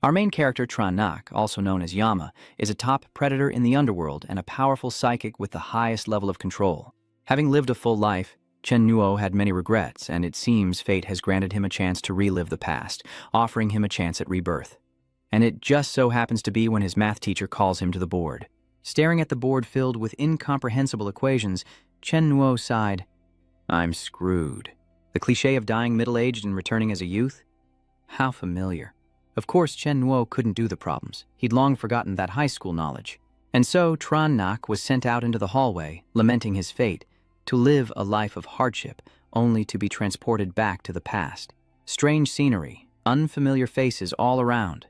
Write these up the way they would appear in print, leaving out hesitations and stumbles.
Our main character, Tran, also known as Yama, is a top predator in the underworld and a powerful psychic with the highest level of control. Having lived a full life, Chen Nuo had many regrets, and it seems fate has granted him a chance to relive the past, offering him a chance at rebirth. And it just so happens to be when his math teacher calls him to the board. Staring at the board filled with incomprehensible equations, Chen Nuo sighed. I'm screwed. The cliché of dying middle-aged and returning as a youth? How familiar. Of course, Chen Nuo couldn't do the problems. He'd long forgotten that high school knowledge. And so Tran was sent out into the hallway, lamenting his fate, to live a life of hardship, only to be transported back to the past. Strange scenery, unfamiliar faces all around.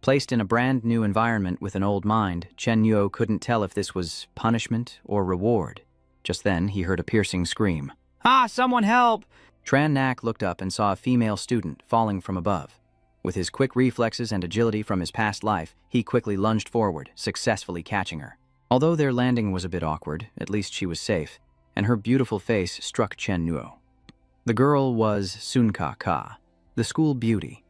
Placed in a brand new environment with an old mind, Chen Nuo couldn't tell if this was punishment or reward. Just then, he heard a piercing scream. Ah, someone help! Tran looked up and saw a female student falling from above. With his quick reflexes and agility from his past life, he quickly lunged forward, successfully catching her. Although their landing was a bit awkward, at least she was safe, and her beautiful face struck Chen Nuo. The girl was Sunka Ka, the school beauty.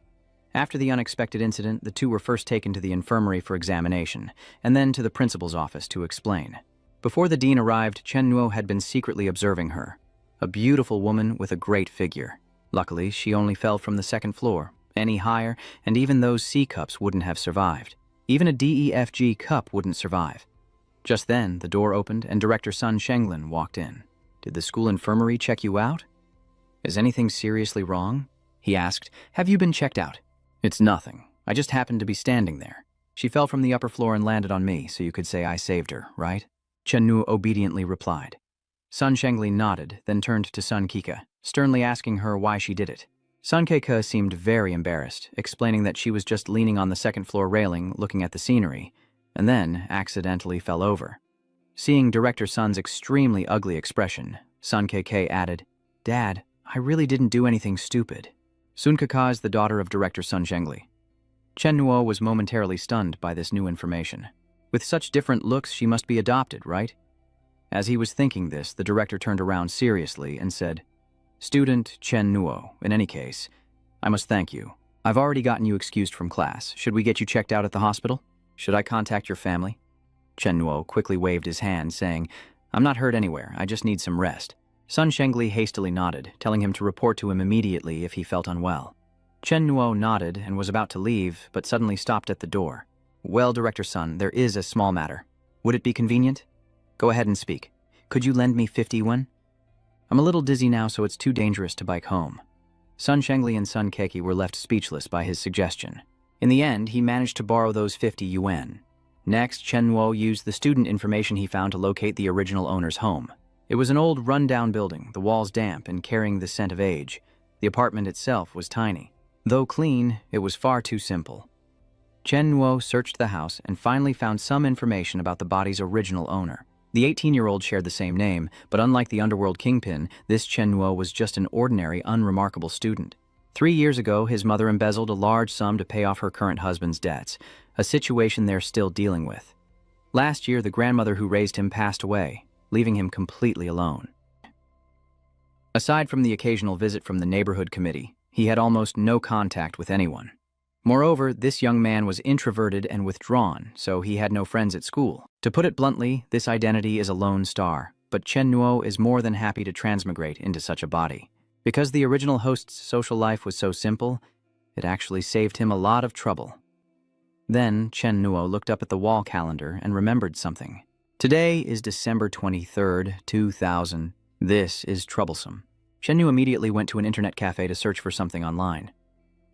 After the unexpected incident, the two were first taken to the infirmary for examination, and then to the principal's office to explain. Before the dean arrived, Chen Nuo had been secretly observing her. A beautiful woman with a great figure. Luckily, she only fell from the second floor. Any higher, and even those C cups wouldn't have survived. Even a DEFG cup wouldn't survive. Just then, the door opened and Director Sun Shenglin walked in. Did the school infirmary check you out? Is anything seriously wrong? He asked. Have you been checked out? It's nothing. I just happened to be standing there. She fell from the upper floor and landed on me, so you could say I saved her, right? Chen Nuo obediently replied. Sun Shenglin nodded, then turned to Sun Kika, sternly asking her why she did it. Sun Kika seemed very embarrassed, explaining that she was just leaning on the second-floor railing looking at the scenery, and then accidentally fell over. Seeing Director Sun's extremely ugly expression, Sun Kika added, Dad, I really didn't do anything stupid. Sun Kika is the daughter of Director Sun Shenglin. Chen Nuo was momentarily stunned by this new information. With such different looks, she must be adopted, right? As he was thinking this, the director turned around seriously and said, Student Chen Nuo, in any case, I must thank you. I've already gotten you excused from class. Should we get you checked out at the hospital? Should I contact your family? Chen Nuo quickly waved his hand, saying, I'm not hurt anywhere, I just need some rest. Sun Shenglin hastily nodded, telling him to report to him immediately if he felt unwell. Chen Nuo nodded and was about to leave, but suddenly stopped at the door. Well, Director Sun, there is a small matter. Would it be convenient? Go ahead and speak. Could you lend me 50 won? I'm a little dizzy now, so it's too dangerous to bike home. Sun Shenglin and Sun Keki were left speechless by his suggestion. In the end, he managed to borrow those 50 yuan. Next, Chen Nuo used the student information he found to locate the original owner's home. It was an old, run-down building, the walls damp and carrying the scent of age. The apartment itself was tiny. Though clean, it was far too simple. Chen Nuo searched the house and finally found some information about the body's original owner. The 18-year-old shared the same name, but unlike the underworld kingpin, this Chen Nuo was just an ordinary, unremarkable student. 3 years ago, his mother embezzled a large sum to pay off her current husband's debts, a situation they're still dealing with. Last year, the grandmother who raised him passed away, leaving him completely alone. Aside from the occasional visit from the neighborhood committee, he had almost no contact with anyone. Moreover, this young man was introverted and withdrawn, so he had no friends at school. To put it bluntly, this identity is a lone star, but Chen Nuo is more than happy to transmigrate into such a body. Because the original host's social life was so simple, it actually saved him a lot of trouble. Then, Chen Nuo looked up at the wall calendar and remembered something. Today is December 23rd, 2000. This is troublesome. Chen Nuo immediately went to an internet cafe to search for something online.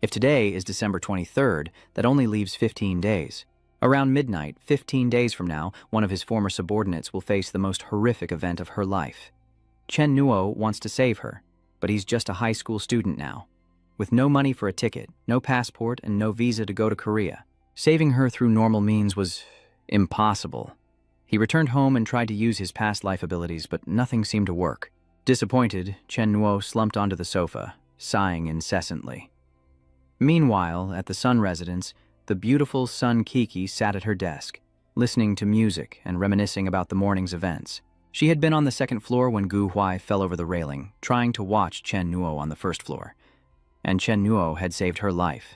If today is December 23rd, that only leaves 15 days. Around midnight, 15 days from now, one of his former subordinates will face the most horrific event of her life. Chen Nuo wants to save her, but he's just a high school student now. With no money for a ticket, no passport, and no visa to go to Korea. Saving her through normal means was impossible. He returned home and tried to use his past life abilities, but nothing seemed to work. Disappointed, Chen Nuo slumped onto the sofa, sighing incessantly. Meanwhile, at the Sun residence, the beautiful Sun Kiki sat at her desk, listening to music and reminiscing about the morning's events. She had been on the second floor when Gu Huai fell over the railing, trying to watch Chen Nuo on the first floor. And Chen Nuo had saved her life.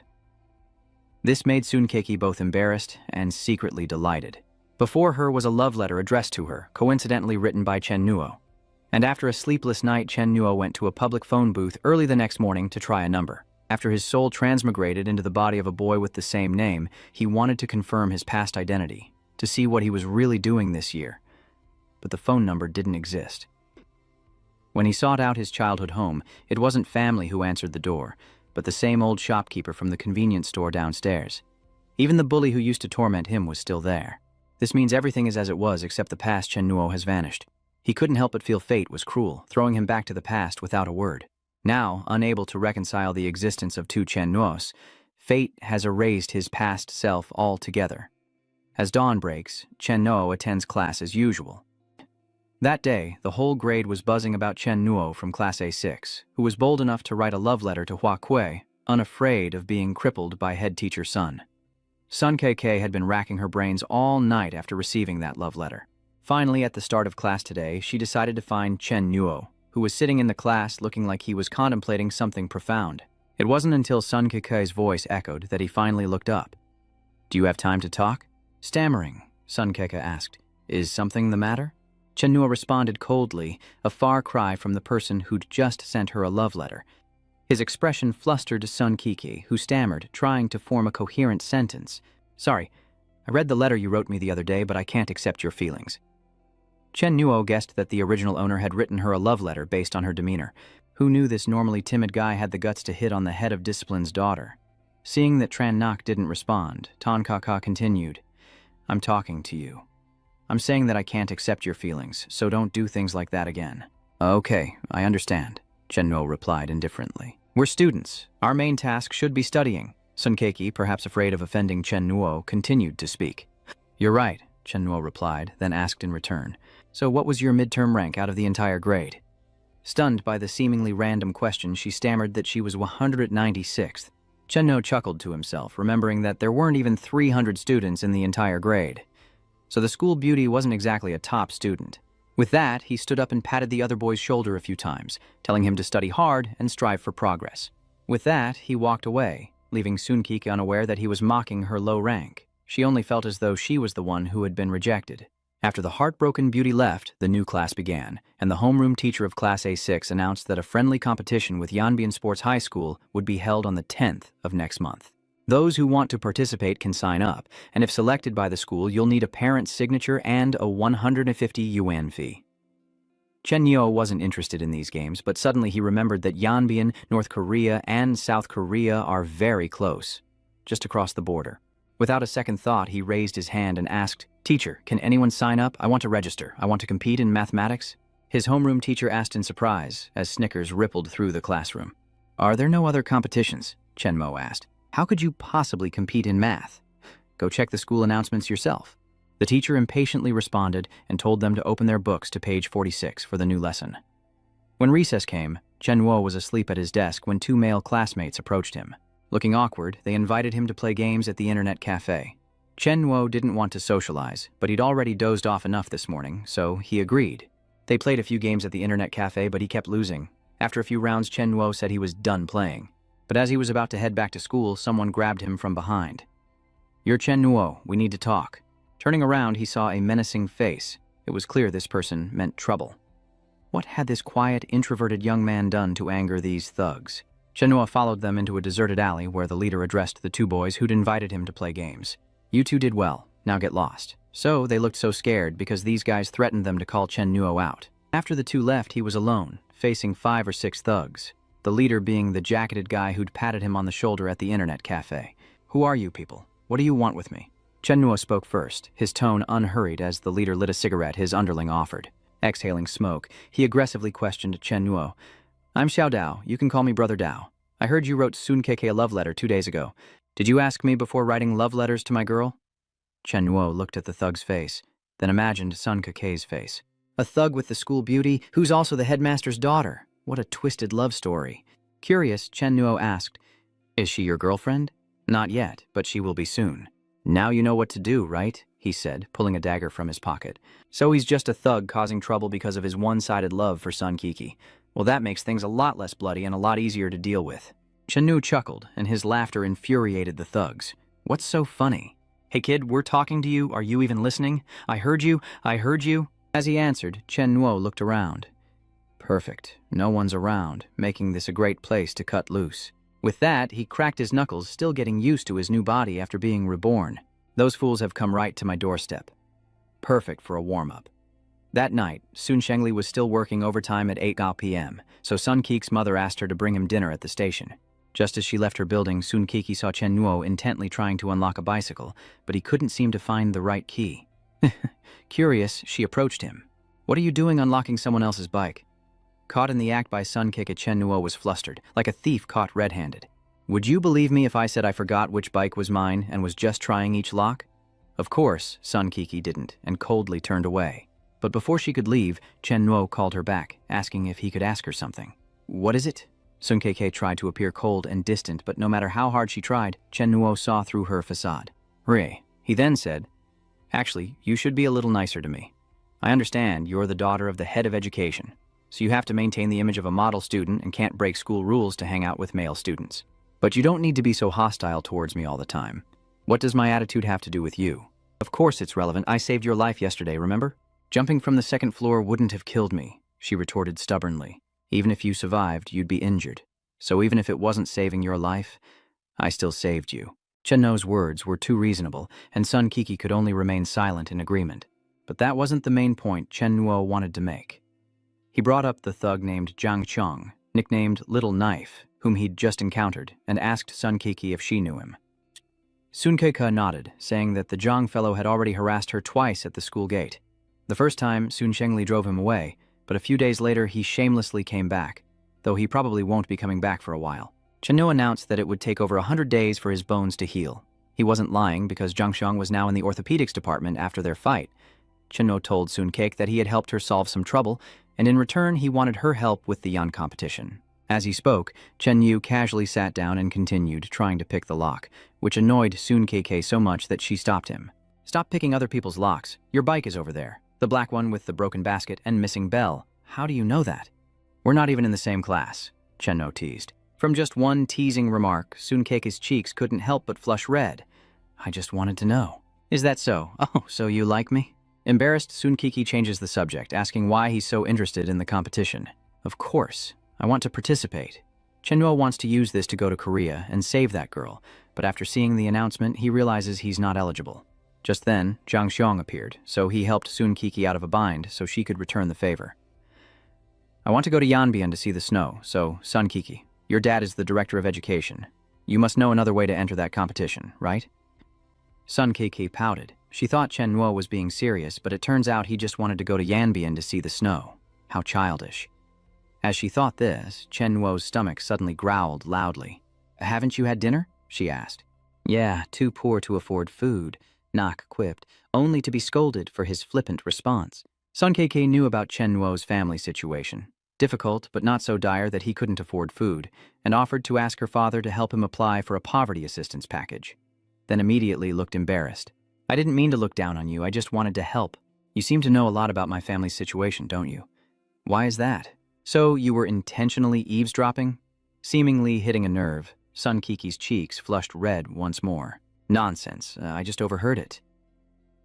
This made Sunkeki both embarrassed and secretly delighted. Before her was a love letter addressed to her, coincidentally written by Chen Nuo. And after a sleepless night, Chen Nuo went to a public phone booth early the next morning to try a number. After his soul transmigrated into the body of a boy with the same name, he wanted to confirm his past identity, to see what he was really doing this year. But the phone number didn't exist. When he sought out his childhood home, it wasn't family who answered the door, but the same old shopkeeper from the convenience store downstairs. Even the bully who used to torment him was still there. This means everything is as it was except the past Chen Nuo has vanished. He couldn't help but feel fate was cruel, throwing him back to the past without a word. Now, unable to reconcile the existence of two Chen Nuos, fate has erased his past self altogether. As dawn breaks, Chen Nuo attends class as usual. That day, the whole grade was buzzing about Chen Nuo from Class A6, who was bold enough to write a love letter to Hua Kui, unafraid of being crippled by head teacher Sun. Sun KK had been racking her brains all night after receiving that love letter. Finally, at the start of class today, she decided to find Chen Nuo, who was sitting in the class looking like he was contemplating something profound. It wasn't until Sun KK's voice echoed that he finally looked up. "Do you have time to talk?" Stammering, Sun KK asked, "Is something the matter?" Chen Nuo responded coldly, a far cry from the person who'd just sent her a love letter. His expression flustered Sun Kiki, who stammered, trying to form a coherent sentence. "Sorry, I read the letter you wrote me the other day, but I can't accept your feelings." Chen Nuo guessed that the original owner had written her a love letter based on her demeanor. Who knew this normally timid guy had the guts to hit on the head of discipline's daughter? Seeing that Tran Nok didn't respond, Tan Kaka continued, "I'm talking to you. I'm saying that I can't accept your feelings, so don't do things like that again." "Okay, I understand," Chen Nuo replied indifferently. "We're students. Our main task should be studying." Sun Keiki, perhaps afraid of offending Chen Nuo, continued to speak. "You're right," Chen Nuo replied, then asked in return, "So what was your midterm rank out of the entire grade?" Stunned by the seemingly random question, she stammered that she was 196th. Chen Nuo chuckled to himself, remembering that there weren't even 300 students in the entire grade. So the school beauty wasn't exactly a top student. With that, he stood up and patted the other boy's shoulder a few times, telling him to study hard and strive for progress. With that, he walked away, leaving Sunkiki unaware that he was mocking her low rank. She only felt as though she was the one who had been rejected. After the heartbroken beauty left, the new class began, and the homeroom teacher of Class A6 announced that a friendly competition with Yanbian Sports High School would be held on the 10th of next month. Those who want to participate can sign up, and if selected by the school, you'll need a parent's signature and a 150 yuan fee. Chen Nuo wasn't interested in these games, but suddenly he remembered that Yanbian, North Korea, and South Korea are very close, just across the border. Without a second thought, he raised his hand and asked, "Teacher, can anyone sign up? I want to register. I want to compete in mathematics." His homeroom teacher asked in surprise, as snickers rippled through the classroom. "Are there no other competitions?" Chen Mo asked. "How could you possibly compete in math? Go check the school announcements yourself." The teacher impatiently responded and told them to open their books to page 46 for the new lesson. When recess came, Chen Nuo was asleep at his desk when two male classmates approached him. Looking awkward, they invited him to play games at the internet cafe. Chen Nuo didn't want to socialize, but he'd already dozed off enough this morning, so he agreed. They played a few games at the internet cafe, but he kept losing. After a few rounds, Chen Nuo said he was done playing. But as he was about to head back to school, someone grabbed him from behind. "You're Chen Nuo, we need to talk." Turning around, he saw a menacing face. It was clear this person meant trouble. What had this quiet, introverted young man done to anger these thugs? Chen Nuo followed them into a deserted alley where the leader addressed the two boys who'd invited him to play games. "You two did well, now get lost." So they looked so scared because these guys threatened them to call Chen Nuo out. After the two left, he was alone, facing 5 or 6 thugs, the leader being the jacketed guy who'd patted him on the shoulder at the internet cafe. "Who are you people? What do you want with me?" Chen Nuo spoke first, his tone unhurried as the leader lit a cigarette his underling offered. Exhaling smoke, he aggressively questioned Chen Nuo. "I'm Xiao Dao. You can call me Brother Dao. I heard you wrote Sun Keke a love letter 2 days ago. Did you ask me before writing love letters to my girl?" Chen Nuo looked at the thug's face, then imagined Sun Keke's face. A thug with the school beauty, who's also the headmaster's daughter. What a twisted love story. Curious, Chen Nuo asked, "Is she your girlfriend?" "Not yet, but she will be soon." "Now you know what to do, right?" he said, pulling a dagger from his pocket. "So he's just a thug causing trouble because of his one-sided love for Sun Kiki. Well, that makes things a lot less bloody and a lot easier to deal with." Chen Nu chuckled, and his laughter infuriated the thugs. What's so funny? Hey kid, we're talking to you. Are you even listening? I heard you. I heard you. As he answered, Chen Nuo looked around. Perfect. No one's around, making this a great place to cut loose. With that, he cracked his knuckles, still getting used to his new body after being reborn. Those fools have come right to my doorstep. Perfect for a warm-up. That night, Sun Shengli was still working overtime at 8 p.m., so Sun Kik's mother asked her to bring him dinner at the station. Just as she left her building, Sun Kiki saw Chen Nuo intently trying to unlock a bicycle, but he couldn't seem to find the right key. Curious, she approached him. What are you doing unlocking someone else's bike? Caught in the act by Sun Kik, Chen Nuo was flustered, like a thief caught red-handed. Would you believe me if I said I forgot which bike was mine and was just trying each lock? Of course, Sun Kiki didn't, and coldly turned away. But before she could leave, Chen Nuo called her back, asking if he could ask her something. What is it? Sun Keke tried to appear cold and distant, but no matter how hard she tried, Chen Nuo saw through her facade. Re. He then said, Actually, you should be a little nicer to me. I understand you're the daughter of the head of education, so you have to maintain the image of a model student and can't break school rules to hang out with male students. But you don't need to be so hostile towards me all the time. What does my attitude have to do with you? Of course it's relevant. I saved your life yesterday, remember? Jumping from the second floor wouldn't have killed me, she retorted stubbornly. Even if you survived, you'd be injured. So even if it wasn't saving your life, I still saved you. Chen Nuo's words were too reasonable, and Sun Kiki could only remain silent in agreement. But that wasn't the main point Chen Nuo wanted to make. He brought up the thug named Zhang Chong, nicknamed Little Knife, whom he'd just encountered, and asked Sun Kiki if she knew him. Sun Keke nodded, saying that the Zhang fellow had already harassed her twice at the school gate. The first time, Sun Shengli drove him away, but a few days later he shamelessly came back, though he probably won't be coming back for a while. Chen Nuo announced that it would take over 100 days for his bones to heal. He wasn't lying because Zhang Xiong was now in the orthopedics department after their fight. Chen Nuo told Sun Cake that he had helped her solve some trouble, and in return he wanted her help with the Yan competition. As he spoke, Chen Yu casually sat down and continued trying to pick the lock, which annoyed Sun Keke so much that she stopped him. Stop picking other people's locks. Your bike is over there. The black one with the broken basket and missing bell. How do you know that? We're not even in the same class, Chen Nuo teased. From just one teasing remark, Sun Keke's cheeks couldn't help but flush red. I just wanted to know. Is that so? Oh, so you like me? Embarrassed, Sun Kiki changes the subject, asking why he's so interested in the competition. Of course, I want to participate. Chen Nuo wants to use this to go to Korea and save that girl, but after seeing the announcement, he realizes he's not eligible. Just then, Zhang Xiong appeared, so he helped Sun Kiki out of a bind so she could return the favor. I want to go to Yanbian to see the snow, so, Sun Kiki, your dad is the director of education. You must know another way to enter that competition, right? Sun Kiki pouted. She thought Chen Nuo was being serious, but it turns out he just wanted to go to Yanbian to see the snow. How childish. As she thought this, Chen Nuo's stomach suddenly growled loudly. Haven't you had dinner? She asked. Yeah, too poor to afford food, Nak quipped, only to be scolded for his flippant response. Sun Keke knew about Chen Nuo's family situation. Difficult, but not so dire that he couldn't afford food, and offered to ask her father to help him apply for a poverty assistance package. Then immediately looked embarrassed. I didn't mean to look down on you, I just wanted to help. You seem to know a lot about my family's situation, don't you? Why is that? So you were intentionally eavesdropping? Seemingly hitting a nerve, Sun Kiki's cheeks flushed red once more. Nonsense, I just overheard it.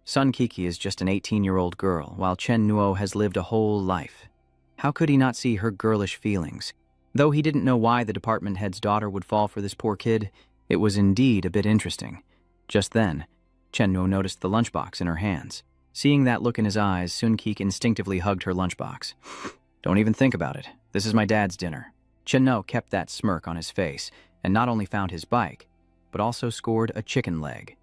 Sun Kiki is just an 18-year-old girl, while Chen Nuo has lived a whole life. How could he not see her girlish feelings? Though he didn't know why the department head's daughter would fall for this poor kid, it was indeed a bit interesting. Just then, Chen Nuo noticed the lunchbox in her hands. Seeing that look in his eyes, Sun Kik instinctively hugged her lunchbox. Don't even think about it. This is my dad's dinner. Chen Nuo kept that smirk on his face, and not only found his bike, but also scored a chicken leg.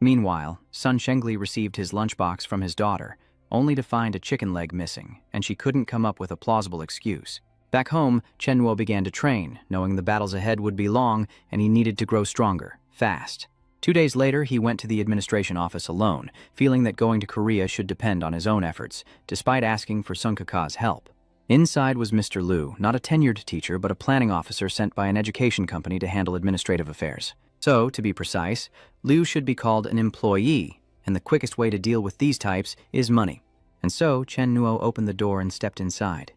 Meanwhile, Sun Shengli received his lunchbox from his daughter, only to find a chicken leg missing, and she couldn't come up with a plausible excuse. Back home, Chen Nuo began to train, knowing the battles ahead would be long and he needed to grow stronger, fast. 2 days later, he went to the administration office alone, feeling that going to Korea should depend on his own efforts, despite asking for Sun Kaka's help. Inside was Mr. Liu, not a tenured teacher, but a planning officer sent by an education company to handle administrative affairs. So, to be precise, Liu should be called an employee, and the quickest way to deal with these types is money. And so, Chen Nuo opened the door and stepped inside.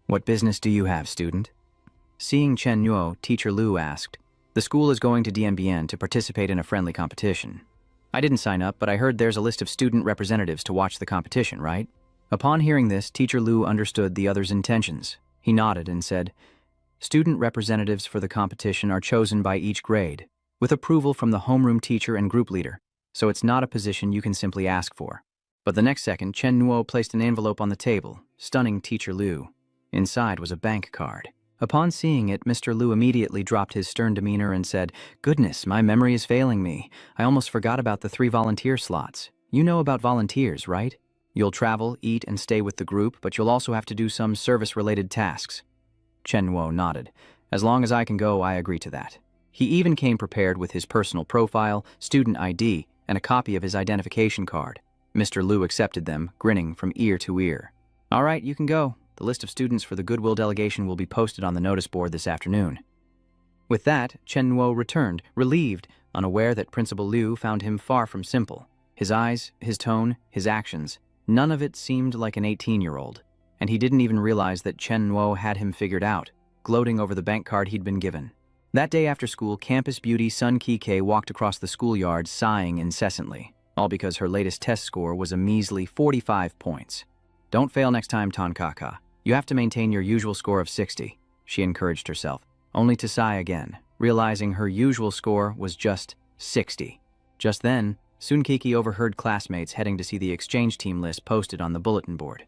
What business do you have, student? Seeing Chen Nuo, Teacher Liu asked, The school is going to DMBN to participate in a friendly competition. I didn't sign up, but I heard there's a list of student representatives to watch the competition, right? Upon hearing this, Teacher Liu understood the other's intentions. He nodded and said, "Student representatives for the competition are chosen by each grade, with approval from the homeroom teacher and group leader, so it's not a position you can simply ask for." But the next second, Chen Nuo placed an envelope on the table, stunning Teacher Liu. Inside was a bank card. Upon seeing it, Mr. Liu immediately dropped his stern demeanor and said, "Goodness, my memory is failing me. I almost forgot about the 3 volunteer slots. You know about volunteers, right? You'll travel, eat, and stay with the group, but you'll also have to do some service-related tasks." Chen Nuo nodded. "As long as I can go, I agree to that." He even came prepared with his personal profile, student ID, and a copy of his identification card. Mr. Liu accepted them, grinning from ear to ear. "All right, you can go. The list of students for the Goodwill delegation will be posted on the notice board this afternoon." With that, Chen Nuo returned, relieved, unaware that Principal Liu found him far from simple. His eyes, his tone, his actions, none of it seemed like an 18-year-old. And he didn't even realize that Chen Nuo had him figured out, gloating over the bank card he'd been given. That day after school, campus beauty Sun Kike walked across the schoolyard sighing incessantly, all because her latest test score was a measly 45 points. "Don't fail next time, Tonkaka. You have to maintain your usual score of 60, she encouraged herself, only to sigh again, realizing her usual score was just 60. Just then, Sunkiki overheard classmates heading to see the exchange team list posted on the bulletin board.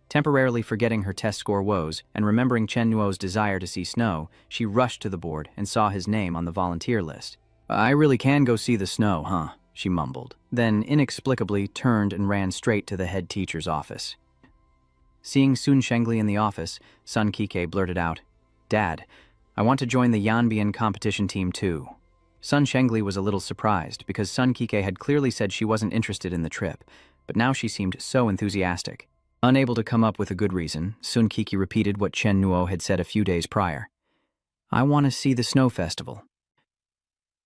Temporarily forgetting her test score woes and remembering Chen Nuo's desire to see snow, she rushed to the board and saw his name on the volunteer list. "I really can go see the snow, huh?" she mumbled, then inexplicably turned and ran straight to the head teacher's office. Seeing Sun Shengli in the office, Sun Kike blurted out, "Dad, I want to join the Yanbian competition team too." Sun Shengli was a little surprised because Sun Kike had clearly said she wasn't interested in the trip, but now she seemed so enthusiastic. Unable to come up with a good reason, Sun Kike repeated what Chen Nuo had said a few days prior. "I want to see the snow festival."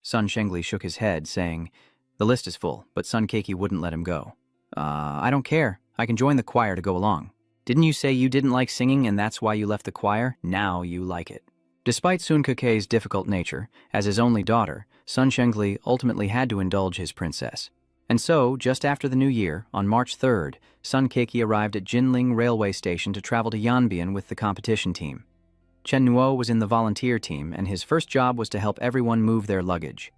Sun Shengli shook his head, saying, "The list is full," but Sun Kike wouldn't let him go. I don't care. I can join the choir to go along." "Didn't you say you didn't like singing and that's why you left the choir? Now you like it." Despite Sun Kike's difficult nature, as his only daughter, Sun Shengli ultimately had to indulge his princess. And so, just after the new year, on March 3rd, Sun Keke arrived at Jinling railway station to travel to Yanbian with the competition team. Chen Nuo was in the volunteer team, and his first job was to help everyone move their luggage.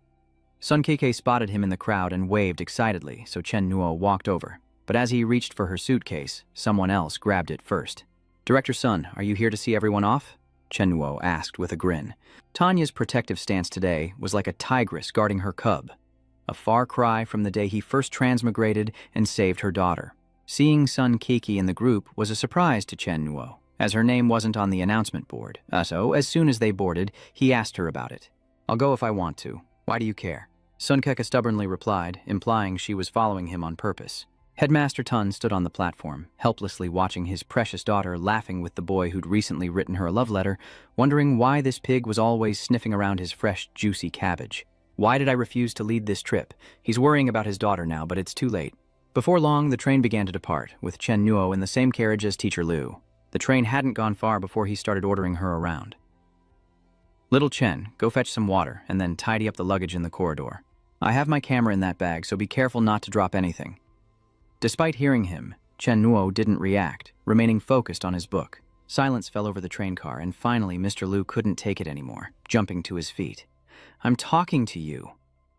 Sun Keke spotted him in the crowd and waved excitedly, so Chen Nuo walked over. But as he reached for her suitcase, someone else grabbed it first. "Director Sun, are you here to see everyone off?" Chen Nuo asked with a grin. Tanya's protective stance today was like a tigress guarding her cub, a far cry from the day he first transmigrated and saved her daughter. Seeing Sun Keke in the group was a surprise to Chen Nuo, as her name wasn't on the announcement board. So, as soon as they boarded, he asked her about it. "I'll go if I want to. Why do you care?" Sun Keke stubbornly replied, implying she was following him on purpose. Headmaster Tun stood on the platform, helplessly watching his precious daughter laughing with the boy who'd recently written her a love letter, wondering why this pig was always sniffing around his fresh, juicy cabbage. Why did I refuse to lead this trip? He's worrying about his daughter now, but it's too late. Before long, the train began to depart, with Chen Nuo in the same carriage as Teacher Liu. The train hadn't gone far before he started ordering her around. "Little Chen, go fetch some water, and then tidy up the luggage in the corridor. I have my camera in that bag, so be careful not to drop anything." Despite hearing him, Chen Nuo didn't react, remaining focused on his book. Silence fell over the train car, and finally Mr. Liu couldn't take it anymore, jumping to his feet. "I'm talking to you.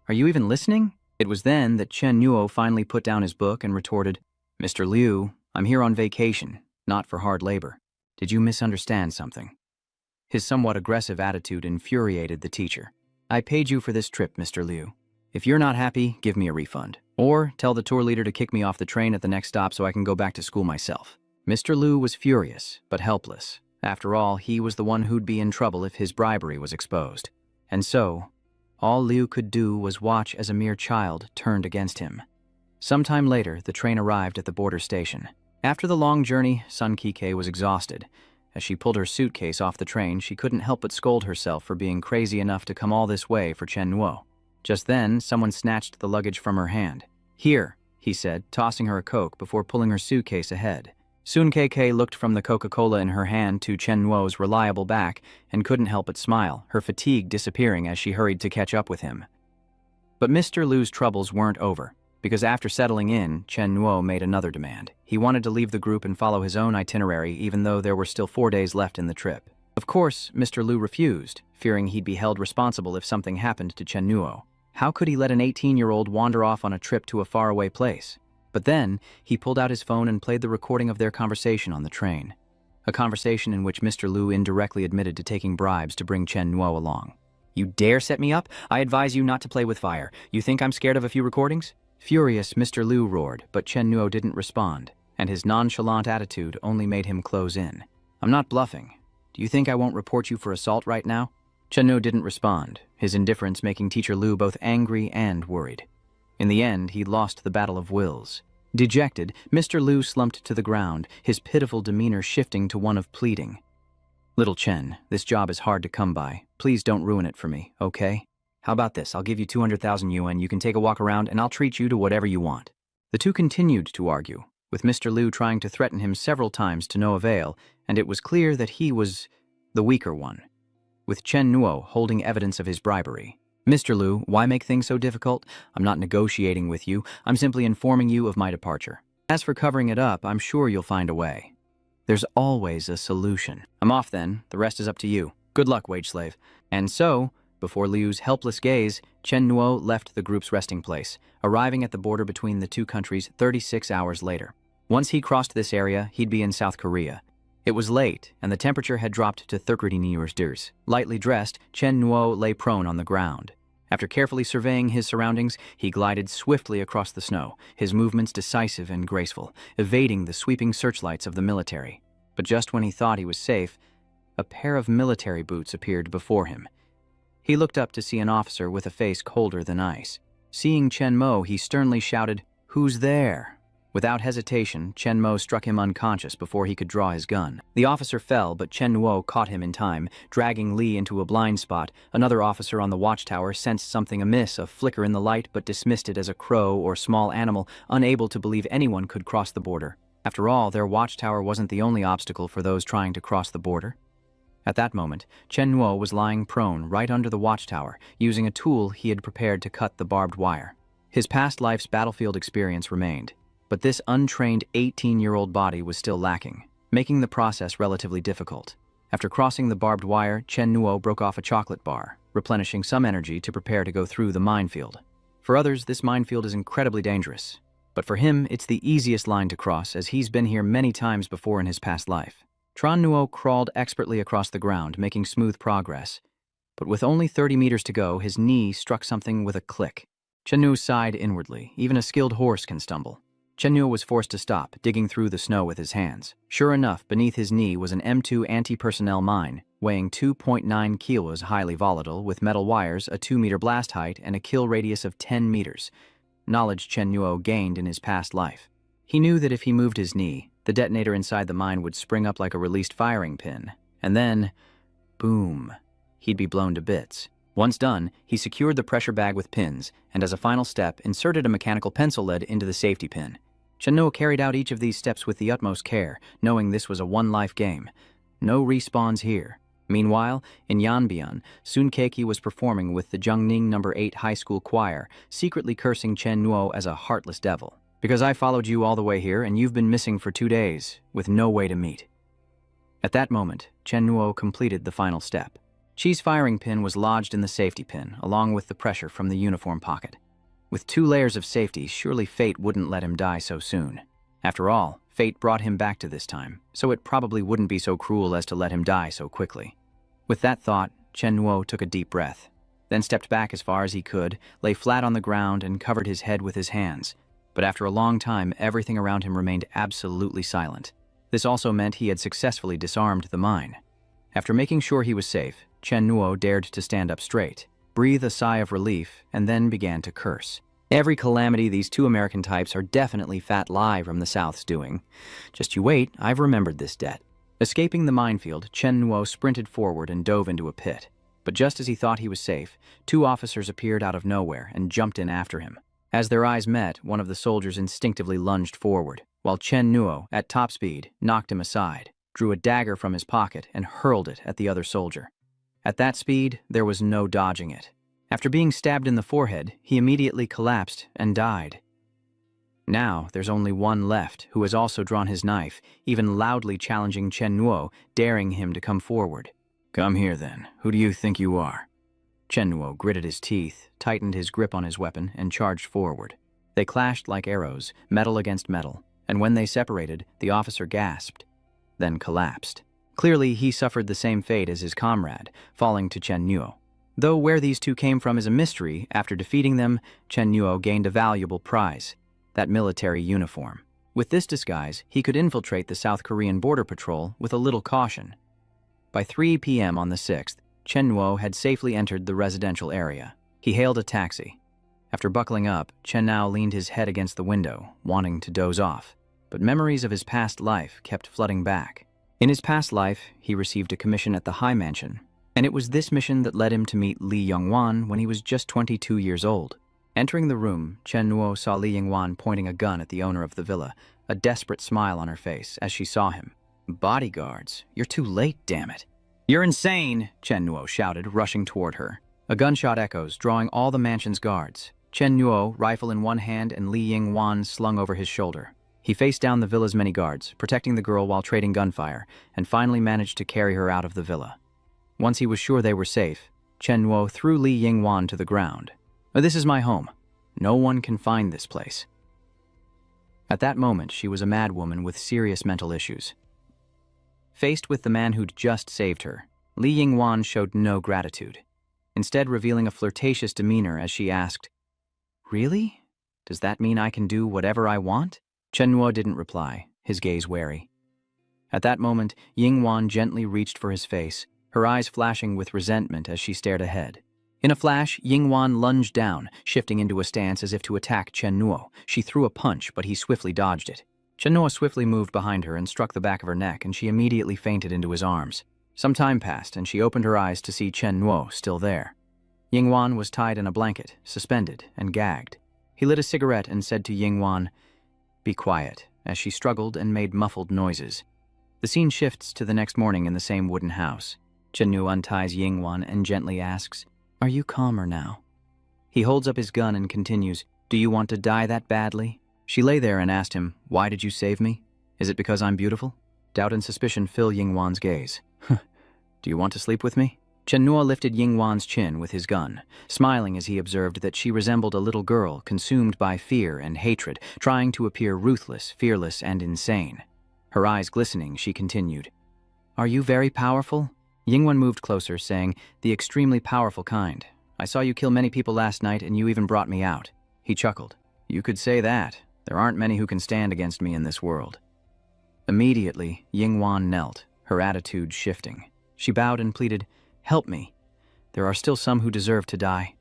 Are you even listening?" It was then that Chen Nuo finally put down his book and retorted, "Mr. Liu, I'm here on vacation, not for hard labor. Did you misunderstand something?" His somewhat aggressive attitude infuriated the teacher. "I paid you for this trip, Mr. Liu. If you're not happy, give me a refund. Or tell the tour leader to kick me off the train at the next stop so I can go back to school myself." Mr. Liu was furious, but helpless. After all, he was the one who'd be in trouble if his bribery was exposed. And so, all Liu could do was watch as a mere child turned against him. Sometime later, the train arrived at the border station. After the long journey, Sun Kike was exhausted. As she pulled her suitcase off the train, she couldn't help but scold herself for being crazy enough to come all this way for Chen Nuo. Just then, someone snatched the luggage from her hand. "Here," he said, tossing her a Coke before pulling her suitcase ahead. Soon KK looked from the Coca-Cola in her hand to Chen Nuo's reliable back and couldn't help but smile, her fatigue disappearing as she hurried to catch up with him. But Mr. Lu's troubles weren't over, because after settling in, Chen Nuo made another demand. He wanted to leave the group and follow his own itinerary even though there were still 4 days left in the trip. Of course, Mr. Lu refused, fearing he'd be held responsible if something happened to Chen Nuo. How could he let an 18-year-old wander off on a trip to a faraway place? But then, he pulled out his phone and played the recording of their conversation on the train. A conversation in which Mr. Lu indirectly admitted to taking bribes to bring Chen Nuo along. "You dare set me up? I advise you not to play with fire. You think I'm scared of a few recordings?" Furious, Mr. Lu roared, but Chen Nuo didn't respond, and his nonchalant attitude only made him close in. "I'm not bluffing. Do you think I won't report you for assault right now?" Chen Nuo didn't respond, his indifference making Teacher Lu both angry and worried. In the end, he lost the battle of wills. Dejected, Mr. Lu slumped to the ground, his pitiful demeanor shifting to one of pleading. "Little Chen, this job is hard to come by. Please don't ruin it for me, okay? How about this? I'll give you 200,000 yuan, you can take a walk around, and I'll treat you to whatever you want." The two continued to argue, with Mr. Lu trying to threaten him several times to no avail, and it was clear that he was the weaker one, with Chen Nuo holding evidence of his bribery. "Mr. Lu, why make things so difficult? I'm not negotiating with you, I'm simply informing you of my departure. As for covering it up, I'm sure you'll find a way. There's always a solution. I'm off then, the rest is up to you. Good luck, wage slave." And so, before Liu's helpless gaze, Chen Nuo left the group's resting place, arriving at the border between the two countries 36 hours later. Once he crossed this area, he'd be in South Korea. It was late, and the temperature had dropped to 30°. Lightly dressed, Chen Nuo lay prone on the ground. After carefully surveying his surroundings, he glided swiftly across the snow, his movements decisive and graceful, evading the sweeping searchlights of the military. But just when he thought he was safe, a pair of military boots appeared before him. He looked up to see an officer with a face colder than ice. Seeing Chen Mo, he sternly shouted, "Who's there?" Without hesitation, Chen Mo struck him unconscious before he could draw his gun. The officer fell, but Chen Nuo caught him in time, dragging Li into a blind spot. Another officer on the watchtower sensed something amiss, a flicker in the light, but dismissed it as a crow or small animal, unable to believe anyone could cross the border. After all, their watchtower wasn't the only obstacle for those trying to cross the border. At that moment, Chen Nuo was lying prone right under the watchtower, using a tool he had prepared to cut the barbed wire. His past life's battlefield experience remained, but this untrained 18-year-old body was still lacking, making the process relatively difficult. After crossing the barbed wire, Chen Nuo broke off a chocolate bar, replenishing some energy to prepare to go through the minefield. For others, this minefield is incredibly dangerous, but for him, it's the easiest line to cross, as he's been here many times before in his past life. Chen Nuo crawled expertly across the ground, making smooth progress. But with only 30 meters to go, his knee struck something with a click. Chen Nuo sighed inwardly. Even a skilled horse can stumble. Chen Nuo was forced to stop, digging through the snow with his hands. Sure enough, beneath his knee was an M2 anti-personnel mine, weighing 2.9 kilos, highly volatile, with metal wires, a 2-meter blast height, and a kill radius of 10 meters. Knowledge Chen Nuo gained in his past life. He knew that if he moved his knee, the detonator inside the mine would spring up like a released firing pin, and then, boom, he'd be blown to bits. Once done, he secured the pressure bag with pins, and as a final step, inserted a mechanical pencil lead into the safety pin. Chen Nuo carried out each of these steps with the utmost care, knowing this was a one-life game. No respawns here. Meanwhile, in Yanbian, Sun Keiki was performing with the Zhengning No. 8 high school choir, secretly cursing Chen Nuo as a heartless devil. "Because I followed you all the way here, and you've been missing for 2 days, with no way to meet." At that moment, Chen Nuo completed the final step. Chi's firing pin was lodged in the safety pin, along with the pressure from the uniform pocket. With 2 layers of safety, surely fate wouldn't let him die so soon. After all, fate brought him back to this time, so it probably wouldn't be so cruel as to let him die so quickly. With that thought, Chen Nuo took a deep breath, then stepped back as far as he could, lay flat on the ground, and covered his head with his hands. But after a long time, everything around him remained absolutely silent. This also meant he had successfully disarmed the mine. After making sure he was safe, Chen Nuo dared to stand up straight, breathe a sigh of relief, and then began to curse. Every calamity these 2 American types are definitely Fat Lie from the South's doing. Just you wait, I've remembered this debt. Escaping the minefield, Chen Nuo sprinted forward and dove into a pit. But just as he thought he was safe, 2 officers appeared out of nowhere and jumped in after him. As their eyes met, one of the soldiers instinctively lunged forward. while Chen Nuo, at top speed, knocked him aside, drew a dagger from his pocket, and hurled it at the other soldier. At that speed, there was no dodging it. After being stabbed in the forehead, he immediately collapsed and died. Now, there's only one left, who has also drawn his knife, even loudly challenging Chen Nuo, daring him to come forward. "Come here, then. Who do you think you are?" Chen Nuo gritted his teeth, tightened his grip on his weapon, and charged forward. They clashed like arrows, metal against metal, and when they separated, the officer gasped, then collapsed. Clearly, he suffered the same fate as his comrade, falling to Chen Nuo. Though where these two came from is a mystery, after defeating them, Chen Nuo gained a valuable prize, that military uniform. With this disguise, he could infiltrate the South Korean border patrol with a little caution. By 3 p.m. on the 6th, Chen Nuo had safely entered the residential area. He hailed a taxi. After buckling up, Chen Nuo leaned his head against the window, wanting to doze off. But memories of his past life kept flooding back. In his past life, he received a commission at the High Mansion, and it was this mission that led him to meet Li Yongwan when he was just 22 years old. Entering the room, Chen Nuo saw Li Yongwan pointing a gun at the owner of the villa, a desperate smile on her face as she saw him. "Bodyguards, you're too late, damn it." "You're insane," Chen Nuo shouted, rushing toward her. A gunshot echoes, drawing all the mansion's guards. Chen Nuo, rifle in one hand and Li Yongwan slung over his shoulder. He faced down the villa's many guards, protecting the girl while trading gunfire, and finally managed to carry her out of the villa. Once he was sure they were safe, Chen Nuo threw Li Yongwan to the ground. "This is my home. No one can find this place." At that moment, she was a madwoman with serious mental issues. Faced with the man who'd just saved her, Li Yongwan showed no gratitude, instead revealing a flirtatious demeanor as she asked, "Really? Does that mean I can do whatever I want?" Chen Nuo didn't reply, his gaze wary. At that moment, Yingwan gently reached for his face, her eyes flashing with resentment as she stared ahead. In a flash, Yingwan lunged down, shifting into a stance as if to attack Chen Nuo. She threw a punch, but he swiftly dodged it. Chen Nuo swiftly moved behind her and struck the back of her neck, and she immediately fainted into his arms. Some time passed, and she opened her eyes to see Chen Nuo still there. Yingwan was tied in a blanket, suspended, and gagged. He lit a cigarette and said to Yingwan, "Be quiet," as she struggled and made muffled noises. The scene shifts to the next morning in the same wooden house. Chen Nuo unties Yingwan and gently asks, "Are you calmer now?" He holds up his gun and continues, "Do you want to die that badly?" She lay there and asked him, "Why did you save me? Is it because I'm beautiful?" Doubt and suspicion fill Yingwan's gaze. "Do you want to sleep with me?" Chen Nuo lifted Yingwan's chin with his gun, smiling as he observed that she resembled a little girl consumed by fear and hatred, trying to appear ruthless, fearless, and insane. Her eyes glistening, she continued, "Are you very powerful?" Yingwan moved closer, saying, "The extremely powerful kind. I saw you kill many people last night, and you even brought me out." He chuckled. "You could say that. There aren't many who can stand against me in this world." Immediately, Yingwan knelt, her attitude shifting. She bowed and pleaded, "Help me. There are still some who deserve to die."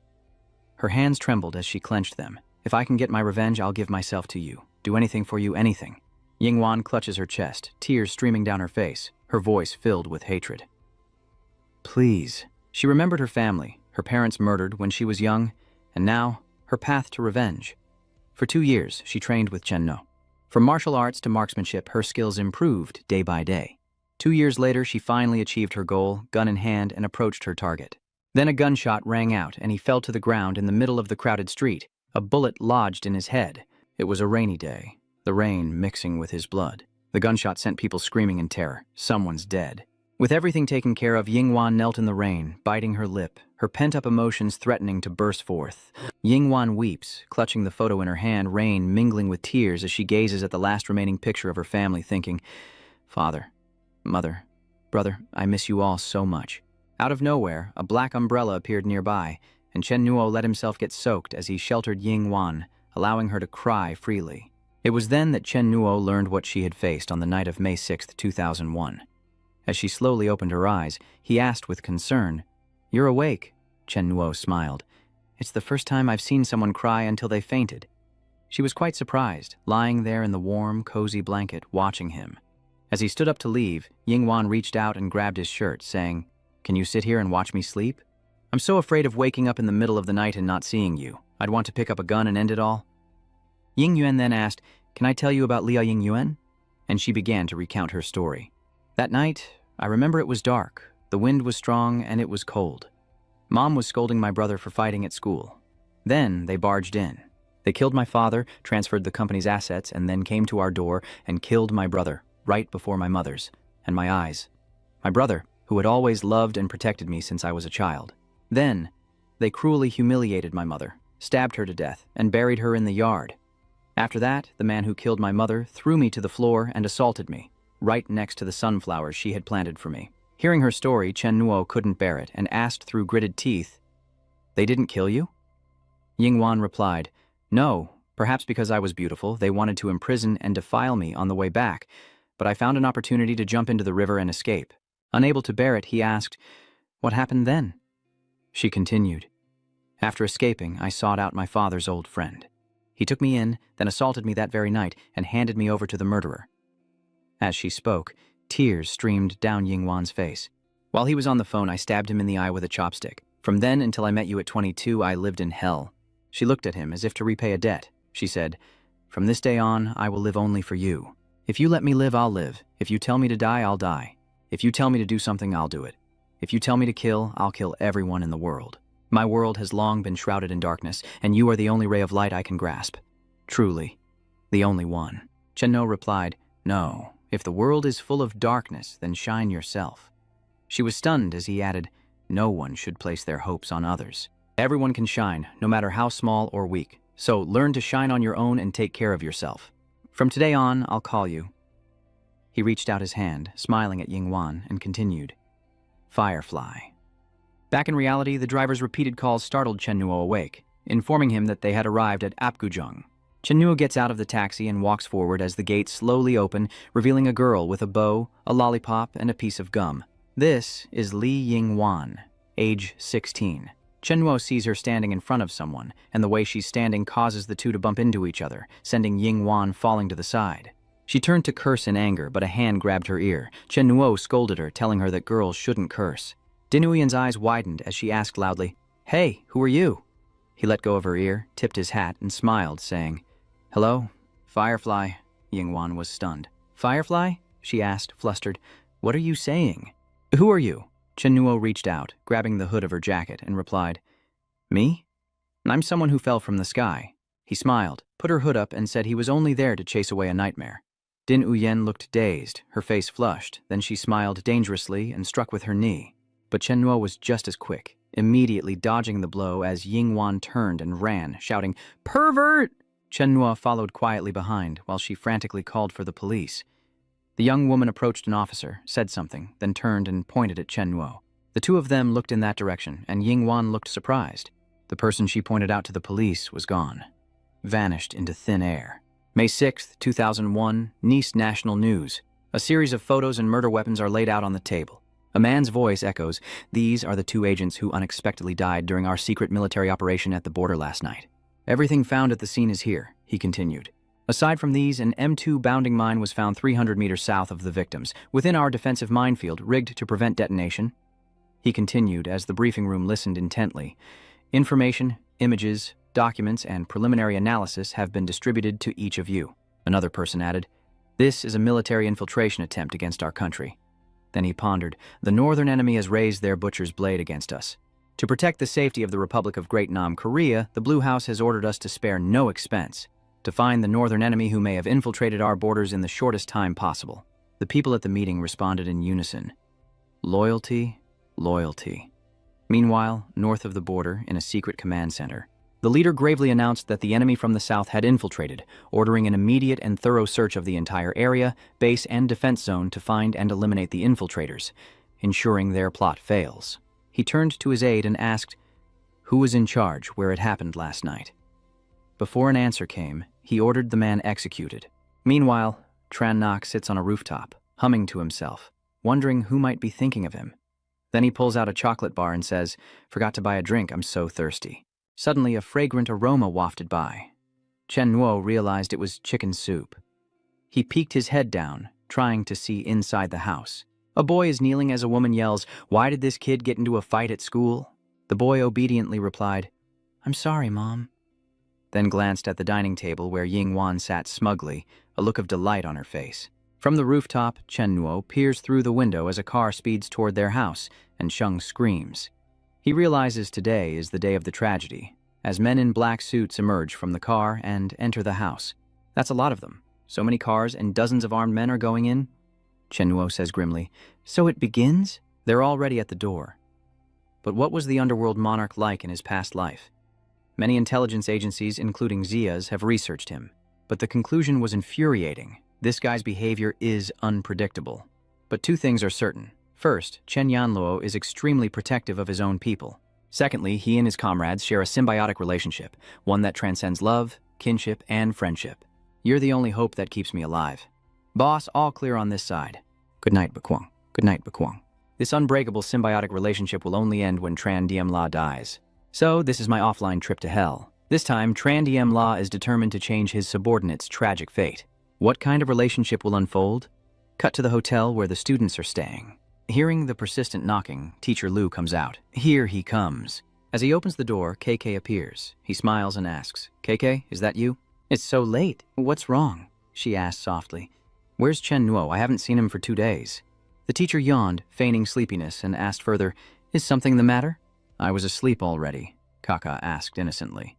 Her hands trembled as she clenched them. "If I can get my revenge, I'll give myself to you. Do anything for you, anything." Yingwan clutches her chest, tears streaming down her face, her voice filled with hatred. "Please." She remembered her family, her parents murdered when she was young, and now, her path to revenge. For 2 years, she trained with Chen Nuo. From martial arts to marksmanship, her skills improved day by day. 2 years later, she finally achieved her goal, gun in hand, and approached her target. Then a gunshot rang out, and he fell to the ground in the middle of the crowded street. A bullet lodged in his head. It was a rainy day, the rain mixing with his blood. The gunshot sent people screaming in terror. Someone's dead. With everything taken care of, Yingwan knelt in the rain, biting her lip, her pent-up emotions threatening to burst forth. Yingwan weeps, clutching the photo in her hand, rain mingling with tears as she gazes at the last remaining picture of her family, thinking, "Father, Mother, brother, I miss you all so much." Out of nowhere, a black umbrella appeared nearby, and Chen Nuo let himself get soaked as he sheltered Yingwan, allowing her to cry freely. It was then that Chen Nuo learned what she had faced on the night of May 6, 2001. As she slowly opened her eyes, he asked with concern, "You're awake?" Chen Nuo smiled. "It's the first time I've seen someone cry until they fainted." She was quite surprised, lying there in the warm, cozy blanket, watching him. As he stood up to leave, Yingwan reached out and grabbed his shirt, saying, "Can you sit here and watch me sleep? I'm so afraid of waking up in the middle of the night and not seeing you. I'd want to pick up a gun and end it all." Yingyuan then asked, can I tell you about Lia Yingyuan? And she began to recount her story. That night, I remember it was dark, the wind was strong, and it was cold. Mom was scolding my brother for fighting at school. Then they barged in. They killed my father, transferred the company's assets, and then came to our door and killed my brother, right before my mother's, and my eyes. My brother, who had always loved and protected me since I was a child. Then, they cruelly humiliated my mother, stabbed her to death, and buried her in the yard. After that, the man who killed my mother threw me to the floor and assaulted me, right next to the sunflowers she had planted for me. Hearing her story, Chen Nuo couldn't bear it and asked through gritted teeth, "They didn't kill you?" Yingwan replied, "No, perhaps because I was beautiful, they wanted to imprison and defile me on the way back, but I found an opportunity to jump into the river and escape." Unable to bear it, he asked, "What happened then?" She continued, "After escaping, I sought out my father's old friend. He took me in, then assaulted me that very night and handed me over to the murderer." As she spoke, tears streamed down Yingwan's face. "While he was on the phone, I stabbed him in the eye with a chopstick. From then until I met you at 22, I lived in hell." She looked at him as if to repay a debt. She said, "From this day on, I will live only for you. If you let me live, I'll live. If you tell me to die, I'll die. If you tell me to do something, I'll do it. If you tell me to kill, I'll kill everyone in the world. My world has long been shrouded in darkness, and you are the only ray of light I can grasp. Truly, the only one." Chen No replied, "No, if the world is full of darkness, then shine yourself." She was stunned as he added, "No one should place their hopes on others. Everyone can shine, no matter how small or weak. So learn to shine on your own and take care of yourself. From today on, I'll call you." He reached out his hand, smiling at Yingwan, and continued, "Firefly." Back in reality, the driver's repeated calls startled Chen Nuo awake, informing him that they had arrived at Apgujong. Chen Nuo gets out of the taxi and walks forward as the gates slowly open, revealing a girl with a bow, a lollipop, and a piece of gum. This is Li Yingwan, age 16. Chen Nuo sees her standing in front of someone, and the way she's standing causes the two to bump into each other, sending Yingwan falling to the side. She turned to curse in anger, but a hand grabbed her ear. Chen Nuo scolded her, telling her that girls shouldn't curse. Din Uyen's eyes widened as she asked loudly, "Hey, who are you?" He let go of her ear, tipped his hat, and smiled, saying, "Hello, Firefly." Yingwan was stunned. "Firefly?" she asked, flustered. "What are you saying?" "Who are you?" Chen Nuo reached out, grabbing the hood of her jacket, and replied, "Me? I'm someone who fell from the sky." He smiled, put her hood up, and said he was only there to chase away a nightmare. Din Uyen looked dazed, her face flushed, then she smiled dangerously and struck with her knee. But Chen Nuo was just as quick, immediately dodging the blow as Yingwan turned and ran, shouting, "Pervert!" Chen Nuo followed quietly behind while she frantically called for the police. The young woman approached an officer, said something, then turned and pointed at Chen Nuo. The two of them looked in that direction, and Yingwan looked surprised. The person she pointed out to the police was gone, vanished into thin air. May 6, 2001, Nice National News. A series of photos and murder weapons are laid out on the table. A man's voice echoes, "These are the two agents who unexpectedly died during our secret military operation at the border last night. Everything found at the scene is here," he continued. "Aside from these, an M2 bounding mine was found 300 meters south of the victims, within our defensive minefield, rigged to prevent detonation." He continued as the briefing room listened intently. "Information, images, documents, and preliminary analysis have been distributed to each of you." Another person added, "This is a military infiltration attempt against our country." Then he pondered, "The northern enemy has raised their butcher's blade against us. To protect the safety of the Republic of Great Nam Korea, the Blue House has ordered us to spare no expense to find the northern enemy who may have infiltrated our borders in the shortest time possible." The people at the meeting responded in unison, "Loyalty, loyalty." Meanwhile, north of the border, in a secret command center, the leader gravely announced that the enemy from the south had infiltrated, ordering an immediate and thorough search of the entire area, base, and defense zone to find and eliminate the infiltrators, ensuring their plot fails. He turned to his aide and asked, "Who was in charge where it happened last night?" Before an answer came, he ordered the man executed. Meanwhile, Tran Nok sits on a rooftop, humming to himself, wondering who might be thinking of him. Then he pulls out a chocolate bar and says, "Forgot to buy a drink, I'm so thirsty." Suddenly, a fragrant aroma wafted by. Chen Nuo realized it was chicken soup. He peeked his head down, trying to see inside the house. A boy is kneeling as a woman yells, "Why did this kid get into a fight at school?" The boy obediently replied, "I'm sorry, Mom." then glanced at the dining table where Ying Wan sat smugly, a look of delight on her face. From the rooftop, Chen Nuo peers through the window as a car speeds toward their house, and Sheng screams. He realizes today is the day of the tragedy, as men in black suits emerge from the car and enter the house. That's a lot of them. So many cars and dozens of armed men are going in? Chen Nuo says grimly. So it begins? They're already at the door. But what was the underworld monarch like in his past life? Many intelligence agencies, including Zia's, have researched him. But the conclusion was infuriating. This guy's behavior is unpredictable. But two things are certain. First, Chen Yanluo is extremely protective of his own people. Secondly, he and his comrades share a symbiotic relationship, one that transcends love, kinship, and friendship. You're the only hope that keeps me alive. Boss, all clear on this side. Good night, Bakwang. Good night, Bakwang. This unbreakable symbiotic relationship will only end when Tran Diem La dies. So, this is my offline trip to hell. This time, Tran Diem La is determined to change his subordinate's tragic fate. What kind of relationship will unfold? Cut to the hotel where the students are staying. Hearing the persistent knocking, Teacher Lu comes out. Here he comes. As he opens the door, KK appears. He smiles and asks, KK, is that you? It's so late. What's wrong? She asks softly. Where's Chen Nuo? I haven't seen him for 2 days. The teacher yawned, feigning sleepiness, and asked further, Is something the matter? I was asleep already, Kaka asked innocently.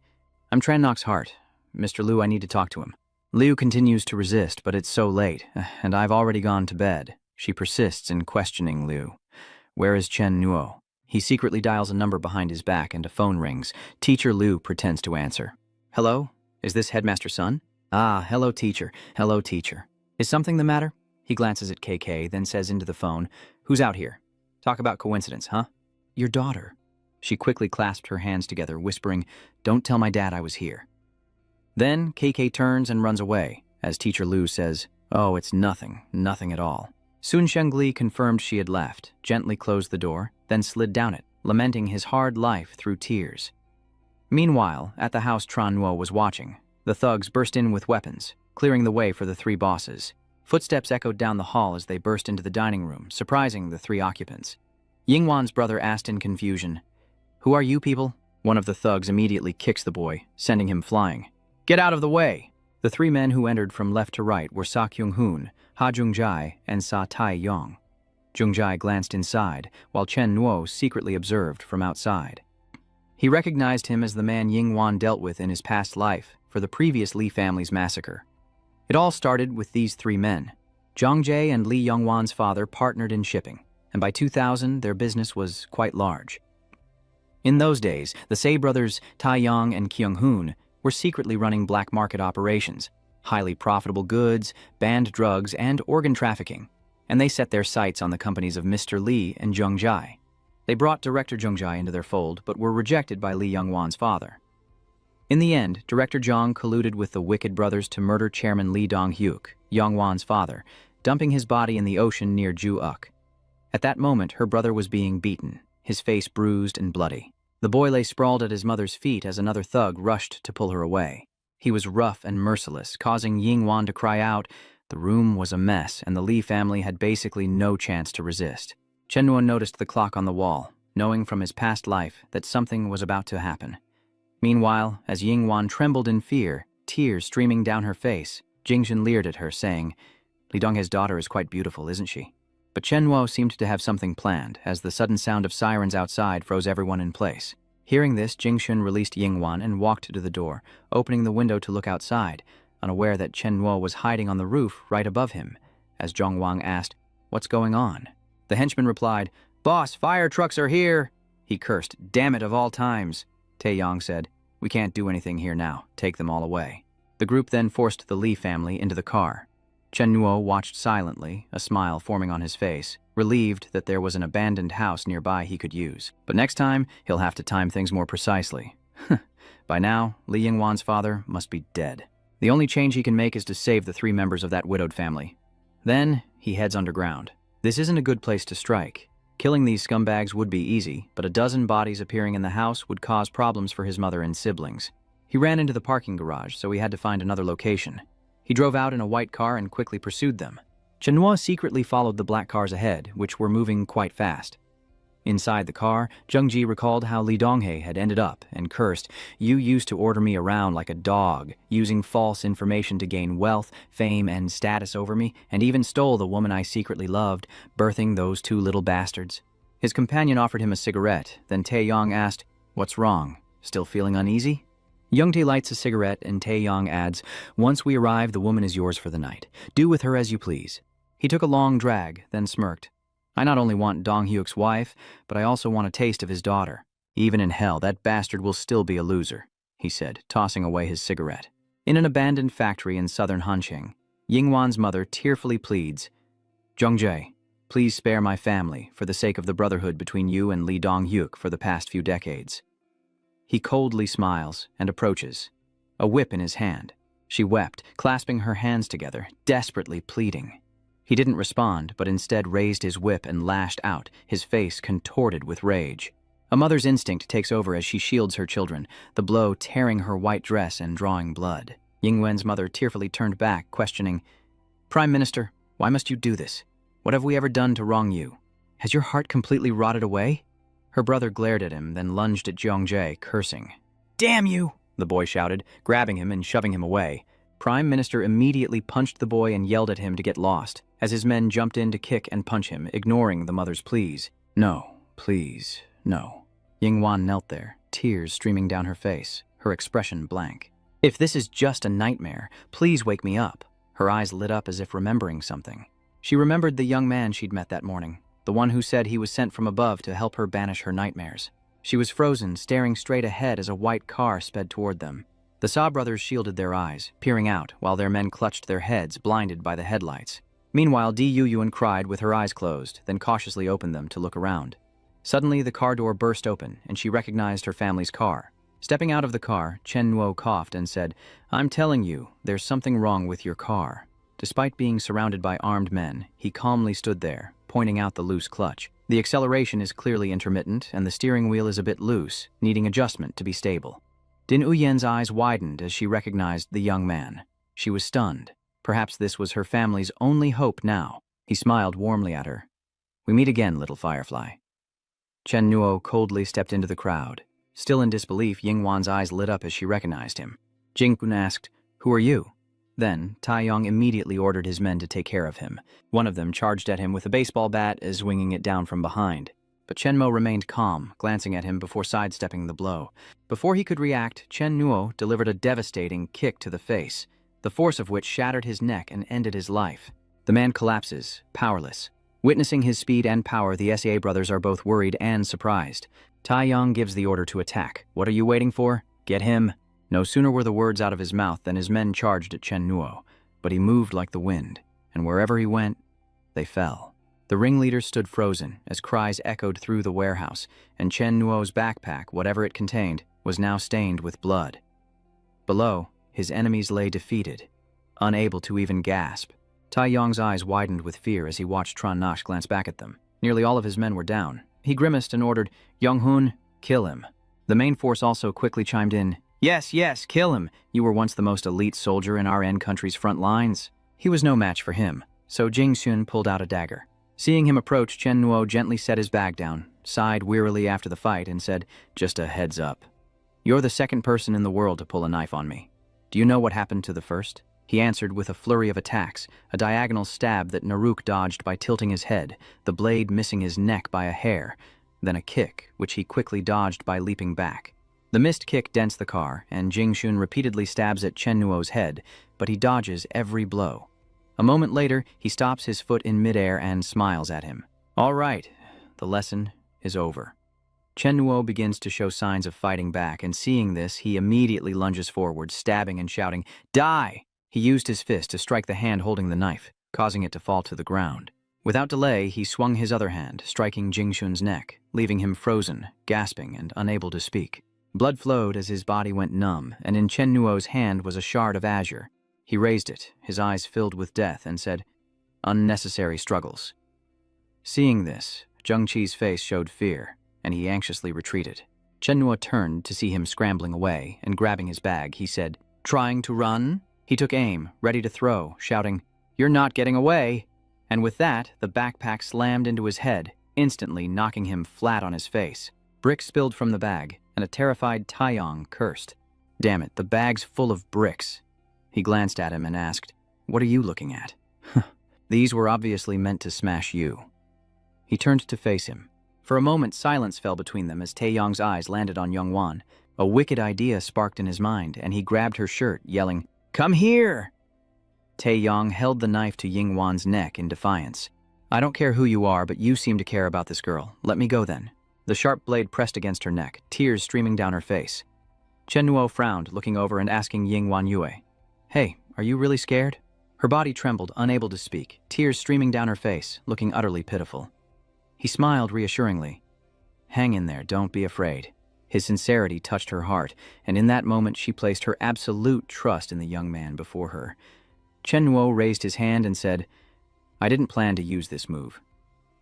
I'm Tran Nok's heart. Mr. Liu, I need to talk to him. Liu continues to resist, but it's so late, and I've already gone to bed. She persists in questioning Liu. Where is Chen Nuo? He secretly dials a number behind his back and a phone rings. Teacher Liu pretends to answer. Hello? Is this Headmaster Sun? Ah, hello teacher. Hello teacher. Is something the matter? He glances at KK, then says into the phone, Who's out here? Talk about coincidence, huh? Your daughter. She quickly clasped her hands together, whispering, Don't tell my dad I was here. Then KK turns and runs away, as Teacher Liu says, Oh, it's nothing, nothing at all. Sun Shengli confirmed she had left, gently closed the door, then slid down it, lamenting his hard life through tears. Meanwhile, at the house Tran Nuo was watching, the thugs burst in with weapons, clearing the way for the 3 bosses. Footsteps echoed down the hall as they burst into the dining room, surprising the 3 occupants. Yingwan's brother asked in confusion, Who are you people? One of the thugs immediately kicks the boy, sending him flying. Get out of the way! The 3 men who entered from left to right were Sa Kyung-hoon, Ha Jung-jai, and Sa Tai-yong. Jung-jai glanced inside, while Chen Nuo secretly observed from outside. He recognized him as the man Yingwan dealt with in his past life for the previous Li family's massacre. It all started with these 3 men. Zhang Jie and Li Yongwan's father partnered in shipping, and by 2000 their business was quite large. In those days, the Sei brothers Tai-yong and Kyung-hoon were secretly running black market operations, highly profitable goods, banned drugs, and organ trafficking, and they set their sights on the companies of Mr. Li and Zhang Jai. They brought Director Zhang Jai into their fold, but were rejected by Li Yongwan's father. In the end, Director Zhang colluded with the wicked brothers to murder Chairman Li Dong-hyuk, Yongwan's father, dumping his body in the ocean near Ju-uk. At that moment, her brother was being beaten, his face bruised and bloody. The boy lay sprawled at his mother's feet as another thug rushed to pull her away. He was rough and merciless, causing Yingwan to cry out. The room was a mess, and the Li family had basically no chance to resist. Chen Nuo noticed the clock on the wall, knowing from his past life that something was about to happen. Meanwhile, as Yingwan trembled in fear, tears streaming down her face, Jingxun leered at her, saying, Li Donghe's daughter is quite beautiful, isn't she? But Chen Nuo seemed to have something planned, as the sudden sound of sirens outside froze everyone in place. Hearing this, Jingxun released Yingwan and walked to the door, opening the window to look outside, unaware that Chen Nuo was hiding on the roof right above him. As Zhong Wang asked, What's going on? The henchman replied, Boss, fire trucks are here! He cursed, Damn it of all times! Taeyong said, We can't do anything here now. Take them all away. The group then forced the Li family into the car. Chen Nuo watched silently, a smile forming on his face, relieved that there was an abandoned house nearby he could use. But next time, he'll have to time things more precisely. By now, Li Yingwan's father must be dead. The only change he can make is to save the 3 members of that widowed family. Then, he heads underground. This isn't a good place to strike. Killing these scumbags would be easy, but a dozen bodies appearing in the house would cause problems for his mother and siblings. He ran into the parking garage, so he had to find another location. He drove out in a white car and quickly pursued them. Chen Nuo secretly followed the black cars ahead, which were moving quite fast. Inside the car, Jungji recalled how Lee Donghae had ended up and cursed, "You used to order me around like a dog, using false information to gain wealth, fame, and status over me, and even stole the woman I secretly loved, birthing those two little bastards." His companion offered him a cigarette, then Taeyong asked, "What's wrong? Still feeling uneasy?" Youngtae lights a cigarette and Taeyong adds, "Once we arrive, the woman is yours for the night. Do with her as you please." He took a long drag, then smirked. "I not only want Dong Hyuk's wife, but I also want a taste of his daughter. Even in hell, that bastard will still be a loser," he said, tossing away his cigarette. In an abandoned factory in southern Hanqing, Yingwan's mother tearfully pleads, "Jungjae, please spare my family for the sake of the brotherhood between you and Lee Dong Hyuk for the past few decades." He coldly smiles and approaches, a whip in his hand. She wept, clasping her hands together, desperately pleading. He didn't respond, but instead raised his whip and lashed out, his face contorted with rage. A mother's instinct takes over as she shields her children, the blow tearing her white dress and drawing blood. Yingwen's mother tearfully turned back, questioning, "Prime Minister, why must you do this? What have we ever done to wrong you? Has your heart completely rotted away?" Her brother glared at him, then lunged at Jeongjae, cursing. "Damn you!" the boy shouted, grabbing him and shoving him away. Prime Minister immediately punched the boy and yelled at him to get lost, as his men jumped in to kick and punch him, ignoring the mother's pleas. "No, please, no." Yingwan knelt there, tears streaming down her face, her expression blank. "If this is just a nightmare, please wake me up." Her eyes lit up as if remembering something. She remembered the young man she'd met that morning, the one who said he was sent from above to help her banish her nightmares. She was frozen, staring straight ahead as a white car sped toward them. The Sa brothers shielded their eyes, peering out, while their men clutched their heads, blinded by the headlights. Meanwhile, Di Yuyuan cried with her eyes closed, then cautiously opened them to look around. Suddenly, the car door burst open, and she recognized her family's car. Stepping out of the car, Chen Nuo coughed and said, "I'm telling you, there's something wrong with your car." Despite being surrounded by armed men, he calmly stood there, pointing out the loose clutch. The acceleration is clearly intermittent, and the steering wheel is a bit loose, needing adjustment to be stable. Din Uyen's eyes widened as she recognized the young man. She was stunned. Perhaps this was her family's only hope now. He smiled warmly at her. "We meet again, little firefly." Chen Nuo coldly stepped into the crowd. Still in disbelief, Yingwan's eyes lit up as she recognized him. Jingkun asked, "Who are you?" Then, Taeyong immediately ordered his men to take care of him. One of them charged at him with a baseball bat, swinging it down from behind. But Chen Mo remained calm, glancing at him before sidestepping the blow. Before he could react, Chen Nuo delivered a devastating kick to the face, the force of which shattered his neck and ended his life. The man collapses, powerless. Witnessing his speed and power, the SEA brothers are both worried and surprised. Taeyong gives the order to attack. "What are you waiting for? Get him!" No sooner were the words out of his mouth than his men charged at Chen Nuo, but he moved like the wind, and wherever he went, they fell. The ringleader stood frozen as cries echoed through the warehouse, and Chen Nuo's backpack, whatever it contained, was now stained with blood. Below, his enemies lay defeated, unable to even gasp. Taeyong's eyes widened with fear as he watched Tran Nash glance back at them. Nearly all of his men were down. He grimaced and ordered, "Young-hun, kill him." The main force also quickly chimed in, Yes, kill him. You were once the most elite soldier in our country's front lines." He was no match for him, so Jing Xun pulled out a dagger. Seeing him approach, Chen Nuo gently set his bag down, sighed wearily after the fight, and said, "Just a heads up. You're the second person in the world to pull a knife on me. Do you know what happened to the first?" He answered with a flurry of attacks, a diagonal stab that Naruk dodged by tilting his head, the blade missing his neck by a hair, then a kick, which he quickly dodged by leaping back. The missed kick dents the car, and Jing Xun repeatedly stabs at Chen Nuo's head, but he dodges every blow. A moment later, he stops his foot in midair and smiles at him. "All right, the lesson is over." Chen Nuo begins to show signs of fighting back, and seeing this, he immediately lunges forward, stabbing and shouting, "Die!" He used his fist to strike the hand holding the knife, causing it to fall to the ground. Without delay, he swung his other hand, striking Jing Xun's neck, leaving him frozen, gasping, and unable to speak. Blood flowed as his body went numb, and in Chen Nuo's hand was a shard of azure. He raised it, his eyes filled with death, and said, "Unnecessary struggles." Seeing this, Zheng Qi's face showed fear, and he anxiously retreated. Chen Nuo turned to see him scrambling away, and grabbing his bag, he said, "Trying to run?" He took aim, ready to throw, shouting, "You're not getting away!" And with that, the backpack slammed into his head, instantly knocking him flat on his face. Bricks spilled from the bag, and a terrified Taeyong cursed. "Damn it, the bag's full of bricks." He glanced at him and asked, "What are you looking at?" "These were obviously meant to smash you." He turned to face him. For a moment, silence fell between them as Taeyong's eyes landed on Youngwon. A wicked idea sparked in his mind, and he grabbed her shirt, yelling, "Come here!" Taeyong held the knife to Yingwan's neck in defiance. "I don't care who you are, but you seem to care about this girl. Let me go then." The sharp blade pressed against her neck, tears streaming down her face. Chen Nuo frowned, looking over and asking Yingwan Yue, "Hey, are you really scared?" Her body trembled, unable to speak, tears streaming down her face, looking utterly pitiful. He smiled reassuringly. "Hang in there, don't be afraid." His sincerity touched her heart, and in that moment she placed her absolute trust in the young man before her. Chen Nuo raised his hand and said, "I didn't plan to use this move.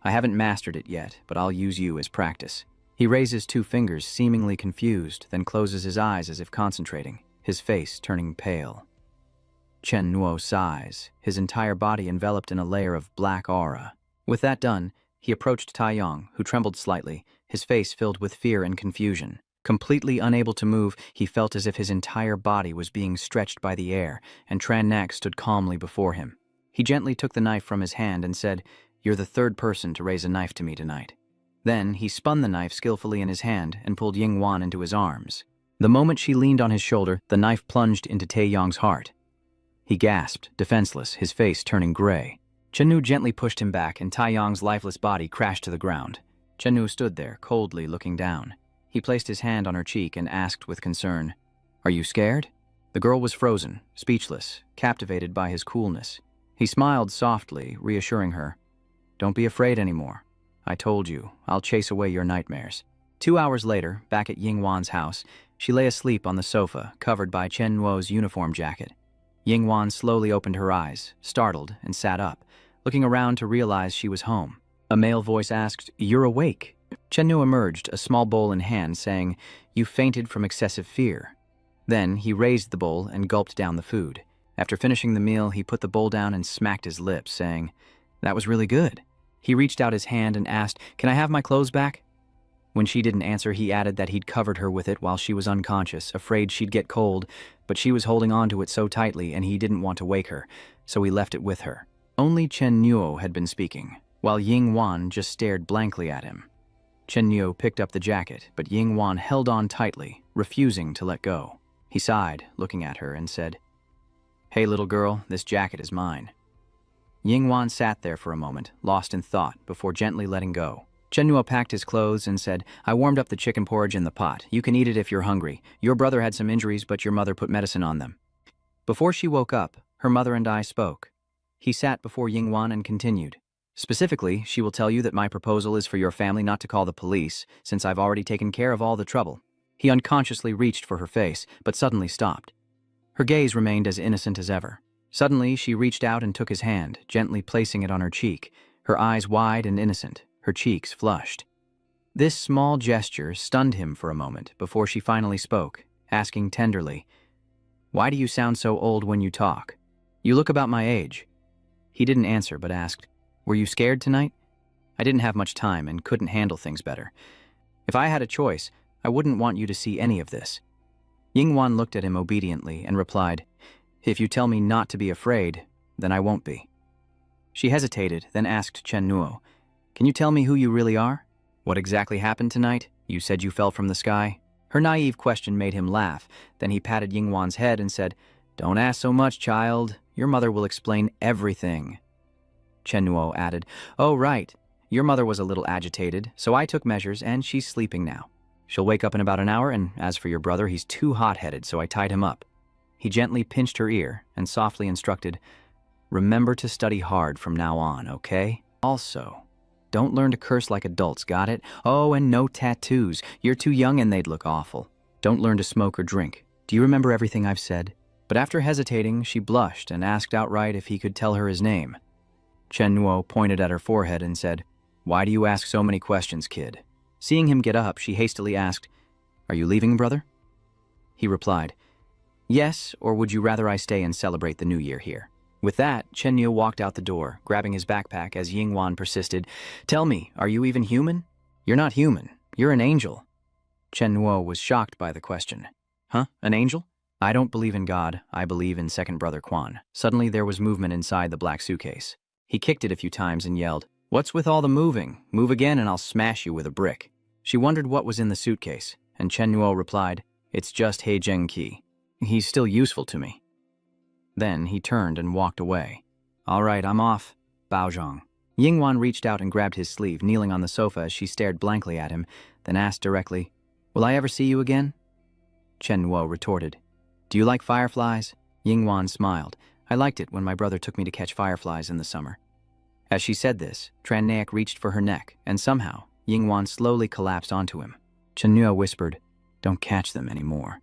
I haven't mastered it yet, but I'll use you as practice." He raises 2 fingers, seemingly confused, then closes his eyes as if concentrating, his face turning pale. Chen Nuo sighs, his entire body enveloped in a layer of black aura. With that done, he approached Taeyong, who trembled slightly, his face filled with fear and confusion. Completely unable to move, he felt as if his entire body was being stretched by the air, and Tran Nak stood calmly before him. He gently took the knife from his hand and said, "You're the 3rd person to raise a knife to me tonight." Then he spun the knife skillfully in his hand and pulled Yingwan into his arms. The moment she leaned on his shoulder, the knife plunged into Taeyong's heart. He gasped, defenseless, his face turning gray. Chennu gently pushed him back, and Taeyong's lifeless body crashed to the ground. Chennu stood there, coldly looking down. He placed his hand on her cheek and asked with concern, "Are you scared?" The girl was frozen, speechless, captivated by his coolness. He smiled softly, reassuring her, "Don't be afraid anymore. I told you, I'll chase away your nightmares." 2 hours later, back at Yingwan's house, she lay asleep on the sofa, covered by Chen Nuo's uniform jacket. Yingwan slowly opened her eyes, startled, and sat up, looking around to realize she was home. A male voice asked, "You're awake." Chen Nuo emerged, a small bowl in hand, saying, "You fainted from excessive fear." Then he raised the bowl and gulped down the food. After finishing the meal, he put the bowl down and smacked his lips, saying, "That was really good." He reached out his hand and asked, "Can I have my clothes back?" When she didn't answer, he added that he'd covered her with it while she was unconscious, afraid she'd get cold, but she was holding on to it so tightly and he didn't want to wake her, so he left it with her. Only Chen Nuo had been speaking, while Yingwan just stared blankly at him. Chen Nuo picked up the jacket, but Yingwan held on tightly, refusing to let go. He sighed, looking at her, and said, "Hey, little girl, this jacket is mine." Yingwan sat there for a moment, lost in thought, before gently letting go. Chen Nuo packed his clothes and said, "I warmed up the chicken porridge in the pot. You can eat it if you're hungry. Your brother had some injuries, but your mother put medicine on them." Before she woke up, her mother and I spoke. He sat before Yingwan and continued, "Specifically, she will tell you that my proposal is for your family not to call the police, since I've already taken care of all the trouble." He unconsciously reached for her face, but suddenly stopped. Her gaze remained as innocent as ever. Suddenly, she reached out and took his hand, gently placing it on her cheek, her eyes wide and innocent, her cheeks flushed. This small gesture stunned him for a moment before she finally spoke, asking tenderly, "Why do you sound so old when you talk? You look about my age." He didn't answer but asked, "Were you scared tonight?" "I didn't have much time and couldn't handle things better. If I had a choice, I wouldn't want you to see any of this." Yingwan looked at him obediently and replied, "If you tell me not to be afraid, then I won't be." She hesitated, then asked Chen Nuo, "Can you tell me who you really are? What exactly happened tonight? You said you fell from the sky?" Her naive question made him laugh. Then he patted Yingwan's head and said, "Don't ask so much, child. Your mother will explain everything." Chen Nuo added, "Oh, right. Your mother was a little agitated, so I took measures and she's sleeping now. She'll wake up in about an hour, and as for your brother, he's too hot-headed, so I tied him up." He gently pinched her ear and softly instructed, "Remember to study hard from now on, okay? Also, don't learn to curse like adults, got it? Oh, and no tattoos. You're too young and they'd look awful. Don't learn to smoke or drink. Do you remember everything I've said?" But after hesitating, she blushed and asked outright if he could tell her his name. Chen Nuo pointed at her forehead and said, "Why do you ask so many questions, kid?" Seeing him get up, she hastily asked, "Are you leaving, brother?" He replied, "Yes, or would you rather I stay and celebrate the new year here?" With that, Chen Nuo walked out the door, grabbing his backpack as Yingwan persisted. "Tell me, are you even human?" "You're not human. You're an angel." Chen Nuo was shocked by the question. "Huh? An angel?" "I don't believe in God. I believe in second brother Quan." Suddenly there was movement inside the black suitcase. He kicked it a few times and yelled, "What's with all the moving? Move again and I'll smash you with a brick." She wondered what was in the suitcase, and Chen Nuo replied, "It's just He Zheng Qi. He's still useful to me." Then he turned and walked away. "All right, I'm off." Bao Zhang. Yingwan reached out and grabbed his sleeve, kneeling on the sofa as she stared blankly at him, then asked directly, "Will I ever see you again?" Chen Nuo retorted, "Do you like fireflies?" Yingwan smiled. "I liked it when my brother took me to catch fireflies in the summer." As she said this, Tran Naek reached for her neck, and somehow, Yingwan slowly collapsed onto him. Chen Nuo whispered, "Don't catch them anymore."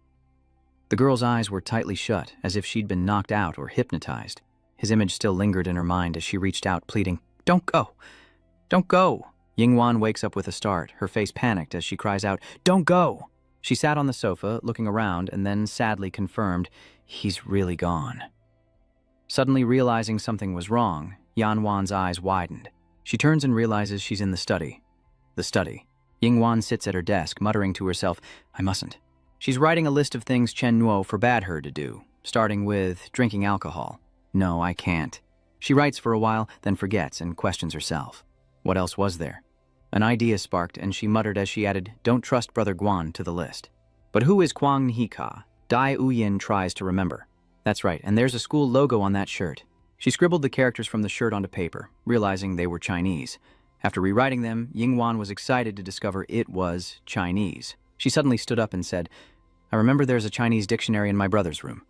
The girl's eyes were tightly shut, as if she'd been knocked out or hypnotized. His image still lingered in her mind as she reached out, pleading, "Don't go! Don't go!" Yingwan wakes up with a start, her face panicked as she cries out, "Don't go!" She sat on the sofa, looking around, and then sadly confirmed, "He's really gone." Suddenly realizing something was wrong, Yanwan's eyes widened. She turns and realizes she's in the study. The study. Yingwan sits at her desk, muttering to herself, "I mustn't." She's writing a list of things Chen Nuo forbade her to do, starting with drinking alcohol. "No, I can't." She writes for a while, then forgets and questions herself. What else was there? An idea sparked, and she muttered as she added, "Don't trust Brother Guan" to the list. But who is Kwang Hika? Dai Uyin tries to remember. That's right, and there's a school logo on that shirt. She scribbled the characters from the shirt onto paper, realizing they were Chinese. After rewriting them, Yingwan was excited to discover it was Chinese. She suddenly stood up and said, "I remember there's a Chinese dictionary in my brother's room."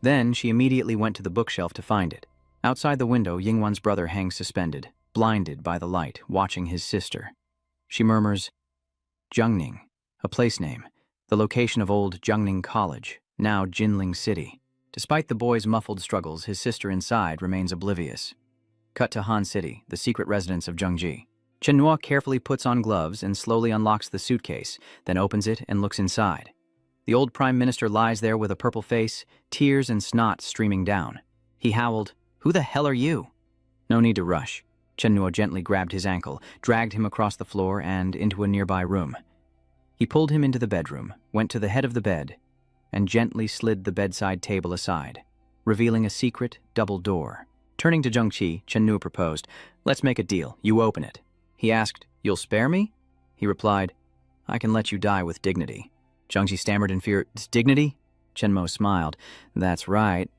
Then she immediately went to the bookshelf to find it. Outside the window, Yingwan's brother hangs suspended, blinded by the light, watching his sister. She murmurs, "Jiangning, a place name, the location of old Jiangning College, now Jinling City." Despite the boy's muffled struggles, his sister inside remains oblivious. Cut to Han City, the secret residence of Zhengji. Chen Nuo carefully puts on gloves and slowly unlocks the suitcase, then opens it and looks inside. The old prime minister lies there with a purple face, tears and snot streaming down. He howled, "Who the hell are you?" No need to rush. Chen Nuo gently grabbed his ankle, dragged him across the floor and into a nearby room. He pulled him into the bedroom, went to the head of the bed, and gently slid the bedside table aside, revealing a secret double door. Turning to Zhengqi, Chen Nuo proposed, "Let's make a deal. You open it." He asked, "You'll spare me?" He replied, "I can let you die with dignity." Zhengqi stammered in fear, "Dignity?" Chen Mo smiled, "That's right.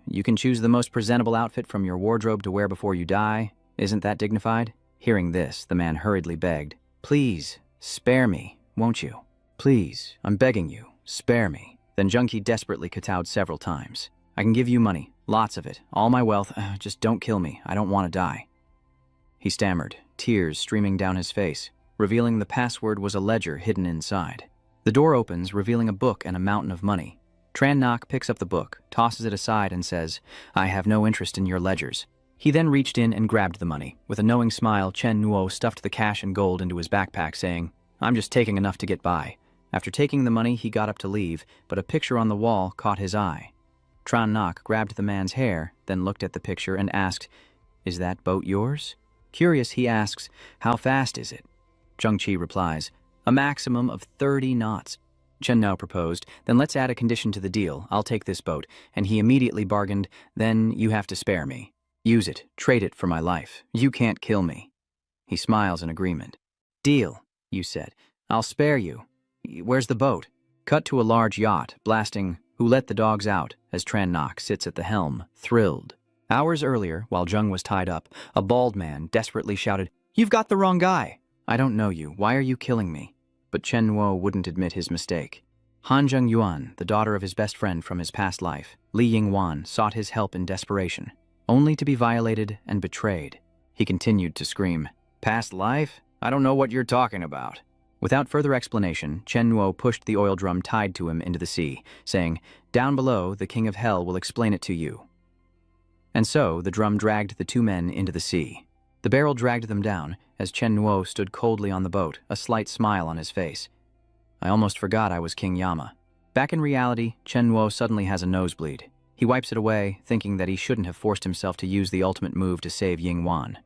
You can choose the most presentable outfit from your wardrobe to wear before you die. Isn't that dignified?" Hearing this, the man hurriedly begged, "Please, spare me, won't you? Please, I'm begging you, spare me." Then Zhengqi desperately kowtowed several times. "I can give you money, lots of it, all my wealth, just don't kill me, I don't want to die." He stammered, tears streaming down his face, revealing the password was a ledger hidden inside. The door opens, revealing a book and a mountain of money. Tran Nok picks up the book, tosses it aside, and says, "I have no interest in your ledgers." He then reached in and grabbed the money. With a knowing smile, Chen Nuo stuffed the cash and gold into his backpack, saying, "I'm just taking enough to get by." After taking the money, he got up to leave, but a picture on the wall caught his eye. Tran Nok grabbed the man's hair, then looked at the picture and asked, "Is that boat yours?" Curious, he asks, "How fast is it?" Zhengqi replies, "A maximum of 30 knots. Chen now proposed, "Then let's add a condition to the deal. I'll take this boat." And he immediately bargained, "Then you have to spare me. Use it, trade it for my life. You can't kill me." He smiles in agreement. "Deal," you said. "I'll spare you. Where's the boat?" Cut to a large yacht, blasting "Who Let the Dogs Out" as Tran Nok sits at the helm, thrilled. Hours earlier, while Zheng was tied up, a bald man desperately shouted, "You've got the wrong guy." "I don't know you. Why are you killing me?" But Chen Nuo wouldn't admit his mistake. Han Zheng Yuan, the daughter of his best friend from his past life, Li Yingwan, sought his help in desperation, only to be violated and betrayed. He continued to scream, "Past life? I don't know what you're talking about." Without further explanation, Chen Nuo pushed the oil drum tied to him into the sea, saying, "Down below, the King of Hell will explain it to you." And so, the drum dragged the two men into the sea. The barrel dragged them down, as Chen Nuo stood coldly on the boat, a slight smile on his face. "I almost forgot I was King Yama." Back in reality, Chen Nuo suddenly has a nosebleed. He wipes it away, thinking that he shouldn't have forced himself to use the ultimate move to save Ying Wan.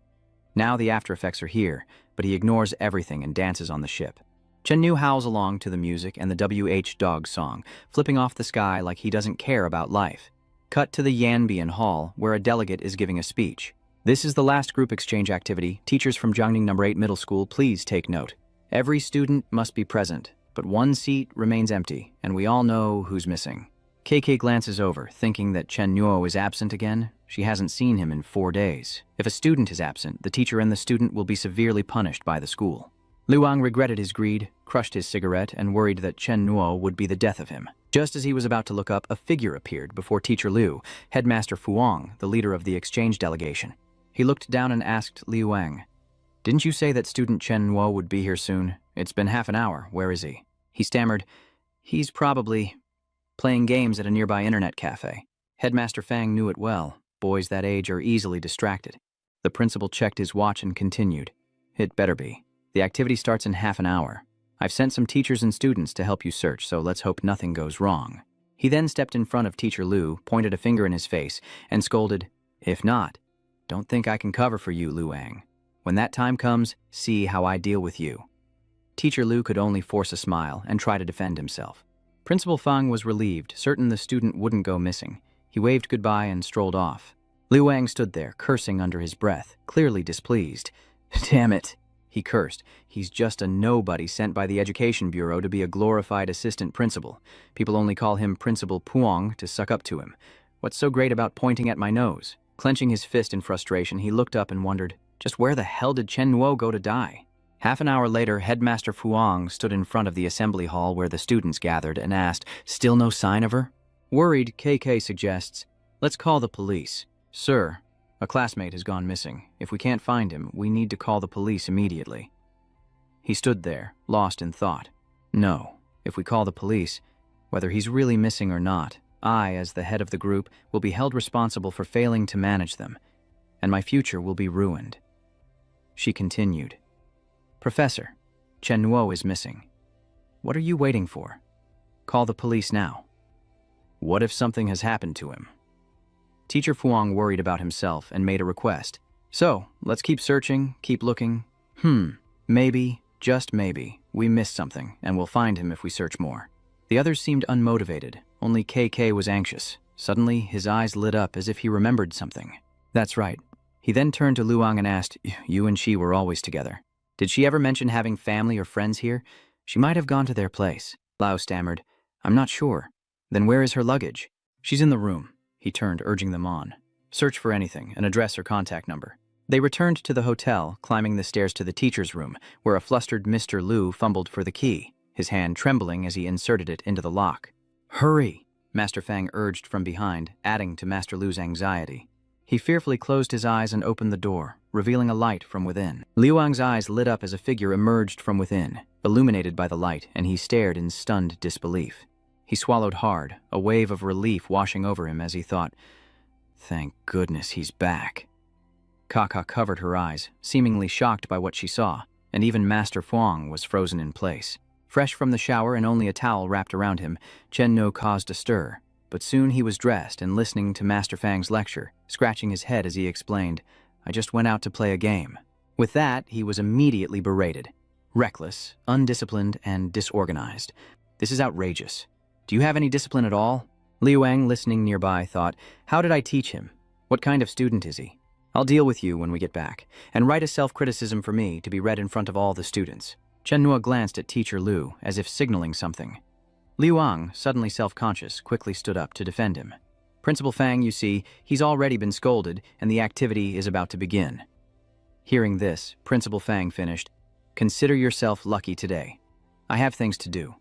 Now the after effects are here, but he ignores everything and dances on the ship. Chen Nu howls along to the music and the WH Dog song, flipping off the sky like he doesn't care about life. Cut to the Yanbian Hall, where a delegate is giving a speech. This is the last group exchange activity. Teachers from Jiangning No. 8 Middle School, please take note. Every student must be present, but one seat remains empty, and we all know who's missing. KK glances over, thinking that Chen Nuo is absent again. She hasn't seen him in 4 days. If a student is absent, the teacher and the student will be severely punished by the school. Luang regretted his greed, crushed his cigarette, and worried that Chen Nuo would be the death of him. Just as he was about to look up, a figure appeared before Teacher Liu, Headmaster Fuang, the leader of the exchange delegation. He looked down and asked Liu Wang, "Didn't you say that student Chen Nuo would be here soon? It's been half an hour. Where is he?" He stammered, "He's probably playing games at a nearby internet cafe." Headmaster Fang knew it well. Boys that age are easily distracted. The principal checked his watch and continued, "It better be. The activity starts in half an hour. I've sent some teachers and students to help you search, so let's hope nothing goes wrong." He then stepped in front of Teacher Liu, pointed a finger in his face, and scolded, "If not, don't think I can cover for you, Liu Wang. When that time comes, see how I deal with you." Teacher Liu could only force a smile and try to defend himself. Principal Fang was relieved, certain the student wouldn't go missing. He waved goodbye and strolled off. Liu Wang stood there, cursing under his breath, clearly displeased. "Damn it," he cursed. "He's just a nobody sent by the Education Bureau to be a glorified assistant principal. People only call him Principal Puong to suck up to him. What's so great about pointing at my nose?" Clenching his fist in frustration, he looked up and wondered, just where the hell did Chen Nuo go to die? Half an hour later, Headmaster Fuang stood in front of the assembly hall where the students gathered and asked, "Still no sign of her?" Worried, KK suggests, "Let's call the police." "Sir, a classmate has gone missing. If we can't find him, we need to call the police immediately." He stood there, lost in thought. "No, if we call the police, whether he's really missing or not, I, as the head of the group, will be held responsible for failing to manage them, and my future will be ruined." She continued, "Professor, Chen Nuo is missing. What are you waiting for? Call the police now." "What if something has happened to him?" Teacher Fuang worried about himself and made a request. "So, let's keep searching, keep looking. Maybe, just maybe, we missed something, and we'll find him if we search more." The others seemed unmotivated. Only KK was anxious. Suddenly, his eyes lit up as if he remembered something. "That's right." He then turned to Luang and asked, "You and she were always together. Did she ever mention having family or friends here? She might have gone to their place." Lao stammered, "I'm not sure." "Then where is her luggage?" "She's in the room." He turned, urging them on. "Search for anything, an address or contact number." They returned to the hotel, climbing the stairs to the teacher's room, where a flustered Mr. Liu fumbled for the key, his hand trembling as he inserted it into the lock. "Hurry!" Master Fang urged from behind, adding to Master Liu's anxiety. He fearfully closed his eyes and opened the door, revealing a light from within. Liu Wang's eyes lit up as a figure emerged from within, illuminated by the light, and he stared in stunned disbelief. He swallowed hard, a wave of relief washing over him as he thought, "Thank goodness he's back." Kaka covered her eyes, seemingly shocked by what she saw, and even Master Fuang was frozen in place. Fresh from the shower and only a towel wrapped around him, Chen No caused a stir. But soon he was dressed and listening to Master Fang's lecture, scratching his head as he explained, "I just went out to play a game." With that, he was immediately berated. Reckless, undisciplined, and disorganized. "This is outrageous. Do you have any discipline at all?" Liu Wang, listening nearby, thought, "How did I teach him? What kind of student is he? I'll deal with you when we get back, and write a self-criticism for me to be read in front of all the students." Chen Nua glanced at Teacher Liu, as if signaling something. Liu Ang, suddenly self-conscious, quickly stood up to defend him. "Principal Fang, you see, he's already been scolded, and the activity is about to begin." Hearing this, Principal Fang finished, "Consider yourself lucky today. I have things to do."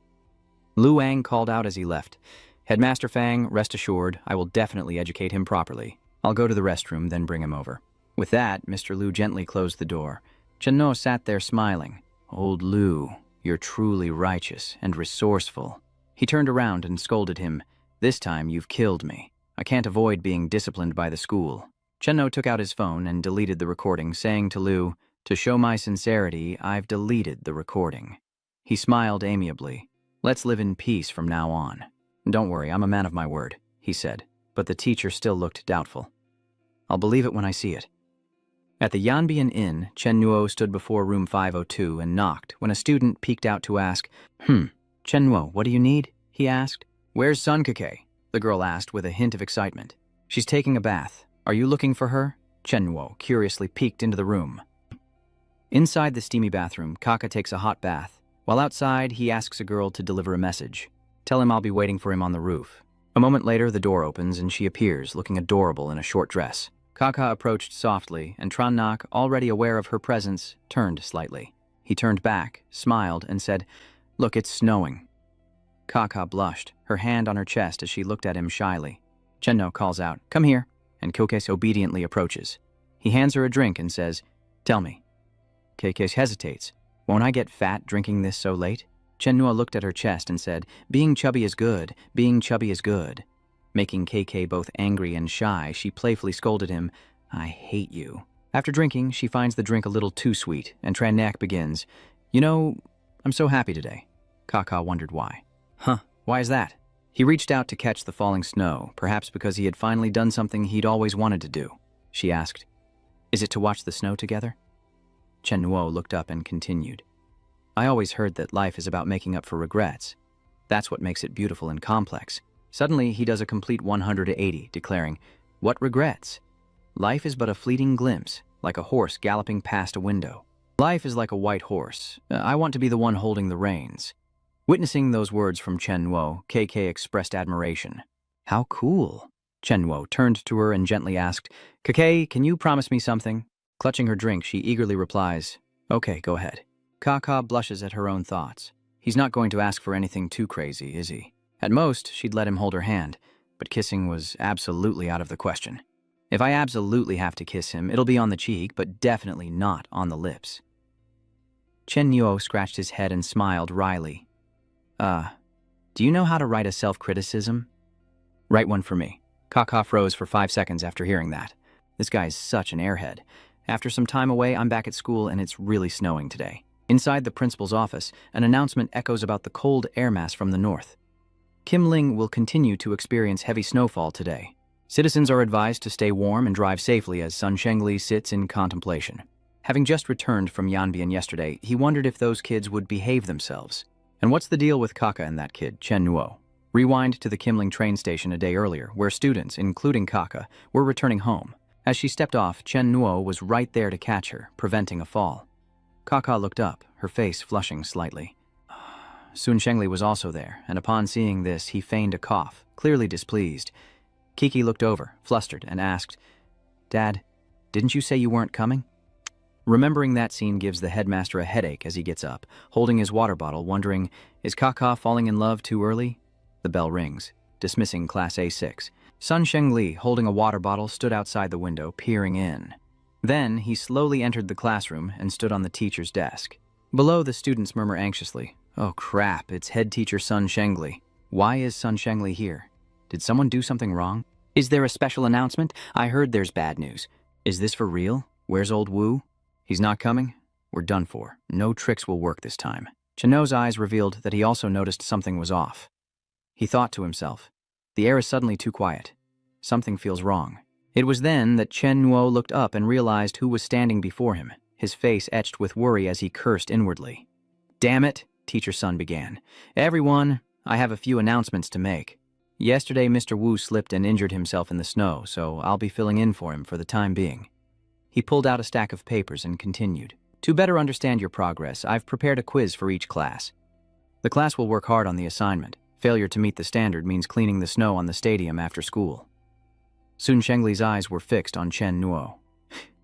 Liu Wang called out as he left, "Headmaster Fang, rest assured, I will definitely educate him properly. I'll go to the restroom, then bring him over." With that, Mr. Liu gently closed the door. Chen No sat there smiling. "Old Liu, you're truly righteous and resourceful." He turned around and scolded him, "This time you've killed me. I can't avoid being disciplined by the school." Chen No took out his phone and deleted the recording, saying to Liu, "To show my sincerity, I've deleted the recording." He smiled amiably. "Let's live in peace from now on." "Don't worry, I'm a man of my word," he said. but the teacher still looked doubtful. I'll believe it when I see it. At the Yanbian Inn, Chen Nuo stood before room 502 and knocked when a student peeked out to ask, Chen Nuo, what do you need? He asked. Where's Sun Kake? The girl asked with a hint of excitement. She's taking a bath. Are you looking for her? Chen Nuo curiously peeked into the room. Inside the steamy bathroom, Kaka takes a hot bath. While outside, he asks a girl to deliver a message. Tell him I'll be waiting for him on the roof. A moment later, the door opens and she appears, looking adorable in a short dress. Kaka approached softly, and Trannak, already aware of her presence, turned slightly. He turned back, smiled, and said, Look, it's snowing. Kaka blushed, her hand on her chest as she looked at him shyly. Chenno calls out, Come here, and Kokes obediently approaches. He hands her a drink and says, Tell me. Kokes hesitates. Won't I get fat drinking this so late? Chennuo looked at her chest and said, Being chubby is good, being chubby is good. Making KK both angry and shy, she playfully scolded him, I hate you. After drinking, she finds the drink a little too sweet, and Trannak begins, You know, I'm so happy today. Kaka wondered why. Why is that? He reached out to catch the falling snow, perhaps because he had finally done something he'd always wanted to do. She asked, Is it to watch the snow together? Chen Nuo looked up and continued, I always heard that life is about making up for regrets. That's what makes it beautiful and complex. Suddenly, he does a complete 180, declaring, What regrets? Life is but a fleeting glimpse, like a horse galloping past a window. Life is like a white horse. I want to be the one holding the reins. Witnessing those words from Chen Nuo, KK expressed admiration. How cool. Chen Nuo turned to her and gently asked, Kake, can you promise me something? Clutching her drink, she eagerly replies, Okay, go ahead. Kaka blushes at her own thoughts. He's not going to ask for anything too crazy, is he? At most, she'd let him hold her hand, but kissing was absolutely out of the question. If I absolutely have to kiss him, it'll be on the cheek, but definitely not on the lips. Chen Nuo scratched his head and smiled wryly. Do you know how to write a self-criticism? Write one for me. Kaka froze for 5 seconds after hearing that. This guy's such an airhead. After some time away, I'm back at school and it's really snowing today. Inside the principal's office, an announcement echoes about the cold air mass from the north. Kim Ling will continue to experience heavy snowfall today. Citizens are advised to stay warm and drive safely as Sun Shengli sits in contemplation. Having just returned from Yanbian yesterday, he wondered if those kids would behave themselves. And what's the deal with Kaka and that kid, Chen Nuo? Rewind to the Kimling train station a day earlier, where students, including Kaka, were returning home. As she stepped off, Chen Nuo was right there to catch her, preventing a fall. Kaka looked up, her face flushing slightly. Sun Shengli was also there, and upon seeing this, he feigned a cough, clearly displeased. Kiki looked over, flustered, and asked, Dad, didn't you say you weren't coming? Remembering that scene gives the headmaster a headache as he gets up, holding his water bottle, wondering, is Kaka falling in love too early? The bell rings, dismissing Class A6. Sun Shengli, holding a water bottle, stood outside the window, peering in. Then, he slowly entered the classroom and stood on the teacher's desk. Below, the students murmur anxiously, Oh crap, it's head teacher Sun Shengli. Why is Sun Shengli here? Did someone do something wrong? Is there a special announcement? I heard there's bad news. Is this for real? Where's old Wu? He's not coming? We're done for. No tricks will work this time. Chenno's eyes revealed that he also noticed something was off. He thought to himself, the air is suddenly too quiet. Something feels wrong. It was then that Chen Nuo looked up and realized who was standing before him, his face etched with worry as he cursed inwardly. Damn it, Teacher Sun began. Everyone, I have a few announcements to make. Yesterday, Mr. Wu slipped and injured himself in the snow, so I'll be filling in for him for the time being. He pulled out a stack of papers and continued. To better understand your progress, I've prepared a quiz for each class. The class will work hard on the assignment. Failure to meet the standard means cleaning the snow on the stadium after school. Sun Shengli's eyes were fixed on Chen Nuo.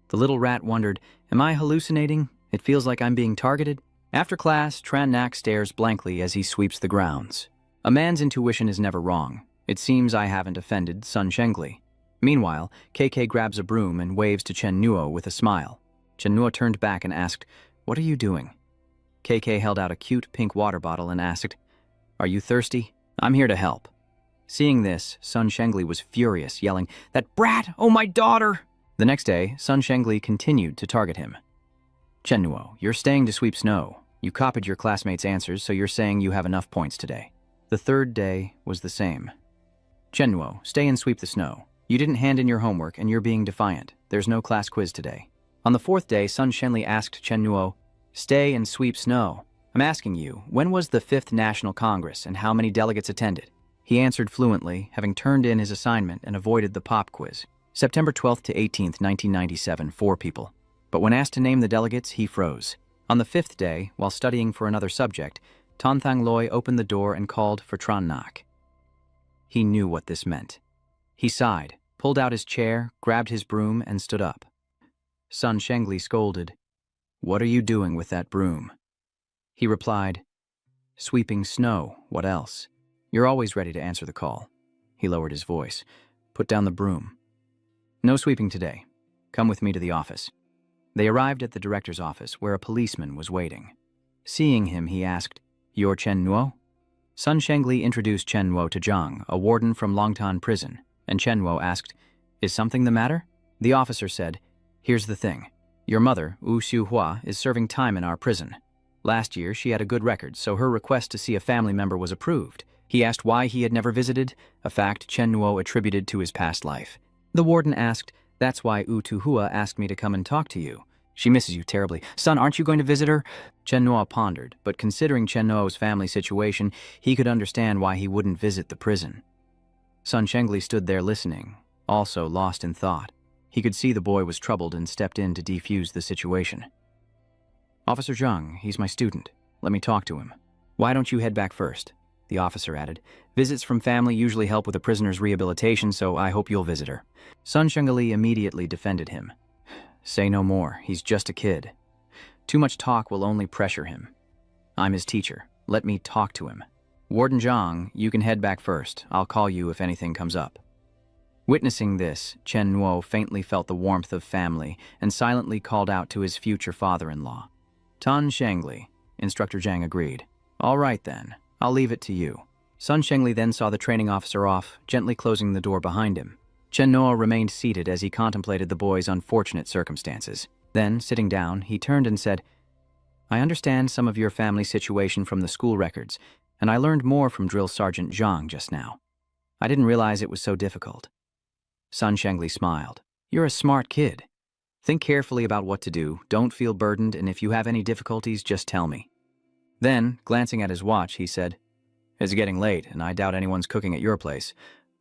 The little rat wondered, am I hallucinating? It feels like I'm being targeted. After class, Trannak stares blankly as he sweeps the grounds. A man's intuition is never wrong. It seems I haven't offended Sun Shengli. Meanwhile, KK grabs a broom and waves to Chen Nuo with a smile. Chen Nuo turned back and asked, What are you doing? KK held out a cute pink water bottle and asked, Are you thirsty? I'm here to help. Seeing this, Sun Shengli was furious, yelling, That brat! Oh, my daughter! The next day, Sun Shengli continued to target him. Chen Nuo, you're staying to sweep snow. You copied your classmates' answers, so you're saying you have enough points today. The third day was the same. Chennuo, stay and sweep the snow. You didn't hand in your homework and you're being defiant. There's no class quiz today. On the fourth day, Sun Shenli asked Chennuo, stay and sweep snow. I'm asking you, when was the 5th National Congress and how many delegates attended? He answered fluently, having turned in his assignment and avoided the pop quiz. September 12th to 18th, 1997, 4 people. But when asked to name the delegates, he froze. On the 5th day, while studying for another subject, Tonthang Loi opened the door and called for Tran Nak. He knew what this meant. He sighed, pulled out his chair, grabbed his broom, and stood up. Sun Shengli scolded, "What are you doing with that broom?" He replied, "Sweeping snow, what else? You're always ready to answer the call." He lowered his voice. "Put down the broom." "No sweeping today. Come with me to the office." They arrived at the director's office, where a policeman was waiting. Seeing him, he asked, "You're Chen Nuo?" Sun Shengli introduced Chen Nuo to Zhang, a warden from Longtan Prison, and Chen Nuo asked, "Is something the matter?" The officer said, "Here's the thing. Your mother, Wu Xiuhua, is serving time in our prison. Last year, she had a good record, so her request to see a family member was approved." He asked why he had never visited, a fact Chen Nuo attributed to his past life. The warden asked, "That's why Wu Tuhua asked me to come and talk to you. She misses you terribly. Son, aren't you going to visit her?" Chen Nuo pondered, but considering Chen Nuo's family situation, he could understand why he wouldn't visit the prison. Sun Shengli stood there listening, also lost in thought. He could see the boy was troubled and stepped in to defuse the situation. "Officer Zhang, he's my student. Let me talk to him." "Why don't you head back first?" the officer added. "Visits from family usually help with a prisoner's rehabilitation, so I hope you'll visit her." Sun Shengli immediately defended him. "Say no more. He's just a kid. Too much talk will only pressure him. I'm his teacher. Let me talk to him. Warden Zhang, you can head back first. I'll call you if anything comes up." Witnessing this, Chen Nuo faintly felt the warmth of family and silently called out to his future father-in-law. "Tan Shengli," Instructor Zhang agreed. "All right then, I'll leave it to you." Sun Shengli then saw the training officer off, gently closing the door behind him. Chen Nuo remained seated as he contemplated the boy's unfortunate circumstances. Then, sitting down, he turned and said, "I understand some of your family situation from the school records, and I learned more from Drill Sergeant Zhang just now. I didn't realize it was so difficult." Sun Shengli smiled. "You're a smart kid. Think carefully about what to do, don't feel burdened, and if you have any difficulties, just tell me." Then, glancing at his watch, he said, "It's getting late, and I doubt anyone's cooking at your place,"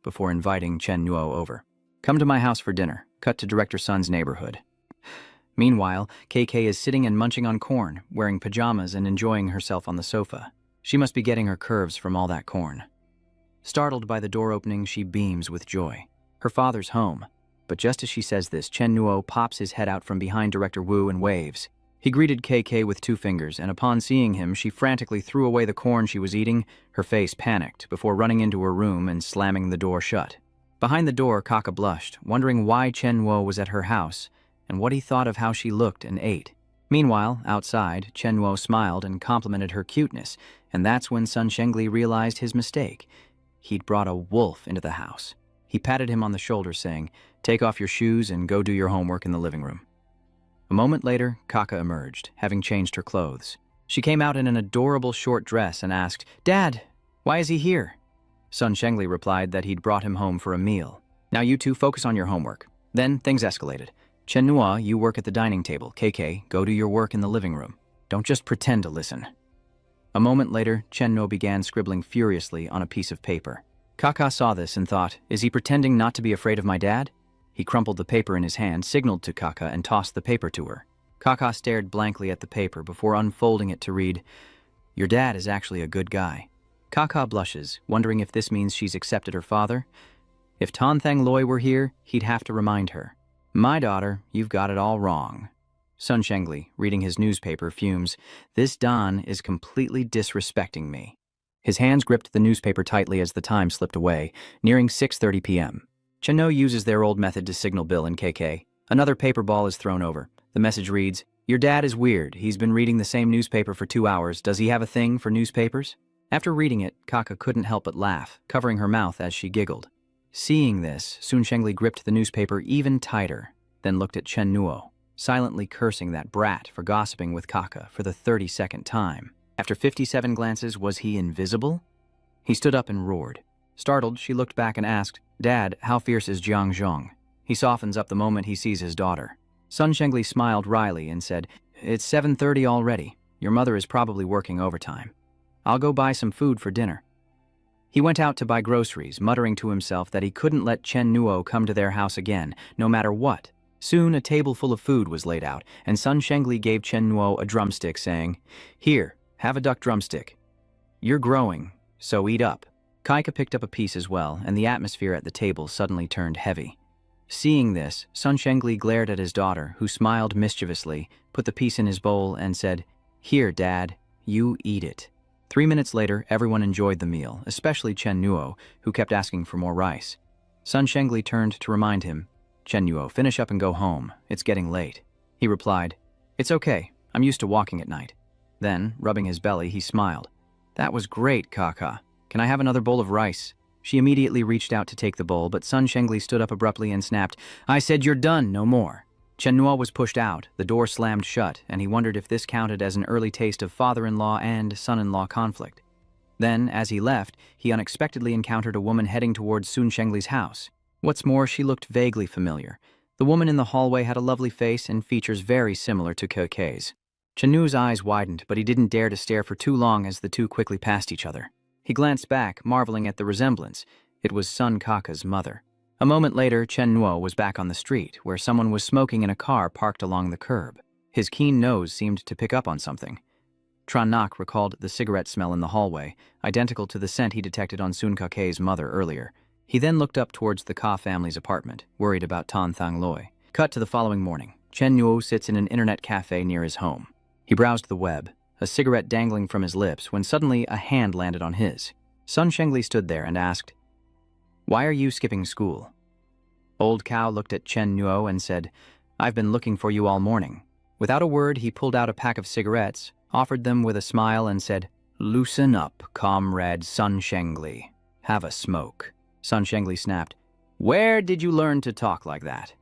before inviting Chen Nuo over. "Come to my house for dinner." Cut to Director Sun's neighborhood. Meanwhile, KK is sitting and munching on corn, wearing pajamas and enjoying herself on the sofa. She must be getting her curves from all that corn. Startled by the door opening, she beams with joy. Her father's home. But just as she says this, Chen Nuo pops his head out from behind Director Wu and waves. He greeted KK with 2 fingers, and upon seeing him, she frantically threw away the corn she was eating, her face panicked, before running into her room and slamming the door shut. Behind the door, Kaka blushed, wondering why Chen Nuo was at her house, and what he thought of how she looked and ate. Meanwhile, outside, Chen Nuo smiled and complimented her cuteness, and that's when Sun Shengli realized his mistake. He'd brought a wolf into the house. He patted him on the shoulder, saying, "Take off your shoes and go do your homework in the living room." A moment later, Kaka emerged, having changed her clothes. She came out in an adorable short dress and asked, "Dad, why is he here?" Sun Shengli replied that he'd brought him home for a meal. "Now you two focus on your homework." Then things escalated. "Chen Nuo, you work at the dining table. KK, go do your work in the living room. Don't just pretend to listen." A moment later, Chen Nuo began scribbling furiously on a piece of paper. Kaka saw this and thought, "Is he pretending not to be afraid of my dad?" He crumpled the paper in his hand, signaled to Kaka, and tossed the paper to her. Kaka stared blankly at the paper before unfolding it to read, "Your dad is actually a good guy." Kaka blushes, wondering if this means she's accepted her father. If Tonthang Loi were here, he'd have to remind her. "My daughter, you've got it all wrong." Sun Shengli, reading his newspaper, fumes, "This Don is completely disrespecting me." His hands gripped the newspaper tightly as the time slipped away, nearing 6:30 p.m. Chen Nuo uses their old method to signal Bill and KK. Another paper ball is thrown over. The message reads, "Your dad is weird. He's been reading the same newspaper for 2 hours. Does he have a thing for newspapers?" After reading it, Kaka couldn't help but laugh, covering her mouth as she giggled. Seeing this, Sun Shengli gripped the newspaper even tighter, then looked at Chen Nuo, silently cursing that brat for gossiping with Kaka for the 32nd time. After 57 glances, was he invisible? He stood up and roared, Startled, she looked back and asked, "Dad, how fierce is Jiang Zhong?" He softens up the moment he sees his daughter. Sun Shengli smiled wryly and said, "It's 7:30 already. Your mother is probably working overtime. I'll go buy some food for dinner." He went out to buy groceries, muttering to himself that he couldn't let Chen Nuo come to their house again, no matter what. Soon, a table full of food was laid out, and Sun Shengli gave Chen Nuo a drumstick, saying, "Here, have a duck drumstick. You're growing, so eat up." Kaika picked up a piece as well, and the atmosphere at the table suddenly turned heavy. Seeing this, Sun Shengli glared at his daughter, who smiled mischievously, put the piece in his bowl, and said, "Here, Dad, you eat it." 3 minutes later, everyone enjoyed the meal, especially Chen Nuo, who kept asking for more rice. Sun Shengli turned to remind him, "Chen Nuo, finish up and go home. It's getting late." He replied, "It's okay. I'm used to walking at night." Then, rubbing his belly, he smiled. "That was great, Kaka. Can I have another bowl of rice?" She immediately reached out to take the bowl, but Sun Shengli stood up abruptly and snapped, "I said you're done, no more." Chen Nuo was pushed out, the door slammed shut, and he wondered if this counted as an early taste of father-in-law and son-in-law conflict. Then, as he left, he unexpectedly encountered a woman heading towards Sun Shengli's house. What's more, she looked vaguely familiar. The woman in the hallway had a lovely face and features very similar to Kokei's. Chen Nuo's eyes widened, but he didn't dare to stare for too long as the two quickly passed each other. He glanced back, marveling at the resemblance. It was Sun Kaka's mother. A moment later, Chen Nuo was back on the street, where someone was smoking in a car parked along the curb. His keen nose seemed to pick up on something. Tran Nak recalled the cigarette smell in the hallway, identical to the scent he detected on Sun Kakei's mother earlier. He then looked up towards the Ka family's apartment, worried about Tan Thang Loi. Cut to the following morning. Chen Nuo sits in an internet cafe near his home. He browsed the web, a cigarette dangling from his lips, when suddenly a hand landed on his. Sun Shengli stood there and asked, "Why are you skipping school?" Old Cow looked at Chen Nuo and said, "I've been looking for you all morning." Without a word, he pulled out a pack of cigarettes, offered them with a smile, and said, "Loosen up, comrade Sun Shengli. Have a smoke." Sun Shengli snapped, "Where did you learn to talk like that?"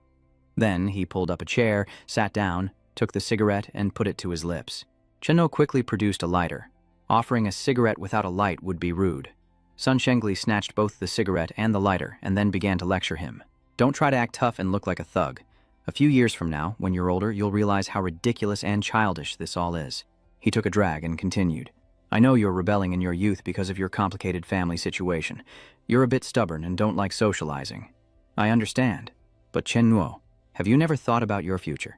Then he pulled up a chair, sat down, took the cigarette, and put it to his lips. Chen Nuo quickly produced a lighter. Offering a cigarette without a light would be rude. Sun Shengli snatched both the cigarette and the lighter and then began to lecture him. "Don't try to act tough and look like a thug. A few years from now, when you're older, you'll realize how ridiculous and childish this all is." He took a drag and continued, "I know you're rebelling in your youth because of your complicated family situation. You're a bit stubborn and don't like socializing. I understand. But Chen Nuo, have you never thought about your future?"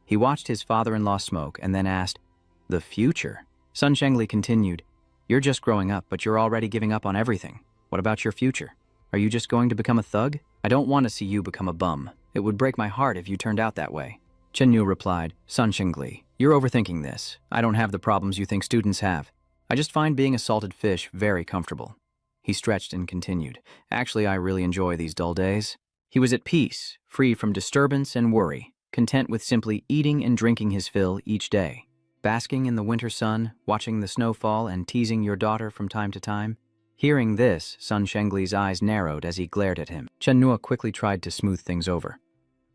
He watched his father-in-law smoke and then asked, "The future?" Sun Shengli continued, "You're just growing up, but you're already giving up on everything. What about your future? Are you just going to become a thug? I don't want to see you become a bum. It would break my heart if you turned out that way." Chen Nuo replied, "Sun Shengli, you're overthinking this. I don't have the problems you think students have. I just find being a salted fish very comfortable." He stretched and continued, "Actually, I really enjoy these dull days." He was at peace, free from disturbance and worry, content with simply eating and drinking his fill each day. Basking in the winter sun, watching the snow fall, and teasing your daughter from time to time. Hearing this, Sun Shengli's eyes narrowed as he glared at him. Chen Nuo quickly tried to smooth things over.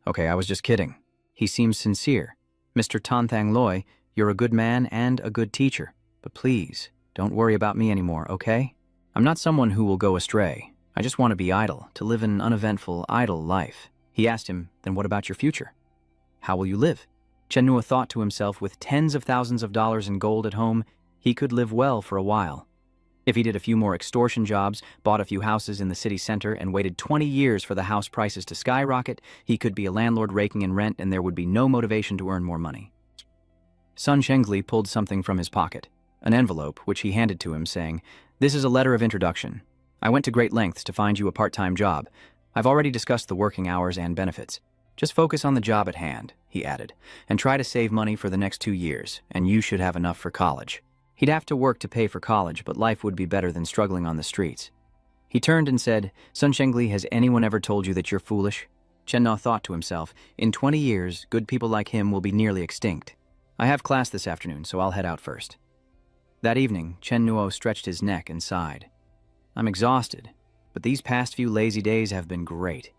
"Okay, I was just kidding." He seems sincere. "Mr. Tan Thang Loi, you're a good man and a good teacher. But please, don't worry about me anymore, okay? I'm not someone who will go astray. I just want to be idle, to live an uneventful, idle life." He asked him, "Then what about your future? How will you live?" Chen Nuo thought to himself, with tens of thousands of dollars in gold at home, he could live well for a while. If he did a few more extortion jobs, bought a few houses in the city center, and waited 20 years for the house prices to skyrocket, he could be a landlord raking in rent and there would be no motivation to earn more money. Sun Shengli pulled something from his pocket, an envelope, which he handed to him, saying, "This is a letter of introduction. I went to great lengths to find you a part-time job. I've already discussed the working hours and benefits. Just focus on the job at hand," he added, "and try to save money for the next 2 years, and you should have enough for college." He'd have to work to pay for college, but life would be better than struggling on the streets. He turned and said, "Sun Shengli, has anyone ever told you that you're foolish?" Chen Nuo thought to himself, in 20 years, good people like him will be nearly extinct. "I have class this afternoon, so I'll head out first." That evening, Chen Nuo stretched his neck and sighed. "I'm exhausted, but these past few lazy days have been great."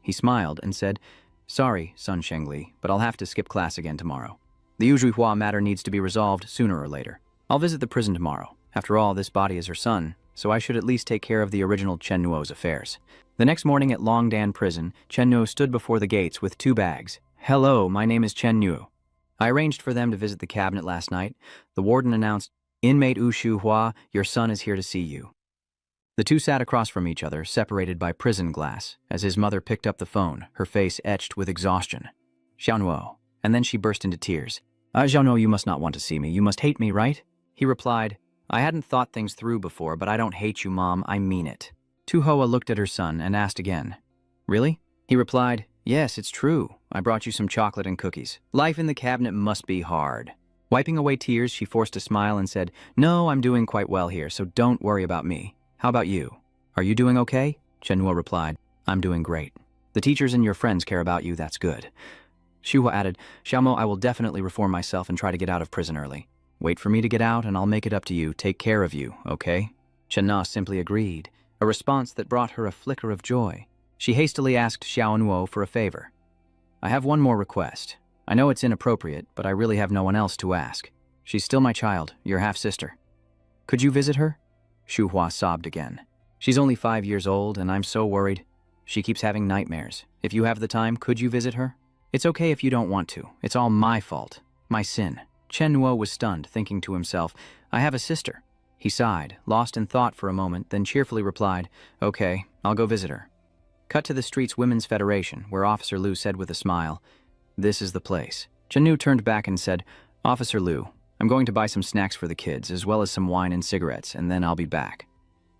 He smiled and said, "Sorry, Sun Shengli, but I'll have to skip class again tomorrow. The Yu Hua matter needs to be resolved sooner or later. I'll visit the prison tomorrow. After all, this body is her son, so I should at least take care of the original Chen Nuo's affairs. The next morning at Longdan Prison, Chen Nuo stood before the gates with 2 bags. "Hello, my name is Chen Nuo. I arranged for them to visit the cabinet last night. The warden announced, 'Inmate Wu Shu Hua, your son is here to see you.'" The two sat across from each other, separated by prison glass, as his mother picked up the phone, her face etched with exhaustion. "Xiao Nuo," and then she burst into tears. "Xiao Nuo, you must not want to see me. You must hate me, right?" He replied, "I hadn't thought things through before, but I don't hate you, Mom. I mean it." Tu Hoa looked at her son and asked again, "Really?" He replied, "Yes, it's true. I brought you some chocolate and cookies. Life in the cabinet must be hard." Wiping away tears, she forced a smile and said, "No, I'm doing quite well here, so don't worry about me. How about you? Are you doing okay?" Chen Nuo replied, "I'm doing great. The teachers and your friends care about you, that's good." Xu Hua added, "Xiaomo, I will definitely reform myself and try to get out of prison early. Wait for me to get out and I'll make it up to you, take care of you, okay?" Chen Na simply agreed, a response that brought her a flicker of joy. She hastily asked Xiao Nuo for a favor. "I have one more request. I know it's inappropriate, but I really have no one else to ask. She's still my child, your half-sister. Could you visit her?" Xu Hua sobbed again. "She's only 5 years old, and I'm so worried. She keeps having nightmares. If you have the time, could you visit her? It's okay if you don't want to. It's all my fault. My sin." Chen Nuo was stunned, thinking to himself, "I have a sister." He sighed, lost in thought for a moment, then cheerfully replied, "Okay, I'll go visit her." Cut to the street's Women's Federation, where Officer Liu said with a smile, "This is the place." Chen Nu turned back and said, "Officer Liu, I'm going to buy some snacks for the kids, as well as some wine and cigarettes, and then I'll be back."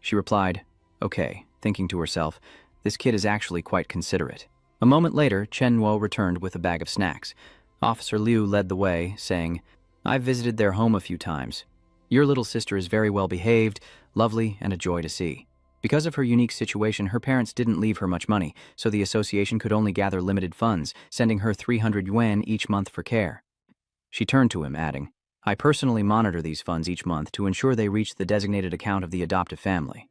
She replied, "Okay," thinking to herself, "This kid is actually quite considerate." A moment later, Chen Nuo returned with a bag of snacks. Officer Liu led the way, saying, "I've visited their home a few times. Your little sister is very well behaved, lovely, and a joy to see. Because of her unique situation, her parents didn't leave her much money, so the association could only gather limited funds, sending her 300 yuan each month for care." She turned to him, adding, "I personally monitor these funds each month to ensure they reach the designated account of the adoptive family."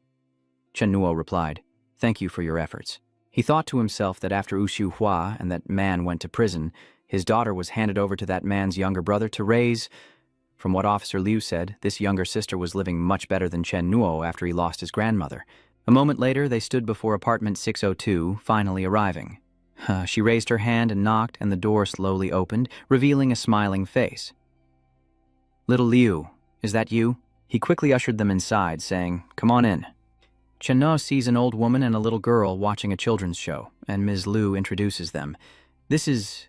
Chen Nuo replied, "Thank you for your efforts." He thought to himself that after Wu Shu Hua and that man went to prison, his daughter was handed over to that man's younger brother to raise. From what Officer Liu said, this younger sister was living much better than Chen Nuo after he lost his grandmother. A moment later, they stood before apartment 602, finally arriving. She raised her hand and knocked, and the door slowly opened, revealing a smiling face. "Little Liu, is that you?" He quickly ushered them inside, saying, "Come on in." Chen Na sees an old woman and a little girl watching a children's show, and Ms. Liu introduces them. "This is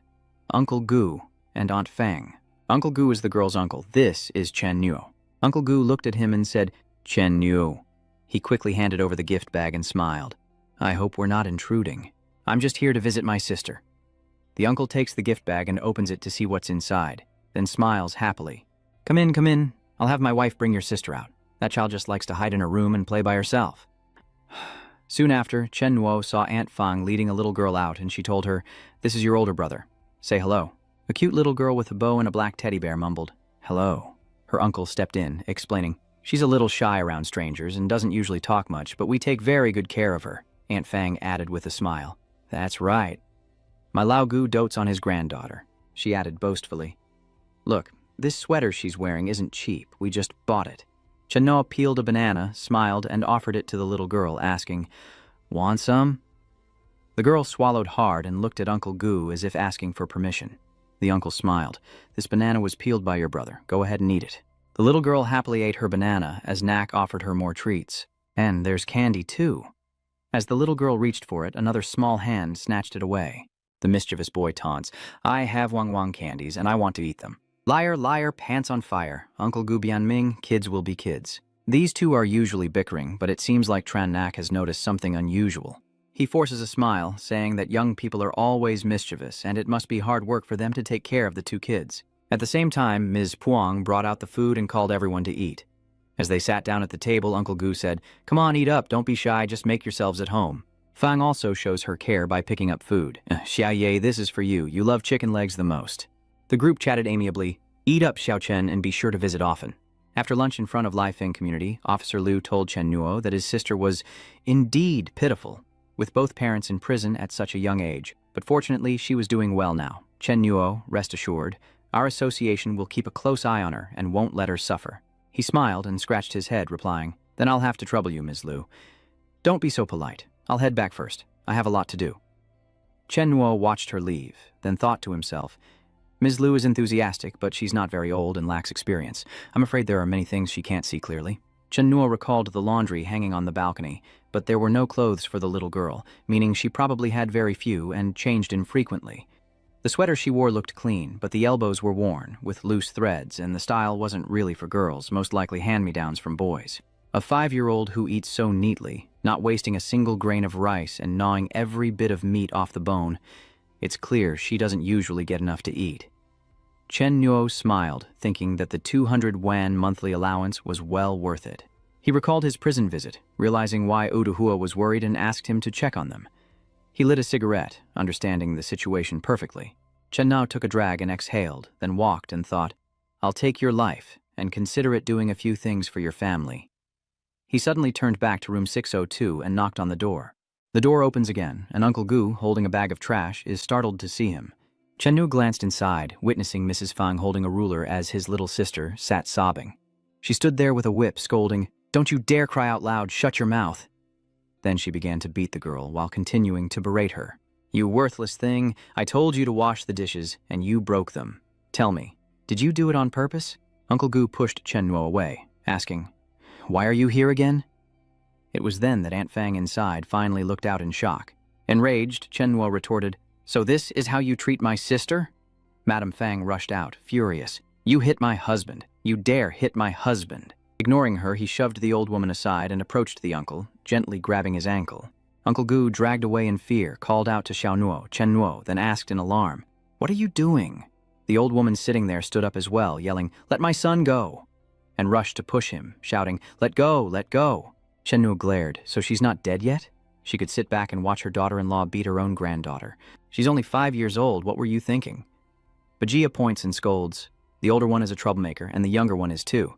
Uncle Gu and Aunt Fang. Uncle Gu is the girl's uncle. This is Chen Nuo." Uncle Gu looked at him and said, "Chen Nuo." He quickly handed over the gift bag and smiled. "I hope we're not intruding. I'm just here to visit my sister." The uncle takes the gift bag and opens it to see what's inside, then smiles happily. Come in, come in. I'll have my wife bring your sister out. That child just likes to hide in her room and play by herself." Soon after, Chen Nuo saw Aunt Fang leading a little girl out, and she told her, "This is your older brother. Say hello." A cute little girl with a bow and a black teddy bear mumbled, "Hello." Her uncle stepped in, explaining, "She's a little shy around strangers and doesn't usually talk much, but we take very good care of her." Aunt Fang added with a smile, "That's right. My Lao Gu dotes on his granddaughter." She added boastfully, "Look, this sweater she's wearing isn't cheap. We just bought it." Chen Nuo peeled a banana, smiled, and offered it to the little girl, asking, "Want some?" The girl swallowed hard and looked at Uncle Gu as if asking for permission. The uncle smiled. "This banana was peeled by your brother. Go ahead and eat it." The little girl happily ate her banana as Nak offered her more treats. "And there's candy, too." As the little girl reached for it, another small hand snatched it away. The mischievous boy taunts, "I have Wang Wang candies, and I want to eat them." "Liar, liar, pants on fire. Uncle Gu Bianming, kids will be kids." These two are usually bickering, but it seems like Tran Nak has noticed something unusual. He forces a smile, saying that young people are always mischievous, and it must be hard work for them to take care of the two kids. At the same time, Ms. Puang brought out the food and called everyone to eat. As they sat down at the table, Uncle Gu said, "Come on, eat up, don't be shy, just make yourselves at home." Fang also shows her care by picking up food. "Xia Ye, this is for you. You love chicken legs the most." The group chatted amiably. "Eat up, Xiao Chen, and be sure to visit often." After lunch in front of Lifeng community, Officer Liu told Chen Nuo that his sister was indeed pitiful, with both parents in prison at such a young age. But fortunately, she was doing well now. "Chen Nuo, rest assured, our association will keep a close eye on her and won't let her suffer." He smiled and scratched his head, replying, Then I'll have to trouble you, Ms. Liu. Don't be so polite. I'll head back first. I have a lot to do. Chen Nuo watched her leave, then thought to himself, Ms. Liu is enthusiastic, but she's not very old and lacks experience. I'm afraid there are many things she can't see clearly. Chen Nuo recalled the laundry hanging on the balcony, but there were no clothes for the little girl, meaning she probably had very few and changed infrequently. The sweater she wore looked clean, but the elbows were worn, with loose threads, and the style wasn't really for girls, most likely hand-me-downs from boys. A 5-year-old who eats so neatly, not wasting a single grain of rice and gnawing every bit of meat off the bone, it's clear she doesn't usually get enough to eat. Chen Nuo smiled, thinking that the 200 yuan monthly allowance was well worth it. He recalled his prison visit, realizing why Uduhua was worried and asked him to check on them. He lit a cigarette, understanding the situation perfectly. Chen Nuo took a drag and exhaled, then walked and thought, I'll take your life and consider it doing a few things for your family. He suddenly turned back to room 602 and knocked on the door. The door opens again, and Uncle Gu, holding a bag of trash, is startled to see him. Chen Nuo glanced inside, witnessing Mrs. Fang holding a ruler as his little sister sat sobbing. She stood there with a whip, scolding, Don't you dare cry out loud, shut your mouth. Then she began to beat the girl while continuing to berate her. You worthless thing, I told you to wash the dishes, and you broke them. Tell me, did you do it on purpose? Uncle Gu pushed Chen Nuo away, asking, Why are you here again? It was then that Aunt Fang inside finally looked out in shock. Enraged, Chen Nuo retorted, So this is how you treat my sister? Madame Fang rushed out, furious. You hit my husband. You dare hit my husband. Ignoring her, he shoved the old woman aside and approached the uncle, gently grabbing his ankle. Uncle Gu dragged away in fear, called out to Xiao Nuo, Chen Nuo, then asked in alarm, What are you doing? The old woman sitting there stood up as well, yelling, Let my son go, and rushed to push him, shouting, Let go, let go. Chen Nuo glared, So she's not dead yet? She could sit back and watch her daughter-in-law beat her own granddaughter. She's only 5 years old, what were you thinking? Bajia points and scolds. The older one is a troublemaker, and the younger one is too.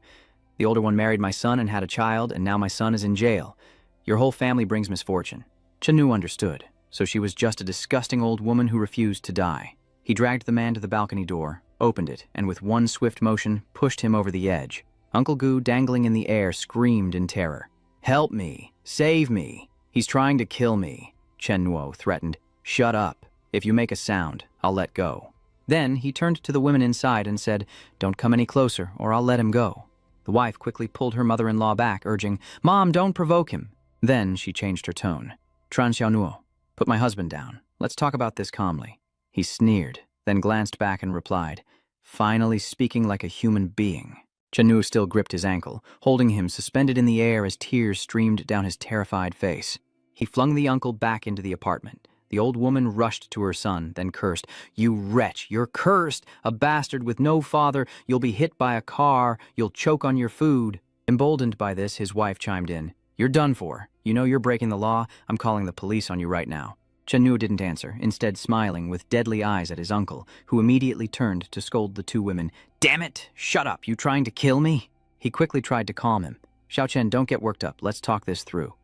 The older one married my son and had a child, and now my son is in jail. Your whole family brings misfortune. Chen Nuo understood, so she was just a disgusting old woman who refused to die. He dragged the man to the balcony door, opened it, and with one swift motion, pushed him over the edge. Uncle Gu, dangling in the air, screamed in terror. Help me! Save me! He's trying to kill me, Chen Nuo threatened. Shut up. If you make a sound, I'll let go. Then he turned to the women inside and said, Don't come any closer, or I'll let him go. The wife quickly pulled her mother-in-law back, urging, Mom, don't provoke him. Then she changed her tone. Tran Xiao Nuo, put my husband down. Let's talk about this calmly. He sneered, then glanced back and replied, Finally speaking like a human being. Chen Nuo still gripped his ankle, holding him suspended in the air as tears streamed down his terrified face. He flung the uncle back into the apartment. The old woman rushed to her son, then cursed, You wretch, you're cursed! A bastard with no father, you'll be hit by a car, you'll choke on your food. Emboldened by this, his wife chimed in, You're done for. You know you're breaking the law, I'm calling the police on you right now. Chen Nuo didn't answer, instead smiling with deadly eyes at his uncle, who immediately turned to scold the two women. Damn it! Shut up, you trying to kill me? He quickly tried to calm him. Xiao Chen, don't get worked up, let's talk this through.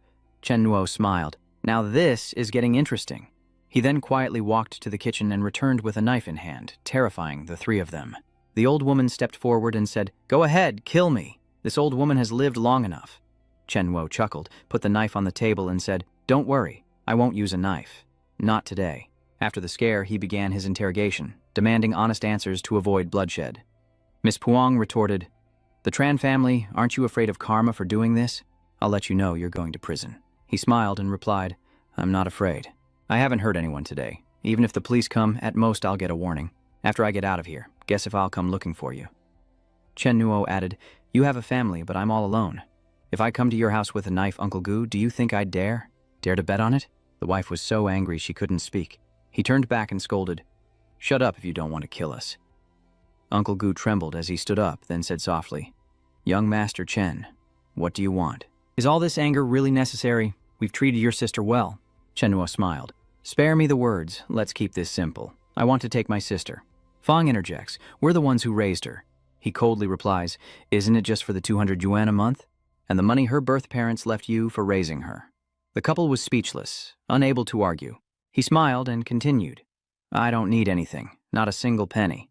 Chen Nuo smiled. Now this is getting interesting. He then quietly walked to the kitchen and returned with a knife in hand, terrifying the three of them. The old woman stepped forward and said, Go ahead, kill me. This old woman has lived long enough. Chen Nuo chuckled, put the knife on the table and said, Don't worry, I won't use a knife. Not today. After the scare, he began his interrogation, demanding honest answers to avoid bloodshed. Miss Puang retorted, The Tran family, aren't you afraid of karma for doing this? I'll let you know you're going to prison. He smiled and replied, I'm not afraid. I haven't hurt anyone today. Even if the police come, at most I'll get a warning. After I get out of here, guess if I'll come looking for you. Chen Nuo added, You have a family, but I'm all alone. If I come to your house with a knife, Uncle Gu, do you think I'd dare? Dare to bet on it? The wife was so angry she couldn't speak. He turned back and scolded, Shut up if you don't want to kill us. Uncle Gu trembled as he stood up, then said softly, Young Master Chen, what do you want? Is all this anger really necessary? We've treated your sister well. Chen Nuo smiled. Spare me the words, let's keep this simple. I want to take my sister. Fang interjects, We're the ones who raised her. He coldly replies, Isn't it just for the 200 yuan a month? And the money her birth parents left you for raising her. The couple was speechless, unable to argue. He smiled and continued, I don't need anything, not a single penny.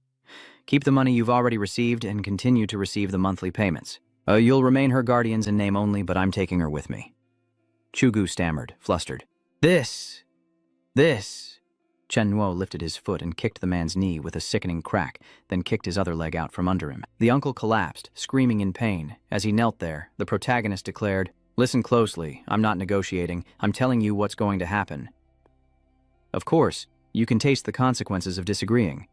Keep the money you've already received and continue to receive the monthly payments. You'll remain her guardians in name only, but I'm taking her with me. Chugu stammered, flustered. This. Chen Nuo lifted his foot and kicked the man's knee with a sickening crack, then kicked his other leg out from under him. The uncle collapsed, screaming in pain. As he knelt there, the protagonist declared, Listen closely, I'm not negotiating, I'm telling you what's going to happen. Of course, you can taste the consequences of disagreeing.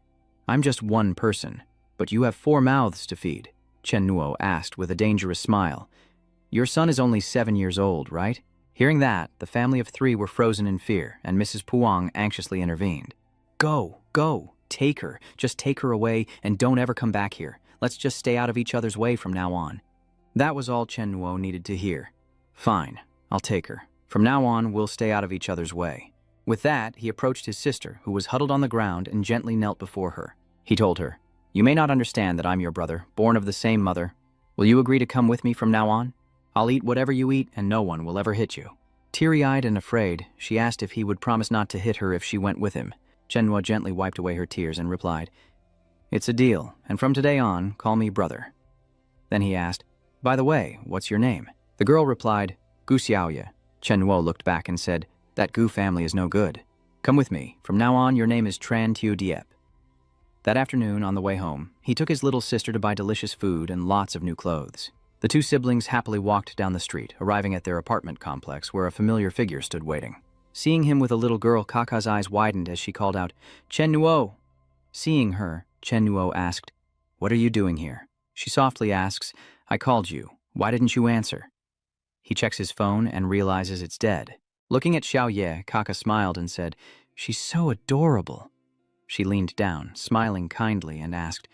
I'm just one person, but you have 4 mouths to feed, Chen Nuo asked with a dangerous smile. Your son is only 7 years old, right? Hearing that, the family of 3 were frozen in fear, and Mrs. Puang anxiously intervened. Go, take her, just take her away, and don't ever come back here. Let's just stay out of each other's way from now on. That was all Chen Nuo needed to hear. Fine, I'll take her. From now on, we'll stay out of each other's way. With that, he approached his sister, who was huddled on the ground, and gently knelt before her. He told her, You may not understand that I'm your brother, born of the same mother. Will you agree to come with me from now on? I'll eat whatever you eat, and no one will ever hit you. Teary-eyed and afraid, she asked if he would promise not to hit her if she went with him. Chen Nuo gently wiped away her tears and replied, It's a deal, and from today on, call me brother. Then he asked, By the way, what's your name? The girl replied, Gu Xiaoye. Chen Nuo looked back and said, That Gu family is no good. Come with me. From now on, your name is Tran Tiu Diep. That afternoon, on the way home, he took his little sister to buy delicious food and lots of new clothes. The 2 siblings happily walked down the street, arriving at their apartment complex where a familiar figure stood waiting. Seeing him with a little girl, Kaka's eyes widened as she called out, Chen Nuo! Seeing her, Chen Nuo asked, What are you doing here? She softly asks, I called you. Why didn't you answer? He checks his phone and realizes it's dead. Looking at Xiaoye, Kaka smiled and said, She's so adorable. She leaned down, smiling kindly, and asked,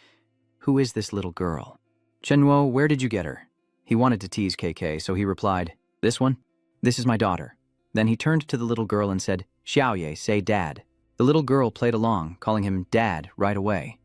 Who is this little girl? Chen Nuo, where did you get her? He wanted to tease KK, so he replied, This one? This is my daughter. Then he turned to the little girl and said, Xiaoye, say Dad. The little girl played along, calling him Dad right away.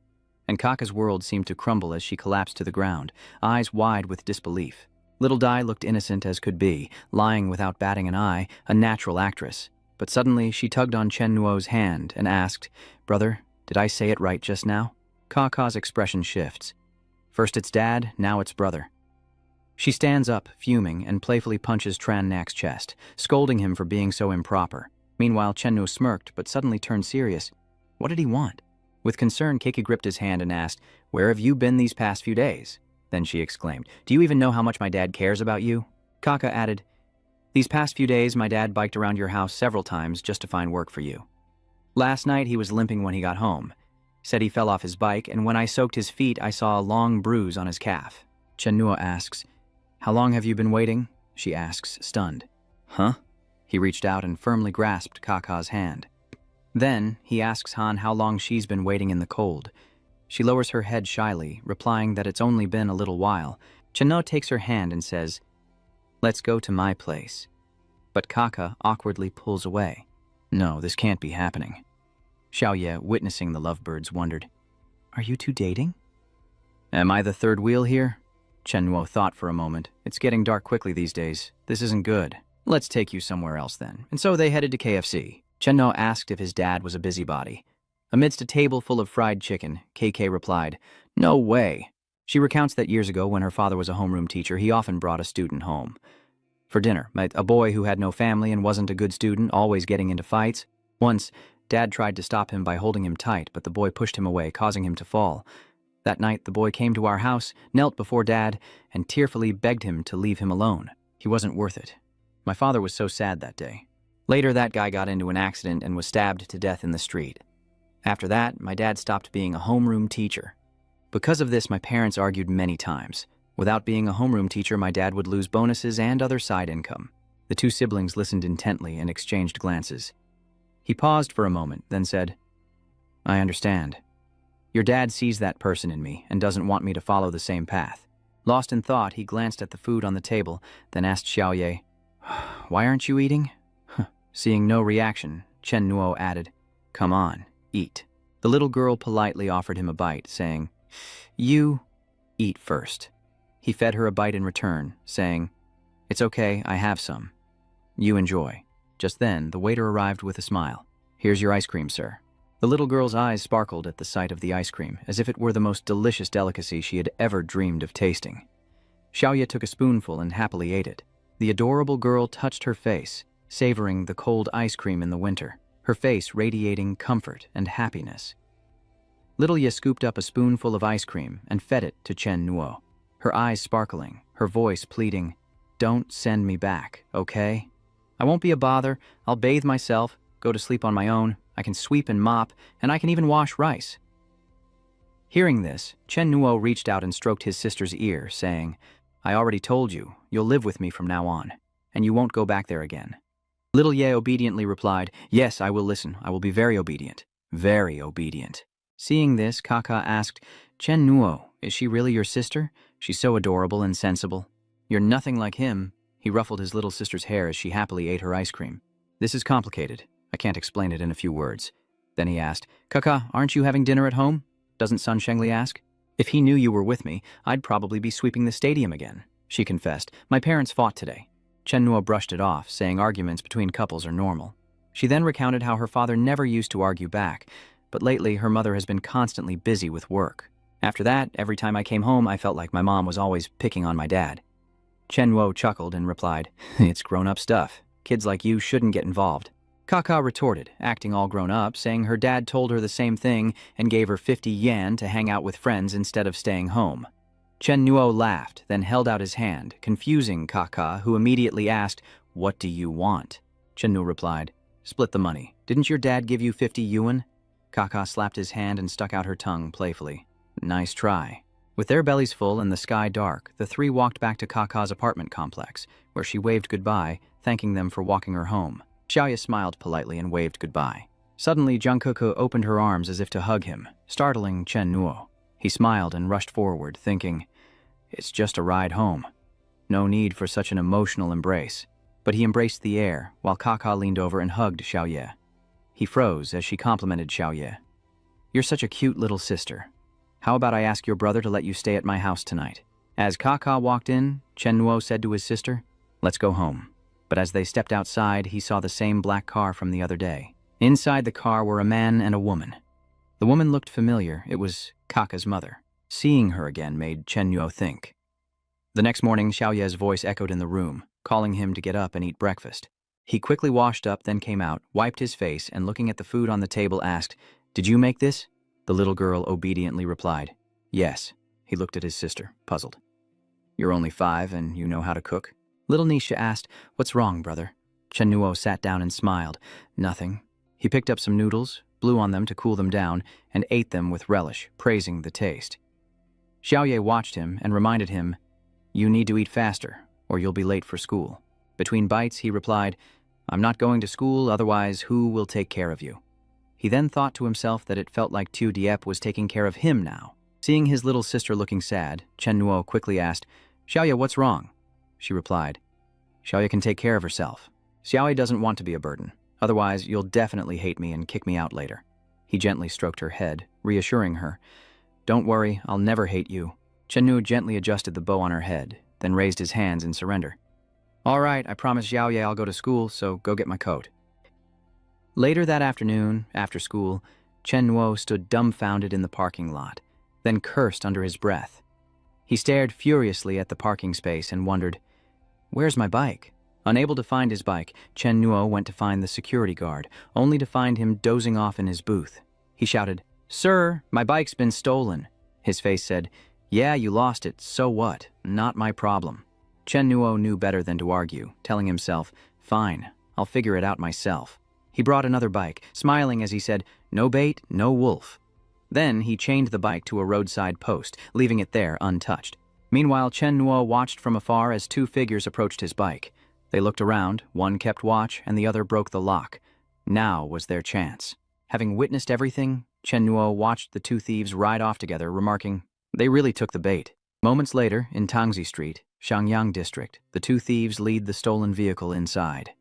And Kaka's world seemed to crumble as she collapsed to the ground, eyes wide with disbelief. Little Dai looked innocent as could be, lying without batting an eye, a natural actress. But suddenly she tugged on Chen Nuo's hand and asked, Brother, did I say it right just now? Kaka's expression shifts. First it's Dad, now it's brother. She stands up, fuming, and playfully punches Tran Nak's chest, scolding him for being so improper. Meanwhile, Chen Nuo smirked, but suddenly turned serious. What did he want? With concern, Keiki gripped his hand and asked, Where have you been these past few days? Then she exclaimed, Do you even know how much my dad cares about you? Kaka added, These past few days, my dad biked around your house several times just to find work for you. Last night, he was limping when he got home. Said he fell off his bike, and when I soaked his feet, I saw a long bruise on his calf. Chen Nuo asks, How long have you been waiting? She asks, stunned. Huh? He reached out and firmly grasped Kaka's hand. Then, he asks Han how long she's been waiting in the cold. She lowers her head shyly, replying that it's only been a little while. Chen Nuo takes her hand and says, Let's go to my place. But Kaka awkwardly pulls away. No, this can't be happening. Xiaoye, witnessing the lovebirds, wondered, Are you two dating? Am I the third wheel here? Chen Nuo thought for a moment. It's getting dark quickly these days. This isn't good. Let's take you somewhere else then. And so they headed to KFC. Chen Nuo asked if his dad was a busybody. Amidst a table full of fried chicken, KK replied, No way. She recounts that years ago when her father was a homeroom teacher, he often brought a student home. For dinner, a boy who had no family and wasn't a good student, always getting into fights. Once, Dad tried to stop him by holding him tight, but the boy pushed him away, causing him to fall. That night, the boy came to our house, knelt before Dad, and tearfully begged him to leave him alone. He wasn't worth it. My father was so sad that day. Later, that guy got into an accident and was stabbed to death in the street. After that, my dad stopped being a homeroom teacher. Because of this, my parents argued many times. Without being a homeroom teacher, my dad would lose bonuses and other side income. The 2 siblings listened intently and exchanged glances. He paused for a moment, then said, I understand. Your dad sees that person in me and doesn't want me to follow the same path. Lost in thought, he glanced at the food on the table, then asked Xiaoye, Why aren't you eating? Seeing no reaction, Chen Nuo added, Come on, eat. The little girl politely offered him a bite, saying, You eat first. He fed her a bite in return, saying, It's okay, I have some. You enjoy. Just then, the waiter arrived with a smile. Here's your ice cream, sir. The little girl's eyes sparkled at the sight of the ice cream, as if it were the most delicious delicacy she had ever dreamed of tasting. Xiaoye took a spoonful and happily ate it. The adorable girl touched her face, savoring the cold ice cream in the winter, her face radiating comfort and happiness. Little Ye scooped up a spoonful of ice cream and fed it to Chen Nuo, her eyes sparkling, her voice pleading, "Don't send me back, okay? I won't be a bother, I'll bathe myself, go to sleep on my own, I can sweep and mop, and I can even wash rice." Hearing this, Chen Nuo reached out and stroked his sister's ear, saying, "I already told you, you'll live with me from now on, and you won't go back there again." Little Ye obediently replied, "Yes, I will listen, I will be very obedient, very obedient." Seeing this, Kaka asked, "Chen Nuo, is she really your sister? She's so adorable and sensible." "You're nothing like him." He ruffled his little sister's hair as she happily ate her ice cream. "This is complicated. I can't explain it in a few words." Then he asked, "Kaka, aren't you having dinner at home?" Doesn't Sun Shengli ask? "If he knew you were with me, I'd probably be sweeping the stadium again," she confessed. "My parents fought today." Chen Nuo brushed it off, saying arguments between couples are normal. She then recounted how her father never used to argue back, but lately her mother has been constantly busy with work. "After that, every time I came home, I felt like my mom was always picking on my dad." Chen Nuo chuckled and replied, "It's grown-up stuff. Kids like you shouldn't get involved." Kaka retorted, acting all grown up, saying her dad told her the same thing and gave her 50 yen to hang out with friends instead of staying home. Chen Nuo laughed, then held out his hand, confusing Kaka, who immediately asked, "What do you want?" Chen Nuo replied, "Split the money. Didn't your dad give you 50 yuan? Kaka slapped his hand and stuck out her tongue playfully. "Nice try." With their bellies full and the sky dark, the three walked back to Kaka's apartment complex, where she waved goodbye, thanking them for walking her home. Xiaoye smiled politely and waved goodbye. Suddenly, Jungkook opened her arms as if to hug him, startling Chen Nuo. He smiled and rushed forward, thinking, "It's just a ride home. No need for such an emotional embrace." But he embraced the air, while Kaka leaned over and hugged Xiaoye. He froze as she complimented Xiaoye. "You're such a cute little sister. How about I ask your brother to let you stay at my house tonight?" As Kaka walked in, Chen Nuo said to his sister, "Let's go home." But as they stepped outside, he saw the same black car from the other day. Inside the car were a man and a woman. The woman looked familiar. It was Kaka's mother. Seeing her again made Chen Nuo think. The next morning, Xiaoye's voice echoed in the room, calling him to get up and eat breakfast. He quickly washed up, then came out, wiped his face, and looking at the food on the table asked, "Did you make this?" The little girl obediently replied, "Yes." He looked at his sister, puzzled. "You're only 5 and you know how to cook?" Little Nisha asked, "What's wrong, brother?" Chen Nuo sat down and smiled. "Nothing." He picked up some noodles, blew on them to cool them down, and ate them with relish, praising the taste. Xiaoye watched him and reminded him, "You need to eat faster, or you'll be late for school." Between bites, he replied, "I'm not going to school, otherwise who will take care of you?" He then thought to himself that it felt like Tu Diep was taking care of him now. Seeing his little sister looking sad, Chen Nuo quickly asked, "Xiaoye, what's wrong?" She replied, "Xiaoye can take care of herself. Xiaoye doesn't want to be a burden. Otherwise, you'll definitely hate me and kick me out later." He gently stroked her head, reassuring her, "Don't worry, I'll never hate you." Chen Nuo gently adjusted the bow on her head, then raised his hands in surrender. "All right, I promise Xiaoye I'll go to school, so go get my coat." Later that afternoon, after school, Chen Nuo stood dumbfounded in the parking lot, then cursed under his breath. He stared furiously at the parking space and wondered, "Where's my bike?" Unable to find his bike, Chen Nuo went to find the security guard, only to find him dozing off in his booth. He shouted, "Sir, my bike's been stolen." His face said, "Yeah, you lost it, so what? Not my problem." Chen Nuo knew better than to argue, telling himself, "Fine, I'll figure it out myself." He brought another bike, smiling as he said, "No bait, no wolf." Then he chained the bike to a roadside post, leaving it there untouched. Meanwhile, Chen Nuo watched from afar as 2 figures approached his bike. They looked around, one kept watch, and the other broke the lock. Now was their chance. Having witnessed everything, Chen Nuo watched the 2 thieves ride off together, remarking, "They really took the bait." Moments later, in Tangzi Street, Xiangyang District, the 2 thieves lead the stolen vehicle inside.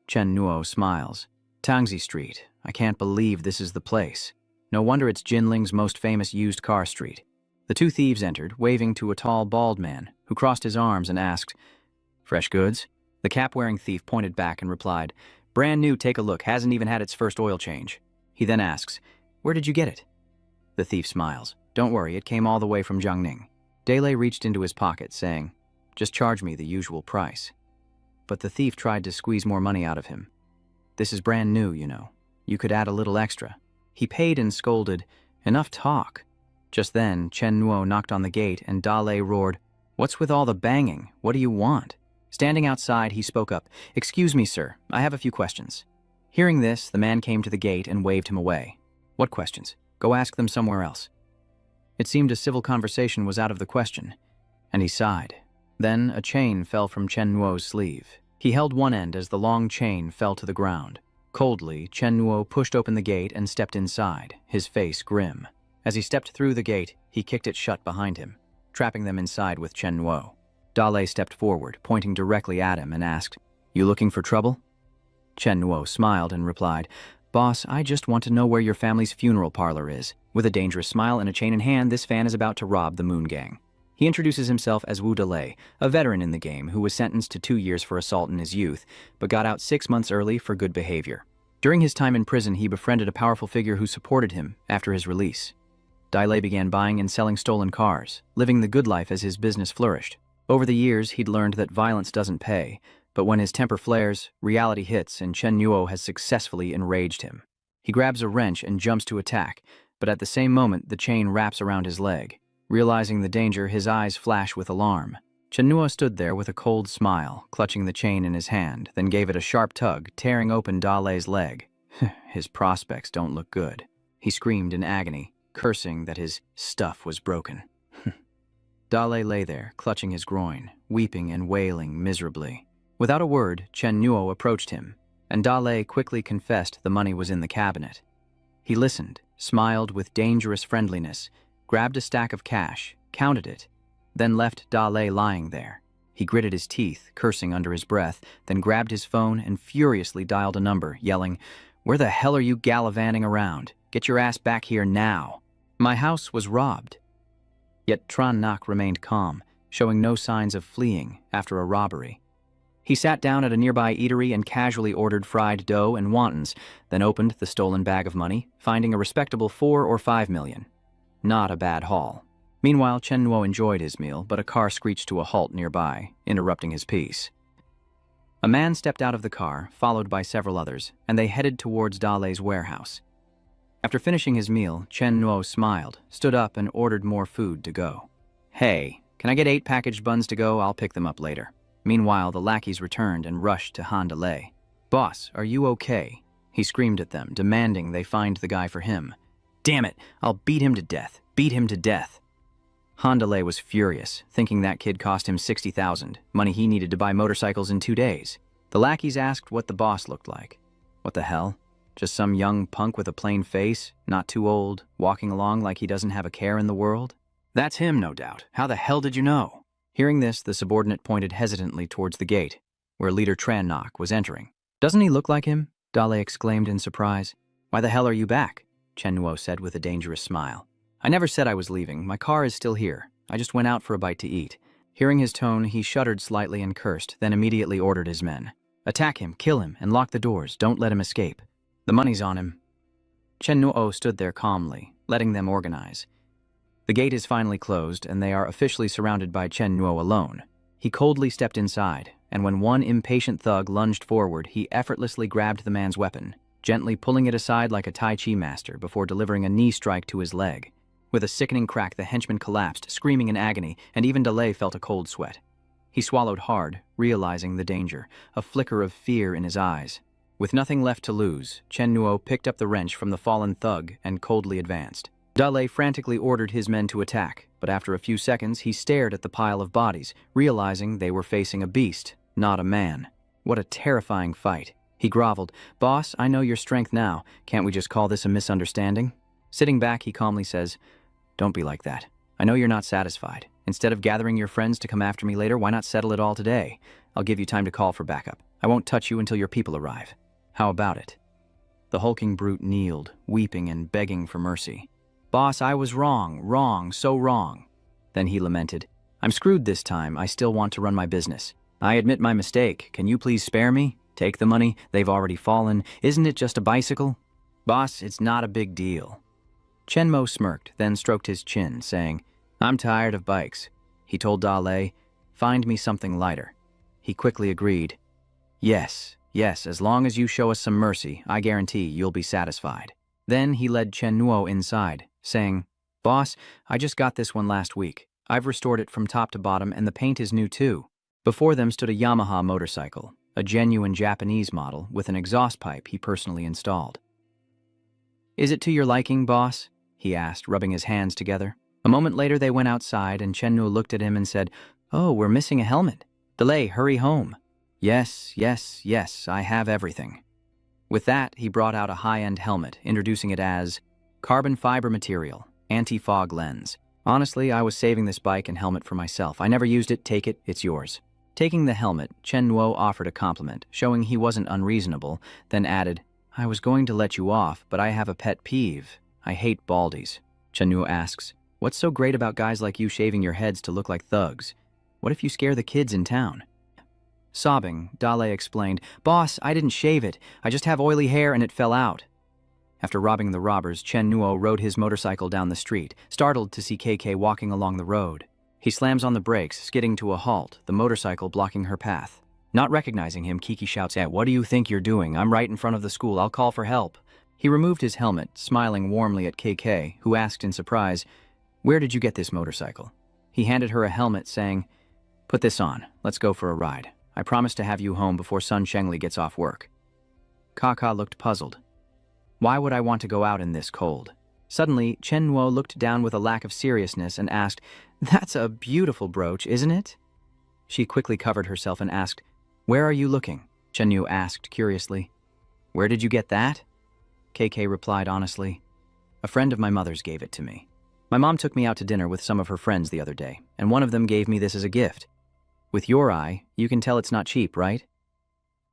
Chen Nuo smiles. "Tangzi Street, I can't believe this is the place. No wonder it's Jinling's most famous used car street." The 2 thieves entered, waving to a tall, bald man, who crossed his arms and asked, "Fresh goods?" The cap-wearing thief pointed back and replied, "Brand new, take a look, hasn't even had its first oil change." He then asks, "Where did you get it?" The thief smiles. "Don't worry, it came all the way from Jiangning." Dele reached into his pocket, saying, Just charge me the usual price." But the thief tried to squeeze more money out of him. "This is brand new, you know. You could add a little extra." He paid and scolded, "Enough talk." Just then, Chen Nuo knocked on the gate and Dale roared, "What's with all the banging? What do you want?" Standing outside, he spoke up, "Excuse me, sir, I have a few questions." Hearing this, the man came to the gate and waved him away. "What questions? Go ask them somewhere else." It seemed a civil conversation was out of the question, and he sighed. Then a chain fell from Chen Nuo's sleeve. He held one end as the long chain fell to the ground. Coldly, Chen Nuo pushed open the gate and stepped inside, his face grim. As he stepped through the gate, he kicked it shut behind him, trapping them inside with Chen Nuo. Dale stepped forward, pointing directly at him, and asked, "You looking for trouble?" Chen Nuo smiled and replied, "Boss, I just want to know where your family's funeral parlor is." With a dangerous smile and a chain in hand, this fan is about to rob the Moon Gang. He introduces himself as Wu Dale, a veteran in the game who was sentenced to 2 years for assault in his youth, but got out 6 months early for good behavior. During his time in prison, he befriended a powerful figure who supported him after his release. Dale began buying and selling stolen cars, living the good life as his business flourished. Over the years, he'd learned that violence doesn't pay, but when his temper flares, reality hits and Chen Nuo has successfully enraged him. He grabs a wrench and jumps to attack, but at the same moment, the chain wraps around his leg. Realizing the danger, his eyes flash with alarm. Chen Nuo stood there with a cold smile, clutching the chain in his hand, then gave it a sharp tug, tearing open Dale's leg. His prospects don't look good. He screamed in agony, cursing that his stuff was broken. Dale lay there, clutching his groin, weeping and wailing miserably. Without a word, Chen Nuo approached him, and Dale quickly confessed the money was in the cabinet. He listened, smiled with dangerous friendliness, grabbed a stack of cash, counted it, then left Dale lying there. He gritted his teeth, cursing under his breath, then grabbed his phone and furiously dialed a number, yelling, "Where the hell are you gallivanting around? Get your ass back here now." My house was robbed. Yet Tran Nak remained calm, showing no signs of fleeing after a robbery. He sat down at a nearby eatery and casually ordered fried dough and wontons, then opened the stolen bag of money, finding a respectable 4 or 5 million. Not a bad haul. Meanwhile, Chen Nuo enjoyed his meal, but a car screeched to a halt nearby, interrupting his peace. A man stepped out of the car, followed by several others, and they headed towards Dale's warehouse. After finishing his meal, Chen Nuo smiled, stood up, and ordered more food to go. "Hey, can I get 8 packaged buns to go? I'll pick them up later." Meanwhile, the lackeys returned and rushed to Han Dale. "Boss, are you okay?" He screamed at them, demanding they find the guy for him. "Damn it, I'll beat him to death. Beat him to death." Han Dale was furious, thinking that kid cost him 60,000, money he needed to buy motorcycles in 2 days. The lackeys asked what the boss looked like. What the hell? Just some young punk with a plain face, not too old, walking along like he doesn't have a care in the world? "That's him, no doubt. How the hell did you know?" Hearing this, the subordinate pointed hesitantly towards the gate, where Leader Tran Nak was entering. "Doesn't he look like him?" Dale exclaimed in surprise. "Why the hell are you back?" Chen Nuo said with a dangerous smile. "I never said I was leaving. My car is still here. I just went out for a bite to eat." Hearing his tone, he shuddered slightly and cursed, then immediately ordered his men. "Attack him, kill him, and lock the doors. Don't let him escape. The money's on him." Chen Nuo stood there calmly, letting them organize. The gate is finally closed, and they are officially surrounded by Chen Nuo alone. He coldly stepped inside, and when one impatient thug lunged forward, he effortlessly grabbed the man's weapon, gently pulling it aside like a Tai Chi master before delivering a knee strike to his leg. With a sickening crack, the henchman collapsed, screaming in agony, and even Dale felt a cold sweat. He swallowed hard, realizing the danger, a flicker of fear in his eyes. With nothing left to lose, Chen Nuo picked up the wrench from the fallen thug and coldly advanced. Dale frantically ordered his men to attack, but after a few seconds he stared at the pile of bodies, realizing they were facing a beast, not a man. What a terrifying fight. He groveled, "Boss, I know your strength now. Can't we just call this a misunderstanding?" Sitting back, he calmly says, "Don't be like that. I know you're not satisfied. Instead of gathering your friends to come after me later, why not settle it all today? I'll give you time to call for backup. I won't touch you until your people arrive. How about it?" The hulking brute kneeled, weeping and begging for mercy. "Boss, I was wrong, so wrong." Then he lamented, "I'm screwed this time. I still want to run my business. I admit my mistake. Can you please spare me? Take the money. They've already fallen. Isn't it just a bicycle?" "Boss, it's not a big deal." Chen Mo smirked, then stroked his chin, saying, "I'm tired of bikes." He told Dale, Find me something lighter." He quickly agreed. Yes, as long as you show us some mercy, I guarantee you'll be satisfied." Then he led Chen Nuo inside, saying, "Boss, I just got this one last week. I've restored it from top to bottom and the paint is new too." Before them stood a Yamaha motorcycle, a genuine Japanese model with an exhaust pipe he personally installed. "Is it to your liking, boss?" he asked, rubbing his hands together. A moment later they went outside and Chen Nuo looked at him and said, "Oh, we're missing a helmet. Delay, hurry home." Yes, I have everything." With that, he brought out a high-end helmet, introducing it as carbon fiber material, anti-fog lens. "Honestly, I was saving this bike and helmet for myself. I never used it. Take it, it's yours." Taking the helmet, Chen Nuo offered a compliment, showing he wasn't unreasonable, then added, "I was going to let you off, but I have a pet peeve. I hate baldies." Chen Nuo asks, "What's so great about guys like you shaving your heads to look like thugs? What if you scare the kids in town?" Sobbing, Dale explained, "Boss, I didn't shave it. I just have oily hair and it fell out." After robbing the robbers, Chen Nuo rode his motorcycle down the street, startled to see KK walking along the road. He slams on the brakes, skidding to a halt, the motorcycle blocking her path. Not recognizing him, Kiki shouts out, "What do you think you're doing? I'm right in front of the school. I'll call for help." He removed his helmet, smiling warmly at KK, who asked in surprise, "Where did you get this motorcycle?" He handed her a helmet, saying, "Put this on. Let's go for a ride. I promise to have you home before Sun Shengli gets off work." Kaka looked puzzled. "Why would I want to go out in this cold?" Suddenly, Chen Nuo looked down with a lack of seriousness and asked, "That's a beautiful brooch, isn't it?" She quickly covered herself and asked, "Where are you looking?" Chen Nuo asked curiously. "Where did you get that?" KK replied honestly, "A friend of my mother's gave it to me. My mom took me out to dinner with some of her friends the other day, and one of them gave me this as a gift. With your eye, you can tell it's not cheap, right?"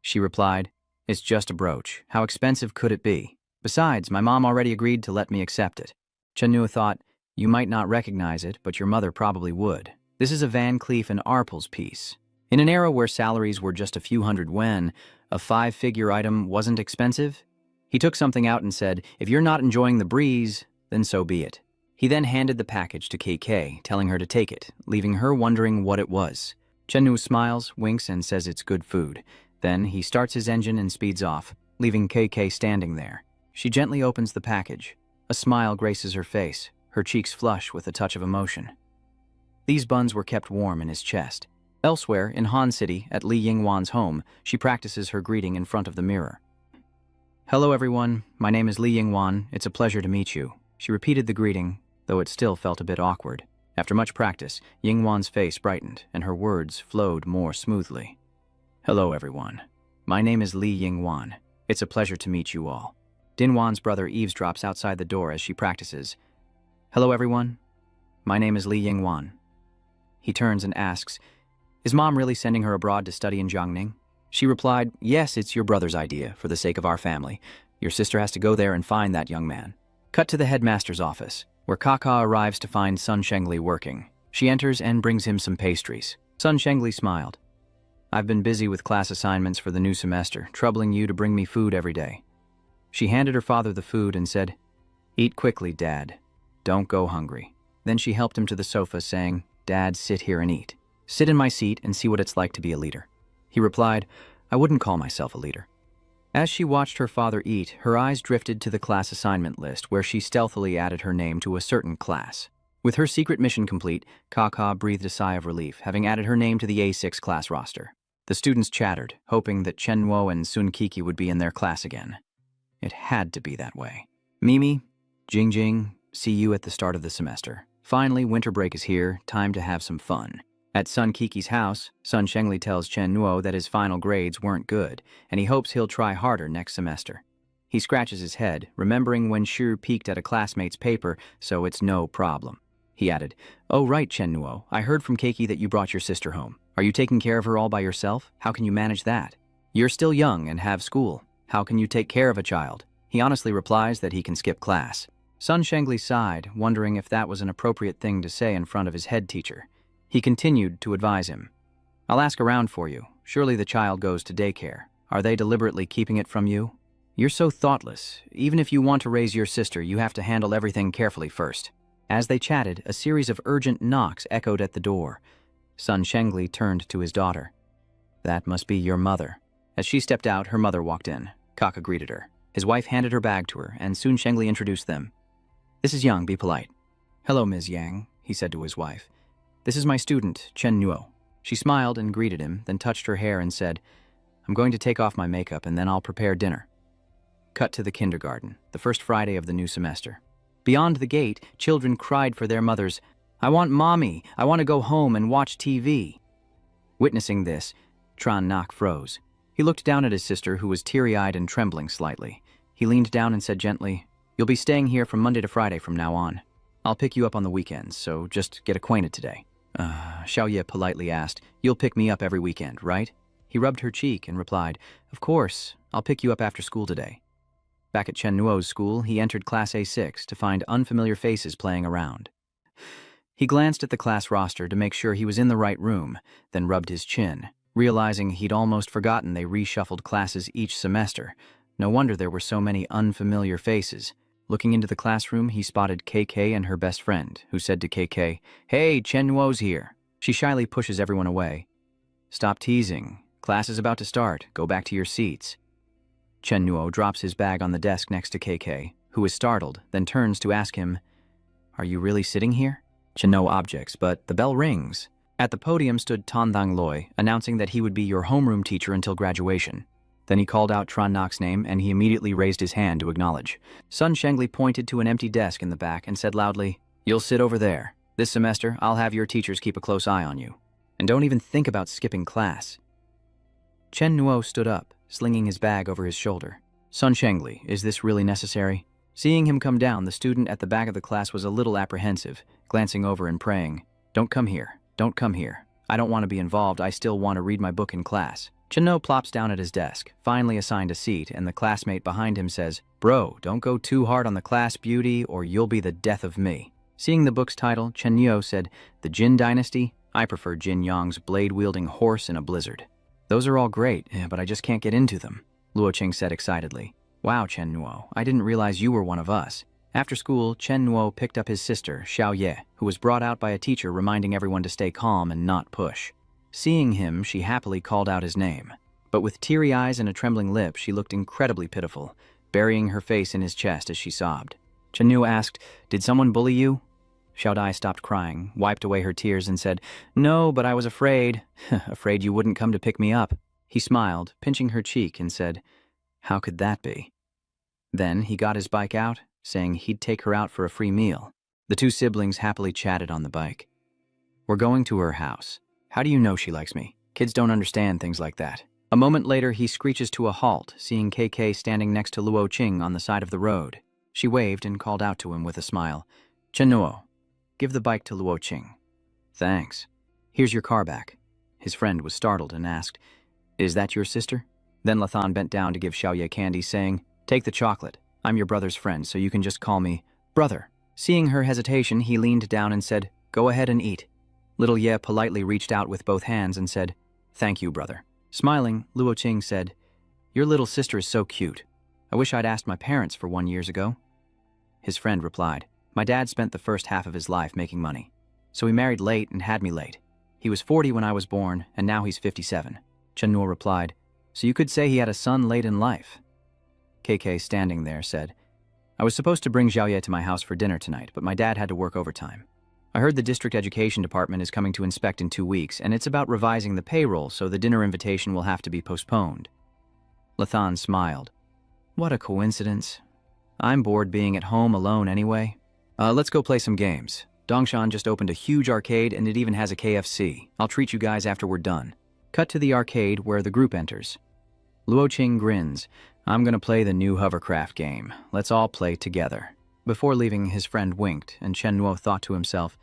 She replied, "It's just a brooch. How expensive could it be? Besides, my mom already agreed to let me accept it." Chen Nuo thought, "You might not recognize it, but your mother probably would. This is a Van Cleef and Arpels piece. In an era where salaries were just a few hundred yen, a 5-figure item wasn't expensive." He took something out and said, "If you're not enjoying the breeze, then so be it." He then handed the package to KK, telling her to take it, leaving her wondering what it was. Chen Nuo smiles, winks, and says it's good food. Then he starts his engine and speeds off, leaving KK standing there. She gently opens the package. A smile graces her face, her cheeks flush with a touch of emotion. These buns were kept warm in his chest. Elsewhere, in Han City, at Li Yingwan's home, she practices her greeting in front of the mirror. "Hello everyone, my name is Li Yingwan. It's a pleasure to meet you." She repeated the greeting, though it still felt a bit awkward. After much practice, Yingwan's face brightened, and her words flowed more smoothly. "Hello, everyone. My name is Li Yingwan. It's a pleasure to meet you all." Dinwan's brother eavesdrops outside the door as she practices. "Hello, everyone. My name is Li Yingwan." He turns and asks, "Is Mom really sending her abroad to study in Jiangning?" She replied, "Yes, it's your brother's idea, for the sake of our family. Your sister has to go there and find that young man." Cut to the headmaster's office, where Kaka arrives to find Sun Shengli working. She enters and brings him some pastries. Sun Shengli smiled. "I've been busy with class assignments for the new semester, troubling you to bring me food every day." She handed her father the food and said, "Eat quickly, Dad. Don't go hungry." Then she helped him to the sofa, saying, "Dad, sit here and eat. Sit in my seat and see what it's like to be a leader." He replied, "I wouldn't call myself a leader." As she watched her father eat, her eyes drifted to the class assignment list where she stealthily added her name to a certain class. With her secret mission complete, Kaka breathed a sigh of relief, having added her name to the A6 class roster. The students chattered, hoping that Chen Nuo and Sun Kiki would be in their class again. It had to be that way. "Mimi, Jing, see you at the start of the semester. Finally, winter break is here, time to have some fun." At Sun Kiki's house, Sun Shengli tells Chen Nuo that his final grades weren't good, and he hopes he'll try harder next semester. He scratches his head, remembering when Shu peeked at a classmate's paper, so it's no problem. He added, "Oh right, Chen Nuo, I heard from Keiki that you brought your sister home. Are you taking care of her all by yourself? How can you manage that? You're still young and have school. How can you take care of a child?" He honestly replies that he can skip class. Sun Shengli sighed, wondering if that was an appropriate thing to say in front of his head teacher. He continued to advise him. "I'll ask around for you. Surely the child goes to daycare. Are they deliberately keeping it from you? You're so thoughtless. Even if you want to raise your sister, you have to handle everything carefully first." As they chatted, a series of urgent knocks echoed at the door. Sun Shengli turned to his daughter. That must be your mother. As she stepped out, her mother walked in. Kaka greeted her. His wife handed her bag to her, and soon Shengli introduced them. This is Yang, be polite. Hello, Ms. Yang, he said to his wife. This is my student, Chen Nuo. She smiled and greeted him, then touched her hair and said, I'm going to take off my makeup and then I'll prepare dinner. Cut to the kindergarten, the first Friday of the new semester. Beyond the gate, children cried for their mothers, I want mommy, I want to go home and watch TV. Witnessing this, Tran Nak froze. He looked down at his sister, who was teary-eyed and trembling slightly. He leaned down and said gently, You'll be staying here from Monday to Friday from now on. I'll pick you up on the weekends, so just get acquainted today. Xiaoye politely asked, You'll pick me up every weekend, right? He rubbed her cheek and replied, Of course, I'll pick you up after school today. Back at Chen Nuo's school, he entered Class A6 to find unfamiliar faces playing around. He glanced at the class roster to make sure he was in the right room, then rubbed his chin, realizing he'd almost forgotten they reshuffled classes each semester. No wonder there were so many unfamiliar faces. Looking into the classroom, he spotted KK and her best friend, who said to KK, Hey, Chen Nuo's here. She shyly pushes everyone away. Stop teasing. Class is about to start. Go back to your seats. Chen Nuo drops his bag on the desk next to KK, who is startled, then turns to ask him, Are you really sitting here? Chen Nuo objects, but the bell rings. At the podium stood Tan Thang Loi, announcing that he would be your homeroom teacher until graduation. Then he called out Tran Nak's name, and he immediately raised his hand to acknowledge. Sun Shengli pointed to an empty desk in the back and said loudly, You'll sit over there. This semester, I'll have your teachers keep a close eye on you. And don't even think about skipping class. Chen Nuo stood up, slinging his bag over his shoulder. Sun Shengli, is this really necessary? Seeing him come down, the student at the back of the class was a little apprehensive, glancing over and praying, Don't come here. Don't come here. I don't want to be involved. I still want to read my book in class. Chen Nuo plops down at his desk, finally assigned a seat, and the classmate behind him says, Bro, don't go too hard on the class beauty or you'll be the death of me. Seeing the book's title, Chen Nuo said, The Jin Dynasty? I prefer Jin Yang's blade-wielding horse in a blizzard. Those are all great, but I just can't get into them, Luo Qing said excitedly. Wow, Chen Nuo, I didn't realize you were one of us. After school, Chen Nuo picked up his sister, Xiaoye, who was brought out by a teacher reminding everyone to stay calm and not push. Seeing him, she happily called out his name. But with teary eyes and a trembling lip, she looked incredibly pitiful, burying her face in his chest as she sobbed. Chen Nuo asked, Did someone bully you? Xiao Dai stopped crying, wiped away her tears, and said, No, but I was afraid. Afraid you wouldn't come to pick me up. He smiled, pinching her cheek, and said, How could that be? Then he got his bike out, saying he'd take her out for a free meal. The two siblings happily chatted on the bike. We're going to her house. How do you know she likes me? Kids don't understand things like that. A moment later, he screeches to a halt, seeing KK standing next to Luo Qing on the side of the road. She waved and called out to him with a smile. Chen Nuo, give the bike to Luo Qing. Thanks. Here's your car back. His friend was startled and asked, Is that your sister? Then Lathan bent down to give Xiaoye candy, saying, Take the chocolate. I'm your brother's friend, so you can just call me brother. Seeing her hesitation, he leaned down and said, Go ahead and eat. Little Ye politely reached out with both hands and said, Thank you, brother. Smiling, Luo Qing said, Your little sister is so cute. I wish I'd asked my parents for 1 year ago. His friend replied, My dad spent the first half of his life making money. So he married late and had me late. He was 40 when I was born, and now he's 57. Chen Nuo replied, So you could say he had a son late in life. KK, standing there, said, I was supposed to bring Xiaoye to my house for dinner tonight, but my dad had to work overtime. I heard the district education department is coming to inspect in 2 weeks, and it's about revising the payroll, so the dinner invitation will have to be postponed. Lathan smiled. What a coincidence. I'm bored being at home alone anyway. Let's go play some games. Dongshan just opened a huge arcade, and it even has a KFC. I'll treat you guys after we're done. Cut to the arcade where the group enters. Luo Qing grins. I'm gonna play the new hovercraft game. Let's all play together. Before leaving, his friend winked, and Chen Nuo thought to himself,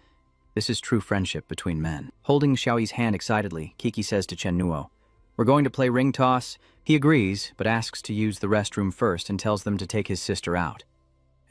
This is true friendship between men. Holding Xiaoyi's hand excitedly, Kiki says to Chen Nuo, We're going to play ring toss. He agrees, but asks to use the restroom first and tells them to take his sister out.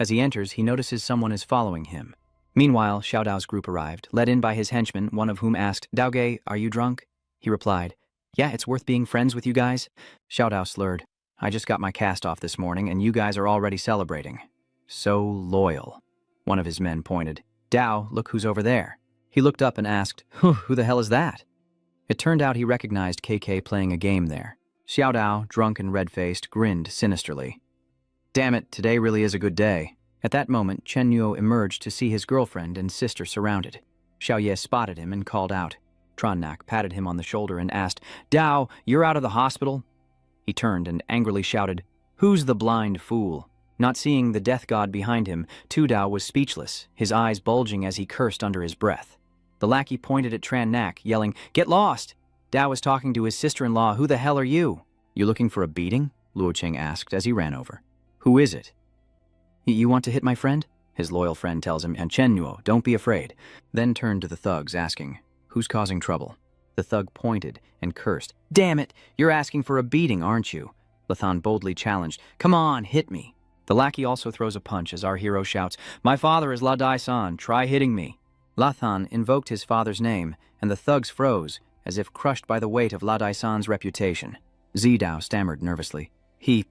As he enters, he notices someone is following him. Meanwhile, Xiao Dao's group arrived, led in by his henchmen, one of whom asked, Daogei, are you drunk? He replied, Yeah, it's worth being friends with you guys. Xiao Dao slurred, I just got my cast off this morning, and you guys are already celebrating. So loyal. One of his men pointed. Dao, look who's over there. He looked up and asked, Who the hell is that? It turned out he recognized KK playing a game there. Xiao Dao, drunk and red-faced, grinned sinisterly. Damn it, today really is a good day. At that moment, Chen Nuo emerged to see his girlfriend and sister surrounded. Xiao Ye spotted him and called out. Tronnak patted him on the shoulder and asked, Dao, you're out of the hospital? He turned and angrily shouted, Who's the blind fool? Not seeing the death god behind him, Tu Dao was speechless, his eyes bulging as he cursed under his breath. The lackey pointed at Tran Nak, yelling, Get lost! Dao was talking to his sister-in-law, Who the hell are you? You looking for a beating? Luo Qing asked as he ran over. Who is it? You want to hit my friend? His loyal friend tells him, and Chen Nuo, don't be afraid. Then turned to the thugs, asking, Who's causing trouble? The thug pointed and cursed. Damn it, you're asking for a beating, aren't you? Lathan boldly challenged, Come on, hit me. The lackey also throws a punch as our hero shouts, My father is La Dai-san, try hitting me. Lathan invoked his father's name, and the thugs froze, as if crushed by the weight of La Dai-san's reputation. Zidao stammered nervously. He's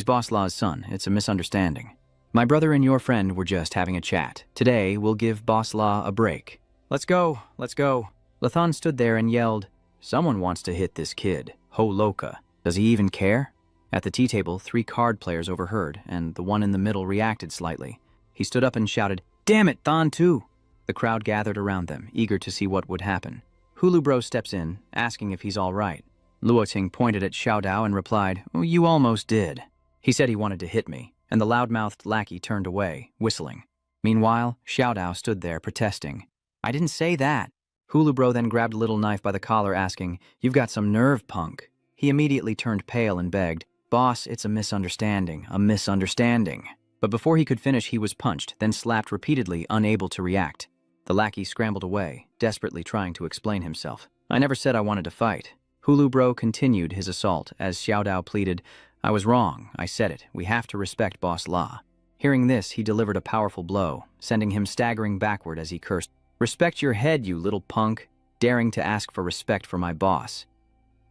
Boss La's son. It's a misunderstanding. My brother and your friend were just having a chat. Today, we'll give Boss La a break. Let's go, let's go. Lathan stood there and yelled, Someone wants to hit this kid. Ho Loka. Does he even care? At the tea table, 3 card players overheard, and the one in the middle reacted slightly. He stood up and shouted, Damn it, Than too! The crowd gathered around them, eager to see what would happen. Hulu Bro steps in, asking if he's all right. Luo Ting pointed at Xiao Dao and replied, You almost did. He said he wanted to hit me, and the loud-mouthed lackey turned away, whistling. Meanwhile, Xiao Dao stood there, protesting. I didn't say that. Hulu Bro then grabbed a little knife by the collar, asking, You've got some nerve, punk. He immediately turned pale and begged, Boss, it's a misunderstanding, a misunderstanding. But before he could finish, he was punched, then slapped repeatedly, unable to react. The lackey scrambled away, desperately trying to explain himself. I never said I wanted to fight. Hulu Bro continued his assault as Xiao Dao pleaded, I was wrong, I said it, we have to respect Boss La. Hearing this, he delivered a powerful blow, sending him staggering backward as he cursed, Respect your head, you little punk, daring to ask for respect for my boss.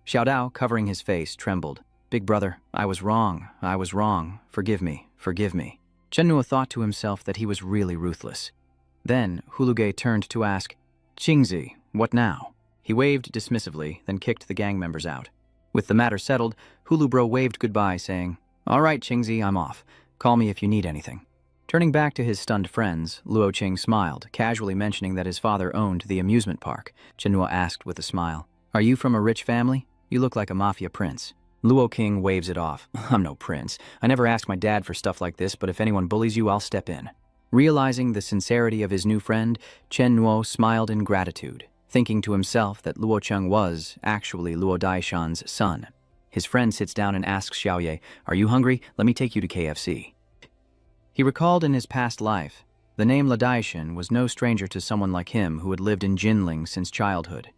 Xiao Dao, covering his face, trembled. Big brother, I was wrong, forgive me, forgive me. Chen Nuo thought to himself that he was really ruthless. Then, Huluge turned to ask, Qingzi, what now? He waved dismissively, then kicked the gang members out. With the matter settled, Hulubro waved goodbye, saying, All right, Qingzi, I'm off. Call me if you need anything. Turning back to his stunned friends, Luo Qing smiled, casually mentioning that his father owned the amusement park. Chen Nuo asked with a smile, Are you from a rich family? You look like a mafia prince. Luo King waves it off. I'm no prince. I never asked my dad for stuff like this, but if anyone bullies you, I'll step in. Realizing the sincerity of his new friend, Chen Nuo smiled in gratitude, thinking to himself that Luo Cheng was actually Luo Daishan's son. His friend sits down and asks Xiaoye, Are you hungry? Let me take you to KFC. He recalled in his past life, the name La Daishan was no stranger to someone like him who had lived in Jinling since childhood.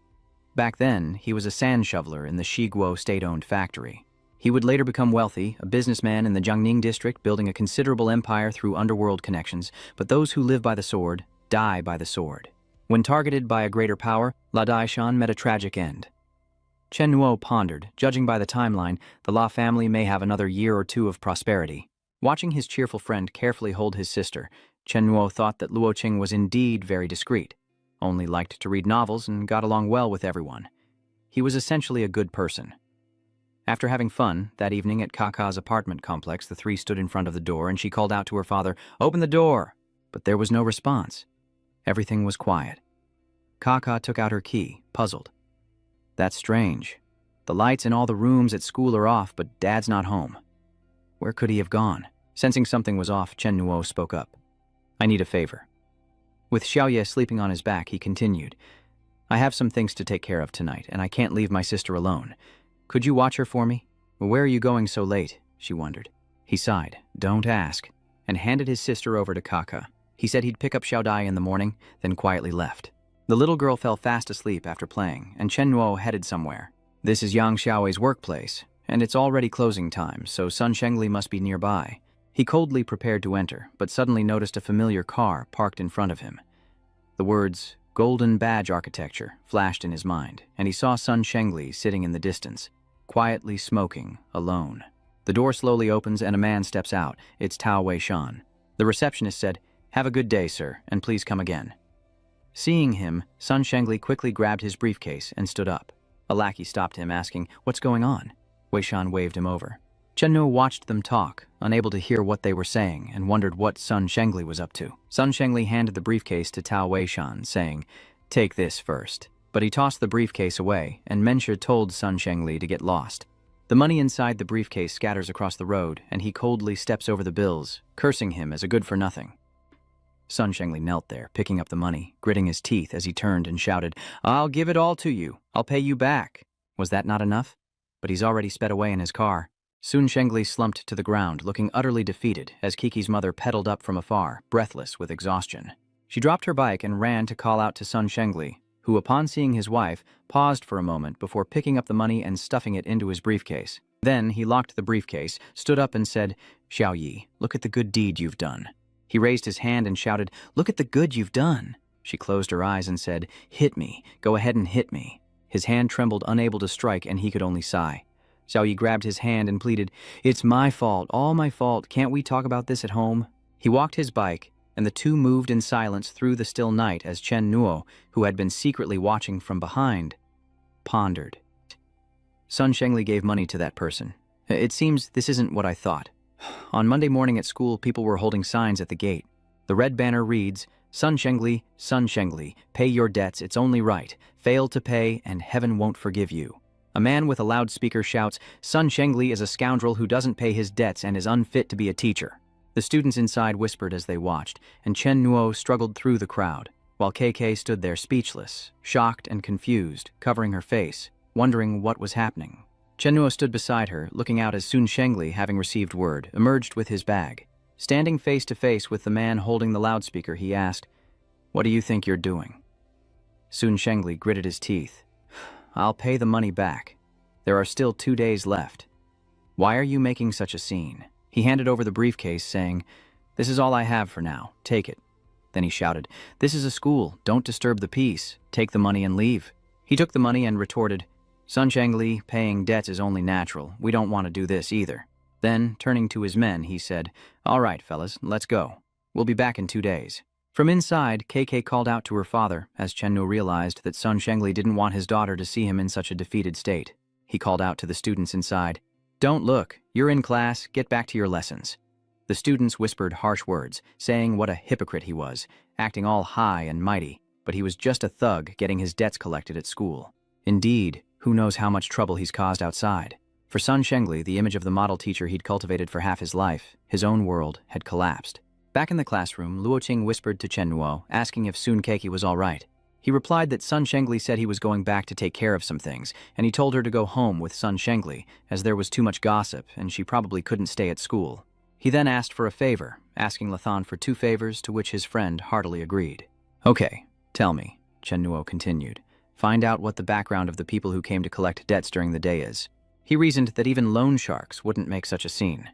Back then, he was a sand shoveler in the Shiguo state-owned factory. He would later become wealthy, a businessman in the Jiangning district, building a considerable empire through underworld connections, but those who live by the sword die by the sword. When targeted by a greater power, La Daishan met a tragic end. Chen Nuo pondered, judging by the timeline, the La family may have another year or two of prosperity. Watching his cheerful friend carefully hold his sister, Chen Nuo thought that Luo Qing was indeed very discreet, only liked to read novels and got along well with everyone. He was essentially a good person. After having fun, that evening at Kaka's apartment complex, the 3 stood in front of the door and she called out to her father, Open the door! But there was no response. Everything was quiet. Kaka took out her key, puzzled. That's strange. The lights in all the rooms at school are off, but Dad's not home. Where could he have gone? Sensing something was off, Chen Nuo spoke up. I need a favor. With Xiaoye sleeping on his back, he continued, I have some things to take care of tonight, and I can't leave my sister alone. Could you watch her for me? Where are you going so late? She wondered. He sighed, Don't ask, and handed his sister over to Kaka. He said he'd pick up Xiao Dai in the morning, then quietly left. The little girl fell fast asleep after playing, and Chen Nuo headed somewhere. This is Yang Xiaoy's workplace, and it's already closing time, so Sun Shengli must be nearby. He coldly prepared to enter, but suddenly noticed a familiar car parked in front of him. The words, Golden Badge Architecture, flashed in his mind, and he saw Sun Shengli sitting in the distance, quietly smoking, alone. The door slowly opens and a man steps out. It's Tao Wei Shan. The receptionist said, Have a good day, sir, and please come again. Seeing him, Sun Shengli quickly grabbed his briefcase and stood up. A lackey stopped him, asking, "What's going on?" Wei Shan waved him over. Chen Nuo watched them talk, unable to hear what they were saying, and wondered what Sun Shengli was up to. Sun Shengli handed the briefcase to Tao Wei Shan, saying, "Take this first." But he tossed the briefcase away, and Mensha told Sun Shengli to get lost. The money inside the briefcase scatters across the road, and he coldly steps over the bills, cursing him as a good-for-nothing. Sun Shengli knelt there, picking up the money, gritting his teeth as he turned and shouted, "I'll give it all to you. I'll pay you back." Was that not enough? But he's already sped away in his car. Sun Shengli slumped to the ground, looking utterly defeated as Kiki's mother pedaled up from afar, breathless with exhaustion. She dropped her bike and ran to call out to Sun Shengli, who, upon seeing his wife, paused for a moment before picking up the money and stuffing it into his briefcase. Then he locked the briefcase, stood up and said, "Xiao Yi, look at the good deed you've done." He raised his hand and shouted, "Look at the good you've done." She closed her eyes and said, "Hit me. Go ahead and hit me." His hand trembled, unable to strike, and he could only sigh. Xiao Yi grabbed his hand and pleaded, "It's my fault, all my fault. Can't we talk about this at home?" He walked his bike, and the two moved in silence through the still night as Chen Nuo, who had been secretly watching from behind, pondered. Sun Shengli gave money to that person. "It seems this isn't what I thought." On Monday morning at school, people were holding signs at the gate. The red banner reads, Sun Shengli, pay your debts, it's only right. Fail to pay, and heaven won't forgive you." A man with a loudspeaker shouts, "Sun Shengli is a scoundrel who doesn't pay his debts and is unfit to be a teacher." The students inside whispered as they watched, and Chen Nuo struggled through the crowd, while KK stood there speechless, shocked and confused, covering her face, wondering what was happening. Chen Nuo stood beside her, looking out as Sun Shengli, having received word, emerged with his bag. Standing face to face with the man holding the loudspeaker, he asked, "What do you think you're doing?" Sun Shengli gritted his teeth. "I'll pay the money back. There are still 2 days left." "Why are you making such a scene?" He handed over the briefcase, saying, "This is all I have for now. Take it." Then he shouted, "This is a school. Don't disturb the peace. Take the money and leave." He took the money and retorted, "Sun Shengli, paying debts is only natural. We don't want to do this either." Then, turning to his men, he said, "All right, fellas, let's go. We'll be back in 2 days." From inside, KK called out to her father, as Chen Nu realized that Sun Shengli didn't want his daughter to see him in such a defeated state. He called out to the students inside, "Don't look. You're in class. Get back to your lessons." The students whispered harsh words, saying what a hypocrite he was, acting all high and mighty, but he was just a thug getting his debts collected at school. Indeed, who knows how much trouble he's caused outside. For Sun Shengli, the image of the model teacher he'd cultivated for half his life, his own world, had collapsed. Back in the classroom, Luo Qing whispered to Chen Nuo, asking if Sun Keiki was all right. He replied that Sun Shengli said he was going back to take care of some things, and he told her to go home with Sun Shengli, as there was too much gossip and she probably couldn't stay at school. He then asked for a favor, asking Lathan for 2 favors, to which his friend heartily agreed. "Okay, tell me," Chen Nuo continued. "Find out what the background of the people who came to collect debts during the day is." He reasoned that even loan sharks wouldn't make such a scene.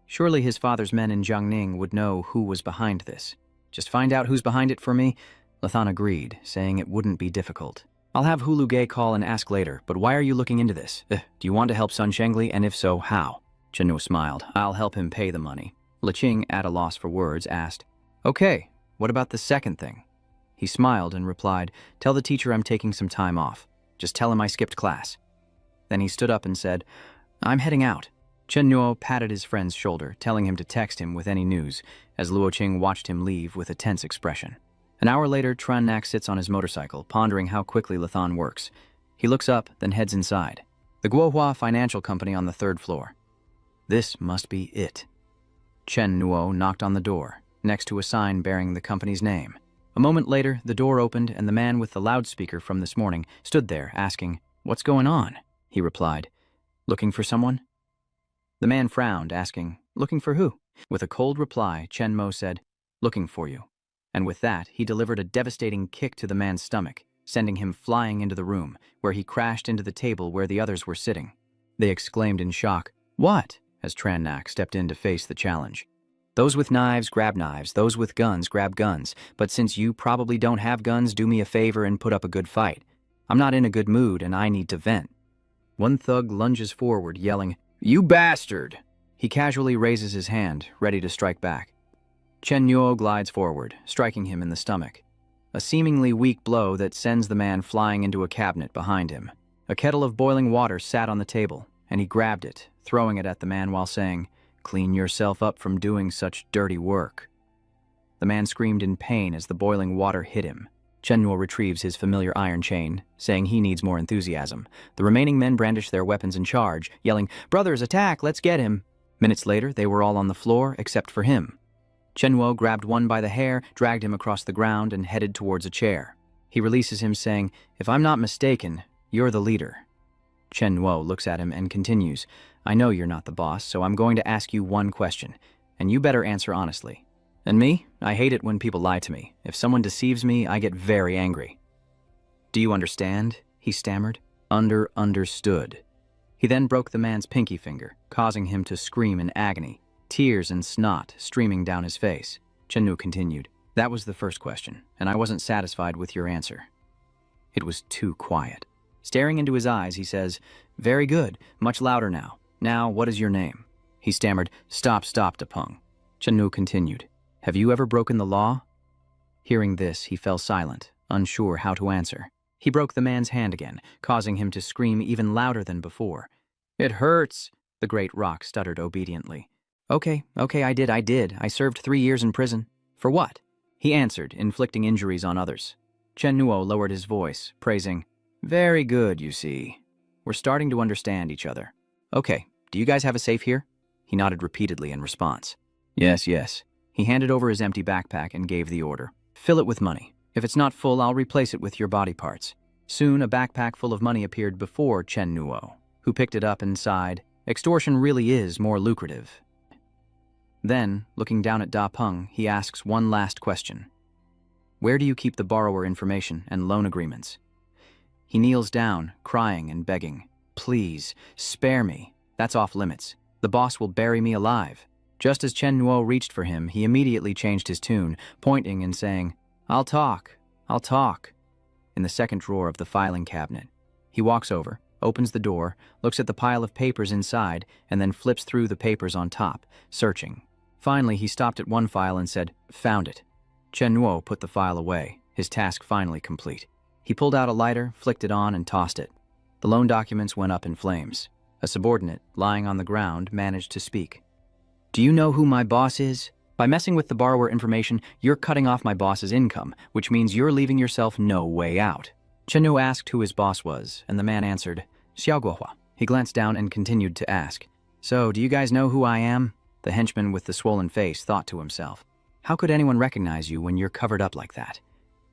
Surely his father's men in Jiangning would know who was behind this. "Just find out who's behind it for me?" Lathan agreed, saying it wouldn't be difficult. "I'll have Hulu Gay call and ask later, but why are you looking into this? Do you want to help Sun Shengli, and if so, how?" Chen Nu smiled. "I'll help him pay the money." Liqing, at a loss for words, asked, "Okay, what about the second thing?" He smiled and replied, "Tell the teacher I'm taking some time off. Just tell him I skipped class." Then he stood up and said, "I'm heading out." Chen Nuo patted his friend's shoulder, telling him to text him with any news, as Luo Qing watched him leave with a tense expression. An hour later, Tran Nak sits on his motorcycle, pondering how quickly Lathan works. He looks up, then heads inside. The Guohua Financial Company on the 3rd floor. This must be it. Chen Nuo knocked on the door, next to a sign bearing the company's name. A moment later, the door opened and the man with the loudspeaker from this morning stood there, asking, "What's going on?" He replied, "Looking for someone?" The man frowned, asking, "Looking for who?" With a cold reply, Chen Mo said, "Looking for you." And with that, he delivered a devastating kick to the man's stomach, sending him flying into the room, where he crashed into the table where the others were sitting. They exclaimed in shock, "What?" as Tran Nak stepped in to face the challenge. "Those with knives, grab knives. Those with guns, grab guns. But since you probably don't have guns, do me a favor and put up a good fight. I'm not in a good mood and I need to vent." One thug lunges forward, yelling, "You bastard!" He casually raises his hand, ready to strike back. Chen Nuo glides forward, striking him in the stomach. a seemingly weak blow that sends the man flying into a cabinet behind him. A kettle of boiling water sat on the table, and he grabbed it, throwing it at the man while saying, "Clean yourself up from doing such dirty work." The man screamed in pain as the boiling water hit him. Chennuo retrieves his familiar iron chain, saying he needs more enthusiasm. The remaining men brandish their weapons and charge, yelling, "Brothers, attack! Let's get him!" Minutes later, they were all on the floor except for him. Chennuo grabbed one by the hair, dragged him across the ground, and headed towards a chair. He releases him, saying, "If I'm not mistaken, you're the leader." Chennuo looks at him and continues, "I know you're not the boss, so I'm going to ask you one question, and you better answer honestly. And me, I hate it when people lie to me. If someone deceives me, I get very angry." "Do you understand?" he stammered. Understood." He then broke the man's pinky finger, causing him to scream in agony, tears and snot streaming down his face. Chennu continued, "That was the first question, and I wasn't satisfied with your answer." It was too quiet. Staring into his eyes, he says, "Very good, much louder now. Now, what is your name?" He stammered, Stop, Dapeng." Chennu continued, "Have you ever broken the law?" Hearing this, he fell silent, unsure how to answer. He broke the man's hand again, causing him to scream even louder than before. "It hurts," the great rock stuttered obediently. Okay, I did. I served 3 years in prison." "For what?" he answered, inflicting injuries on others. Chennuo lowered his voice, praising, "Very good, you see. We're starting to understand each other. Okay, do you guys have a safe here?" He nodded repeatedly in response. Yes. He handed over his empty backpack and gave the order. "Fill it with money. If it's not full, I'll replace it with your body parts." Soon, a backpack full of money appeared before Chennuo, who picked it up and sighed, "Extortion really is more lucrative." Then, looking down at Dapeng, he asks one last question. "Where do you keep the borrower information and loan agreements?" He kneels down, crying and begging, "Please, spare me. That's off limits. The boss will bury me alive." Just as Chennuo reached for him, he immediately changed his tune, pointing and saying, I'll talk. In the second drawer of the filing cabinet. He walks over, opens the door, looks at the pile of papers inside, and then flips through the papers on top, searching. Finally, he stopped at one file and said, "Found it." Chennuo put the file away, his task finally complete. He pulled out a lighter, flicked it on, and tossed it. The loan documents went up in flames. A subordinate, lying on the ground, managed to speak. "Do you know who my boss is? By messing with the borrower information, you're cutting off my boss's income, which means you're leaving yourself no way out." Chennuo asked who his boss was, and the man answered, "Xiaoguohua." He glanced down and continued to ask, "So, do you guys know who I am?" The henchman with the swollen face thought to himself, "How could anyone recognize you when you're covered up like that?"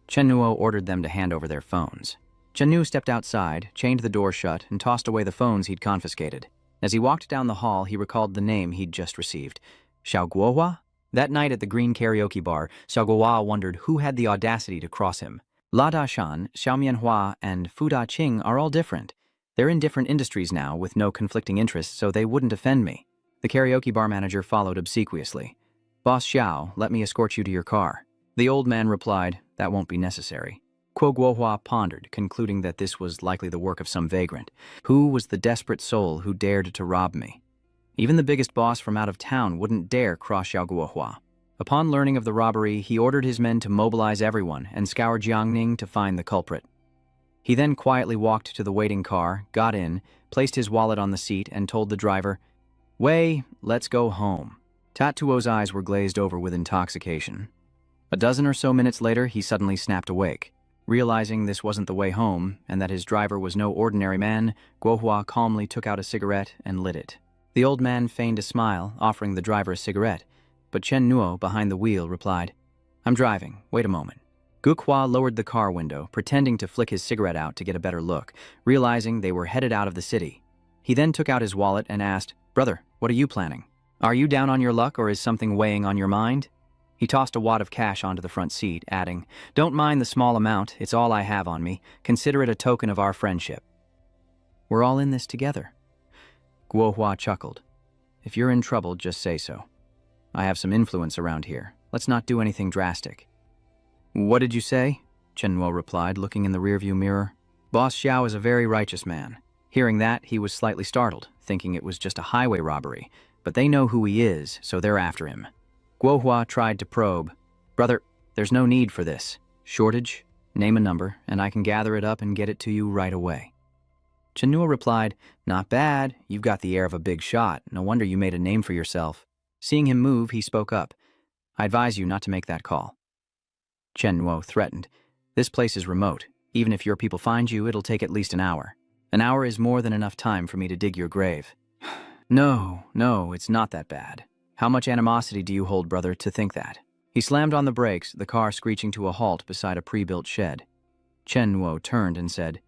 Chennuo ordered them to hand over their phones. Chennu stepped outside, chained the door shut, and tossed away the phones he'd confiscated. As he walked down the hall, he recalled the name he'd just received. Xiaoguohua? That night at the Green Karaoke Bar, Xiaoguohua wondered who had the audacity to cross him. La Dashan, Xiaomianhua, and Fu Daqing are all different. They're in different industries now, with no conflicting interests, so they wouldn't offend me. The karaoke bar manager followed obsequiously. "Boss Xiao, let me escort you to your car." The old man replied, "That won't be necessary." Guohua pondered, concluding that this was likely the work of some vagrant. Who was the desperate soul who dared to rob me? Even the biggest boss from out of town wouldn't dare cross Xiaoguohua. Upon learning of the robbery, he ordered his men to mobilize everyone and scour Jiangning to find the culprit. He then quietly walked to the waiting car, got in, placed his wallet on the seat, and told the driver, "Wei, let's go home." Tatuo's eyes were glazed over with intoxication. A dozen or so minutes later, he suddenly snapped awake. Realizing this wasn't the way home, and that his driver was no ordinary man, Guohua calmly took out a cigarette and lit it. The old man feigned a smile, offering the driver a cigarette, but Chennuo, behind the wheel, replied, "I'm driving, wait a moment." Guohua lowered the car window, pretending to flick his cigarette out to get a better look, realizing they were headed out of the city. He then took out his wallet and asked, "Brother, what are you planning? Are you down on your luck, or is something weighing on your mind?" He tossed a wad of cash onto the front seat, adding, "Don't mind the small amount, it's all I have on me. Consider it a token of our friendship." "We're all in this together." Guohua chuckled. "If you're in trouble, just say so. I have some influence around here. Let's not do anything drastic." "What did you say?" Chennuo replied, looking in the rearview mirror. "Boss Xiao is a very righteous man." Hearing that, he was slightly startled, thinking it was just a highway robbery, but they know who he is, so they're after him. Guohua tried to probe. "Brother, there's no need for this. Shortage? Name a number, and I can gather it up and get it to you right away. Chen Nuo replied, Not bad. You've got the air of a big shot. No wonder you made a name for yourself. Seeing him move, he spoke up. I advise you not to make that call. Chen Nuo threatened. This place is remote. Even if your people find you, it'll take at least an hour. An hour is more than enough time for me to dig your grave. No, it's not that bad. How much animosity do you hold, brother, to think that? He slammed on the brakes, the car screeching to a halt beside a pre-built shed. Chen Nuo turned and said,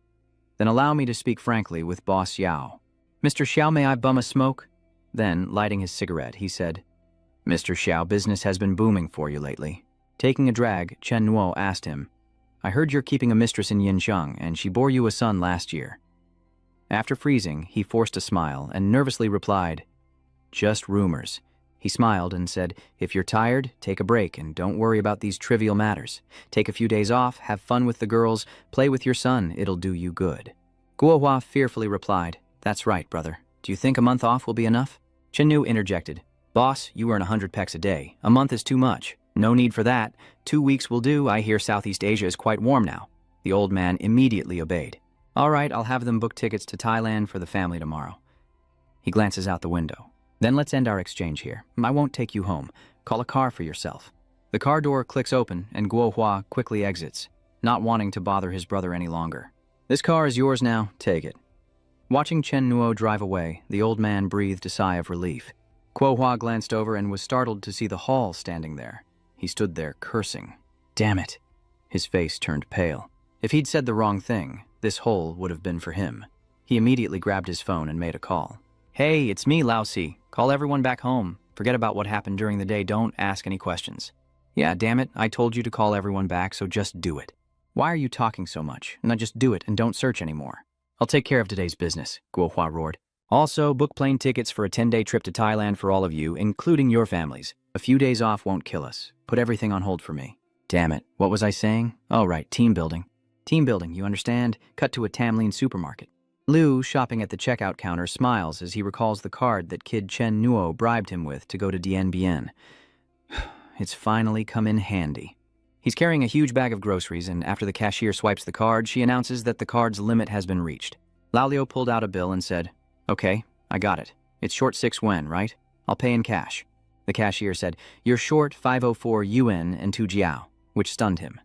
Then allow me to speak frankly with Boss Xiao. Mr. Xiao, may I bum a smoke? Then, lighting his cigarette, he said, Mr. Xiao, business has been booming for you lately. Taking a drag, Chen Nuo asked him, I heard you're keeping a mistress in Yinxiang, and she bore you a son last year. After freezing, he forced a smile and nervously replied, Just rumors. He smiled and said, If you're tired, take a break and don't worry about these trivial matters. Take a few days off, have fun with the girls, play with your son, it'll do you good. Guohua fearfully replied, That's right, brother. Do you think a month off will be enough? Chen Nu interjected, Boss, you earn 100 pecks a day. A month is too much. No need for that. 2 weeks will do. I hear Southeast Asia is quite warm now. The old man immediately obeyed. All right, I'll have them book tickets to Thailand for the family tomorrow. He glances out the window. Then let's end our exchange here. I won't take you home. Call a car for yourself. The car door clicks open and Guohua quickly exits, not wanting to bother his brother any longer. This car is yours now. Take it. Watching Chen Nuo drive away, the old man breathed a sigh of relief. Guohua glanced over and was startled to see the Hall standing there. He stood there cursing. Damn it. His face turned pale. If he'd said the wrong thing, this hole would have been for him. He immediately grabbed his phone and made a call. Hey, it's me, Laosi. Call everyone back home. Forget about what happened during the day. Don't ask any questions. Yeah, damn it. I told you to call everyone back, so just do it. Why are you talking so much? Now just do it and don't search anymore. I'll take care of today's business, Guohua roared. Also, book plane tickets for a 10-day trip to Thailand for all of you, including your families. A few days off won't kill us. Put everything on hold for me. Damn it. What was I saying? Oh, right. Team building. Team building, you understand? Cut to a Tamlin supermarket. Liu, shopping at the checkout counter, smiles as he recalls the card that kid Chen Nuo bribed him with to go to Dien Bien. It's finally come in handy. He's carrying a huge bag of groceries, and after the cashier swipes the card, she announces that the card's limit has been reached. Lao Liu pulled out a bill and said, Okay, I got it. It's short 6 yuan, right? I'll pay in cash. The cashier said, You're short 504 yuan and 2 jiao, which stunned him.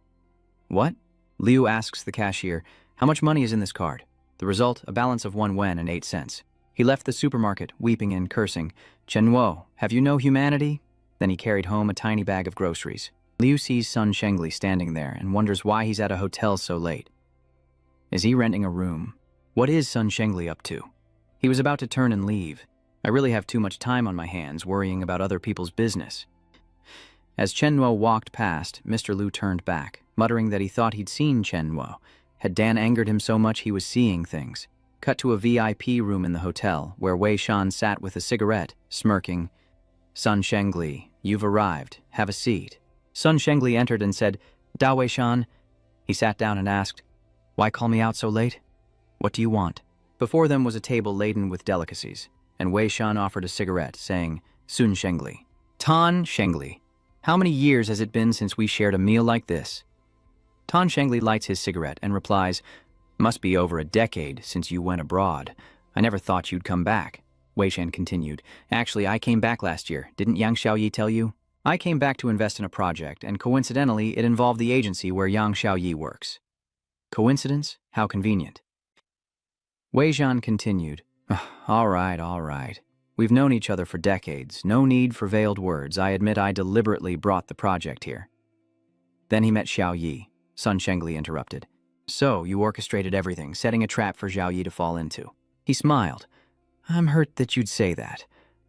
What? Liu asks the cashier, How much money is in this card? The result, a balance of 1 yuan and 8 cents. He left the supermarket, weeping and cursing. Chen Nuo, have you no humanity? Then he carried home a tiny bag of groceries. Liu sees Sun Shengli standing there and wonders why he's at a hotel so late. Is he renting a room? What is Sun Shengli up to? He was about to turn and leave. I really have too much time on my hands worrying about other people's business. As Chen Nuo walked past, Mr. Liu turned back, muttering that he thought he'd seen Chen Nuo. Had Dan angered him so much he was seeing things? Cut to a VIP room in the hotel, where Wei Shan sat with a cigarette, smirking. Sun Shengli, you've arrived. Have a seat. Sun Shengli entered and said, Da Wei Shan. He sat down and asked, Why call me out so late? What do you want? Before them was a table laden with delicacies, and Wei Shan offered a cigarette, saying, Sun Shengli. Tan Shengli, how many years has it been since we shared a meal like this? Tan Shengli lights his cigarette and replies, Must be over a decade since you went abroad. I never thought you'd come back. Wei Shan continued, Actually, I came back last year. Didn't Yang Xiaoyi tell you? I came back to invest in a project, and coincidentally, it involved the agency where Yang Xiaoyi works. Coincidence? How convenient. Wei Shan continued, All right. We've known each other for decades. No need for veiled words. I admit I deliberately brought the project here. Then he met Xiao Yi. Sun Shengli interrupted. So, you orchestrated everything, setting a trap for Xiao Yi to fall into. He smiled. I'm hurt that you'd say that.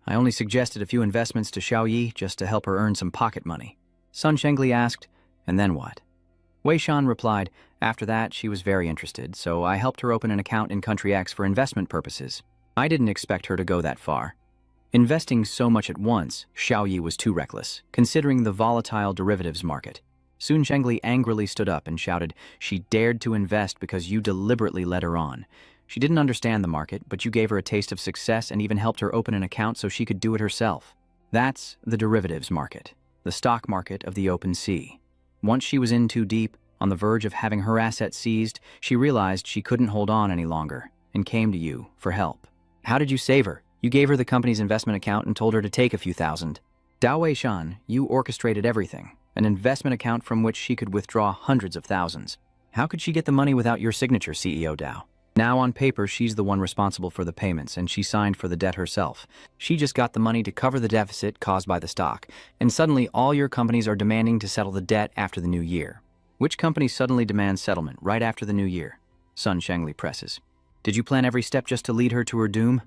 I only suggested a few investments to Xiao Yi just to help her earn some pocket money. Sun Shengli asked, And then what? Wei Shan replied, After that, she was very interested, so I helped her open an account in Country X for investment purposes. I didn't expect her to go that far. Investing so much at once, Xiao Yi was too reckless, considering the volatile derivatives market. Sun Shengli angrily stood up and shouted, She dared to invest because you deliberately led her on. She didn't understand the market, but you gave her a taste of success and even helped her open an account so she could do it herself. That's the derivatives market, the stock market of the open sea. Once she was in too deep, On the verge of having her assets seized, she realized she couldn't hold on any longer and came to you for help. How did you save her? You gave her the company's investment account and told her to take a few thousand. Dao Weishan, you orchestrated everything, an investment account from which she could withdraw hundreds of thousands. How could she get the money without your signature, CEO Dao? Now on paper, she's the one responsible for the payments, and she signed for the debt herself. She just got the money to cover the deficit caused by the stock, and suddenly all your companies are demanding to settle the debt after the new year. Which company suddenly demands settlement right after the new year? Sun Shengli presses. Did you plan every step just to lead her to her doom?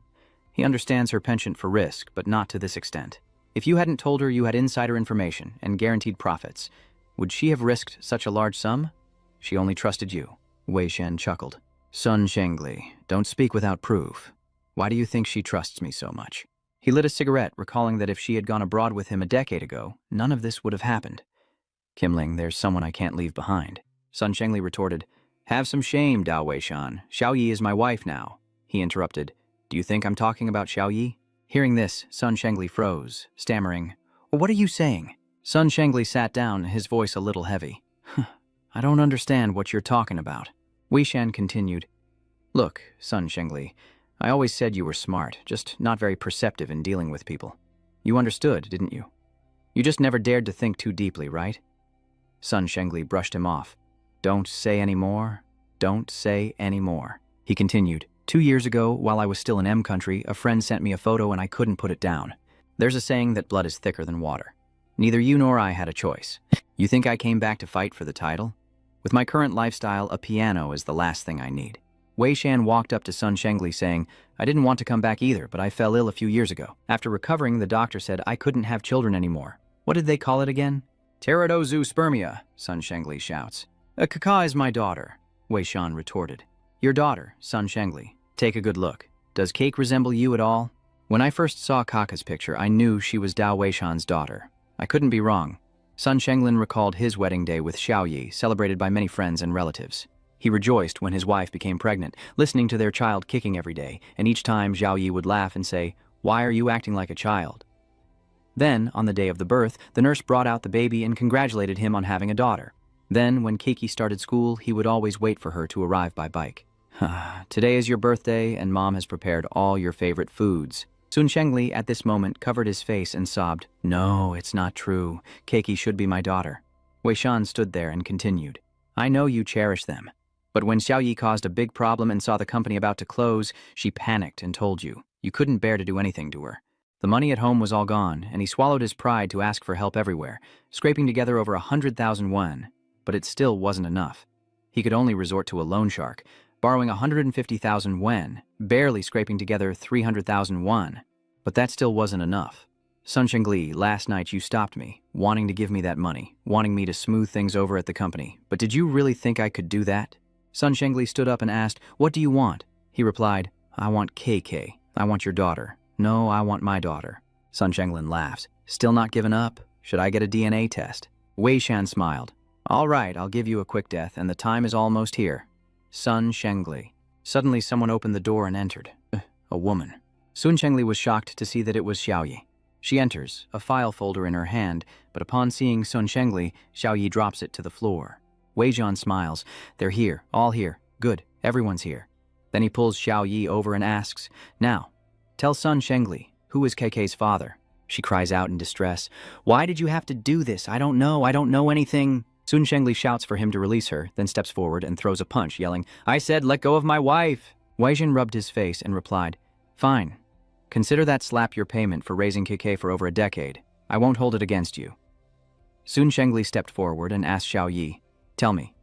He understands her penchant for risk, but not to this extent. If you hadn't told her you had insider information and guaranteed profits, would she have risked such a large sum? She only trusted you. Wei Shen chuckled. Sun Shengli, don't speak without proof. Why do you think she trusts me so much? He lit a cigarette, recalling that if she had gone abroad with him a decade ago, none of this would have happened. Kimling, there's someone I can't leave behind. Sun Shengli retorted, Have some shame, Dao Weishan. Xiaoyi is my wife now. He interrupted, Do you think I'm talking about Xiaoyi? Hearing this, Sun Shengli froze, stammering, What are you saying? Sun Shengli sat down, his voice a little heavy. I don't understand what you're talking about. Wei Shan continued, Look, Sun Shengli, I always said you were smart, just not very perceptive in dealing with people. You understood, didn't you? You just never dared to think too deeply, right? Sun Shengli brushed him off. Don't say any more. Don't say any more. He continued, 2 years ago, while I was still in M country, a friend sent me a photo and I couldn't put it down. There's a saying that blood is thicker than water. Neither you nor I had a choice. You think I came back to fight for the title? With my current lifestyle, a piano is the last thing I need. Wei Shan walked up to Sun Shengli saying, I didn't want to come back either, but I fell ill a few years ago. After recovering, the doctor said I couldn't have children anymore. What did they call it again? Pterodozoospermia, Sun Shengli shouts. A Kaka is my daughter, Wei Shan retorted. Your daughter, Sun Shengli. Take a good look. Does Cake resemble you at all? When I first saw Kaka's picture, I knew she was Dao Weishan's daughter. I couldn't be wrong. Sun Shenglin recalled his wedding day with Xiaoyi, celebrated by many friends and relatives. He rejoiced when his wife became pregnant, listening to their child kicking every day, and each time Xiaoyi would laugh and say, Why are you acting like a child? Then, on the day of the birth, the nurse brought out the baby and congratulated him on having a daughter. Then, when Keiki started school, he would always wait for her to arrive by bike. Today is your birthday, and Mom has prepared all your favorite foods. Sun Shengli, at this moment, covered his face and sobbed, No, it's not true. Keiki should be my daughter. Wei Shan stood there and continued, I know you cherish them. But when Xiaoyi caused a big problem and saw the company about to close, she panicked and told you. You couldn't bear to do anything to her. The money at home was all gone, and he swallowed his pride to ask for help everywhere, scraping together over 100,000 won. But it still wasn't enough. He could only resort to a loan shark, borrowing 150,000 wen, barely scraping together 300,000 won. But that still wasn't enough. Sun Shengli, last night you stopped me, wanting to give me that money, wanting me to smooth things over at the company. But did you really think I could do that? Sun Shengli stood up and asked, What do you want? He replied, I want KK. I want your daughter. No, I want my daughter. Sun Shenglin laughed. Still not given up? Should I get a DNA test? Wei Shan smiled. All right, I'll give you a quick death, and the time is almost here. Sun Shengli. Suddenly someone opened the door and entered. A woman. Sun Shengli was shocked to see that it was Xiaoyi. She enters, a file folder in her hand, but upon seeing Sun Shengli, Xiaoyi drops it to the floor. Wei Zhan smiles. They're here, all here. Good, everyone's here. Then he pulls Xiaoyi over and asks, Now, tell Sun Shengli, who is KK's father? She cries out in distress. Why did you have to do this? I don't know anything. Sun Shengli shouts for him to release her, then steps forward and throws a punch, yelling, I said let go of my wife. Wei Zhan rubbed his face and replied, Fine. Consider that slap your payment for raising KK for over a decade. I won't hold it against you. Sun Shengli stepped forward and asked Xiaoyi, Tell me,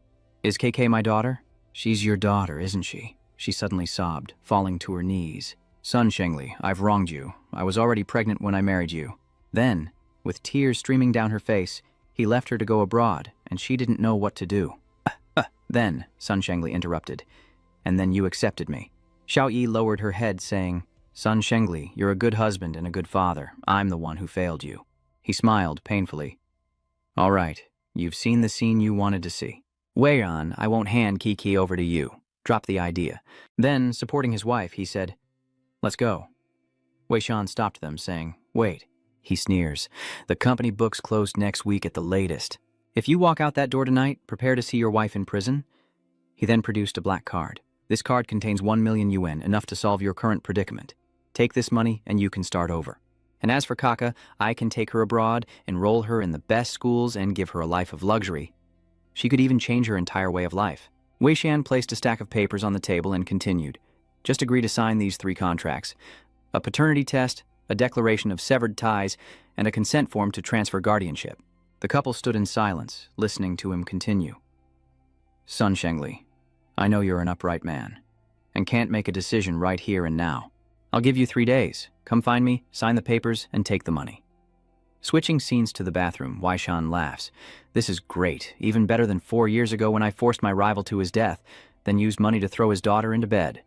is KK my daughter? She's your daughter, isn't she? She suddenly sobbed, falling to her knees. Sun Shengli, I've wronged you. I was already pregnant when I married you. Then, with tears streaming down her face, he left her to go abroad, and she didn't know what to do. Then, Sun Shengli interrupted, and then you accepted me. Xiaoyi lowered her head, saying, Sun Shengli, you're a good husband and a good father. I'm the one who failed you. He smiled painfully. All right, you've seen the scene you wanted to see. Wei An, I won't hand Kiki over to you. Drop the idea. Then, supporting his wife, he said, Let's go. Wei Shan stopped them, saying, Wait. He sneers. The company books closed next week at the latest. If you walk out that door tonight, prepare to see your wife in prison." He then produced a black card. "This card contains 1 million yuan, enough to solve your current predicament. Take this money and you can start over. And as for Kaka, I can take her abroad, enroll her in the best schools, and give her a life of luxury. She could even change her entire way of life." Wei Shan placed a stack of papers on the table and continued. "Just agree to sign these 3 contracts. A paternity test, a declaration of severed ties, and a consent form to transfer guardianship." The couple stood in silence, listening to him continue. "Sun Shengli, I know you're an upright man, and can't make a decision right here and now. I'll give you 3 days. Come find me, sign the papers, and take the money." Switching scenes to the bathroom, Wei Shan laughs. "This is great, even better than 4 years ago when I forced my rival to his death, then used money to throw his daughter into bed."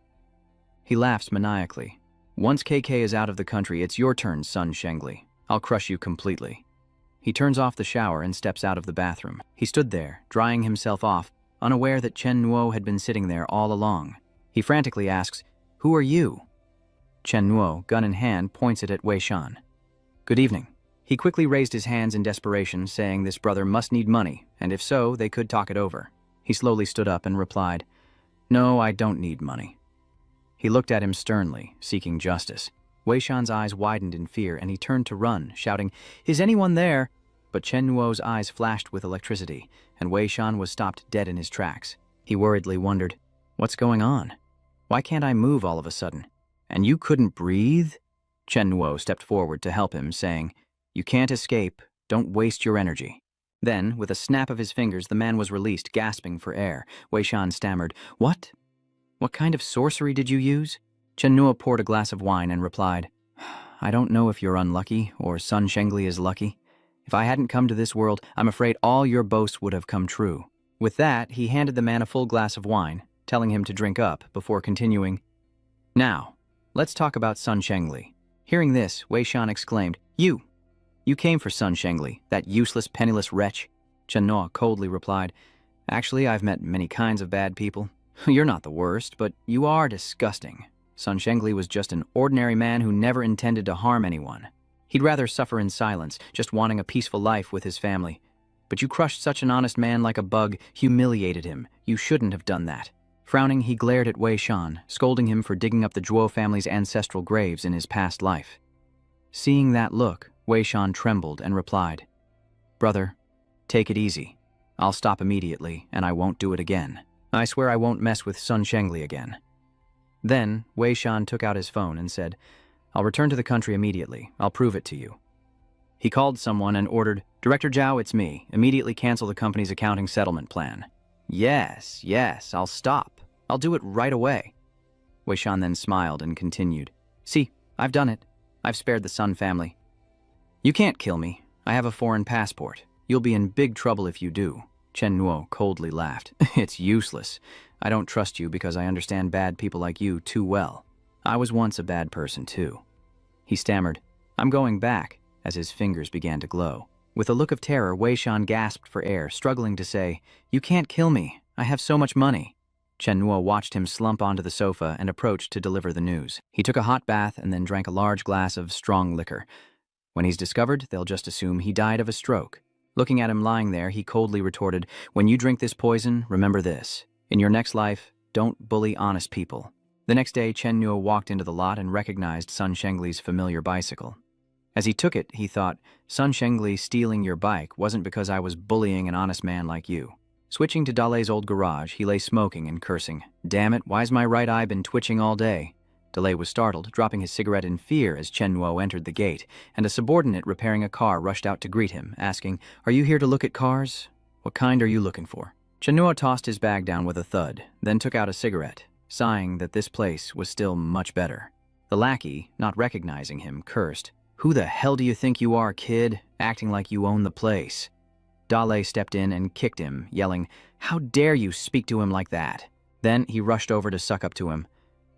He laughs maniacally. "Once KK is out of the country, it's your turn, Sun Shengli. I'll crush you completely." He turns off the shower and steps out of the bathroom. He stood there, drying himself off, unaware that Chen Nuo had been sitting there all along. He frantically asks, "Who are you?" Chen Nuo, gun in hand, points it at Wei Shan. "Good evening." He quickly raised his hands in desperation, saying this brother must need money, and if so, they could talk it over. He slowly stood up and replied, "No, I don't need money." He looked at him sternly, seeking justice. Wei Shan's eyes widened in fear, and he turned to run, shouting, "Is anyone there?" But Chen Nuo's eyes flashed with electricity, and Wei Shan was stopped dead in his tracks. He worriedly wondered, "What's going on? Why can't I move all of a sudden? And you couldn't breathe?" Chen Nuo stepped forward to help him, saying, "You can't escape. Don't waste your energy." Then, with a snap of his fingers, the man was released, gasping for air. Wei Shan stammered, "What? What kind of sorcery did you use?" Chen Nuo poured a glass of wine and replied, "I don't know if you're unlucky or Sun Shengli is lucky. If I hadn't come to this world, I'm afraid all your boasts would have come true." With that, he handed the man a full glass of wine, telling him to drink up before continuing, "Now, let's talk about Sun Shengli." Hearing this, Wei Shan exclaimed, You came for Sun Shengli, that useless, penniless wretch." Chen Nuo coldly replied, "Actually, I've met many kinds of bad people. You're not the worst, but you are disgusting. Sun Shengli was just an ordinary man who never intended to harm anyone. He'd rather suffer in silence, just wanting a peaceful life with his family. But you crushed such an honest man like a bug, humiliated him. You shouldn't have done that." Frowning, he glared at Wei Shan, scolding him for digging up the Zhuo family's ancestral graves in his past life. Seeing that look, Wei Shan trembled and replied, "Brother, take it easy. I'll stop immediately, and I won't do it again. I swear I won't mess with Sun Shengli again." Then, Wei Shan took out his phone and said, "I'll return to the country immediately. I'll prove it to you." He called someone and ordered, "Director Zhao, it's me. Immediately cancel the company's accounting settlement plan." Yes, I'll stop. I'll do it right away." Wei Shan then smiled and continued, "See, I've done it. I've spared the Sun family. You can't kill me. I have a foreign passport. You'll be in big trouble if you do." Chen Nuo coldly laughed. "It's useless. I don't trust you because I understand bad people like you too well. I was once a bad person too." He stammered, "I'm going back," as his fingers began to glow. With a look of terror, Wei Shan gasped for air, struggling to say, "You can't kill me. I have so much money." Chen Nuo watched him slump onto the sofa and approached to deliver the news. He took a hot bath and then drank a large glass of strong liquor. When he's discovered, they'll just assume he died of a stroke. Looking at him lying there, he coldly retorted, "When you drink this poison, remember this. In your next life, don't bully honest people." The next day, Chen Nuo walked into the lot and recognized Sun Shengli's familiar bicycle. As he took it, he thought, "Sun Shengli stealing your bike wasn't because I was bullying an honest man like you." Switching to Dale's old garage, he lay smoking and cursing. "Damn it, why's my right eye been twitching all day?" Dale was startled, dropping his cigarette in fear as Chen Nuo entered the gate, and a subordinate repairing a car rushed out to greet him, asking, "Are you here to look at cars? What kind are you looking for?" Chen Nuo tossed his bag down with a thud, then took out a cigarette, sighing that this place was still much better. The lackey, not recognizing him, cursed, "Who the hell do you think you are, kid? Acting like you own the place." Dale stepped in and kicked him, yelling, "How dare you speak to him like that?" Then he rushed over to suck up to him.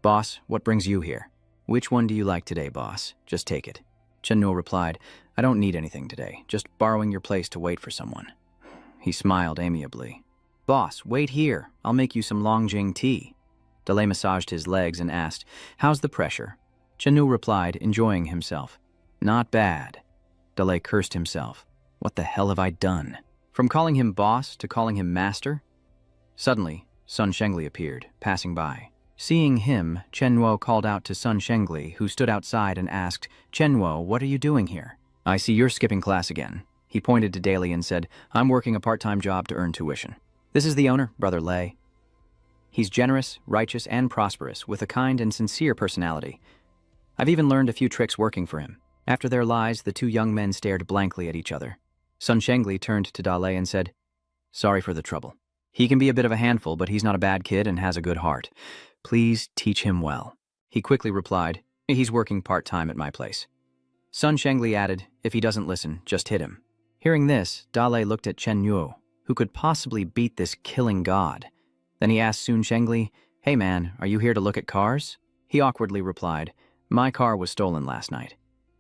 "Boss, what brings you here?" "Which one do you like today, boss? Just take it." Chen Nuo replied, "I don't need anything today, just borrowing your place to wait for someone." He smiled amiably. "Boss, wait here. I'll make you some Longjing tea." Dale massaged his legs and asked, "How's the pressure?" Chen Nuo replied, enjoying himself, "Not bad." Dale cursed himself. "What the hell have I done?" From calling him boss to calling him master? Suddenly, Sun Shengli appeared, passing by. Seeing him, Chen Nuo called out to Sun Shengli, who stood outside and asked, "Chen Nuo, what are you doing here?" "I see you're skipping class again." He pointed to Daly and said, "I'm working a part-time job to earn tuition. This is the owner, Brother Lei. He's generous, righteous, and prosperous, with a kind and sincere personality. I've even learned a few tricks working for him." After their lies, the two young men stared blankly at each other. Sun Shengli turned to Dalei and said, "Sorry for the trouble. He can be a bit of a handful, but he's not a bad kid and has a good heart. Please teach him well." He quickly replied, "He's working part-time at my place." Sun Shengli added, "If he doesn't listen, just hit him." Hearing this, Dalei looked at Chen Nuo, who could possibly beat this killing god. Then he asked Sun Shengli, "Hey man, are you here to look at cars?" He awkwardly replied, "My car was stolen last night.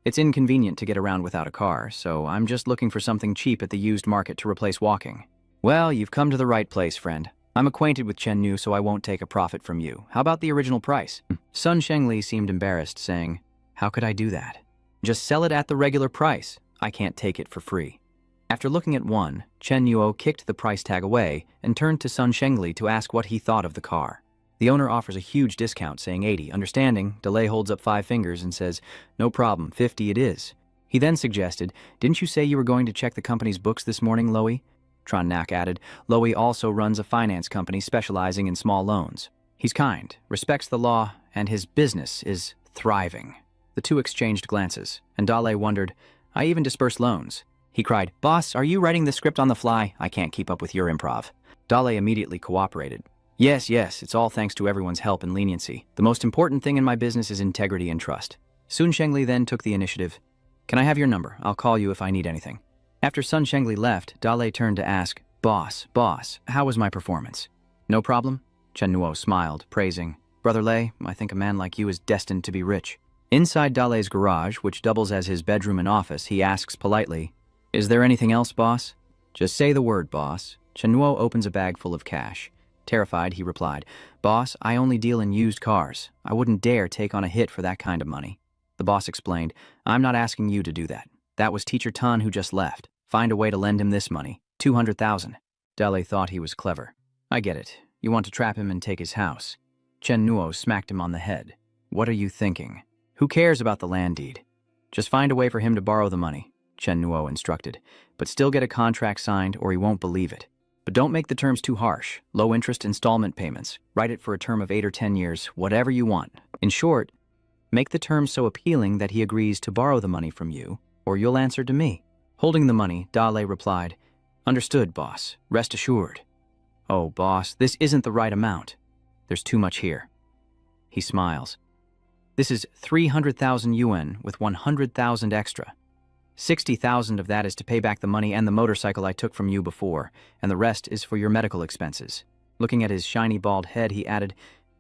It's inconvenient to get around without a car, so I'm just looking for something cheap at the used market to replace walking." "Well, you've come to the right place, friend. I'm acquainted with Chen Nu, so I won't take a profit from you. How about the original price?" Sun Shengli seemed embarrassed, saying, "How could I do that?" "Just sell it at the regular price. I can't take it for free." After looking at one, Chen Nuo kicked the price tag away and turned to Sun Shengli to ask what he thought of the car. The owner offers a huge discount, saying 80. Understanding, Delay holds up 5 fingers and says, "No problem, 50 it is." He then suggested, "Didn't you say you were going to check the company's books this morning, Loey?" Tron Nak added, "Loey also runs a finance company specializing in small loans. He's kind, respects the law, and his business is thriving." The two exchanged glances, and Dale wondered, "I even disperse loans." He cried, "Boss, are you writing the script on the fly? I can't keep up with your improv." Dale immediately cooperated. Yes, it's all thanks to everyone's help and leniency. The most important thing in my business is integrity and trust." Sun Shengli then took the initiative. "Can I have your number? I'll call you if I need anything." After Sun Shengli left, Dale turned to ask, Boss, how was my performance?" "No problem?" Chen Nuo smiled, praising, "Brother Lei, I think a man like you is destined to be rich." Inside Dale's garage, which doubles as his bedroom and office, he asks politely, "Is there anything else, boss?" "Just say the word, boss." Chen Nuo opens a bag full of cash. Terrified, he replied, "Boss, I only deal in used cars. I wouldn't dare take on a hit for that kind of money." The boss explained, "I'm not asking you to do that. That was Teacher Tan who just left. Find a way to lend him this money, 200,000. Dele thought he was clever. "I get it. You want to trap him and take his house." Chen Nuo smacked him on the head. "What are you thinking? Who cares about the land deed? Just find a way for him to borrow the money," Chen Nuo instructed, "but still get a contract signed or he won't believe it. But don't make the terms too harsh. Low interest installment payments. Write it for a term of 8 or 10 years, whatever you want. In short, make the terms so appealing that he agrees to borrow the money from you, or you'll answer to me." Holding the money, Dale replied, "Understood, boss. Rest assured." "Oh, boss, this isn't the right amount. There's too much here." He smiles. "This is 300,000 yuan with 100,000 extra. 60,000 of that is to pay back the money and the motorcycle I took from you before, and the rest is for your medical expenses." Looking at his shiny bald head, he added,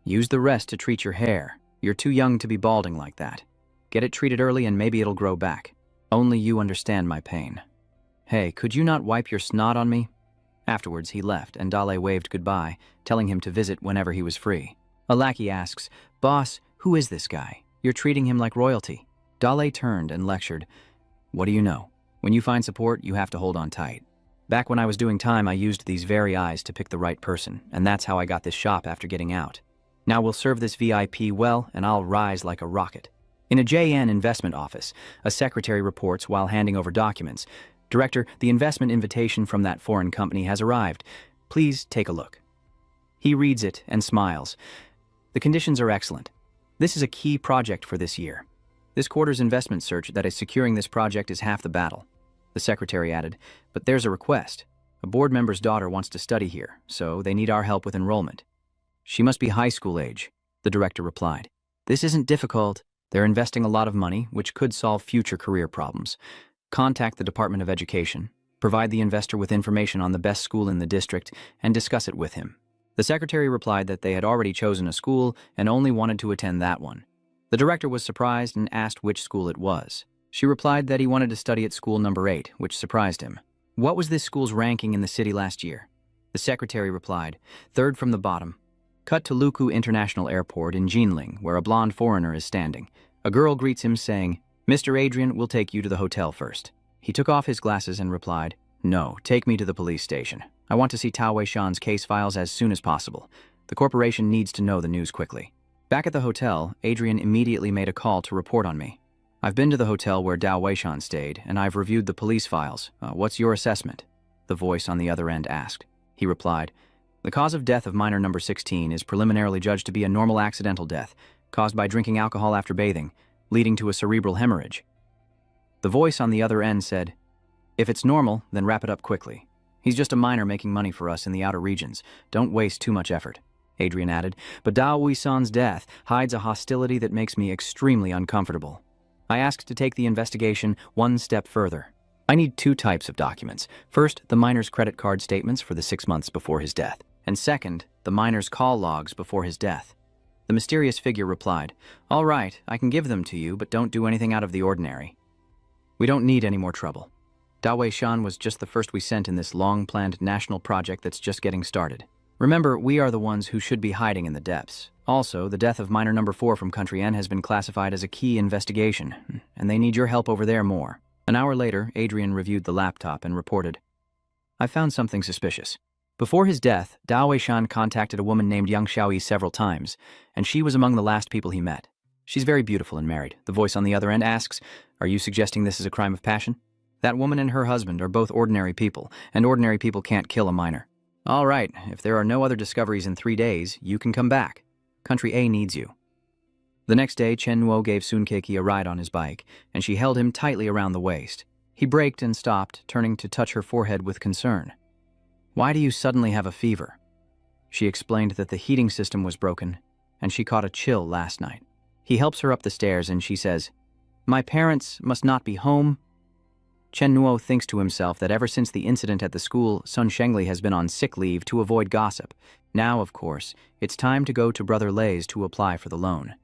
"Use the rest to treat your hair. You're too young to be balding like that. Get it treated early and maybe it'll grow back. Only you understand my pain. Hey, could you not wipe your snot on me?" Afterwards, he left, and Dale waved goodbye, telling him to visit whenever he was free. A lackey asks, "Boss, who is this guy? You're treating him like royalty." Dale turned and lectured, "What do you know? When you find support, you have to hold on tight. Back when I was doing time, I used these very eyes to pick the right person, and that's how I got this shop after getting out. Now we'll serve this VIP well, and I'll rise like a rocket." In a JN investment office, a secretary reports while handing over documents, "Director, the investment invitation from that foreign company has arrived. Please take a look." He reads it and smiles. "The conditions are excellent. This is a key project for this year. This quarter's investment search that is securing this project is half the battle." The secretary added, "But there's a request. A board member's daughter wants to study here, so they need our help with enrollment." "She must be high school age," the director replied. "This isn't difficult. They're investing a lot of money, which could solve future career problems. Contact the Department of Education, provide the investor with information on the best school in the district, and discuss it with him." The secretary replied that they had already chosen a school and only wanted to attend that one. The director was surprised and asked which school it was. She replied that he wanted to study at school number 8, which surprised him. "What was this school's ranking in the city last year?" The secretary replied, "Third from the bottom." Cut to Luku International Airport in Jinling, where a blonde foreigner is standing. A girl greets him saying, "Mr. Adrian will take you to the hotel first." He took off his glasses and replied, No, take me to the police station. I want to see Tao Wei-shan's case files as soon as possible. The corporation needs to know the news quickly. Back at the hotel, Adrian immediately made a call to report on me. I've been to the hotel where Tao Wei-shan stayed, and I've reviewed the police files. What's your assessment? The voice on the other end asked. He replied, the cause of death of minor number 16 is preliminarily judged to be a normal accidental death, caused by drinking alcohol after bathing, leading to a cerebral hemorrhage. The voice on the other end said, if it's normal, then wrap it up quickly. He's just a minor making money for us in the outer regions. Don't waste too much effort. Adrian added, but Tao Wei-shan's death hides a hostility that makes me extremely uncomfortable. I asked to take the investigation one step further. I need 2 types of documents. First, the minor's credit card statements for the 6 months before his death. And second, the minor's call logs before his death. The mysterious figure replied, all right, I can give them to you, but don't do anything out of the ordinary. We don't need any more trouble. Tao Wei-shan was just the first we sent in this long-planned national project that's just getting started. Remember, we are the ones who should be hiding in the depths. Also, the death of minor number 4 from Country N has been classified as a key investigation, and they need your help over there more. An hour later, Adrian reviewed the laptop and reported, I found something suspicious. Before his death, Tao Wei-shan contacted a woman named Yang Xiaoyi several times, and she was among the last people he met. She's very beautiful and married. The voice on the other end asks, are you suggesting this is a crime of passion? That woman and her husband are both ordinary people, and ordinary people can't kill a minor. All right, if there are no other discoveries in 3 days, you can come back. Country A needs you. The next day, Chen Nuo gave Sun Keiki a ride on his bike, and she held him tightly around the waist. He braked and stopped, turning to touch her forehead with concern. Why do you suddenly have a fever? She explained that the heating system was broken, and she caught a chill last night. He helps her up the stairs, and she says, my parents must not be home. Chen Nuo thinks to himself that ever since the incident at the school, Sun Shengli has been on sick leave to avoid gossip. Now, of course, it's time to go to Brother Lei's to apply for the loan.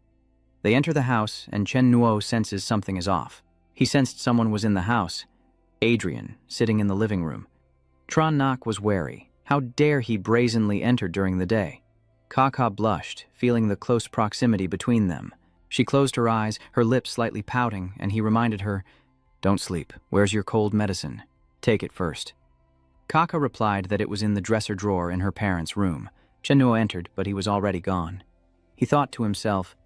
They enter the house, and Chen Nuo senses something is off. He sensed someone was in the house. Adrian, sitting in the living room. Tran Nak was wary. How dare he brazenly enter during the day? Kaka blushed, feeling the close proximity between them. She closed her eyes, her lips slightly pouting, and he reminded her, don't sleep. Where's your cold medicine? Take it first. Kaka replied that it was in the dresser drawer in her parents' room. Chen Nuo entered, but he was already gone. He thought to himself,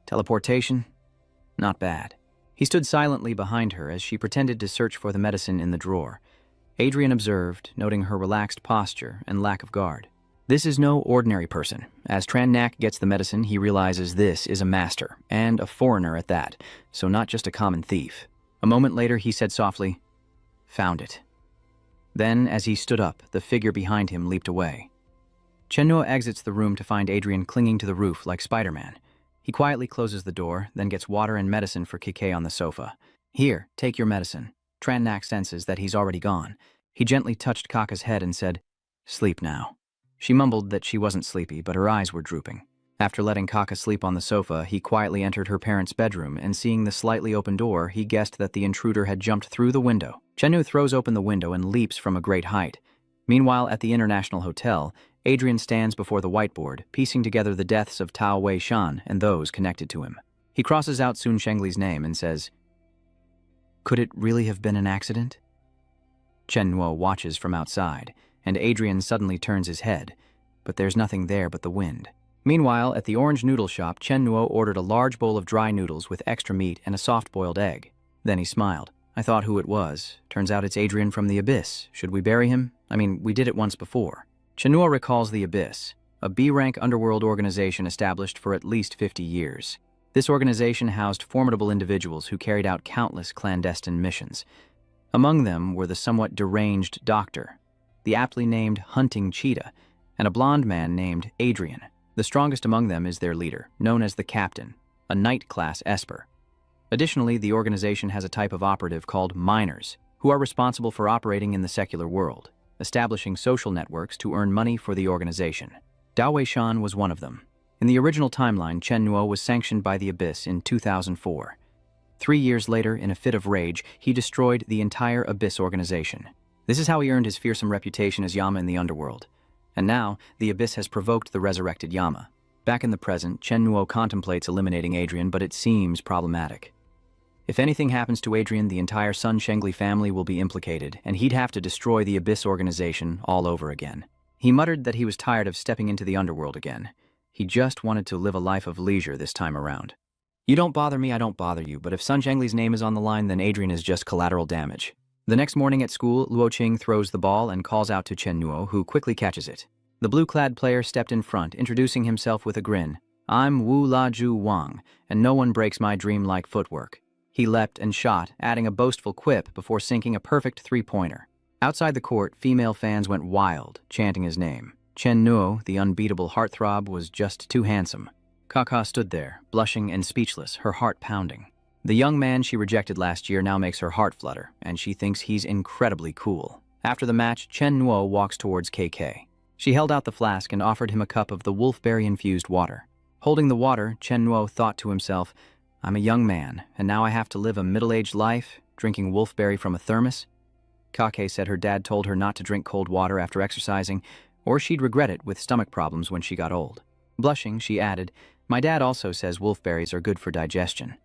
teleportation? Not bad. He stood silently behind her as she pretended to search for the medicine in the drawer. Adrian observed, noting her relaxed posture and lack of guard. This is no ordinary person. As Tran Nak gets the medicine, he realizes this is a master, and a foreigner at that, so not just a common thief. A moment later, he said softly, found it. Then, as he stood up, the figure behind him leaped away. Chen Nuo exits the room to find Adrian clinging to the roof like Spider-Man. He quietly closes the door, then gets water and medicine for Kike on the sofa. Here, take your medicine. Tran Nak senses that he's already gone. He gently touched Kaka's head and said, sleep now. She mumbled that she wasn't sleepy, but her eyes were drooping. After letting Kaka sleep on the sofa, he quietly entered her parents' bedroom, and seeing the slightly open door, he guessed that the intruder had jumped through the window. Chen Nuo throws open the window and leaps from a great height. Meanwhile, at the International Hotel, Adrian stands before the whiteboard, piecing together the deaths of Tao Wei-shan and those connected to him. He crosses out Sun Shengli's name and says, could it really have been an accident? Chen Nuo watches from outside, and Adrian suddenly turns his head, but there's nothing there but the wind. Meanwhile, at the orange noodle shop, Chen Nuo ordered a large bowl of dry noodles with extra meat and a soft-boiled egg. Then he smiled. I thought who it was. Turns out it's Adrian from the Abyss. Should we bury him? I mean, we did it once before. Chen Nuo recalls the Abyss, a B-rank underworld organization established for at least 50 years. This organization housed formidable individuals who carried out countless clandestine missions. Among them were the somewhat deranged doctor, the aptly named Hunting Cheetah, and a blonde man named Adrian. The strongest among them is their leader, known as the Captain, a Knight-class Esper. Additionally, the organization has a type of operative called miners, who are responsible for operating in the secular world, establishing social networks to earn money for the organization. Tao Wei-shan was one of them. In the original timeline, Chen Nuo was sanctioned by the Abyss in 2004. 3 years later, in a fit of rage, he destroyed the entire Abyss organization. This is how he earned his fearsome reputation as Yama in the Underworld. And now, the Abyss has provoked the resurrected Yama. Back in the present, Chen Nuo contemplates eliminating Adrian, but it seems problematic. If anything happens to Adrian, the entire Sun Shengli family will be implicated, and he'd have to destroy the Abyss organization all over again. He muttered that he was tired of stepping into the underworld again. He just wanted to live a life of leisure this time around. You don't bother me, I don't bother you, but if Sun Shengli's name is on the line, then Adrian is just collateral damage. The next morning at school, Luo Qing throws the ball and calls out to Chen Nuo, who quickly catches it. The blue-clad player stepped in front, introducing himself with a grin. I'm Wu Laju Wang, and no one breaks my dream-like footwork. He leapt and shot, adding a boastful quip before sinking a perfect three-pointer. Outside the court, female fans went wild, chanting his name. Chen Nuo, the unbeatable heartthrob, was just too handsome. Kaka stood there, blushing and speechless, her heart pounding. The young man she rejected last year now makes her heart flutter, and she thinks he's incredibly cool. After the match, Chen Nuo walks towards KK. She held out the flask and offered him a cup of the wolfberry-infused water. Holding the water, Chen Nuo thought to himself, I'm a young man, and now I have to live a middle-aged life, drinking wolfberry from a thermos? Kake said her dad told her not to drink cold water after exercising, or she'd regret it with stomach problems when she got old. Blushing, she added, my dad also says wolfberries are good for digestion.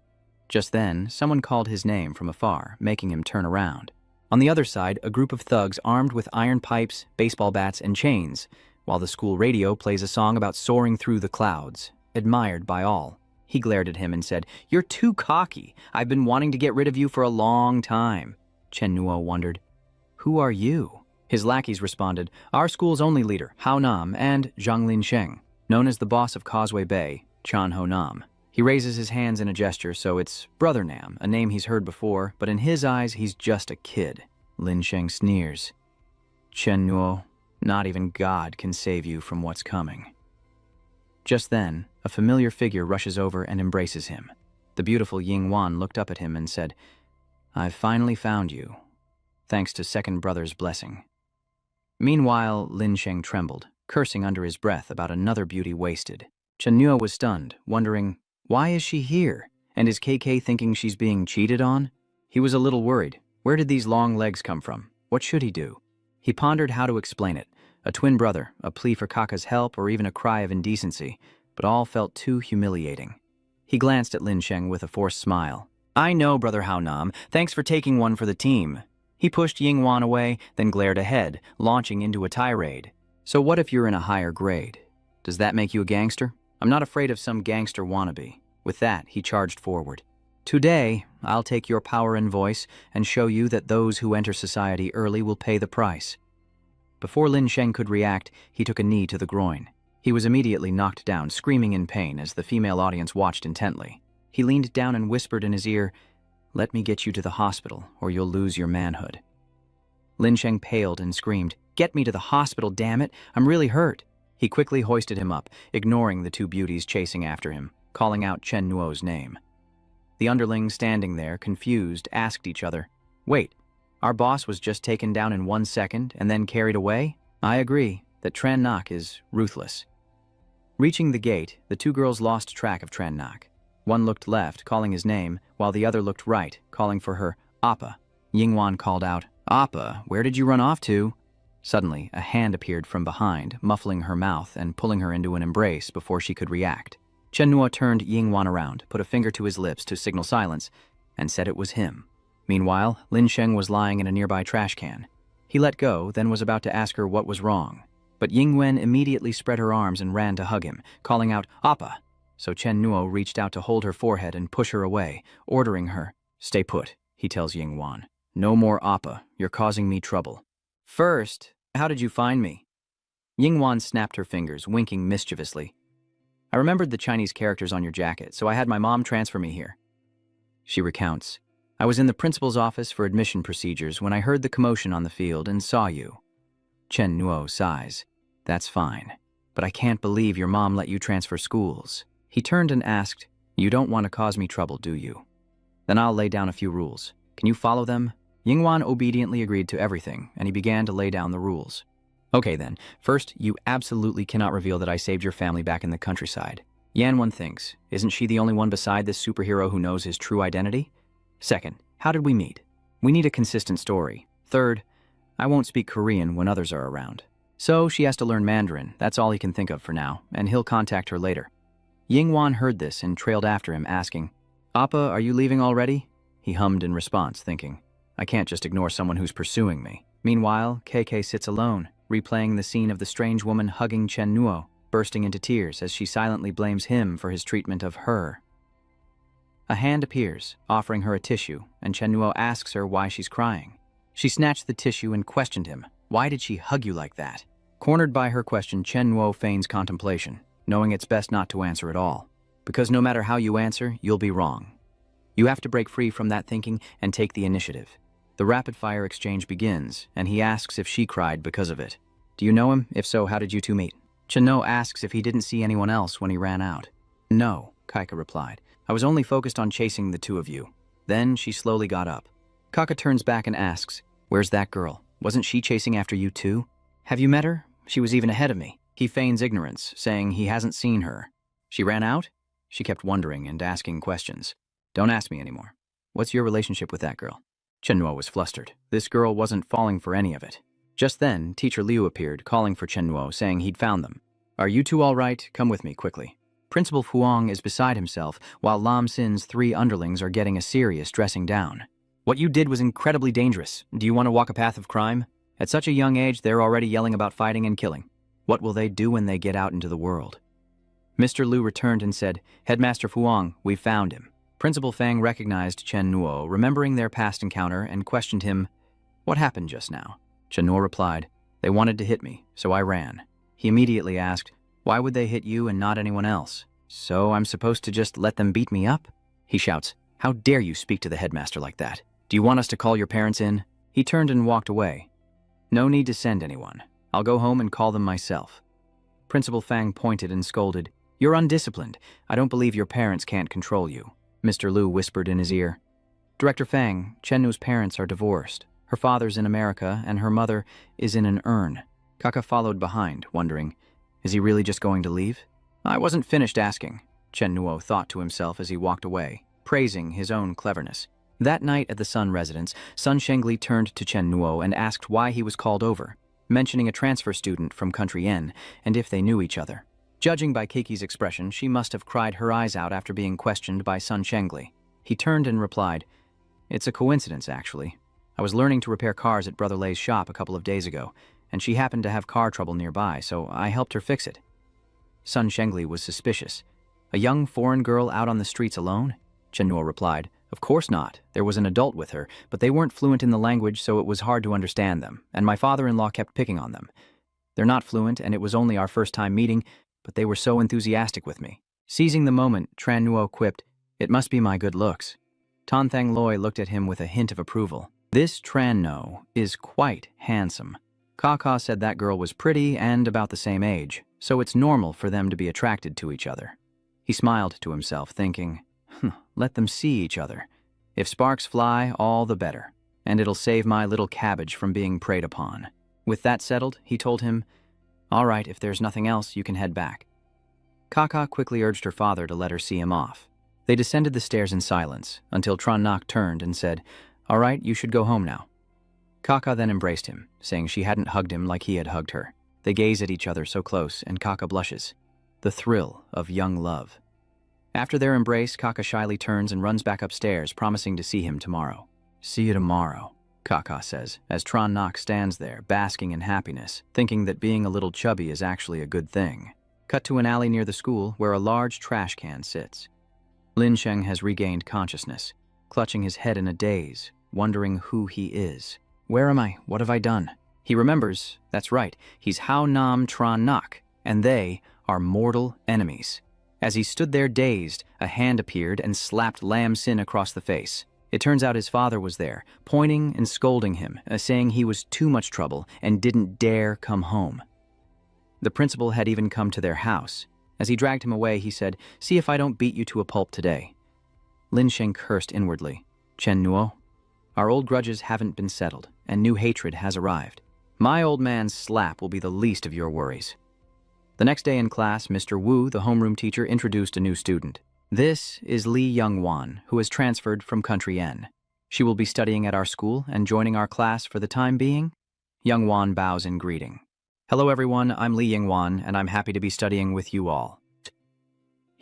Just then, someone called his name from afar, making him turn around. On the other side, a group of thugs armed with iron pipes, baseball bats, and chains, while the school radio plays a song about soaring through the clouds, admired by all. He glared at him and said, You're too cocky. I've been wanting to get rid of you for a long time. Chen Nuo wondered, Who are you? His lackeys responded, Our school's only leader, Hao Nam, and Zhang Linsheng, known as the boss of Causeway Bay, Chan Ho Nam. He raises his hands in a gesture, so it's Brother Nam, a name he's heard before, but in his eyes, he's just a kid. Linsheng sneers. Chen Nuo, not even God can save you from what's coming. Just then, a familiar figure rushes over and embraces him. The beautiful Ying Wan looked up at him and said, I've finally found you, thanks to Second Brother's blessing. Meanwhile, Linsheng trembled, cursing under his breath about another beauty wasted. Chen Nuo was stunned, wondering, why is she here? And is KK thinking she's being cheated on? He was a little worried. Where did these long legs come from? What should he do? He pondered how to explain it. A twin brother, a plea for Kaka's help, or even a cry of indecency, but all felt too humiliating. He glanced at Linsheng with a forced smile. I know, Brother Hao Nam. Thanks for taking one for the team. He pushed Ying Wan away, then glared ahead, launching into a tirade. So what if you're in a higher grade? Does that make you a gangster? I'm not afraid of some gangster wannabe. With that, he charged forward. Today, I'll take your power and voice and show you that those who enter society early will pay the price. Before Linsheng could react, he took a knee to the groin. He was immediately knocked down, screaming in pain as the female audience watched intently. He leaned down and whispered in his ear, Let me get you to the hospital, or you'll lose your manhood. Linsheng paled and screamed, Get me to the hospital, damn it! I'm really hurt! He quickly hoisted him up, ignoring the two beauties chasing after him, calling out Chen Nuo's name. The underlings standing there, confused, asked each other, Wait, our boss was just taken down in 1 second and then carried away? I agree that Tran Nak is ruthless. Reaching the gate, the two girls lost track of Tran Nak. One looked left, calling his name, while the other looked right, calling for her, Appa. Yingwan called out, Appa, where did you run off to? Suddenly, a hand appeared from behind, muffling her mouth and pulling her into an embrace before she could react. Chen Nuo turned Yingwan around, put a finger to his lips to signal silence, and said it was him. Meanwhile, Linsheng was lying in a nearby trash can. He let go, then was about to ask her what was wrong. But Yingwen immediately spread her arms and ran to hug him, calling out, Appa! So Chen Nuo reached out to hold her forehead and push her away, ordering her, Stay put, he tells Yingwan. No more Appa, you're causing me trouble. First, how did you find me? Yingwan snapped her fingers, winking mischievously. I remembered the Chinese characters on your jacket, so I had my mom transfer me here. She recounts, I was in the principal's office for admission procedures when I heard the commotion on the field and saw you. Chen Nuo sighs. That's fine, but I can't believe your mom let you transfer schools. He turned and asked, You don't want to cause me trouble, do you? Then I'll lay down a few rules. Can you follow them? Yingwan obediently agreed to everything, and he began to lay down the rules. Okay then, first, you absolutely cannot reveal that I saved your family back in the countryside. Yanwan thinks, isn't she the only one beside this superhero who knows his true identity? Second, how did we meet? We need a consistent story. Third, I won't speak Korean when others are around. So she has to learn Mandarin, that's all he can think of for now, and he'll contact her later. Yingwan heard this and trailed after him, asking, Appa, are you leaving already? he hummed in response, thinking, I can't just ignore someone who's pursuing me. Meanwhile, KK sits alone, replaying the scene of the strange woman hugging Chen Nuo, bursting into tears as she silently blames him for his treatment of her. A hand appears, offering her a tissue, and Chen Nuo asks her why she's crying. She snatched the tissue and questioned him. Why did she hug you like that? Cornered by her question, Chen Nuo feigns contemplation, knowing it's best not to answer at all. Because no matter how you answer, you'll be wrong. You have to break free from that thinking and take the initiative. The rapid-fire exchange begins, and he asks if she cried because of it. Do you know him? If so, how did you two meet? Chen Nuo asks if he didn't see anyone else when he ran out. No, Kaika replied. I was only focused on chasing the two of you. Then she slowly got up. Kaka turns back and asks, where's that girl? Wasn't she chasing after you too? Have you met her? She was even ahead of me. He feigns ignorance, saying he hasn't seen her. She ran out? She kept wondering and asking questions. Don't ask me anymore. What's your relationship with that girl? Chen Nuo was flustered. This girl wasn't falling for any of it. Just then, Teacher Liu appeared, calling for Chen Nuo, saying he'd found them. Are you two all right? Come with me, quickly. Principal Huang is beside himself, while Lam Sin's 3 underlings are getting a serious dressing down. What you did was incredibly dangerous. Do you want to walk a path of crime? At such a young age, they're already yelling about fighting and killing. What will they do when they get out into the world? Mr. Liu returned and said, Headmaster Huang, we've found him. Principal Fang recognized Chen Nuo, remembering their past encounter, and questioned him, what happened just now? Chen Nuo replied, they wanted to hit me, so I ran. He immediately asked, why would they hit you and not anyone else? So I'm supposed to just let them beat me up? He shouts, how dare you speak to the headmaster like that? Do you want us to call your parents in? He turned and walked away. No need to send anyone. I'll go home and call them myself. Principal Fang pointed and scolded, you're undisciplined. I don't believe your parents can't control you. Mr. Liu whispered in his ear. Director Fang, Chen Nu's parents are divorced. Her father's in America and her mother is in an urn. Kaka followed behind, wondering, is he really just going to leave? I wasn't finished asking, Chen Nuo thought to himself as he walked away, praising his own cleverness. That night at the Sun residence, Sun Shengli turned to Chen Nuo and asked why he was called over, mentioning a transfer student from Country N and if they knew each other. Judging by Kiki's expression, she must have cried her eyes out after being questioned by Sun Shengli. He turned and replied, it's a coincidence, actually. I was learning to repair cars at Brother Lei's shop a couple of days ago, and she happened to have car trouble nearby, so I helped her fix it. Sun Shengli was suspicious. A young foreign girl out on the streets alone? Chen Nuo replied, of course not. There was an adult with her, but they weren't fluent in the language, so it was hard to understand them, and my father-in-law kept picking on them. They're not fluent, and it was only our first time meeting, but they were so enthusiastic with me. Seizing the moment, Tran Nuo quipped, it must be my good looks. Tan Thang Loi looked at him with a hint of approval. This Tran No is quite handsome. Kaka said that girl was pretty and about the same age, so it's normal for them to be attracted to each other. He smiled to himself, thinking, let them see each other. If sparks fly, all the better, and it'll save my little cabbage from being preyed upon. With that settled, he told him, all right, if there's nothing else, you can head back. Kaka quickly urged her father to let her see him off. They descended the stairs in silence, until Tran Nok turned and said, all right, you should go home now. Kaka then embraced him, saying she hadn't hugged him like he had hugged her. They gaze at each other so close, and Kaka blushes. The thrill of young love. After their embrace, Kaka shyly turns and runs back upstairs, promising to see him tomorrow. See you tomorrow, Kaka says, as Tran Nok stands there, basking in happiness, thinking that being a little chubby is actually a good thing. Cut to an alley near the school, where a large trash can sits. Lin Sheng has regained consciousness, clutching his head in a daze, wondering who he is. Where am I? What have I done? He remembers, that's right, he's Hao Nam Tran Nok, and they are mortal enemies. As he stood there dazed, a hand appeared and slapped Lam Sin across the face. It turns out his father was there, pointing and scolding him, saying he was too much trouble and didn't dare come home. The principal had even come to their house. As he dragged him away, he said, see if I don't beat you to a pulp today. Lin Sheng cursed inwardly. Chen Nuo, our old grudges haven't been settled, and new hatred has arrived. My old man's slap will be the least of your worries. The next day in class, Mr. Wu, the homeroom teacher, introduced a new student. This is Li Youngwan, who has transferred from Country N. She will be studying at our school and joining our class for the time being. Youngwan bows in greeting. Hello everyone, I'm Li Youngwan, and I'm happy to be studying with you all.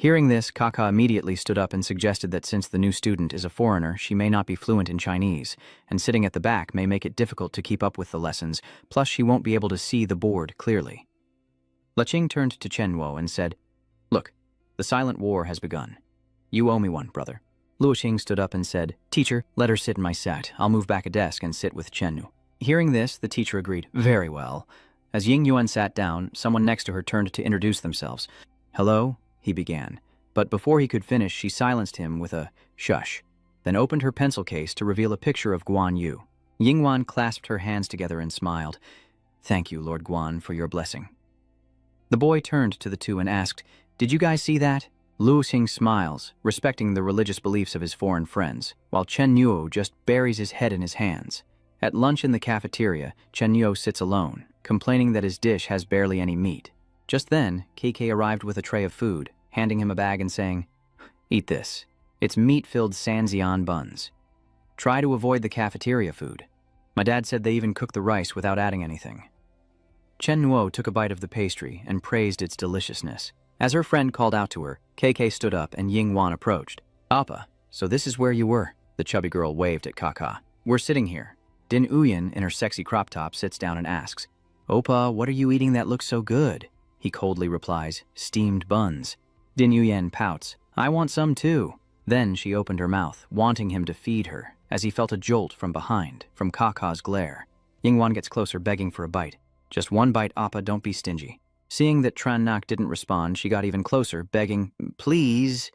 Hearing this, Kaka immediately stood up and suggested that since the new student is a foreigner, she may not be fluent in Chinese, and sitting at the back may make it difficult to keep up with the lessons, plus she won't be able to see the board clearly. Leching turned to Chen Nuo and said, "Look, the silent war has begun. You owe me one, brother." Luoxing stood up and said, "Teacher, let her sit in my sat. I'll move back a desk and sit with Chen Nu." Hearing this, the teacher agreed, "Very well." As Ying Yuan sat down, someone next to her turned to introduce themselves. "Hello," he began, but before he could finish, she silenced him with a shush, then opened her pencil case to reveal a picture of Guan Yu. Ying Yuan clasped her hands together and smiled. "Thank you, Lord Guan, for your blessing." The boy turned to the two and asked, "Did you guys see that?" Lu Xing smiles, respecting the religious beliefs of his foreign friends, while Chen Nuo just buries his head in his hands. At lunch in the cafeteria, Chen Nuo sits alone, complaining that his dish has barely any meat. Just then, KK arrived with a tray of food, handing him a bag and saying, "Eat this. It's meat-filled Sanxian buns. Try to avoid the cafeteria food. My dad said they even cook the rice without adding anything." Chen Nuo took a bite of the pastry and praised its deliciousness. As her friend called out to her, KK stood up and Ying Wan approached. "Appa, so this is where you were." The chubby girl waved at Kaka. "We're sitting here." Din Uyen, in her sexy crop top, sits down and asks, "Oppa, what are you eating that looks so good?" He coldly replies, "Steamed buns." Din Uyen pouts, "I want some too." Then she opened her mouth, wanting him to feed her, as he felt a jolt from behind, from Kaka's glare. Ying Wan gets closer, begging for a bite. "Just one bite, Appa, don't be stingy." Seeing that Tran Nak didn't respond, she got even closer, begging, "Please."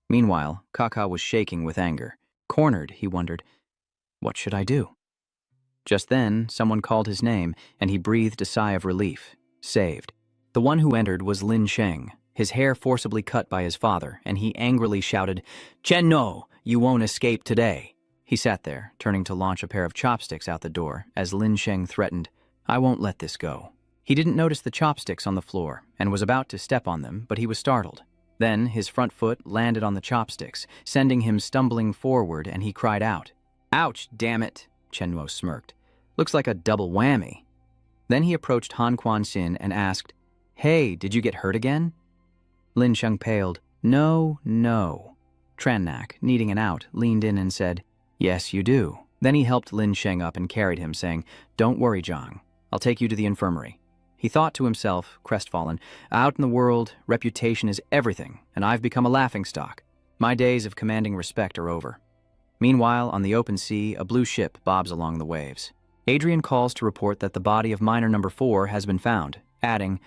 Meanwhile, Kaka was shaking with anger. Cornered, he wondered, "What should I do?" Just then, someone called his name, and he breathed a sigh of relief. Saved. The one who entered was Lin Sheng, his hair forcibly cut by his father, and he angrily shouted, "Chen No, you won't escape today." He sat there, turning to launch a pair of chopsticks out the door, as Lin Sheng threatened, "I won't let this go." He didn't notice the chopsticks on the floor and was about to step on them, but he was startled. Then his front foot landed on the chopsticks, sending him stumbling forward, and he cried out. "Ouch, damn it," Chen Nuo smirked. "Looks like a double whammy." Then he approached Han Quan Xin and asked, "Hey, did you get hurt again?" Lin Sheng paled. "No, no." Tran Nak, needing an out, leaned in and said, "Yes, you do." Then he helped Lin Sheng up and carried him, saying, "Don't worry, Zhang. I'll take you to the infirmary." He thought to himself, crestfallen, "Out in the world, reputation is everything, and I've become a laughingstock. My days of commanding respect are over." Meanwhile, on the open sea, a blue ship bobs along the waves. Adrian calls to report that the body of miner number 4 has been found, adding,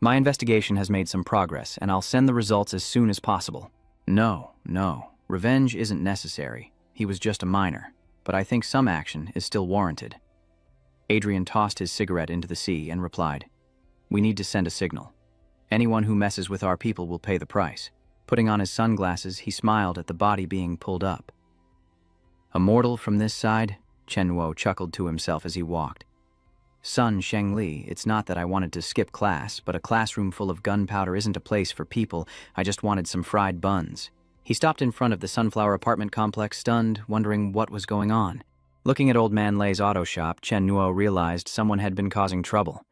"My investigation has made some progress, and I'll send the results as soon as possible." No, revenge isn't necessary. He was just a miner, but I think some action is still warranted. Adrian tossed his cigarette into the sea and replied, "We need to send a signal. Anyone who messes with our people will pay the price." Putting on his sunglasses, he smiled at the body being pulled up. "A mortal from this side?" Chen Nuo chuckled to himself as he walked. "Son Sheng Li, it's not that I wanted to skip class, but a classroom full of gunpowder isn't a place for people. I just wanted some fried buns." He stopped in front of the Sunflower apartment complex, stunned, wondering what was going on. Looking at Old Man Lei's auto shop, Chen Nuo realized someone had been causing trouble.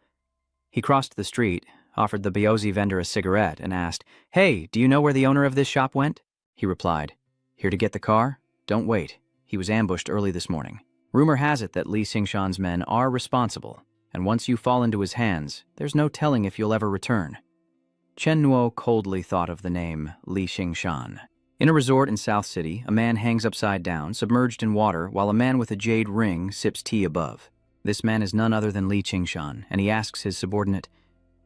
He crossed the street, offered the Biozi vendor a cigarette, and asked, "Hey, do you know where the owner of this shop went?" He replied, "Here to get the car? Don't wait. He was ambushed early this morning. Rumor has it that Li Xingshan's men are responsible, and once you fall into his hands, there's no telling if you'll ever return." Chen Nuo coldly thought of the name Li Xingshan. In a resort in South City, a man hangs upside down, submerged in water, while a man with a jade ring sips tea above. This man is none other than Li Qingshan, and he asks his subordinate,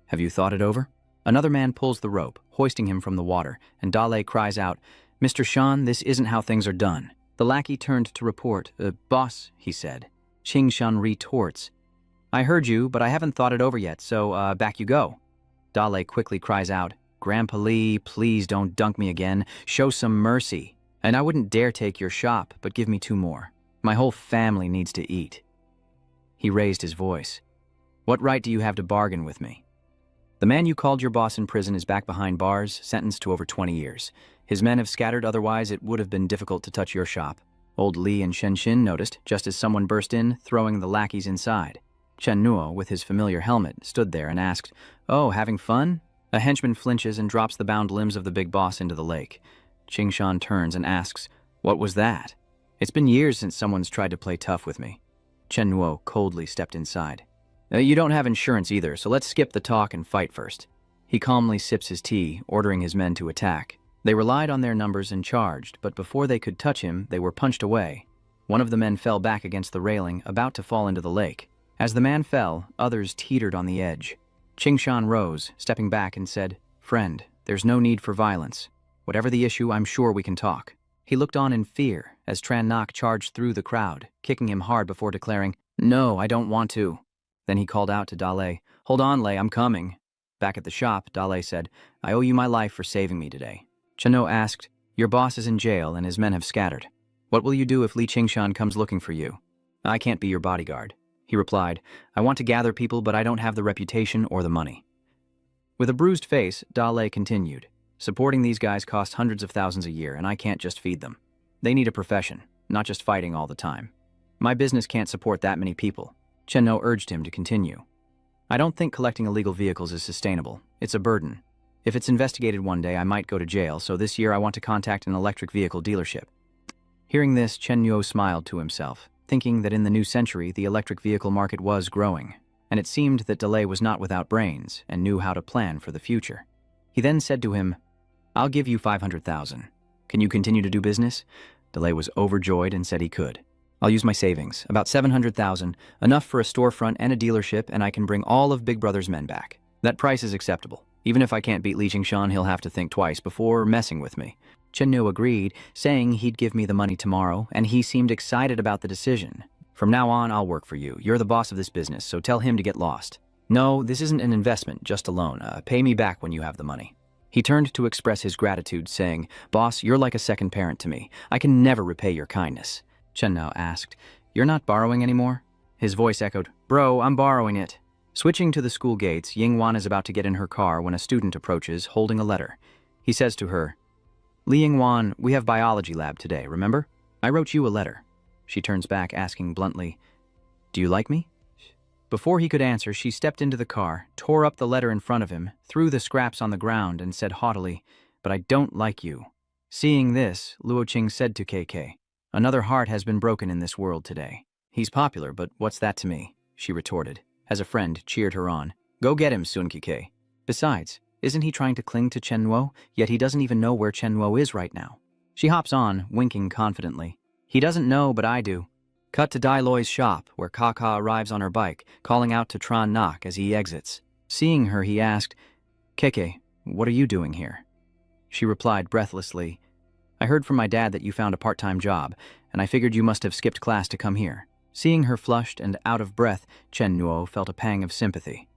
"Have you thought it over?" Another man pulls the rope, hoisting him from the water, and Dale cries out, "Mr. Shan, this isn't how things are done." The lackey turned to report. "Boss," he said. Qingshan retorts, "I heard you, but I haven't thought it over yet, so back you go." Dale quickly cries out, "Grandpa Li, please don't dunk me again. Show some mercy. And I wouldn't dare take your shop, but give me 2 more. My whole family needs to eat." He raised his voice. "What right do you have to bargain with me?" "The man you called your boss in prison is back behind bars, sentenced to over 20 years. His men have scattered, otherwise it would have been difficult to touch your shop." Old Li and Shen Xin noticed, just as someone burst in, throwing the lackeys inside. Chen Nuo, with his familiar helmet, stood there and asked, "Oh, having fun?" A henchman flinches and drops the bound limbs of the big boss into the lake. Qingshan turns and asks, "What was that?" "It's been years since someone's tried to play tough with me." Chen Nuo coldly stepped inside. You don't have insurance either, so let's skip the talk and fight first." He calmly sips his tea, ordering his men to attack. They relied on their numbers and charged, but before they could touch him, they were punched away. One of the men fell back against the railing, about to fall into the lake. As the man fell, others teetered on the edge. Qingshan rose, stepping back, and said, "Friend, there's no need for violence. Whatever the issue, I'm sure we can talk." He looked on in fear as Tran Nok charged through the crowd, kicking him hard before declaring, "No, I don't want to." Then he called out to Dale, "Hold on, Lei, I'm coming." Back at the shop, Dale said, "I owe you my life for saving me today." Chano asked, "Your boss is in jail and his men have scattered. What will you do if Li Qingshan comes looking for you?" "I can't be your bodyguard," he replied. "I want to gather people, but I don't have the reputation or the money." With a bruised face, Dale continued, "Supporting these guys costs hundreds of thousands a year, and I can't just feed them. They need a profession, not just fighting all the time. My business can't support that many people." Chenno urged him to continue. "I don't think collecting illegal vehicles is sustainable. It's a burden. If it's investigated one day, I might go to jail, so this year I want to contact an electric vehicle dealership." Hearing this, Chen Nuo smiled to himself, thinking that in the new century the electric vehicle market was growing, and it seemed that Delay was not without brains and knew how to plan for the future. He then said to him, "I'll give you 500,000. Can you continue to do business?" Delay was overjoyed and said he could. "I'll use my savings, about 700,000, enough for a storefront and a dealership, and I can bring all of Big Brother's men back. That price is acceptable. Even if I can't beat Li Qingshan, he'll have to think twice before messing with me." Chen Nu agreed, saying he'd give me the money tomorrow, and he seemed excited about the decision. "From now on, I'll work for you. You're the boss of this business, so tell him to get lost." "No, this isn't an investment, just a loan. Pay me back when you have the money." He turned to express his gratitude, saying, "Boss, you're like a second parent to me. I can never repay your kindness." Chen now asked, "You're not borrowing anymore?" His voice echoed, "Bro, I'm borrowing it." Switching to the school gates, Yingwan is about to get in her car when a student approaches, holding a letter. He says to her, "Li Yingwan, we have biology lab today, remember? I wrote you a letter." She turns back, asking bluntly, "Do you like me?" Before he could answer, she stepped into the car, tore up the letter in front of him, threw the scraps on the ground, and said haughtily, "But I don't like you." Seeing this, Luo Qing said to KK, "Another heart has been broken in this world today." "He's popular, but what's that to me?" she retorted, as a friend cheered her on. "Go get him, Sun Kike. Besides, isn't he trying to cling to Chen Nuo? Yet he doesn't even know where Chen Nuo is right now." She hops on, winking confidently. "He doesn't know, but I do." Cut to Dai Loi's shop, where Kaka arrives on her bike, calling out to Tran Nok as he exits. Seeing her, he asked, "Keke, what are you doing here?" She replied breathlessly, "I heard from my dad that you found a part-time job, and I figured you must have skipped class to come here." Seeing her flushed and out of breath, Chen Nuo felt a pang of sympathy.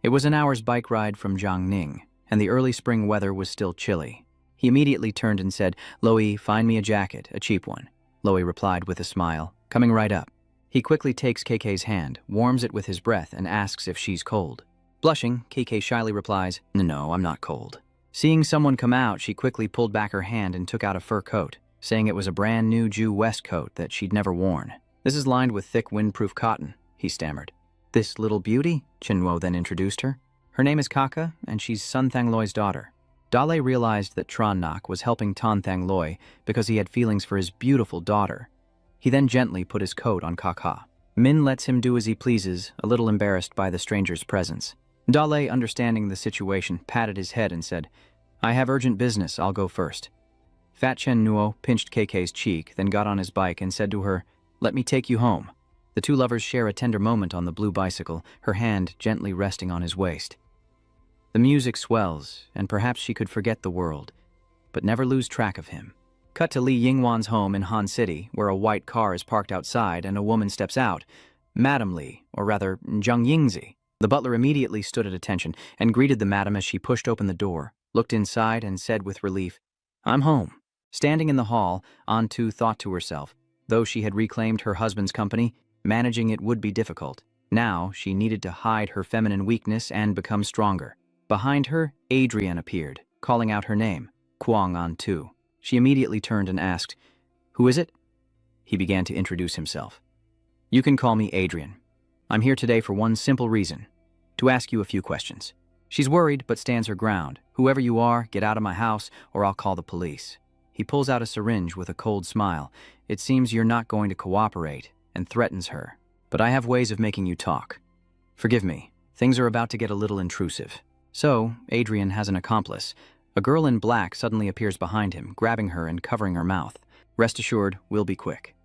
It was an hour's bike ride from Jiangning, and the early spring weather was still chilly. He immediately turned and said, "Loi, find me a jacket, a cheap one." Loi replied with a smile, "Coming right up." He quickly takes KK's hand, warms it with his breath, and asks if she's cold. Blushing, KK shyly replies, "No, I'm not cold." Seeing someone come out, she quickly pulled back her hand and took out a fur coat, saying it was a brand new Jew West coat that she'd never worn. "This is lined with thick windproof cotton," he stammered. "This little beauty?" Chinwo then introduced her. "Her name is Kaka, and she's Sun Thang Loi's daughter." Dale realized that Tran Nok was helping Tan Thang Loi because he had feelings for his beautiful daughter. He then gently put his coat on Kaka. Min lets him do as he pleases, a little embarrassed by the stranger's presence. Dale, understanding the situation, patted his head and said, "I have urgent business, I'll go first." Fat Chen Nuo pinched KK's cheek, then got on his bike and said to her, "Let me take you home." The two lovers share a tender moment on the blue bicycle, her hand gently resting on his waist. The music swells, and perhaps she could forget the world, but never lose track of him. Cut to Li Yingwan's home in Han City, where a white car is parked outside and a woman steps out. Madam Li, or rather, Zhang Yingzi. The butler immediately stood at attention and greeted the madam as she pushed open the door, looked inside, and said with relief, "I'm home." Standing in the hall, Antu thought to herself, though she had reclaimed her husband's company, managing it would be difficult. Now she needed to hide her feminine weakness and become stronger. Behind her, Adrian appeared, calling out her name, Kwang Antu. She immediately turned and asked, "Who is it?" He began to introduce himself. "You can call me Adrian. I'm here today for one simple reason, to ask you a few questions." She's worried but stands her ground. Whoever you are, get out of my house or I'll call the police. He pulls out a syringe with a cold smile. It seems you're not going to cooperate, and threatens her. But I have ways of making you talk. Forgive me, things are about to get a little intrusive. So, Adrian has an accomplice. A girl in black suddenly appears behind him, grabbing her and covering her mouth. Rest assured, we'll be quick.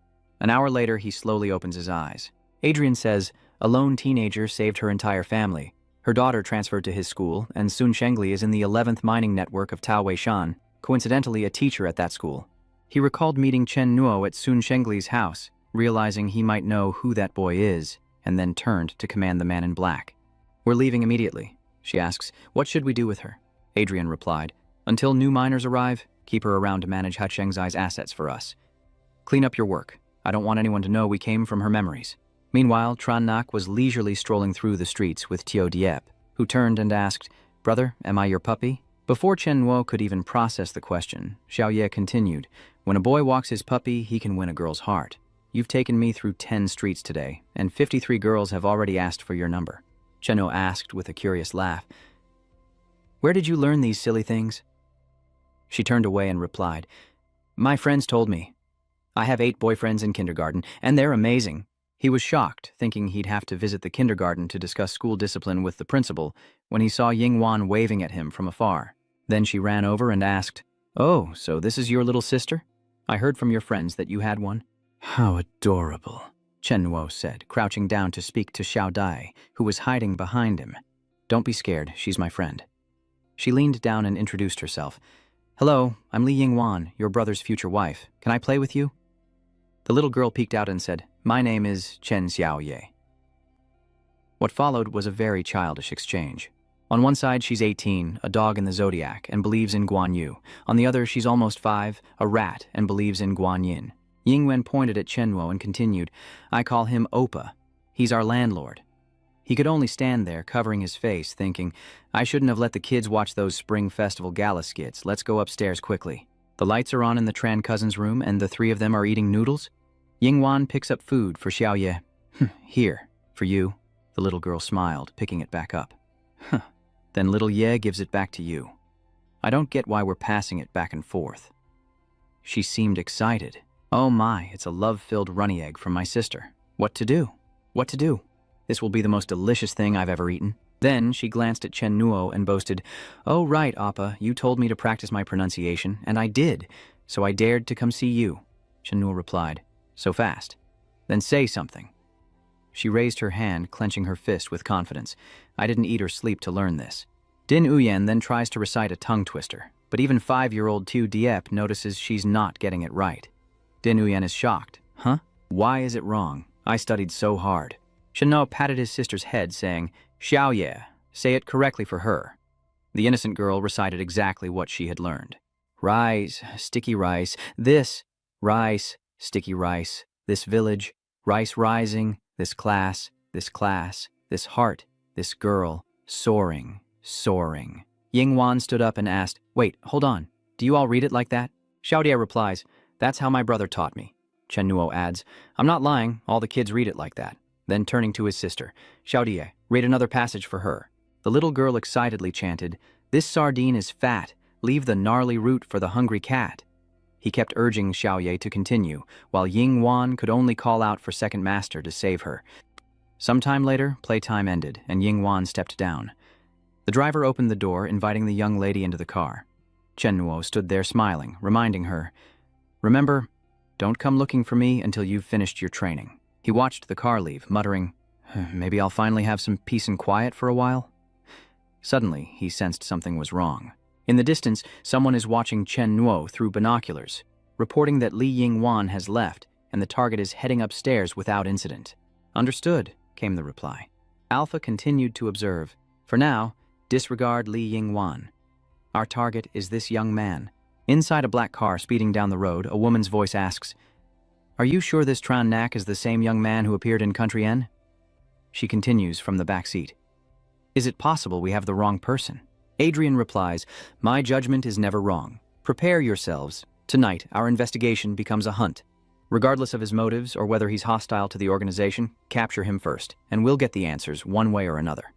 An hour later, he slowly opens his eyes. Adrian says, a lone teenager saved her entire family. Her daughter transferred to his school, and Sun Shengli is in the 11th mining network of Tao Weishan, coincidentally a teacher at that school. He recalled meeting Chen Nuo at Sun Shengli's house, realizing he might know who that boy is, and then turned to command the man in black. We're leaving immediately. She asks, what should we do with her? Adrian replied, until new miners arrive, keep her around to manage Ha Chengzai's assets for us. Clean up your work. I don't want anyone to know we came from her memories. Meanwhile, Tran Nak was leisurely strolling through the streets with Tio Diep, who turned and asked, brother, am I your puppy? Before Chen Nuo could even process the question, Xiao Ye continued, when a boy walks his puppy, he can win a girl's heart. You've taken me through 10 streets today, and 53 girls have already asked for your number. Chen Nuo asked with a curious laugh, where did you learn these silly things? She turned away and replied, my friends told me. I have 8 boyfriends in kindergarten, and they're amazing. He was shocked, thinking he'd have to visit the kindergarten to discuss school discipline with the principal, when he saw Ying Wan waving at him from afar. Then she ran over and asked, oh, so this is your little sister? I heard from your friends that you had one. How adorable, Chen Nuo said, crouching down to speak to Xiao Dai, who was hiding behind him. Don't be scared, she's my friend. She leaned down and introduced herself. Hello, I'm Li Yingwan, your brother's future wife. Can I play with you? The little girl peeked out and said, my name is Chen Xiaoye. What followed was a very childish exchange. On one side, she's 18, a dog in the zodiac, and believes in Guan Yu. On the other, she's almost 5, a rat, and believes in Guan Yin. Ying Wen pointed at Chen Nuo and continued, I call him Oppa. He's our landlord. He could only stand there, covering his face, thinking, I shouldn't have let the kids watch those Spring Festival gala skits. Let's go upstairs quickly. The lights are on in the Tran cousins' room, and the 3 of them are eating noodles. Yingwan picks up food for Xiaoye. Here, for you. The little girl smiled, picking it back up. Then little Ye gives it back to you. I don't get why we're passing it back and forth. She seemed excited. Oh my, it's a love-filled runny egg from my sister. What to do? What to do? This will be the most delicious thing I've ever eaten. Then she glanced at Chen Nuo and boasted, oh right, Appa, you told me to practice my pronunciation, and I did, so I dared to come see you. Chen Nuo replied, so fast. Then say something. She raised her hand, clenching her fist with confidence. I didn't eat or sleep to learn this. Din Uyen then tries to recite a tongue twister, but even 5-year-old Tu Diep notices she's not getting it right. Din Uyen is shocked. Huh? Why is it wrong? I studied so hard. Chen Nuo patted his sister's head, saying, Xiaoye, say it correctly for her. The innocent girl recited exactly what she had learned. Rice, sticky rice, this, rice, sticky rice, this village, rice rising, this class, this heart, this girl, soaring, soaring. Yingwan stood up and asked, wait, hold on, do you all read it like that? Xiaodia replies, that's how my brother taught me. Chen Nuo adds, I'm not lying, all the kids read it like that. Then turning to his sister, Xiaodie, read another passage for her. The little girl excitedly chanted, this sardine is fat, leave the gnarly root for the hungry cat. He kept urging Xiaoye to continue, while Ying Wan could only call out for second master to save her. Sometime later, playtime ended, and Ying Wan stepped down. The driver opened the door, inviting the young lady into the car. Chen Nuo stood there smiling, reminding her, remember, don't come looking for me until you've finished your training. He watched the car leave, muttering, maybe I'll finally have some peace and quiet for a while. Suddenly, he sensed something was wrong. In the distance, someone is watching Chen Nuo through binoculars, reporting that Li Yingwan has left and the target is heading upstairs without incident. Understood, came the reply. Alpha continued to observe. For now, disregard Li Yingwan. Our target is this young man. Inside a black car speeding down the road, a woman's voice asks, are you sure this Tran Nak is the same young man who appeared in Country N? She continues from the back seat. Is it possible we have the wrong person? Adrian replies, my judgment is never wrong. Prepare yourselves. Tonight, our investigation becomes a hunt. Regardless of his motives or whether he's hostile to the organization, capture him first, and we'll get the answers one way or another.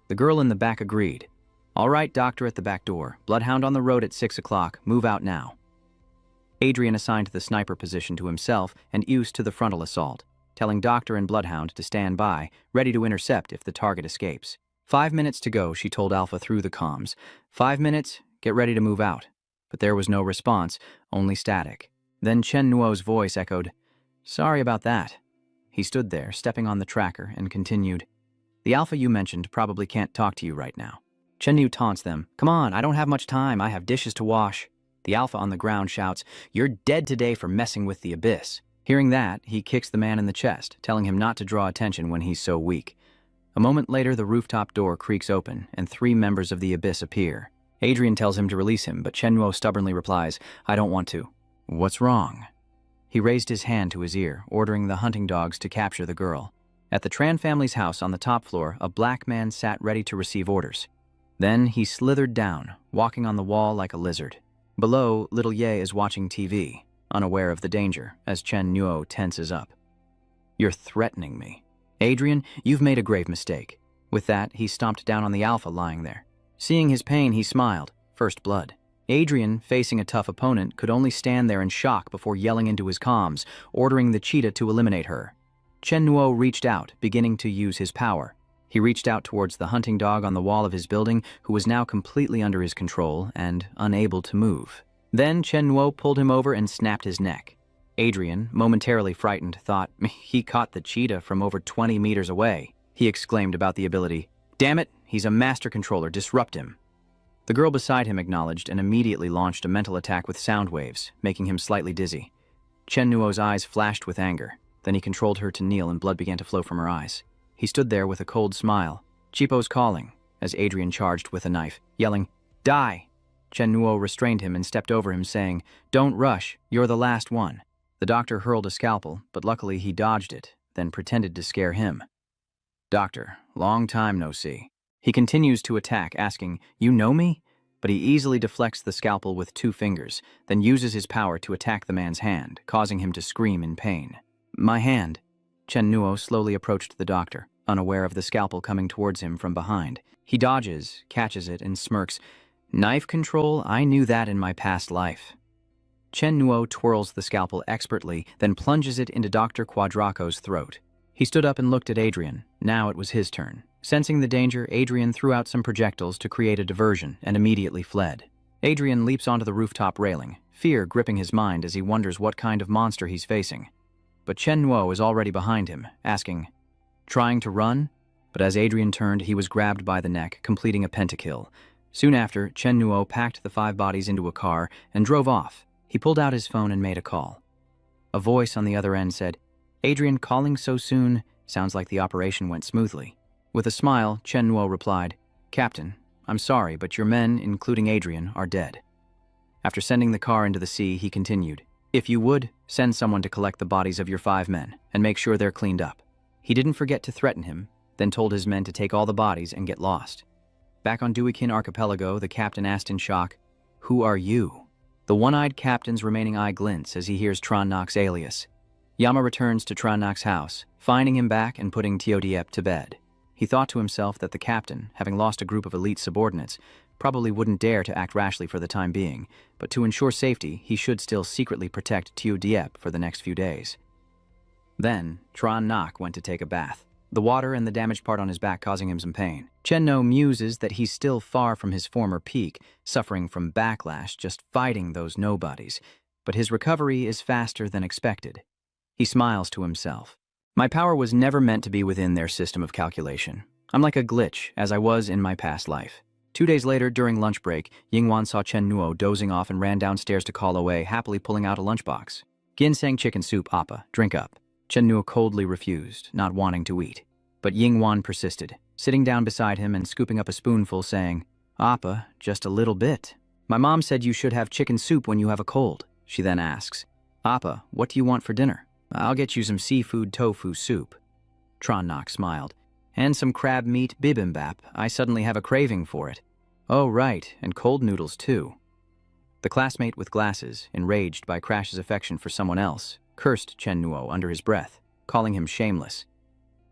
The girl in the back agreed. All right, doctor at the back door. Bloodhound on the road at 6 o'clock. Move out now. Adrian assigned the sniper position to himself and Use to the frontal assault, telling Doctor and Bloodhound to stand by, ready to intercept if the target escapes. 5 minutes to go, she told Alpha through the comms. 5 minutes, get ready to move out. But there was no response, only static. Then Chen Nuo's voice echoed, sorry about that. He stood there, stepping on the tracker, and continued, the Alpha you mentioned probably can't talk to you right now. Chen Nu taunts them, come on, I don't have much time, I have dishes to wash. The Alpha on the ground shouts, you're dead today for messing with the Abyss. Hearing that, he kicks the man in the chest, telling him not to draw attention when he's so weak. A moment later, the rooftop door creaks open, and 3 members of the Abyss appear. Adrian tells him to release him, but Chen Nuo stubbornly replies, I don't want to. What's wrong? He raised his hand to his ear, ordering the hunting dogs to capture the girl. At the Tran family's house on the top floor, a black man sat ready to receive orders. Then he slithered down, walking on the wall like a lizard. Below, little Ye is watching TV, unaware of the danger, as Chen Nuo tenses up. You're threatening me. Adrian, you've made a grave mistake. With that, he stomped down on the Alpha lying there. Seeing his pain, he smiled. First blood. Adrian, facing a tough opponent, could only stand there in shock before yelling into his comms, ordering the cheetah to eliminate her. Chen Nuo reached out, beginning to use his power. He reached out towards the hunting dog on the wall of his building, who was now completely under his control and unable to move. Then Chen Nuo pulled him over and snapped his neck. Adrian, momentarily frightened, thought he caught the cheetah from over 20 meters away. He exclaimed about the ability, damn it, he's a master controller, disrupt him. The girl beside him acknowledged and immediately launched a mental attack with sound waves, making him slightly dizzy. Chen Nuo's eyes flashed with anger. Then he controlled her to kneel and blood began to flow from her eyes. He stood there with a cold smile. Chipo's calling, as Adrian charged with a knife, yelling, die! Chen Nuo restrained him and stepped over him, saying, don't rush, you're the last one. The doctor hurled a scalpel, but luckily he dodged it, then pretended to scare him. Doctor, long time no see. He continues to attack, asking, you know me? But he easily deflects the scalpel with 2 fingers, then uses his power to attack the man's hand, causing him to scream in pain. My hand. Chen Nuo slowly approached the doctor, unaware of the scalpel coming towards him from behind. He dodges, catches it, and smirks. Knife control? I knew that in my past life. Chen Nuo twirls the scalpel expertly, then plunges it into Dr. Quadraco's throat. He stood up and looked at Adrian. Now it was his turn. Sensing the danger, Adrian threw out some projectiles to create a diversion and immediately fled. Adrian leaps onto the rooftop railing, fear gripping his mind as he wonders what kind of monster he's facing. But Chen Nuo is already behind him, asking, trying to run? But as Adrian turned, he was grabbed by the neck, completing a pentakill. Soon after, Chen Nuo packed the 5 bodies into a car and drove off. He pulled out his phone and made a call. A voice on the other end said, Adrian, calling so soon? Sounds like the operation went smoothly. With a smile, Chen Nuo replied, Captain, I'm sorry, but your men, including Adrian, are dead. After sending the car into the sea, he continued, if you would, send someone to collect the bodies of your 5 men and make sure they're cleaned up. He didn't forget to threaten him, then told his men to take all the bodies and get lost. Back on Duikin Archipelago, the captain asked in shock, who are you? The one-eyed captain's remaining eye glints as he hears Tron Nock's alias. Yama returns to Tron Nock's house, finding him back and putting Teodiep to bed. He thought to himself that the captain, having lost a group of elite subordinates, probably wouldn't dare to act rashly for the time being, but to ensure safety, he should still secretly protect Teodiep for the next few days. Then, Tron Nock went to take a bath, the water and the damaged part on his back causing him some pain. Chen No muses that he's still far from his former peak, suffering from backlash just fighting those nobodies, but his recovery is faster than expected. He smiles to himself. My power was never meant to be within their system of calculation. I'm like a glitch, as I was in my past life. 2 days later, during lunch break, Yingwan saw Chen Nuo dozing off and ran downstairs to call away, happily pulling out a lunchbox. Ginseng chicken soup, Appa, drink up. Chen Nuo coldly refused, not wanting to eat. But Yingwan persisted, sitting down beside him and scooping up a spoonful, saying, Appa, just a little bit. My mom said you should have chicken soup when you have a cold. She then asks, Appa, what do you want for dinner? I'll get you some seafood tofu soup. Tron Nock smiled. And some crab meat bibimbap. I suddenly have a craving for it. Oh, right, and cold noodles too. The classmate with glasses, enraged by Crash's affection for someone else, cursed Chen Nuo under his breath, calling him shameless.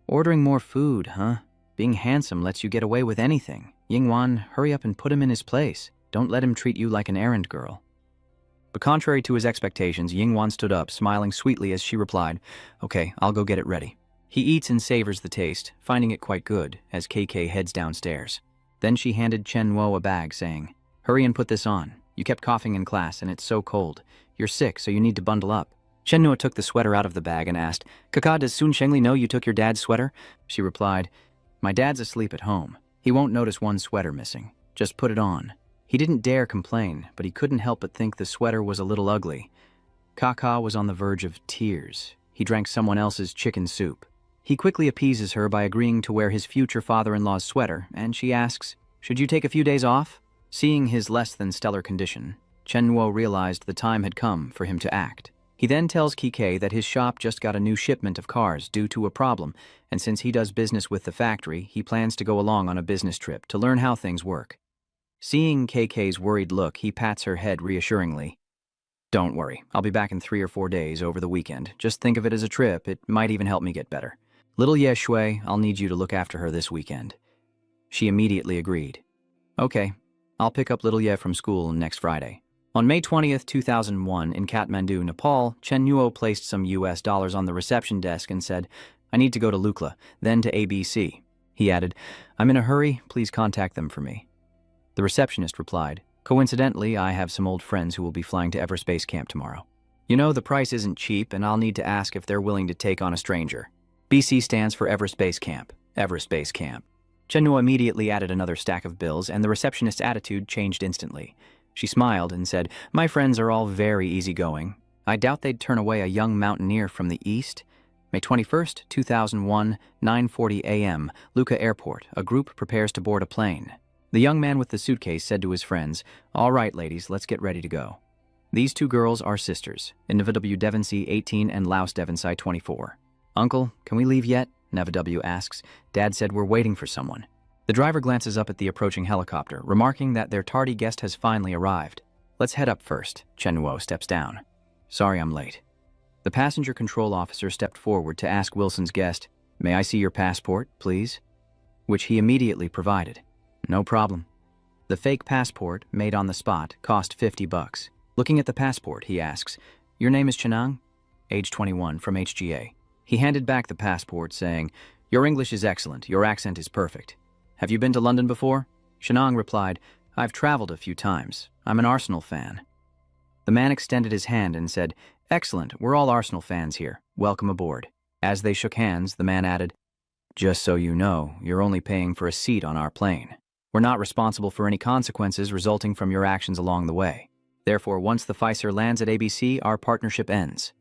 Ordering more food, huh? Being handsome lets you get away with anything. Yingwan, hurry up and put him in his place. Don't let him treat you like an errand girl. But contrary to his expectations, Yingwan stood up, smiling sweetly as she replied, Okay, I'll go get it ready. He eats and savors the taste, finding it quite good, as KK heads downstairs. Then she handed Chen Nuo a bag, saying, Hurry and put this on. You kept coughing in class and it's so cold. You're sick, so you need to bundle up. Chen Nuo took the sweater out of the bag and asked, Kaka, does Sun Shengli know you took your dad's sweater? She replied, My dad's asleep at home. He won't notice one sweater missing. Just put it on. He didn't dare complain, but he couldn't help but think the sweater was a little ugly. Kaka was on the verge of tears. He drank someone else's chicken soup. He quickly appeases her by agreeing to wear his future father-in-law's sweater, and she asks, Should you take a few days off? Seeing his less-than-stellar condition, Chen Nuo realized the time had come for him to act. He then tells Kike that his shop just got a new shipment of cars due to a problem, and since he does business with the factory, he plans to go along on a business trip to learn how things work. Seeing KK's worried look, he pats her head reassuringly. Don't worry, I'll be back in 3 or 4 days over the weekend. Just think of it as a trip. It might even help me get better. Little Ye Shui, I'll need you to look after her this weekend. She immediately agreed. Okay, I'll pick up little Ye from school next Friday. On May 20th, 2001, in Kathmandu, Nepal, Chen Nuo placed some US dollars on the reception desk and said, I need to go to Lukla, then to ABC. He added, I'm in a hurry, please contact them for me. The receptionist replied, Coincidentally, I have some old friends who will be flying to Everspace Camp tomorrow. You know, the price isn't cheap, and I'll need to ask if they're willing to take on a stranger. BC stands for Everspace Camp. Everspace Camp. Chen Nuo immediately added another stack of bills, and the receptionist's attitude changed instantly. She smiled and said, My friends are all very easygoing. I doubt they'd turn away a young mountaineer from the east. May 21st, 2001, 9:40 a.m., Lucca Airport. A group prepares to board a plane. The young man with the suitcase said to his friends, All right, ladies, let's get ready to go. These two girls are sisters, Nvw Devonsy 18 and Laos Devonsy 24. Uncle, can we leave yet? Nvw asks. Dad said we're waiting for someone. The driver glances up at the approaching helicopter, remarking that their tardy guest has finally arrived. Let's head up first. Chen Nuo steps down. Sorry I'm late. The passenger control officer stepped forward to ask Wilson's guest, May I see your passport, please? Which he immediately provided. No problem. The fake passport, made on the spot, cost $50. Looking at the passport, he asks, Your name is Chenang? Age 21, from HGA. He handed back the passport, saying, Your English is excellent, your accent is perfect. Have you been to London before? Chenang replied, I've traveled a few times. I'm an Arsenal fan. The man extended his hand and said, Excellent, we're all Arsenal fans here. Welcome aboard. As they shook hands, the man added, Just so you know, you're only paying for a seat on our plane. We're not responsible for any consequences resulting from your actions along the way. Therefore, once the Pfizer lands at ABC, our partnership ends.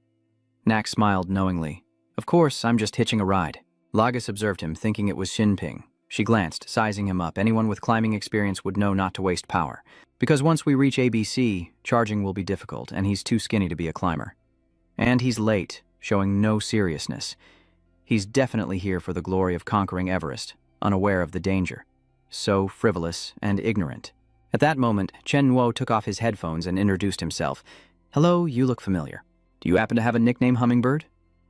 Nak smiled knowingly. Of course, I'm just hitching a ride. Lagos observed him, thinking it was Xinping. She glanced, sizing him up. Anyone with climbing experience would know not to waste power. Because once we reach ABC, charging will be difficult, and he's too skinny to be a climber. And he's late, showing no seriousness. He's definitely here for the glory of conquering Everest, unaware of the danger. So frivolous and ignorant. At that moment, Chen Nuo took off his headphones and introduced himself. Hello, you look familiar. Do you happen to have a nickname, Hummingbird?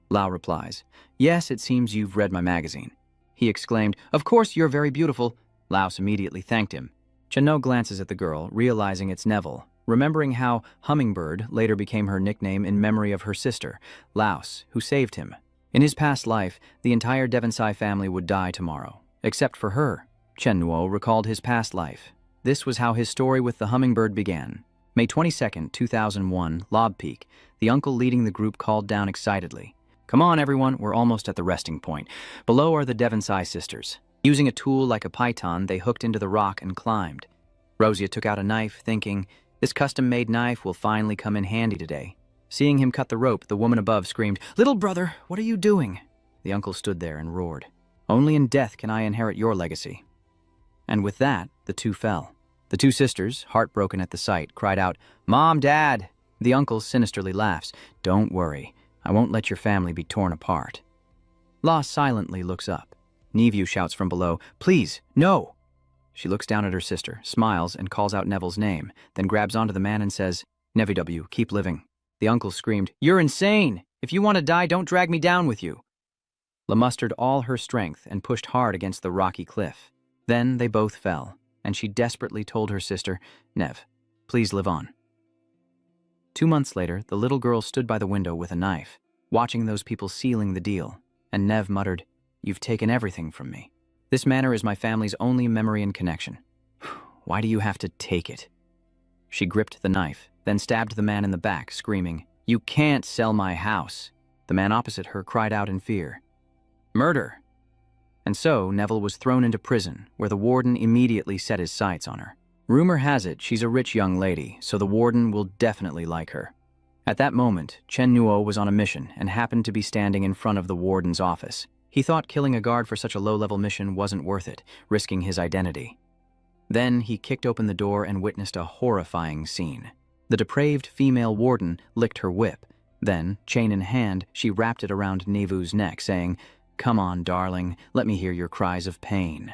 Lao replies, Yes, it seems you've read my magazine. He exclaimed, Of course, you're very beautiful. Laos immediately thanked him. Chen Nuo glances at the girl, realizing it's Neville, remembering how Hummingbird later became her nickname in memory of her sister, Laos, who saved him. In his past life, the entire Devonsy family would die tomorrow, except for her. Chen Nuo recalled his past life. This was how his story with the hummingbird began. May 22nd, 2001, Lob Peak. The uncle leading the group called down excitedly. Come on, everyone, we're almost at the resting point. Below are the Devonsy sisters. Using a tool like a python, they hooked into the rock and climbed. Rosia took out a knife, thinking, This custom-made knife will finally come in handy today. Seeing him cut the rope, the woman above screamed, Little brother, what are you doing? The uncle stood there and roared. Only in death can I inherit your legacy. And with that, the two fell. The two sisters, heartbroken at the sight, cried out, Mom, Dad! The uncle sinisterly laughs. Don't worry, I won't let your family be torn apart. La silently looks up. Nevu shouts from below, Please, no! She looks down at her sister, smiles, and calls out Neville's name, then grabs onto the man and says, Neviw, keep living. The uncle screamed, You're insane! If you want to die, don't drag me down with you. La mustered all her strength and pushed hard against the rocky cliff. Then they both fell, and she desperately told her sister, "Nev, please live on." 2 months later, the little girl stood by the window with a knife, watching those people sealing the deal, and Nev muttered, "You've taken everything from me. This manor is my family's only memory and connection. Why do you have to take it?" She gripped the knife, then stabbed the man in the back, screaming, "You can't sell my house." The man opposite her cried out in fear, "Murder!" And so Neville was thrown into prison, where the warden immediately set his sights on her. Rumor has it she's a rich young lady, so the warden will definitely like her. At that moment, Chen Nuo was on a mission and happened to be standing in front of the warden's office. He thought killing a guard for such a low-level mission wasn't worth it, risking his identity. Then he kicked open the door and witnessed a horrifying scene. The depraved female warden licked her whip. Then, chain in hand, she wrapped it around Nevu's neck, saying, "Come on, darling, let me hear your cries of pain."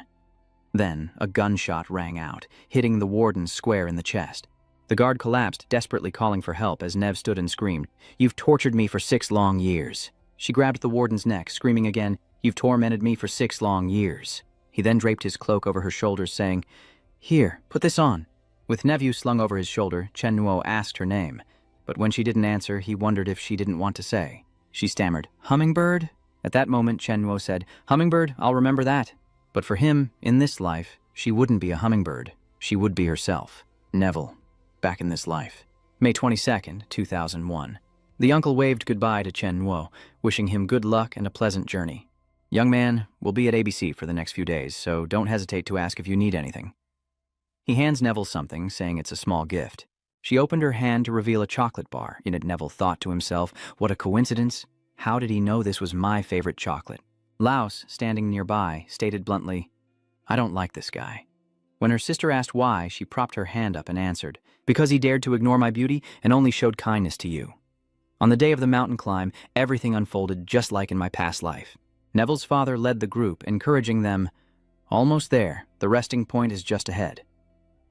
Then, a gunshot rang out, hitting the warden square in the chest. The guard collapsed, desperately calling for help as Nev stood and screamed, "You've tortured me for 6 long years." She grabbed the warden's neck, screaming again, "You've tormented me for 6 long years." He then draped his cloak over her shoulders, saying, "Here, put this on." With Nevu slung over his shoulder, Chen Nuo asked her name, but when she didn't answer, he wondered if she didn't want to say. She stammered, "Hummingbird?" At that moment, Chen Nuo said, "Hummingbird, I'll remember that." But for him, in this life, she wouldn't be a hummingbird. She would be herself. Neville, back in this life. May 22nd, 2001. The uncle waved goodbye to Chen Nuo, wishing him good luck and a pleasant journey. "Young man, we'll be at ABC for the next few days, so don't hesitate to ask if you need anything." He hands Neville something, saying it's a small gift. She opened her hand to reveal a chocolate bar. In it, Neville thought to himself, what a coincidence. How did he know this was my favorite chocolate? Laos, standing nearby, stated bluntly, "I don't like this guy." When her sister asked why, she propped her hand up and answered, "Because he dared to ignore my beauty and only showed kindness to you." On the day of the mountain climb, everything unfolded just like in my past life. Neville's father led the group, encouraging them, "Almost there, the resting point is just ahead."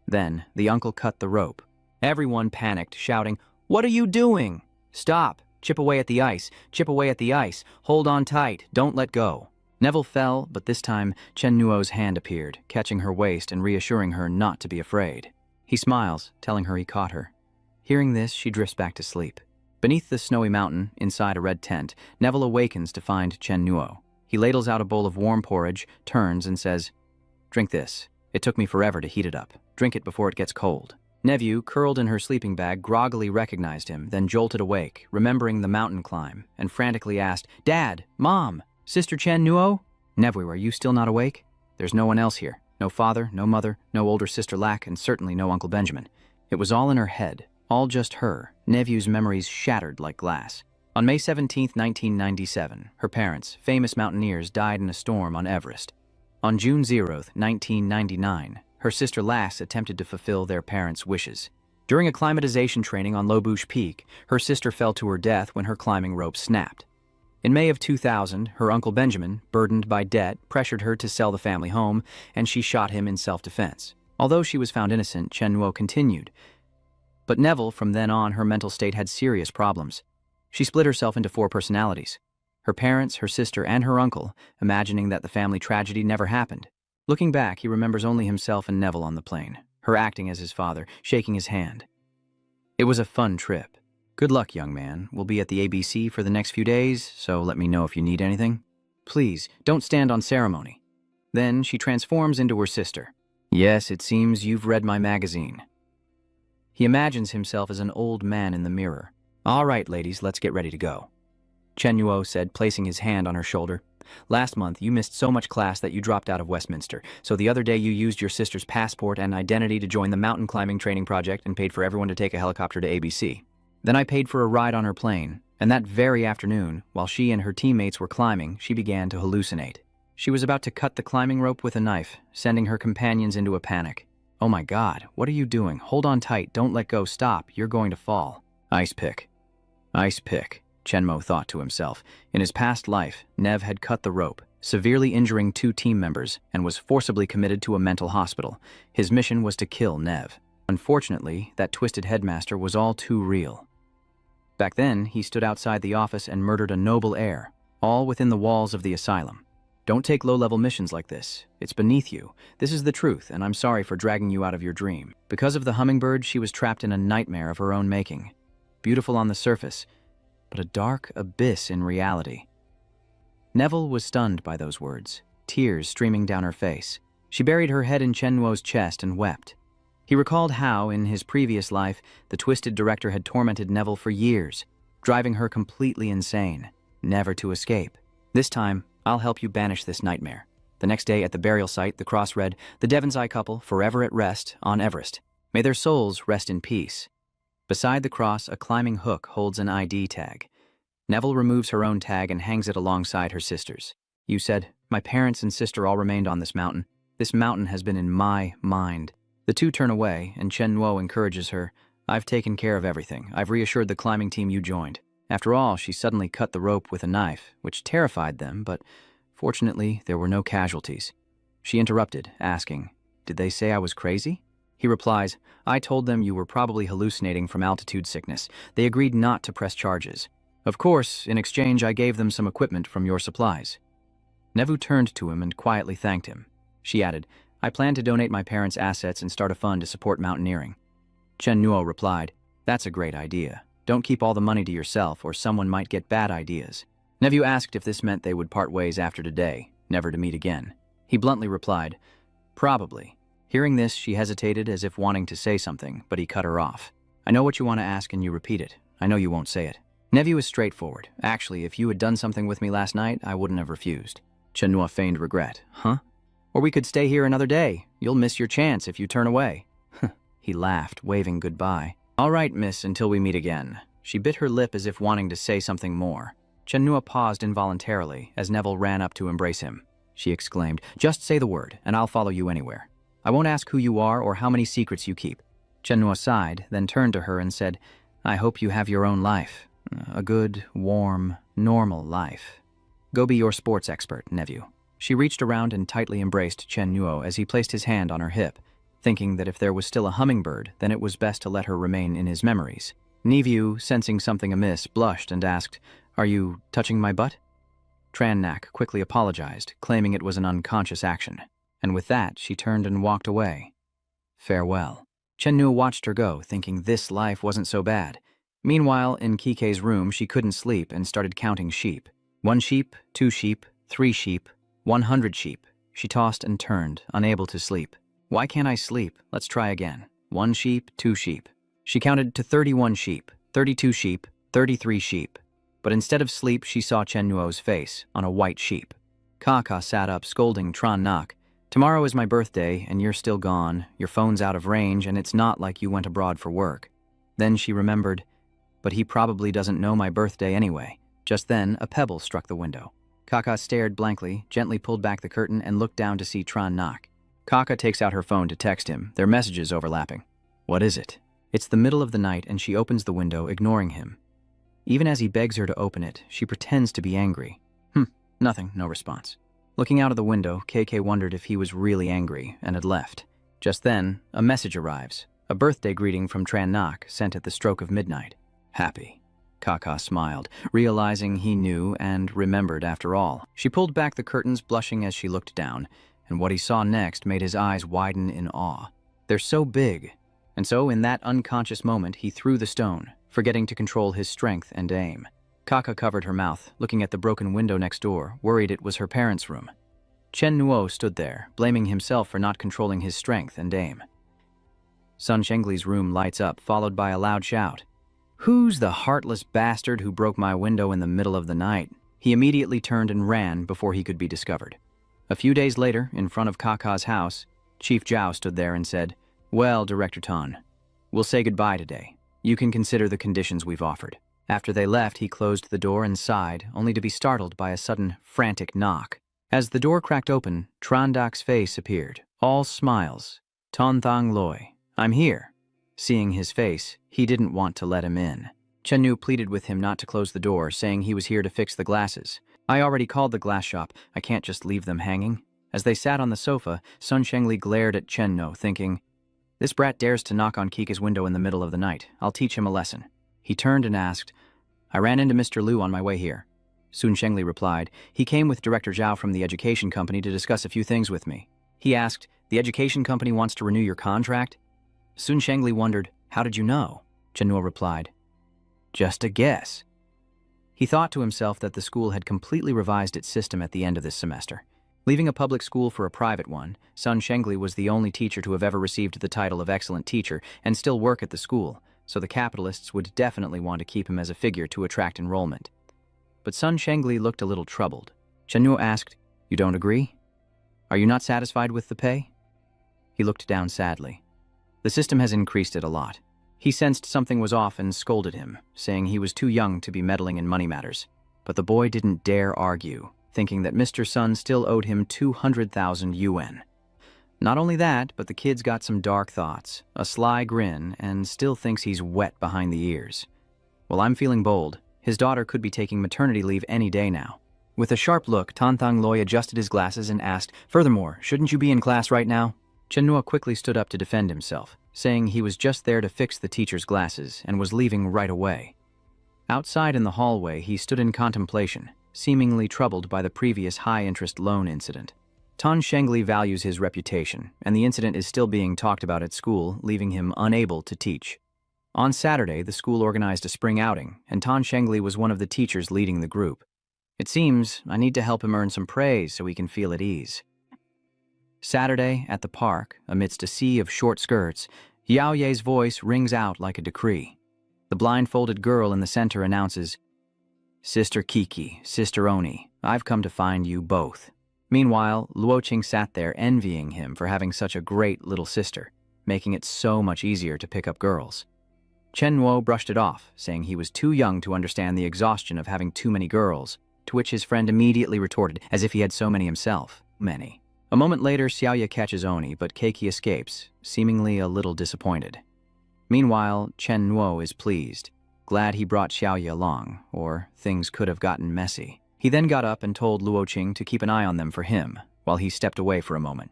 Then, the uncle cut the rope. Everyone panicked, shouting, "What are you doing? Stop! Chip away at the ice! Chip away at the ice! Hold on tight! Don't let go!" Neville fell, but this time, Chen Nuo's hand appeared, catching her waist and reassuring her not to be afraid. He smiles, telling her he caught her. Hearing this, she drifts back to sleep. Beneath the snowy mountain, inside a red tent, Neville awakens to find Chen Nuo. He ladles out a bowl of warm porridge, turns, and says, "Drink this. It took me forever to heat it up. Drink it before it gets cold." Nevu, curled in her sleeping bag, groggily recognized him, then jolted awake, remembering the mountain climb, and frantically asked, "Dad! Mom! Sister Chen Nuo? Nevu, are you still not awake? There's no one else here. No father, no mother, no older sister Lack, and certainly no Uncle Benjamin." It was all in her head, all just her. Nevu's memories shattered like glass. On May 17, 1997, her parents, famous mountaineers, died in a storm on Everest. On June 0, 1999, her sister Lass attempted to fulfill their parents' wishes. During acclimatization training on Lobuche Peak, her sister fell to her death when her climbing rope snapped. In May of 2000, her Uncle Benjamin, burdened by debt, pressured her to sell the family home, and she shot him in self-defense. Although she was found innocent, Chen Nuo continued. But Neville, from then on, her mental state had serious problems. She split herself into 4 personalities. Her parents, her sister, and her uncle, imagining that the family tragedy never happened. Looking back, he remembers only himself and Neville on the plane, her acting as his father, shaking his hand. It was a fun trip. Good luck, young man. We'll be at the ABC for the next few days, so let me know if you need anything. Please, don't stand on ceremony. Then she transforms into her sister. Yes, it seems you've read my magazine. He imagines himself as an old man in the mirror. All right, ladies, let's get ready to go. Chen Nuo said, placing his hand on her shoulder. Last month, you missed so much class that you dropped out of Westminster, so the other day you used your sister's passport and identity to join the mountain climbing training project and paid for everyone to take a helicopter to ABC. Then I paid for a ride on her plane, and that very afternoon, while she and her teammates were climbing, she began to hallucinate. She was about to cut the climbing rope with a knife, sending her companions into a panic. "Oh my God, what are you doing? Hold on tight, don't let go, stop, you're going to fall." Ice pick. Ice pick. Chen Nuo thought to himself. In his past life, Nev had cut the rope, severely injuring 2 team members, and was forcibly committed to a mental hospital. His mission was to kill Nev. Unfortunately, that twisted headmaster was all too real. Back then, he stood outside the office and murdered a noble heir. all within the walls of the asylum. Don't take low-level missions like this. It's beneath you. This is the truth, and I'm sorry for dragging you out of your dream. Because of the hummingbird, she was trapped in a nightmare of her own making. Beautiful on the surface, but a dark abyss in reality. Neville was stunned by those words, tears streaming down her face. She buried her head in Chen Nuo's chest and wept. He recalled how, in his previous life, the twisted director had tormented Neville for years, driving her completely insane, never to escape. This time, I'll help you banish this nightmare. The next day at the burial site, the cross read, "The Devonseye couple, forever at rest, on Everest. May their souls rest in peace." Beside the cross, a climbing hook holds an ID tag. Neville removes her own tag and hangs it alongside her sister's. "You said, my parents and sister all remained on this mountain. This mountain has been in my mind." The two turn away, and Chen Nuo encourages her, "I've taken care of everything. I've reassured the climbing team you joined." After all, she suddenly cut the rope with a knife, which terrified them, but fortunately, there were no casualties. She interrupted, asking, "Did they say I was crazy?" He replies, "I told them you were probably hallucinating from altitude sickness. They agreed not to press charges. Of course, in exchange, I gave them some equipment from your supplies." Nevu turned to him and quietly thanked him. She added, "I plan to donate my parents' assets and start a fund to support mountaineering." Chen Nuo replied, "That's a great idea. Don't keep all the money to yourself, or someone might get bad ideas." Nevu asked if this meant they would part ways after today, never to meet again. He bluntly replied, "Probably." Hearing this, she hesitated as if wanting to say something, but he cut her off. "I know what you want to ask and you repeat it. I know you won't say it." Nevu is straightforward. "Actually, if you had done something with me last night, I wouldn't have refused." Chen Nuo feigned regret. "Huh? Or we could stay here another day. You'll miss your chance if you turn away." He laughed, waving goodbye. "All right, miss, until we meet again." She bit her lip as if wanting to say something more. Chen Nuo paused involuntarily as Neville ran up to embrace him. She exclaimed, "Just say the word, and I'll follow you anywhere. I won't ask who you are or how many secrets you keep." Chen Nuo sighed, then turned to her and said, "I hope you have your own life. A good, warm, normal life. Go be your sports expert, Nevu." She reached around and tightly embraced Chen Nuo as he placed his hand on her hip, thinking that if there was still a hummingbird, then it was best to let her remain in his memories. Nevu, sensing something amiss, blushed and asked, "Are you touching my butt?" Trannak quickly apologized, claiming it was an unconscious action. And with that, she turned and walked away. Farewell. Chen Nuo watched her go, thinking this life wasn't so bad. Meanwhile, in Kike's room, she couldn't sleep and started counting sheep. 1 sheep, 2 sheep, 3 sheep, 100 sheep. She tossed and turned, unable to sleep. "Why can't I sleep? Let's try again. 1 sheep, 2 sheep." She counted to 31 sheep, 32 sheep, 33 sheep. But instead of sleep, she saw Chen Nuo's face on a white sheep. Kaka sat up, scolding Trannak. "Tomorrow is my birthday, and you're still gone. Your phone's out of range, and it's not like you went abroad for work." Then she remembered, "But he probably doesn't know my birthday anyway." Just then, a pebble struck the window. Kaka stared blankly, gently pulled back the curtain, and looked down to see Trannak. Kaka takes out her phone to text him, their messages overlapping. What is it? It's the middle of the night, and she opens the window, ignoring him. Even as he begs her to open it, she pretends to be angry. Nothing, no response. Looking out of the window, KK wondered if he was really angry and had left. Just then, a message arrives, a birthday greeting from Trannak sent at the stroke of midnight. Happy. Kaka smiled, realizing he knew and remembered after all. She pulled back the curtains, blushing as she looked down, and what he saw next made his eyes widen in awe. They're so big. And so, in that unconscious moment, he threw the stone, forgetting to control his strength and aim. Kaka covered her mouth, looking at the broken window next door, worried it was her parents' room. Chen Nuo stood there, blaming himself for not controlling his strength and aim. Sun Shengli's room lights up, followed by a loud shout. "Who's the heartless bastard who broke my window in the middle of the night?" He immediately turned and ran before he could be discovered. A few days later, in front of Kaka's house, Chief Zhao stood there and said, "Well, Director Tan, we'll say goodbye today. You can consider the conditions we've offered." After they left, he closed the door and sighed, only to be startled by a sudden, frantic knock. As the door cracked open, Trandak's face appeared, all smiles. "Ton Thang Loi, I'm here." Seeing his face, he didn't want to let him in. Chen Nu pleaded with him not to close the door, saying he was here to fix the glasses. "I already called the glass shop. I can't just leave them hanging." As they sat on the sofa, Sun Shengli glared at Chen Nu, thinking, "This brat dares to knock on Kika's window in the middle of the night. I'll teach him a lesson." He turned and asked, "I ran into Mr. Liu on my way here." Sun Shengli replied. He came with Director Zhao from the education company to discuss a few things with me. He asked, the education company wants to renew your contract? Sun Shengli wondered, how did you know? Chen Nuo replied, just a guess. He thought to himself that the school had completely revised its system at the end of this semester. Leaving a public school for a private one, Sun Shengli was the only teacher to have ever received the title of excellent teacher and still work at the school, so the capitalists would definitely want to keep him as a figure to attract enrollment. But Sun Shengli looked a little troubled. Chen Nuo asked, you don't agree? Are you not satisfied with the pay? He looked down sadly. The system has increased it a lot. He sensed something was off and scolded him, saying he was too young to be meddling in money matters. But the boy didn't dare argue, thinking that Mr. Sun still owed him 200,000 yuan. Not only that, but the kid's got some dark thoughts, a sly grin, and still thinks he's wet behind the ears. Well, I'm feeling bold. His daughter could be taking maternity leave any day now. With a sharp look, Tan Thang Loi adjusted his glasses and asked, furthermore, shouldn't you be in class right now? Chen Nuo quickly stood up to defend himself, saying he was just there to fix the teacher's glasses and was leaving right away. Outside in the hallway, he stood in contemplation, seemingly troubled by the previous high-interest loan incident. Tan Shengli values his reputation, and the incident is still being talked about at school, leaving him unable to teach. On Saturday, the school organized a spring outing, and Tan Shengli was one of the teachers leading the group. It seems I need to help him earn some praise so he can feel at ease. Saturday, at the park, amidst a sea of short skirts, Yao Ye's voice rings out like a decree. The blindfolded girl in the center announces, Sister Kiki, Sister Oni, I've come to find you both. Meanwhile, Luoqing sat there envying him for having such a great little sister, making it so much easier to pick up girls. Chen Nuo brushed it off, saying he was too young to understand the exhaustion of having too many girls, to which his friend immediately retorted, as if he had so many himself. Many. A moment later, Xiaoye catches Oni, but Keiki escapes, seemingly a little disappointed. Meanwhile, Chen Nuo is pleased, glad he brought Xiaoye along, or things could have gotten messy. He then got up and told Luoqing to keep an eye on them for him, while he stepped away for a moment.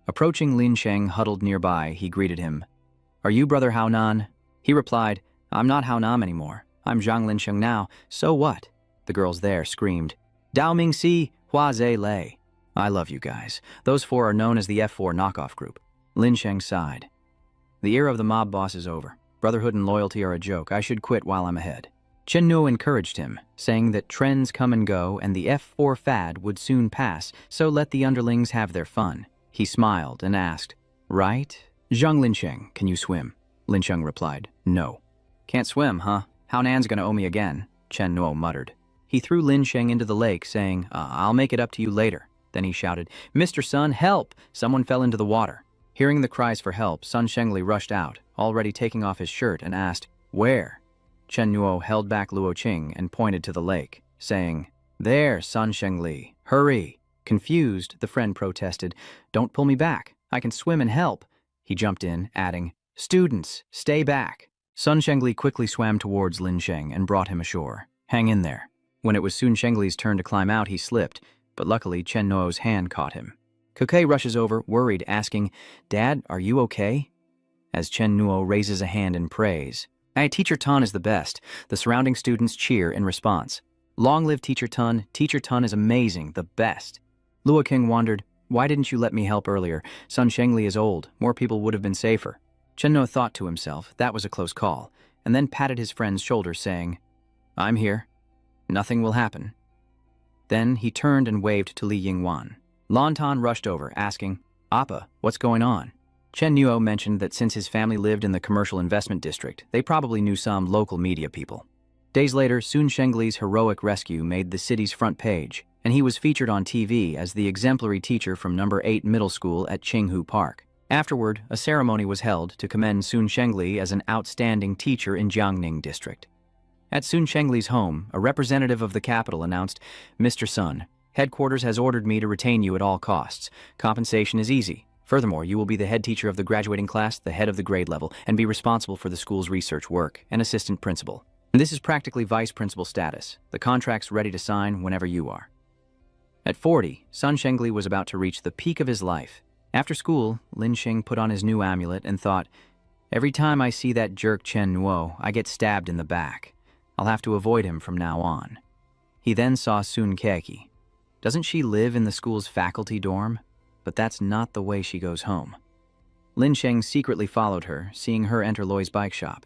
Approaching Lin Sheng huddled nearby, he greeted him. Are you Brother Hao Nan? He replied, I'm not Hao Nam anymore. I'm Zhang Lin Sheng now. So what? The girls there screamed, Dao Ming Si, Hua Zhe Lei. I love you guys. Those four are known as the F4 knockoff group. Lin Sheng sighed. The era of the mob boss is over. Brotherhood and loyalty are a joke. I should quit while I'm ahead. Chen Nuo encouraged him, saying that trends come and go and the F4 fad would soon pass, so let the underlings have their fun. He smiled and asked, right? Zhang Linsheng, can you swim? Linsheng replied, no. Can't swim, huh? Hao Nan's gonna owe me again, Chen Nuo muttered. He threw Linsheng into the lake, saying, I'll make it up to you later. Then he shouted, Mr. Sun, help! Someone fell into the water. Hearing the cries for help, Sun Shengli rushed out, already taking off his shirt, and asked, where? Chen Nuo held back Luoqing and pointed to the lake, saying, there, Sun Shengli, hurry! Confused, the friend protested, don't pull me back. I can swim and help. He jumped in, adding, students, stay back. Sun Shengli quickly swam towards Lin Sheng and brought him ashore. Hang in there. When it was Sun Shengli's turn to climb out, he slipped, but luckily Chen Nuo's hand caught him. Kokei rushes over, worried, asking, Dad, are you okay? As Chen Nuo raises a hand in praise. Hey, Teacher Tun is the best. The surrounding students cheer in response. Long live Teacher Tun. Teacher Tun is amazing, the best. Luoqing wondered, why didn't you let me help earlier? Sun Shengli is old. More people would have been safer. Chen Nuo thought to himself, that was a close call, and then patted his friend's shoulder, saying, I'm here. Nothing will happen. Then he turned and waved to Li Yingwan. Lan Tan rushed over, asking, Appa, what's going on? Chen Nuo mentioned that since his family lived in the commercial investment district, they probably knew some local media people. Days later, Sun Shengli's heroic rescue made the city's front page, and he was featured on TV as the exemplary teacher from No. 8 Middle School at Qinghu Park. Afterward, a ceremony was held to commend Sun Shengli as an outstanding teacher in Jiangning District. At Sun Shengli's home, a representative of the capital announced, Mr. Sun, headquarters has ordered me to retain you at all costs. Compensation is easy. Furthermore, you will be the head teacher of the graduating class, the head of the grade level, and be responsible for the school's research work, and assistant principal. And this is practically vice principal status. The contract's ready to sign whenever you are. At 40, Sun Shengli was about to reach the peak of his life. After school, Lin Sheng put on his new amulet and thought, every time I see that jerk Chen Nuo, I get stabbed in the back. I'll have to avoid him from now on. He then saw Sun Keiki. Doesn't she live in the school's faculty dorm? But that's not the way she goes home. Lin Sheng secretly followed her, seeing her enter Loi's bike shop.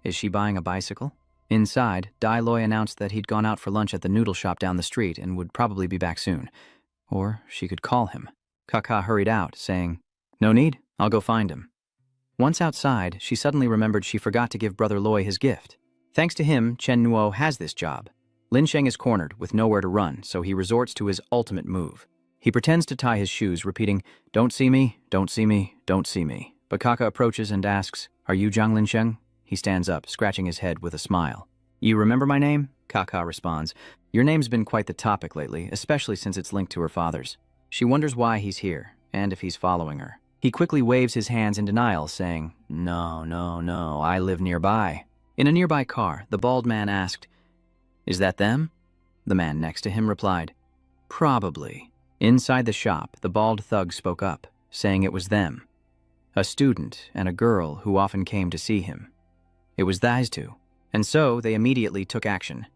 Is she buying a bicycle? Inside, Dai Loi announced that he'd gone out for lunch at the noodle shop down the street and would probably be back soon. Or she could call him. Kaka hurried out, saying, "No need, I'll go find him." Once outside, she suddenly remembered she forgot to give Brother Loi his gift. Thanks to him, Chen Nuo has this job. Lin Sheng is cornered, with nowhere to run, so he resorts to his ultimate move. He pretends to tie his shoes, repeating, "Don't see me, don't see me, don't see me." But Kaka approaches and asks, "Are you Zhang Lin Sheng?" He stands up, scratching his head with a smile. "You remember my name?" Kaka responds. "Your name's been quite the topic lately, especially since it's linked to her father's." She wonders why he's here, and if he's following her. He quickly waves his hands in denial, saying, No, I live nearby." In a nearby car, the bald man asked, "Is that them?" The man next to him replied, "Probably." Inside the shop, the bald thug spoke up, saying it was them. A student and a girl who often came to see him. It was those two, and so they immediately took action.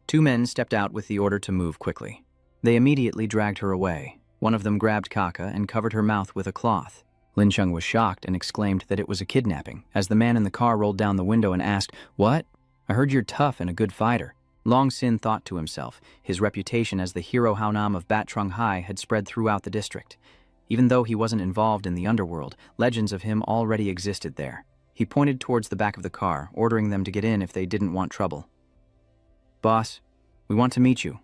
Two men stepped out with the order to move quickly. They immediately dragged her away. One of them grabbed Kaka and covered her mouth with a cloth. Lin Sheng was shocked and exclaimed that it was a kidnapping, as the man in the car rolled down the window and asked, "What? I heard you're tough and a good fighter." Long Sin thought to himself, his reputation as the hero Haonam of Batrung Hai had spread throughout the district. Even though he wasn't involved in the underworld, legends of him already existed there. He pointed towards the back of the car, ordering them to get in if they didn't want trouble. "Boss, we want to meet you,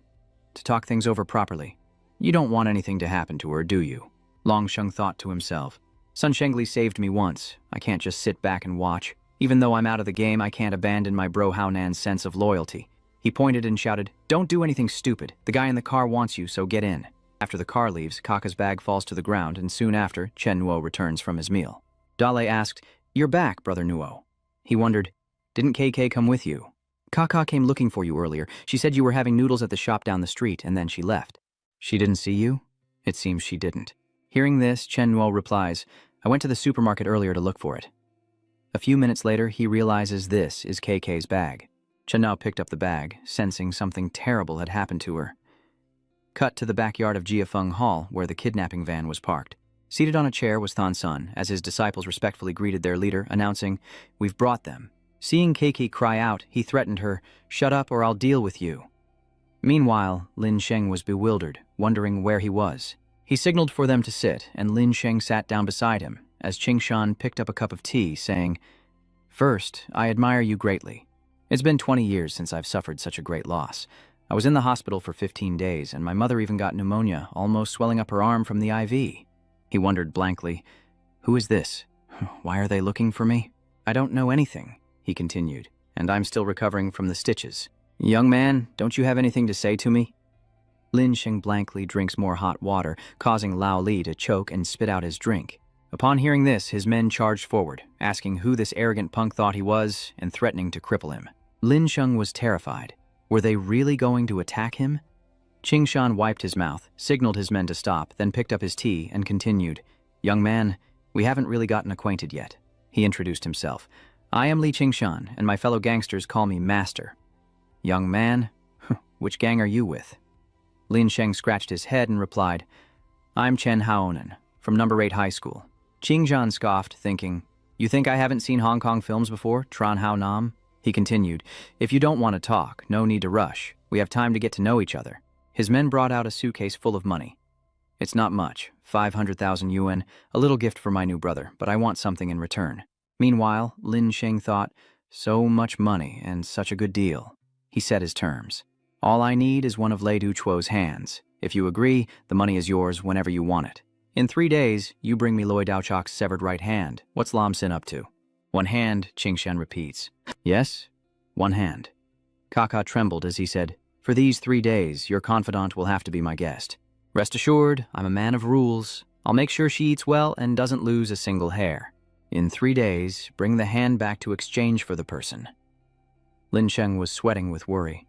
to talk things over properly. You don't want anything to happen to her, do you?" Long Sheng thought to himself. Sun Shengli saved me once. I can't just sit back and watch. Even though I'm out of the game, I can't abandon my bro Haonan's sense of loyalty. He pointed and shouted, "Don't do anything stupid. The guy in the car wants you, so get in." After the car leaves, Kaka's bag falls to the ground, and soon after, Chen Nuo returns from his meal. Dale asked, "You're back, Brother Nuo." He wondered, "Didn't KK come with you?" "Kaka came looking for you earlier. She said you were having noodles at the shop down the street, and then she left." "She didn't see you?" It seems she didn't. Hearing this, Chen Nuo replies, "I went to the supermarket earlier to look for it." A few minutes later, he realizes this is KK's bag. Chen Nuo picked up the bag, sensing something terrible had happened to her. Cut to the backyard of Jiafeng Hall, where the kidnapping van was parked. Seated on a chair was Thon Sun, as his disciples respectfully greeted their leader, announcing, "We've brought them." Seeing Keiki cry out, he threatened her, "Shut up or I'll deal with you." Meanwhile, Lin Sheng was bewildered, wondering where he was. He signaled for them to sit, and Lin Sheng sat down beside him, as Qingshan picked up a cup of tea, saying, "First, I admire you greatly. It's been 20 years since I've suffered such a great loss. I was in the hospital for 15 days, and my mother even got pneumonia, almost swelling up her arm from the IV. He wondered blankly, "Who is this? Why are they looking for me?" "I don't know anything," he continued, "and I'm still recovering from the stitches. Young man, don't you have anything to say to me?" Lin Sheng blankly drinks more hot water, causing Lao Li to choke and spit out his drink. Upon hearing this, his men charged forward, asking who this arrogant punk thought he was and threatening to cripple him. Lin Sheng was terrified. Were they really going to attack him? Qingshan wiped his mouth, signaled his men to stop, then picked up his tea and continued, "Young man, we haven't really gotten acquainted yet." He introduced himself. "I am Li Qingshan, and my fellow gangsters call me Master." "Young man, which gang are you with?" Lin Sheng scratched his head and replied, "I'm Chen Haonan, from number 8 high school." Qingshan scoffed, thinking, "You think I haven't seen Hong Kong films before, Tran Hao Nam?" He continued, "If you don't want to talk, no need to rush. We have time to get to know each other." His men brought out a suitcase full of money. "It's not much, 500,000 yuan, a little gift for my new brother, but I want something in return." Meanwhile, Lin Sheng thought, "So much money and such a good deal." He set his terms. "All I need is one of Lei Duchuo's hands. If you agree, the money is yours whenever you want it. In 3 days, you bring me Loi Daochok's severed right hand. What's Lam Sin up to?" "1 hand," Qingshan repeats. "Yes, 1 hand." Kaka trembled as he said, "For these 3 days, your confidant will have to be my guest. Rest assured, I'm a man of rules. I'll make sure she eats well and doesn't lose a single hair. In 3 days, bring the hand back to exchange for the person." Lin Sheng was sweating with worry.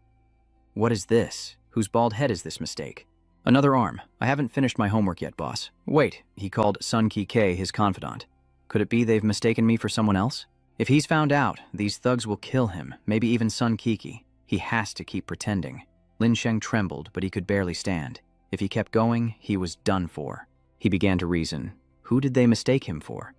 "What is this? Whose bald head is this mistake?" "Another arm. I haven't finished my homework yet, boss." "Wait," he called Sun Ki-K his confidant. "Could it be they've mistaken me for someone else? If he's found out, these thugs will kill him, maybe even Sun Kiki. He has to keep pretending." Lin Sheng trembled, but he could barely stand. If he kept going, he was done for. He began to reason. Who did they mistake him for?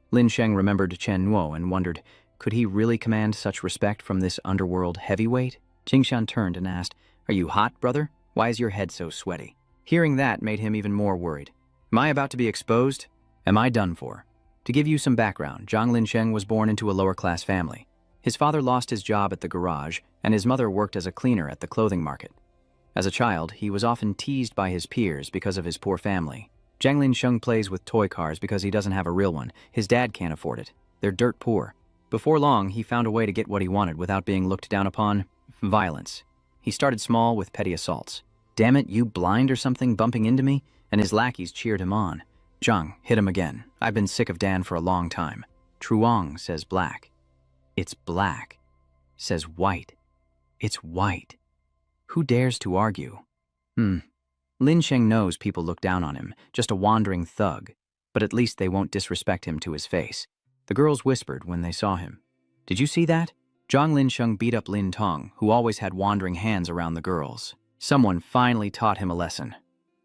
Lin Sheng remembered Chen Nuo and wondered, could he really command such respect from this underworld heavyweight? Jingshan turned and asked, "Are you hot, brother? Why is your head so sweaty?" Hearing that made him even more worried. Am I about to be exposed? Am I done for? To give you some background, Zhang Linsheng was born into a lower-class family. His father lost his job at the garage, and his mother worked as a cleaner at the clothing market. As a child, he was often teased by his peers because of his poor family. Zhang Linsheng plays with toy cars because he doesn't have a real one. His dad can't afford it. They're dirt poor. Before long, he found a way to get what he wanted without being looked down upon: violence. He started small with petty assaults. "Damn it, you blind or something, bumping into me?" And his lackeys cheered him on. "Zhang, hit him again. I've been sick of Dan for a long time." Truong says black. It's black. Says white. It's white. Who dares to argue? Lin Sheng knows people look down on him, just a wandering thug, but at least they won't disrespect him to his face. The girls whispered when they saw him. "Did you see that?" Zhang Linsheng beat up Lin Tong, who always had wandering hands around the girls. Someone finally taught him a lesson.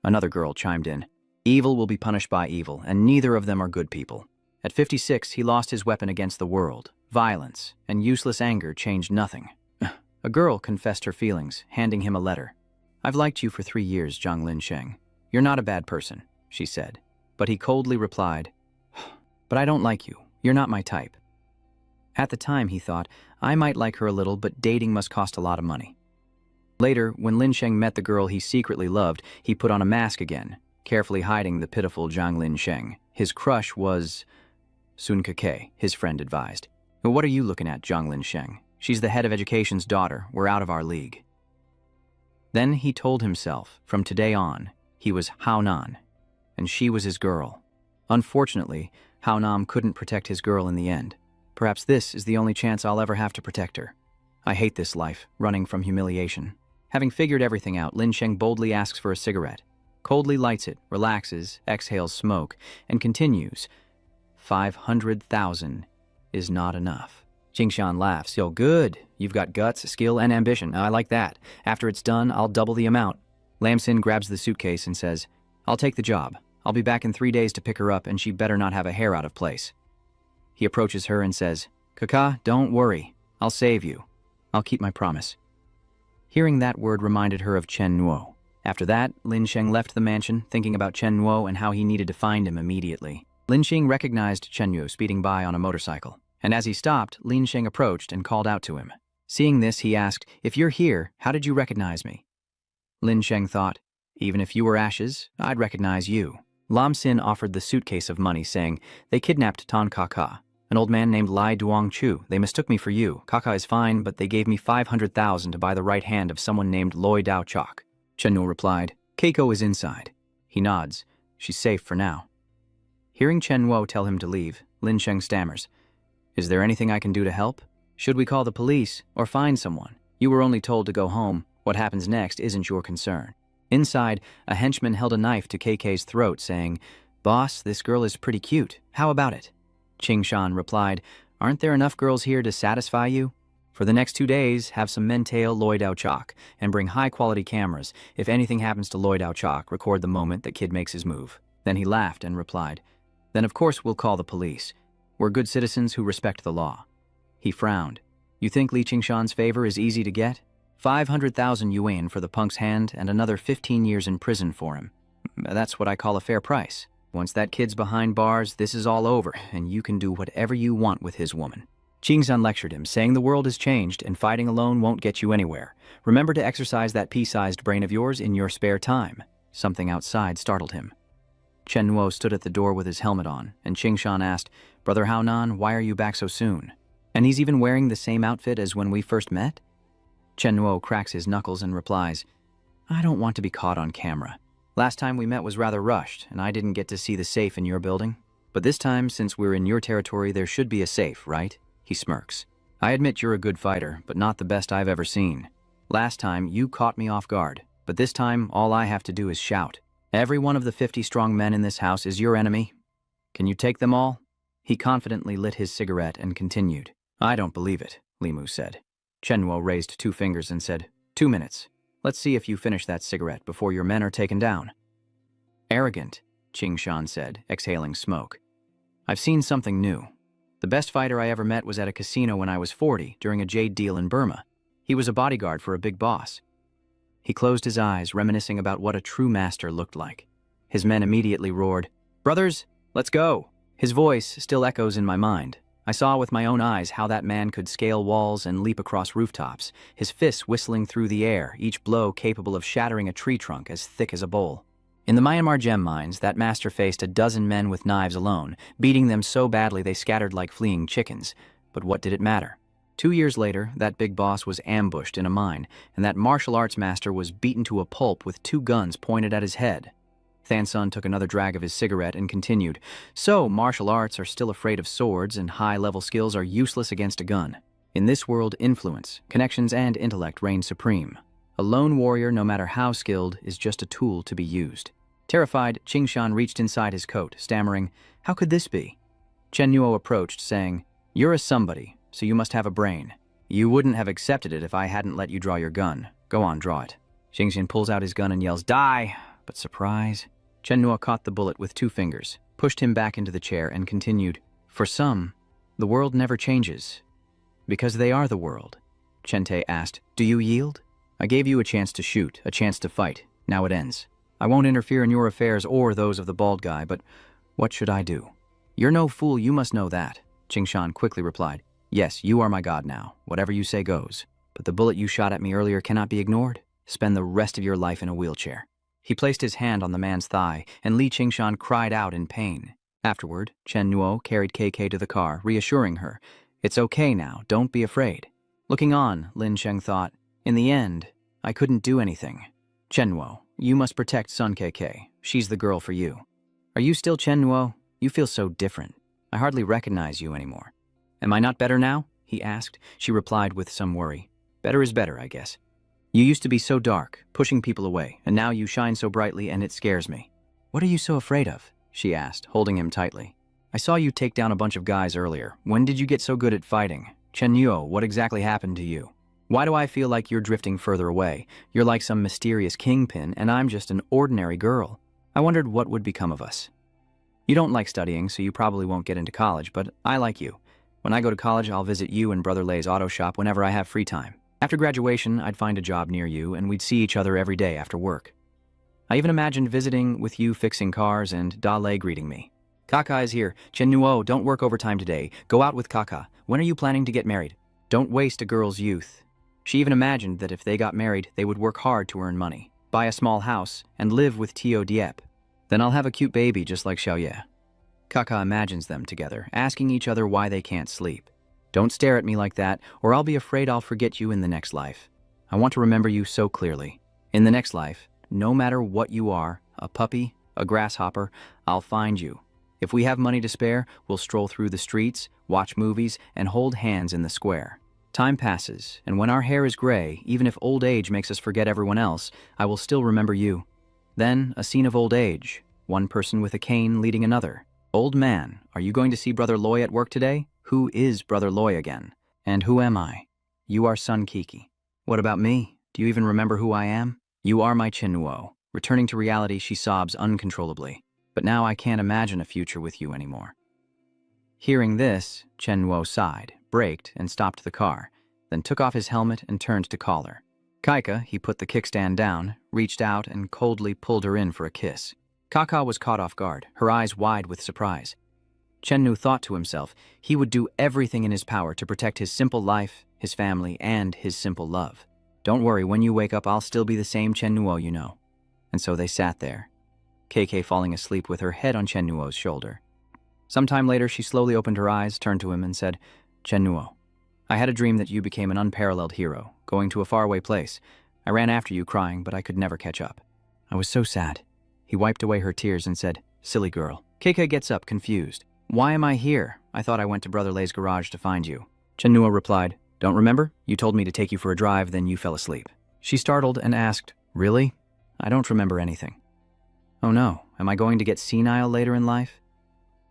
Another girl chimed in. "Evil will be punished by evil, and neither of them are good people." At 56, he lost his weapon against the world. Violence and useless anger changed nothing. A girl confessed her feelings, handing him a letter. "I've liked you for 3 years, Zhang Linsheng. You're not a bad person," she said. But he coldly replied, "But I don't like you. You're not my type." At the time, he thought, I might like her a little, but dating must cost a lot of money. Later, when Lin Sheng met the girl he secretly loved, he put on a mask again, carefully hiding the pitiful Zhang Linsheng. His crush was Sun Keke, his friend advised. "But what are you looking at, Zhang Linsheng? She's the head of education's daughter. We're out of our league." Then he told himself, from today on, he was Hao Nan, and she was his girl. Unfortunately, Hao Nam couldn't protect his girl in the end. Perhaps this is the only chance I'll ever have to protect her. I hate this life, running from humiliation. Having figured everything out, Lin Sheng boldly asks for a cigarette, coldly lights it, relaxes, exhales smoke, and continues. 500,000 is not enough. Jingshan laughs. "Yo, good. You've got guts, skill, and ambition. I like that. After it's done, I'll double the amount." Lam Sin grabs the suitcase and says, "I'll take the job. I'll be back in 3 days to pick her up, and she better not have a hair out of place." He approaches her and says, "Kaka, don't worry. I'll save you. I'll keep my promise." Hearing that word reminded her of Chen Nuo. After that, Lin Sheng left the mansion, thinking about Chen Nuo and how he needed to find him immediately. Lin Sheng recognized Chen Nuo speeding by on a motorcycle, and as he stopped, Lin Sheng approached and called out to him. Seeing this, he asked, "If you're here, how did you recognize me?" Lin Sheng thought, "Even if you were ashes, I'd recognize you." Lam Sin offered the suitcase of money, saying, "They kidnapped Tan Kaka, an old man named Lai Duong Chu. They mistook me for you. Kaka is fine, but they gave me 500,000 to buy the right hand of someone named Loi Dao Chok." Chen Nuo replied, "Keiko is inside." He nods. "She's safe for now." Hearing Chen Nuo tell him to leave, Lin Sheng stammers, "Is there anything I can do to help? Should we call the police or find someone? You were only told to go home. What happens next isn't your concern." Inside, a henchman held a knife to KK's throat, saying, "Boss, this girl is pretty cute. How about it?" Ching Shan replied, "Aren't there enough girls here to satisfy you? For the next 2 days, have some men tail Loi Dao Chok and bring high-quality cameras. If anything happens to Loi Dao Chok, record the moment that kid makes his move." Then he laughed and replied, "Then of course we'll call the police. We're good citizens who respect the law." He frowned. "You think Li Qingshan's favor is easy to get? 500,000 yuan for the punk's hand and another 15 years in prison for him. That's what I call a fair price. Once that kid's behind bars, this is all over, and you can do whatever you want with his woman." Qingzhan lectured him, saying the world has changed and fighting alone won't get you anywhere. Remember to exercise that pea-sized brain of yours in your spare time. Something outside startled him. Chen Nuo stood at the door with his helmet on, and Qingshan asked, "Brother Hao Nan, why are you back so soon? And he's even wearing the same outfit as when we first met?" Chen Nuo cracks his knuckles and replies, "I don't want to be caught on camera. Last time we met was rather rushed, and I didn't get to see the safe in your building. But this time, since we're in your territory, there should be a safe, right?" He smirks. "I admit you're a good fighter, but not the best I've ever seen. Last time, you caught me off guard, but this time, all I have to do is shout. Every one of the 50 strong men in this house is your enemy. Can you take them all?" He confidently lit his cigarette and continued. "I don't believe it," Limu said. Chen Nuo raised 2 fingers and said, 2 minutes. Let's see if you finish that cigarette before your men are taken down." "Arrogant," Qingshan said, exhaling smoke. "I've seen something new. The best fighter I ever met was at a casino when I was 40 during a jade deal in Burma. He was a bodyguard for a big boss." He closed his eyes, reminiscing about what a true master looked like. His men immediately roared, "Brothers, let's go!" His voice still echoes in my mind. I saw with my own eyes how that man could scale walls and leap across rooftops, his fists whistling through the air, each blow capable of shattering a tree trunk as thick as a bowl. In the Myanmar gem mines, that master faced a dozen men with knives alone, beating them so badly they scattered like fleeing chickens. But what did it matter? 2 years later, that big boss was ambushed in a mine, and that martial arts master was beaten to a pulp with 2 guns pointed at his head. Thansun took another drag of his cigarette and continued, "So, martial arts are still afraid of swords, and high-level skills are useless against a gun. In this world, influence, connections, and intellect reign supreme. A lone warrior, no matter how skilled, is just a tool to be used." Terrified, Qingshan reached inside his coat, stammering, "How could this be?" Chen Nuo approached, saying, "You're a somebody, so you must have a brain. You wouldn't have accepted it if I hadn't let you draw your gun. Go on, draw it." Qingshan pulls out his gun and yells, "Die!" But surprise, Chen Nuo caught the bullet with 2 fingers, pushed him back into the chair, and continued, "For some, the world never changes. Because they are the world." Chen Te asked, "Do you yield? I gave you a chance to shoot, a chance to fight. Now it ends. I won't interfere in your affairs or those of the bald guy, but what should I do?" "You're no fool, you must know that," Qingshan quickly replied. "Yes, you are my god now. Whatever you say goes. But the bullet you shot at me earlier cannot be ignored. Spend the rest of your life in a wheelchair." He placed his hand on the man's thigh, and Li Qingshan cried out in pain. Afterward, Chen Nuo carried KK to the car, reassuring her, "It's okay now, don't be afraid." Looking on, Lin Sheng thought, "In the end, I couldn't do anything. Chen Nuo, you must protect Sun KK. She's the girl for you." "Are you still Chen Nuo? You feel so different. I hardly recognize you anymore." "Am I not better now?" he asked. She replied with some worry, "Better is better, I guess. You used to be so dark, pushing people away, and now you shine so brightly and it scares me." "What are you so afraid of?" she asked, holding him tightly. "I saw you take down a bunch of guys earlier. When did you get so good at fighting? Chen Nuo, what exactly happened to you? Why do I feel like you're drifting further away? You're like some mysterious kingpin, and I'm just an ordinary girl. I wondered what would become of us." "You don't like studying, so you probably won't get into college, but I like you. When I go to college, I'll visit you and Brother Lei's auto shop whenever I have free time. After graduation, I'd find a job near you, and we'd see each other every day after work. I even imagined visiting with you fixing cars and Da Lei greeting me. Kaka is here. Chen Nuo, don't work overtime today. Go out with Kaka. When are you planning to get married? Don't waste a girl's youth." She even imagined that if they got married, they would work hard to earn money, buy a small house, and live with Tio Diep. "Then I'll have a cute baby just like Xiaoye." Kaka imagines them together, asking each other why they can't sleep. "Don't stare at me like that, or I'll be afraid I'll forget you in the next life. I want to remember you so clearly. In the next life, no matter what you are, a puppy, a grasshopper, I'll find you. If we have money to spare, we'll stroll through the streets, watch movies, and hold hands in the square. Time passes, and when our hair is gray, even if old age makes us forget everyone else, I will still remember you." Then, a scene of old age, one person with a cane leading another. "Old man, are you going to see Brother Loi at work today? Who is Brother Loi again? And who am I?" "You are Sun Kiki." "What about me? Do you even remember who I am?" "You are my Chen Nuo." Returning to reality, she sobs uncontrollably. "But now I can't imagine a future with you anymore." Hearing this, Chen Nuo sighed, braked, and stopped the car, then took off his helmet and turned to call her. Kaika, he put the kickstand down, reached out, and coldly pulled her in for a kiss. Kaka was caught off guard, her eyes wide with surprise. Chen Nu thought to himself he would do everything in his power to protect his simple life, his family, and his simple love. "Don't worry, when you wake up, I'll still be the same Chen Nuo you know." And so they sat there, KK falling asleep with her head on Chen Nuo's shoulder. Sometime later, she slowly opened her eyes, turned to him, and said, "Chen Nuo, I had a dream that you became an unparalleled hero, going to a faraway place. I ran after you crying, but I could never catch up. I was so sad." He wiped away her tears and said, "Silly girl." KK gets up, confused. "Why am I here? I thought I went to Brother Lei's garage to find you." Chen Nuo replied, "Don't remember? You told me to take you for a drive, then you fell asleep." She startled and asked, "Really? I don't remember anything." "Oh no, am I going to get senile later in life?"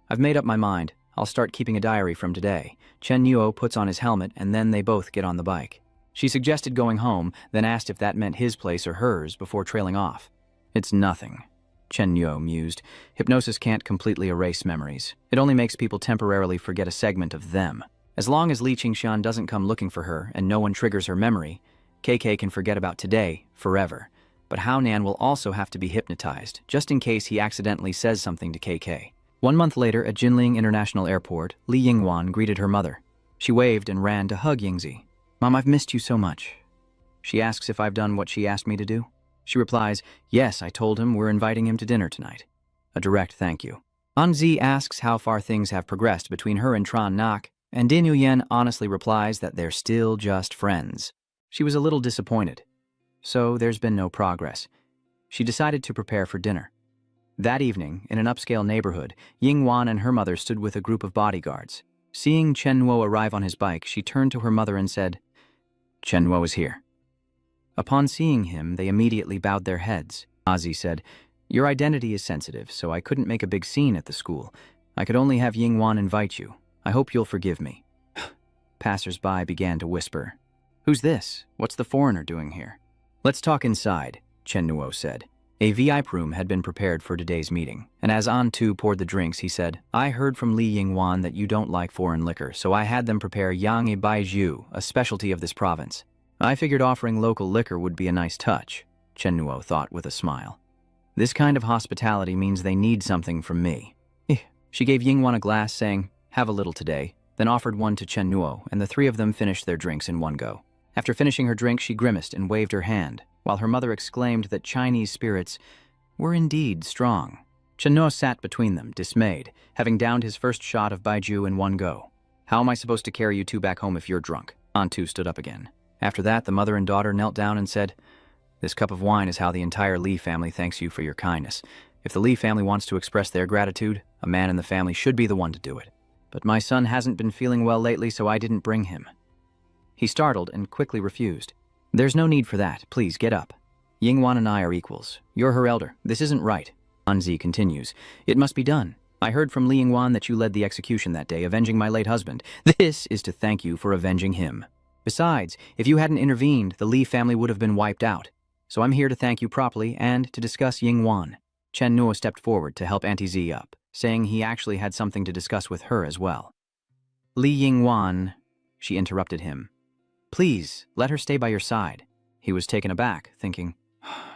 "I've made up my mind. I'll start keeping a diary from today." Chen Nuo puts on his helmet, and then they both get on the bike. She suggested going home, then asked if that meant his place or hers before trailing off. It's nothing, Chen Nuo mused. Hypnosis can't completely erase memories. It only makes people temporarily forget a segment of them. As long as Li Qingshan doesn't come looking for her and no one triggers her memory, KK can forget about today forever. But Hao Nan will also have to be hypnotized, just in case he accidentally says something to KK. 1 month later, at Jinling International Airport, Li Yingwan greeted her mother. She waved and ran to hug Yingzi. Mom, I've missed you so much. She asks if I've done what she asked me to do. She replies, yes, I told him we're inviting him to dinner tonight. A direct thank you. Anzi asks how far things have progressed between her and Tran Nak, and Din Yuyen honestly replies that they're still just friends. She was a little disappointed. So there's been no progress. She decided to prepare for dinner. That evening, in an upscale neighborhood, Yingwan and her mother stood with a group of bodyguards. Seeing Chen Nuo arrive on his bike, she turned to her mother and said, Chen Nuo is here. Upon seeing him, they immediately bowed their heads. Ozzy said, your identity is sensitive, so I couldn't make a big scene at the school. I could only have Yingwan invite you. I hope you'll forgive me. Passers-by began to whisper. Who's this? What's the foreigner doing here? Let's talk inside, Chen Nuo said. A VIP room had been prepared for today's meeting, and as An Tu poured the drinks, he said, I heard from Li Yingwan that you don't like foreign liquor, so I had them prepare Yang E Baiju, a specialty of this province. I figured offering local liquor would be a nice touch, Chen Nuo thought with a smile. This kind of hospitality means they need something from me. She gave Yingwan a glass, saying, have a little today, then offered one to Chen Nuo, and the three of them finished their drinks in one go. After finishing her drink, she grimaced and waved her hand, while her mother exclaimed that Chinese spirits were indeed strong. Chen Nuo sat between them, dismayed, having downed his first shot of Baiju in one go. How am I supposed to carry you two back home if you're drunk? Antu stood up again. After that, the mother and daughter knelt down and said, this cup of wine is how the entire Li family thanks you for your kindness. If the Li family wants to express their gratitude, a man in the family should be the one to do it. But my son hasn't been feeling well lately, so I didn't bring him. He startled and quickly refused. There's no need for that. Please, get up. Yingwan and I are equals. You're her elder. This isn't right. Anzi continues. It must be done. I heard from Li Yingwan that you led the execution that day, avenging my late husband. This is to thank you for avenging him. Besides, if you hadn't intervened, the Li family would have been wiped out. So I'm here to thank you properly and to discuss Yingwan. Chen Nuo stepped forward to help Auntie Z up, saying he actually had something to discuss with her as well. Li Yingwan, she interrupted him. Please, let her stay by your side. He was taken aback, thinking,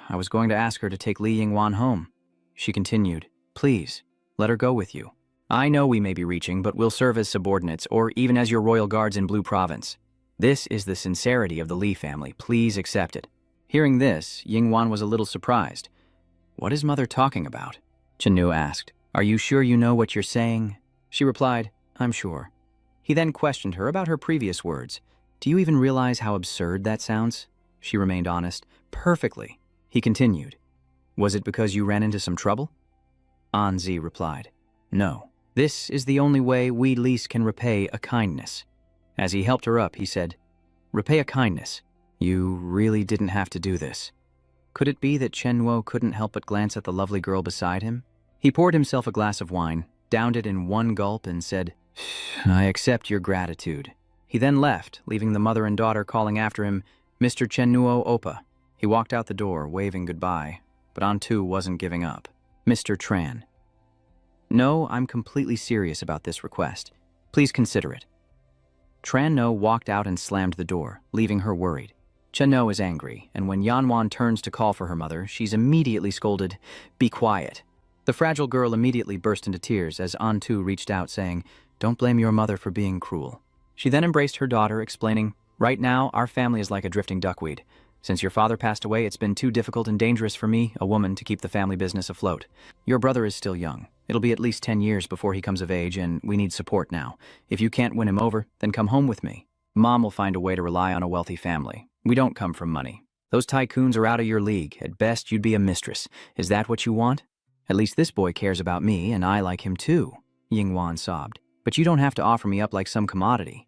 I was going to ask her to take Li Yingwan home. She continued, please, let her go with you. I know we may be reaching, but we'll serve as subordinates or even as your royal guards in Blue Province. This is the sincerity of the Li family. Please accept it. Hearing this, Yingwan was a little surprised. What is mother talking about? Chen Nuo asked. Are you sure you know what you're saying? She replied, I'm sure. He then questioned her about her previous words. Do you even realize how absurd that sounds? She remained honest. Perfectly. He continued. Was it because you ran into some trouble? Anzi replied. No. This is the only way we Lis can repay a kindness. As he helped her up, he said, repay a kindness. You really didn't have to do this. Could it be that Chen Nuo couldn't help but glance at the lovely girl beside him? He poured himself a glass of wine, downed it in one gulp, and said, I accept your gratitude. He then left, leaving the mother and daughter calling after him, Mr. Chen Nuo Oppa. He walked out the door, waving goodbye, but Antu wasn't giving up. Mr. Tran. No, I'm completely serious about this request. Please consider it. Tran No walked out and slammed the door, leaving her worried. Chen No is angry, and when Yanwan turns to call for her mother, she's immediately scolded, be quiet. The fragile girl immediately burst into tears as Antu reached out saying, don't blame your mother for being cruel. She then embraced her daughter, explaining, right now, our family is like a drifting duckweed. Since your father passed away, it's been too difficult and dangerous for me, a woman, to keep the family business afloat. Your brother is still young. It'll be at least 10 years before he comes of age, and we need support now. If you can't win him over, then come home with me. Mom will find a way to rely on a wealthy family. We don't come from money. Those tycoons are out of your league. At best, you'd be a mistress. Is that what you want? At least this boy cares about me, and I like him too, Yingwan sobbed. But you don't have to offer me up like some commodity.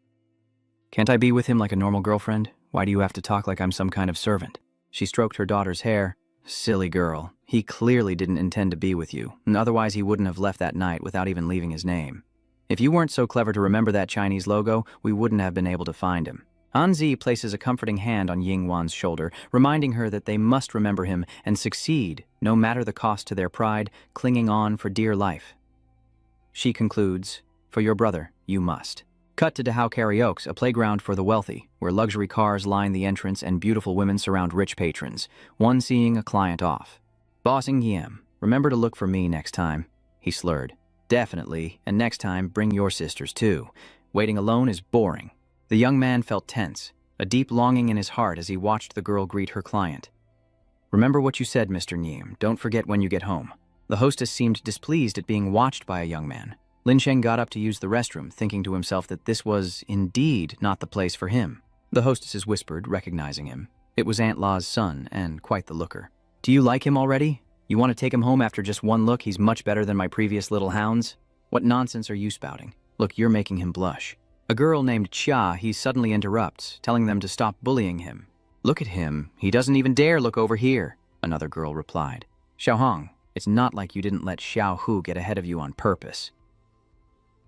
Can't I be with him like a normal girlfriend? Why do you have to talk like I'm some kind of servant? She stroked her daughter's hair. Silly girl. He clearly didn't intend to be with you, and otherwise he wouldn't have left that night without even leaving his name. If you weren't so clever to remember that Chinese logo, we wouldn't have been able to find him. Anzi places a comforting hand on Yingwan's shoulder, reminding her that they must remember him and succeed, no matter the cost to their pride, clinging on for dear life. She concludes, "For your brother, you must." Cut to Dahao Karaoke, a playground for the wealthy, where luxury cars line the entrance and beautiful women surround rich patrons, one seeing a client off. "Boss Yiem, remember to look for me next time," he slurred. "Definitely, and next time bring your sisters too. Waiting alone is boring." The young man felt tense, a deep longing in his heart as he watched the girl greet her client. "Remember what you said, Mr. Niem. Don't forget when you get home." The hostess seemed displeased at being watched by a young man. Lin Sheng got up to use the restroom, thinking to himself that this was, indeed, not the place for him. The hostesses whispered, recognizing him. It was Aunt La's son, and quite the looker. "Do you like him already? You want to take him home after just one look? He's much better than my previous little hounds? What nonsense are you spouting? Look, you're making him blush." A girl named Chia he suddenly interrupts, telling them to stop bullying him. "Look at him. He doesn't even dare look over here," another girl replied. "Xiaohong, it's not like you didn't let Xiao Hu get ahead of you on purpose."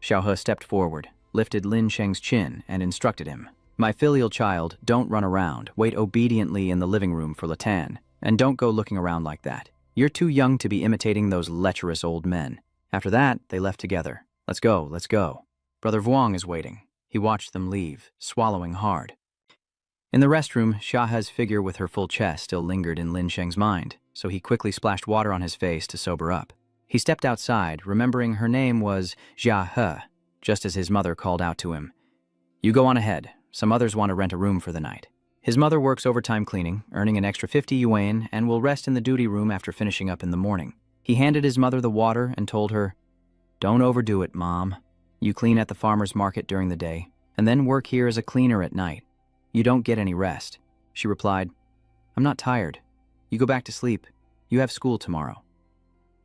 Xiao He stepped forward, lifted Lin Sheng's chin, and instructed him. "My filial child, don't run around. Wait obediently in the living room for Latan, and don't go looking around like that. You're too young to be imitating those lecherous old men." After that, they left together. Let's go. Brother Vuong is waiting." He watched them leave, swallowing hard. In the restroom, Xiaohe's figure with her full chest still lingered in Lin Sheng's mind, so he quickly splashed water on his face to sober up. He stepped outside, remembering her name was Yahello, just as his mother called out to him. "You go on ahead. Some others want to rent a room for the night." His mother works overtime cleaning, earning an extra 50 yuan, and will rest in the duty room after finishing up in the morning. He handed his mother the water and told her, "Don't overdo it, Mom. You clean at the farmer's market during the day, and then work here as a cleaner at night. You don't get any rest." She replied, "I'm not tired. You go back to sleep. You have school tomorrow."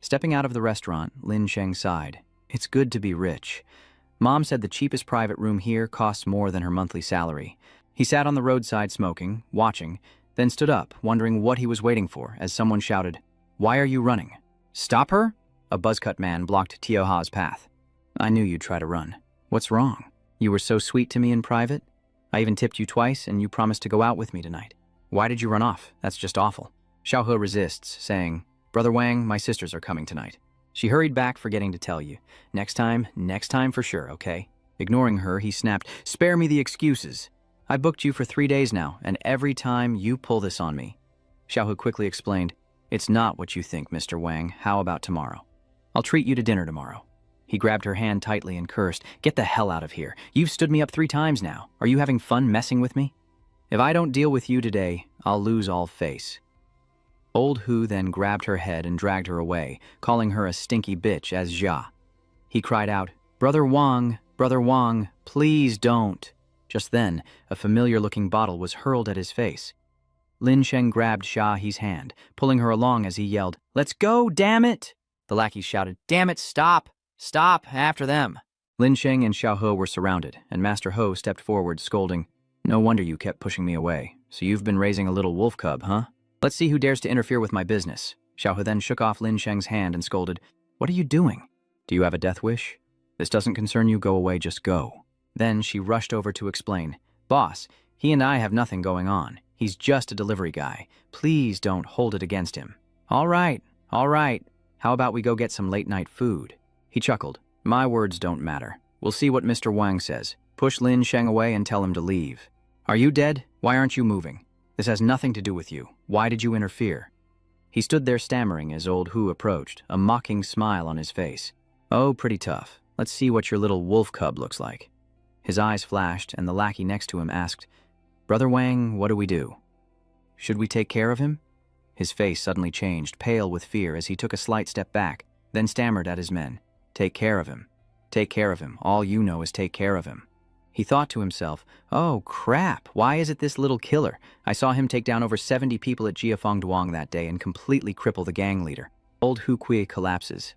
Stepping out of the restaurant, Lin Sheng sighed. It's good to be rich. Mom said the cheapest private room here costs more than her monthly salary. He sat on the roadside smoking, watching, then stood up, wondering what he was waiting for, as someone shouted, "Why are you running?" "Stop her?" A buzzcut man blocked Tio Ha's path. "I knew you'd try to run. What's wrong? You were so sweet to me in private. I even tipped you twice, and you promised to go out with me tonight. Why did you run off? That's just awful." Xiao He resists, saying, "Brother Wang, my sisters are coming tonight." She hurried back, forgetting to tell you. Next time for sure, okay?" Ignoring her, he snapped, "Spare me the excuses. I booked you for 3 days now, and every time you pull this on me." Xiao He quickly explained, "It's not what you think, Mr. Wang. How about tomorrow? I'll treat you to dinner tomorrow." He grabbed her hand tightly and cursed, "Get the hell out of here. You've stood me up 3 times now. Are you having fun messing with me? If I don't deal with you today, I'll lose all face." Old Hu then grabbed her head and dragged her away, calling her a stinky bitch as Jia. He cried out, Brother Wang, please don't." Just then, a familiar-looking bottle was hurled at his face. Lin Sheng grabbed Xia He's hand, pulling her along as he yelled, "Let's go, damn it!" The lackeys shouted, "Damn it, stop! Stop, after them!" Lin Sheng and Xiao He were surrounded, and Master Ho stepped forward, scolding, "No wonder you kept pushing me away. So you've been raising a little wolf cub, huh? Let's see who dares to interfere with my business." Xiao He then shook off Lin Sheng's hand and scolded, "What are you doing? Do you have a death wish? This doesn't concern you, go away, just go." Then she rushed over to explain, "Boss, he and I have nothing going on. He's just a delivery guy. Please don't hold it against him." All right. How about we go get some late-night food?" He chuckled. "My words don't matter. We'll see what Mr. Wang says. Push Lin Sheng away and tell him to leave." "Are you dead? Why aren't you moving? This has nothing to do with you. Why did you interfere?" He stood there stammering as old Hu approached, a mocking smile on his face. "Oh, pretty tough. Let's see what your little wolf cub looks like." His eyes flashed, and the lackey next to him asked, "Brother Wang, what do we do? Should we take care of him?" His face suddenly changed, pale with fear, as he took a slight step back, then stammered at his men, "Take care of him. Take care of him. All you know is take care of him." He thought to himself, "Oh, crap, why is it this little killer? I saw him take down over 70 people at Jiafeng Duong that day and completely cripple the gang leader." Old Hu Kui collapses.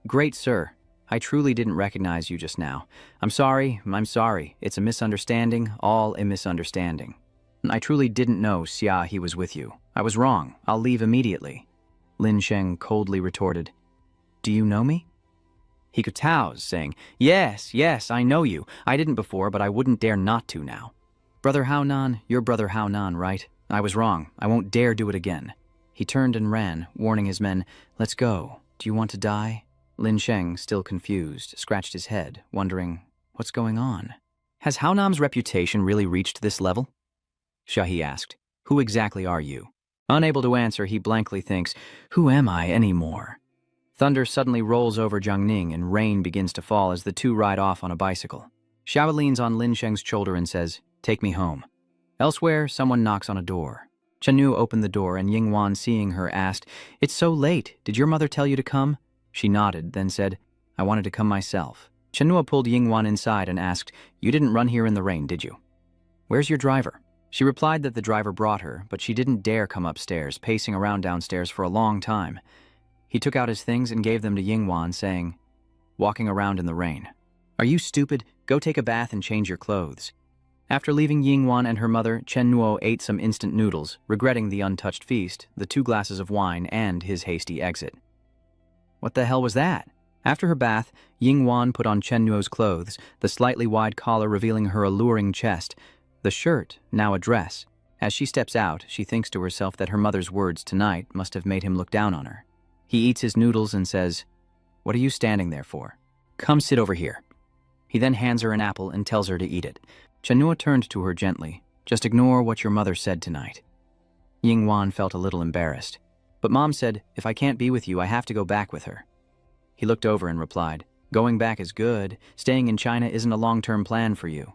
Great sir. I truly didn't recognize you just now. I'm sorry. It's a misunderstanding, all a misunderstanding. I truly didn't know Xia He was with you. I was wrong. I'll leave immediately." Lin Sheng coldly retorted, "Do you know me?" He kowtows, saying, "Yes, yes, I know you. I didn't before, but I wouldn't dare not to now." "Brother Haonan, you're Brother Haonan, right? I was wrong. I won't dare do it again." He turned and ran, warning his men, "Let's go. Do you want to die?" Lin Sheng, still confused, scratched his head, wondering, what's going on? "Has Haonam's reputation really reached this level?" Shahi asked, "Who exactly are you?" Unable to answer, he blankly thinks, "Who am I anymore?" Thunder suddenly rolls over Jiangning and rain begins to fall as the two ride off on a bicycle. Xiao leans on Lin Sheng's shoulder and says, "Take me home." Elsewhere, someone knocks on a door. Chenu opened the door and Yingwan, seeing her, asked, "It's so late. Did your mother tell you to come?" She nodded, then said, "I wanted to come myself." Chenua pulled Yingwan inside and asked, "You didn't run here in the rain, did you? Where's your driver?" She replied that the driver brought her, but she didn't dare come upstairs, pacing around downstairs for a long time. He took out his things and gave them to Yingwan, saying, "Walking around in the rain. Are you stupid? Go take a bath and change your clothes." After leaving Yingwan and her mother, Chen Nuo ate some instant noodles, regretting the untouched feast, the 2 glasses of wine, and his hasty exit. What the hell was that? After her bath, Yingwan put on Chen Nuo's clothes, the slightly wide collar revealing her alluring chest, the shirt, now a dress. As she steps out, she thinks to herself that her mother's words tonight must have made him look down on her. He eats his noodles and says, "What are you standing there for? Come sit over here." He then hands her an apple and tells her to eat it. Chanua turned to her gently, "Just ignore what your mother said tonight." Yingwan felt a little embarrassed. "But Mom said, if I can't be with you, I have to go back with her." He looked over and replied, "Going back is good. Staying in China isn't a long-term plan for you."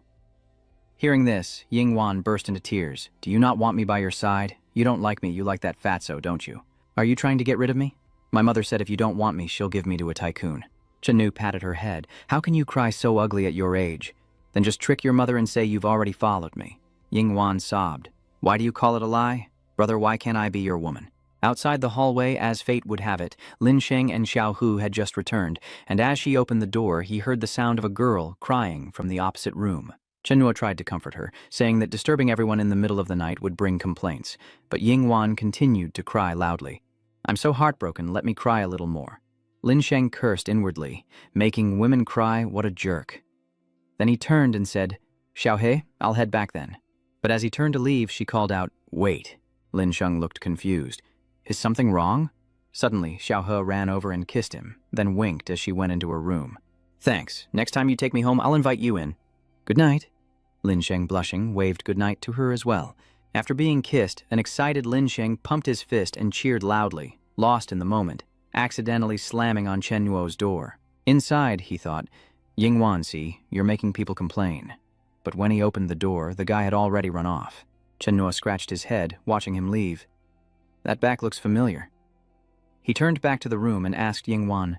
Hearing this, Yingwan burst into tears. "Do you not want me by your side? You don't like me, you like that fatso, don't you? Are you trying to get rid of me? My mother said if you don't want me, she'll give me to a tycoon." Chanu patted her head. "How can you cry so ugly at your age? Then just trick your mother and say you've already followed me." Yingwan sobbed. "Why do you call it a lie? Brother, why can't I be your woman?" Outside the hallway, as fate would have it, Lin Sheng and Xiao Hu had just returned, and as she opened the door, he heard the sound of a girl crying from the opposite room. Chenua tried to comfort her, saying that disturbing everyone in the middle of the night would bring complaints, but Yingwan continued to cry loudly. "I'm so heartbroken, let me cry a little more." Lin Sheng cursed inwardly, making women cry, what a jerk. Then he turned and said, "Xiaohe, I'll head back then." But as he turned to leave, she called out, "Wait." Lin Sheng looked confused. "Is something wrong?" Suddenly, Xiaohe ran over and kissed him, then winked as she went into her room. "Thanks. Next time you take me home, I'll invite you in." "Good night." Lin Sheng, blushing, waved good night to her as well. After being kissed, an excited Lin Sheng pumped his fist and cheered loudly, lost in the moment, accidentally slamming on Chen Nuo's door. Inside, he thought, "Yingwan, see, you're making people complain." But when he opened the door, the guy had already run off. Chen Nuo scratched his head, watching him leave. "That back looks familiar." He turned back to the room and asked Yingwan.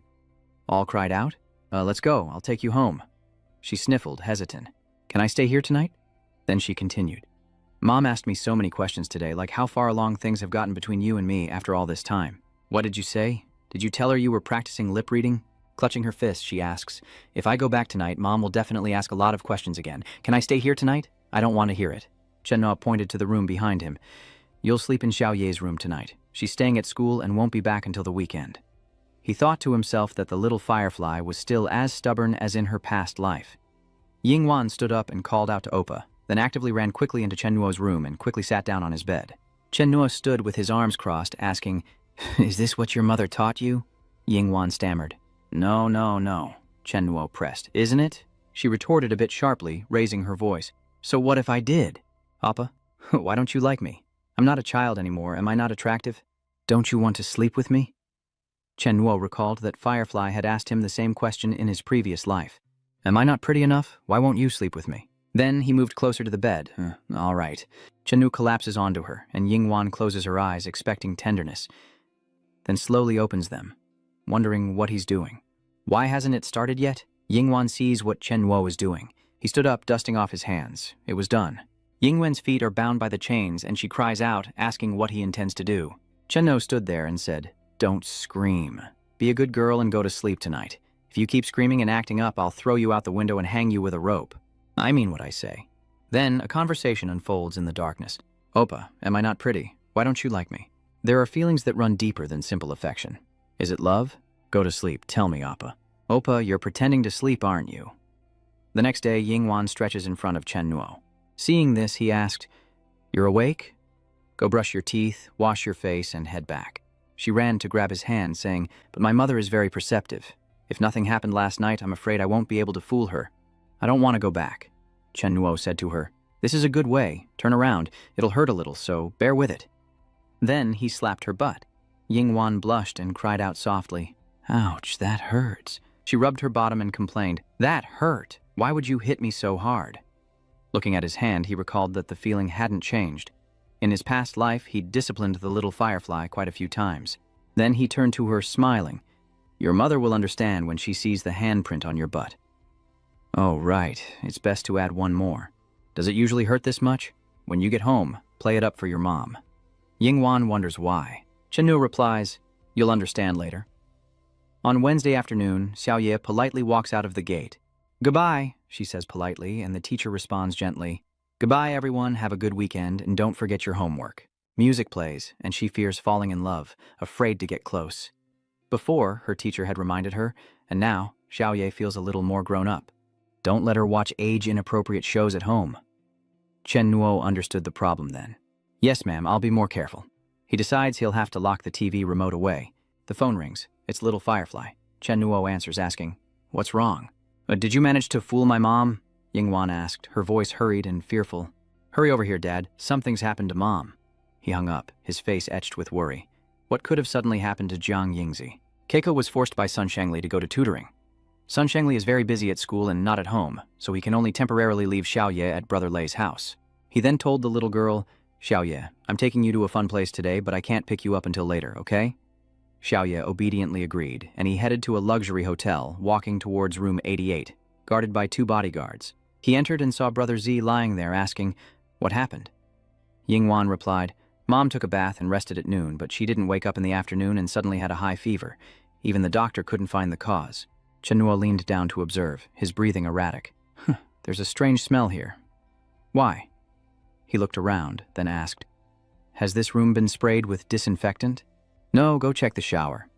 All cried out, "Let's go, I'll take you home." She sniffled, hesitant. "Can I stay here tonight?" Then she continued. "Mom asked me so many questions today, like how far along things have gotten between you and me after all this time." "What did you say? Did you tell her you were practicing lip reading?" Clutching her fist, she asks, "If I go back tonight, Mom will definitely ask a lot of questions again. Can I stay here tonight? I don't want to hear it." Chenna pointed to the room behind him. "You'll sleep in Xiao Ye's room tonight. She's staying at school and won't be back until the weekend." He thought to himself that the little firefly was still as stubborn as in her past life. Yingwan stood up and called out to Oppa, then actively ran quickly into Chen Nuo's room and quickly sat down on his bed. Chen Nuo stood with his arms crossed, asking, "Is this what your mother taught you?" Yingwan stammered. "No, no, no," Chen Nuo pressed. "Isn't it?" She retorted a bit sharply, raising her voice. "So what if I did?" "Oppa, why don't you like me? I'm not a child anymore, am I not attractive? Don't you want to sleep with me?" Chen Nuo recalled that Firefly had asked him the same question in his previous life. "Am I not pretty enough? Why won't you sleep with me?" Then he moved closer to the bed. All right. Chen Nu collapses onto her, and Yingwan closes her eyes, expecting tenderness, then slowly opens them, wondering what he's doing. Why hasn't it started yet? Yingwan sees what Chen Nuo is doing. He stood up, dusting off his hands. It was done. Yingwen's feet are bound by the chains, and she cries out, asking what he intends to do. Chen Nu stood there and said, "Don't scream. Be a good girl and go to sleep tonight. If you keep screaming and acting up, I'll throw you out the window and hang you with a rope. I mean what I say." Then a conversation unfolds in the darkness. "Oppa, am I not pretty? Why don't you like me?" There are feelings that run deeper than simple affection. Is it love? Go to sleep, tell me, Oppa. Oppa, you're pretending to sleep, aren't you? The next day, Yingwan stretches in front of Chen Nuo. Seeing this, he asked, "You're awake? Go brush your teeth, wash your face, and head back." She ran to grab his hand, saying, "But my mother is very perceptive. If nothing happened last night, I'm afraid I won't be able to fool her." "I don't want to go back," Chen Nuo said to her. "This is a good way. Turn around. It'll hurt a little, so bear with it." Then he slapped her butt. Yingwan blushed and cried out softly, "Ouch, that hurts." She rubbed her bottom and complained, "That hurt. Why would you hit me so hard?" Looking at his hand, he recalled that the feeling hadn't changed. In his past life, he'd disciplined the little firefly quite a few times. Then he turned to her, smiling. "Your mother will understand when she sees the handprint on your butt." "Oh, right. It's best to add one more. Does it usually hurt this much? When you get home, play it up for your mom." Yingwan wonders why. Chen Nuo replies, "You'll understand later." On Wednesday afternoon, Xiaoye politely walks out of the gate. "Goodbye," she says politely, and the teacher responds gently, "Goodbye, everyone, have a good weekend, and don't forget your homework." Music plays, and she fears falling in love, afraid to get close. Before, her teacher had reminded her, and now, Xiaoye feels a little more grown up. Don't let her watch age-inappropriate shows at home. Chen Nuo understood the problem then. "Yes, ma'am, I'll be more careful." He decides he'll have to lock the TV remote away. The phone rings. It's little Firefly. Chen Nuo answers, asking, "What's wrong?" "Did you manage to fool my mom?" Yingwan asked, her voice hurried and fearful. "Hurry over here, Dad. Something's happened to Mom." He hung up, his face etched with worry. What could have suddenly happened to Jiang Yingzi? Keiko was forced by Sun Shengli to go to tutoring. Sun Shengli is very busy at school and not at home, so he can only temporarily leave Xiaoye at Brother Lei's house. He then told the little girl, "Xiaoye, I'm taking you to a fun place today, but I can't pick you up until later, okay?" Xiaoye obediently agreed, and he headed to a luxury hotel, walking towards room 88, guarded by 2 bodyguards. He entered and saw Brother Z lying there, asking, "What happened?" Yingwan replied, "Mom took a bath and rested at noon, but she didn't wake up in the afternoon and suddenly had a high fever. Even the doctor couldn't find the cause." Chen Nuo leaned down to observe, his breathing erratic. "There's a strange smell here. Why?" He looked around, then asked, "Has this room been sprayed with disinfectant?" "No, go check the shower."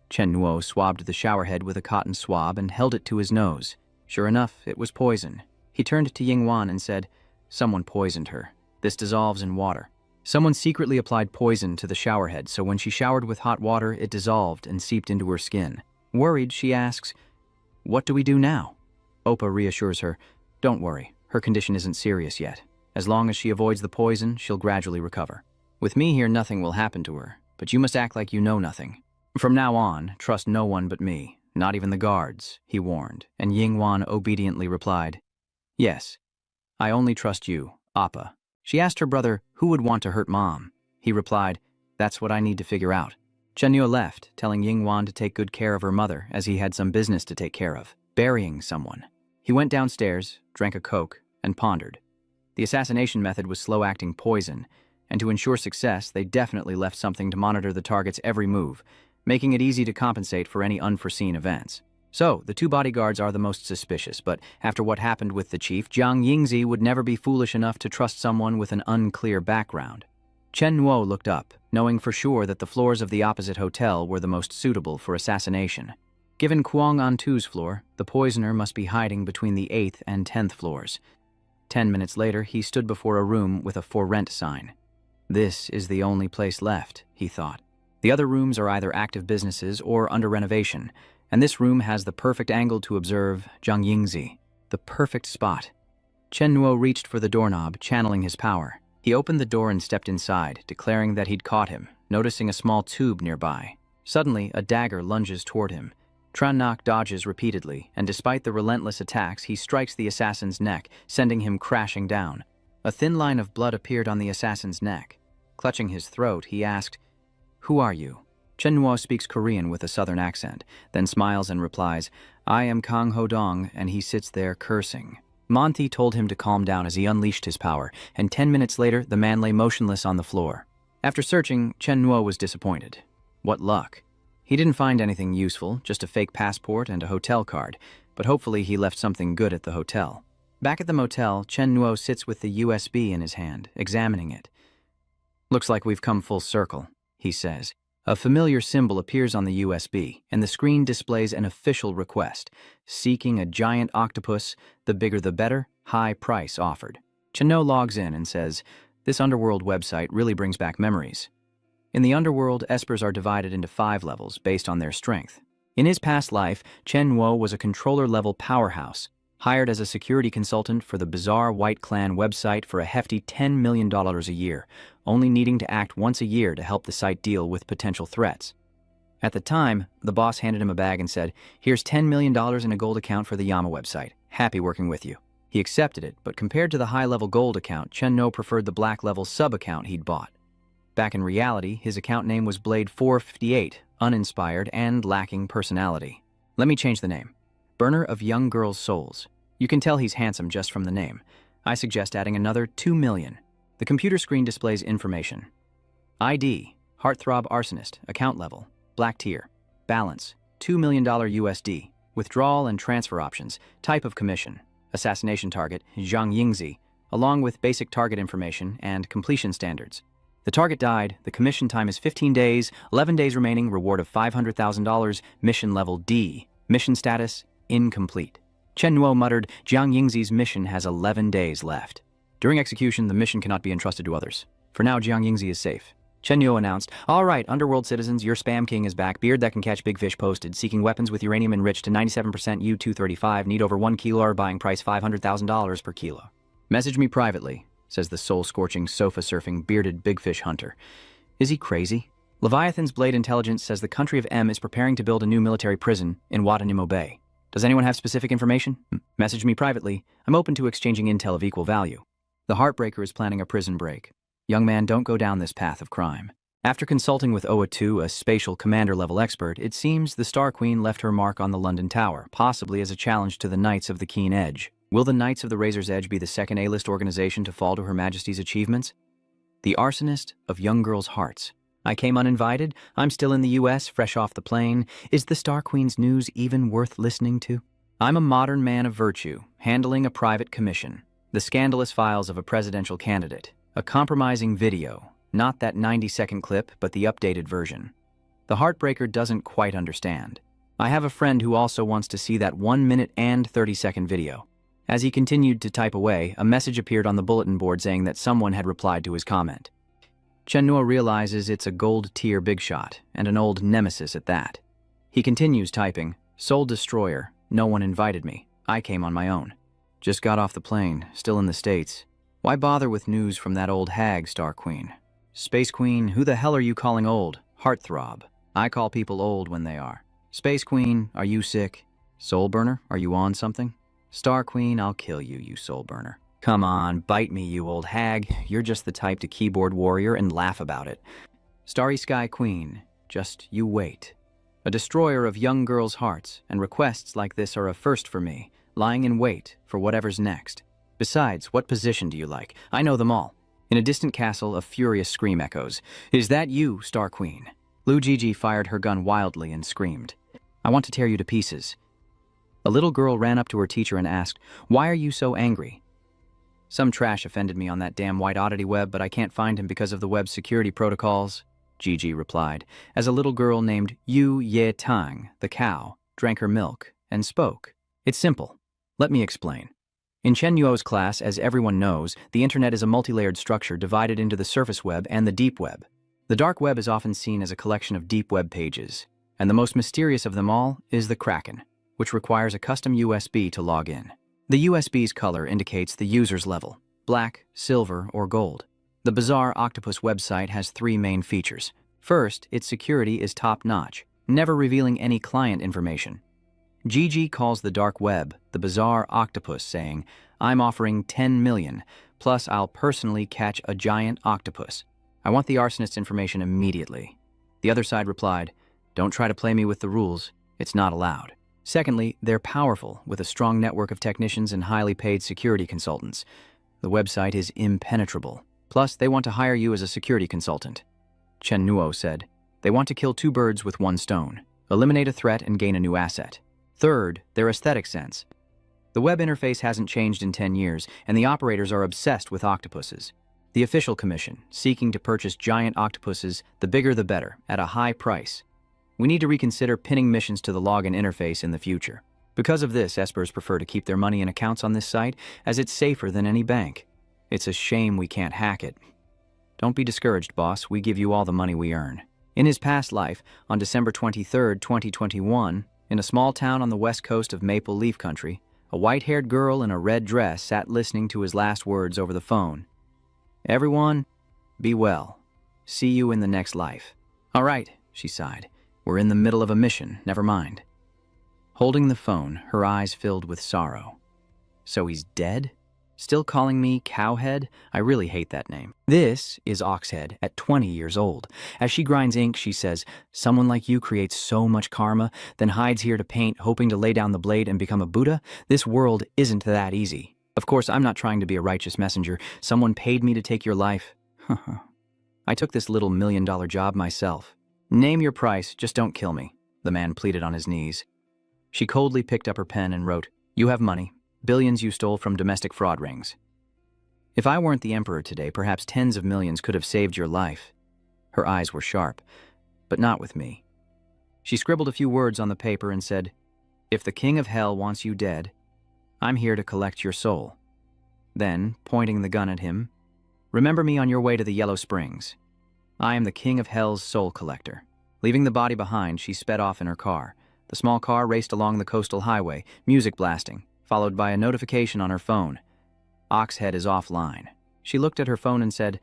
Chen Nuo swabbed the showerhead with a cotton swab and held it to his nose. Sure enough, it was poison. He turned to Yingwan and said, "Someone poisoned her. This dissolves in water." Someone secretly applied poison to the showerhead, so when she showered with hot water, it dissolved and seeped into her skin. Worried, she asks, "What do we do now?" Oppa reassures her, "Don't worry, her condition isn't serious yet. As long as she avoids the poison, she'll gradually recover. With me here, nothing will happen to her, but you must act like you know nothing. From now on, trust no one but me, not even the guards," he warned, and Yingwan obediently replied, "Yes, I only trust you, Appa." She asked her brother who would want to hurt Mom. He replied, "That's what I need to figure out." Chen Nuo left, telling Yingwan to take good care of her mother as he had some business to take care of, burying someone. He went downstairs, drank a Coke, and pondered. The assassination method was slow-acting poison, and to ensure success, they definitely left something to monitor the target's every move, making it easy to compensate for any unforeseen events. So, the 2 bodyguards are the most suspicious, but after what happened with the chief, Jiang Yingzi would never be foolish enough to trust someone with an unclear background. Chen Nuo looked up, knowing for sure that the floors of the opposite hotel were the most suitable for assassination. Given Kuang Antu's floor, the poisoner must be hiding between the 8th and 10th floors. 10 minutes later, he stood before a room with a "For Rent" sign. This is the only place left, he thought. The other rooms are either active businesses or under renovation, and this room has the perfect angle to observe Jiang Yingzi, the perfect spot. Chen Nuo reached for the doorknob, channeling his power. He opened the door and stepped inside, declaring that he'd caught him, noticing a small tube nearby. Suddenly, a dagger lunges toward him. Trannak dodges repeatedly, and despite the relentless attacks, he strikes the assassin's neck, sending him crashing down. A thin line of blood appeared on the assassin's neck. Clutching his throat, he asked, "Who are you?" Chen Nuo speaks Korean with a southern accent, then smiles and replies, "I am Kang Ho-dong," and he sits there cursing. Monty told him to calm down as he unleashed his power, and 10 minutes later, the man lay motionless on the floor. After searching, Chen Nuo was disappointed. What luck. He didn't find anything useful, just a fake passport and a hotel card, but hopefully he left something good at the hotel. Back at the motel, Chen Nuo sits with the USB in his hand, examining it. "Looks like we've come full circle," he says. A familiar symbol appears on the USB, and the screen displays an official request, seeking a giant octopus, the bigger the better, high price offered. Chen-no logs in and says, "This Underworld website really brings back memories." In the Underworld, espers are divided into 5 levels based on their strength. In his past life, Chen-no was a controller-level powerhouse, hired as a security consultant for the bizarre White Clan website for a hefty $10 million a year, only needing to act once a year to help the site deal with potential threats. At the time, the boss handed him a bag and said, "Here's $10 million in a gold account for the Yama website. Happy working with you." He accepted it, but compared to the high-level gold account, Chen-no preferred the black-level sub-account he'd bought. Back in reality, his account name was Blade 458, uninspired and lacking personality. Let me change the name. Burner of Young Girls' Souls. You can tell he's handsome just from the name. I suggest adding another 2 million. The computer screen displays information. ID, Heartthrob Arsonist, account level, black tier, balance, $2 million USD, withdrawal and transfer options, type of commission, assassination target, Zhang Yingzi, along with basic target information and completion standards. The target died, the commission time is 15 days, 11 days remaining, reward of $500,000, mission level D, mission status, incomplete. Chen-no muttered, "Jiang Yingzi's mission has 11 days left. During execution, the mission cannot be entrusted to others. For now, Jiang Yingzi is safe." Chen-no announced, "All right, Underworld citizens, your spam king is back. Beard that can catch big fish posted. Seeking weapons with uranium enriched to 97% U-235. Need over 1 kilo or buying price $500,000 per kilo. Message me privately," says the soul-scorching, sofa-surfing, bearded big fish hunter. Is he crazy? Leviathan's Blade Intelligence says the country of M is preparing to build a new military prison in Watanimo Bay. Does anyone have specific information? Message me privately. I'm open to exchanging intel of equal value. The Heartbreaker is planning a prison break. Young man, don't go down this path of crime. After consulting with Oa-2, a spatial commander-level expert, it seems the Star Queen left her mark on the London Tower, possibly as a challenge to the Knights of the Keen Edge. Will the Knights of the Razor's Edge be the second A-list organization to fall to Her Majesty's achievements? The Arsonist of Young Girls' Hearts. I came uninvited. I'm still in the U.S., fresh off the plane. Is the Star Queen's news even worth listening to? I'm a modern man of virtue, handling a private commission. The scandalous files of a presidential candidate. A compromising video. Not that 90-second clip, but the updated version. The Heartbreaker doesn't quite understand. I have a friend who also wants to see that 1 minute and 30-second video. As he continued to type away, a message appeared on the bulletin board saying that someone had replied to his comment. Chen-no realizes it's a gold-tier big shot, and an old nemesis at that. He continues typing, "Soul Destroyer, no one invited me. I came on my own. Just got off the plane, still in the States. Why bother with news from that old hag, Star Queen? Space Queen, who the hell are you calling old? Heartthrob. I call people old when they are. Space Queen, are you sick? Soul Burner, are you on something? Star Queen, I'll kill you, you soul burner. Come on, bite me, you old hag. You're just the type to keyboard warrior and laugh about it. Starry Sky Queen, just you wait. A destroyer of young girls' hearts, and requests like this are a first for me, lying in wait for whatever's next. Besides, what position do you like? I know them all." In a distant castle, a furious scream echoes. "Is that you, Star Queen?" Lu Gigi fired her gun wildly and screamed. "I want to tear you to pieces." A little girl ran up to her teacher and asked, "Why are you so angry?" "Some trash offended me on that damn white oddity web, but I can't find him because of the web's security protocols," Gigi replied, as a little girl named Yu Ye Tang, the cow, drank her milk and spoke. "It's simple. Let me explain. In Chen Yuo's class, as everyone knows, the internet is a multi-layered structure divided into the surface web and the deep web. The dark web is often seen as a collection of deep web pages, and the most mysterious of them all is the Kraken, which requires a custom USB to log in. The USB's color indicates the user's level, black, silver, or gold. The bizarre octopus website has 3 main features. First, its security is top-notch, never revealing any client information. Gigi calls the dark web the bizarre octopus, saying, "I'm offering 10 million, plus I'll personally catch a giant octopus. I want the arsonist's information immediately." The other side replied, "Don't try to play me with the rules. It's not allowed." Secondly, they're powerful, with a strong network of technicians and highly paid security consultants. The website is impenetrable. Plus, they want to hire you as a security consultant. Chen-no said, "They want to kill 2 birds with 1 stone, eliminate a threat and gain a new asset." Third, their aesthetic sense. The web interface hasn't changed in 10 years, and the operators are obsessed with octopuses. The official commission, seeking to purchase giant octopuses, the bigger the better, at a high price. We need to reconsider pinning missions to the login interface in the future. Because of this, espers prefer to keep their money in accounts on this site, as it's safer than any bank. It's a shame we can't hack it. Don't be discouraged, boss. We give you all the money we earn. In his past life, on December 23, 2021, in a small town on the west coast of Maple Leaf Country, a white-haired girl in a red dress sat listening to his last words over the phone. Everyone, be well. See you in the next life. All right, she sighed. We're in the middle of a mission, never mind. Holding the phone, her eyes filled with sorrow. So he's dead? Still calling me Cowhead? I really hate that name. This is Oxhead at 20 years old. As she grinds ink, she says, someone like you creates so much karma, then hides here to paint, hoping to lay down the blade and become a Buddha? This world isn't that easy. Of course, I'm not trying to be a righteous messenger. Someone paid me to take your life. I took this little $1 million job myself. Name your price, just don't kill me, the man pleaded on his knees. She coldly picked up her pen and wrote, You have money. Billions you stole from domestic fraud rings. If I weren't the emperor today, perhaps tens of millions could have saved your life. Her eyes were sharp, but not with me. She scribbled a few words on the paper and said, If the king of hell wants you dead, I'm here to collect your soul. Then, pointing the gun at him, remember me on your way to the Yellow Springs. I am the king of hell's soul collector. Leaving the body behind, she sped off in her car. The small car raced along the coastal highway, music blasting, followed by a notification on her phone. Oxhead is offline. She looked at her phone and said,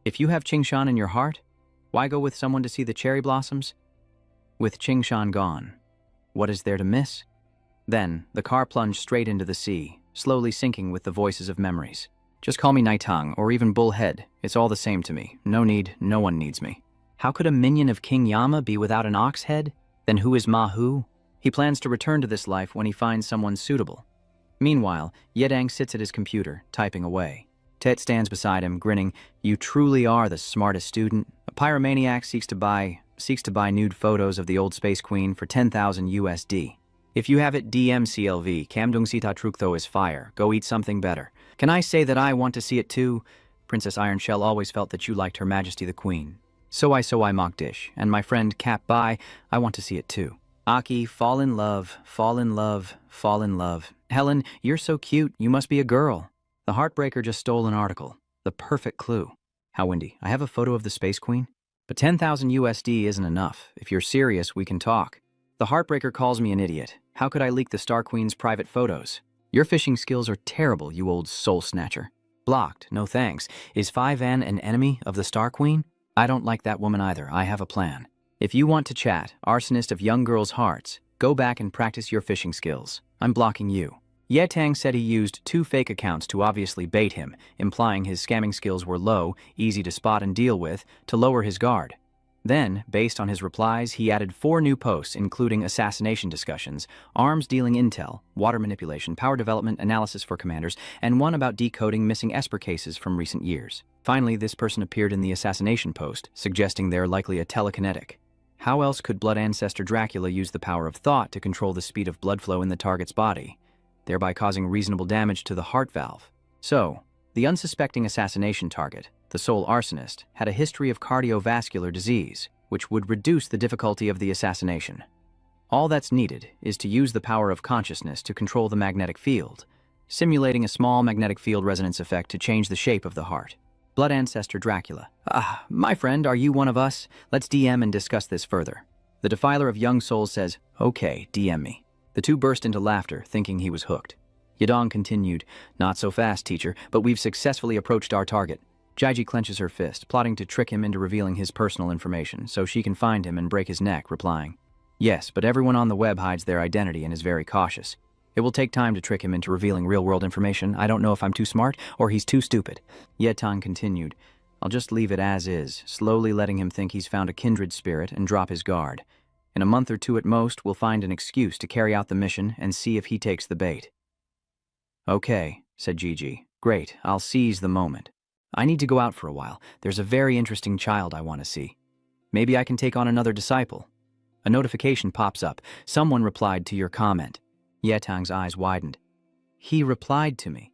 If you have Qingshan in your heart, why go with someone to see the cherry blossoms? With Qingshan gone, what is there to miss? Then, the car plunged straight into the sea, slowly sinking with the voices of memories. Just call me Nightong, or even Bullhead. It's all the same to me. No need, no one needs me. How could a minion of King Yama be without an ox head? Then who is Mahu? He plans to return to this life when he finds someone suitable. Meanwhile, Yedang sits at his computer, typing away. Tet stands beside him, grinning. You truly are the smartest student. A pyromaniac seeks to buy nude photos of the old Space Queen for 10,000 USD. If you have it, DM CLV. Kamdung Sita Truktho is fire. Go eat something better. Can I say that I want to see it too? Princess Ironshell always felt that you liked Her Majesty the Queen. So I mock dish. And my friend Cap Bai, I want to see it too. Aki, fall in love, fall in love, fall in love. Helen, you're so cute, you must be a girl. The Heartbreaker just stole an article. The perfect clue. How windy. I have a photo of the Space Queen. But 10,000 USD isn't enough. If you're serious, we can talk. The Heartbreaker calls me an idiot. How could I leak the Star Queen's private photos? Your fishing skills are terrible, you old soul snatcher. Blocked, no thanks. Is 5N an enemy of the Star Queen? I don't like that woman either. I have a plan. If you want to chat, arsonist of young girls' hearts, go back and practice your fishing skills. I'm blocking you. Yetang said he used 2 fake accounts to obviously bait him, implying his scamming skills were low, easy to spot and deal with, to lower his guard. Then, based on his replies, he added 4 new posts including assassination discussions, arms dealing intel, water manipulation, power development analysis for commanders, and one about decoding missing Esper cases from recent years. Finally, this person appeared in the assassination post, suggesting they're likely a telekinetic. How else could Blood Ancestor Dracula use the power of thought to control the speed of blood flow in the target's body, thereby causing reasonable damage to the heart valve? So, the unsuspecting assassination target, the sole arsonist, had a history of cardiovascular disease, which would reduce the difficulty of the assassination. All that's needed is to use the power of consciousness to control the magnetic field, simulating a small magnetic field resonance effect to change the shape of the heart. Blood Ancestor Dracula. My friend, are you one of us? Let's DM and discuss this further. The Defiler of Young Souls says, Okay, DM me. The two burst into laughter, thinking he was hooked. Yadong continued, Not so fast, teacher, but we've successfully approached our target. Jaiji clenches her fist, plotting to trick him into revealing his personal information so she can find him and break his neck, replying, Yes, but everyone on the web hides their identity and is very cautious. It will take time to trick him into revealing real-world information. I don't know if I'm too smart or he's too stupid. Yetan continued, I'll just leave it as is, slowly letting him think he's found a kindred spirit and drop his guard. In a month or 2 at most, we'll find an excuse to carry out the mission and see if he takes the bait. Okay, said Gigi. Great, I'll seize the moment. I need to go out for a while. There's a very interesting child I want to see. Maybe I can take on another disciple. A notification pops up. Someone replied to your comment. Yetang's eyes widened. He replied to me.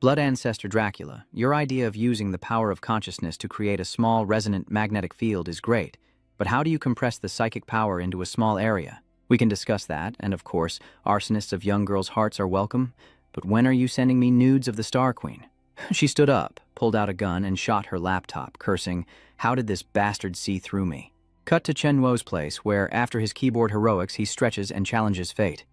Blood ancestor Dracula, your idea of using the power of consciousness to create a small resonant magnetic field is great, but how do you compress the psychic power into a small area? We can discuss that, and of course, arsonists of young girls' hearts are welcome, but when are you sending me nudes of the Star Queen? She stood up, pulled out a gun, and shot her laptop, cursing, "How did this bastard see through me?" Cut to Chen Nuo's place, where, after his keyboard heroics, he stretches and challenges fate.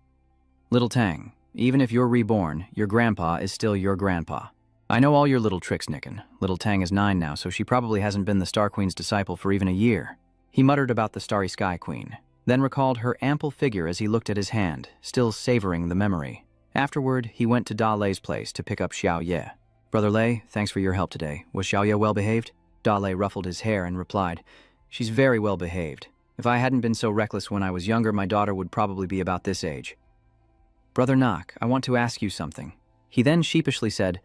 "Little Tang, even if you're reborn, your grandpa is still your grandpa. I know all your little tricks, Nicken. Little Tang is 9 now, so she probably hasn't been the Star Queen's disciple for even a year." He muttered about the Starry Sky Queen, then recalled her ample figure as he looked at his hand, still savoring the memory. Afterward, he went to Da Lei's place to pick up Xiao Ye. "Brother Lei, thanks for your help today. Was Xiao Ye well behaved?" Da Lei ruffled his hair and replied, "She's very well behaved. If I hadn't been so reckless when I was younger, my daughter would probably be about this age." "Brother Nak, I want to ask you something." He then sheepishly said,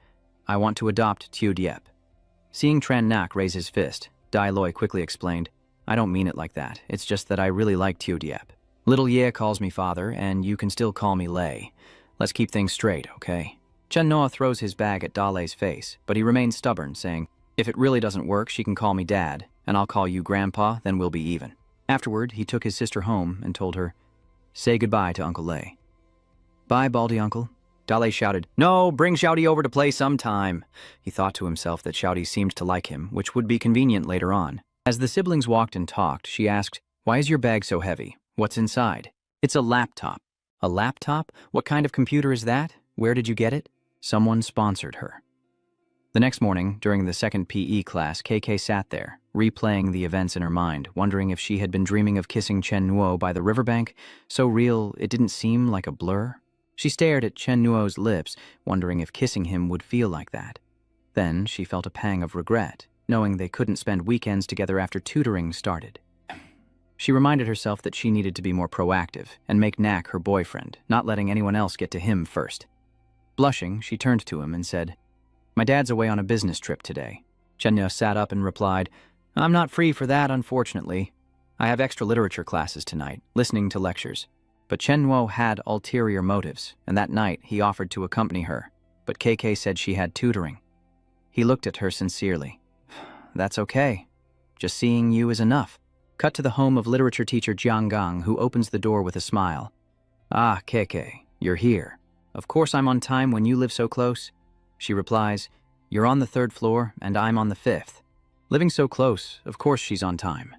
"I want to adopt Tiu Diep." Seeing Tran Nak raise his fist, Dai Loi quickly explained, "I don't mean it like that. It's just that I really like Tiu Diep. Little Ye calls me father, and you can still call me Lei. Let's keep things straight, okay?" Chen Noa throws his bag at Da Lei's face, but he remains stubborn, saying, "If it really doesn't work, she can call me Dad, and I'll call you Grandpa, then we'll be even." Afterward, he took his sister home and told her, "Say goodbye to Uncle Lei." "Bye, Baldy Uncle." Da Lei shouted, "No, bring Xiaodi over to play sometime." He thought to himself that Xiaodi seemed to like him, which would be convenient later on. As the siblings walked and talked, she asked, "Why is your bag so heavy? What's inside?" "It's a laptop." "A laptop? What kind of computer is that? Where did you get it?" Someone sponsored her. The next morning, during the second PE class, KK sat there, replaying the events in her mind, wondering if she had been dreaming of kissing Chen Nuo by the riverbank, so real it didn't seem like a blur. She stared at Chen Nuo's lips, wondering if kissing him would feel like that. Then she felt a pang of regret, knowing they couldn't spend weekends together after tutoring started. She reminded herself that she needed to be more proactive and make Nak her boyfriend, not letting anyone else get to him first. Blushing, she turned to him and said, "My dad's away on a business trip today." Chen Nuo sat up and replied, "I'm not free for that, unfortunately. I have extra literature classes tonight, listening to lectures." But Chen Nuo had ulterior motives, and that night he offered to accompany her, but KK said she had tutoring. He looked at her sincerely. "That's okay. Just seeing you is enough." Cut to the home of literature teacher Jiang Gang, who opens the door with a smile. "Ah, KK, you're here. Of course I'm on time when you live so close." She replies, "You're on the 3rd floor, and I'm on the 5th. Living so close, of course she's on time."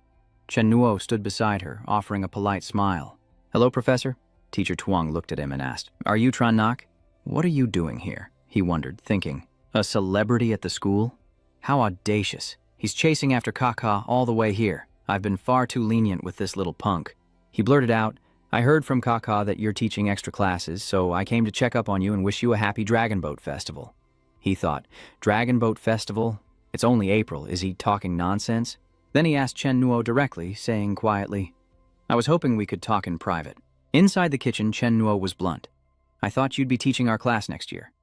Chen Nuo stood beside her, offering a polite smile. "Hello, Professor?" Teacher Tuong looked at him and asked, "Are you Tran Nak?" "What are you doing here?" he wondered, thinking. A celebrity at the school? How audacious. He's chasing after Kaka all the way here. I've been far too lenient with this little punk. He blurted out, "I heard from Kaka that you're teaching extra classes, so I came to check up on you and wish you a happy Dragon Boat Festival." He thought, Dragon Boat Festival? It's only April. Is he talking nonsense? Then he asked Chen Nuo directly, saying quietly, "I was hoping we could talk in private." Inside the kitchen, Chen Nuo was blunt. "I thought you'd be teaching our class next year.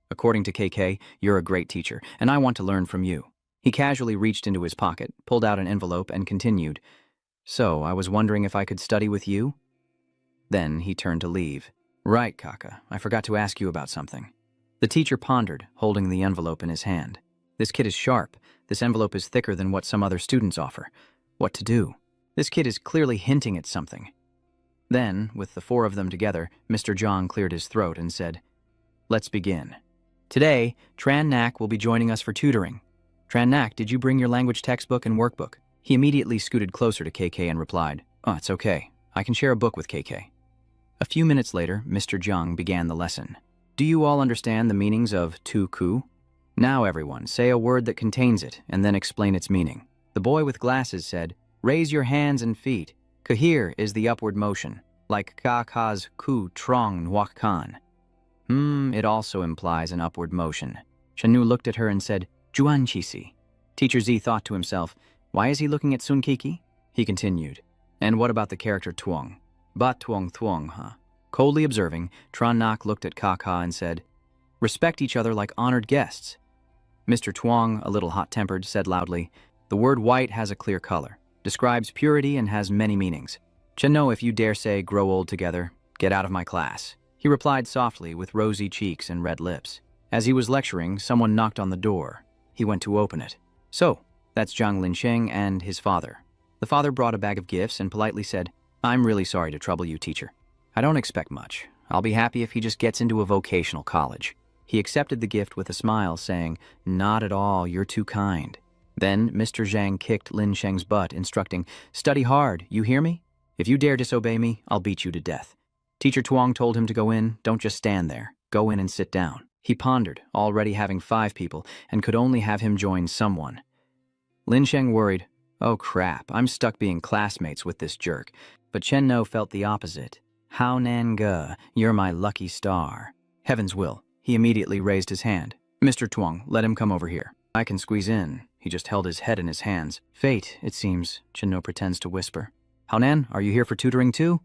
According to KK, you're a great teacher, and I want to learn from you." He casually reached into his pocket, pulled out an envelope, and continued, "So, I was wondering if I could study with you?" Then he turned to leave. "Right, Kaka, I forgot to ask you about something." The teacher pondered, holding the envelope in his hand. This kid is sharp. This envelope is thicker than what some other students offer. What to do? This kid is clearly hinting at something. Then, with the 4 of them together, Mr. Zhang cleared his throat and said, "Let's begin. Today, Tran Nak will be joining us for tutoring. Tran Nak, did you bring your language textbook and workbook?" He immediately scooted closer to KK and replied, "Oh, it's okay. I can share a book with KK." A few minutes later, Mr. Zhang began the lesson. "Do you all understand the meanings of tu ku? Now everyone, say a word that contains it and then explain its meaning." The boy with glasses said, "Raise your hands and feet. Kahir is the upward motion, like Kaka's ku trong nuak kan." It also implies an upward motion. Chanu looked at her and said, "Juan Chisi." Teacher Z thought to himself, "Why is he looking at Sun Kiki?" He continued, "And what about the character Tuong? Ba Tuong Thuong, huh?" Coldly observing, Tran Nak looked at Kaka and said, "Respect each other like honored guests." Mr. Tuong, a little hot-tempered, said loudly, "The word white has a clear color, describes purity and has many meanings. Chenno, if you dare say grow old together, get out of my class." He replied softly with rosy cheeks and red lips. As he was lecturing, someone knocked on the door. He went to open it. So, that's Zhang Linsheng and his father. The father brought a bag of gifts and politely said, "I'm really sorry to trouble you, teacher. I don't expect much. I'll be happy if he just gets into a vocational college." He accepted the gift with a smile, saying, "Not at all, you're too kind." Then Mr. Zhang kicked Lin Sheng's butt, instructing, "Study hard, you hear me? If you dare disobey me, I'll beat you to death." Teacher Tuong told him to go in. "Don't just stand there. Go in and sit down." He pondered, already having 5 people, and could only have him join someone. Lin Sheng worried, "Oh crap, I'm stuck being classmates with this jerk." But Chen No felt the opposite. "Hao Nan Ge, you're my lucky star." Heaven's will. He immediately raised his hand. "Mr. Tuong, let him come over here. I can squeeze in." He just held his head in his hands. "Fate, it seems," Chen No pretends to whisper. "Haonan, are you here for tutoring too?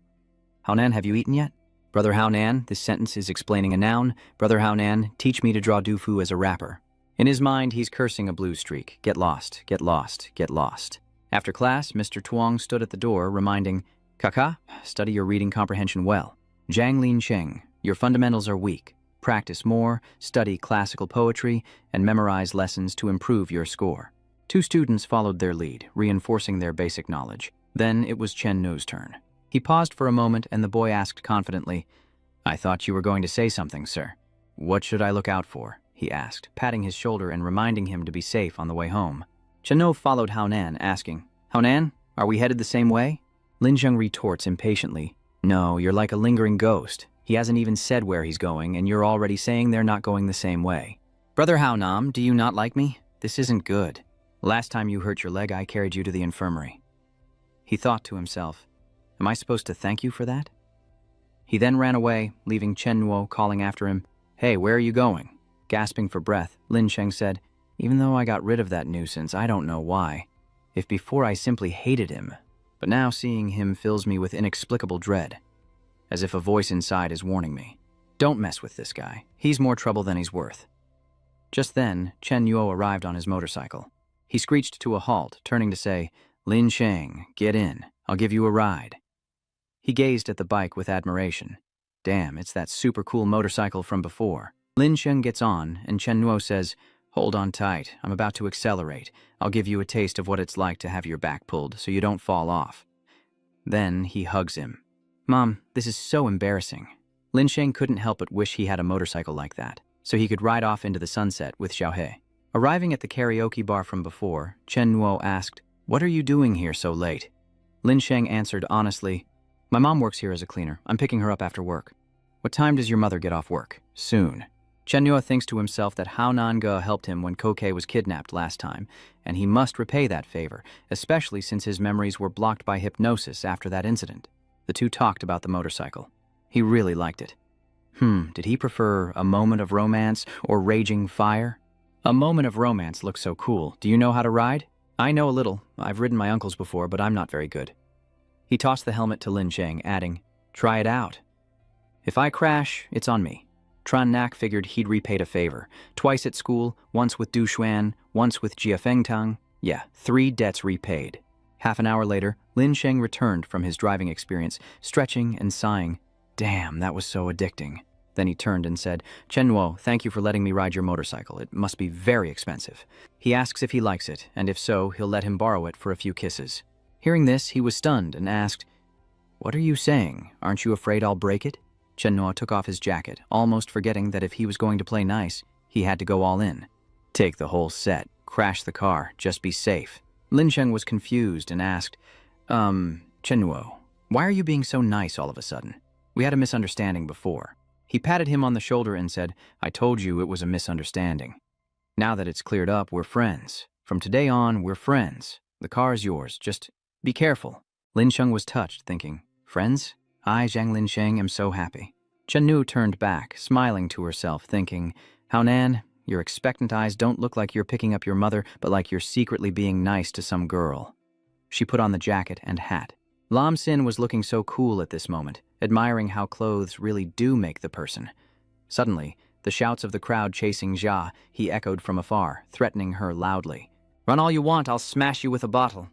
Haonan, have you eaten yet?" "Brother Haonan," this sentence is explaining a noun. "Brother Haonan, teach me to draw Dufu as a rapper." In his mind, he's cursing a blue streak. Get lost, get lost, get lost. After class, Mr. Tuong stood at the door, reminding, "Kaka, study your reading comprehension well. Zhang Linsheng, your fundamentals are weak. Practice more, study classical poetry, and memorize lessons to improve your score." 2 students followed their lead, reinforcing their basic knowledge. Then it was Chen Nu's turn. He paused for a moment, and the boy asked confidently, "I thought you were going to say something, sir." "What should I look out for?" he asked, patting his shoulder and reminding him to be safe on the way home. Chen Nu followed Haonan, asking, "Haonan, are we headed the same way?" Lin Zheng retorts impatiently, "No, you're like a lingering ghost. He hasn't even said where he's going, and you're already saying they're not going the same way. Brother Haonam, do you not like me? This isn't good. Last time you hurt your leg, I carried you to the infirmary." He thought to himself, "Am I supposed to thank you for that?" He then ran away, leaving Chen Nuo calling after him, "Hey, where are you going?" Gasping for breath, Lin Sheng said, "Even though I got rid of that nuisance, I don't know why. If before I simply hated him, but now seeing him fills me with inexplicable dread. As if a voice inside is warning me. Don't mess with this guy. He's more trouble than he's worth." Just then, Chen Yuo arrived on his motorcycle. He screeched to a halt, turning to say, "Lin Sheng, get in. I'll give you a ride." He gazed at the bike with admiration. Damn, it's that super cool motorcycle from before. Lin Sheng gets on, and Chen Nuo says, "Hold on tight. I'm about to accelerate. I'll give you a taste of what it's like to have your back pulled so you don't fall off." Then he hugs him. "Mom, this is so embarrassing." Lin Sheng couldn't help but wish he had a motorcycle like that, so he could ride off into the sunset with Xiaohe. Arriving at the karaoke bar from before, Chen Nuo asked, "What are you doing here so late?" Lin Sheng answered honestly, "My mom works here as a cleaner. I'm picking her up after work." "What time does your mother get off work?" "Soon." Chen Nuo thinks to himself that Hao Nan-ge helped him when Koke was kidnapped last time, and he must repay that favor, especially since his memories were blocked by hypnosis after that incident. The two talked about the motorcycle. He really liked it. Did he prefer a moment of romance or raging fire? A moment of romance looks so cool. Do you know how to ride? I know a little. I've ridden my uncle's before, but I'm not very good. He tossed the helmet to Lin Sheng, adding, "Try it out. If I crash, it's on me." Tran Nak figured he'd repaid a favor. Twice at school, once with Du Xuan, once with Jia Fengtang. Yeah, 3 debts repaid. Half an hour later, Lin Sheng returned from his driving experience, stretching and sighing. Damn, that was so addicting. Then he turned and said, "Chen Nuo, thank you for letting me ride your motorcycle. It must be very expensive." He asks if he likes it, and if so, he'll let him borrow it for a few kisses. Hearing this, he was stunned and asked, "What are you saying? Aren't you afraid I'll break it?" Chen Nuo took off his jacket, almost forgetting that if he was going to play nice, he had to go all in. "Take the whole set. Crash the car. Just be safe." Lin Sheng was confused and asked, Chen Nuo, why are you being so nice all of a sudden? We had a misunderstanding before." He patted him on the shoulder and said, "I told you it was a misunderstanding. Now that it's cleared up, we're friends. From today on, we're friends. The car is yours. Just be careful." Lin Sheng was touched, thinking, "Friends? I, Zhang Lin Sheng, am so happy." Chen Nu turned back, smiling to herself, thinking, "Haonan, your expectant eyes don't look like you're picking up your mother, but like you're secretly being nice to some girl." She put on the jacket and hat. Lam Sin was looking so cool at this moment, admiring how clothes really do make the person. Suddenly, the shouts of the crowd chasing Jia, he echoed from afar, threatening her loudly. "Run all you want, I'll smash you with a bottle."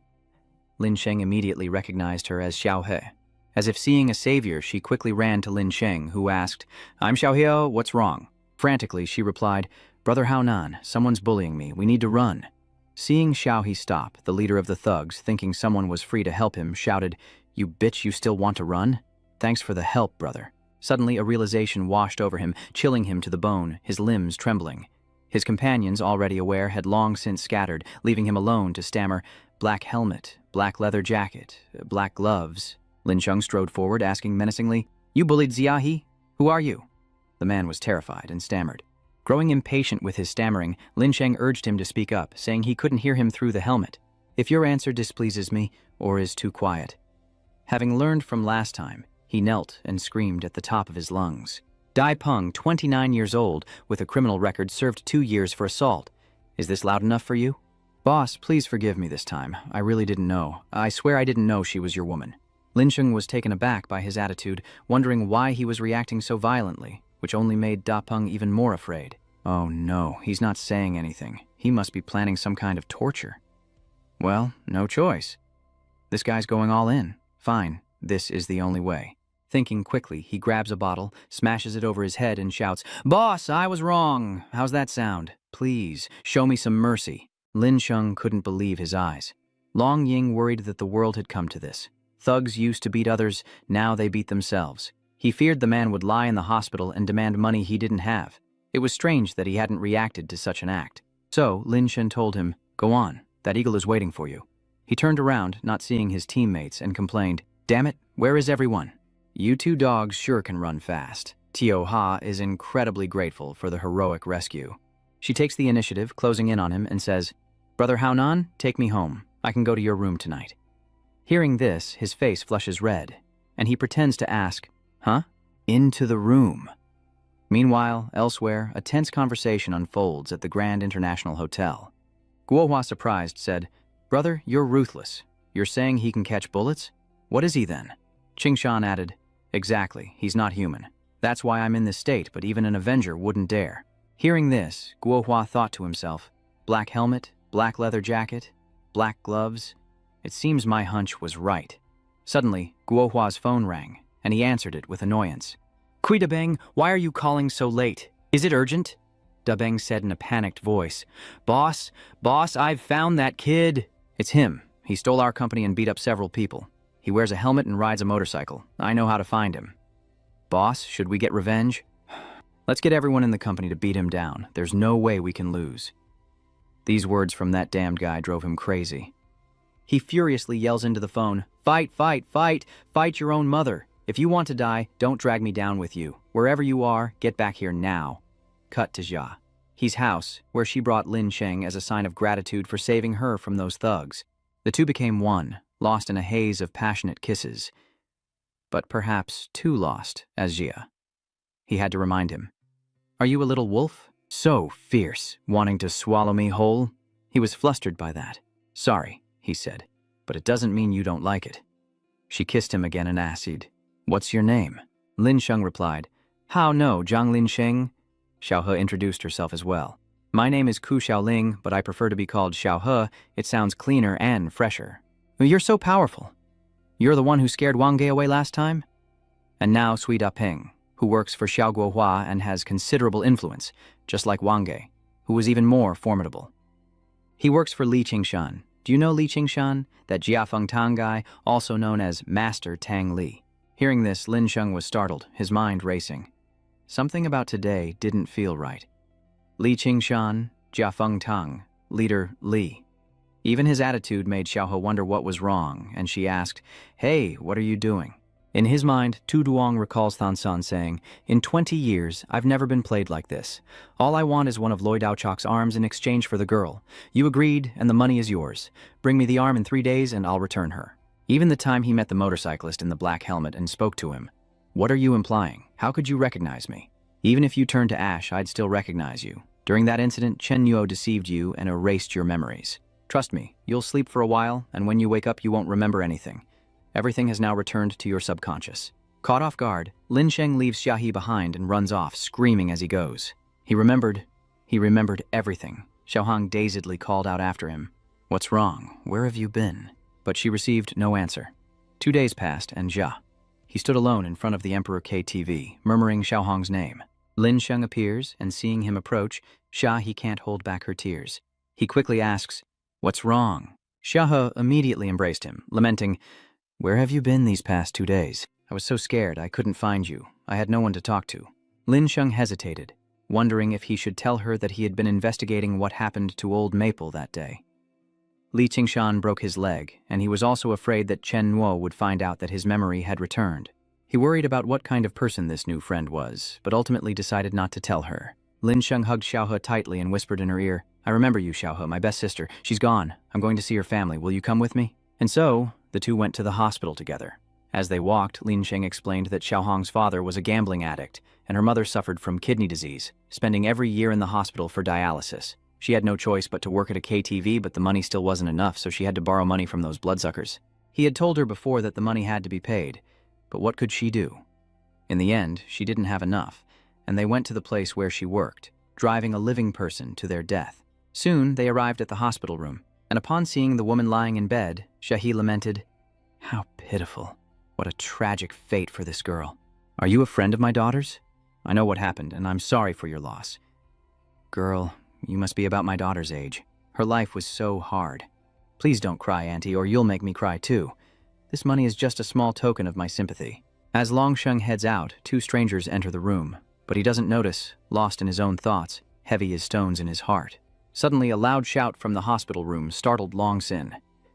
Lin Sheng immediately recognized her as Xiaohe. As if seeing a savior, she quickly ran to Lin Sheng, who asked, "I'm Xiaoheo, what's wrong?" Frantically, she replied, "Brother Haonan, someone's bullying me. We need to run." Seeing Xiaohe stop, the leader of the thugs, thinking someone was free to help him, shouted, "You bitch, you still want to run? Thanks for the help, brother." Suddenly, a realization washed over him, chilling him to the bone, his limbs trembling. His companions, already aware, had long since scattered, leaving him alone to stammer, "Black helmet, black leather jacket, black gloves." Lin Sheng strode forward, asking menacingly, "You bullied Xiaohe? Who are you?" The man was terrified and stammered. Growing impatient with his stammering, Lin Sheng urged him to speak up, saying he couldn't hear him through the helmet. "If your answer displeases me, or is too quiet." Having learned from last time, he knelt and screamed at the top of his lungs. Dai Peng, 29 years old, with a criminal record, served 2 years for assault. "Is this loud enough for you?" "Boss, please forgive me this time. I really didn't know. I swear I didn't know she was your woman." Lin Sheng was taken aback by his attitude, wondering why he was reacting so violently, which only made Da Peng even more afraid. Oh no, he's not saying anything. He must be planning some kind of torture. Well, no choice. This guy's going all in. Fine, this is the only way. Thinking quickly, he grabs a bottle, smashes it over his head, and shouts, "Boss, I was wrong. How's that sound? Please, show me some mercy." Lin Sheng couldn't believe his eyes. Long Ying worried that the world had come to this. Thugs used to beat others, now they beat themselves. He feared the man would lie in the hospital and demand money he didn't have. It was strange that he hadn't reacted to such an act. So Lin Sheng told him, "Go on, that eagle is waiting for you." He turned around, not seeing his teammates, and complained, "Damn it, where is everyone? You two dogs sure can run fast." Tio Ha is incredibly grateful for the heroic rescue. She takes the initiative, closing in on him, and says, "Brother Haonan, take me home. I can go to your room tonight." Hearing this, his face flushes red, and he pretends to ask, "Huh? Into the room." Meanwhile, elsewhere, a tense conversation unfolds at the Grand International Hotel. Guohua, surprised, said, "Brother, you're ruthless. You're saying he can catch bullets? What is he then?" Qingshan added, "Exactly, he's not human. That's why I'm in this state, but even an Avenger wouldn't dare." Hearing this, Guohua thought to himself, black helmet, black leather jacket, black gloves. It seems my hunch was right. Suddenly, Guohua's phone rang, and he answered it with annoyance. "Kui Dabeng, why are you calling so late? Is it urgent?" Dabeng said in a panicked voice. Boss, I've found that kid." "It's him. He stole our company and beat up several people. He wears a helmet and rides a motorcycle. I know how to find him." "Boss, should we get revenge?" "Let's get everyone in the company to beat him down. There's no way we can lose." These words from that damned guy drove him crazy. He furiously yells into the phone, "Fight, fight, fight! Fight your own mother! If you want to die, don't drag me down with you. Wherever you are, get back here now." Cut to Jia. He's house, where she brought Lin Sheng as a sign of gratitude for saving her from those thugs. The two became one, lost in a haze of passionate kisses. But perhaps too lost, as Jia. He had to remind him. "Are you a little wolf? So fierce, wanting to swallow me whole?" He was flustered by that. "Sorry," he said, "but it doesn't mean you don't like it." She kissed him again and asked, "What's your name?" Lin Sheng replied, "How no, Zhang Lin Sheng." Xiaohe introduced herself as well. "My name is Ku Xiaoling, but I prefer to be called Xiaohe. It sounds cleaner and fresher." "You're so powerful. You're the one who scared Wang Ge away last time?" And now Sui Da Ping, who works for Xiao Guohua and has considerable influence, just like Wang Ge, who was even more formidable. He works for Li Qingshan. Do you know Li Qingshan? That Jiafeng Tang guy, also known as Master Tang Li. Hearing this, Lin Sheng was startled, his mind racing. Something about today didn't feel right. Li Qingshan, Jiafeng Tang, leader Li. Even his attitude made Xiaohe wonder what was wrong, and she asked, "Hey, what are you doing?" In his mind, Tu Duong recalls Than San saying, "In 20 years, I've never been played like this. All I want is one of Loi Daochok's arms in exchange for the girl. You agreed, and the money is yours. Bring me the arm in 3 days, and I'll return her." Even the time he met the motorcyclist in the black helmet and spoke to him. "What are you implying? How could you recognize me?" "Even if you turned to ash, I'd still recognize you. During that incident, Chen Nuo deceived you and erased your memories. Trust me, you'll sleep for a while, and when you wake up, you won't remember anything. Everything has now returned to your subconscious." Caught off guard, Lin Sheng leaves Xiaohe behind and runs off, screaming as he goes. He remembered everything. Xiaohang dazedly called out after him, "What's wrong? Where have you been?" But she received no answer. 2 days passed, and Jia. He stood alone in front of the Emperor KTV, murmuring Xiaohang's name. Lin Sheng appears, and seeing him approach, He can't hold back her tears. He quickly asks, "What's wrong?" He immediately embraced him, lamenting, "Where have you been these past 2 days? I was so scared I couldn't find you. I had no one to talk to." Lin Sheng hesitated, wondering if he should tell her that he had been investigating what happened to Old Maple that day. Li Qingshan broke his leg, and he was also afraid that Chen Nuo would find out that his memory had returned. He worried about what kind of person this new friend was, but ultimately decided not to tell her. Lin Sheng hugged Xiaohe tightly and whispered in her ear, "I remember you, Xiaohe, my best sister. She's gone. I'm going to see her family. Will you come with me?" And so, the two went to the hospital together. As they walked, Lin Sheng explained that Xiaohong's father was a gambling addict, and her mother suffered from kidney disease, spending every year in the hospital for dialysis. She had no choice but to work at a KTV, but the money still wasn't enough, so she had to borrow money from those bloodsuckers. He had told her before that the money had to be paid, but what could she do? In the end, she didn't have enough, and they went to the place where she worked, driving a living person to their death. Soon, they arrived at the hospital room, and upon seeing the woman lying in bed, Shahi lamented, "How pitiful. What a tragic fate for this girl. Are you a friend of my daughter's? I know what happened, and I'm sorry for your loss. Girl, you must be about my daughter's age. Her life was so hard. Please don't cry, Auntie, or you'll make me cry too. This money is just a small token of my sympathy." As Longsheng heads out, two strangers enter the room, but he doesn't notice, lost in his own thoughts, heavy as stones in his heart. Suddenly, a loud shout from the hospital room startled Longsin.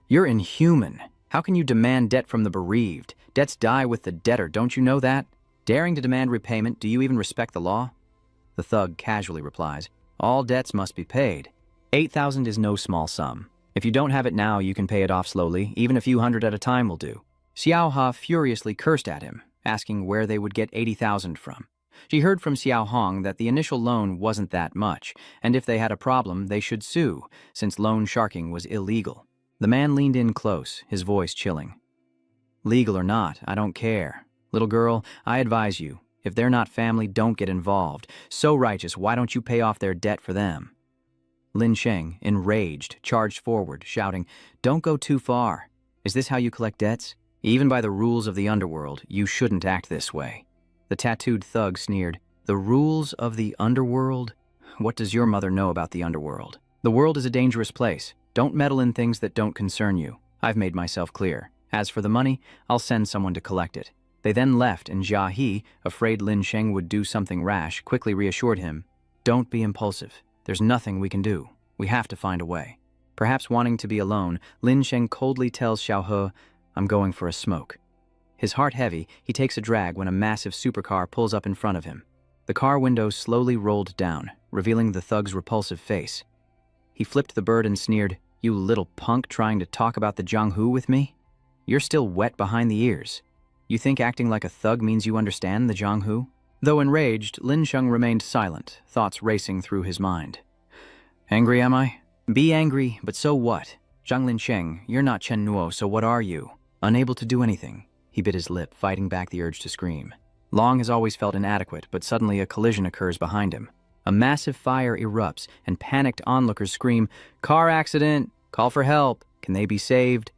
"You're inhuman. How can you demand debt from the bereaved? Debts die with the debtor, don't you know that? Daring to demand repayment, do you even respect the law?" The thug casually replies, "All debts must be paid. 8,000 is no small sum. If you don't have it now, you can pay it off slowly, even a few hundred at a time will do." Xiaohe furiously cursed at him, asking where they would get 80,000 from. She heard from Xiao Hong that the initial loan wasn't that much, and if they had a problem, they should sue, since loan sharking was illegal. The man leaned in close, his voice chilling. "Legal or not, I don't care. Little girl, I advise you, if they're not family, don't get involved. So righteous, why don't you pay off their debt for them?" Lin Sheng, enraged, charged forward, shouting, "Don't go too far. Is this how you collect debts? Even by the rules of the Underworld, you shouldn't act this way." The tattooed thug sneered, "The rules of the Underworld? What does your mother know about the Underworld? The world is a dangerous place. Don't meddle in things that don't concern you. I've made myself clear. As for the money, I'll send someone to collect it." They then left, and Jia He, afraid Lin Sheng would do something rash, quickly reassured him, "Don't be impulsive. There's nothing we can do. We have to find a way." Perhaps wanting to be alone, Lin Sheng coldly tells Xiaohe, "I'm going for a smoke." His heart heavy, he takes a drag when a massive supercar pulls up in front of him. The car windows slowly rolled down, revealing the thug's repulsive face. He flipped the bird and sneered, "You little punk trying to talk about the Jianghu with me? You're still wet behind the ears. You think acting like a thug means you understand the Jianghu?" Though enraged, Lin Sheng remained silent, thoughts racing through his mind. "Angry, am I? Be angry, but so what? Zhang Lin Sheng, you're not Chen Nuo, so what are you? Unable to do anything." He bit his lip, fighting back the urge to scream. Long has always felt inadequate, but suddenly a collision occurs behind him. A massive fire erupts, and panicked onlookers scream, "Car accident! Call for help! Can they be saved?"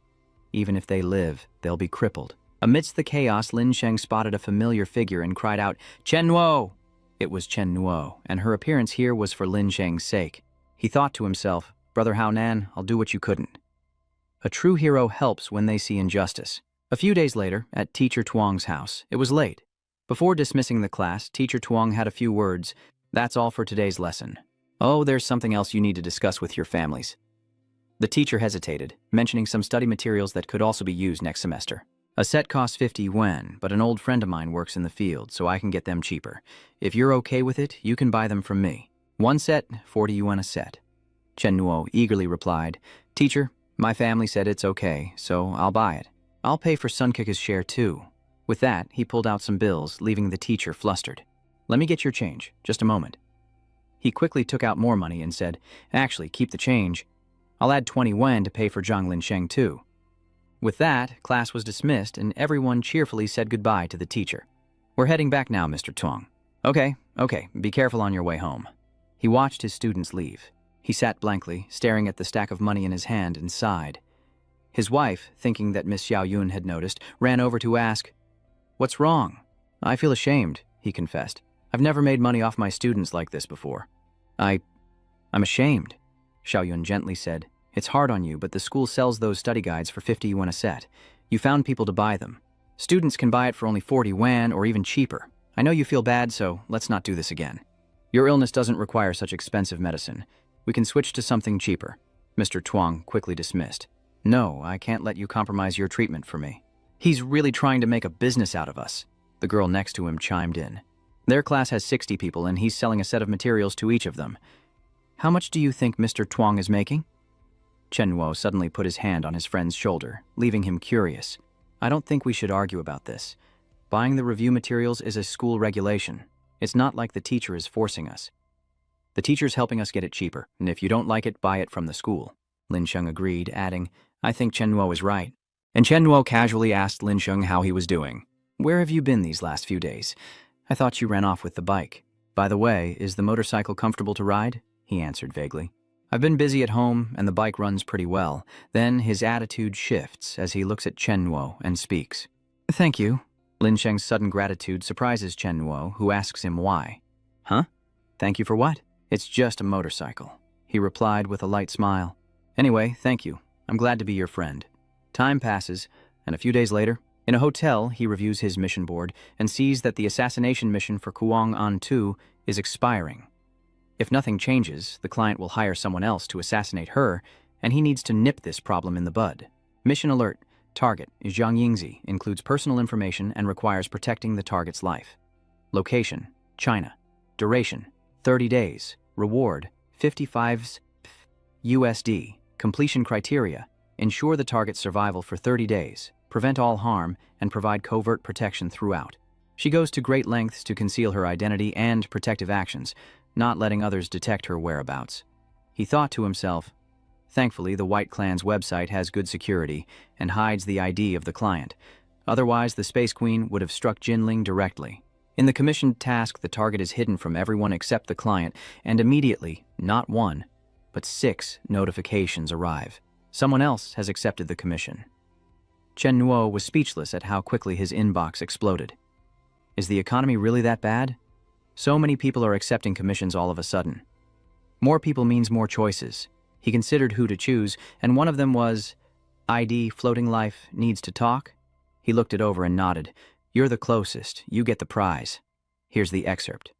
Even if they live, they'll be crippled. Amidst the chaos, Lin Sheng spotted a familiar figure and cried out, "Chen Nuo!" It was Chen Nuo, and her appearance here was for Lin Sheng's sake. He thought to himself, "Brother Hao Nan, I'll do what you couldn't." A true hero helps when they see injustice. A few days later, at Teacher Tuong's house, it was late. Before dismissing the class, Teacher Tuong had a few words. "That's all for today's lesson. Oh, there's something else you need to discuss with your families." The teacher hesitated, mentioning some study materials that could also be used next semester. "A set costs 50 yuan, but an old friend of mine works in the field, so I can get them cheaper. If you're okay with it, you can buy them from me. One set, 40 yuan a set." Chen Nuo eagerly replied, "Teacher, my family said it's okay, so I'll buy it. I'll pay for Sunkika's share too." With that, he pulled out some bills, leaving the teacher flustered. "Let me get your change, just a moment." He quickly took out more money and said, "Actually, keep the change. I'll add 20 yuan to pay for Zhang Lin Sheng too." With that, class was dismissed and everyone cheerfully said goodbye to the teacher. "We're heading back now, Mr. Tuong." Okay, be careful on your way home." He watched his students leave. He sat blankly, staring at the stack of money in his hand and sighed. His wife, thinking that Miss Xiao Yun had noticed, ran over to ask, "What's wrong?" "I feel ashamed," he confessed. I've never made money off my students like this before. I'm ashamed, Xiaoyun gently said. It's hard on you, but the school sells those study guides for 50 yuan a set. You found people to buy them. Students can buy it for only 40 yuan or even cheaper. I know you feel bad, so let's not do this again. Your illness doesn't require such expensive medicine. We can switch to something cheaper. Mr. Tuang quickly dismissed. No, I can't let you compromise your treatment for me. He's really trying to make a business out of us. The girl next to him chimed in. Their class has 60 people and he's selling a set of materials to each of them. How much do you think Mr. Tuang is making? Chen Nuo suddenly put his hand on his friend's shoulder, leaving him curious. I don't think we should argue about this. Buying the review materials is a school regulation. It's not like the teacher is forcing us. The teacher's helping us get it cheaper, and if you don't like it, buy it from the school. Lin Sheng agreed, adding, I think Chen Nuo is right. And Chen Nuo casually asked Lin Sheng how he was doing. Where have you been these last few days? I thought you ran off with the bike. By the way, is the motorcycle comfortable to ride? He answered vaguely. I've been busy at home, and the bike runs pretty well. Then his attitude shifts as he looks at Chen Nuo and speaks. Thank you. Lin Sheng's sudden gratitude surprises Chen Nuo, who asks him why. Huh? Thank you for what? It's just a motorcycle, he replied with a light smile. Anyway, thank you. I'm glad to be your friend. Time passes, and a few days later, in a hotel, he reviews his mission board and sees that the assassination mission for Kuang An Tu is expiring. If nothing changes, the client will hire someone else to assassinate her, and he needs to nip this problem in the bud. Mission alert. Target is Zhang Yingzi, includes personal information and requires protecting the target's life. Location, China. Duration, 30 days. Reward, 55 USD. Completion criteria, ensure the target's survival for 30 days, prevent all harm, and provide covert protection throughout. She goes to great lengths to conceal her identity and protective actions, not letting others detect her whereabouts. He thought to himself, thankfully, the White Clan's website has good security and hides the ID of the client. Otherwise, the Space Queen would have struck Jinling directly. In the commissioned task, the target is hidden from everyone except the client, and immediately, not one, but 6 notifications arrive. Someone else has accepted the commission. Chen Nuo was speechless at how quickly his inbox exploded. Is the economy really that bad? So many people are accepting commissions all of a sudden. More people means more choices. He considered who to choose, and one of them was, ID Floating Life needs to talk? He looked it over and nodded. You're the closest. You get the prize. Here's the excerpt.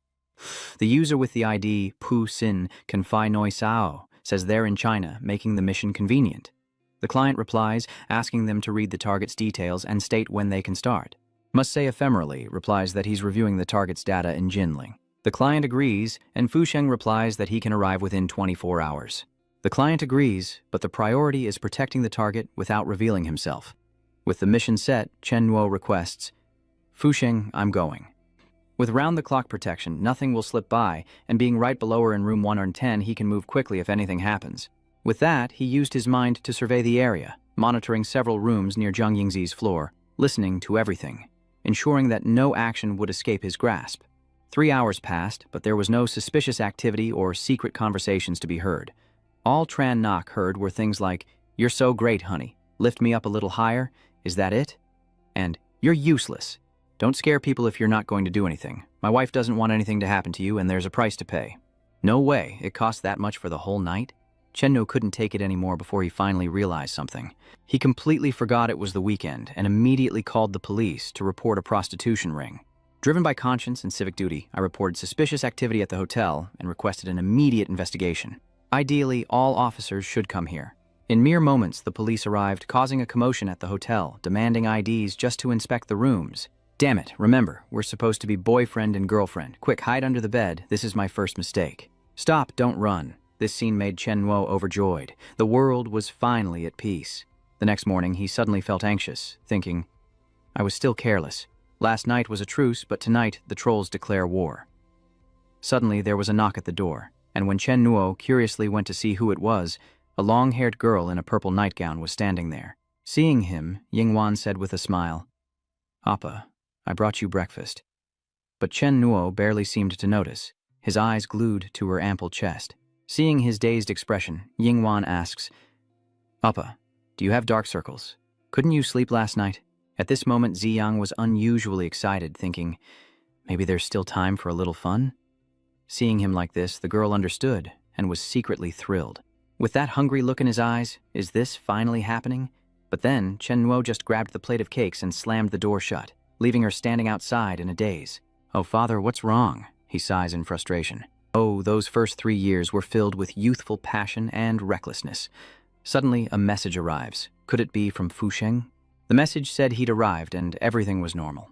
The user with the ID Pu Xin Confai Noi Sao says they're in China, making the mission convenient. The client replies, asking them to read the target's details and state when they can start. Must say ephemerally replies that he's reviewing the target's data in Jinling. The client agrees, and Fu Sheng replies that he can arrive within 24 hours. The client agrees, but the priority is protecting the target without revealing himself. With the mission set, Chen Nuo requests, Fu Sheng, I'm going. With round-the-clock protection, nothing will slip by, and being right below her in room 110, he can move quickly if anything happens. With that, he used his mind to survey the area, monitoring several rooms near Zhang Yingzi's floor, listening to everything, ensuring that no action would escape his grasp. 3 hours passed, but there was no suspicious activity or secret conversations to be heard. All Tran Nok heard were things like, You're so great, honey. Lift me up a little higher. Is that it? And, You're useless. Don't scare people if you're not going to do anything. My wife doesn't want anything to happen to you, and there's a price to pay. No way, it cost that much for the whole night? Chen No couldn't take it anymore before he finally realized something. He completely forgot it was the weekend and immediately called the police to report a prostitution ring. Driven by conscience and civic duty, I reported suspicious activity at the hotel and requested an immediate investigation. Ideally, all officers should come here. In mere moments, the police arrived, causing a commotion at the hotel, demanding IDs just to inspect the rooms. Damn it, remember, we're supposed to be boyfriend and girlfriend. Quick, hide under the bed. This is my first mistake. Stop, don't run. This scene made Chen Nuo overjoyed. The world was finally at peace. The next morning, he suddenly felt anxious, thinking, I was still careless. Last night was a truce, but tonight the trolls declare war. Suddenly, there was a knock at the door, and when Chen Nuo curiously went to see who it was, a long-haired girl in a purple nightgown was standing there. Seeing him, Yingwan said with a smile, Appa, I brought you breakfast. But Chen Nuo barely seemed to notice, his eyes glued to her ample chest. Seeing his dazed expression, Yingwan asks, Appa, do you have dark circles? Couldn't you sleep last night? At this moment, Ziyang was unusually excited, thinking, Maybe there's still time for a little fun? Seeing him like this, the girl understood and was secretly thrilled. With that hungry look in his eyes, is this finally happening? But then, Chen Nuo just grabbed the plate of cakes and slammed the door shut, leaving her standing outside in a daze. "Oh, father, what's wrong?" he sighs in frustration. Oh, those first 3 years were filled with youthful passion and recklessness. Suddenly, a message arrives. Could it be from Fusheng? The message said he'd arrived and everything was normal.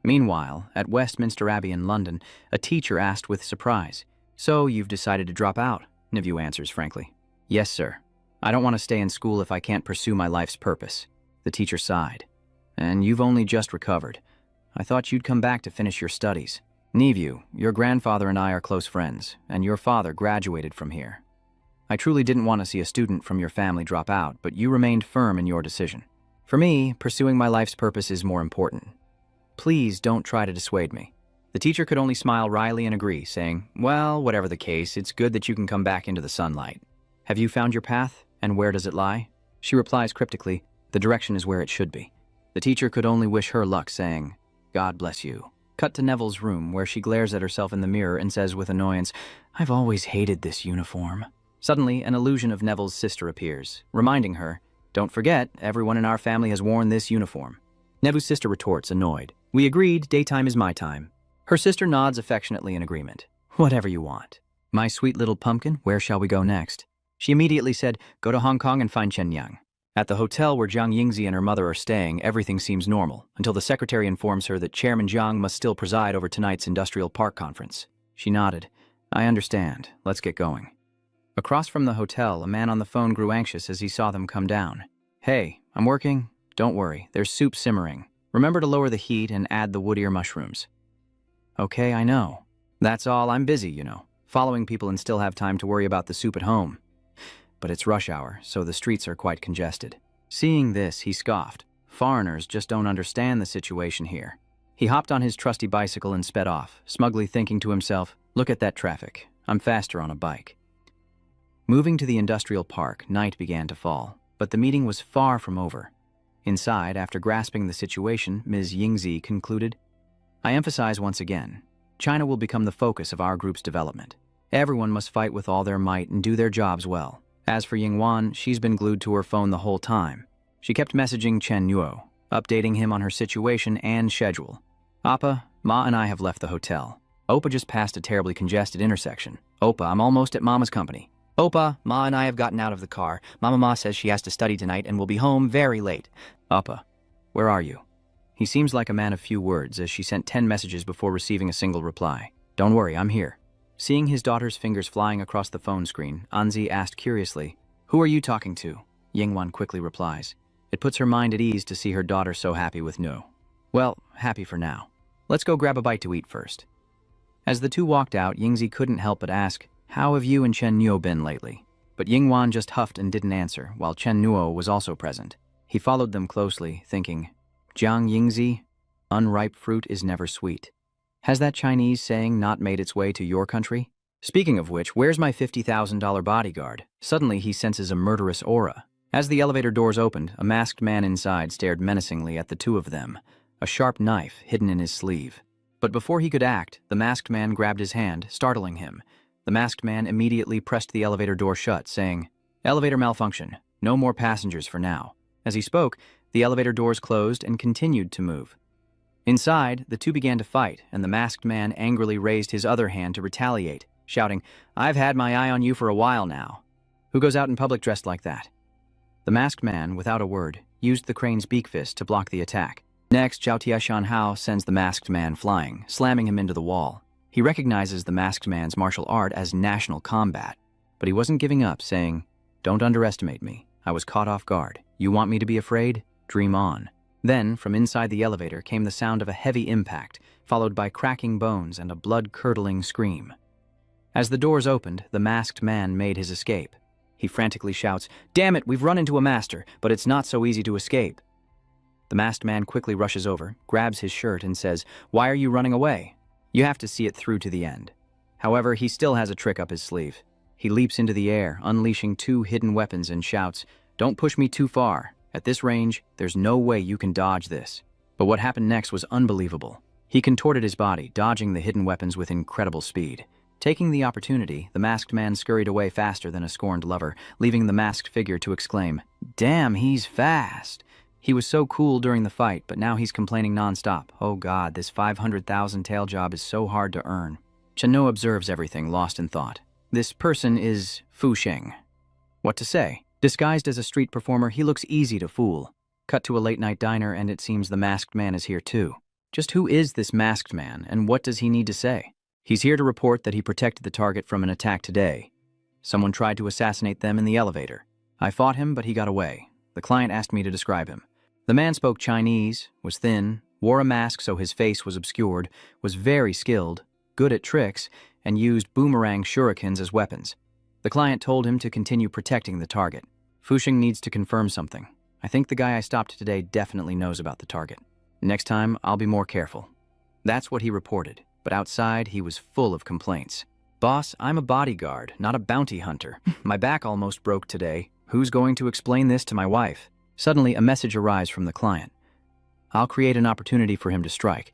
Meanwhile, at Westminster Abbey in London, a teacher asked with surprise, "So, you've decided to drop out?" Nivu answers frankly. "Yes, sir. I don't want to stay in school if I can't pursue my life's purpose." The teacher sighed. "And you've only just recovered. I thought you'd come back to finish your studies." "Nivu, your grandfather and I are close friends, and your father graduated from here. I truly didn't want to see a student from your family drop out, but you remained firm in your decision. For me, pursuing my life's purpose is more important. Please don't try to dissuade me." The teacher could only smile wryly and agree, saying, "Well, whatever the case, it's good that you can come back into the sunlight. Have you found your path, and where does it lie?" She replies cryptically, "The direction is where it should be." The teacher could only wish her luck, saying, "God bless you." Cut to Neville's room, where she glares at herself in the mirror and says with annoyance, "I've always hated this uniform." Suddenly, an illusion of Neville's sister appears, reminding her, "Don't forget, everyone in our family has worn this uniform." Nevu's sister retorts, annoyed, "We agreed, daytime is my time." Her sister nods affectionately in agreement. "Whatever you want." "My sweet little pumpkin, where shall we go next?" She immediately said, "Go to Hong Kong and find Chen Yang." At the hotel where Jiang Yingzi and her mother are staying, everything seems normal, until the secretary informs her that Chairman Jiang must still preside over tonight's Industrial Park Conference. She nodded. "I understand. Let's get going." Across from the hotel, a man on the phone grew anxious as he saw them come down. "Hey, I'm working. Don't worry, there's soup simmering. Remember to lower the heat and add the wood ear mushrooms." "Okay, I know. That's all, I'm busy, you know, following people and still have time to worry about the soup at home. But it's rush hour, so the streets are quite congested." Seeing this, he scoffed. Foreigners just don't understand the situation here. He hopped on his trusty bicycle and sped off, smugly thinking to himself, "Look at that traffic. I'm faster on a bike." Moving to the industrial park, night began to fall, but the meeting was far from over. Inside, after grasping the situation, Ms. Yingzi concluded, "I emphasize once again, China will become the focus of our group's development. Everyone must fight with all their might and do their jobs well. As for Yingwan, she's been glued to her phone the whole time. She kept messaging Chen Nuo, updating him on her situation and schedule. Appa, Ma and I have left the hotel. Oppa just passed a terribly congested intersection. Oppa, I'm almost at Mama's company. Oppa, Ma and I have gotten out of the car. Mama Ma says she has to study tonight and will be home very late. Appa, where are you?" He seems like a man of few words, as she sent 10 messages before receiving a single reply. "Don't worry, I'm here." Seeing his daughter's fingers flying across the phone screen, Anzi asked curiously, "Who are you talking to?" Yingwan quickly replies. It puts her mind at ease to see her daughter so happy with No. Well, happy for now. Let's go grab a bite to eat first. As the two walked out, Yingzi couldn't help but ask, "How have you and Chen Nuo been lately?" But Yingwan just huffed and didn't answer, while Chen Nuo was also present. He followed them closely, thinking, "Jiang Yingzi, unripe fruit is never sweet. Has that Chinese saying not made its way to your country? Speaking of which, where's my $50,000 bodyguard?" Suddenly, he senses a murderous aura. As the elevator doors opened, a masked man inside stared menacingly at the two of them, a sharp knife hidden in his sleeve. But before he could act, the masked man grabbed his hand, startling him. The masked man immediately pressed the elevator door shut, saying, "Elevator malfunction. No more passengers for now." As he spoke, the elevator doors closed and continued to move. Inside, the two began to fight, and the masked man angrily raised his other hand to retaliate, shouting, "I've had my eye on you for a while now. Who goes out in public dressed like that?" The masked man, without a word, used the crane's beak fist to block the attack. Next, Zhao Tiashan Hao sends the masked man flying, slamming him into the wall. He recognizes the masked man's martial art as national combat, but he wasn't giving up, saying, "Don't underestimate me. I was caught off guard. You want me to be afraid? Dream on." Then, from inside the elevator came the sound of a heavy impact, followed by cracking bones and a blood-curdling scream. As the doors opened, the masked man made his escape. He frantically shouts, "Damn it, we've run into a master, but it's not so easy to escape." The masked man quickly rushes over, grabs his shirt, and says, "Why are you running away? You have to see it through to the end." However, he still has a trick up his sleeve. He leaps into the air, unleashing 2 hidden weapons, and shouts, "Don't push me too far. At this range, there's no way you can dodge this." But what happened next was unbelievable. He contorted his body, dodging the hidden weapons with incredible speed. Taking the opportunity, the masked man scurried away faster than a scorned lover, leaving the masked figure to exclaim, "Damn, he's fast!" He was so cool during the fight, but now he's complaining nonstop. Oh god, this 500,000 tail job is so hard to earn. Chen observes everything, lost in thought. This person is Fu Sheng. What to say? Disguised as a street performer, he looks easy to fool. Cut to a late-night diner, and it seems the masked man is here too. Just who is this masked man, and what does he need to say? He's here to report that he protected the target from an attack today. Someone tried to assassinate them in the elevator. I fought him, but he got away. The client asked me to describe him. The man spoke Chinese, was thin, wore a mask so his face was obscured, was very skilled, good at tricks, and used boomerang shurikens as weapons. The client told him to continue protecting the target. Fusheng needs to confirm something. I think the guy I stopped today definitely knows about the target. Next time, I'll be more careful. That's what he reported, but outside, he was full of complaints. Boss, I'm a bodyguard, not a bounty hunter. My back almost broke today. Who's going to explain this to my wife? Suddenly, a message arrives from the client. I'll create an opportunity for him to strike.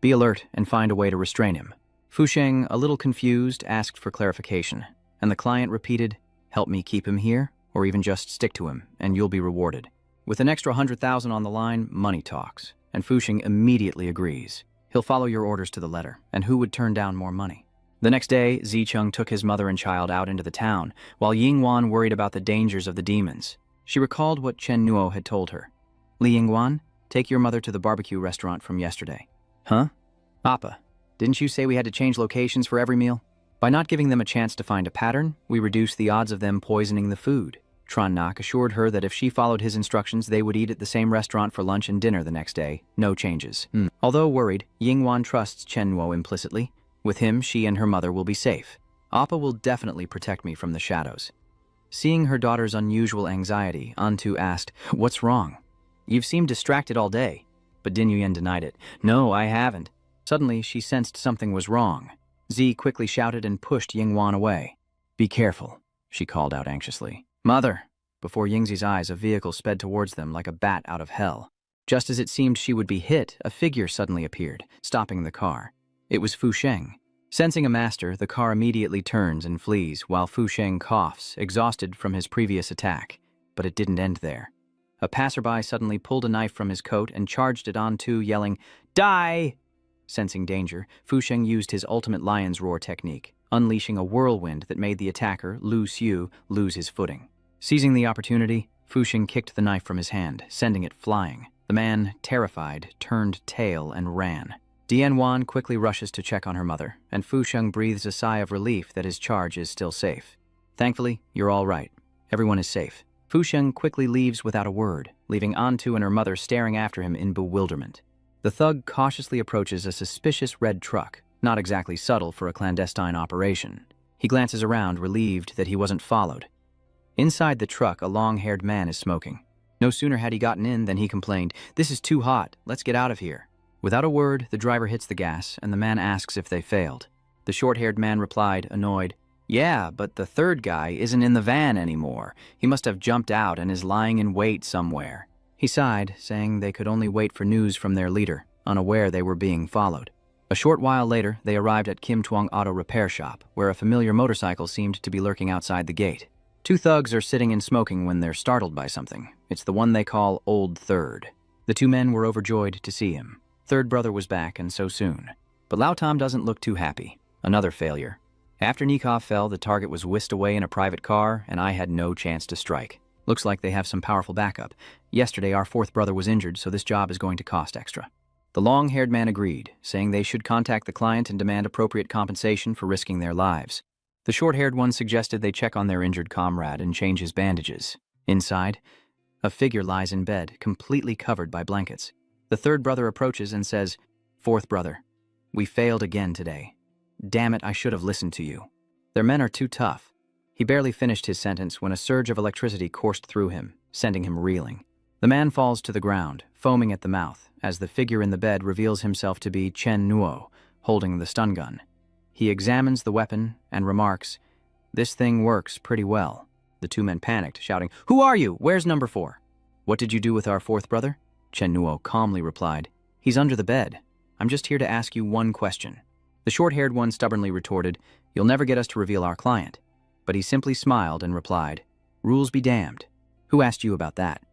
Be alert and find a way to restrain him. Fusheng, a little confused, asked for clarification, and the client repeated, help me keep him here, or even just stick to him, and you'll be rewarded. With an extra 100,000 on the line, money talks, and Fusheng immediately agrees. He'll follow your orders to the letter, and who would turn down more money? The next day, Zicheng took his mother and child out into the town, while Yingwan worried about the dangers of the demons. She recalled what Chen Nuo had told her. Li Yingwan, take your mother to the barbecue restaurant from yesterday. Huh? Appa, didn't you say we had to change locations for every meal? By not giving them a chance to find a pattern, we reduced the odds of them poisoning the food. Tron Nak assured her that if she followed his instructions, they would eat at the same restaurant for lunch and dinner the next day. No changes. Although worried, Yingwan trusts Chen Nuo implicitly. With him, she and her mother will be safe. Appa will definitely protect me from the shadows. Seeing her daughter's unusual anxiety, Antu asked, what's wrong? You've seemed distracted all day. But Din Yuyen denied it. No, I haven't. Suddenly, she sensed something was wrong. Z quickly shouted and pushed Yingwan away. Be careful, she called out anxiously. Mother! Before Yingzi's eyes, a vehicle sped towards them like a bat out of hell. Just as it seemed she would be hit, a figure suddenly appeared, stopping the car. It was Fusheng. Sensing a master, the car immediately turns and flees, while Fusheng coughs, exhausted from his previous attack. But it didn't end there. A passerby suddenly pulled a knife from his coat and charged it on Tu, yelling, Die! Sensing danger, Fusheng used his ultimate lion's roar technique, unleashing a whirlwind that made the attacker, Lu Xiu, lose his footing. Seizing the opportunity, Fusheng kicked the knife from his hand, sending it flying. The man, terrified, turned tail and ran. Dianwan quickly rushes to check on her mother, and Fusheng breathes a sigh of relief that his charge is still safe. Thankfully, you're all right. Everyone is safe. Fusheng quickly leaves without a word, leaving Antu and her mother staring after him in bewilderment. The thug cautiously approaches a suspicious red truck, not exactly subtle for a clandestine operation. He glances around, relieved that he wasn't followed. Inside the truck, a long-haired man is smoking. No sooner had he gotten in than he complained, "This is too hot, let's get out of here." Without a word, the driver hits the gas, and the man asks if they failed. The short-haired man replied, annoyed, "Yeah, but the third guy isn't in the van anymore. He must have jumped out and is lying in wait somewhere." He sighed, saying they could only wait for news from their leader, unaware they were being followed. A short while later, they arrived at Kim Tuong Auto Repair Shop, where a familiar motorcycle seemed to be lurking outside the gate. Two thugs are sitting and smoking when they're startled by something. It's the one they call Old Third. The two men were overjoyed to see him. Third brother was back, and so soon. But Lao Tam doesn't look too happy. Another failure. After Nikov fell, the target was whisked away in a private car, and I had no chance to strike. Looks like they have some powerful backup. Yesterday, our fourth brother was injured, so this job is going to cost extra. The long-haired man agreed, saying they should contact the client and demand appropriate compensation for risking their lives. The short-haired one suggested they check on their injured comrade and change his bandages. Inside, a figure lies in bed, completely covered by blankets. The third brother approaches and says, "Fourth brother, we failed again today. Damn it, I should have listened to you." Their men are too tough. He barely finished his sentence when a surge of electricity coursed through him, sending him reeling. The man falls to the ground, foaming at the mouth, as the figure in the bed reveals himself to be Chen Nuo, holding the stun gun. He examines the weapon and remarks, "This thing works pretty well." The two men panicked, shouting, "Who are you? Where's number 4? "What did you do with our fourth brother?" Chen Nuo calmly replied, "He's under the bed. I'm just here to ask you one question. The short-haired one stubbornly retorted, "You'll never get us to reveal our client." But he simply smiled and replied, "Rules be damned. Who asked you about that?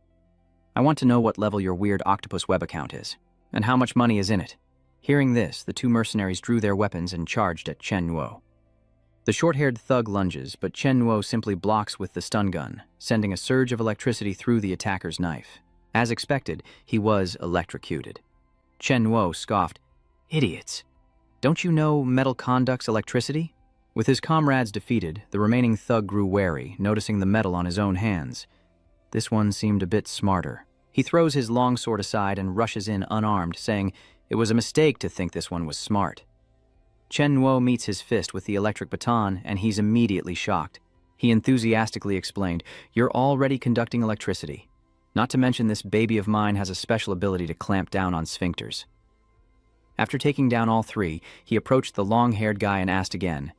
I want to know what level your weird octopus web account is, and how much money is in it." Hearing this, the two mercenaries drew their weapons and charged at Chen Nuo. The short-haired thug lunges, but Chen Nuo simply blocks with the stun gun, sending a surge of electricity through the attacker's knife. As expected, he was electrocuted. Chen Nuo scoffed, "Idiots. Don't you know metal conducts electricity?" With his comrades defeated, the remaining thug grew wary, noticing the metal on his own hands. This one seemed a bit smarter. He throws his longsword aside and rushes in unarmed, saying, "It was a mistake to think this one was smart." Chen Nuo meets his fist with the electric baton, and he's immediately shocked. He enthusiastically explained, "You're already conducting electricity. Not to mention this baby of mine has a special ability to clamp down on sphincters." After taking down all three, he approached the long-haired guy and asked again,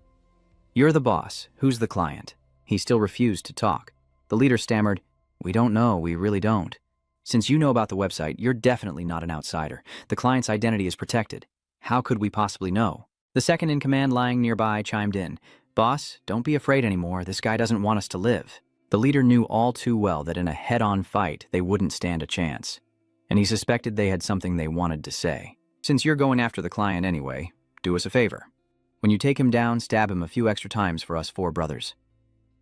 "You're the boss. Who's the client?" He still refused to talk. The leader stammered, "We don't know, we really don't. Since you know about the website, you're definitely not an outsider. The client's identity is protected. How could we possibly know?" The second-in-command lying nearby chimed in, "Boss, don't be afraid anymore. This guy doesn't want us to live." The leader knew all too well that in a head-on fight, they wouldn't stand a chance. And he suspected they had something they wanted to say. "Since you're going after the client anyway, do us a favor. When you take him down, stab him a few extra times for us four brothers."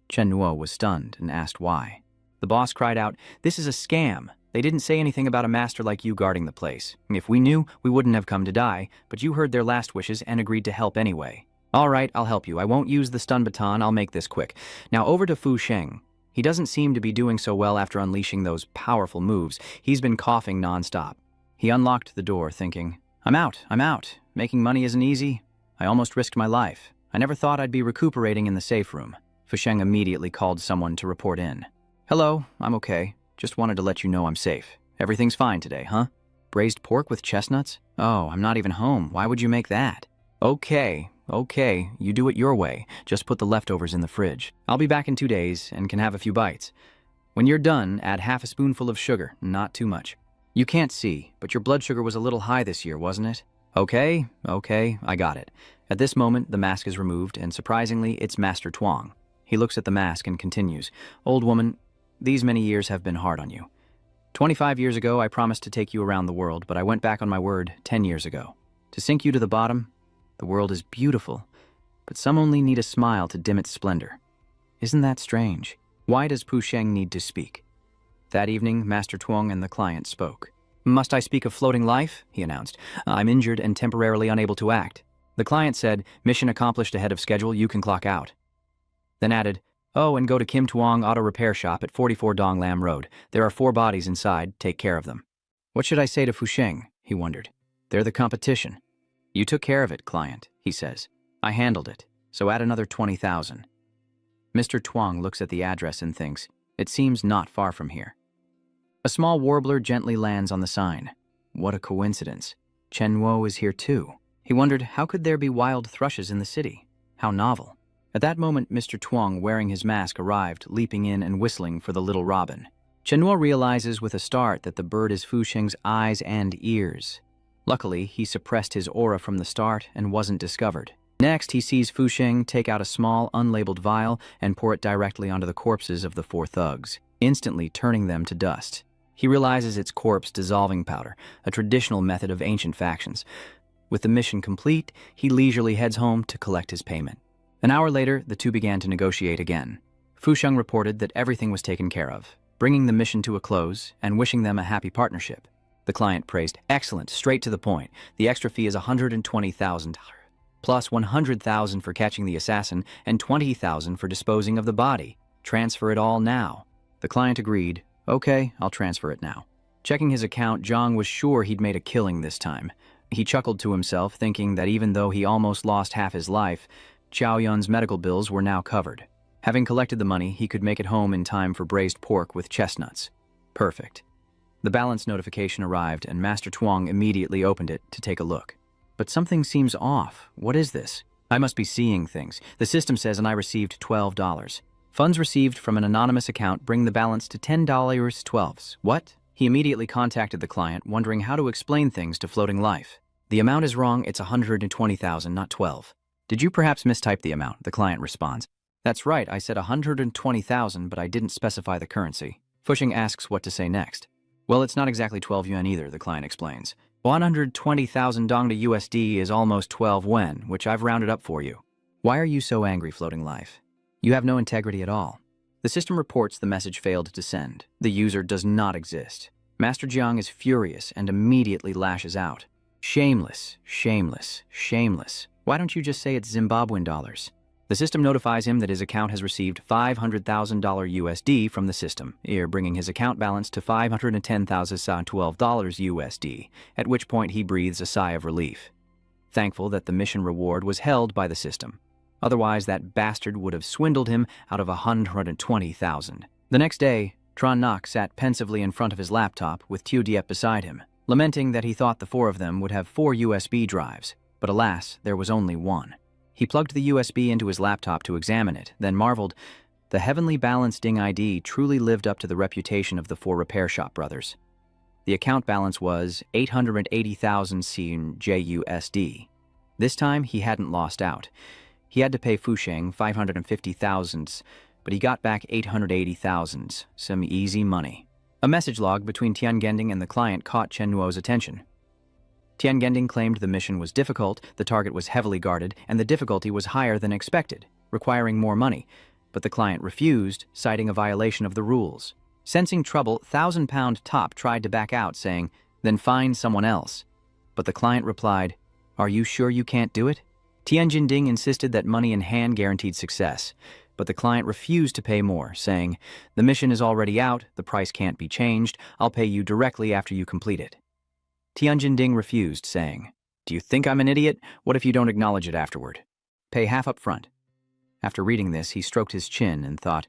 Chen Nuo was stunned and asked why. The boss cried out, "This is a scam. They didn't say anything about a master like you guarding the place. If we knew, we wouldn't have come to die, but you heard their last wishes and agreed to help anyway." "All right, I'll help you. I won't use the stun baton. I'll make this quick. Now over to Fu Sheng. He doesn't seem to be doing so well after unleashing those powerful moves. He's been coughing nonstop." He unlocked the door, thinking, I'm out. Making money isn't easy. I almost risked my life. I never thought I'd be recuperating in the safe room." Fu Sheng immediately called someone to report in. "Hello, I'm okay. Just wanted to let you know I'm safe. Everything's fine today, huh? Braised pork with chestnuts? Oh, I'm not even home. Why would you make that?" Okay, you do it your way. Just put the leftovers in the fridge. I'll be back in 2 days and can have a few bites. When you're done, add half a spoonful of sugar, not too much. You can't see, but your blood sugar was a little high this year, wasn't it? Okay, I got it. At this moment, the mask is removed, and surprisingly, it's Master Tuong. He looks at the mask and continues, "Old woman, these many years have been hard on you. 25 years ago, I promised to take you around the world, but I went back on my word 10 years ago. To sink you to the bottom, the world is beautiful, but some only need a smile to dim its splendor. Isn't that strange? Why does Fu Sheng need to speak?" That evening, Master Tuong and the client spoke. "Must I speak of floating life?" he announced. "I'm injured and temporarily unable to act." The client said, "Mission accomplished ahead of schedule, you can clock out." Then added, "Oh, and go to Kim Tuong Auto Repair Shop at 44 Dong Lam Road. There are 4 bodies inside, take care of them." What should I say to Fu Sheng? He wondered. They're the competition. "You took care of it, client," he says. "I handled it, so add another 20,000. Mr. Tuong looks at the address and thinks, it seems not far from here. A small warbler gently lands on the sign. What a coincidence. Chen Nuo is here too. He wondered, how could there be wild thrushes in the city? How novel. At that moment, Mr. Tuong, wearing his mask, arrived, leaping in and whistling for the little robin. Chen Nuo realizes with a start that the bird is Fu Sheng's eyes and ears. Luckily, he suppressed his aura from the start and wasn't discovered. Next, he sees Fu Sheng take out a small, unlabeled vial and pour it directly onto the corpses of the 4 thugs, instantly turning them to dust. He realizes it's corpse dissolving powder, a traditional method of ancient factions. With the mission complete, he leisurely heads home to collect his payment. An hour later, the two began to negotiate again. Fu Sheng reported that everything was taken care of, bringing the mission to a close and wishing them a happy partnership. The client praised, "Excellent, straight to the point. The extra fee is 120,000, plus 100,000 for catching the assassin and 20,000 for disposing of the body. Transfer it all now." The client agreed. "Okay, I'll transfer it now." Checking his account, Zhang was sure he'd made a killing this time. He chuckled to himself, thinking that even though he almost lost half his life, Chow Yun's medical bills were now covered. Having collected the money, he could make it home in time for braised pork with chestnuts. Perfect. The balance notification arrived, and Master Tuong immediately opened it to take a look. But something seems off. What is this? I must be seeing things. The system says, and I received $12. Funds received from an anonymous account bring the balance to $10.12. What? He immediately contacted the client, wondering how to explain things to Floating Life. The amount is wrong, it's 120,000, not 12. Did you perhaps mistype the amount? The client responds. That's right, I said 120,000, but I didn't specify the currency. Fushing asks what to say next. Well, it's not exactly 12 yuan either, the client explains. 120,000 dong to USD is almost 12 wen, which I've rounded up for you. Why are you so angry, Floating Life? You have no integrity at all. The system reports the message failed to send. The user does not exist. Master Jiang is furious and immediately lashes out. Shameless, shameless, shameless. Why don't you just say it's Zimbabwean dollars? The system notifies him that his account has received $500,000 USD from the system, bringing his account balance to $510,012 USD, at which point he breathes a sigh of relief. Thankful that the mission reward was held by the system. Otherwise, that bastard would have swindled him out of 120,000. The next day, Tron Nok sat pensively in front of his laptop with Tiu Diep beside him, lamenting that he thought the four of them would have 4 USB drives, but alas, there was only one. He plugged the USB into his laptop to examine it, then marveled. The heavenly balanced Ding ID truly lived up to the reputation of the 4 repair shop brothers. The account balance was 880,000 JUSD. This time, he hadn't lost out. He had to pay Fusheng 550,000, but he got back 880,000, some easy money. A message log between Tian Gending and the client caught Chen Nuo's attention. Tian Gending claimed the mission was difficult, the target was heavily guarded, and the difficulty was higher than expected, requiring more money, but the client refused, citing a violation of the rules. Sensing trouble, 1,000-pound Top tried to back out, saying, "Then find someone else." But the client replied, "Are you sure you can't do it?" Tian Gending insisted that money in hand guaranteed success, but the client refused to pay more, saying, "The mission is already out, the price can't be changed, I'll pay you directly after you complete it." Tian Gending refused, saying, "Do you think I'm an idiot? What if you don't acknowledge it afterward? Pay half up front." After reading this, he stroked his chin and thought,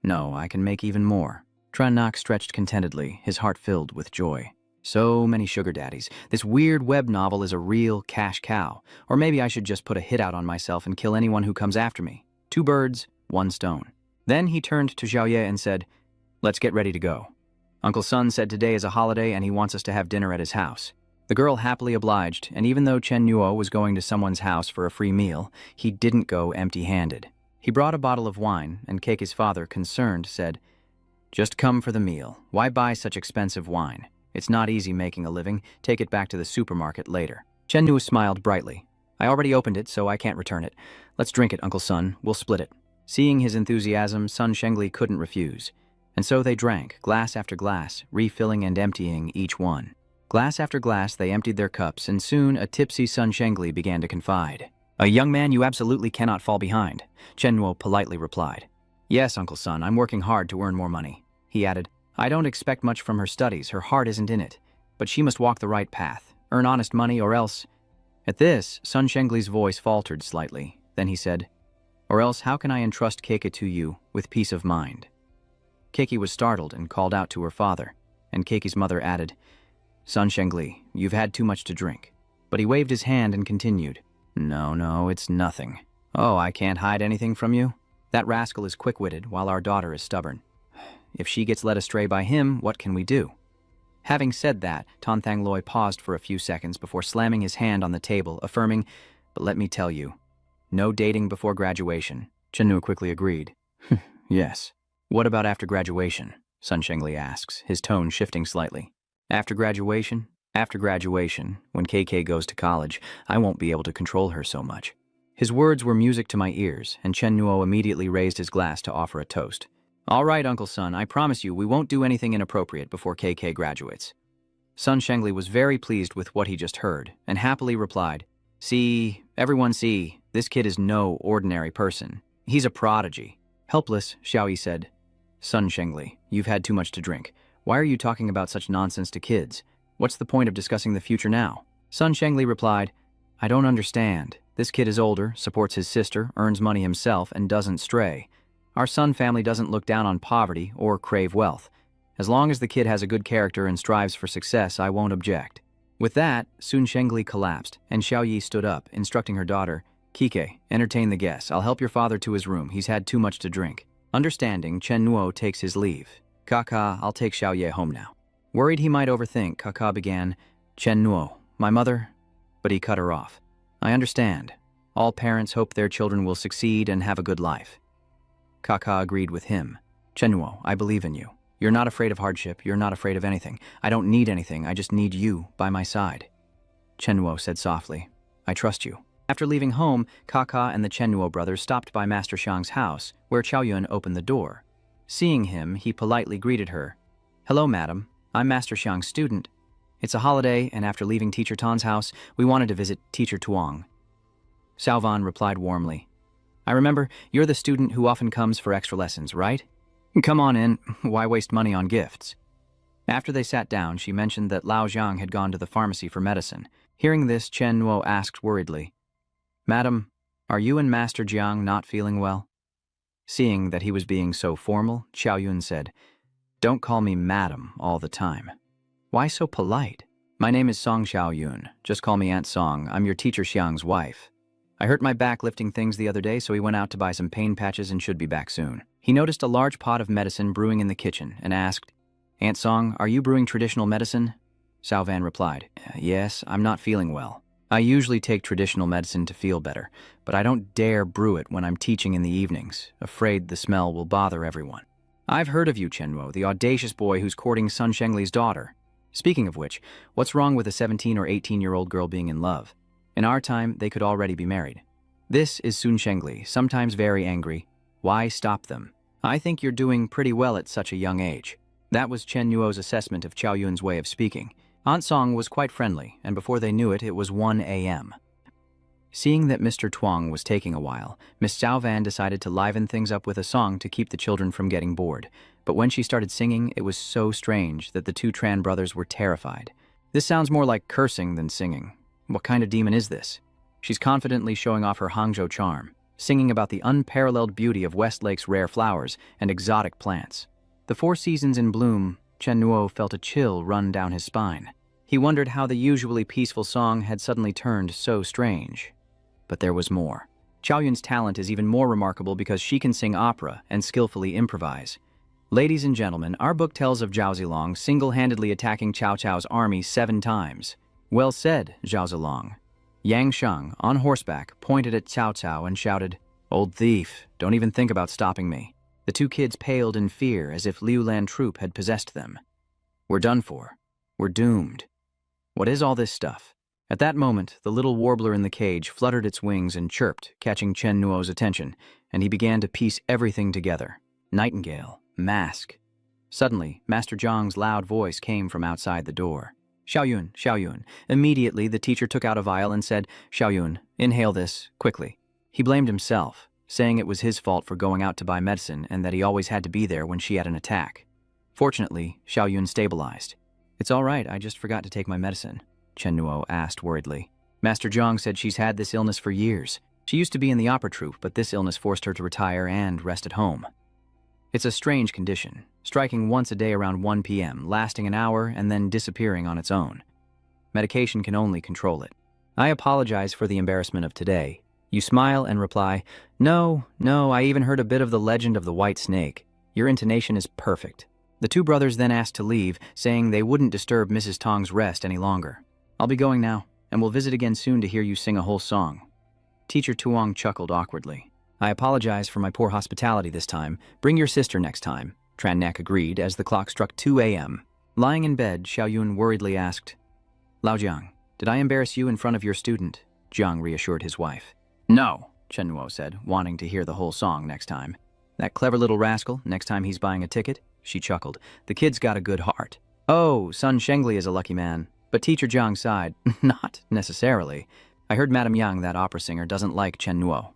"No, I can make even more." Tron Nok stretched contentedly, his heart filled with joy. So many sugar daddies. This weird web novel is a real cash cow. Or maybe I should just put a hit out on myself and kill anyone who comes after me. 2 birds, 1 stone. Then he turned to Xiaoye and said, "Let's get ready to go. Uncle Sun said today is a holiday and he wants us to have dinner at his house." The girl happily obliged, and even though Chen Nuo was going to someone's house for a free meal, he didn't go empty-handed. He brought a bottle of wine, and Keike's father, concerned, said, "Just come for the meal. Why buy such expensive wine? It's not easy making a living. Take it back to the supermarket later." Chen Nuo smiled brightly. "I already opened it, so I can't return it. Let's drink it, Uncle Sun. We'll split it." Seeing his enthusiasm, Sun Shengli couldn't refuse. And so they drank, glass after glass, refilling and emptying each one. Glass after glass, they emptied their cups, and soon a tipsy Sun Shengli began to confide. "A young man, you absolutely cannot fall behind," Chen Nuo politely replied. "Yes, Uncle Sun, I'm working hard to earn more money." He added, "I don't expect much from her studies, her heart isn't in it. But she must walk the right path, earn honest money or else—" At this, Sun Shengli's voice faltered slightly. Then he said, "Or else how can I entrust Keike to you with peace of mind?" Keiki was startled and called out to her father, and Keiki's mother added, "Sun Shengli, you've had too much to drink." But he waved his hand and continued, No, it's nothing. Oh, I can't hide anything from you? That rascal is quick-witted, while our daughter is stubborn. If she gets led astray by him, what can we do?" Having said that, Tonthang Loi paused for a few seconds before slamming his hand on the table, affirming, "But let me tell you, no dating before graduation." Chen Nu quickly agreed. "Yes. What about after graduation?" Sun Shengli asks, his tone shifting slightly. "After graduation? After graduation, when KK goes to college, I won't be able to control her so much." His words were music to my ears, and Chen Nuo immediately raised his glass to offer a toast. "All right, Uncle Sun, I promise you we won't do anything inappropriate before KK graduates." Sun Shengli was very pleased with what he just heard, and happily replied, "See, everyone see, this kid is no ordinary person. He's a prodigy." Helpless, Xiaoyi said, "Sun Shengli, you've had too much to drink. Why are you talking about such nonsense to kids? What's the point of discussing the future now?" Sun Shengli replied, "I don't understand. This kid is older, supports his sister, earns money himself, and doesn't stray. Our Sun family doesn't look down on poverty or crave wealth. As long as the kid has a good character and strives for success, I won't object." With that, Sun Shengli collapsed, and Xiaoyi stood up, instructing her daughter, "Kike, entertain the guests. I'll help your father to his room. He's had too much to drink." Understanding, Chen Nuo takes his leave. "Kaka, I'll take Xiaoye home now." Worried he might overthink, Kaka began, "Chen Nuo, my mother..." but he cut her off. I understand. All parents hope their children will succeed and have a good life. Kaka agreed with him. Chennuo, I believe in you. You're not afraid of hardship, you're not afraid of anything. I don't need anything, I just need you by my side. Chennuo said softly, I trust you. After leaving home, Kaka and the Chennuo brothers stopped by Master Xiang's house, where Qiaoyun opened the door. Seeing him, he politely greeted her. Hello, madam. I'm Master Xiang's student. It's a holiday, and after leaving Teacher Tan's house, we wanted to visit Teacher Tuong. Xiaovan replied warmly. I remember, you're the student who often comes for extra lessons, right? Come on in. Why waste money on gifts? After they sat down, she mentioned that Lao Jiang had gone to the pharmacy for medicine. Hearing this, Chen Nuo asked worriedly, Madam, are you and Master Jiang not feeling well? Seeing that he was being so formal, Qiaoyun said, Don't call me Madam all the time. Why so polite? My name is Song Xiaoyun. Just call me Aunt Song. I'm your teacher Xiang's wife. I hurt my back lifting things the other day, so he went out to buy some pain patches and should be back soon. He noticed a large pot of medicine brewing in the kitchen and asked, Aunt Song, are you brewing traditional medicine? Xiaovan replied, Yes, I'm not feeling well. I usually take traditional medicine to feel better, but I don't dare brew it when I'm teaching in the evenings, afraid the smell will bother everyone. I've heard of you, Chenruo, the audacious boy who's courting Sun Shengli's daughter. Speaking of which, what's wrong with a 17 or 18-year-old girl being in love? In our time, they could already be married. This is Sun Shengli, sometimes very angry. Why stop them? I think you're doing pretty well at such a young age. That was Chen Nuo's assessment of Qiaoyun's way of speaking. Aunt Song was quite friendly, and before they knew it, it was 1 a.m. Seeing that Mr. Tuong was taking a while, Miss Xiaovan decided to liven things up with a song to keep the children from getting bored. But when she started singing, it was so strange that the two Tran brothers were terrified. This sounds more like cursing than singing. What kind of demon is this? She's confidently showing off her Hangzhou charm, singing about the unparalleled beauty of Westlake's rare flowers and exotic plants. The 4 seasons in bloom, Chen Nuo felt a chill run down his spine. He wondered how the usually peaceful song had suddenly turned so strange. But there was more. Qiaoyun's talent is even more remarkable because she can sing opera and skillfully improvise. Ladies and gentlemen, our book tells of Zhao Zilong single-handedly attacking Cao Cao's army 7 times. Well said, Zhao Zilong. Yang Sheng, on horseback, pointed at Cao Cao and shouted, Old thief, don't even think about stopping me. The 2 kids paled in fear as if Liu Lan troop had possessed them. We're done for. We're doomed. What is all this stuff? At that moment, the little warbler in the cage fluttered its wings and chirped, catching Chen Nuo's attention, and he began to piece everything together. Nightingale, mask. Suddenly, Master Zhang's loud voice came from outside the door. Xiaoyun, Xiaoyun. Immediately, the teacher took out a vial and said, Xiaoyun, inhale this, quickly. He blamed himself, saying it was his fault for going out to buy medicine and that he always had to be there when she had an attack. Fortunately, Xiaoyun stabilized. It's all right, I just forgot to take my medicine, Chen Nuo asked worriedly. Master Zhang said she's had this illness for years. She used to be in the opera troupe, but this illness forced her to retire and rest at home. It's a strange condition, striking once a day around 1 p.m., lasting an hour and then disappearing on its own. Medication can only control it. I apologize for the embarrassment of today. You smile and reply, No, I even heard a bit of the legend of the white snake. Your intonation is perfect. The 2 brothers then asked to leave, saying they wouldn't disturb Mrs. Tong's rest any longer. I'll be going now, and we'll visit again soon to hear you sing a whole song. Teacher Tuong chuckled awkwardly. I apologize for my poor hospitality this time. Bring your sister next time, Tran Nak agreed as the clock struck 2 a.m. Lying in bed, Xiaoyun worriedly asked, Lao Jiang, did I embarrass you in front of your student? Jiang reassured his wife. No, Chen Nuo said, wanting to hear the whole song next time. That clever little rascal, next time he's buying a ticket? She chuckled. The kid's got a good heart. Oh, Sun Shengli is a lucky man. But Teacher Jiang sighed. Not necessarily. I heard Madame Yang, that opera singer, doesn't like Chen Nuo.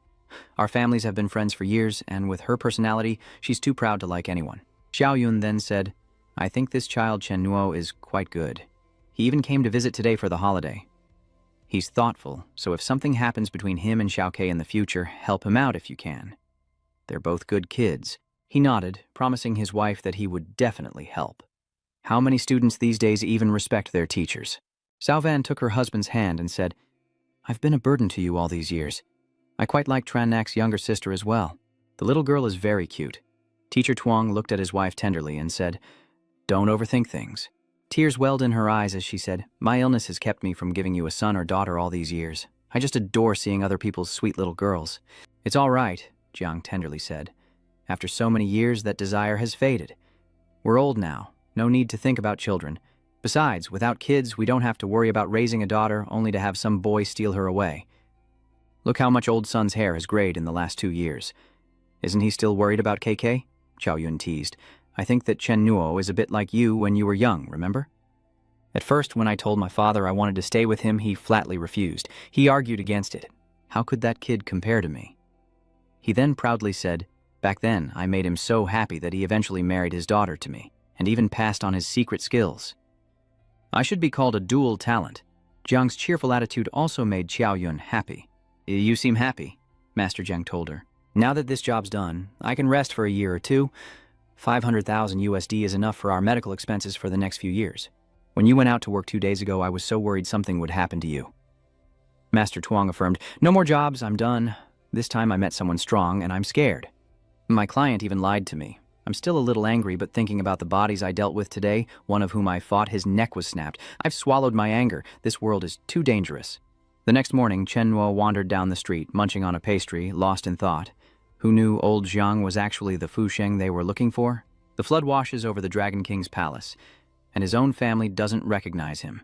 Our families have been friends for years, and with her personality, she's too proud to like anyone. Xiaoyun then said, I think this child Chen Nuo is quite good. He even came to visit today for the holiday. He's thoughtful, so if something happens between him and Xiaokei in the future, help him out if you can. They're both good kids. He nodded, promising his wife that he would definitely help. How many students these days even respect their teachers? Xiaovan took her husband's hand and said, I've been a burden to you all these years. I quite like Tran Nak's younger sister as well. The little girl is very cute. Teacher Tuong looked at his wife tenderly and said, Don't overthink things. Tears welled in her eyes as she said, "My illness has kept me from giving you a son or daughter all these years. I just adore seeing other people's sweet little girls." "It's all right," Jiang tenderly said. "After so many years, that desire has faded. We're old now, no need to think about children. Besides, without kids, we don't have to worry about raising a daughter only to have some boy steal her away. Look how much old son's hair has grayed in the last 2 years. Isn't he still worried about KK?" Chow Yun teased. "I think that Chen Nuo is a bit like you when you were young, remember?" At first, when I told my father I wanted to stay with him, he flatly refused. He argued against it. How could that kid compare to me? He then proudly said, "Back then, I made him so happy that he eventually married his daughter to me, and even passed on his secret skills. I should be called a dual talent." Jiang's cheerful attitude also made Chow Yun happy. "You seem happy," Master Jiang told her. "Now that this job's done, I can rest for a year or two. 500,000 USD is enough for our medical expenses for the next few years. When you went out to work 2 days ago, I was so worried something would happen to you." Master Tuong affirmed, "No more jobs, I'm done. This time I met someone strong and I'm scared. My client even lied to me. I'm still a little angry, but thinking about the bodies I dealt with today, one of whom I fought, his neck was snapped. I've swallowed my anger. This world is too dangerous." The next morning, Chen Nuo wandered down the street, munching on a pastry, lost in thought. Who knew old Jiang was actually the Fu Sheng they were looking for? The flood washes over the Dragon King's palace, and his own family doesn't recognize him.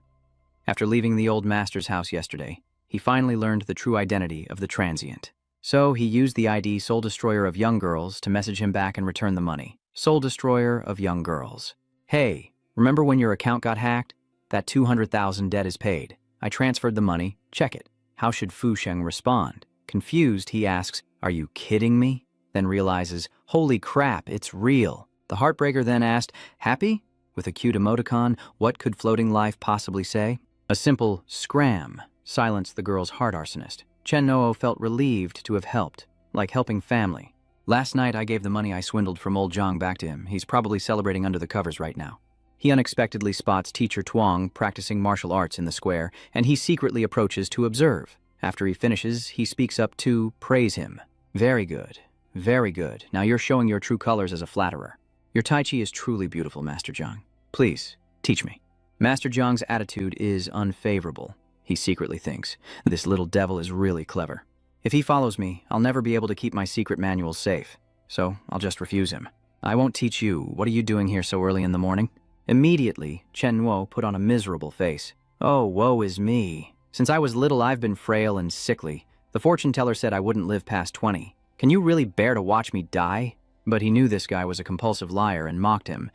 After leaving the old master's house yesterday, he finally learned the true identity of the transient. So he used the ID Soul Destroyer of Young Girls to message him back and return the money. Soul Destroyer of Young Girls. "Hey, remember when your account got hacked? That 200,000 debt is paid. I transferred the money. Check it." How should Fu Sheng respond? Confused, he asks, "Are you kidding me?" Then realizes, "Holy crap, it's real." The Heartbreaker then asked, "Happy?" With a cute emoticon, what could Floating Life possibly say? A simple scram silenced the girl's heart arsonist. Chen Nuo felt relieved to have helped, like helping family. "Last night I gave the money I swindled from old Zhang back to him. He's probably celebrating under the covers right now." He unexpectedly spots teacher Tuong practicing martial arts in the square, and he secretly approaches to observe. After he finishes, he speaks up to praise him. "Very good, very good. Now you're showing your true colors as a flatterer. Your Tai Chi is truly beautiful, Master Zhang. Please, teach me." Master Zhang's attitude is unfavorable. He secretly thinks, "This little devil is really clever. If he follows me, I'll never be able to keep my secret manuals safe. So I'll just refuse him. I won't teach you. What are you doing here so early in the morning?" Immediately, Chen Nuo put on a miserable face. "Oh, woe is me. Since I was little, I've been frail and sickly. The fortune teller said I wouldn't live past 20. Can you really bear to watch me die?" But he knew this guy was a compulsive liar and mocked him.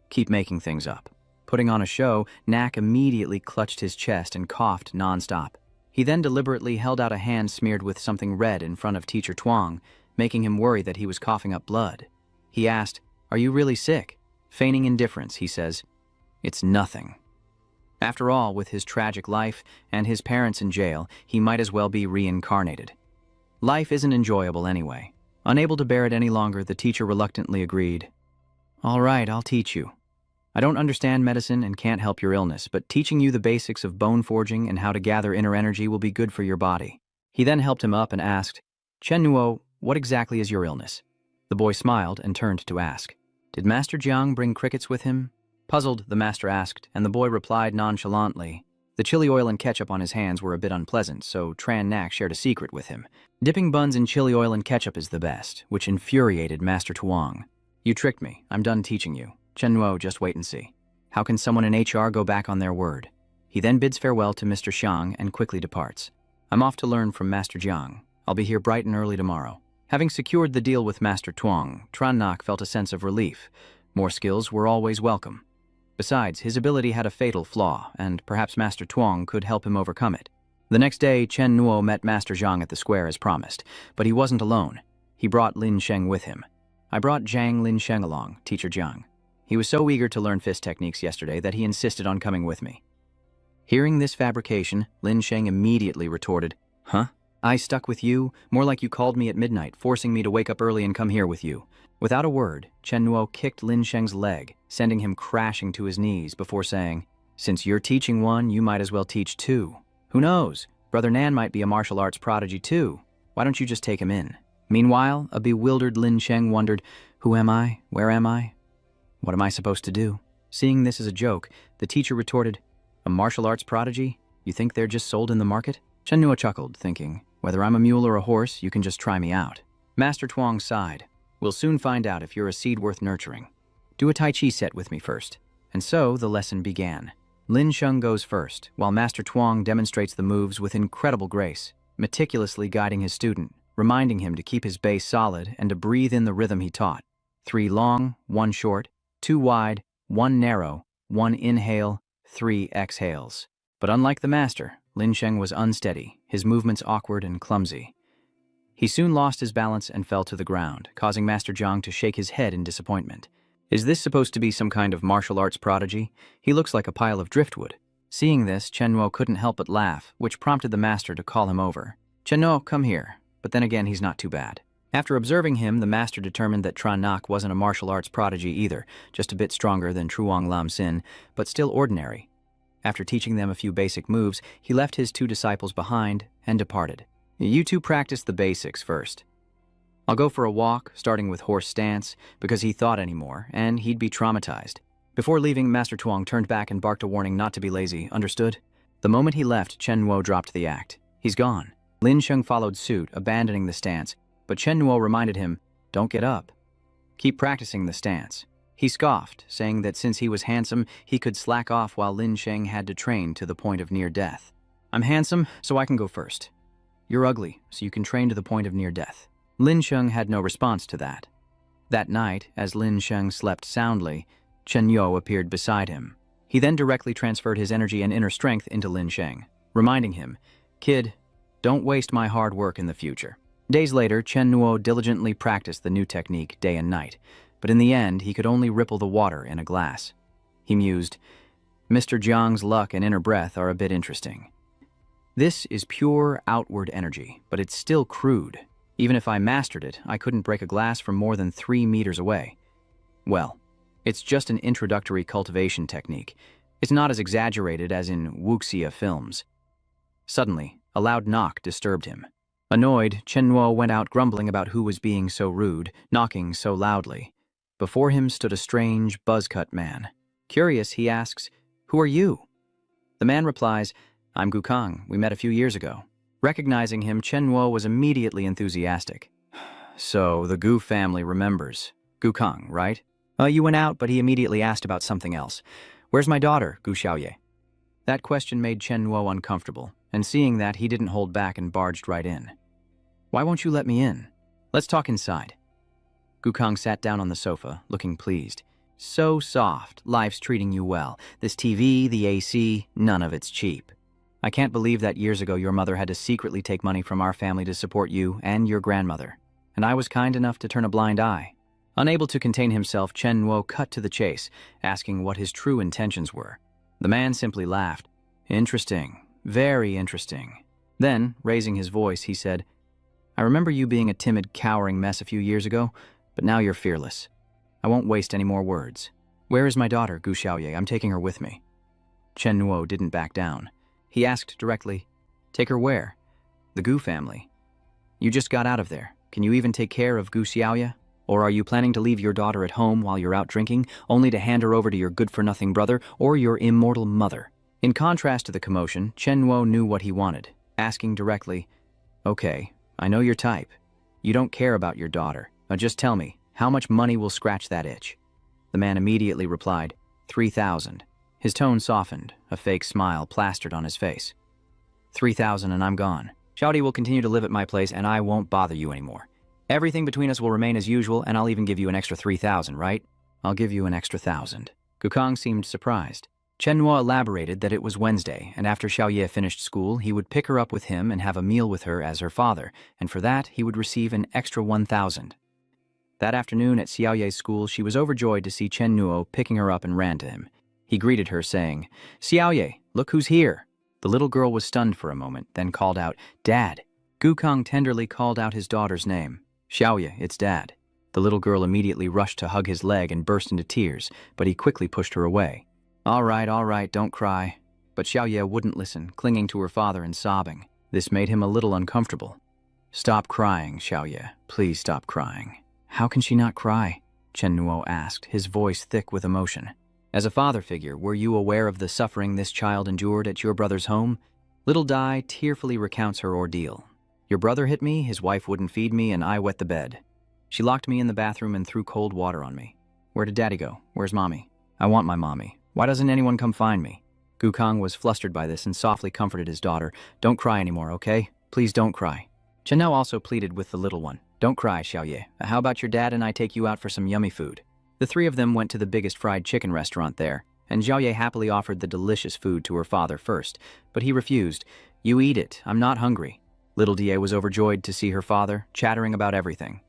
Keep making things up. Putting on a show, Nak immediately clutched his chest and coughed nonstop. He then deliberately held out a hand smeared with something red in front of teacher Tuong, making him worry that he was coughing up blood. He asked, "Are you really sick?" Feigning indifference, he says, "It's nothing." After all, with his tragic life and his parents in jail, he might as well be reincarnated. Life isn't enjoyable anyway. Unable to bear it any longer, the teacher reluctantly agreed. "All right, I'll teach you. I don't understand medicine and can't help your illness, but teaching you the basics of bone forging and how to gather inner energy will be good for your body." He then helped him up and asked, "Chen Nuo, what exactly is your illness?" The boy smiled and turned to ask, "Did Master Jiang bring crickets with him?" Puzzled, the master asked, and the boy replied nonchalantly. The chili oil and ketchup on his hands were a bit unpleasant, so Tran Nak shared a secret with him. Dipping buns in chili oil and ketchup is the best, which infuriated Master Tuong. "You tricked me. I'm done teaching you. Chen Nuo, just wait and see. How can someone in HR go back on their word?" He then bids farewell to Mr. Xiang and quickly departs. "I'm off to learn from Master Jiang. I'll be here bright and early tomorrow." Having secured the deal with Master Tuong, Tran Nak felt a sense of relief. More skills were always welcome. Besides, his ability had a fatal flaw, and perhaps Master Tuong could help him overcome it. The next day, Chen Nuo met Master Zhang at the square as promised, but he wasn't alone. He brought Lin Sheng with him. "I brought Zhang Lin Sheng along, Teacher Jiang. He was so eager to learn fist techniques yesterday that he insisted on coming with me." Hearing this fabrication, Lin Sheng immediately retorted, "Huh? I stuck with you? More like you called me at midnight, forcing me to wake up early and come here with you." Without a word, Chen Nuo kicked Lin Sheng's leg, sending him crashing to his knees before saying, "Since you're teaching one, you might as well teach two. Who knows? Brother Nan might be a martial arts prodigy too. Why don't you just take him in?" Meanwhile, a bewildered Lin Sheng wondered, "Who am I? Where am I? What am I supposed to do?" Seeing this as a joke, the teacher retorted, "A martial arts prodigy? You think they're just sold in the market?" Chen Nuo chuckled, thinking, "Whether I'm a mule or a horse, you can just try me out." Master Tuong sighed. "We'll soon find out if you're a seed worth nurturing. Do a Tai Chi set with me first." And so the lesson began. Lin Sheng goes first, while Master Tuong demonstrates the moves with incredible grace, meticulously guiding his student, reminding him to keep his base solid and to breathe in the rhythm he taught. 3 long, 1 short, 2 wide, 1 narrow, 1 inhale, 3 exhales. But unlike the master, Lin Sheng was unsteady, his movements awkward and clumsy. He soon lost his balance and fell to the ground, causing Master Jiang to shake his head in disappointment. Is this supposed to be some kind of martial arts prodigy? He looks like a pile of driftwood. Seeing this, Chen Nuo couldn't help but laugh, which prompted the master to call him over. "Chen Nuo, come here." But then again, he's not too bad. After observing him, the master determined that Tran Nak wasn't a martial arts prodigy either, just a bit stronger than Truong Lam Sin, but still ordinary. After teaching them a few basic moves, he left his 2 disciples behind and departed. "You two practice the basics first. I'll go for a walk, starting with horse stance, because he thought anymore, and he'd be traumatized." Before leaving, Master Tuong turned back and barked a warning not to be lazy, understood? The moment he left, Chen Nuo dropped the act. He's gone. Lin Sheng followed suit, abandoning the stance, but Chen Nuo reminded him, "Don't get up. Keep practicing the stance." He scoffed, saying that since he was handsome, he could slack off while Lin Sheng had to train to the point of near death. "I'm handsome, so I can go first. You're ugly, so you can train to the point of near death." Lin Sheng had no response to that. That night, as Lin Sheng slept soundly, Chen Nuo appeared beside him. He then directly transferred his energy and inner strength into Lin Sheng, reminding him, "Kid, don't waste my hard work in the future." Days later, Chen Nuo diligently practiced the new technique day and night, but in the end, he could only ripple the water in a glass. He mused, "Mr. Jiang's luck and inner breath are a bit interesting. This is pure outward energy, but it's still crude. Even if I mastered it, I couldn't break a glass from more than 3 meters away. Well, it's just an introductory cultivation technique. It's not as exaggerated as in wuxia films." Suddenly, a loud knock disturbed him. Annoyed, Chen Nuo went out grumbling about who was being so rude, knocking so loudly. Before him stood a strange, buzz-cut man. Curious, he asks, "Who are you?" The man replies, "I'm Gukang. We met a few years ago." Recognizing him, Chen Nuo was immediately enthusiastic. "So, the Gu family remembers. Gukang, right? You went out, but he immediately asked about something else. Where's my daughter, Gu Xiaoye?" That question made Chen Nuo uncomfortable, and seeing that, he didn't hold back and barged right in. "Why won't you let me in? Let's talk inside." Gukang sat down on the sofa, looking pleased. "So soft, life's treating you well. This TV, the AC, none of it's cheap. I can't believe that years ago your mother had to secretly take money from our family to support you and your grandmother. And I was kind enough to turn a blind eye." Unable to contain himself, Chen Nuo cut to the chase, asking what his true intentions were. The man simply laughed. "Interesting, very interesting." Then, raising his voice, he said, "I remember you being a timid, cowering mess a few years ago, but now you're fearless. I won't waste any more words. Where is my daughter, Gu Xiaoye? I'm taking her with me." Chen Nuo didn't back down. He asked directly, "Take her where?" "The Gu family." "You just got out of there. Can you even take care of Gu Xiaoye? Or are you planning to leave your daughter at home while you're out drinking, only to hand her over to your good-for-nothing brother or your immortal mother?" In contrast to the commotion, Chen Nuo knew what he wanted, asking directly, "Okay, I know your type. You don't care about your daughter. Now just tell me, how much money will scratch that itch?" The man immediately replied, 3,000. His tone softened, a fake smile plastered on his face. 3,000 and I'm gone. Xiaodi will continue to live at my place and I won't bother you anymore. Everything between us will remain as usual and I'll even give you an extra 3,000, right? I'll give you an extra 1,000. Gukang seemed surprised. Chen Nuo elaborated that it was Wednesday, and after Xiaoye finished school, he would pick her up with him and have a meal with her as her father, and for that, he would receive an extra 1,000. That afternoon at Xiaoye's school, she was overjoyed to see Chen Nuo picking her up and ran to him. He greeted her, saying, "Xiaoye, look who's here." The little girl was stunned for a moment, then called out, "Dad." Gukang tenderly called out his daughter's name. "Xiaoye, it's Dad." The little girl immediately rushed to hug his leg and burst into tears, but he quickly pushed her away. All right, don't cry." But Xiaoye wouldn't listen, clinging to her father and sobbing. This made him a little uncomfortable. "Stop crying, Xiaoye. Please stop crying." "How can she not cry?" Chen Nuo asked, his voice thick with emotion. As a father figure, were you aware of the suffering this child endured at your brother's home? Little Dai tearfully recounts her ordeal. Your brother hit me, his wife wouldn't feed me, and I wet the bed. She locked me in the bathroom and threw cold water on me. Where did Daddy go? Where's Mommy? I want my mommy. Why doesn't anyone come find me? Gukong was flustered by this and softly comforted his daughter. Don't cry anymore, okay? Please don't cry. Chenno also pleaded with the little one. Don't cry, Xiaoye. How about your dad and I take you out for some yummy food? The three of them went to the biggest fried chicken restaurant there, and Xiaoye happily offered the delicious food to her father first, but he refused. You eat it, I'm not hungry. Little Die was overjoyed to see her father, chattering about everything.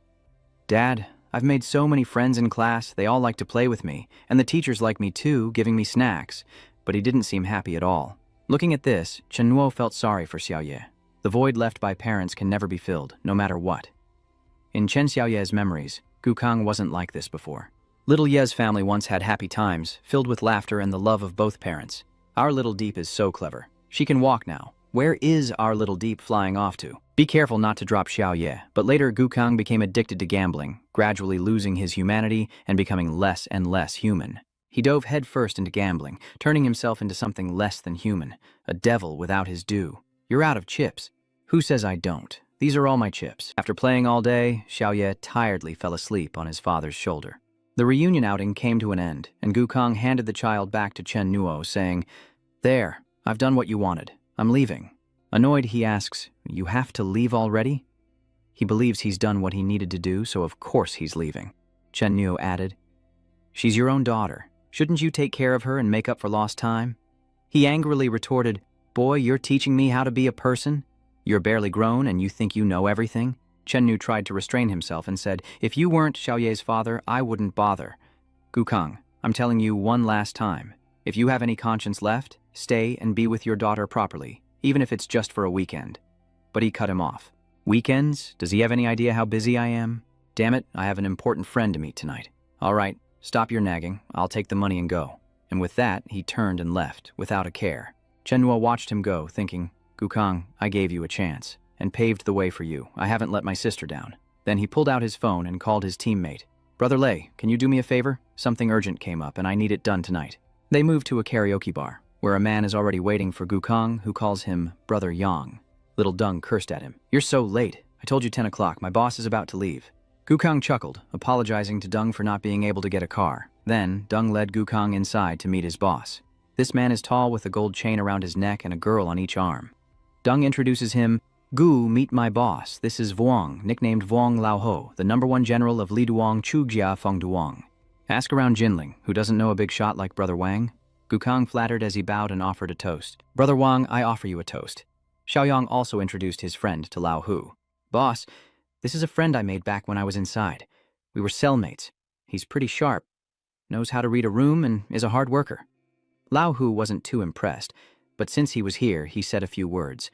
Dad, I've made so many friends in class, they all like to play with me, and the teachers like me too, giving me snacks. But he didn't seem happy at all. Looking at this, Chennuo felt sorry for Xiaoye. The void left by parents can never be filled, no matter what. In Chen Xiaoye's memories, Gukong wasn't like this before. Little Ye's family once had happy times, filled with laughter and the love of both parents. Our little Deep is so clever. She can walk now. Where is our little Deep flying off to? Be careful not to drop Xiaoye, but later Gukong became addicted to gambling, gradually losing his humanity and becoming less and less human. He dove headfirst into gambling, turning himself into something less than human, a devil without his due. You're out of chips. Who says I don't? These are all my chips. After playing all day, Xiaoye tiredly fell asleep on his father's shoulder. The reunion outing came to an end, and Gukong handed the child back to Chen Nuo, saying, There, I've done what you wanted. I'm leaving. Annoyed, he asks, You have to leave already? He believes he's done what he needed to do, so of course he's leaving. Chen Nuo added, She's your own daughter. Shouldn't you take care of her and make up for lost time? He angrily retorted, Boy, you're teaching me how to be a person? You're barely grown and you think you know everything? Chen Nu tried to restrain himself and said, If you weren't Xiaoye's father, I wouldn't bother. Gukong, I'm telling you one last time. If you have any conscience left, stay and be with your daughter properly, even if it's just for a weekend. But he cut him off. Weekends? Does he have any idea how busy I am? Damn it, I have an important friend to meet tonight. All right, stop your nagging. I'll take the money and go. And with that, he turned and left, without a care. Chen Nuo watched him go, thinking, Gukong, I gave you a chance, and paved the way for you. I haven't let my sister down. Then he pulled out his phone and called his teammate. Brother Lei, can you do me a favor? Something urgent came up and I need it done tonight. They moved to a karaoke bar, where a man is already waiting for Gukong, who calls him Brother Yang. Little Dung cursed at him. You're so late. I told you 10 o'clock. My boss is about to leave. Gukong chuckled, apologizing to Dung for not being able to get a car. Then, Dung led Gukong inside to meet his boss. This man is tall with a gold chain around his neck and a girl on each arm. Dung introduces him. Gu, meet my boss. This is Vuong, nicknamed Vuong Laoho, the #1 general of Li Duong Chugjia Fengduong. Ask around Jinling, who doesn't know a big shot like Brother Wang. Gukong flattered as he bowed and offered a toast. Brother Wang, I offer you a toast. Xiaoyang also introduced his friend to Lao Hu. Boss, this is a friend I made back when I was inside. We were cellmates. He's pretty sharp, knows how to read a room, and is a hard worker. Lao Hu wasn't too impressed, but since he was here, he said a few words.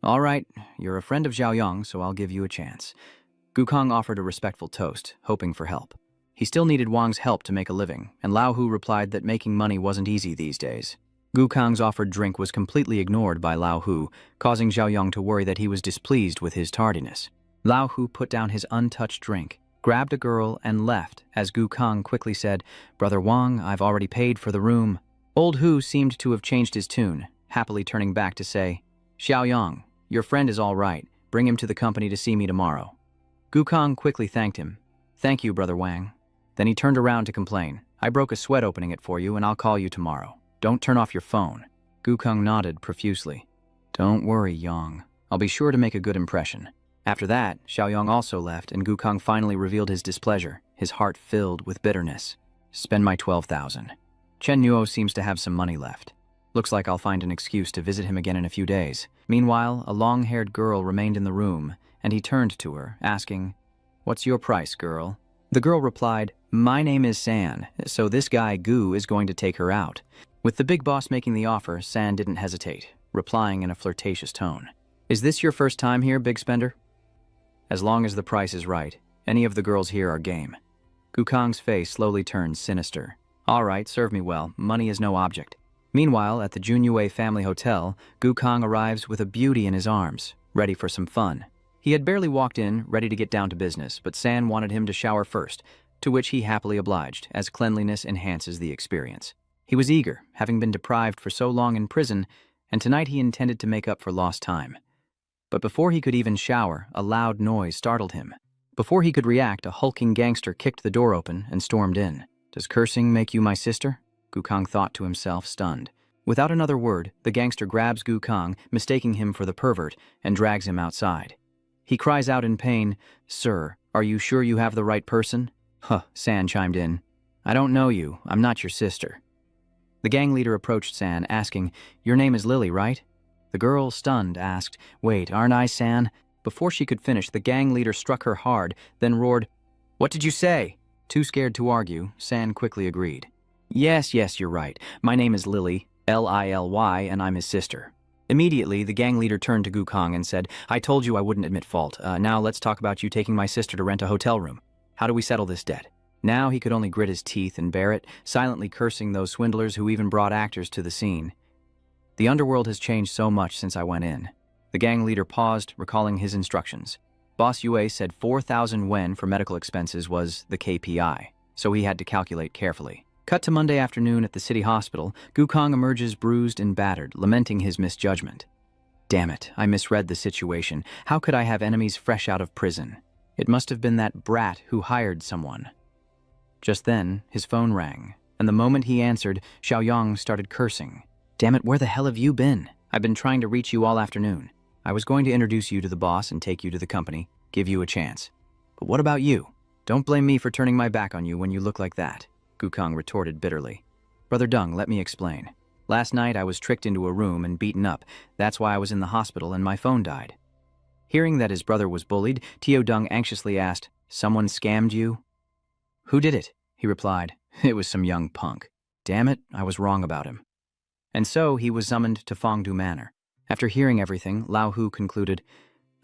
All right, you're a friend of Xiaoyang, so I'll give you a chance. Gukong offered a respectful toast, hoping for help. He still needed Wang's help to make a living, and Lao Hu replied that making money wasn't easy these days. Gukong's offered drink was completely ignored by Lao Hu, causing Xiaoyang to worry that he was displeased with his tardiness. Lao Hu put down his untouched drink, grabbed a girl, and left, as Gukong quickly said, Brother Wang, I've already paid for the room. Old Hu seemed to have changed his tune, happily turning back to say, Xiaoyang, your friend is all right. Bring him to the company to see me tomorrow. Gukong quickly thanked him. Thank you, Brother Wang. Then he turned around to complain. I broke a sweat opening it for you, and I'll call you tomorrow. Don't turn off your phone. Gukong nodded profusely. Don't worry, Yang. I'll be sure to make a good impression. After that, Xiaoyang also left, and Gukong finally revealed his displeasure, his heart filled with bitterness. Spend my 12,000. Chen Nuo seems to have some money left. Looks like I'll find an excuse to visit him again in a few days. Meanwhile, a long-haired girl remained in the room, and he turned to her, asking, What's your price, girl? The girl replied, My name is San, so this guy Gu is going to take her out. With the big boss making the offer, San didn't hesitate, replying in a flirtatious tone. Is this your first time here, big spender? As long as the price is right, any of the girls here are game. Gukong's face slowly turned sinister. All right, serve me well. Money is no object. Meanwhile, at the Junyue family hotel, Gukong arrives with a beauty in his arms, ready for some fun. He had barely walked in, ready to get down to business, but San wanted him to shower first. to which he happily obliged, as cleanliness enhances the experience. He was eager, having been deprived for so long in prison, and tonight he intended to make up for lost time. But before he could even shower, a loud noise startled him. Before he could react, a hulking gangster kicked the door open and stormed in. "Does cursing make you my sister?" Gukong thought to himself, stunned. Without another word, the gangster grabs Gukong, mistaking him for the pervert, and drags him outside. He cries out in pain, "Sir, are you sure you have the right person?" "Huh," San chimed in. "I don't know you. I'm not your sister." The gang leader approached San, asking, "Your name is Lily, right?" The girl, stunned, asked, "Wait, aren't I San?" Before she could finish, the gang leader struck her hard, then roared, "What did you say?" Too scared to argue, San quickly agreed. Yes, you're right. My name is Lily, Lily, and I'm his sister." Immediately, the gang leader turned to Gukong and said, "I told you I wouldn't admit fault. Now let's talk about you taking my sister to rent a hotel room. How do we settle this debt?" Now he could only grit his teeth and bear it, silently cursing those swindlers who even brought actors to the scene. "The underworld has changed so much since I went in." The gang leader paused, recalling his instructions. Boss Yue said 4,000 wen for medical expenses was the KPI, so he had to calculate carefully. Cut to Monday afternoon at the city hospital, Gukong emerges bruised and battered, lamenting his misjudgment. "Damn it, I misread the situation. How could I have enemies fresh out of prison? It must have been that brat who hired someone." Just then, his phone rang, and the moment he answered, Xiaoyang started cursing. "Damn it, where the hell have you been? I've been trying to reach you all afternoon. I was going to introduce you to the boss and take you to the company, give you a chance. But what about you? Don't blame me for turning my back on you when you look like that," Gukong retorted bitterly. "Brother Dung, let me explain. Last night I was tricked into a room and beaten up. That's why I was in the hospital and my phone died." Hearing that his brother was bullied, Tio Dung anxiously asked, "Someone scammed you?" "Who did it?" he replied. "It was some young punk. Damn it, I was wrong about him." And so he was summoned to Fangdu Manor. After hearing everything, Lao Hu concluded,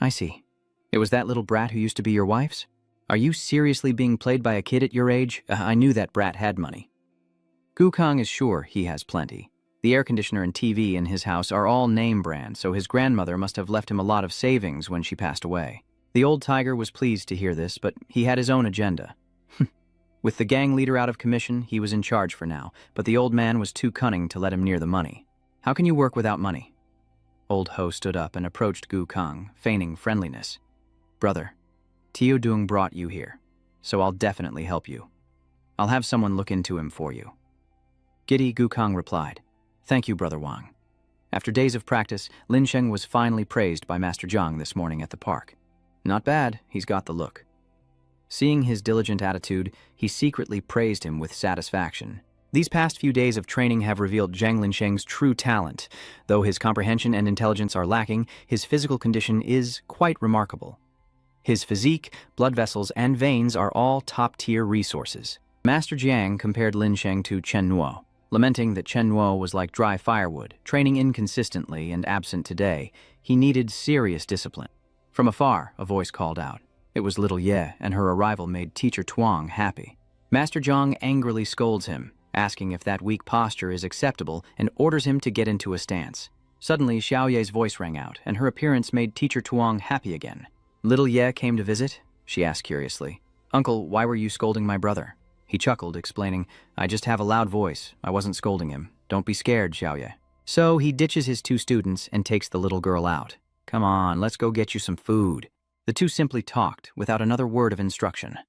"I see. It was that little brat who used to be your wife's? Are you seriously being played by a kid at your age? I knew that brat had money." Gukong is sure he has plenty. The air conditioner and TV in his house are all name brand, so his grandmother must have left him a lot of savings when she passed away. The old tiger was pleased to hear this, but he had his own agenda. With the gang leader out of commission, he was in charge for now, but the old man was too cunning to let him near the money. "How can you work without money?" Old Ho stood up and approached Gukong, feigning friendliness. "Brother, Tio Dung brought you here, so I'll definitely help you. I'll have someone look into him for you." Giddy, Gukong replied, "Thank you, Brother Wang." After days of practice, Lin Sheng was finally praised by Master Zhang this morning at the park. "Not bad, he's got the look." Seeing his diligent attitude, he secretly praised him with satisfaction. These past few days of training have revealed Zhang Linsheng's true talent. Though his comprehension and intelligence are lacking, his physical condition is quite remarkable. His physique, blood vessels, and veins are all top-tier resources. Master Jiang compared Lin Sheng to Chen Nuo, lamenting that Chen Nuo was like dry firewood, training inconsistently and absent today. He needed serious discipline. From afar, a voice called out. It was little Ye, and her arrival made Teacher Tuang happy. Master Zhang angrily scolds him, asking if that weak posture is acceptable, and orders him to get into a stance. Suddenly, Xiao Ye's voice rang out, and her appearance made Teacher Tuang happy again. "Little Ye came to visit?" she asked curiously. "Uncle, why were you scolding my brother?" He chuckled, explaining, "I just have a loud voice. I wasn't scolding him. Don't be scared, Xiao Ye." So he ditches his two students and takes the little girl out. "Come on, let's go get you some food." The two simply talked, without another word of instruction.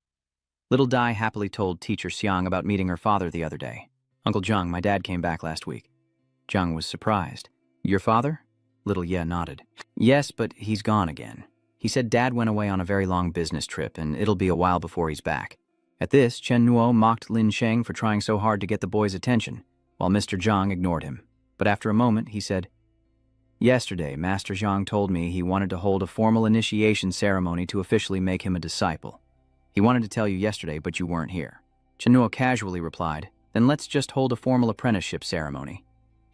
Little Dai happily told Teacher Xiang about meeting her father the other day. "Uncle Zhang, my dad came back last week." Zhang was surprised. "Your father?" Little Ye nodded. "Yes, but he's gone again. He said Dad went away on a very long business trip, and it'll be a while before he's back." At this, Chen Nuo mocked Lin Sheng for trying so hard to get the boy's attention, while Mr. Zhang ignored him. But after a moment, he said, "Yesterday, Master Zhang told me he wanted to hold a formal initiation ceremony to officially make him a disciple. He wanted to tell you yesterday, but you weren't here." Chen Nuo casually replied, "Then let's just hold a formal apprenticeship ceremony.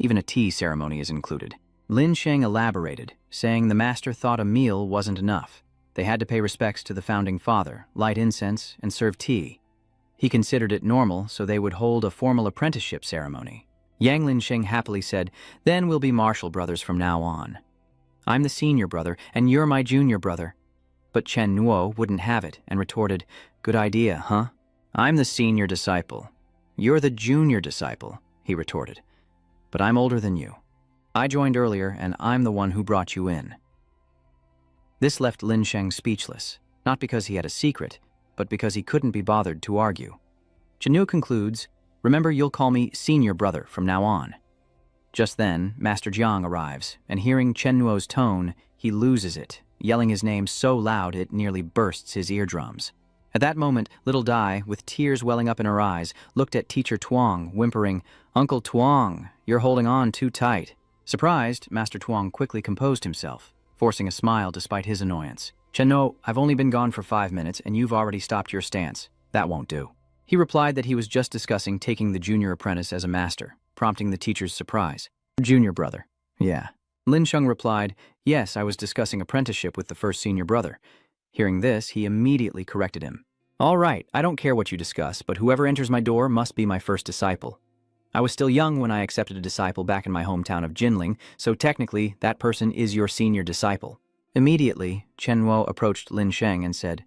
Even a tea ceremony is included." Lin Sheng elaborated, saying the master thought a meal wasn't enough. They had to pay respects to the founding father, light incense, and serve tea. He considered it normal, so they would hold a formal apprenticeship ceremony. Yang Lin Sheng happily said, "Then we'll be Marshall brothers from now on. I'm the senior brother, and you're my junior brother." But Chen Nuo wouldn't have it and retorted, "Good idea, huh? I'm the senior disciple. You're the junior disciple, he retorted. But I'm older than you. I joined earlier, and I'm the one who brought you in. This left Lin Sheng speechless, not because he had a secret, but because he couldn't be bothered to argue. Chen Nu concludes, remember, you'll call me senior brother from now on. Just then, Master Jiang arrives, and hearing Chen Nuo's tone, he loses it, yelling his name so loud it nearly bursts his eardrums. At that moment, little Dai, with tears welling up in her eyes, looked at Teacher Tuong, whimpering, Uncle Tuong, you're holding on too tight. Surprised, Master Tuong quickly composed himself, forcing a smile despite his annoyance. Chen Nuo, I've only been gone for 5 minutes, and you've already stopped your stance. That won't do. He replied that he was just discussing taking the junior apprentice as a master, prompting the teacher's surprise. Junior brother. Yeah. Lin Sheng replied, yes, I was discussing apprenticeship with the first senior brother. Hearing this, he immediately corrected him. All right, I don't care what you discuss, but whoever enters my door must be my first disciple. I was still young when I accepted a disciple back in my hometown of Jinling, so technically, that person is your senior disciple. Immediately, Chen Nuo approached Lin Sheng and said,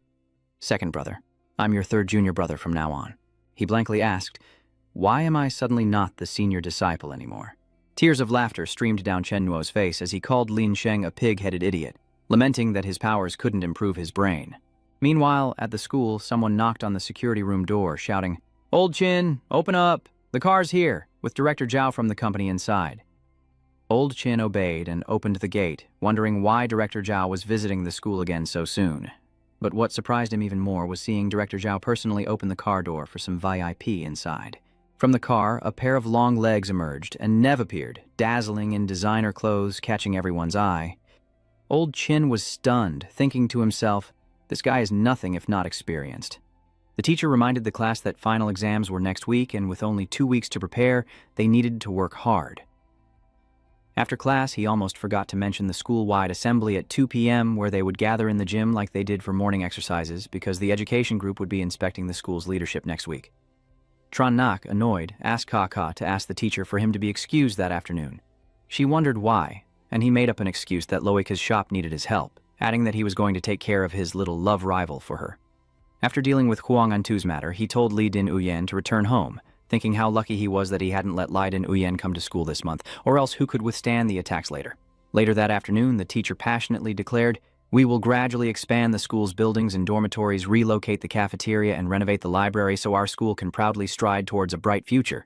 second brother, I'm your third junior brother from now on. He blankly asked, why am I suddenly not the senior disciple anymore? Tears of laughter streamed down Chen Nuo's face as he called Lin Sheng a pig-headed idiot, lamenting that his powers couldn't improve his brain. Meanwhile, at the school, someone knocked on the security room door, shouting, Old Chin, open up! The car's here, with Director Zhao from the company inside. Old Chin obeyed and opened the gate, wondering why Director Zhao was visiting the school again so soon. But what surprised him even more was seeing Director Zhao personally open the car door for some VIP inside. From the car, a pair of long legs emerged, and Nev appeared, dazzling in designer clothes, catching everyone's eye. Old Chin was stunned, thinking to himself, this guy is nothing if not experienced. The teacher reminded the class that final exams were next week, and with only 2 weeks to prepare, they needed to work hard. After class, he almost forgot to mention the school-wide assembly at 2 p.m. where they would gather in the gym like they did for morning exercises because the education group would be inspecting the school's leadership next week. Tran Nak, annoyed, asked Kaka to ask the teacher for him to be excused that afternoon. She wondered why, and he made up an excuse that Loika's shop needed his help, adding that he was going to take care of his little love rival for her. After dealing with Huang Antu's matter, he told Li Din Uyen to return home, thinking how lucky he was that he hadn't let Li Din Uyen come to school this month, or else who could withstand the attacks later. Later that afternoon, the teacher passionately declared, we will gradually expand the school's buildings and dormitories, relocate the cafeteria, and renovate the library so our school can proudly stride towards a bright future.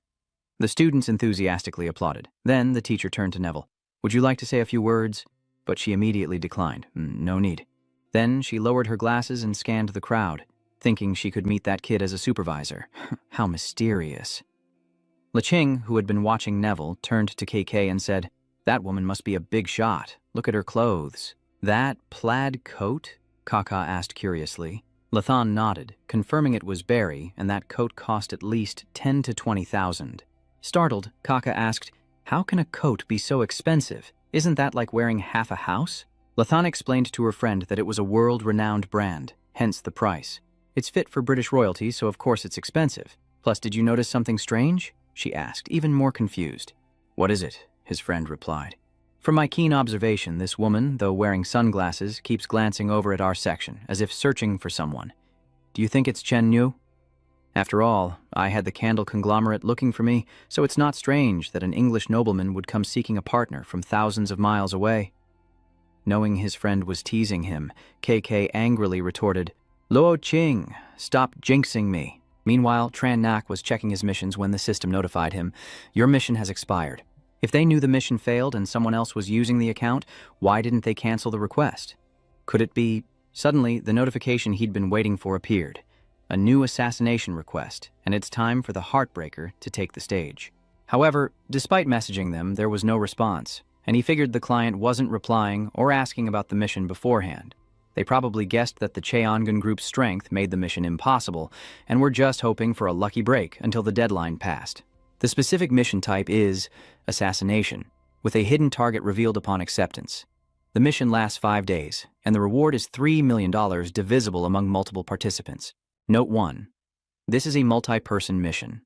The students enthusiastically applauded. Then the teacher turned to Neville. Would you like to say a few words? But she immediately declined. No need. Then she lowered her glasses and scanned the crowd, thinking she could meet that kid as a supervisor. How mysterious. Liqing, who had been watching Neville, turned to KK and said, that woman must be a big shot. Look at her clothes. That plaid coat? Kaka asked curiously. Lathan nodded, confirming it was Barry, and that coat cost at least 10 to 20,000. Startled, Kaka asked, how can a coat be so expensive? Isn't that like wearing half a house? Lathan explained to her friend that it was a world-renowned brand, hence the price. It's fit for British royalty, so of course it's expensive. Plus, did you notice something strange? She asked, even more confused. What is it? His friend replied. From my keen observation, this woman, though wearing sunglasses, keeps glancing over at our section, as if searching for someone. Do you think it's Chen Nu? After all, I had the candle conglomerate looking for me, so it's not strange that an English nobleman would come seeking a partner from thousands of miles away. Knowing his friend was teasing him, KK angrily retorted, Luo Qing, stop jinxing me. Meanwhile, Tran Nak was checking his missions when the system notified him, your mission has expired. If they knew the mission failed and someone else was using the account, why didn't they cancel the request? Could it be... Suddenly, the notification he'd been waiting for appeared. A new assassination request, and it's time for the Heartbreaker to take the stage. However, despite messaging them, there was no response, and he figured the client wasn't replying or asking about the mission beforehand. They probably guessed that the Cheongan group's strength made the mission impossible, and were just hoping for a lucky break until the deadline passed. The specific mission type is assassination, with a hidden target revealed upon acceptance. The mission lasts 5 days, and the reward is $3 million divisible among multiple participants. Note 1. This is a multi-person mission.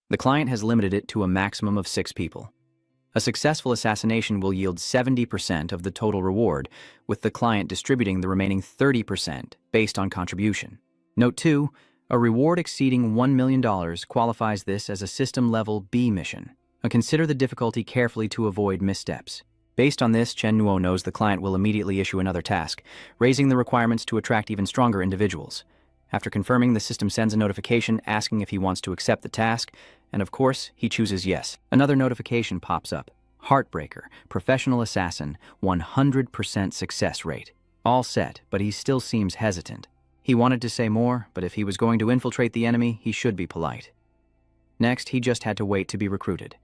The client has limited it to a maximum of 6 people. A successful assassination will yield 70% of the total reward, with the client distributing the remaining 30% based on contribution. Note 2. A reward exceeding $1 million qualifies this as a system-level B mission. Consider the difficulty carefully to avoid missteps. Based on this, Chen Nuo knows the client will immediately issue another task, raising the requirements to attract even stronger individuals. After confirming, the system sends a notification asking if he wants to accept the task, and of course, he chooses yes. Another notification pops up. Heartbreaker, professional assassin, 100% success rate. All set, but he still seems hesitant. He wanted to say more, but if he was going to infiltrate the enemy, he should be polite. Next, he just had to wait to be recruited.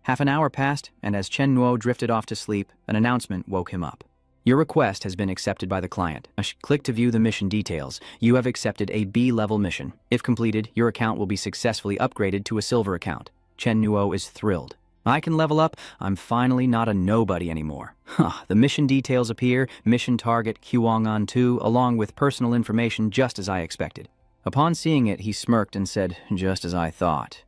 Half an hour passed, and as Chen Nuo drifted off to sleep, an announcement woke him up. Your request has been accepted by the client. Click to view the mission details. You have accepted a B-level mission. If completed, your account will be successfully upgraded to a silver account. Chen Nuo is thrilled. I can level up. I'm finally not a nobody anymore. The mission details appear, mission target Huang'an 2, along with personal information just as I expected. Upon seeing it, he smirked and said, just as I thought.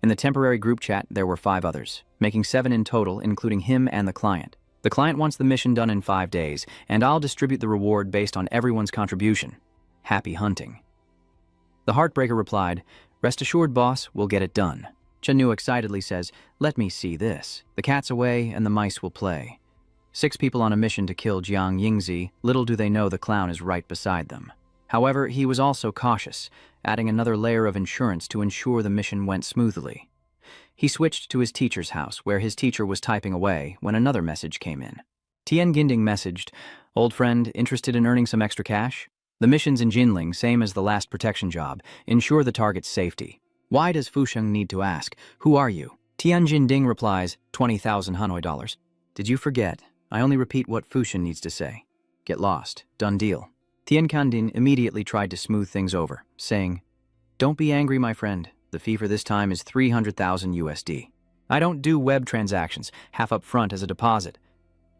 In the temporary group chat, there were 5 others, making 7 in total, including him and the client. The client wants the mission done in 5 days, and I'll distribute the reward based on everyone's contribution. Happy hunting. The Heartbreaker replied, rest assured, boss, we'll get it done. Chen Nuo excitedly says, let me see this. The cat's away and the mice will play. 6 people on a mission to kill Jiang Yingzi, little do they know the clown is right beside them. However, he was also cautious, adding another layer of insurance to ensure the mission went smoothly. He switched to his teacher's house, where his teacher was typing away when another message came in. Tian Ginding messaged, old friend, interested in earning some extra cash? The missions in Jinling, same as the last protection job, ensure the target's safety. Why does Fusheng need to ask, who are you? Tian Jinding replies, 20,000 Hanoi dollars. Did you forget? I only repeat what Fusheng needs to say. Get lost. Done deal. Tian Kandin immediately tried to smooth things over, saying, don't be angry, my friend. The fee for this time is 300,000 USD. I don't do web transactions, half up front as a deposit.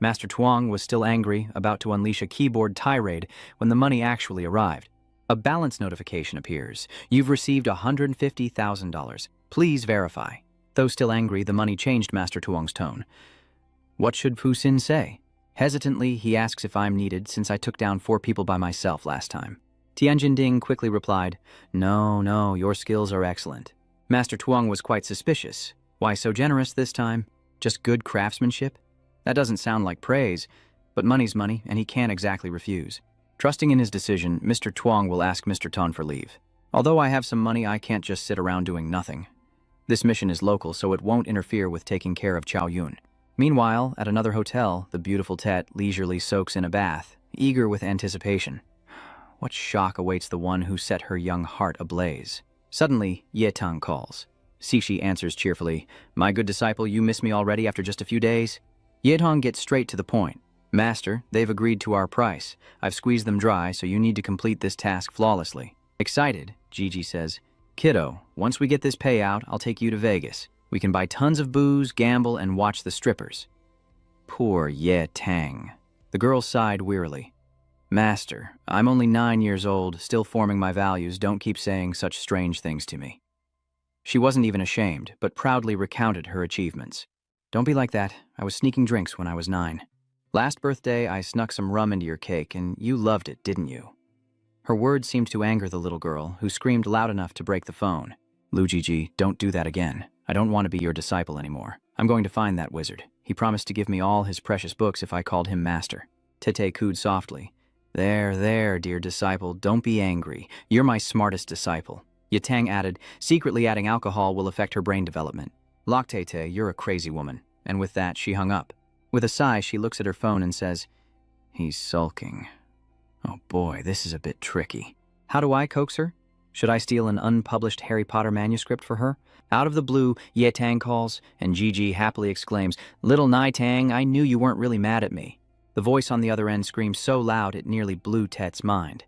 Master Tuong was still angry, about to unleash a keyboard tirade when the money actually arrived. A balance notification appears. You've received $150,000. Please verify. Though still angry, the money changed Master Tuong's tone. What should Fu Xin say? Hesitantly, he asks if I'm needed since I took down 4 people by myself last time. Tianjin Ding quickly replied, no, your skills are excellent. Master Tuong was quite suspicious. Why so generous this time? Just good craftsmanship? That doesn't sound like praise, but money's money and he can't exactly refuse. Trusting in his decision, Mr. Tuong will ask Mr. Ton for leave. Although I have some money, I can't just sit around doing nothing. This mission is local, so it won't interfere with taking care of Chow Yun. Meanwhile, at another hotel, the beautiful Tet leisurely soaks in a bath, eager with anticipation. What shock awaits the one who set her young heart ablaze? Suddenly, Ye Tang calls. Cixi answers cheerfully, my good disciple, you miss me already after just a few days? Ye Tang gets straight to the point. Master, they've agreed to our price. I've squeezed them dry, so you need to complete this task flawlessly. Excited, Gigi says, kiddo, once we get this payout, I'll take you to Vegas. We can buy tons of booze, gamble, and watch the strippers. Poor Ye Tang. The girl sighed wearily. Master, I'm only 9 years old, still forming my values. Don't keep saying such strange things to me. She wasn't even ashamed, but proudly recounted her achievements. Don't be like that. I was sneaking drinks when I was 9. Last birthday, I snuck some rum into your cake, and you loved it, didn't you? Her words seemed to anger the little girl, who screamed loud enough to break the phone. Lu Jiji, don't do that again. I don't want to be your disciple anymore. I'm going to find that wizard. He promised to give me all his precious books if I called him master. Tete cooed softly. There, dear disciple, don't be angry. You're my smartest disciple. Yatang added, secretly adding alcohol will affect her brain development. Lock Tete, you're a crazy woman. And with that, she hung up. With a sigh, she looks at her phone and says, he's sulking. Oh boy, this is a bit tricky. How do I coax her? Should I steal an unpublished Harry Potter manuscript for her? Out of the blue, Ye Tang calls, and Gigi happily exclaims, little Nai Tang, I knew you weren't really mad at me. The voice on the other end screams so loud it nearly blew Tet's mind.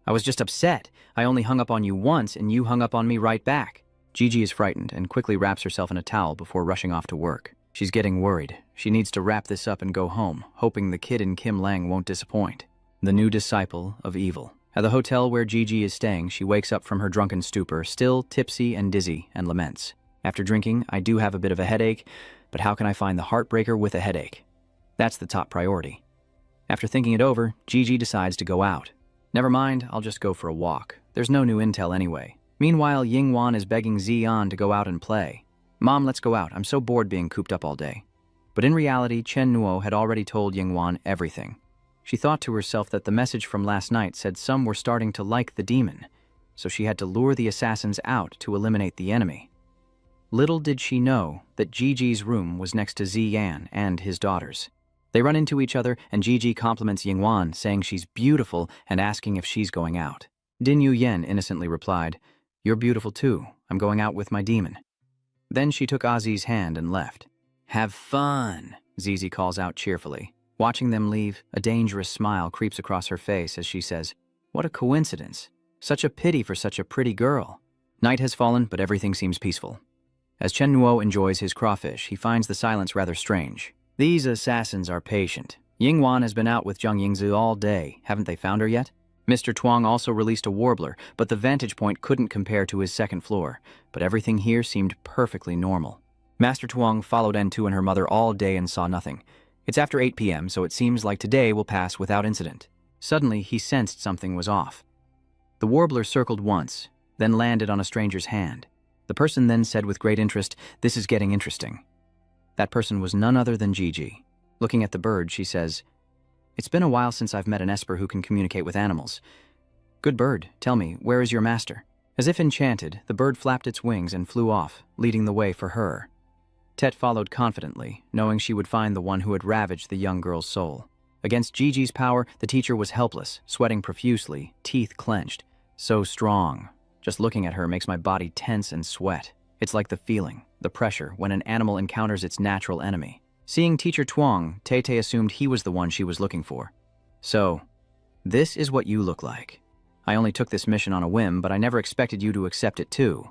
I was just upset. I only hung up on you once, and you hung up on me right back. Gigi is frightened and quickly wraps herself in a towel before rushing off to work. She's getting worried. She needs to wrap this up and go home, hoping the kid in Kim Lang won't disappoint. The new disciple of evil. At the hotel where Gigi is staying, she wakes up from her drunken stupor, still tipsy and dizzy, and laments. After drinking, I do have a bit of a headache, but how can I find the heartbreaker with a headache? That's the top priority. After thinking it over, Gigi decides to go out. Never mind, I'll just go for a walk. There's no new intel anyway. Meanwhile, Yingwan is begging Zian to go out and play. Mom, let's go out. I'm so bored being cooped up all day. But in reality, Chen Nuo had already told Yingwan everything. She thought to herself that the message from last night said some were starting to like the demon, so she had to lure the assassins out to eliminate the enemy. Little did she know that Gigi's room was next to Ziyan and his daughters. They run into each other, and Gigi compliments Yingwan, saying she's beautiful and asking if she's going out. Din Yu Yen innocently replied, "You're beautiful too. I'm going out with my demon." Then she took Ozzy's hand and left. "Have fun," Zizi calls out cheerfully. Watching them leave, a dangerous smile creeps across her face as she says, "What a coincidence. Such a pity for such a pretty girl." Night has fallen, but everything seems peaceful. As Chen Nuo enjoys his crawfish, he finds the silence rather strange. These assassins are patient. Yingwan has been out with Zhang Yingzi all day. Haven't they found her yet? Mr. Tuang also released a warbler, but the vantage point couldn't compare to his second floor. But everything here seemed perfectly normal. Master Tuang followed N2 and her mother all day and saw nothing. It's after 8 p.m., so it seems like today will pass without incident. Suddenly, he sensed something was off. The warbler circled once, then landed on a stranger's hand. The person then said with great interest, "This is getting interesting." That person was none other than Gigi. Looking at the bird, she says, "It's been a while since I've met an esper who can communicate with animals. Good bird, tell me, where is your master?" As if enchanted, the bird flapped its wings and flew off, leading the way for her. Tet followed confidently, knowing she would find the one who had ravaged the young girl's soul. Against Gigi's power, the teacher was helpless, sweating profusely, teeth clenched. So strong. Just looking at her makes my body tense and sweat. It's like the feeling, the pressure, when an animal encounters its natural enemy. Seeing Teacher Tuang, Tay-Tay assumed he was the one she was looking for. "So, this is what you look like. I only took this mission on a whim, but I never expected you to accept it too.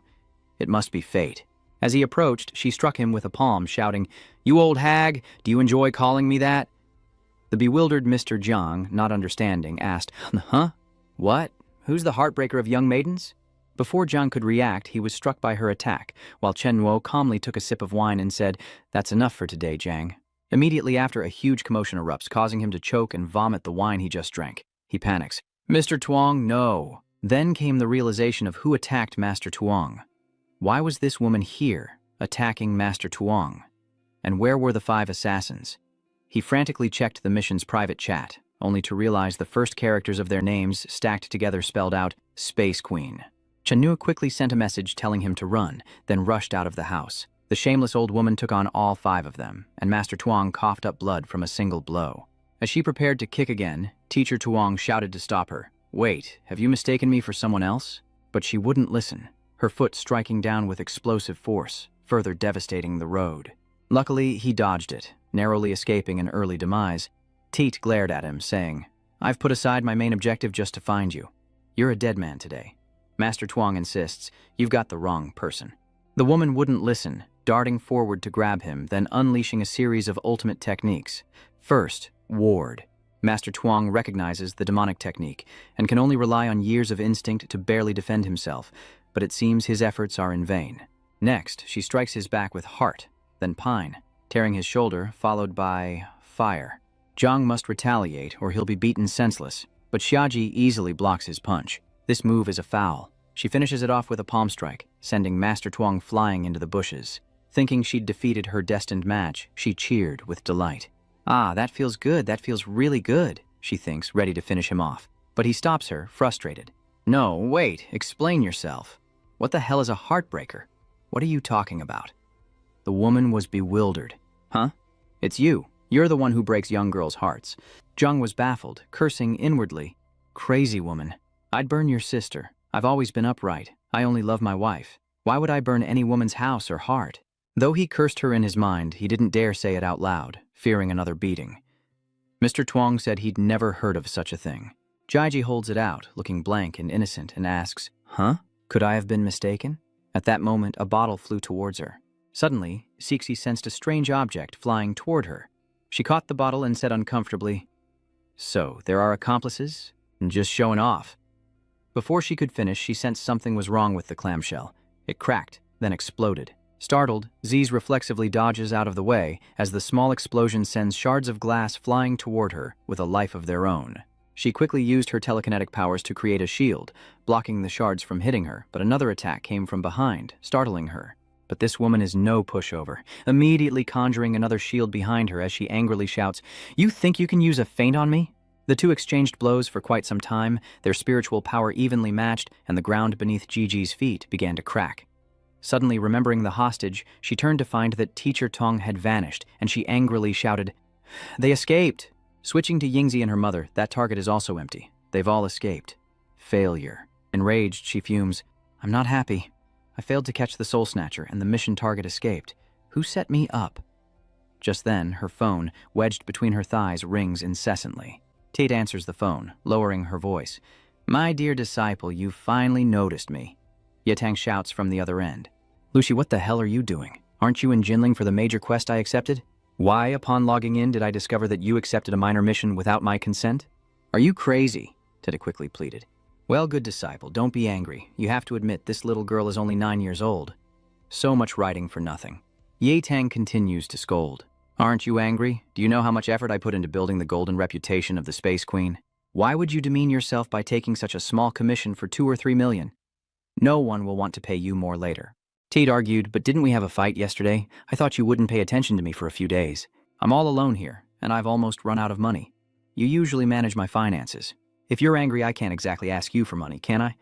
It must be fate." As he approached, she struck him with a palm, shouting, "You old hag, do you enjoy calling me that?" The bewildered Mr. Jiang, not understanding, asked, "Huh? What? Who's the heartbreaker of young maidens?" Before Jiang could react, he was struck by her attack, while Chen Nuo calmly took a sip of wine and said, "That's enough for today, Jiang." Immediately after, a huge commotion erupts, causing him to choke and vomit the wine he just drank. He panics. "Mr. Tuang, no." Then came the realization of who attacked Master Tuang. Why was this woman here, attacking Master Tuang? And where were the 5 assassins? He frantically checked the mission's private chat, only to realize the first characters of their names stacked together spelled out, Space Queen. Chen Nuo quickly sent a message telling him to run, then rushed out of the house. The shameless old woman took on all 5 of them, and Master Tuang coughed up blood from a single blow. As she prepared to kick again, Teacher Tuang shouted to stop her. "Wait, have you mistaken me for someone else?" But she wouldn't listen, her foot striking down with explosive force, further devastating the road. Luckily, he dodged it, narrowly escaping an early demise. Teet glared at him, saying, "I've put aside my main objective just to find you. You're a dead man today." Master Tuang insists, "You've got the wrong person." The woman wouldn't listen, darting forward to grab him, then unleashing a series of ultimate techniques. First, ward. Master Tuang recognizes the demonic technique and can only rely on years of instinct to barely defend himself, but it seems his efforts are in vain. Next, she strikes his back with heart, then pine, tearing his shoulder, followed by fire. Zhang must retaliate or he'll be beaten senseless, but Xiaji easily blocks his punch. This move is a foul. She finishes it off with a palm strike, sending Master Tuang flying into the bushes. Thinking she'd defeated her destined match, she cheered with delight. "Ah, that feels good, that feels really good," she thinks, ready to finish him off. But he stops her, frustrated. "No, wait, explain yourself. What the hell is a heartbreaker? What are you talking about?" The woman was bewildered. "Huh? It's you. You're the one who breaks young girls' hearts." Zhang was baffled, cursing inwardly. "Crazy woman. I'd burn your sister. I've always been upright. I only love my wife. Why would I burn any woman's house or heart?" Though he cursed her in his mind, he didn't dare say it out loud, fearing another beating. Mr. Tuang said he'd never heard of such a thing. Jaiji holds it out, looking blank and innocent, and asks, "Huh? Could I have been mistaken?" At that moment, a bottle flew towards her. Suddenly, Cixi sensed a strange object flying toward her. She caught the bottle and said uncomfortably, "So, there are accomplices? Just showing off." Before she could finish, she sensed something was wrong with the clamshell. It cracked, then exploded. Startled, Ziz reflexively dodges out of the way as the small explosion sends shards of glass flying toward her with a life of their own. She quickly used her telekinetic powers to create a shield, blocking the shards from hitting her, but another attack came from behind, startling her. But this woman is no pushover, immediately conjuring another shield behind her as she angrily shouts, "You think you can use a feint on me?" The two exchanged blows for quite some time, their spiritual power evenly matched, and the ground beneath Gigi's feet began to crack. Suddenly remembering the hostage, she turned to find that Teacher Tong had vanished, and she angrily shouted, "They escaped!" Switching to Yingzi and her mother, that target is also empty. They've all escaped. Failure. Enraged, she fumes, "I'm not happy. I failed to catch the Soul Snatcher, and the mission target escaped. Who set me up?" Just then, her phone, wedged between her thighs, rings incessantly. Tate answers the phone, lowering her voice. "My dear disciple, you finally noticed me." Yetang shouts from the other end. "Lucy, what the hell are you doing? Aren't you in Jinling for the major quest I accepted? Why, upon logging in, did I discover that you accepted a minor mission without my consent?" "Are you crazy?" Tate quickly pleaded. "Well, good disciple, don't be angry. You have to admit this little girl is only 9 years old. So much writing for nothing." Yetang continues to scold. "Aren't you angry? Do you know how much effort I put into building the golden reputation of the Space Queen? Why would you demean yourself by taking such a small commission for 2 or 3 million? No one will want to pay you more later." Tate argued, "But didn't we have a fight yesterday? I thought you wouldn't pay attention to me for a few days. I'm all alone here, and I've almost run out of money. You usually manage my finances. If you're angry, I can't exactly ask you for money, can I?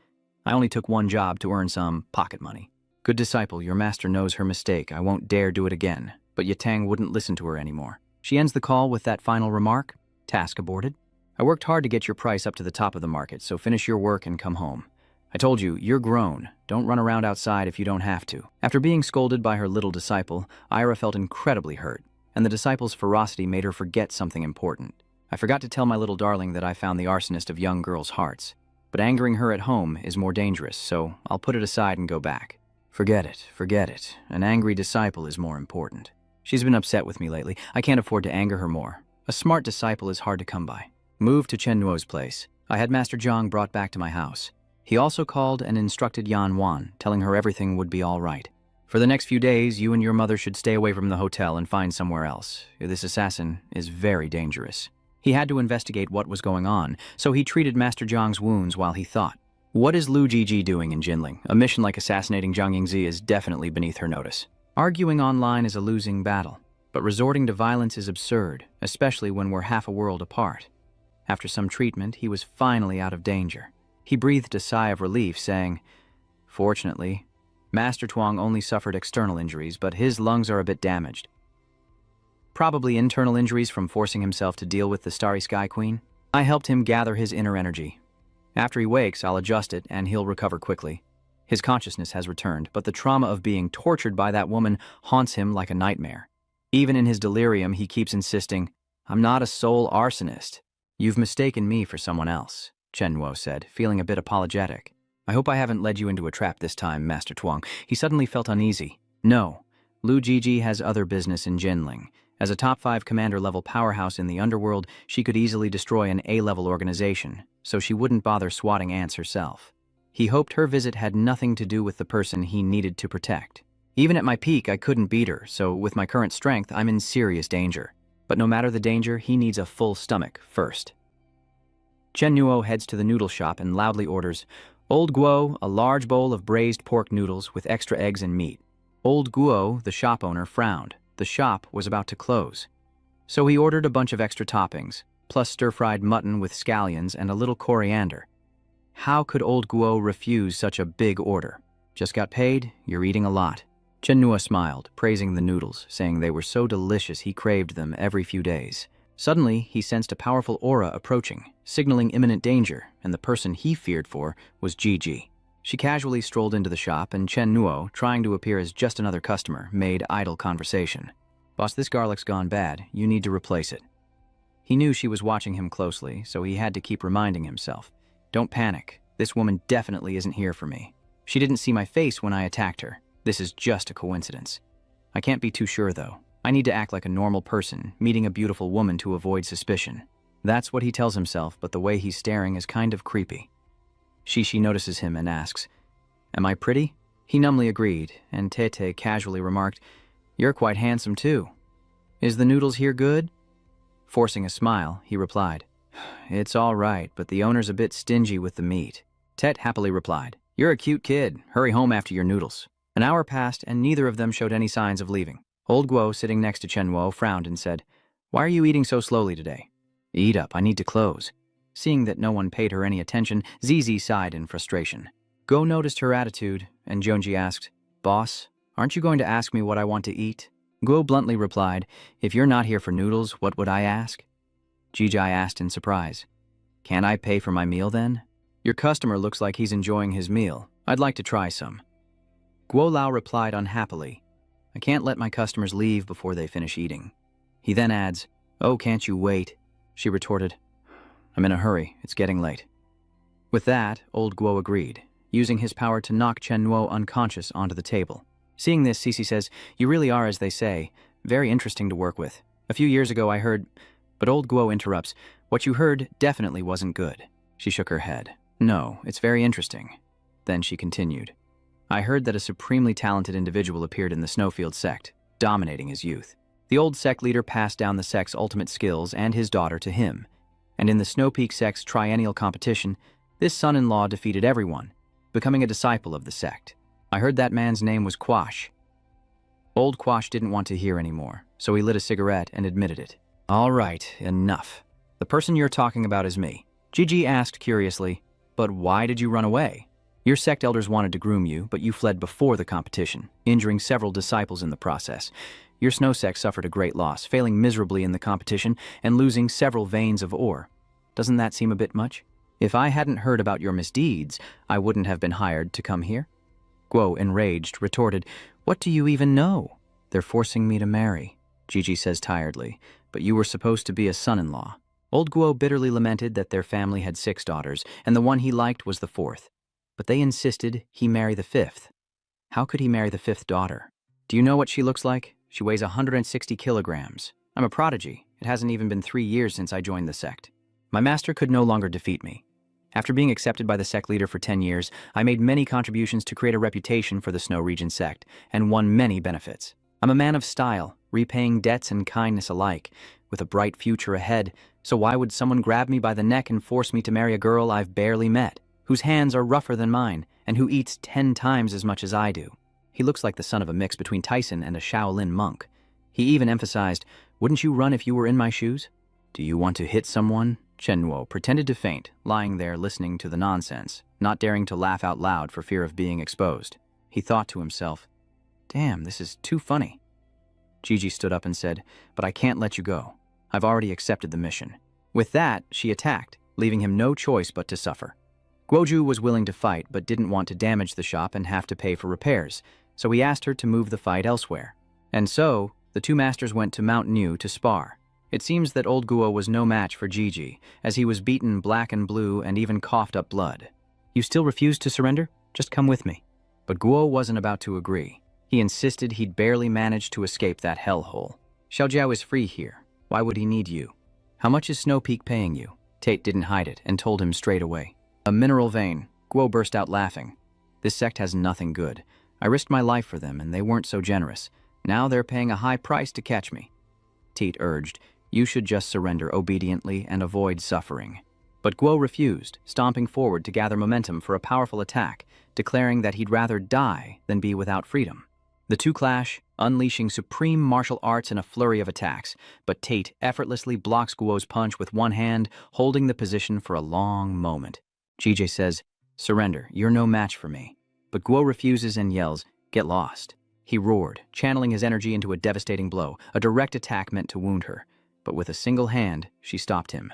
I only took one job to earn some pocket money." "Good disciple, your master knows her mistake. I won't dare do it again." But Yetang wouldn't listen to her anymore. She ends the call with that final remark, "Task aborted. I worked hard to get your price up to the top of the market, so finish your work and come home. I told you, you're grown. Don't run around outside if you don't have to." After being scolded by her little disciple, Ira felt incredibly hurt, and the disciple's ferocity made her forget something important. "I forgot to tell my little darling that I found the arsonist of young girls' hearts. But angering her at home is more dangerous, so I'll put it aside and go back." Forget it. An angry disciple is more important. She's been upset with me lately. I can't afford to anger her more. A smart disciple is hard to come by. Move to Chen Nuo's place. I had Master Zhang brought back to my house. He also called and instructed Yan Wan, telling her everything would be all right. "For the next few days, you and your mother should stay away from the hotel and find somewhere else. This assassin is very dangerous." He had to investigate what was going on, so he treated Master Zhang's wounds while he thought. What is Lu Jiji doing in Jinling? A mission like assassinating Zhang Yingzi is definitely beneath her notice. Arguing online is a losing battle, but resorting to violence is absurd, especially when we're half a world apart. After some treatment, he was finally out of danger. He breathed a sigh of relief, saying, "Fortunately, Master Tuong only suffered external injuries, but his lungs are a bit damaged. Probably internal injuries from forcing himself to deal with the Starry Sky Queen. I helped him gather his inner energy. After he wakes, I'll adjust it, and he'll recover quickly. His consciousness has returned, but the trauma of being tortured by that woman haunts him like a nightmare. Even in his delirium, he keeps insisting, 'I'm not a soul arsonist.' You've mistaken me for someone else," Chen Nuo said, feeling a bit apologetic. "I hope I haven't led you into a trap this time, Master Tuong." He suddenly felt uneasy. "No, Lu Jiji has other business in Jinling. As a top 5 commander-level powerhouse in the Underworld, she could easily destroy an A-level organization, so she wouldn't bother swatting ants herself. He hoped her visit had nothing to do with the person he needed to protect. Even at my peak, I couldn't beat her, so with my current strength, I'm in serious danger. But no matter the danger, he needs a full stomach first." Chen Nuo heads to the noodle shop and loudly orders, "Old Guo, a large bowl of braised pork noodles with extra eggs and meat." Old Guo, the shop owner, frowned. The shop was about to close. So he ordered a bunch of extra toppings, plus stir-fried mutton with scallions and a little coriander. How could old Guo refuse such a big order? "Just got paid, you're eating a lot." Chen Nuo smiled, praising the noodles, saying they were so delicious he craved them every few days. Suddenly, he sensed a powerful aura approaching, signaling imminent danger, and the person he feared for was Gigi. She casually strolled into the shop, and Chen Nuo, trying to appear as just another customer, made idle conversation. "Boss, this garlic's gone bad. You need to replace it." He knew she was watching him closely, so he had to keep reminding himself. "Don't panic. This woman definitely isn't here for me. She didn't see my face when I attacked her. This is just a coincidence. I can't be too sure, though. I need to act like a normal person, meeting a beautiful woman to avoid suspicion." That's what he tells himself, but the way he's staring is kind of creepy. Shishi notices him and asks, "Am I pretty?" He numbly agreed, and Tete casually remarked, "You're quite handsome, too. Is the noodles here good?" Forcing a smile, he replied, It's all right, but the owner's a bit stingy with the meat. Tet happily replied, "You're a cute kid. Hurry home after your noodles." An hour passed, and neither of them showed any signs of leaving. Old Guo, sitting next to Chen Nuo, frowned and said, "Why are you eating so slowly today?" "Eat up, I need to close." Seeing that no one paid her any attention, Zizi sighed in frustration. Guo noticed her attitude, and Jonji asked, "Boss, aren't you going to ask me what I want to eat?" Guo bluntly replied, "If you're not here for noodles, what would I ask?" Jijai asked in surprise, "Can't I pay for my meal then? Your customer looks like he's enjoying his meal. I'd like to try some." Guo Lao replied unhappily, "I can't let my customers leave before they finish eating." He then adds, "Oh, can't you wait?" She retorted, "I'm in a hurry, it's getting late." With that, old Guo agreed, using his power to knock Chen Nuo unconscious onto the table. Seeing this, Cece says, "You really are, as they say, very interesting to work with. A few years ago I heard..." But old Guo interrupts, "What you heard definitely wasn't good." She shook her head. "No, it's very interesting." Then she continued, "I heard that a supremely talented individual appeared in the Snowfield sect, dominating his youth. The old sect leader passed down the sect's ultimate skills and his daughter to him. And in the Snow Peak sect's triennial competition, this son-in-law defeated everyone, becoming a disciple of the sect. I heard that man's name was Quash." Old Quash didn't want to hear anymore, so he lit a cigarette and admitted it. "All right, enough. The person you're talking about is me." Gigi asked curiously, "But why did you run away? Your sect elders wanted to groom you, but you fled before the competition, injuring several disciples in the process. Your snow sect suffered a great loss, failing miserably in the competition and losing several veins of ore. Doesn't that seem a bit much? If I hadn't heard about your misdeeds, I wouldn't have been hired to come here." Guo, enraged, retorted, "What do you even know?" "They're forcing me to marry," Gigi says tiredly, "but you were supposed to be a son-in-law." Old Guo bitterly lamented that their family had 6 daughters, and the one he liked was the 4th. But they insisted he marry the 5th. How could he marry the 5th daughter? "Do you know what she looks like? She weighs 160 kilograms. I'm a prodigy. It hasn't even been 3 years since I joined the sect. My master could no longer defeat me. After being accepted by the sect leader for 10 years, I made many contributions to create a reputation for the Snow Region sect and won many benefits. I'm a man of style, repaying debts and kindness alike, with a bright future ahead, so why would someone grab me by the neck and force me to marry a girl I've barely met, whose hands are rougher than mine, and who eats 10 times as much as I do?" He looks like the son of a mix between Tyson and a Shaolin monk. He even emphasized, "Wouldn't you run if you were in my shoes?" "Do you want to hit someone?" Chen Nuo pretended to faint, lying there listening to the nonsense, not daring to laugh out loud for fear of being exposed. He thought to himself, "Damn, this is too funny." Gigi stood up and said, "But I can't let you go. I've already accepted the mission." With that, she attacked, leaving him no choice but to suffer. Guoju was willing to fight but didn't want to damage the shop and have to pay for repairs, so he asked her to move the fight elsewhere. And so, the two masters went to Mount New to spar. It seems that old Guo was no match for Gigi, as he was beaten black and blue and even coughed up blood. "You still refuse to surrender? Just come with me." But Guo wasn't about to agree. He insisted he'd barely managed to escape that hellhole. "Xiaojiao is free here. Why would he need you? How much is Snow Peak paying you?" Tate didn't hide it and told him straight away. "A mineral vein." Guo burst out laughing. "This sect has nothing good. I risked my life for them and they weren't so generous. Now they're paying a high price to catch me." Tate urged, "You should just surrender obediently and avoid suffering." But Guo refused, stomping forward to gather momentum for a powerful attack, declaring that he'd rather die than be without freedom. The two clash, unleashing supreme martial arts in a flurry of attacks, but Tate effortlessly blocks Guo's punch with one hand, holding the position for a long moment. Gigi says, "Surrender, you're no match for me." But Guo refuses and yells, "Get lost." He roared, channeling his energy into a devastating blow, a direct attack meant to wound her. But with a single hand, she stopped him.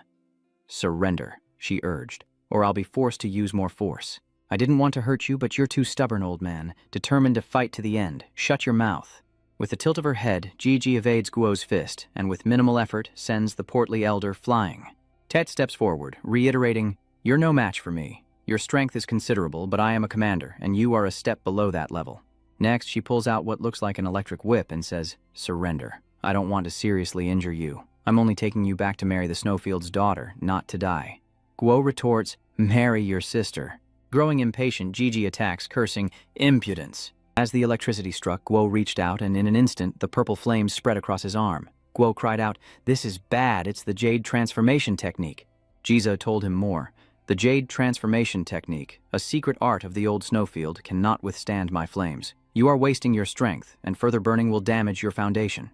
"Surrender," she urged, "or I'll be forced to use more force. I didn't want to hurt you, but you're too stubborn, old man, determined to fight to the end. Shut your mouth." With a tilt of her head, Gigi evades Guo's fist, and with minimal effort, sends the portly elder flying. Tet steps forward, reiterating, "You're no match for me. Your strength is considerable, but I am a commander, and you are a step below that level." Next, she pulls out what looks like an electric whip and says, "Surrender. I don't want to seriously injure you. I'm only taking you back to marry the Snowfield's daughter, not to die." Guo retorts, "Marry your sister." Growing impatient, Gigi attacks, cursing, "Impudence." As the electricity struck, Guo reached out, and in an instant, the purple flames spread across his arm. Guo cried out, "This is bad, it's the Jade transformation technique." Jiza told him more. The jade transformation technique, a secret art of the old snowfield, cannot withstand my flames. You are wasting your strength, and further burning will damage your foundation.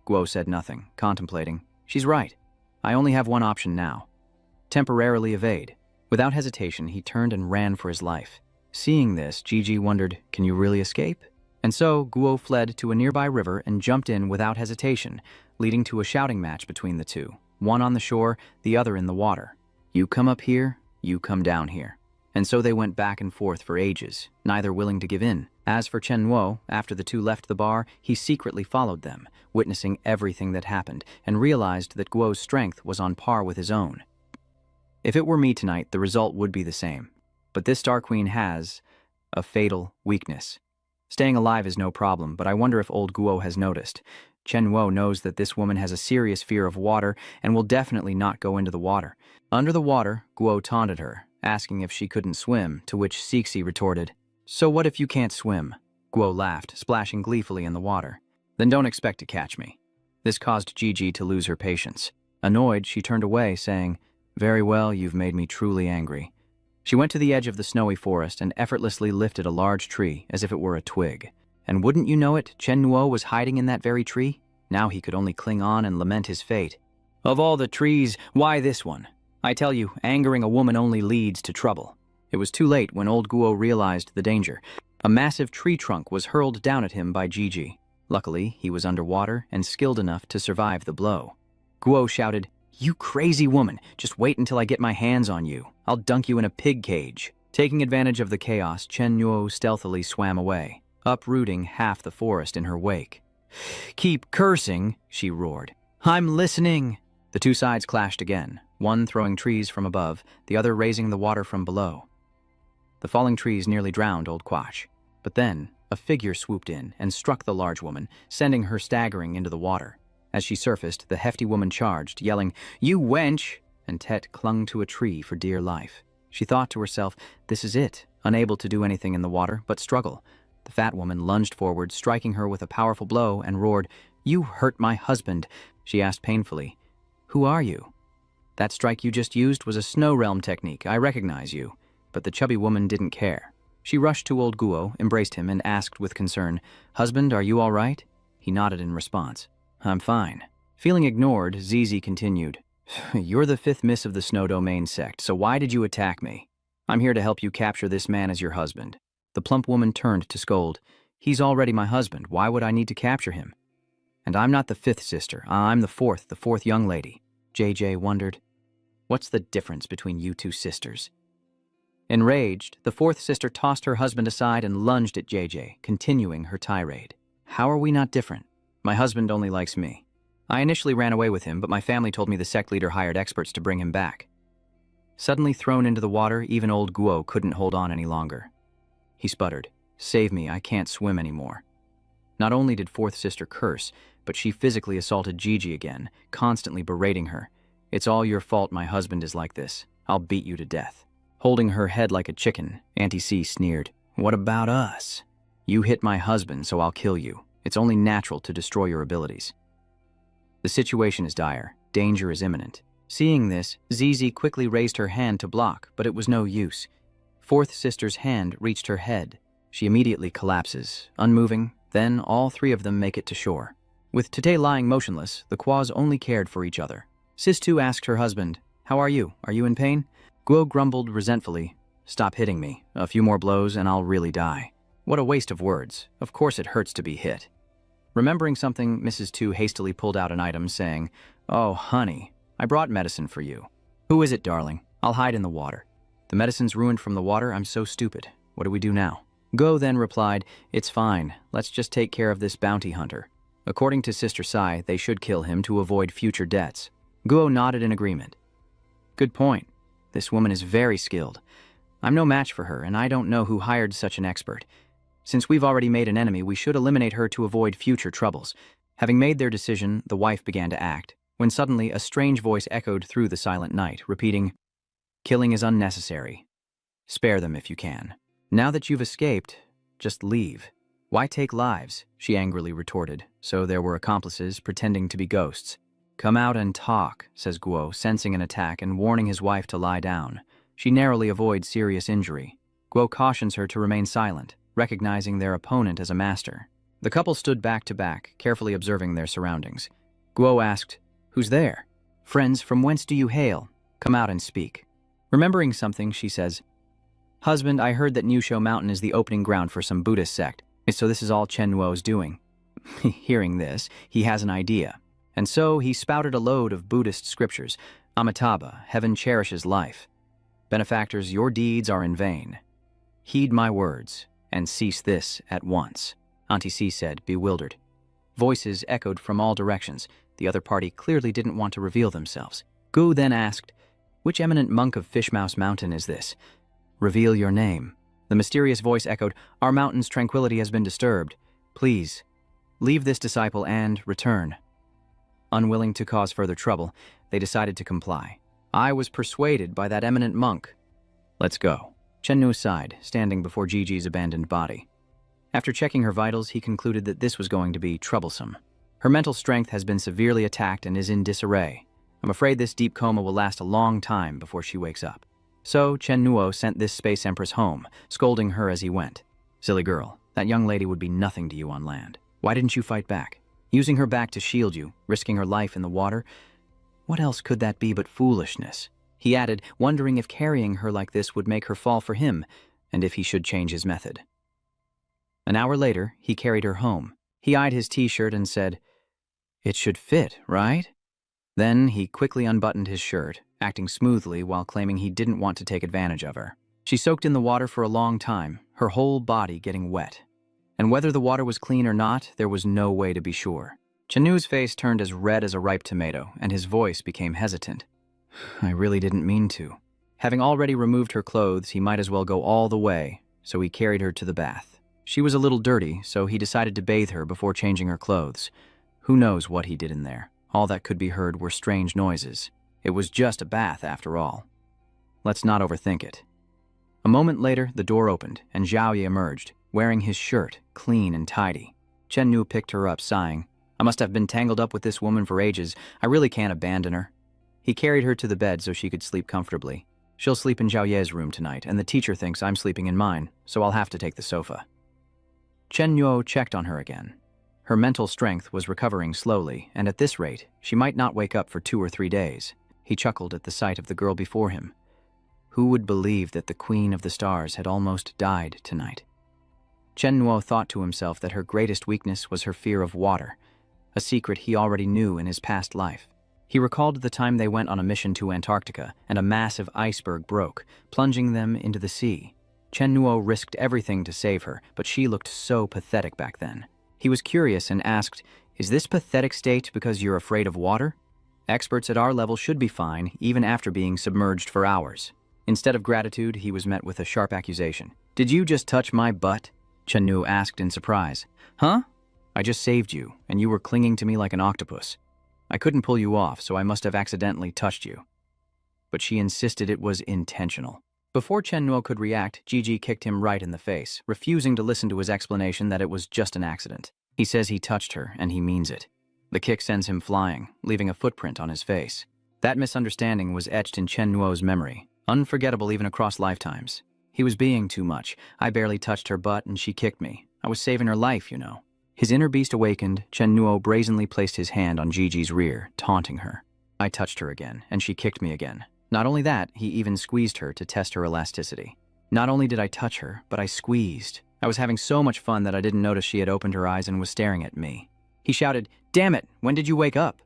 Guo said nothing, contemplating. She's right. I only have one option now. Temporarily evade. Without hesitation, he turned and ran for his life. Seeing this, Gigi wondered, can you really escape? And so, Guo fled to a nearby river and jumped in without hesitation, leading to a shouting match between the two, one on the shore, the other in the water. You come up here, you come down here. And so they went back and forth for ages, neither willing to give in. As for Chen Nuo, after the two left the bar, he secretly followed them, witnessing everything that happened, and realized that Guo's strength was on par with his own. If it were me tonight, the result would be the same. But this Star Queen has a fatal weakness. Staying alive is no problem, but I wonder if old Guo has noticed. Chen Nuo knows that this woman has a serious fear of water and will definitely not go into the water. Under the water, Guo taunted her, asking if she couldn't swim, to which Cixi retorted, "So what if you can't swim?" Guo laughed, splashing gleefully in the water. "Then don't expect to catch me." This caused Gigi to lose her patience. Annoyed, she turned away, saying, "Very well, you've made me truly angry." She went to the edge of the snowy forest and effortlessly lifted a large tree as if it were a twig. And wouldn't you know it, Chen Nuo was hiding in that very tree? Now he could only cling on and lament his fate. Of all the trees, why this one? I tell you, angering a woman only leads to trouble. It was too late when old Guo realized the danger. A massive tree trunk was hurled down at him by Gigi. Luckily, he was underwater and skilled enough to survive the blow. Guo shouted, "You crazy woman, just wait until I get my hands on you. I'll dunk you in a pig cage." Taking advantage of the chaos, Chen Nuo stealthily swam away, uprooting half the forest in her wake. "Keep cursing," she roared. "I'm listening." The two sides clashed again, one throwing trees from above, the other raising the water from below. The falling trees nearly drowned old Quash. But then, a figure swooped in and struck the large woman, sending her staggering into the water. As she surfaced, the hefty woman charged, yelling, "You wench!" and Tet clung to a tree for dear life. She thought to herself, this is it, unable to do anything in the water but struggle. The fat woman lunged forward, striking her with a powerful blow, and roared, "You hurt my husband." She asked painfully, "Who are you?" "That strike you just used was a snow realm technique. I recognize you." But the chubby woman didn't care. She rushed to old Guo, embraced him, and asked with concern, "Husband, are you all right?" He nodded in response. "I'm fine." Feeling ignored, Zizi continued, "You're the fifth miss of the Snow Domain sect, so why did you attack me? I'm here to help you capture this man as your husband." The plump woman turned to scold, "He's already my husband. Why would I need to capture him?" "And I'm not the fifth sister. I'm the fourth young lady." JJ wondered, "What's the difference between you two sisters?" Enraged, the fourth sister tossed her husband aside and lunged at JJ, continuing her tirade. "How are we not different? My husband only likes me. I initially ran away with him, but my family told me the sect leader hired experts to bring him back." Suddenly thrown into the water, even old Guo couldn't hold on any longer. He sputtered, "Save me, I can't swim anymore." Not only did fourth sister curse, but she physically assaulted Gigi again, constantly berating her. "It's all your fault my husband is like this. I'll beat you to death." Holding her head like a chicken, Auntie C sneered, "What about us? You hit my husband, so I'll kill you. It's only natural to destroy your abilities." The situation is dire. Danger is imminent. Seeing this, Zizi quickly raised her hand to block, but it was no use. Fourth sister's hand reached her head. She immediately collapses, unmoving. Then all three of them make it to shore. With Tete lying motionless, the Quas only cared for each other. Sis 2 asked her husband, "How are you? Are you in pain?" Guo grumbled resentfully, "Stop hitting me. A few more blows and I'll really die." What a waste of words. Of course it hurts to be hit. Remembering something, Mrs. 2 hastily pulled out an item, saying, "Oh, honey, I brought medicine for you." "Who is it, darling? I'll hide in the water." "The medicine's ruined from the water. I'm so stupid. What do we do now?" Go then replied, "It's fine. Let's just take care of this bounty hunter." According to Sister Sai, they should kill him to avoid future debts. Guo nodded in agreement. "Good point. This woman is very skilled. I'm no match for her, and I don't know who hired such an expert. Since we've already made an enemy, we should eliminate her to avoid future troubles." Having made their decision, the wife began to act, when suddenly a strange voice echoed through the silent night, repeating, "Killing is unnecessary. Spare them if you can. Now that you've escaped, just leave." "Why take lives?" she angrily retorted, so there were accomplices pretending to be ghosts. "Come out and talk," says Guo, sensing an attack and warning his wife to lie down. She narrowly avoids serious injury. Guo cautions her to remain silent, recognizing their opponent as a master. The couple stood back to back, carefully observing their surroundings. Guo asked, "Who's there?" "Friends, from whence do you hail? Come out and speak." Remembering something, she says, "Husband, I heard that Nusho Mountain is the opening ground for some Buddhist sect, so this is all Chen Nuo's doing." Hearing this, he has an idea. And so he spouted a load of Buddhist scriptures. Amitabha, heaven cherishes life. Benefactors, your deeds are in vain. Heed my words, and cease this at once, Auntie C said, bewildered. Voices echoed from all directions. The other party clearly didn't want to reveal themselves. Gu then asked, "Which eminent monk of Fishmouse Mountain is this? Reveal your name." The mysterious voice echoed, "Our mountain's tranquility has been disturbed. Please, leave this disciple and return." Unwilling to cause further trouble, they decided to comply. "I was persuaded by that eminent monk. Let's go." Chen Nu sighed, standing before Gigi's abandoned body. After checking her vitals, he concluded that this was going to be troublesome. Her mental strength has been severely attacked and is in disarray. I'm afraid this deep coma will last a long time before she wakes up. So Chen Nuo sent this space empress home, scolding her as he went. "Silly girl, that young lady would be nothing to you on land. Why didn't you fight back? Using her back to shield you, risking her life in the water? What else could that be but foolishness?" He added, wondering if carrying her like this would make her fall for him, and if he should change his method. An hour later, he carried her home. He eyed his t-shirt and said, "It should fit, right?" Then he quickly unbuttoned his shirt, acting smoothly while claiming he didn't want to take advantage of her. She soaked in the water for a long time, her whole body getting wet. And whether the water was clean or not, there was no way to be sure. Chenu's face turned as red as a ripe tomato, and his voice became hesitant. "I really didn't mean to." Having already removed her clothes, he might as well go all the way, so he carried her to the bath. She was a little dirty, so he decided to bathe her before changing her clothes. Who knows what he did in there? All that could be heard were strange noises. It was just a bath, after all. Let's not overthink it. A moment later, the door opened, and Zhao Ye emerged, wearing his shirt, clean and tidy. Chen Nu picked her up, sighing. "I must have been tangled up with this woman for ages. I really can't abandon her." He carried her to the bed so she could sleep comfortably. "She'll sleep in Zhao Ye's room tonight, and the teacher thinks I'm sleeping in mine, so I'll have to take the sofa." Chen Nuo checked on her again. Her mental strength was recovering slowly, and at this rate, she might not wake up for 2 or 3 days. He chuckled at the sight of the girl before him. Who would believe that the Queen of the Stars had almost died tonight? Chen Nuo thought to himself that her greatest weakness was her fear of water, a secret he already knew in his past life. He recalled the time they went on a mission to Antarctica, and a massive iceberg broke, plunging them into the sea. Chen Nuo risked everything to save her, but she looked so pathetic back then. He was curious and asked, "Is this pathetic state because you're afraid of water? Experts at our level should be fine, even after being submerged for hours." Instead of gratitude, he was met with a sharp accusation. "Did you just touch my butt?" Chen Nu asked in surprise. "Huh? I just saved you, and you were clinging to me like an octopus. I couldn't pull you off, so I must have accidentally touched you." But she insisted it was intentional. Before Chen Nuo could react, Gigi kicked him right in the face, refusing to listen to his explanation that it was just an accident. He says he touched her, and he means it. The kick sends him flying, leaving a footprint on his face. That misunderstanding was etched in Chen Nuo's memory, unforgettable even across lifetimes. He was being too much. I barely touched her butt, and she kicked me. I was saving her life, you know. His inner beast awakened, Chen Nuo brazenly placed his hand on Gigi's rear, taunting her. I touched her again, and she kicked me again. Not only that, he even squeezed her to test her elasticity. Not only did I touch her, but I squeezed. I was having so much fun that I didn't notice she had opened her eyes and was staring at me. He shouted, "Damn it, when did you wake up?"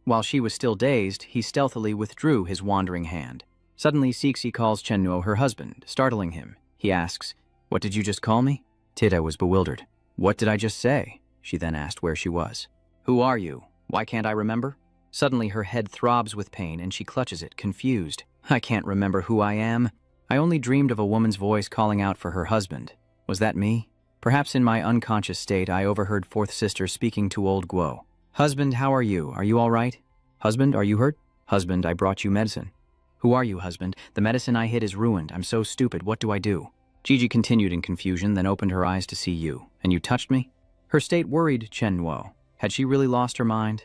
While she was still dazed, he stealthily withdrew his wandering hand. Suddenly, Cixi calls Chen Nuo her husband, startling him. He asks, "What did you just call me?" Tida was bewildered. "What did I just say?" She then asked where she was. "Who are you? Why can't I remember?" Suddenly, her head throbs with pain and she clutches it, confused. "I can't remember who I am. I only dreamed of a woman's voice calling out for her husband. Was that me? Perhaps in my unconscious state, I overheard fourth sister speaking to old Guo. Husband, how are you? Are you all right? Husband, are you hurt? Husband, I brought you medicine. Who are you, husband? The medicine I hid is ruined. I'm so stupid. What do I do?" Gigi continued in confusion, then opened her eyes to see you. "And you touched me?" Her state worried Chen Nuo. Had she really lost her mind?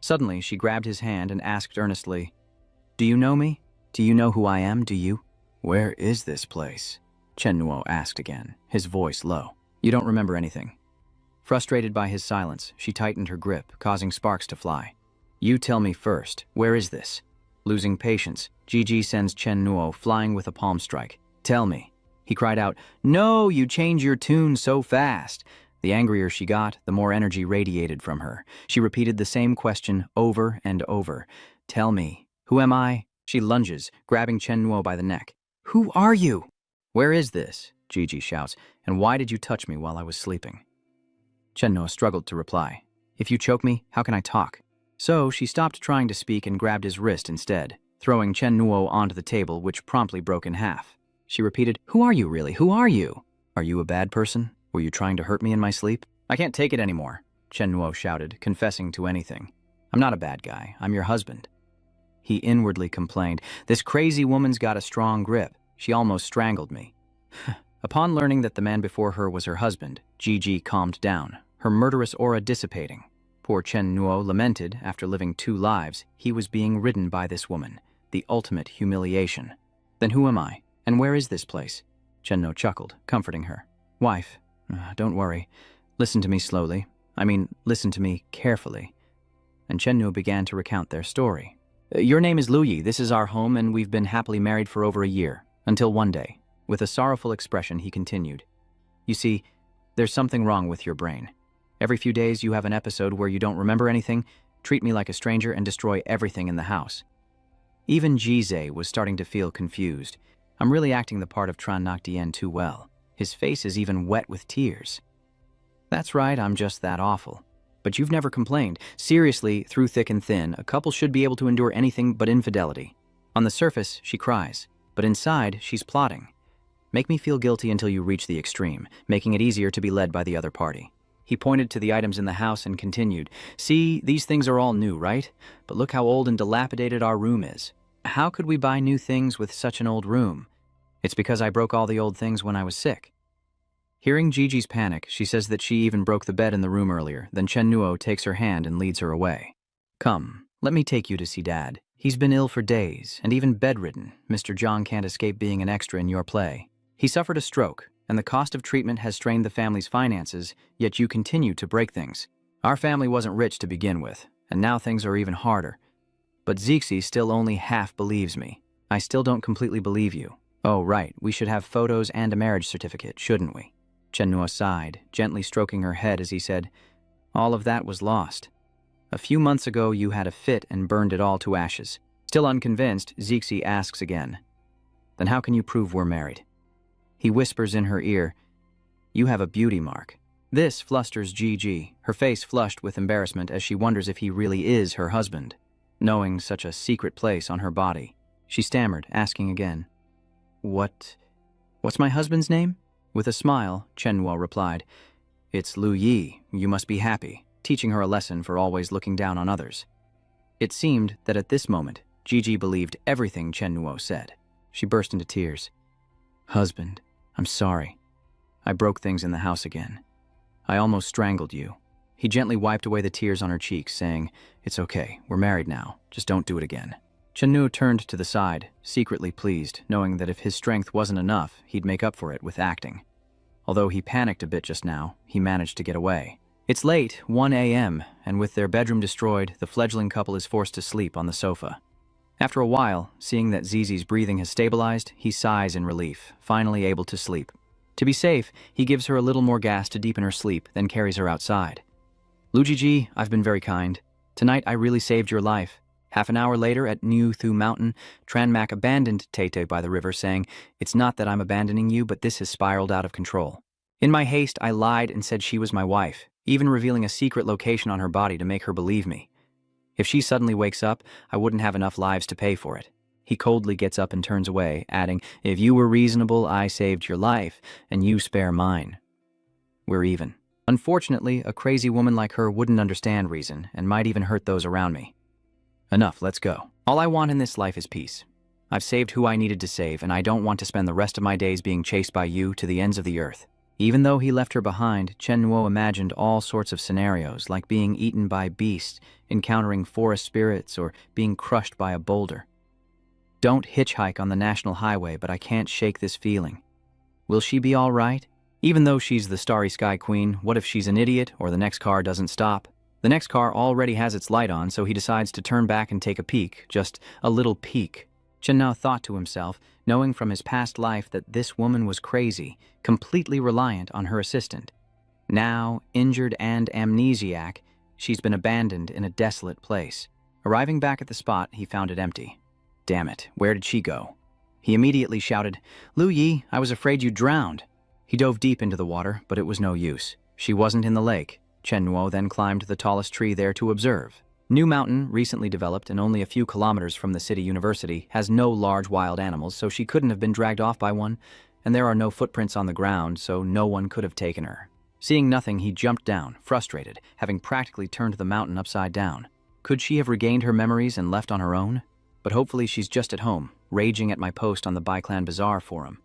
Suddenly, she grabbed his hand and asked earnestly, "Do you know me? Do you know who I am, do you?" "Where is this place?" Chen Nuo asked again, his voice low. "You don't remember anything." Frustrated by his silence, she tightened her grip, causing sparks to fly. "You tell me first, where is this?" Losing patience, Gigi sends Chen Nuo flying with a palm strike. "Tell me." He cried out, "No, you change your tune so fast." The angrier she got, the more energy radiated from her. She repeated the same question over and over. "Tell me, who am I?" She lunges, grabbing Chen Nuo by the neck. "Who are you?" "Where is this?" Gigi shouts, "and why did you touch me while I was sleeping?" Chen Nuo struggled to reply. "If you choke me, how can I talk?" So she stopped trying to speak and grabbed his wrist instead, throwing Chen Nuo onto the table, which promptly broke in half. She repeated, "Who are you really? Who are you?" "Are you a bad person? Were you trying to hurt me in my sleep?" "I can't take it anymore," Chen Nuo shouted, confessing to anything. "I'm not a bad guy. I'm your husband." He inwardly complained, "This crazy woman's got a strong grip. She almost strangled me." Upon learning that the man before her was her husband, Gigi calmed down, her murderous aura dissipating. Poor Chen Nuo lamented, after living 2 lives, he was being ridden by this woman, the ultimate humiliation. "Then who am I? And where is this place?" Chen Nuo chuckled, comforting her. "Wife, don't worry. Listen to me slowly. Listen to me carefully." And Chen Nuo began to recount their story. "Your name is Lu Yi. This is our home, and we've been happily married for over a year. Until one day." With a sorrowful expression, he continued, "You see, there's something wrong with your brain. Every few days you have an episode where you don't remember anything, treat me like a stranger, and destroy everything in the house." Even Jizai was starting to feel confused. "I'm really acting the part of Tran Noctien too well. His face is even wet with tears." "That's right, I'm just that awful. But you've never complained. Seriously, through thick and thin, a couple should be able to endure anything but infidelity. On the surface, she cries, but inside, she's plotting. Make me feel guilty until you reach the extreme, making it easier to be led by the other party." He pointed to the items in the house and continued, "See, these things are all new, right? But look how old and dilapidated our room is. How could we buy new things with such an old room? It's because I broke all the old things when I was sick." Hearing Gigi's panic, she says that she even broke the bed in the room earlier. Then Chen Nuo takes her hand and leads her away. "Come, let me take you to see Dad. He's been ill for days, and even bedridden. Mr. John can't escape being an extra in your play. He suffered a stroke, and the cost of treatment has strained the family's finances, yet you continue to break things. Our family wasn't rich to begin with, and now things are even harder. But Zixi still only half believes me. I still don't completely believe you. Oh, right, we should have photos and a marriage certificate, shouldn't we?" Chen Nuo sighed, gently stroking her head as he said, "All of that was lost. A few months ago, you had a fit and burned it all to ashes." Still unconvinced, Zixi asks again, "Then how can you prove we're married?" He whispers in her ear, "You have a beauty mark." This flusters Gigi, her face flushed with embarrassment as she wonders if he really is her husband. Knowing such a secret place on her body, she stammered, asking again, What's my husband's name?" With a smile, Chen Nuo replied, "It's Lu Yi. You must be happy," teaching her a lesson for always looking down on others. It seemed that at this moment, Gigi believed everything Chen Nuo said. She burst into tears. "Husband, I'm sorry. I broke things in the house again. I almost strangled you." He gently wiped away the tears on her cheeks, saying, "It's okay, we're married now, just don't do it again." Chen Nuo turned to the side, secretly pleased, knowing that if his strength wasn't enough, he'd make up for it with acting. Although he panicked a bit just now, he managed to get away. It's late, 1 a.m., and with their bedroom destroyed, the fledgling couple is forced to sleep on the sofa. After a while, seeing that Zizi's breathing has stabilized, he sighs in relief, finally able to sleep. To be safe, he gives her a little more gas to deepen her sleep, then carries her outside. "Lu Jiji, I've been very kind. Tonight I really saved your life." Half an hour later at New Thu Mountain, Tran Mak abandoned Tete by the river, saying, "It's not that I'm abandoning you, but this has spiraled out of control. In my haste, I lied and said she was my wife, even revealing a secret location on her body to make her believe me. If she suddenly wakes up, I wouldn't have enough lives to pay for it." He coldly gets up and turns away, adding, "If you were reasonable, I saved your life, and you spare mine. We're even." Unfortunately, a crazy woman like her wouldn't understand reason, and might even hurt those around me. Enough, let's go. All I want in this life is peace. I've saved who I needed to save, and I don't want to spend the rest of my days being chased by you to the ends of the earth. Even though he left her behind, Chen Nuo imagined all sorts of scenarios, like being eaten by beasts, encountering forest spirits, or being crushed by a boulder. Don't hitchhike on the national highway, but I can't shake this feeling. Will she be all right? Even though she's the Starry Sky Queen, what if she's an idiot or the next car doesn't stop? The next car already has its light on, so he decides to turn back and take a peek, just a little peek. Chen Nuo thought to himself, knowing from his past life that this woman was crazy, completely reliant on her assistant. Now, injured and amnesiac, she's been abandoned in a desolate place. Arriving back at the spot, he found it empty. Damn it, where did she go? He immediately shouted, "Lu Yi, I was afraid you drowned." He dove deep into the water, but it was no use. She wasn't in the lake. Chen Nuo then climbed the tallest tree there to observe. New Mountain, recently developed and only a few kilometers from the city university, has no large wild animals, so she couldn't have been dragged off by one, and there are no footprints on the ground, so no one could have taken her. Seeing nothing, he jumped down, frustrated, having practically turned the mountain upside down. Could she have regained her memories and left on her own? But hopefully she's just at home, raging at my post on the Baiclan Bazaar forum.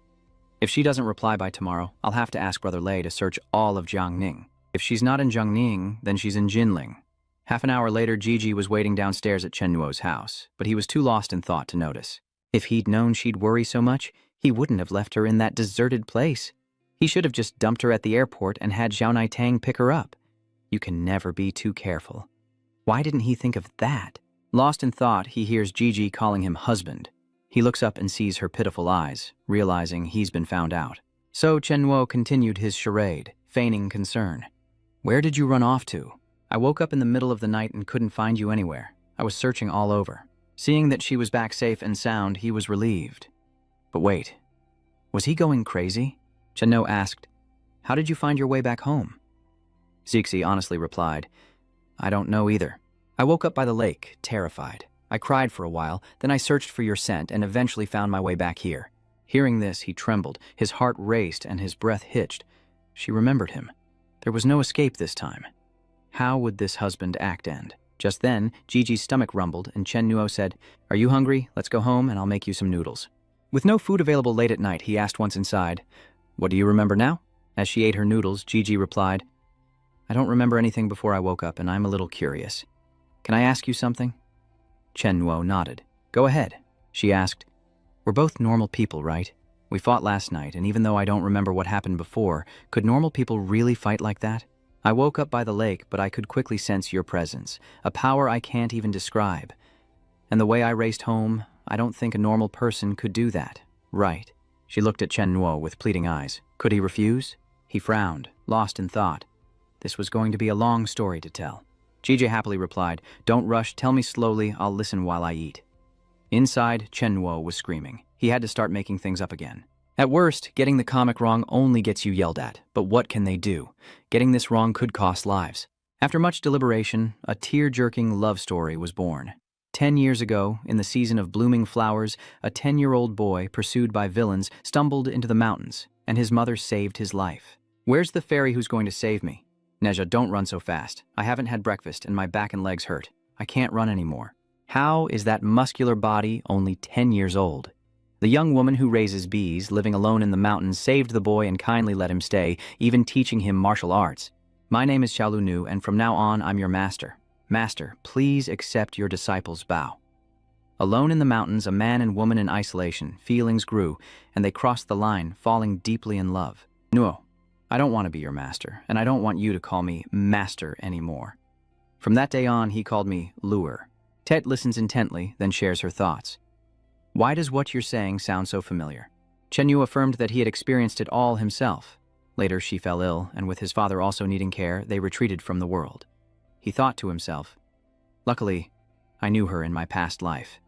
If she doesn't reply by tomorrow, I'll have to ask Brother Lei to search all of Jiangning. If she's not in Jiangning, then she's in Jinling. Half an hour later, Gigi was waiting downstairs at Chen Nuo's house, but he was too lost in thought to notice. If he'd known she'd worry so much, he wouldn't have left her in that deserted place. He should have just dumped her at the airport and had Xiao Naitang pick her up. You can never be too careful. Why didn't he think of that? Lost in thought, he hears Gigi calling him husband. He looks up and sees her pitiful eyes, realizing he's been found out. So Chen Nuo continued his charade, feigning concern. "Where did you run off to? I woke up in the middle of the night and couldn't find you anywhere. I was searching all over." Seeing that she was back safe and sound, he was relieved. But wait, was he going crazy? Chen Nuo asked, "How did you find your way back home?" Zixi honestly replied, "I don't know either. I woke up by the lake, terrified. I cried for a while, then I searched for your scent and eventually found my way back here." Hearing this, he trembled, his heart raced and his breath hitched. She remembered him. There was no escape this time. How would this husband act end? Just then, Gigi's stomach rumbled and Chen Nuo said, "Are you hungry? Let's go home and I'll make you some noodles." With no food available late at night, he asked once inside, "What do you remember now?" As she ate her noodles, Gigi replied, "I don't remember anything before I woke up and I'm a little curious. Can I ask you something?" Chen Nuo nodded. "Go ahead," she asked. "We're both normal people, right? We fought last night, and even though I don't remember what happened before, could normal people really fight like that? I woke up by the lake, but I could quickly sense your presence, a power I can't even describe. And the way I raced home, I don't think a normal person could do that, right?" She looked at Chen Nuo with pleading eyes. Could he refuse? He frowned, lost in thought. This was going to be a long story to tell. Gigi happily replied, "Don't rush, tell me slowly, I'll listen while I eat." Inside, Chen Nuo was screaming. He had to start making things up again. At worst, getting the comic wrong only gets you yelled at, but what can they do? Getting this wrong could cost lives. After much deliberation, a tear-jerking love story was born. 10 years ago, in the season of blooming flowers, a 10-year-old boy, pursued by villains, stumbled into the mountains, and his mother saved his life. "Where's the fairy who's going to save me?" "Neja, don't run so fast. I haven't had breakfast and my back and legs hurt. I can't run anymore." How is that muscular body only 10 years old? The young woman who raises bees, living alone in the mountains, saved the boy and kindly let him stay, even teaching him martial arts. "My name is Xiaolu Nu, and from now on, I'm your master. Master, please accept your disciple's bow." Alone in the mountains, a man and woman in isolation, feelings grew, and they crossed the line, falling deeply in love. "Nuo, I don't want to be your master, and I don't want you to call me master anymore." From that day on, he called me Lure. Tet listens intently, then shares her thoughts. "Why does what you're saying sound so familiar?" Chen Yu affirmed that he had experienced it all himself. Later, she fell ill, and with his father also needing care, they retreated from the world. He thought to himself, "Luckily, I knew her in my past life,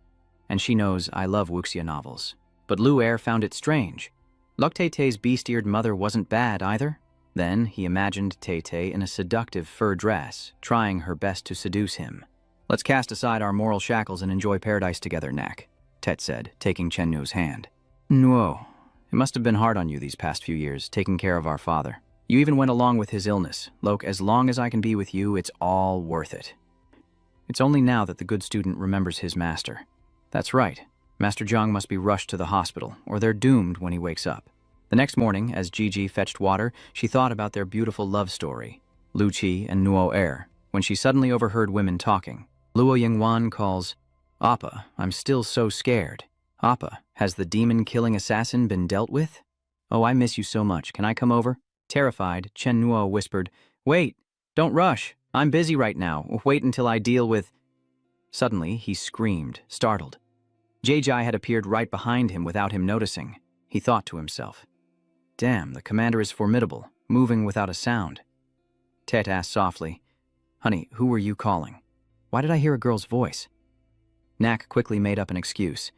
and she knows I love wuxia novels." But Lu Er found it strange. Lok Tay-Tay's beast-eared mother wasn't bad either. Then he imagined Tay-Tay in a seductive fur dress, trying her best to seduce him. "Let's cast aside our moral shackles and enjoy paradise together, Nak," Tet said, taking Chen Nu's hand. "Nuo, it must have been hard on you these past few years, taking care of our father. You even went along with his illness. Lok, as long as I can be with you, it's all worth it." It's only now that the good student remembers his master. That's right. Master Zhang must be rushed to the hospital, or they're doomed when he wakes up. The next morning, as Gigi fetched water, she thought about their beautiful love story, Lu Qi and Nuo Er, when she suddenly overheard women talking. Luo Yingwan calls, "Appa, I'm still so scared. Appa, has the demon-killing assassin been dealt with? Oh, I miss you so much. Can I come over?" Terrified, Chen Nuo whispered, "Wait, don't rush. I'm busy right now. Wait until I deal with—" Suddenly, he screamed, startled. Jai had appeared right behind him without him noticing. He thought to himself, "Damn, the commander is formidable, moving without a sound." Tet asked softly, "Honey, who were you calling? Why did I hear a girl's voice?" Nak quickly made up an excuse.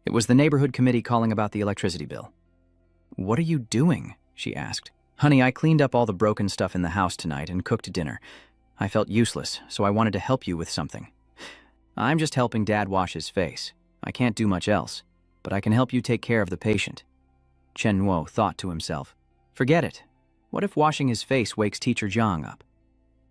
"It was the neighborhood committee calling about the electricity bill." "What are you doing?" she asked. "Honey, I cleaned up all the broken stuff in the house tonight and cooked dinner. I felt useless, so I wanted to help you with something." "I'm just helping Dad wash his face. I can't do much else, but I can help you take care of the patient." Chen Nuo thought to himself, "Forget it. What if washing his face wakes Teacher Jiang up?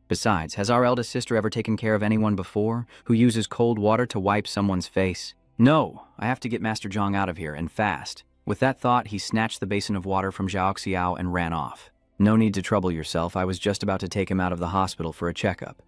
Besides, has our eldest sister ever taken care of anyone before who uses cold water to wipe someone's face? No, I have to get Master Jiang out of here, and fast." With that thought, he snatched the basin of water from Zhao Xiao and ran off. "No need to trouble yourself. I was just about to take him out of the hospital for a checkup.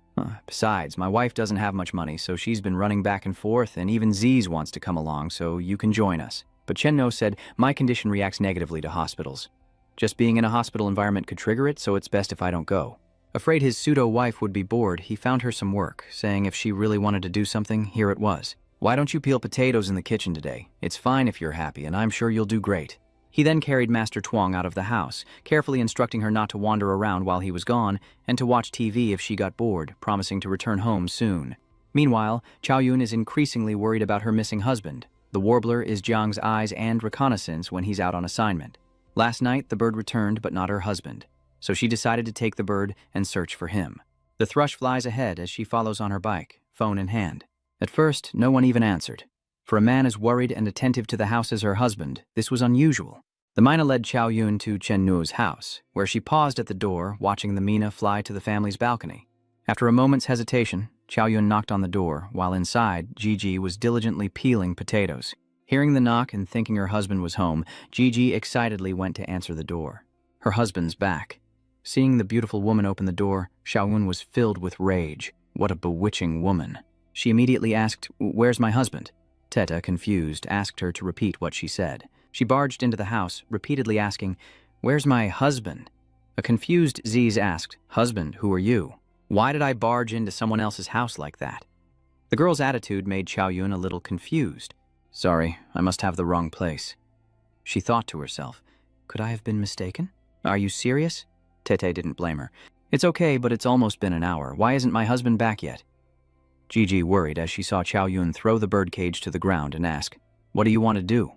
Besides, my wife doesn't have much money, so she's been running back and forth, and even Ziz wants to come along, so you can join us." But Chen No said, "My condition reacts negatively to hospitals. Just being in a hospital environment could trigger it, so it's best if I don't go." Afraid his pseudo-wife would be bored, he found her some work, saying if she really wanted to do something, here it was. "Why don't you peel potatoes in the kitchen today? It's fine if you're happy, and I'm sure you'll do great." He then carried Master Tuong out of the house, carefully instructing her not to wander around while he was gone, and to watch TV if she got bored, promising to return home soon. Meanwhile, Chao Yun is increasingly worried about her missing husband. The warbler is Jiang's eyes and reconnaissance when he's out on assignment. Last night, the bird returned, but not her husband, so she decided to take the bird and search for him. The thrush flies ahead as she follows on her bike, phone in hand. At first, no one even answered. For a man as worried and attentive to the house as her husband, this was unusual. The Mina led Chao Yun to Chen Nuo's house, where she paused at the door, watching the Mina fly to the family's balcony. After a moment's hesitation, Chao Yun knocked on the door, while inside, Gigi was diligently peeling potatoes. Hearing the knock and thinking her husband was home, Gigi excitedly went to answer the door. Her husband's back. Seeing the beautiful woman open the door, Chao Yun was filled with rage. What a bewitching woman. She immediately asked, "Where's my husband?" Teta, confused, asked her to repeat what she said. She barged into the house, repeatedly asking, "Where's my husband?" A confused Ziz asked, "Husband, who are you? Why did I barge into someone else's house like that?" The girl's attitude made Chao Yun a little confused. "Sorry, I must have the wrong place." She thought to herself, "Could I have been mistaken? Are you serious?" Tete didn't blame her. "It's okay, but it's almost been an hour. Why isn't my husband back yet?" Gigi worried as she saw Chao Yun throw the birdcage to the ground and ask, "What do you want to do?"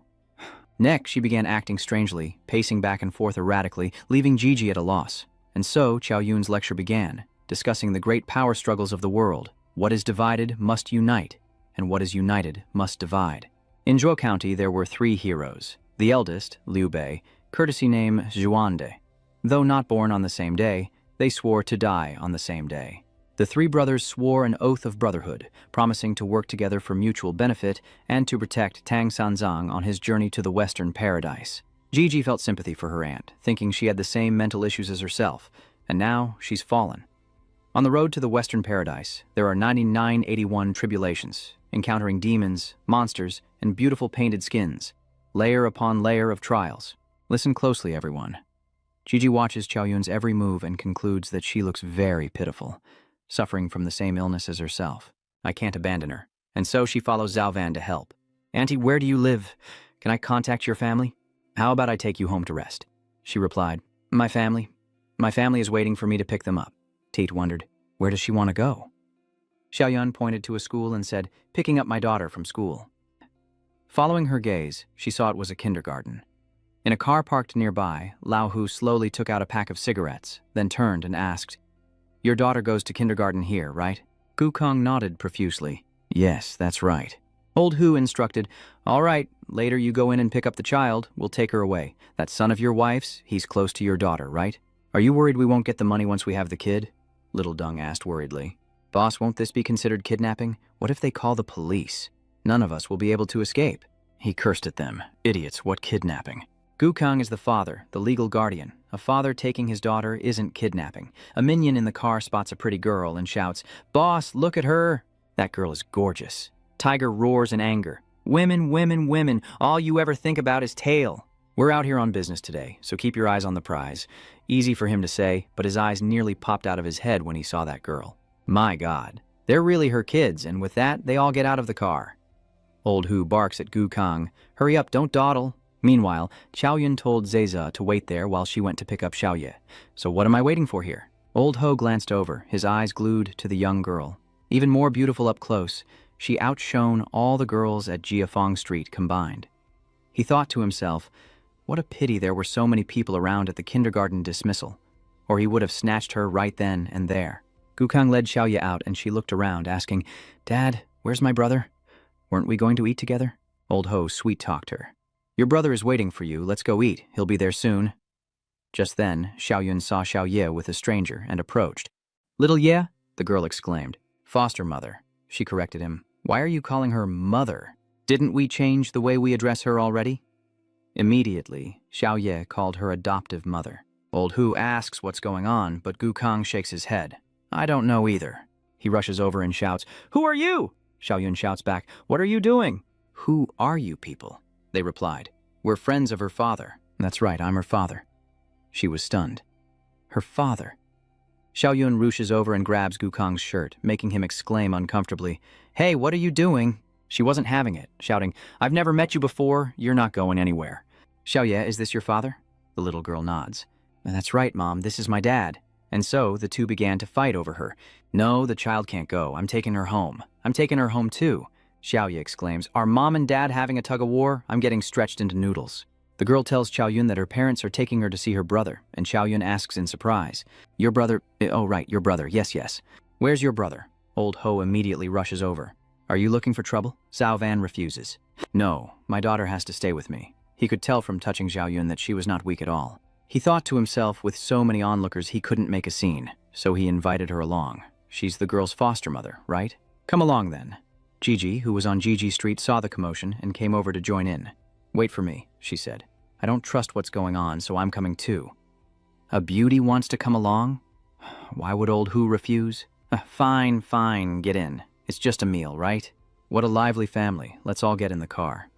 Next, she began acting strangely, pacing back and forth erratically, leaving Gigi at a loss. And so, Chao Yun's lecture began, discussing the great power struggles of the world. What is divided must unite, and what is united must divide. In Zhuo County, there were 3 heroes. The eldest, Liu Bei, courtesy name Zhuande. Though not born on the same day, they swore to die on the same day. The 3 brothers swore an oath of brotherhood, promising to work together for mutual benefit and to protect Tang Sanzang on his journey to the Western Paradise. Gigi felt sympathy for her aunt, thinking she had the same mental issues as herself, and now she's fallen. On the road to the Western Paradise, there are 9981 tribulations, encountering demons, monsters, and beautiful painted skins, layer upon layer of trials. Listen closely, everyone. Gigi watches Chao Yun's every move and concludes that she looks very pitiful, suffering from the same illness as herself. I can't abandon her. And so she follows Zhao Van to help. "Auntie, where do you live? Can I contact your family? How about I take you home to rest?" She replied, My family is waiting for me to pick them up." Teet wondered, where does she want to go? Xiaoyun pointed to a school and said, "Picking up my daughter from school." Following her gaze, she saw it was a kindergarten. In a car parked nearby, Lao Hu slowly took out a pack of cigarettes, then turned and asked, "Your daughter goes to kindergarten here, right?" Gu Kong nodded profusely. "Yes, that's right." Old Hu instructed, "All right, later you go in and pick up the child. We'll take her away. That son of your wife's, he's close to your daughter, right? Are you worried we won't get the money once we have the kid?" Little Dung asked worriedly. "Boss, won't this be considered kidnapping? What if they call the police? None of us will be able to escape." He cursed at them. "Idiots, what kidnapping?" Gukang is the father, the legal guardian. A father taking his daughter isn't kidnapping. A minion in the car spots a pretty girl and shouts, "Boss, look at her!" That girl is gorgeous. Tiger roars in anger. "Women, women, women, all you ever think about is tail." We're out here on business today, so keep your eyes on the prize. Easy for him to say, but his eyes nearly popped out of his head when he saw that girl. My God, they're really her kids, and with that, they all get out of the car. Old Hu barks at Gukang, "Hurry up, don't dawdle." Meanwhile, Xiaoyun told Zeza to wait there while she went to pick up Xiaoye. "So what am I waiting for here?" Old Ho glanced over, his eyes glued to the young girl. Even more beautiful up close, she outshone all the girls at Jiafeng Street combined. He thought to himself, what a pity there were so many people around at the kindergarten dismissal, or he would have snatched her right then and there. Gukang led Xiaoye out and she looked around, asking, "Dad, where's my brother? Weren't we going to eat together?" Old Ho sweet-talked her. "Your brother is waiting for you. Let's go eat. He'll be there soon." Just then, Xiaoyun saw Xiaoye with a stranger and approached. "Little Ye?" the girl exclaimed. "Foster mother," she corrected him. "Why are you calling her mother? Didn't we change the way we address her already?" Immediately, Xiaoye called her adoptive mother. Old Hu asks what's going on, but Gukang shakes his head. "I don't know either." He rushes over and shouts, "Who are you?" Xiaoyun shouts back, "What are you doing?" "Who are you people?" they replied. "We're friends of her father." "That's right, I'm her father." She was stunned. Her father. Xiaoyun rushes over and grabs Gukang's shirt, making him exclaim uncomfortably, "Hey, what are you doing?" She wasn't having it, shouting, "I've never met you before, you're not going anywhere." "Xiaoye, is this your father?" The little girl nods. "That's right, Mom, this is my dad." And so the two began to fight over her. "No, the child can't go. I'm taking her home." "I'm taking her home too." Xiaoye exclaims, "Are Mom and Dad having a tug-of-war? I'm getting stretched into noodles." The girl tells Xiaoyun that her parents are taking her to see her brother, and Xiaoyun asks in surprise, "Your brother? Oh right, your brother, yes. Where's your brother?" Old Ho immediately rushes over. "Are you looking for trouble?" Zhao Van refuses. "No, my daughter has to stay with me." He could tell from touching Xiaoyun that she was not weak at all. He thought to himself, with so many onlookers he couldn't make a scene, so he invited her along. She's the girl's foster mother, right? "Come along then." Gigi, who was on Gigi Street, saw the commotion and came over to join in. "Wait for me," she said. "I don't trust what's going on, so I'm coming too." A beauty wants to come along? Why would old Hu refuse? Fine, get in. It's just a meal, right? What a lively family. Let's all get in the car.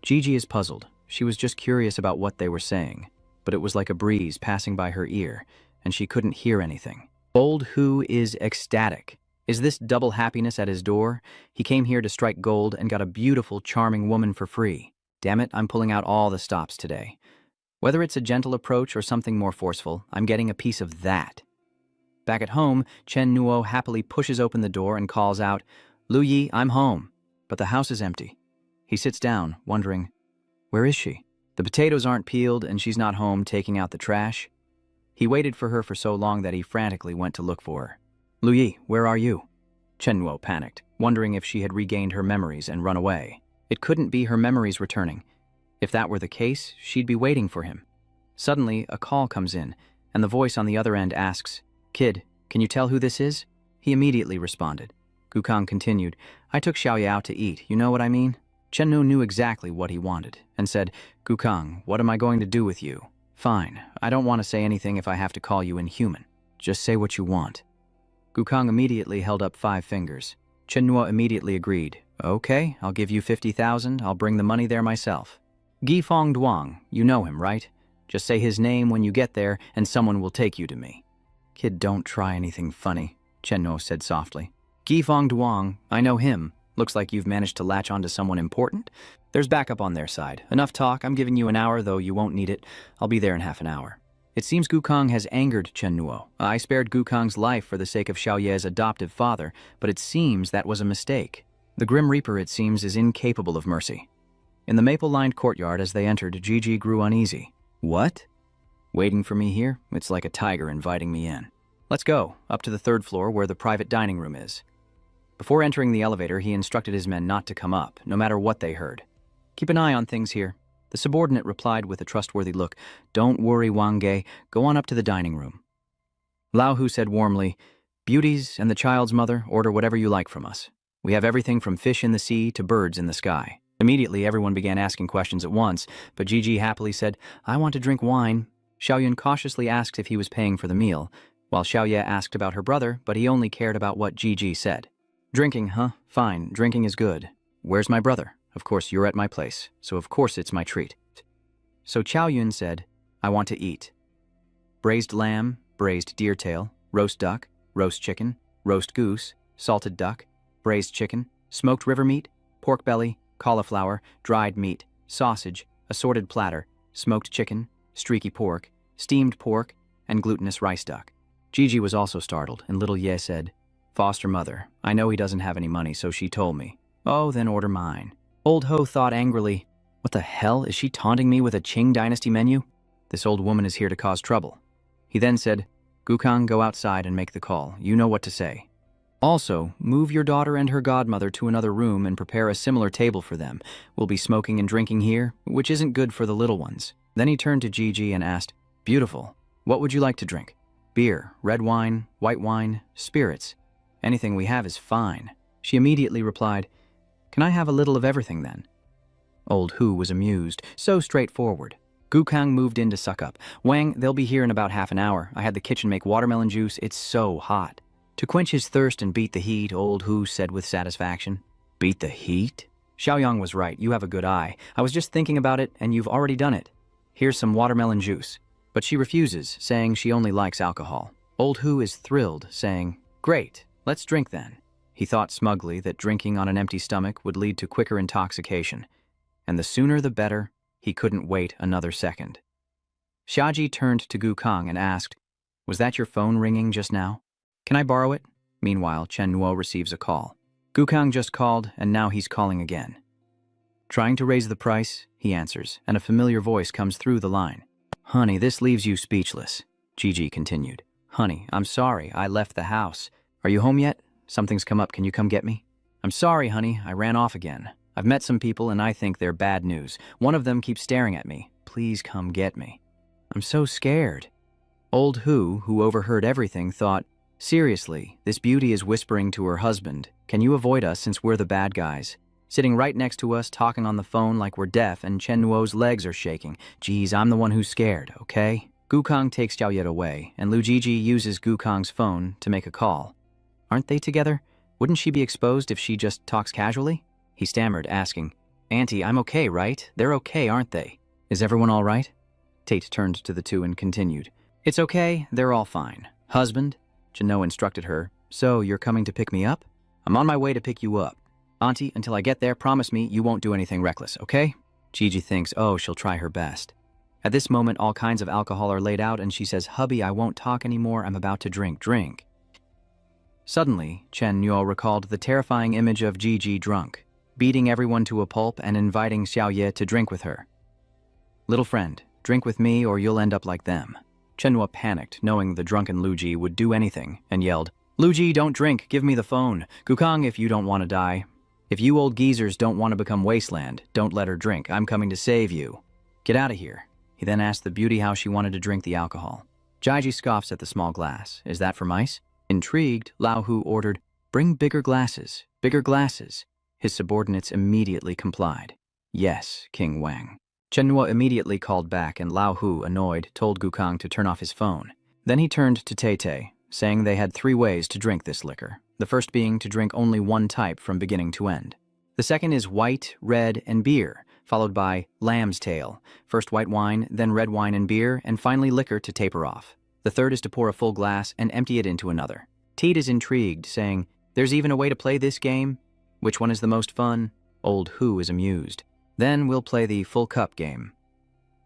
Gigi is puzzled. She was just curious about what they were saying, but it was like a breeze passing by her ear, and she couldn't hear anything. Old Hu is ecstatic. Is this double happiness at his door? He came here to strike gold and got a beautiful, charming woman for free. Damn it, I'm pulling out all the stops today. Whether it's a gentle approach or something more forceful, I'm getting a piece of that. Back at home, Chen Nuo happily pushes open the door and calls out, "Lu Yi, I'm home." But the house is empty. He sits down, wondering, where is she? The potatoes aren't peeled and she's not home taking out the trash. He waited for her for so long that he frantically went to look for her. "Lu Yi, where are you?" Chen Nuo panicked, wondering if she had regained her memories and run away. It couldn't be her memories returning. If that were the case, she'd be waiting for him. Suddenly, a call comes in, and the voice on the other end asks, "Kid, can you tell who this is?" He immediately responded. Gukang continued, "I took Xiaoye out to eat, you know what I mean?" Chen Nu knew exactly what he wanted, and said, "Gukang, what am I going to do with you?" "Fine, I don't want to say anything if I have to call you inhuman. Just say what you want." Gukang immediately held up 5 fingers. Chen Nuo immediately agreed. "Okay, I'll give you 50,000, I'll bring the money there myself." "Gi Fong Duang, you know him, right? Just say his name when you get there, and someone will take you to me." "Kid, don't try anything funny," Chen Nuo said softly. "Gi Fong Duang, I know him. Looks like you've managed to latch onto someone important. There's backup on their side. Enough talk, I'm giving you an hour, though you won't need it. I'll be there in half an hour." It seems Gukang has angered Chen Nuo. I spared Gukang's life for the sake of Xiaoye's adoptive father, but it seems that was a mistake. The Grim Reaper, it seems, is incapable of mercy. In the maple-lined courtyard as they entered, Gigi grew uneasy. "What? Waiting for me here? It's like a tiger inviting me in." "Let's go, up to the 3rd floor where the private dining room is." Before entering the elevator, he instructed his men not to come up, no matter what they heard. "Keep an eye on things here." The subordinate replied with a trustworthy look, "Don't worry, Wang Ge, go on up to the dining room." Lao Hu said warmly, "Beauties and the child's mother, order whatever you like from us. We have everything from fish in the sea to birds in the sky." Immediately, everyone began asking questions at once, but Gigi happily said, I want to drink wine. Xiaoyun cautiously asked if he was paying for the meal, while Xiaoye asked about her brother, but he only cared about what Gigi said. Drinking, huh? Fine, drinking is good. Where's my brother? Of course, you're at my place, so of course it's my treat. So Xiaoyun said, I want to eat. Braised lamb, braised deer tail, roast duck, roast chicken, roast goose, salted duck, braised chicken, smoked river meat, pork belly, cauliflower, dried meat, sausage, assorted platter, smoked chicken, streaky pork, steamed pork, and glutinous rice duck. Gigi was also startled, and little Ye said, Foster mother, I know he doesn't have any money, so she told me. Oh, then order mine. Old Ho thought angrily, what the hell, is she taunting me with a Qing dynasty menu? This old woman is here to cause trouble. He then said, Gukang, go outside and make the call. You know what to say. Also, move your daughter and her godmother to another room and prepare a similar table for them. We'll be smoking and drinking here, which isn't good for the little ones. Then he turned to Gigi and asked, Beautiful, what would you like to drink? Beer, red wine, white wine, spirits. Anything we have is fine. She immediately replied, Can I have a little of everything then? Old Hu was amused, so straightforward. Gukang moved in to suck up. Wang, they'll be here in about half an hour. I had the kitchen make watermelon juice. It's so hot. To quench his thirst and beat the heat, Old Hu said with satisfaction. Beat the heat? Xiaoyang was right. You have a good eye. I was just thinking about it, and you've already done it. Here's some watermelon juice. But she refuses, saying she only likes alcohol. Old Hu is thrilled, saying, Great, let's drink then. He thought smugly that drinking on an empty stomach would lead to quicker intoxication. And the sooner the better, he couldn't wait another second. Xiaji turned to Gukang and asked, Was that your phone ringing just now? Can I borrow it? Meanwhile, Chen Nuo receives a call. Gukang just called, and now he's calling again. Trying to raise the price, he answers, and a familiar voice comes through the line. Honey, this leaves you speechless. Gigi continued. Honey, I'm sorry, I left the house. Are you home yet? Something's come up, can you come get me? I'm sorry, honey, I ran off again. I've met some people and I think they're bad news. One of them keeps staring at me. Please come get me. I'm so scared. Old Hu, who overheard everything, thought, Seriously, this beauty is whispering to her husband, Can you avoid us since we're the bad guys? Sitting right next to us, talking on the phone like we're deaf, and Chen Nuo's legs are shaking. Geez, I'm the one who's scared, okay? Gukang takes Xiaoye away, and Lu Jiji uses Gukang's phone to make a call. Aren't they together? Wouldn't she be exposed if she just talks casually? He stammered, asking, Auntie, I'm okay, right? They're okay, aren't they? Is everyone all right? Tate turned to the two and continued. It's okay, they're all fine. Husband? Jano instructed her, So, you're coming to pick me up? I'm on my way to pick you up. Auntie, until I get there, promise me you won't do anything reckless, okay? Gigi thinks, oh, she'll try her best. At this moment, all kinds of alcohol are laid out, and she says, Hubby, I won't talk anymore, I'm about to drink. Suddenly, Chen Nuo recalled the terrifying image of Gigi drunk, beating everyone to a pulp and inviting Xiaoye to drink with her. Little friend, drink with me or you'll end up like them. Chen Nuo panicked, knowing the drunken Luji would do anything, and yelled, Luji, don't drink, give me the phone. Gukang, if you don't want to die. If you old geezers don't want to become wasteland, don't let her drink. I'm coming to save you. Get out of here. He then asked the beauty how she wanted to drink the alcohol. Jaiji scoffs at the small glass. Is that for mice? Intrigued, Lao Hu ordered, Bring bigger glasses, bigger glasses. His subordinates immediately complied. Yes, King Wang. Chen Nuo immediately called back, and Lao Hu, annoyed, told Gukang to turn off his phone. Then he turned to Tay, saying they had 3 ways to drink this liquor. The first being to drink only one type from beginning to end. The second is white, red, and beer, followed by lamb's tail, first white wine, then red wine and beer, and finally liquor to taper off. The third is to pour a full glass and empty it into another. Teet is intrigued, saying, There's even a way to play this game? Which one is the most fun? Old Hu is amused. Then we'll play the full cup game.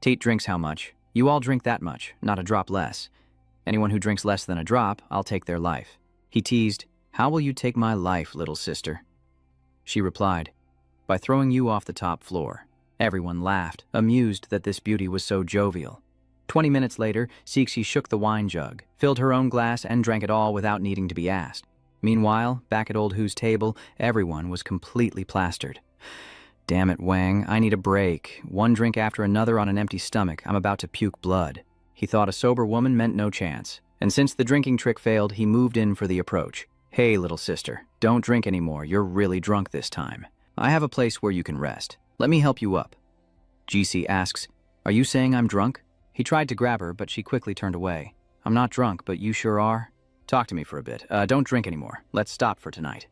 Teet drinks how much? You all drink that much, not a drop less. Anyone who drinks less than a drop, I'll take their life. He teased, How will you take my life, little sister? She replied, By throwing you off the top floor. Everyone laughed, amused that this beauty was so jovial. 20 minutes later, Cixi shook the wine jug, filled her own glass, and drank it all without needing to be asked. Meanwhile, back at Old Hu's table, everyone was completely plastered. Damn it, Wang, I need a break. One drink after another on an empty stomach, I'm about to puke blood. He thought a sober woman meant no chance, and since the drinking trick failed, he moved in for the approach. Hey, little sister, don't drink anymore, you're really drunk this time. I have a place where you can rest. Let me help you up. GC asks, "Are you saying I'm drunk?" He tried to grab her, but she quickly turned away. "I'm not drunk, but you sure are. Talk to me for a bit. Don't drink anymore. Let's stop for tonight."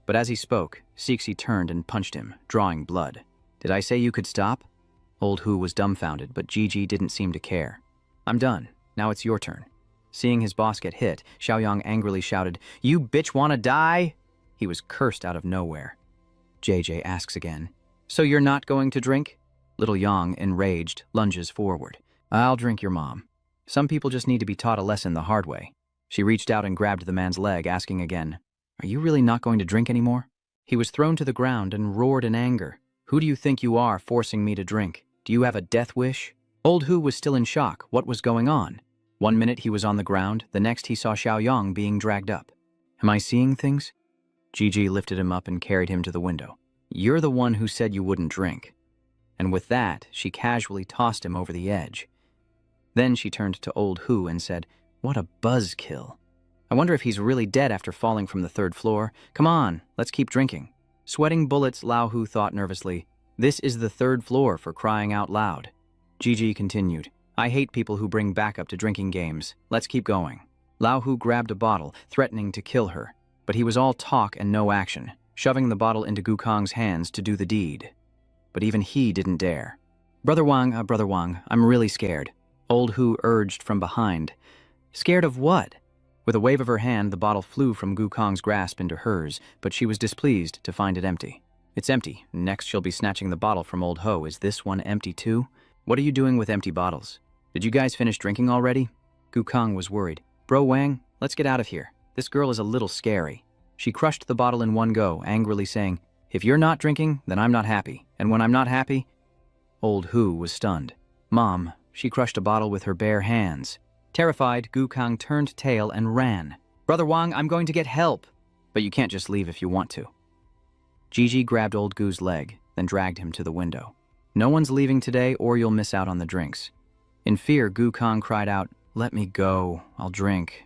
But as he spoke, Sixi turned and punched him, drawing blood. "Did I say you could stop?" Old Hu was dumbfounded, but Gigi didn't seem to care. "I'm done. Now it's your turn." Seeing his boss get hit, Xiaoyang angrily shouted, "You bitch wanna die?" He was cursed out of nowhere. JJ asks again, "So you're not going to drink?" Little Yang, enraged, lunges forward. "I'll drink your mom. Some people just need to be taught a lesson the hard way." She reached out and grabbed the man's leg, asking again, "Are you really not going to drink anymore?" He was thrown to the ground and roared in anger. "Who do you think you are, forcing me to drink? Do you have a death wish?" Old Hu was still in shock. What was going on? One minute he was on the ground, the next he saw Xiaoyang being dragged up. "Am I seeing things?" Gigi lifted him up and carried him to the window. "You're the one who said you wouldn't drink." And with that, she casually tossed him over the edge. Then she turned to Old Hu and said, "What a buzzkill. I wonder if he's really dead after falling from the 3rd floor. Come on, let's keep drinking." Sweating bullets, Lao Hu thought nervously. This is the 3rd floor, for crying out loud. Gigi continued, "I hate people who bring backup to drinking games. Let's keep going." Lao Hu grabbed a bottle, threatening to kill her. But he was all talk and no action, shoving the bottle into Gukong's hands to do the deed. But even he didn't dare. Brother Wang, I'm really scared," Old Hu urged from behind. "Scared of what?" With a wave of her hand, the bottle flew from Gukong's grasp into hers, but she was displeased to find it empty. "It's empty. Next she'll be snatching the bottle from Old Ho. Is this one empty too? What are you doing with empty bottles? Did you guys finish drinking already?" Gukong was worried. "Bro Wang, let's get out of here. This girl is a little scary." She crushed the bottle in one go, angrily saying, "If you're not drinking, then I'm not happy. And when I'm not happy..." Old Hu was stunned. "Mom," she crushed a bottle with her bare hands. Terrified, Gukong turned tail and ran. "Brother Wang, I'm going to get help." "But you can't just leave if you want to." Gigi grabbed Old Gu's leg, then dragged him to the window. "No one's leaving today or you'll miss out on the drinks." In fear, Gukong cried out, "Let me go. I'll drink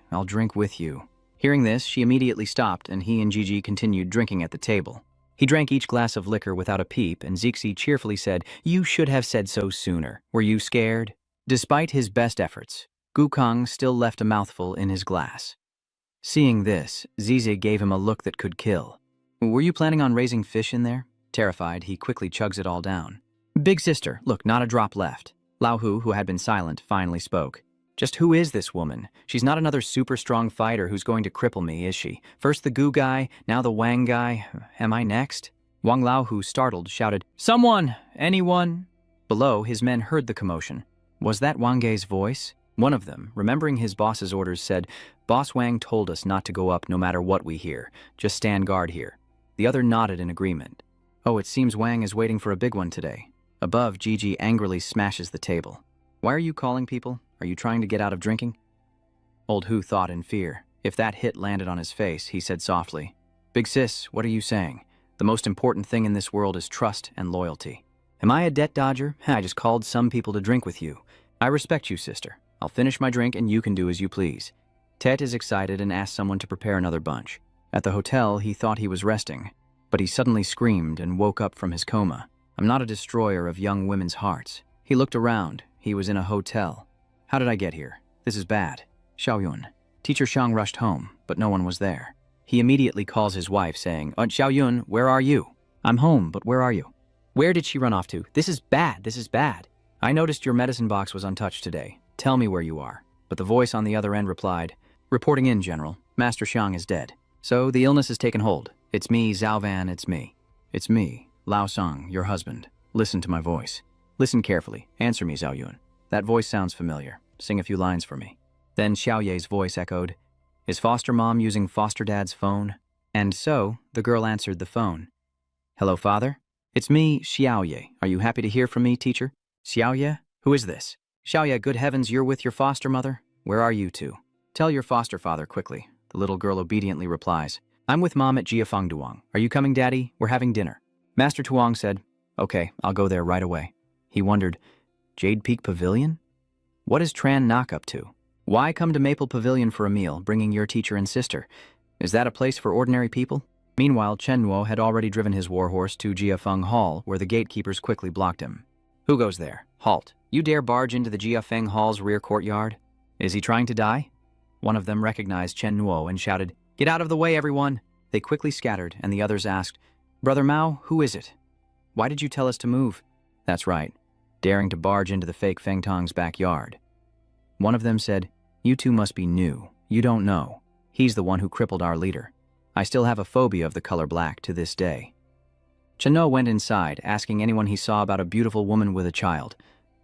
with you." Hearing this, she immediately stopped and he and Gigi continued drinking at the table. He drank each glass of liquor without a peep and Zixi cheerfully said, "You should have said so sooner. Were you scared?" Despite his best efforts, Gukong still left a mouthful in his glass. Seeing this, Zizi gave him a look that could kill. "Were you planning on raising fish in there?" Terrified, he quickly chugs it all down. "Big sister, look, not a drop left." Lao Hu, who had been silent, finally spoke. "Just who is this woman? She's not another super strong fighter who's going to cripple me, is she? First the Gu guy, now the Wang guy. Am I next?" Wang Lao Hu, startled, shouted, "Someone! Anyone!" Below, his men heard the commotion. Was that Wang Gei's voice? One of them, remembering his boss's orders, said, "Boss Wang told us not to go up no matter what we hear. Just stand guard here." The other nodded in agreement. "Oh, it seems Wang is waiting for a big one today." Above, Gigi angrily smashes the table. "Why are you calling people? Are you trying to get out of drinking?" Old Hu thought in fear. If that hit landed on his face, he said softly, "Big sis, what are you saying? The most important thing in this world is trust and loyalty." "Am I a debt dodger? I just called some people to drink with you. I respect you, sister. I'll finish my drink and you can do as you please." Tet is excited and asked someone to prepare another bunch. At the hotel, he thought he was resting, but he suddenly screamed and woke up from his coma. "I'm not a destroyer of young women's hearts." He looked around. He was in a hotel. "How did I get here? This is bad." Xiaoyun. Teacher Shang rushed home, but no one was there. He immediately calls his wife, saying, "Xiaoyun, where are you?" "I'm home, but where are you?" "Where did she run off to? This is bad, this is bad. I noticed your medicine box was untouched today. Tell me where you are." But the voice on the other end replied, "Reporting in, General. Master Shang is dead. So the illness has taken hold. It's me, Zhao Van, it's me. It's me, Lao Song, your husband. Listen to my voice. Listen carefully. Answer me, Zhao Yun. That voice sounds familiar. Sing a few lines for me." Then Xiao Ye's voice echoed, "Is foster mom using foster dad's phone?" And so, the girl answered the phone. "Hello, father? It's me, Xiao Ye. Are you happy to hear from me, teacher?" "Xiao Ye? Who is this?" "Xiao Ye, good heavens, you're with your foster mother? Where are you two?" "Tell your foster father quickly." The little girl obediently replies, "I'm with mom at Jiafeng Duang. Are you coming, daddy? We're having dinner." Master Tuong said, "Okay, I'll go there right away." He wondered, Jade Peak Pavilion? What is Tran Nok up to? Why come to Maple Pavilion for a meal, bringing your teacher and sister? Is that a place for ordinary people? Meanwhile, Chen Nuo had already driven his warhorse to Jiafeng Hall, where the gatekeepers quickly blocked him. Who goes there? Halt. You dare barge into the Jiafeng Hall's rear courtyard? Is he trying to die? One of them recognized Chen Nuo and shouted, Get out of the way, everyone! They quickly scattered, and the others asked, Brother Mao, who is it? Why did you tell us to move? That's right, daring to barge into the fake Feng Tong's backyard. One of them said, You two must be new. You don't know. He's the one who crippled our leader. I still have a phobia of the color black to this day. Chen Nuo went inside, asking anyone he saw about a beautiful woman with a child.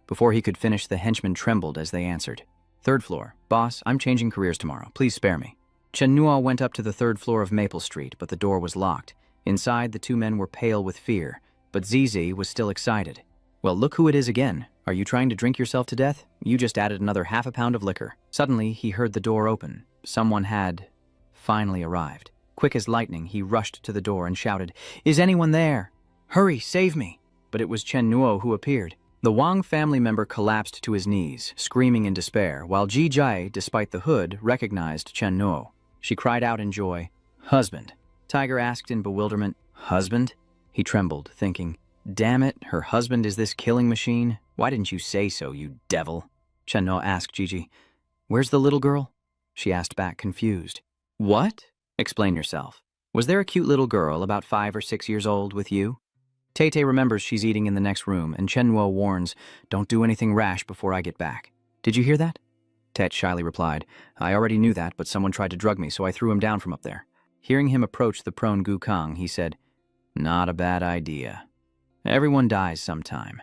Before he could finish, the henchmen trembled as they answered. Third floor. Boss, I'm changing careers tomorrow. Please spare me. Chen Nuo went up to the third floor of Maple Street, but the door was locked. Inside, the two men were pale with fear, but Zizi was still excited. Well, look who it is again. Are you trying to drink yourself to death? You just added another half a pound of liquor. Suddenly, he heard the door open. Someone had finally arrived. Quick as lightning, he rushed to the door and shouted, Is anyone there? Hurry, save me! But it was Chen Nuo who appeared. The Wang family member collapsed to his knees, screaming in despair, while Ji Jai, despite the hood, recognized Chen Nuo. She cried out in joy, Husband. Tiger asked in bewilderment, Husband? He trembled, thinking, Damn it, her husband is this killing machine? Why didn't you say so, you devil? Chen Nuo asked Gigi, Where's the little girl? She asked back, confused. What? Explain yourself. Was there a cute little girl about 5 or 6 years old with you? Tay-Tay remembers she's eating in the next room, and Chen Nuo warns, Don't do anything rash before I get back. Did you hear that? Tet shyly replied, I already knew that, but someone tried to drug me, so I threw him down from up there. Hearing him approach the prone Gu Kang, he said, Not a bad idea. Everyone dies sometime.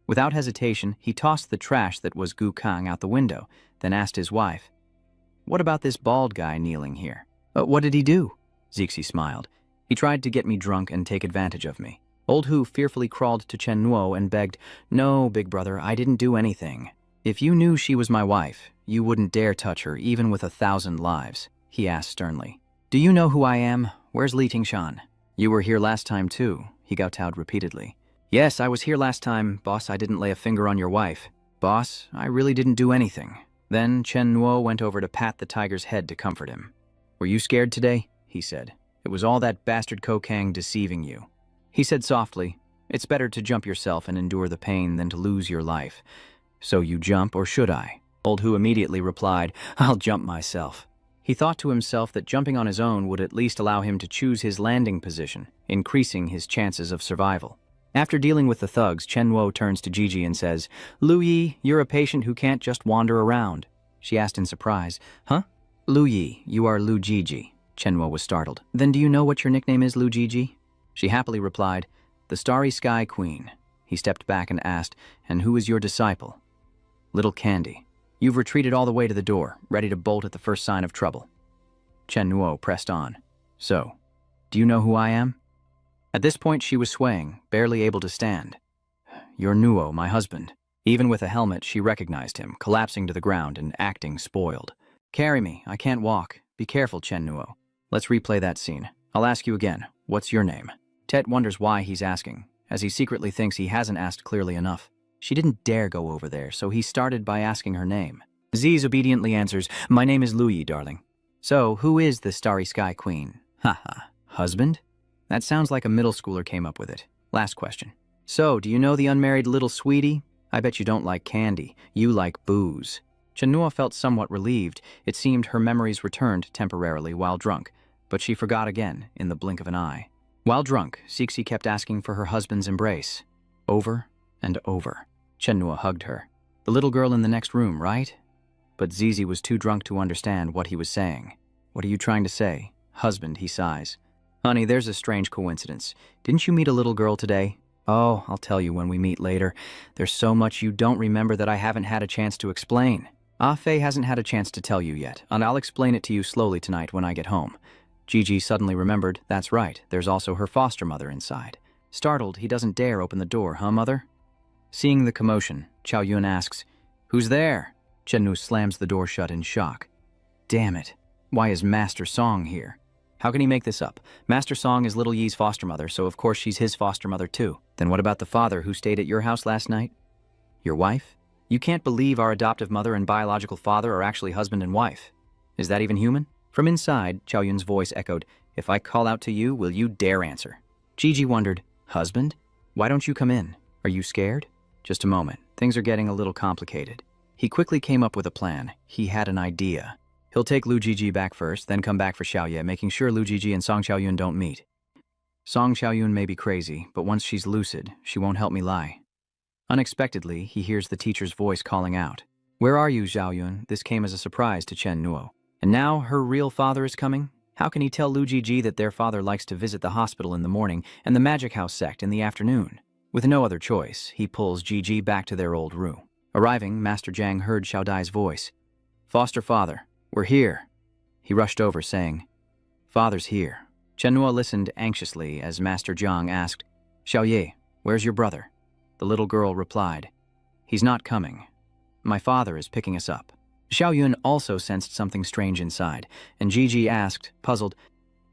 Without hesitation, he tossed the trash that was Gu Kang out the window, then asked his wife, What about this bald guy kneeling here? What did he do? Zixi smiled. He tried to get me drunk and take advantage of me. Old Hu fearfully crawled to Chen Nuo and begged, No, big brother, I didn't do anything. If you knew she was my wife, you wouldn't dare touch her, even with 1,000 lives, he asked sternly. Do you know who I am? Where's Li Tingshan? You were here last time too, he kowtowed repeatedly. Yes, I was here last time, boss. I didn't lay a finger on your wife. Boss, I really didn't do anything. Then Chen Nuo went over to pat the tiger's head to comfort him. Were you scared today? He said. It was all that bastard Kokang deceiving you. He said softly, It's better to jump yourself and endure the pain than to lose your life. So you jump, or should I? Old Hu immediately replied, I'll jump myself. He thought to himself that jumping on his own would at least allow him to choose his landing position, increasing his chances of survival. After dealing with the thugs, Chen Nuo turns to Gigi and says, Lu Yi, you're a patient who can't just wander around. She asked in surprise, Huh? Lu Yi, you are Lu Gigi. Chen Nuo was startled. Then do you know what your nickname is, Lu Gigi? She happily replied, The Starry Sky Queen. He stepped back and asked, And who is your disciple? Little Candy. You've retreated all the way to the door, ready to bolt at the first sign of trouble. Chen Nuo pressed on. So, do you know who I am? At this point she was swaying, barely able to stand. You're Nuo, my husband. Even with a helmet, she recognized him, collapsing to the ground and acting spoiled. Carry me, I can't walk. Be careful, Chen Nuo. Let's replay that scene. I'll ask you again, what's your name? Tet wonders why he's asking, as he secretly thinks he hasn't asked clearly enough. She didn't dare go over there, so he started by asking her name. Ziz obediently answers, My name is Lu Yi, darling. So, who is the Starry Sky Queen? Haha, husband? That sounds like a middle schooler came up with it. Last question. So, do you know the unmarried little sweetie? I bet you don't like candy. You like booze. Chen Nuo felt somewhat relieved. It seemed her memories returned temporarily while drunk, but she forgot again in the blink of an eye. While drunk, Zixi kept asking for her husband's embrace. Over and over. Chen Nuo hugged her. The little girl in the next room, right? But Zizi was too drunk to understand what he was saying. What are you trying to say? Husband, he sighs. Honey, there's a strange coincidence. Didn't you meet a little girl today? Oh, I'll tell you when we meet later. There's so much you don't remember that I haven't had a chance to explain. Ah Fei hasn't had a chance to tell you yet, and I'll explain it to you slowly tonight when I get home. Gigi suddenly remembered, that's right, there's also her foster mother inside. Startled, he doesn't dare open the door, huh, mother? Seeing the commotion, Chao Yun asks, Who's there? Chen Nu slams the door shut in shock. Damn it. Why is Master Song here? How can he make this up? Master Song is Little Yi's foster mother, so of course she's his foster mother too. Then what about the father who stayed at your house last night? Your wife? You can't believe our adoptive mother and biological father are actually husband and wife. Is that even human? From inside, Chao Yun's voice echoed, If I call out to you, will you dare answer? Gigi wondered, husband? Why don't you come in? Are you scared? Just a moment. Things are getting a little complicated. He quickly came up with a plan. He had an idea. He'll take Lu Jiji back first, then come back for Xiaoye, making sure Lu Jiji and Song Xiaoyun don't meet. Song Xiaoyun may be crazy, but once she's lucid, she won't help me lie. Unexpectedly, he hears the teacher's voice calling out. Where are you, Xiaoyun? This came as a surprise to Chen Nuo. And now her real father is coming? How can he tell Lu Jiji that their father likes to visit the hospital in the morning and the magic house sect in the afternoon? With no other choice, he pulls Jiji back to their old room. Arriving, Master Jiang heard Xiao Dai's voice. Foster father, we're here. He rushed over, saying, Father's here. Chen Nuo listened anxiously as Master Jiang asked, Xiaoye, where's your brother? The little girl replied, He's not coming. My father is picking us up. Xiaoyun also sensed something strange inside, and Jiji asked, puzzled,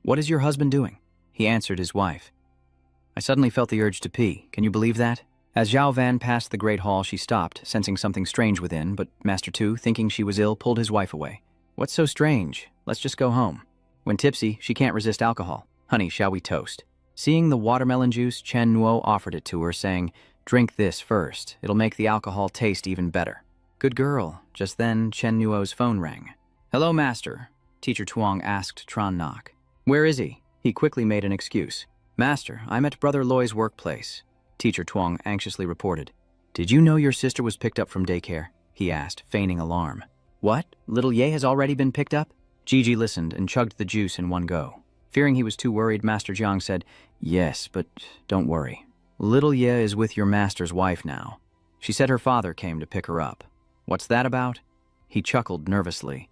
What is your husband doing? He answered his wife. I suddenly felt the urge to pee. Can you believe that? As Zhao Van passed the great hall, she stopped, sensing something strange within, but Master Tu, thinking she was ill, pulled his wife away. What's so strange? Let's just go home. When tipsy, she can't resist alcohol. Honey, shall we toast? Seeing the watermelon juice, Chen Nuo offered it to her, saying, Drink this first. It'll make the alcohol taste even better. Good girl. Just then, Chen Nuo's phone rang. Hello, Master. Teacher Tuong asked Tron Nok. Where is he? He quickly made an excuse. Master, I'm at Brother Loy's workplace. Teacher Tuong anxiously reported. Did you know your sister was picked up from daycare? He asked, feigning alarm. What? Little Ye has already been picked up? Gigi listened and chugged the juice in one go. Fearing he was too worried, Master Jiang said, Yes, but don't worry. Little Ye is with your master's wife now. She said her father came to pick her up. What's that about? He chuckled nervously.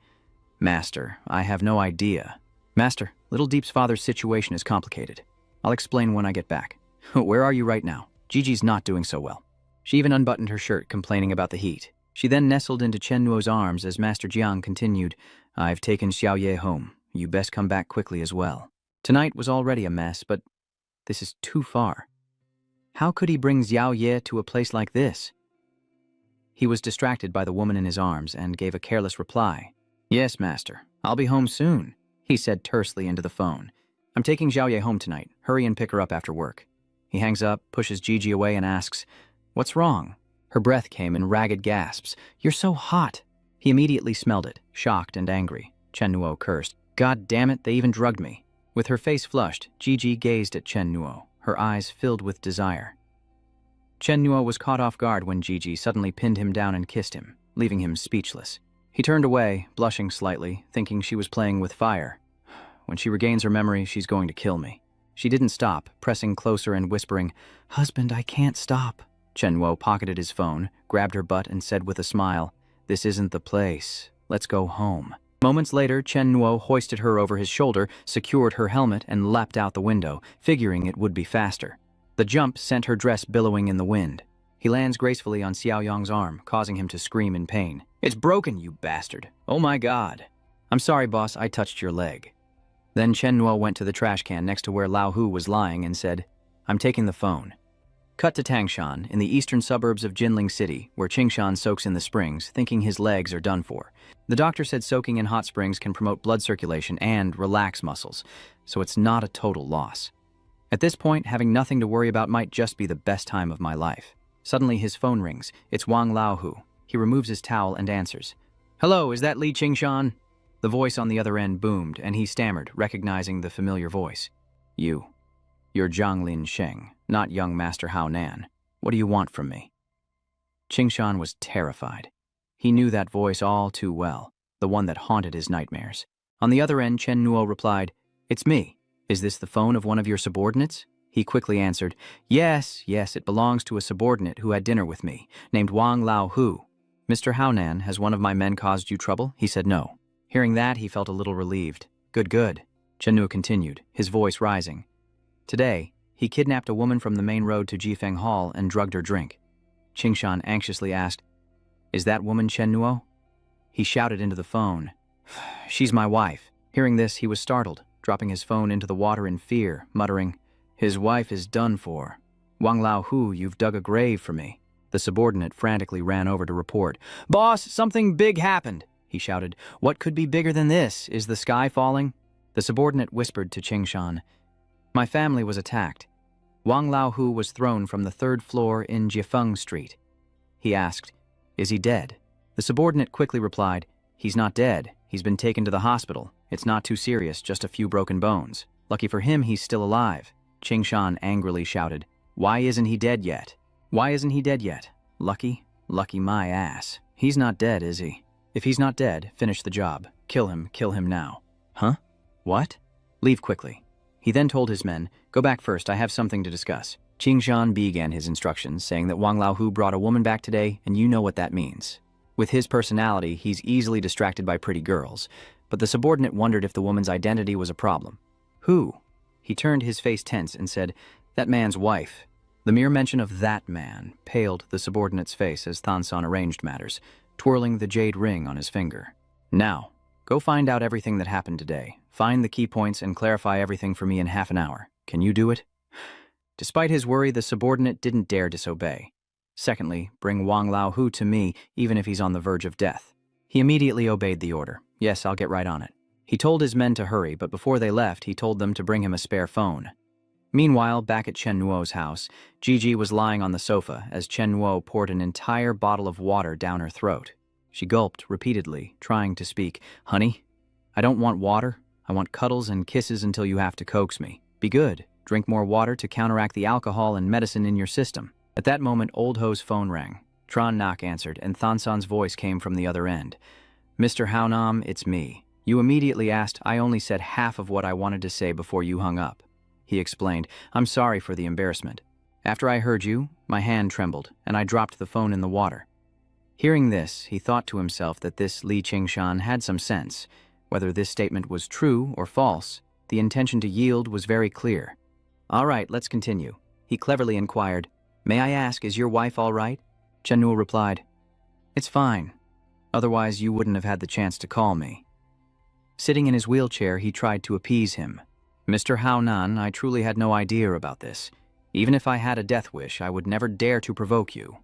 Master, I have no idea. Master, Little Deep's father's situation is complicated. I'll explain when I get back. Where are you right now? Gigi's not doing so well. She even unbuttoned her shirt, complaining about the heat. She then nestled into Chen Nuo's arms as Master Jiang continued, I've taken Xiaoye home. You best come back quickly as well. Tonight was already a mess, but this is too far. How could he bring Xiaoye to a place like this? He was distracted by the woman in his arms and gave a careless reply. Yes, Master. I'll be home soon, he said tersely into the phone. I'm taking Xiaoye home tonight. Hurry and pick her up after work. He hangs up, pushes Gigi away, and asks, What's wrong? Her breath came in ragged gasps. You're so hot. He immediately smelled it, shocked and angry. Chen Nuo cursed. God damn it, they even drugged me. With her face flushed, Gigi gazed at Chen Nuo, her eyes filled with desire. Chen Nuo was caught off guard when Gigi suddenly pinned him down and kissed him, leaving him speechless. He turned away, blushing slightly, thinking she was playing with fire. When she regains her memory, she's going to kill me. She didn't stop, pressing closer and whispering, Husband, I can't stop. Chen Nuo pocketed his phone, grabbed her butt, and said with a smile, This isn't the place. Let's go home. Moments later, Chen Nuo hoisted her over his shoulder, secured her helmet, and leapt out the window, figuring it would be faster. The jump sent her dress billowing in the wind. He lands gracefully on Xiao Yong's arm, causing him to scream in pain. It's broken, you bastard. Oh my god. I'm sorry, boss, I touched your leg. Then Chen Nuo went to the trash can next to where Lao Hu was lying and said, I'm taking the phone. Cut to Tangshan, in the eastern suburbs of Jinling City, where Qingshan soaks in the springs, thinking his legs are done for. The doctor said soaking in hot springs can promote blood circulation and relax muscles, so it's not a total loss. At this point, having nothing to worry about might just be the best time of my life. Suddenly, his phone rings. It's Wang Laohu. He removes his towel and answers. Hello, is that Li Qingshan? The voice on the other end boomed, and he stammered, recognizing the familiar voice. You're Zhang Lin Sheng, not young Master Hao Nan. What do you want from me? Qingshan was terrified. He knew that voice all too well, the one that haunted his nightmares. On the other end, Chen Nuo replied, It's me. Is this the phone of one of your subordinates? He quickly answered, Yes, it belongs to a subordinate who had dinner with me, named Wang Lao Hu. Mr. Haonan, has one of my men caused you trouble? He said no. Hearing that, he felt a little relieved. Good. Chen Nuo continued, his voice rising. Today, he kidnapped a woman from the main road to Jifeng Hall and drugged her drink. Qingshan anxiously asked, Is that woman Chen Nuo? He shouted into the phone, She's my wife. Hearing this, he was startled, dropping his phone into the water in fear, muttering, His wife is done for. Wang Lao Hu, you've dug a grave for me. The subordinate frantically ran over to report. Boss, something big happened, he shouted. What could be bigger than this? Is the sky falling? The subordinate whispered to Qingshan, "My family was attacked. Wang Laohu was thrown from the 3rd floor in Jiefeng Street." He asked, "Is he dead?" The subordinate quickly replied, "He's not dead. He's been taken to the hospital. It's not too serious, just a few broken bones. Lucky for him, he's still alive." Qingshan angrily shouted, "Why isn't he dead yet? Why isn't he dead yet? Lucky? Lucky my ass. He's not dead, is he? If he's not dead, finish the job. Kill him now." "Huh? What?" "Leave quickly." He then told his men, "Go back first, I have something to discuss." Qingshan began his instructions, saying that Wang Laohu brought a woman back today, and you know what that means. With his personality, he's easily distracted by pretty girls, but the subordinate wondered if the woman's identity was a problem. "Who?" He turned his face tense and said, "That man's wife." The mere mention of "that man" paled the subordinate's face as Thansan arranged matters, twirling the jade ring on his finger. "Now, go find out everything that happened today. Find the key points and clarify everything for me in half an hour. Can you do it?" Despite his worry, the subordinate didn't dare disobey. Secondly, bring Wang Laohu to me, even if he's on the verge of death. He immediately obeyed the order. "Yes, I'll get right on it." He told his men to hurry, but before they left, he told them to bring him a spare phone. Meanwhile, back at Chen Nuo's house, Gigi was lying on the sofa as Chen Nuo poured an entire bottle of water down her throat. She gulped repeatedly, trying to speak. "Honey, I don't want water. I want cuddles and kisses until you have to coax me. Be good. Drink more water to counteract the alcohol and medicine in your system." At that moment, Old Ho's phone rang. Tron Nak answered, and Thansan's voice came from the other end. "Mr. Haonam, it's me. You immediately asked. I only said half of what I wanted to say before you hung up." He explained, "I'm sorry for the embarrassment. After I heard you, my hand trembled, and I dropped the phone in the water." Hearing this, he thought to himself that this Li Qingshan had some sense. Whether this statement was true or false, the intention to yield was very clear. "All right, let's continue." He cleverly inquired, "May I ask, is your wife all right?" Chen Nuo replied, "It's fine. Otherwise, you wouldn't have had the chance to call me." Sitting in his wheelchair, he tried to appease him. "Mr. Haonan, I truly had no idea about this. Even if I had a death wish, I would never dare to provoke you.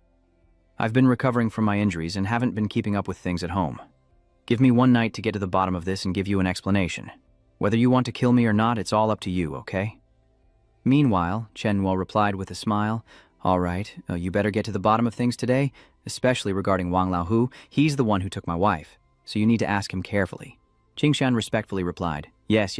I've been recovering from my injuries and haven't been keeping up with things at home. Give me one night to get to the bottom of this and give you an explanation. Whether you want to kill me or not, it's all up to you, okay?" Meanwhile, Chen Nuo replied with a smile, "All right, you better get to the bottom of things today, especially regarding Wang Laohu. He's the one who took my wife, so you need to ask him carefully." Qingshan respectfully replied, Yes,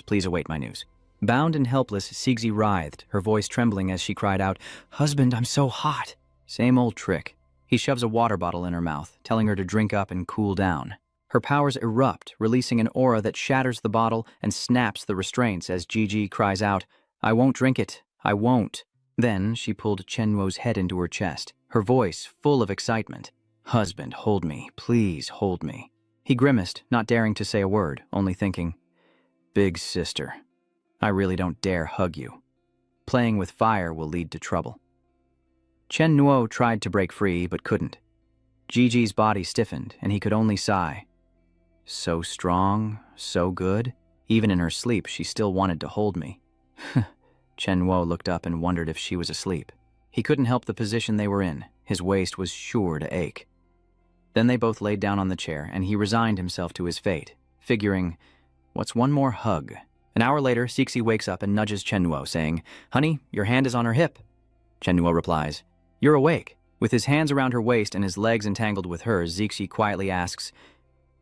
please await my news." Bound and helpless, Cixi writhed, her voice trembling as she cried out, "Husband, I'm so hot." Same old trick. He shoves a water bottle in her mouth, telling her to drink up and cool down. Her powers erupt, releasing an aura that shatters the bottle and snaps the restraints as Gigi cries out, "I won't drink it. I won't." Then she pulled Chen Nuo's head into her chest, her voice full of excitement. "Husband, hold me. Please hold me." He grimaced, not daring to say a word, only thinking, "Big sister, I really don't dare hug you. Playing with fire will lead to trouble." Chen Nuo tried to break free, but couldn't. Gigi's body stiffened, and he could only sigh. So strong, so good. Even in her sleep, she still wanted to hold me. Chen Nuo looked up and wondered if she was asleep. He couldn't help the position they were in. His waist was sure to ache. Then they both laid down on the chair, and he resigned himself to his fate, figuring, what's one more hug? An hour later, Cixi wakes up and nudges Chen Nuo, saying, "Honey, your hand is on her hip." Chen Nuo replies, "You're awake." With his hands around her waist and his legs entangled with hers, Cixi quietly asks,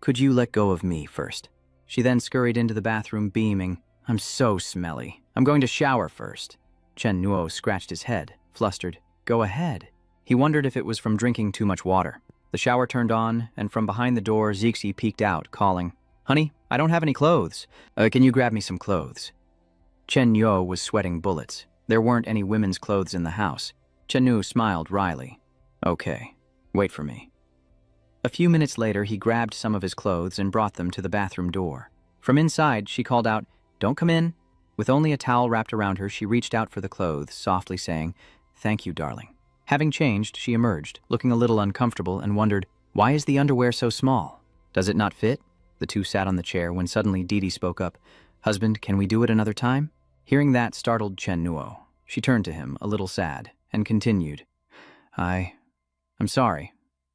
"Could you let go of me first?" She then scurried into the bathroom, beaming, "I'm so smelly. I'm going to shower first." Chen Nuo scratched his head, flustered. "Go ahead." He wondered if it was from drinking too much water. The shower turned on, and from behind the door, Cixi peeked out, calling, "Honey, I don't have any clothes. Can you grab me some clothes?" Chen Nuo was sweating bullets. There weren't any women's clothes in the house. Chen Nuo smiled wryly. "Okay, wait for me." A few minutes later, he grabbed some of his clothes and brought them to the bathroom door. From inside, she called out, "Don't come in." With only a towel wrapped around her, she reached out for the clothes, softly saying, "Thank you, darling." Having changed, she emerged, looking a little uncomfortable, and wondered, why is the underwear so small? Does it not fit? The two sat on the chair when suddenly Didi spoke up, "Husband, can we do it another time?" Hearing that startled Chen Nuo. She turned to him, a little sad, and continued, I'm sorry.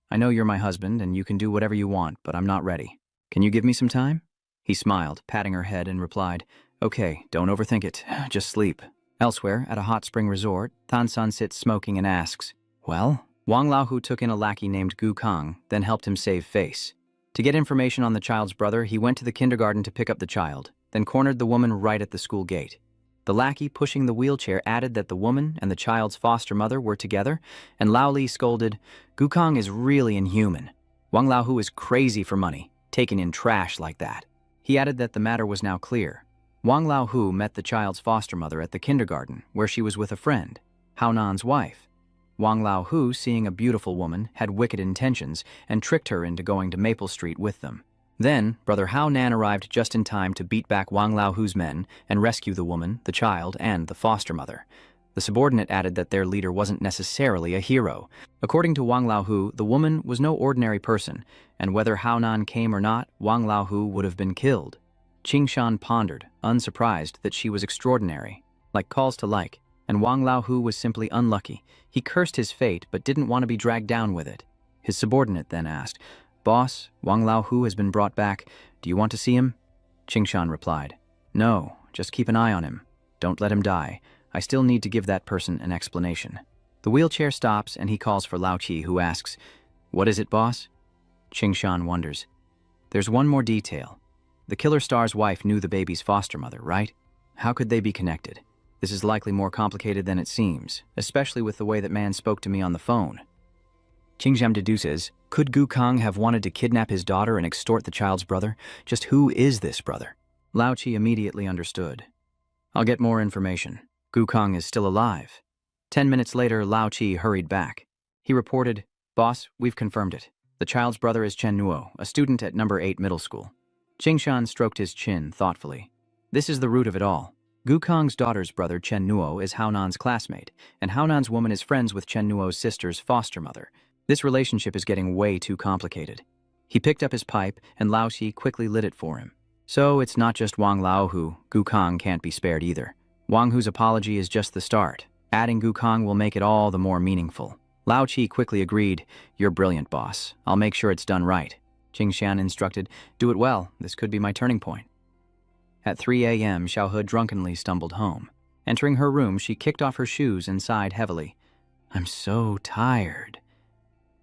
I know you're my husband and you can do whatever you want, but I'm not ready. Can you give me some time?" He smiled, patting her head, and replied, "Okay, don't overthink it. Just sleep." Elsewhere, at a hot spring resort, Tan-san sits smoking and asks, "Well?" Wang Laohu took in a lackey named Gu Kang, then helped him save face. To get information on the child's brother, he went to the kindergarten to pick up the child, then cornered the woman right at the school gate. The lackey pushing the wheelchair added that the woman and the child's foster mother were together, and Lao Li scolded, "Gu Kang is really inhuman. Wang Laohu is crazy for money, taking in trash like that." He added that the matter was now clear. Wang Laohu met the child's foster mother at the kindergarten, where she was with a friend, Hao Nan's wife. Wang Laohu, seeing a beautiful woman, had wicked intentions and tricked her into going to Maple Street with them. Then, Brother Hao Nan arrived just in time to beat back Wang Laohu's men and rescue the woman, the child, and the foster mother. The subordinate added that their leader wasn't necessarily a hero. According to Wang Laohu, the woman was no ordinary person, and whether Hao Nan came or not, Wang Laohu would have been killed. Qingshan pondered, unsurprised that she was extraordinary, like calls to like, and Wang Laohu was simply unlucky. He cursed his fate, but didn't want to be dragged down with it. His subordinate then asked, "Boss, Wang Laohu has been brought back. Do you want to see him?" Qingshan replied, "No, just keep an eye on him. Don't let him die. I still need to give that person an explanation." The wheelchair stops and he calls for Lao Qi, who asks, "What is it, boss?" Qingshan wonders. "There's one more detail. The killer star's wife knew the baby's foster mother, right? How could they be connected? This is likely more complicated than it seems, especially with the way that man spoke to me on the phone." Qingshan deduces, could Gu Kang have wanted to kidnap his daughter and extort the child's brother? Just who is this brother? Lao Qi immediately understood. "I'll get more information. Gu Kang is still alive." 10 minutes later, Lao Qi hurried back. He reported, "Boss, we've confirmed it. The child's brother is Chen Nuo, a student at number 8 middle school." Qingshan stroked his chin thoughtfully. "This is the root of it all. Gu Kang's daughter's brother, Chen Nuo, is Hao Nan's classmate, and Hao Nan's woman is friends with Chen Nuo's sister's foster mother. This relationship is getting way too complicated." He picked up his pipe, and Lao Xi quickly lit it for him. "So it's not just Wang Laohu. Gu Kang can't be spared either. Wang Hu's apology is just the start. Adding Gu Kang will make it all the more meaningful." Lao Qi quickly agreed, "You're brilliant, boss. I'll make sure it's done right." Qingshan instructed, "Do it well. This could be my turning point." At 3 a.m., Xiaohe drunkenly stumbled home. Entering her room, she kicked off her shoes and sighed heavily. "I'm so tired."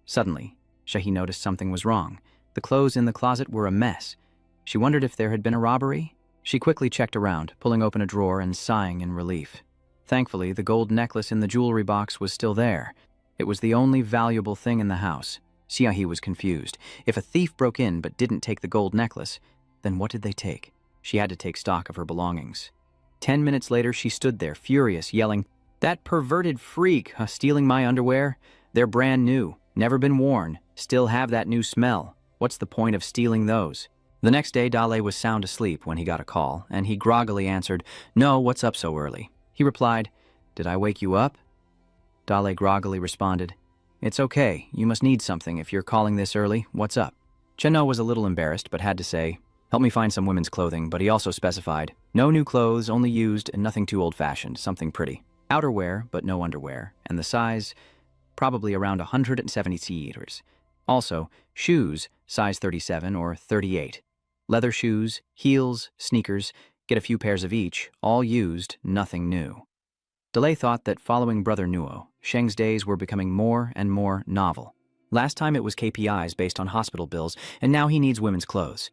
Suddenly, Shahi noticed something was wrong. The clothes in the closet were a mess. She wondered if there had been a robbery. She quickly checked around, pulling open a drawer and sighing in relief. Thankfully, the gold necklace in the jewelry box was still there. It was the only valuable thing in the house. Xiaohe was confused. If a thief broke in but didn't take the gold necklace, then what did they take? She had to take stock of her belongings. 10 minutes later, she stood there, furious, yelling, "That perverted freak, stealing my underwear? They're brand new, never been worn, still have that new smell. What's the point of stealing those?" The next day, Dale was sound asleep when he got a call, and he groggily answered, "No, what's up so early?" He replied, "Did I wake you up?" Dale groggily responded, "It's okay, you must need something if you're calling this early. What's up?" Chenno was a little embarrassed, but had to say, "Help me find some women's clothing," but he also specified, "No new clothes, only used, and nothing too old-fashioned, something pretty. Outerwear, but no underwear, and the size, probably around 170 centimeters. Also, shoes, size 37 or 38. Leather shoes, heels, sneakers, get a few pairs of each, all used, nothing new." Delay thought that following Brother Nuo, Sheng's days were becoming more and more novel. Last time it was KPIs based on hospital bills, and now he needs women's clothes.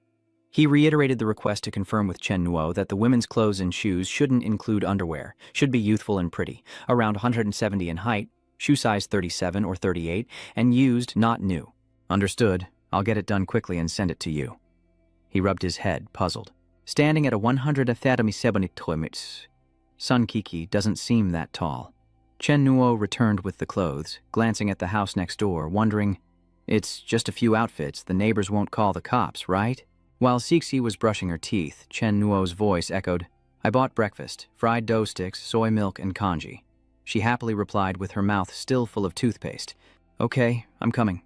He reiterated the request to confirm with Chen Nuo that the women's clothes and shoes shouldn't include underwear, should be youthful and pretty, around 170 in height, shoe size 37 or 38, and used, not new. "Understood. I'll get it done quickly and send it to you." He rubbed his head, puzzled. Standing at a 177 meters, Sun Kiki doesn't seem that tall. Chen Nuo returned with the clothes, glancing at the house next door, wondering, "It's just a few outfits, the neighbors won't call the cops, right?" While Sixi was brushing her teeth, Chen Nuo's voice echoed, "I bought breakfast, fried dough sticks, soy milk, and congee." She happily replied with her mouth still full of toothpaste, "Okay, I'm coming."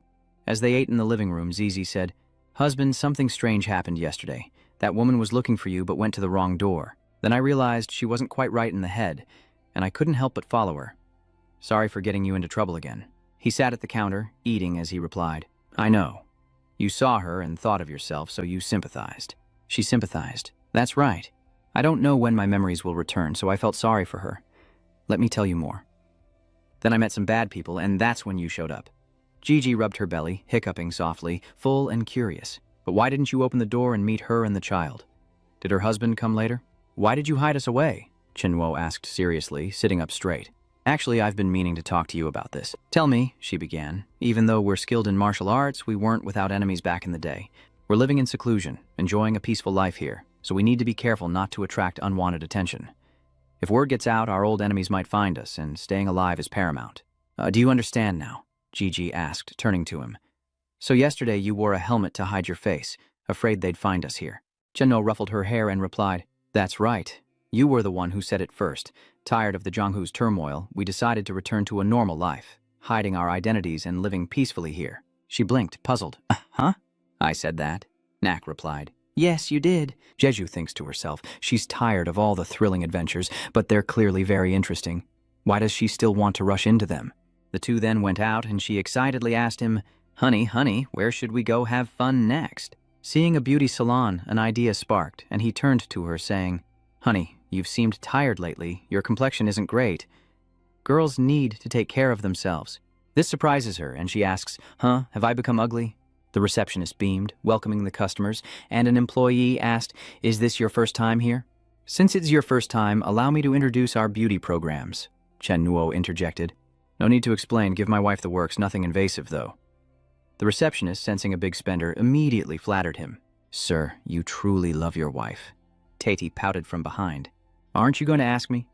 As they ate in the living room, Zizi said, "Husband, something strange happened yesterday. That woman was looking for you but went to the wrong door. Then I realized she wasn't quite right in the head, and I couldn't help but follow her. Sorry for getting you into trouble again." He sat at the counter, eating as he replied, "I know. You saw her and thought of yourself, so you sympathized." She sympathized. That's right. I don't know when my memories will return, so I felt sorry for her. Let me tell you more. Then I met some bad people, and that's when you showed up. Gigi rubbed her belly, hiccuping softly, full and curious. But why didn't you open the door and meet her and the child? Did her husband come later? Why did you hide us away? Chenwo asked seriously, sitting up straight. Actually, I've been meaning to talk to you about this. Tell me, she began. Even though we're skilled in martial arts, we weren't without enemies back in the day. We're living in seclusion, enjoying a peaceful life here, so we need to be careful not to attract unwanted attention. If word gets out, our old enemies might find us, and staying alive is paramount. Do you understand now? Gigi asked, turning to him. So yesterday you wore a helmet to hide your face, afraid they'd find us here. Chenno ruffled her hair and replied, That's right. You were the one who said it first. Tired of the Zhonghu's turmoil, we decided to return to a normal life, hiding our identities and living peacefully here. She blinked, puzzled. Huh? I said that, Nak replied. Yes, you did. Jeju thinks to herself. She's tired of all the thrilling adventures, but they're clearly very interesting. Why does she still want to rush into them? The two then went out, and she excitedly asked him, Honey, where should we go have fun next? Seeing a beauty salon, an idea sparked, and he turned to her, saying, Honey, you've seemed tired lately. Your complexion isn't great. Girls need to take care of themselves. This surprises her, and she asks, Have I become ugly? The receptionist beamed, welcoming the customers, and an employee asked, Is this your first time here? Since it's your first time, allow me to introduce our beauty programs, Chen Nuo interjected. No need to explain, give my wife the works, nothing invasive, though. The receptionist, sensing a big spender, immediately flattered him. Sir, you truly love your wife. Tati pouted from behind. Aren't you going to ask me?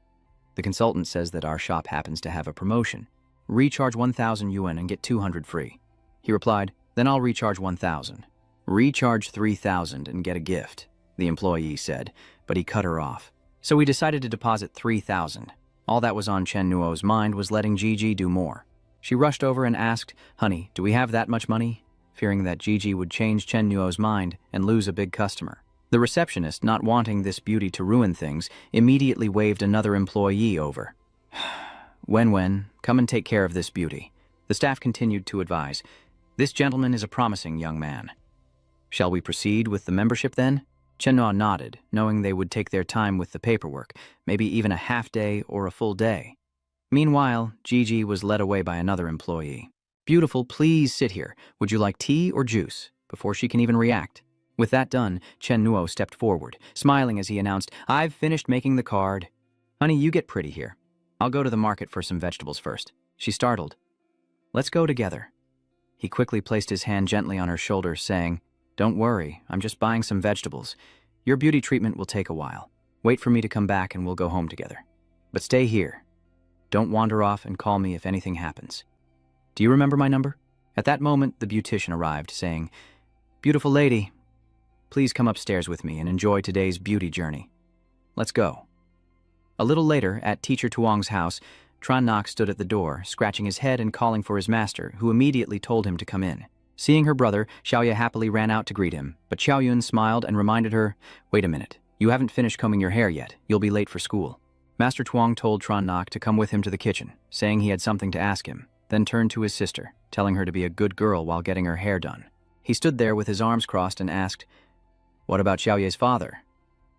The consultant says that our shop happens to have a promotion. Recharge 1,000 yuan and get 200 free. He replied, Then I'll recharge 1,000. Recharge 3,000 and get a gift, the employee said, but he cut her off. So we decided to deposit 3,000. All that was on Chen Nuo's mind was letting Gigi do more. She rushed over and asked, Honey, do we have that much money? Fearing that Gigi would change Chen Nuo's mind and lose a big customer. The receptionist, not wanting this beauty to ruin things, immediately waved another employee over. Wen, come and take care of this beauty. The staff continued to advise, This gentleman is a promising young man. Shall we proceed with the membership then? Chen Nuo nodded, knowing they would take their time with the paperwork, maybe even a half day or a full day. Meanwhile, Gigi was led away by another employee. Beautiful, please sit here. Would you like tea or juice? Before she can even react. With that done, Chen Nuo stepped forward, smiling as he announced, I've finished making the card. Honey, you get pretty here. I'll go to the market for some vegetables first. She startled. Let's go together. He quickly placed his hand gently on her shoulder, saying, Don't worry, I'm just buying some vegetables. Your beauty treatment will take a while. Wait for me to come back and we'll go home together. But stay here. Don't wander off and call me if anything happens. Do you remember my number? At that moment, the beautician arrived, saying, Beautiful lady, please come upstairs with me and enjoy today's beauty journey. Let's go. A little later, at Teacher Tuong's house, Tran Nok stood at the door, scratching his head and calling for his master, who immediately told him to come in. Seeing her brother, Xiaoye happily ran out to greet him, but Xiaoyun smiled and reminded her, Wait a minute, you haven't finished combing your hair yet. You'll be late for school. Master Tuong told Tran Nok to come with him to the kitchen, saying he had something to ask him, then turned to his sister, telling her to be a good girl while getting her hair done. He stood there with his arms crossed and asked, What about Xiaoye's father?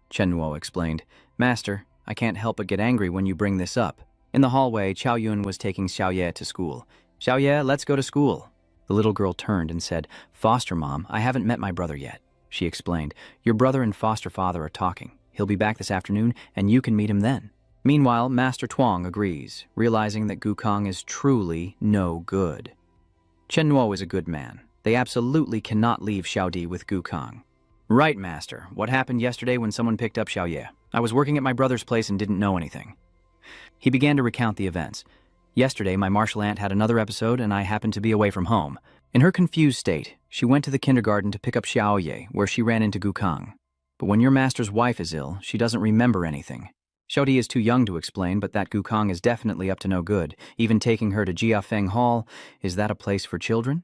Chen Nuo explained, Master, I can't help but get angry when you bring this up. In the hallway, Xiaoyun was taking Xiaoye to school. Xiaoye, let's go to school. The little girl turned and said, Foster mom, I haven't met my brother yet. She explained, Your brother and foster father are talking. He'll be back this afternoon, and you can meet him then. Meanwhile, Master Tuong agrees, realizing that Gukong is truly no good. Chen Nuo is a good man. They absolutely cannot leave Xiaodi with Gukong. Right, Master. What happened yesterday when someone picked up Xiaoye? I was working at my brother's place and didn't know anything. He began to recount the events. Yesterday, my martial aunt had another episode and I happened to be away from home. In her confused state, she went to the kindergarten to pick up Xiaoye, where she ran into Gukong. But when your master's wife is ill, she doesn't remember anything. Xiaodi is too young to explain, but that Gukong is definitely up to no good. Even taking her to Jiafeng Hall, is that a place for children?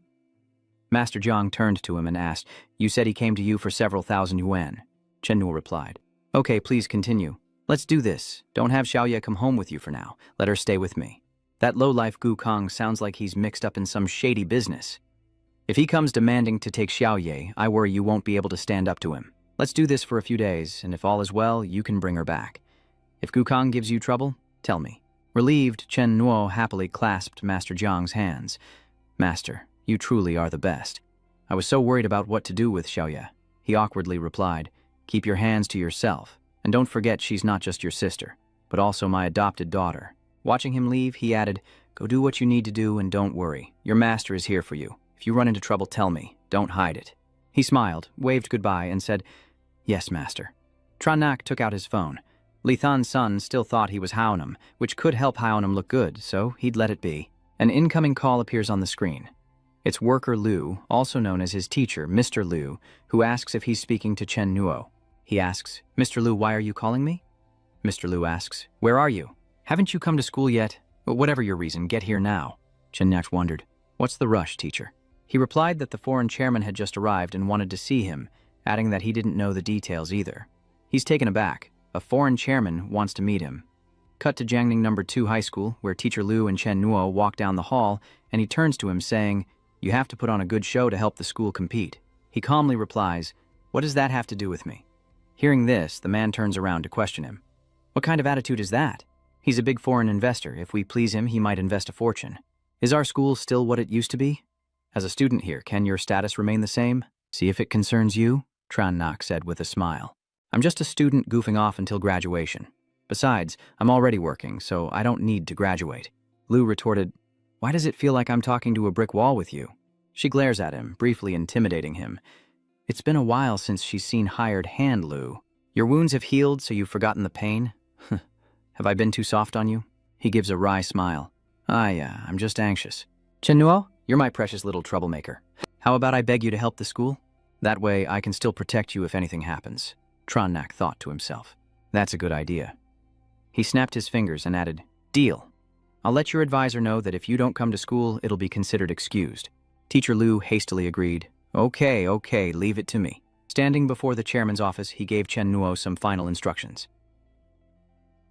Master Jiang turned to him and asked, You said he came to you for several thousand yuan. Chen Nuo replied, Okay, please continue. Let's do this. Don't have Xiaoye come home with you for now. Let her stay with me. That lowlife Gukong sounds like he's mixed up in some shady business. If he comes demanding to take Xiaoye, I worry you won't be able to stand up to him. Let's do this for a few days, and if all is well, you can bring her back. If Gukong gives you trouble, tell me." Relieved, Chen Nuo happily clasped Master Jiang's hands. "Master, you truly are the best. I was so worried about what to do with Xiaoye." He awkwardly replied, "Keep your hands to yourself, and don't forget she's not just your sister, but also my adopted daughter." Watching him leave, he added, "Go do what you need to do and don't worry. Your master is here for you. If you run into trouble, tell me. Don't hide it." He smiled, waved goodbye, and said, "Yes, master." Tranak took out his phone. Li Than's son still thought he was Haonam, which could help Haonam look good, so he'd let it be. An incoming call appears on the screen. It's worker Liu, also known as his teacher, Mr. Liu, who asks if he's speaking to Chen Nuo. He asks, "Mr. Liu, why are you calling me?" Mr. Liu asks, "Where are you? Haven't you come to school yet? Whatever your reason, get here now." Chen Nach wondered, "What's the rush, teacher?" He replied that the foreign chairman had just arrived and wanted to see him, adding that he didn't know the details either. He's taken aback. A foreign chairman wants to meet him. Cut to Jiangning No. 2 High School, where Teacher Liu and Chen Nuo walk down the hall, and he turns to him saying, "You have to put on a good show to help the school compete." He calmly replies, "What does that have to do with me?" Hearing this, the man turns around to question him. "What kind of attitude is that? He's a big foreign investor. If we please him, he might invest a fortune. Is our school still what it used to be? As a student here, can your status remain the same? See if it concerns you?" Tran Nak said with a smile. "I'm just a student goofing off until graduation. Besides, I'm already working, so I don't need to graduate." Liu retorted, "Why does it feel like I'm talking to a brick wall with you?" She glares at him, briefly intimidating him. It's been a while since she's seen hired hand, Liu. "Your wounds have healed, so you've forgotten the pain? Have I been too soft on you?" He gives a wry smile. Yeah, I'm just anxious." "Chen Nuo, you're my precious little troublemaker. How about I beg you to help the school? That way I can still protect you if anything happens." Tronnak thought to himself. "That's a good idea." He snapped his fingers and added, "Deal. I'll let your advisor know that if you don't come to school, it'll be considered excused." Teacher Liu hastily agreed. Okay, leave it to me." Standing before the chairman's office, he gave Chen Nuo some final instructions.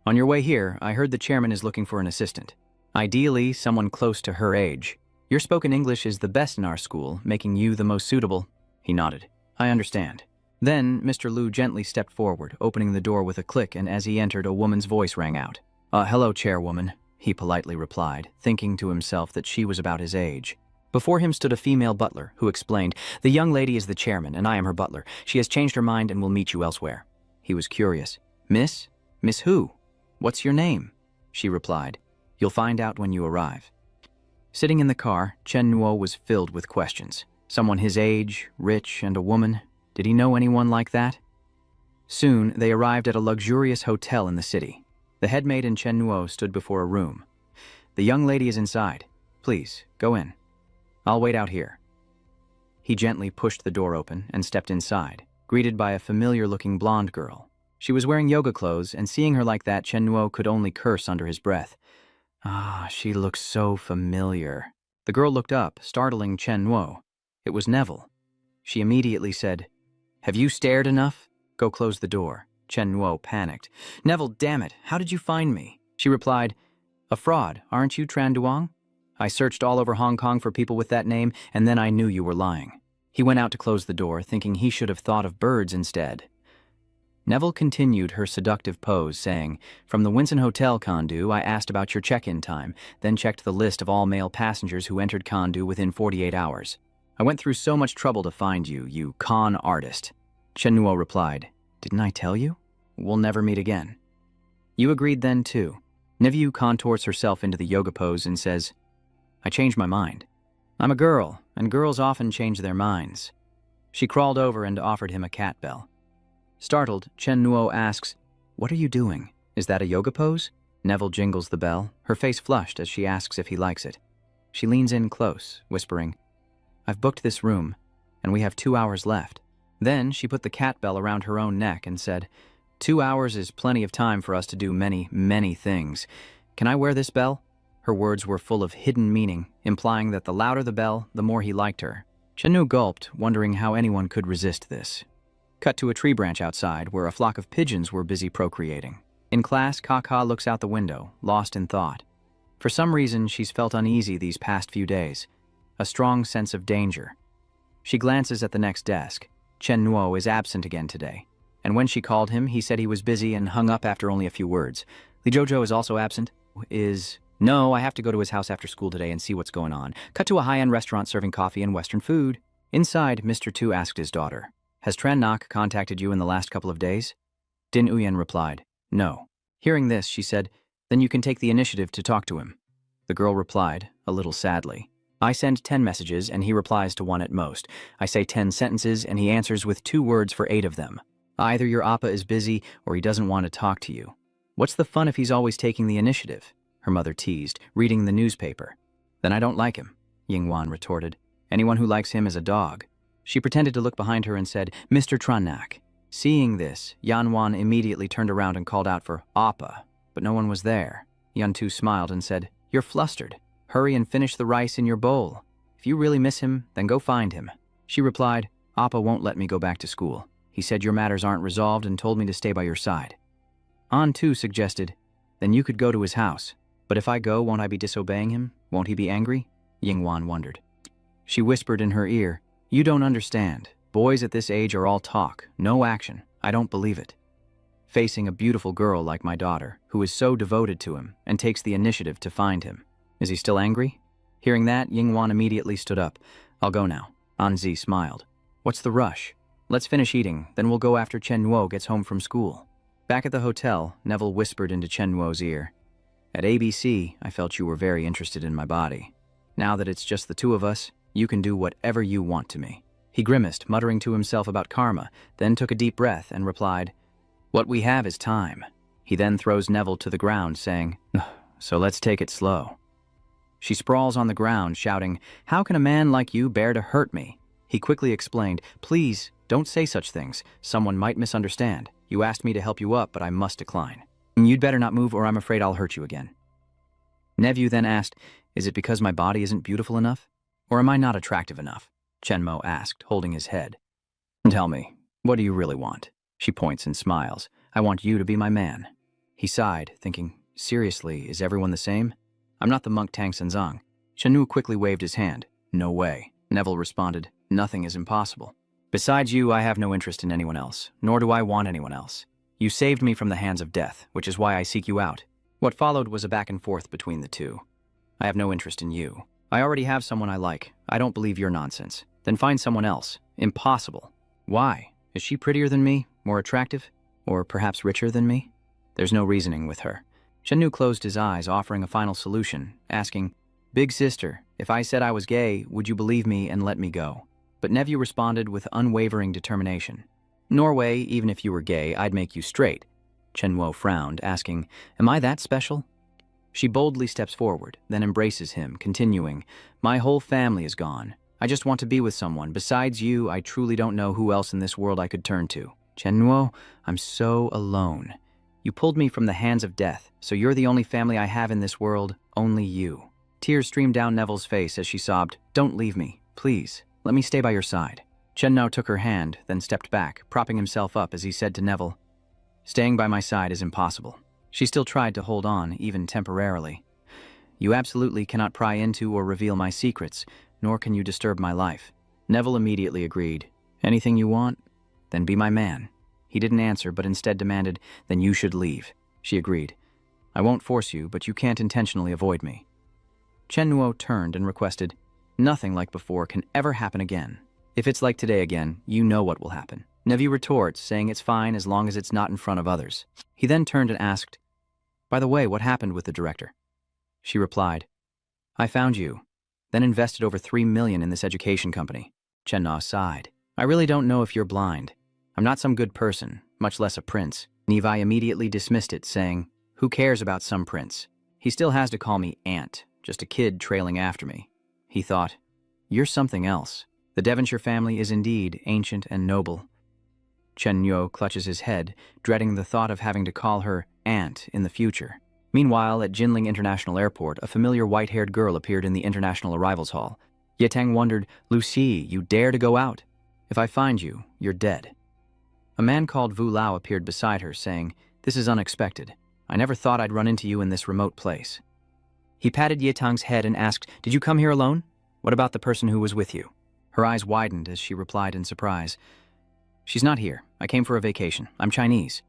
"On your way here, I heard the chairman is looking for an assistant. Ideally, someone close to her age. Your spoken English is the best in our school, making you the most suitable." He nodded. "I understand." Then, Mr. Liu gently stepped forward, opening the door with a click, and as he entered, a woman's voice rang out. Hello, chairwoman," he politely replied, thinking to himself that she was about his age. Before him stood a female butler, who explained, "The young lady is the chairman, and I am her butler. She has changed her mind and will meet you elsewhere." He was curious. "Miss? Miss who? What's your name?" She replied, "You'll find out when you arrive." Sitting in the car, Chen Nuo was filled with questions. Someone his age, rich, and a woman. Did he know anyone like that? Soon, they arrived at a luxurious hotel in the city. The headmaid and Chen Nuo stood before a room. "The young lady is inside. Please, go in. I'll wait out here." He gently pushed the door open and stepped inside, greeted by a familiar-looking blonde girl. She was wearing yoga clothes, and seeing her like that, Chen Nuo could only curse under his breath. She looks so familiar. The girl looked up, startling Chen Nuo. It was Neville. She immediately said, "Have you stared enough? Go close the door." Chen Nuo panicked. "Neville, damn it, how did you find me?" She replied, "A fraud, aren't you, Tran Duong? I searched all over Hong Kong for people with that name, and then I knew you were lying." He went out to close the door, thinking he should have thought of birds instead. Neville continued her seductive pose, saying, "From the Winston Hotel, Kandu, I asked about your check-in time, then checked the list of all male passengers who entered Kandu within 48 hours. I went through so much trouble to find you, you con artist." Chen Nuo replied, "Didn't I tell you? We'll never meet again." You agreed then, too. Nivu contours herself into the yoga pose and says, "I changed my mind. I'm a girl, and girls often change their minds." She crawled over and offered him a cat bell. Startled, Chen Nuo asks, "What are you doing? Is that a yoga pose?" Neville jingles the bell, her face flushed as she asks if he likes it. She leans in close, whispering, "I've booked this room, and we have 2 hours left." Then she put the cat bell around her own neck and said, 2 hours is plenty of time for us to do many, many things. Can I wear this bell?" Her words were full of hidden meaning, implying that the louder the bell, the more he liked her. Chen Nu gulped, wondering how anyone could resist this. Cut to a tree branch outside, where a flock of pigeons were busy procreating. In class, Kaka looks out the window, lost in thought. For some reason, she's felt uneasy these past few days, a strong sense of danger. She glances at the next desk. Chen Nuo is absent again today. And when she called him, he said he was busy and hung up after only a few words. Li Jojo is also absent? No, I have to go to his house after school today and see what's going on. Cut to a high-end restaurant serving coffee and Western food. Inside, Mr. Tu asked his daughter, "Has Tran Nak contacted you in the last couple of days?" Din Uyen replied, "No." Hearing this, she said, "Then you can take the initiative to talk to him." The girl replied, a little sadly, "I send 10 messages and he replies to one at most. I say 10 sentences and he answers with 2 words for 8 of them. Either your appa is busy or he doesn't want to talk to you. What's the fun if he's always taking the initiative?" Her mother teased, reading the newspaper. "Then I don't like him," Yingwan retorted. "Anyone who likes him is a dog." She pretended to look behind her and said, "Mr. Trannak." Seeing this, Yanwan immediately turned around and called out for Appa, but no one was there. Yuntu smiled and said, "You're flustered. Hurry and finish the rice in your bowl. If you really miss him, then go find him." She replied, "Appa won't let me go back to school. He said your matters aren't resolved and told me to stay by your side." An-tu suggested, "Then you could go to his house. But if I go, won't I be disobeying him? Won't he be angry?" Yingwan wondered. She whispered in her ear, "You don't understand. Boys at this age are all talk, no action. I don't believe it." Facing a beautiful girl like my daughter, who is so devoted to him and takes the initiative to find him. Is he still angry? Hearing that, Yingwan immediately stood up. "I'll go now." Anzi smiled. "What's the rush? Let's finish eating, then we'll go after Chen Nuo gets home from school." Back at the hotel, Neville whispered into Chen Nuo's ear, "At ABC, I felt you were very interested in my body. Now that it's just the two of us, you can do whatever you want to me." He grimaced, muttering to himself about karma, then took a deep breath and replied, "What we have is time." He then throws Neville to the ground, saying, "So let's take it slow." She sprawls on the ground, shouting, "How can a man like you bear to hurt me?" He quickly explained, "Please, don't say such things. Someone might misunderstand. You asked me to help you up, but I must decline. You'd better not move or I'm afraid I'll hurt you again." Neville then asked, "Is it because my body isn't beautiful enough? Or am I not attractive enough?" Chenmo asked, holding his head. "Tell me, what do you really want?" She points and smiles. "I want you to be my man." He sighed, thinking, "Seriously, is everyone the same? I'm not the monk Tang Senzang." Chenu quickly waved his hand. "No way." Neville responded, "Nothing is impossible. Besides you, I have no interest in anyone else, nor do I want anyone else. You saved me from the hands of death, which is why I seek you out." What followed was a back and forth between the two. "I have no interest in you. I already have someone I like. I don't believe your nonsense. Then find someone else. Impossible." "Why? Is she prettier than me? More attractive? Or perhaps richer than me?" There's no reasoning with her. Chenu closed his eyes, offering a final solution, asking, "Big sister, if I said I was gay, would you believe me and let me go?" But Neville responded with unwavering determination. "Norway, even if you were gay, I'd make you straight." Chenwo frowned, asking, "Am I that special?" She boldly steps forward, then embraces him, continuing, "My whole family is gone. I just want to be with someone. Besides you, I truly don't know who else in this world I could turn to. Chenwo, I'm so alone. You pulled me from the hands of death, so you're the only family I have in this world, only you." Tears streamed down Neville's face as she sobbed, "Don't leave me, please. Let me stay by your side." Chen now took her hand, then stepped back, propping himself up as he said to Neville, "Staying by my side is impossible." She still tried to hold on, even temporarily. "You absolutely cannot pry into or reveal my secrets, nor can you disturb my life." Neville immediately agreed. "Anything you want? Then be my man." He didn't answer, but instead demanded, "Then you should leave." She agreed. "I won't force you, but you can't intentionally avoid me." Chen Nuo turned and requested, "Nothing like before can ever happen again. If it's like today again, you know what will happen." Nevi retorts, saying it's fine as long as it's not in front of others. He then turned and asked, "By the way, what happened with the director?" She replied, "I found you, then invested over 3 million in this education company." Chen Na sighed. "I really don't know if you're blind. I'm not some good person, much less a prince." Nevi immediately dismissed it, saying, "Who cares about some prince? He still has to call me aunt, just a kid trailing after me." He thought, "You're something else. The Devonshire family is indeed ancient and noble." Chen Yo clutches his head, dreading the thought of having to call her aunt in the future. Meanwhile, at Jinling International Airport, a familiar white-haired girl appeared in the international arrivals hall. Yetang wondered, "Lucy, you dare to go out? If I find you, you're dead." A man called Vu Lao appeared beside her, saying, "This is unexpected. I never thought I'd run into you in this remote place." He patted Yetang's head and asked, "Did you come here alone? What about the person who was with you?" Her eyes widened as she replied in surprise, She's not here. I came for a vacation. I'm Chinese.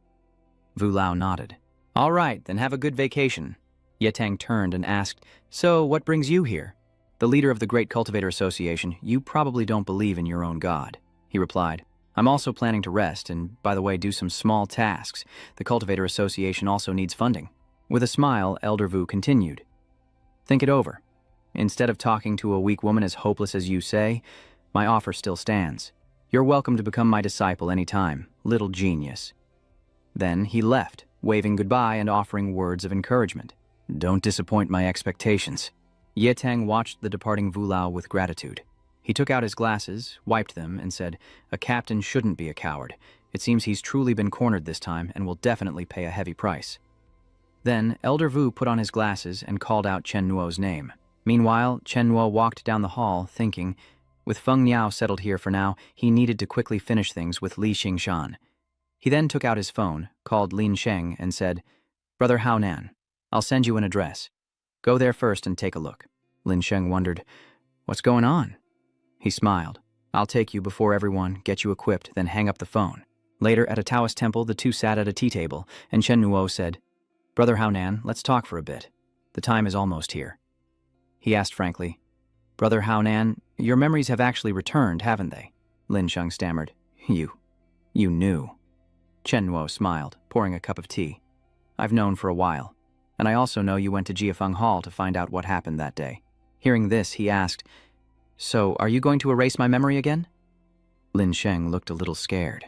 Vu Lao nodded. All right, then have a good vacation. Yetang turned and asked, So, what brings you here? The leader of the Great Cultivator Association, you probably don't believe in your own god, he replied. I'm also planning to rest and, by the way, do some small tasks. The Cultivator Association also needs funding. With a smile, Elder Vu continued. Think it over. Instead of talking to a weak woman as hopeless as you say, my offer still stands. You're welcome to become my disciple any time, little genius. Then he left, waving goodbye and offering words of encouragement. Don't disappoint my expectations. Yetang watched the departing Vu Lao with gratitude. He took out his glasses, wiped them, and said, A captain shouldn't be a coward. It seems he's truly been cornered this time and will definitely pay a heavy price. Then, Elder Vu put on his glasses and called out Chen Nuo's name. Meanwhile, Chen Nuo walked down the hall, thinking, with Feng Niao settled here for now, he needed to quickly finish things with Li Xingshan. He then took out his phone, called Lin Sheng, and said, Brother Haonan, I'll send you an address. Go there first and take a look. Lin Sheng wondered, What's going on? He smiled. I'll take you before everyone, get you equipped, then hang up the phone. Later, at a Taoist temple, the two sat at a tea table, and Chen Nuo said, Brother Haonan, let's talk for a bit. The time is almost here. He asked frankly, Brother Haonan, your memories have actually returned, haven't they? Lin Sheng stammered, You knew. Chen Nuo smiled, pouring a cup of tea. I've known for a while, and I also know you went to Jiafeng Hall to find out what happened that day. Hearing this, he asked, So, are you going to erase my memory again? Lin Sheng looked a little scared.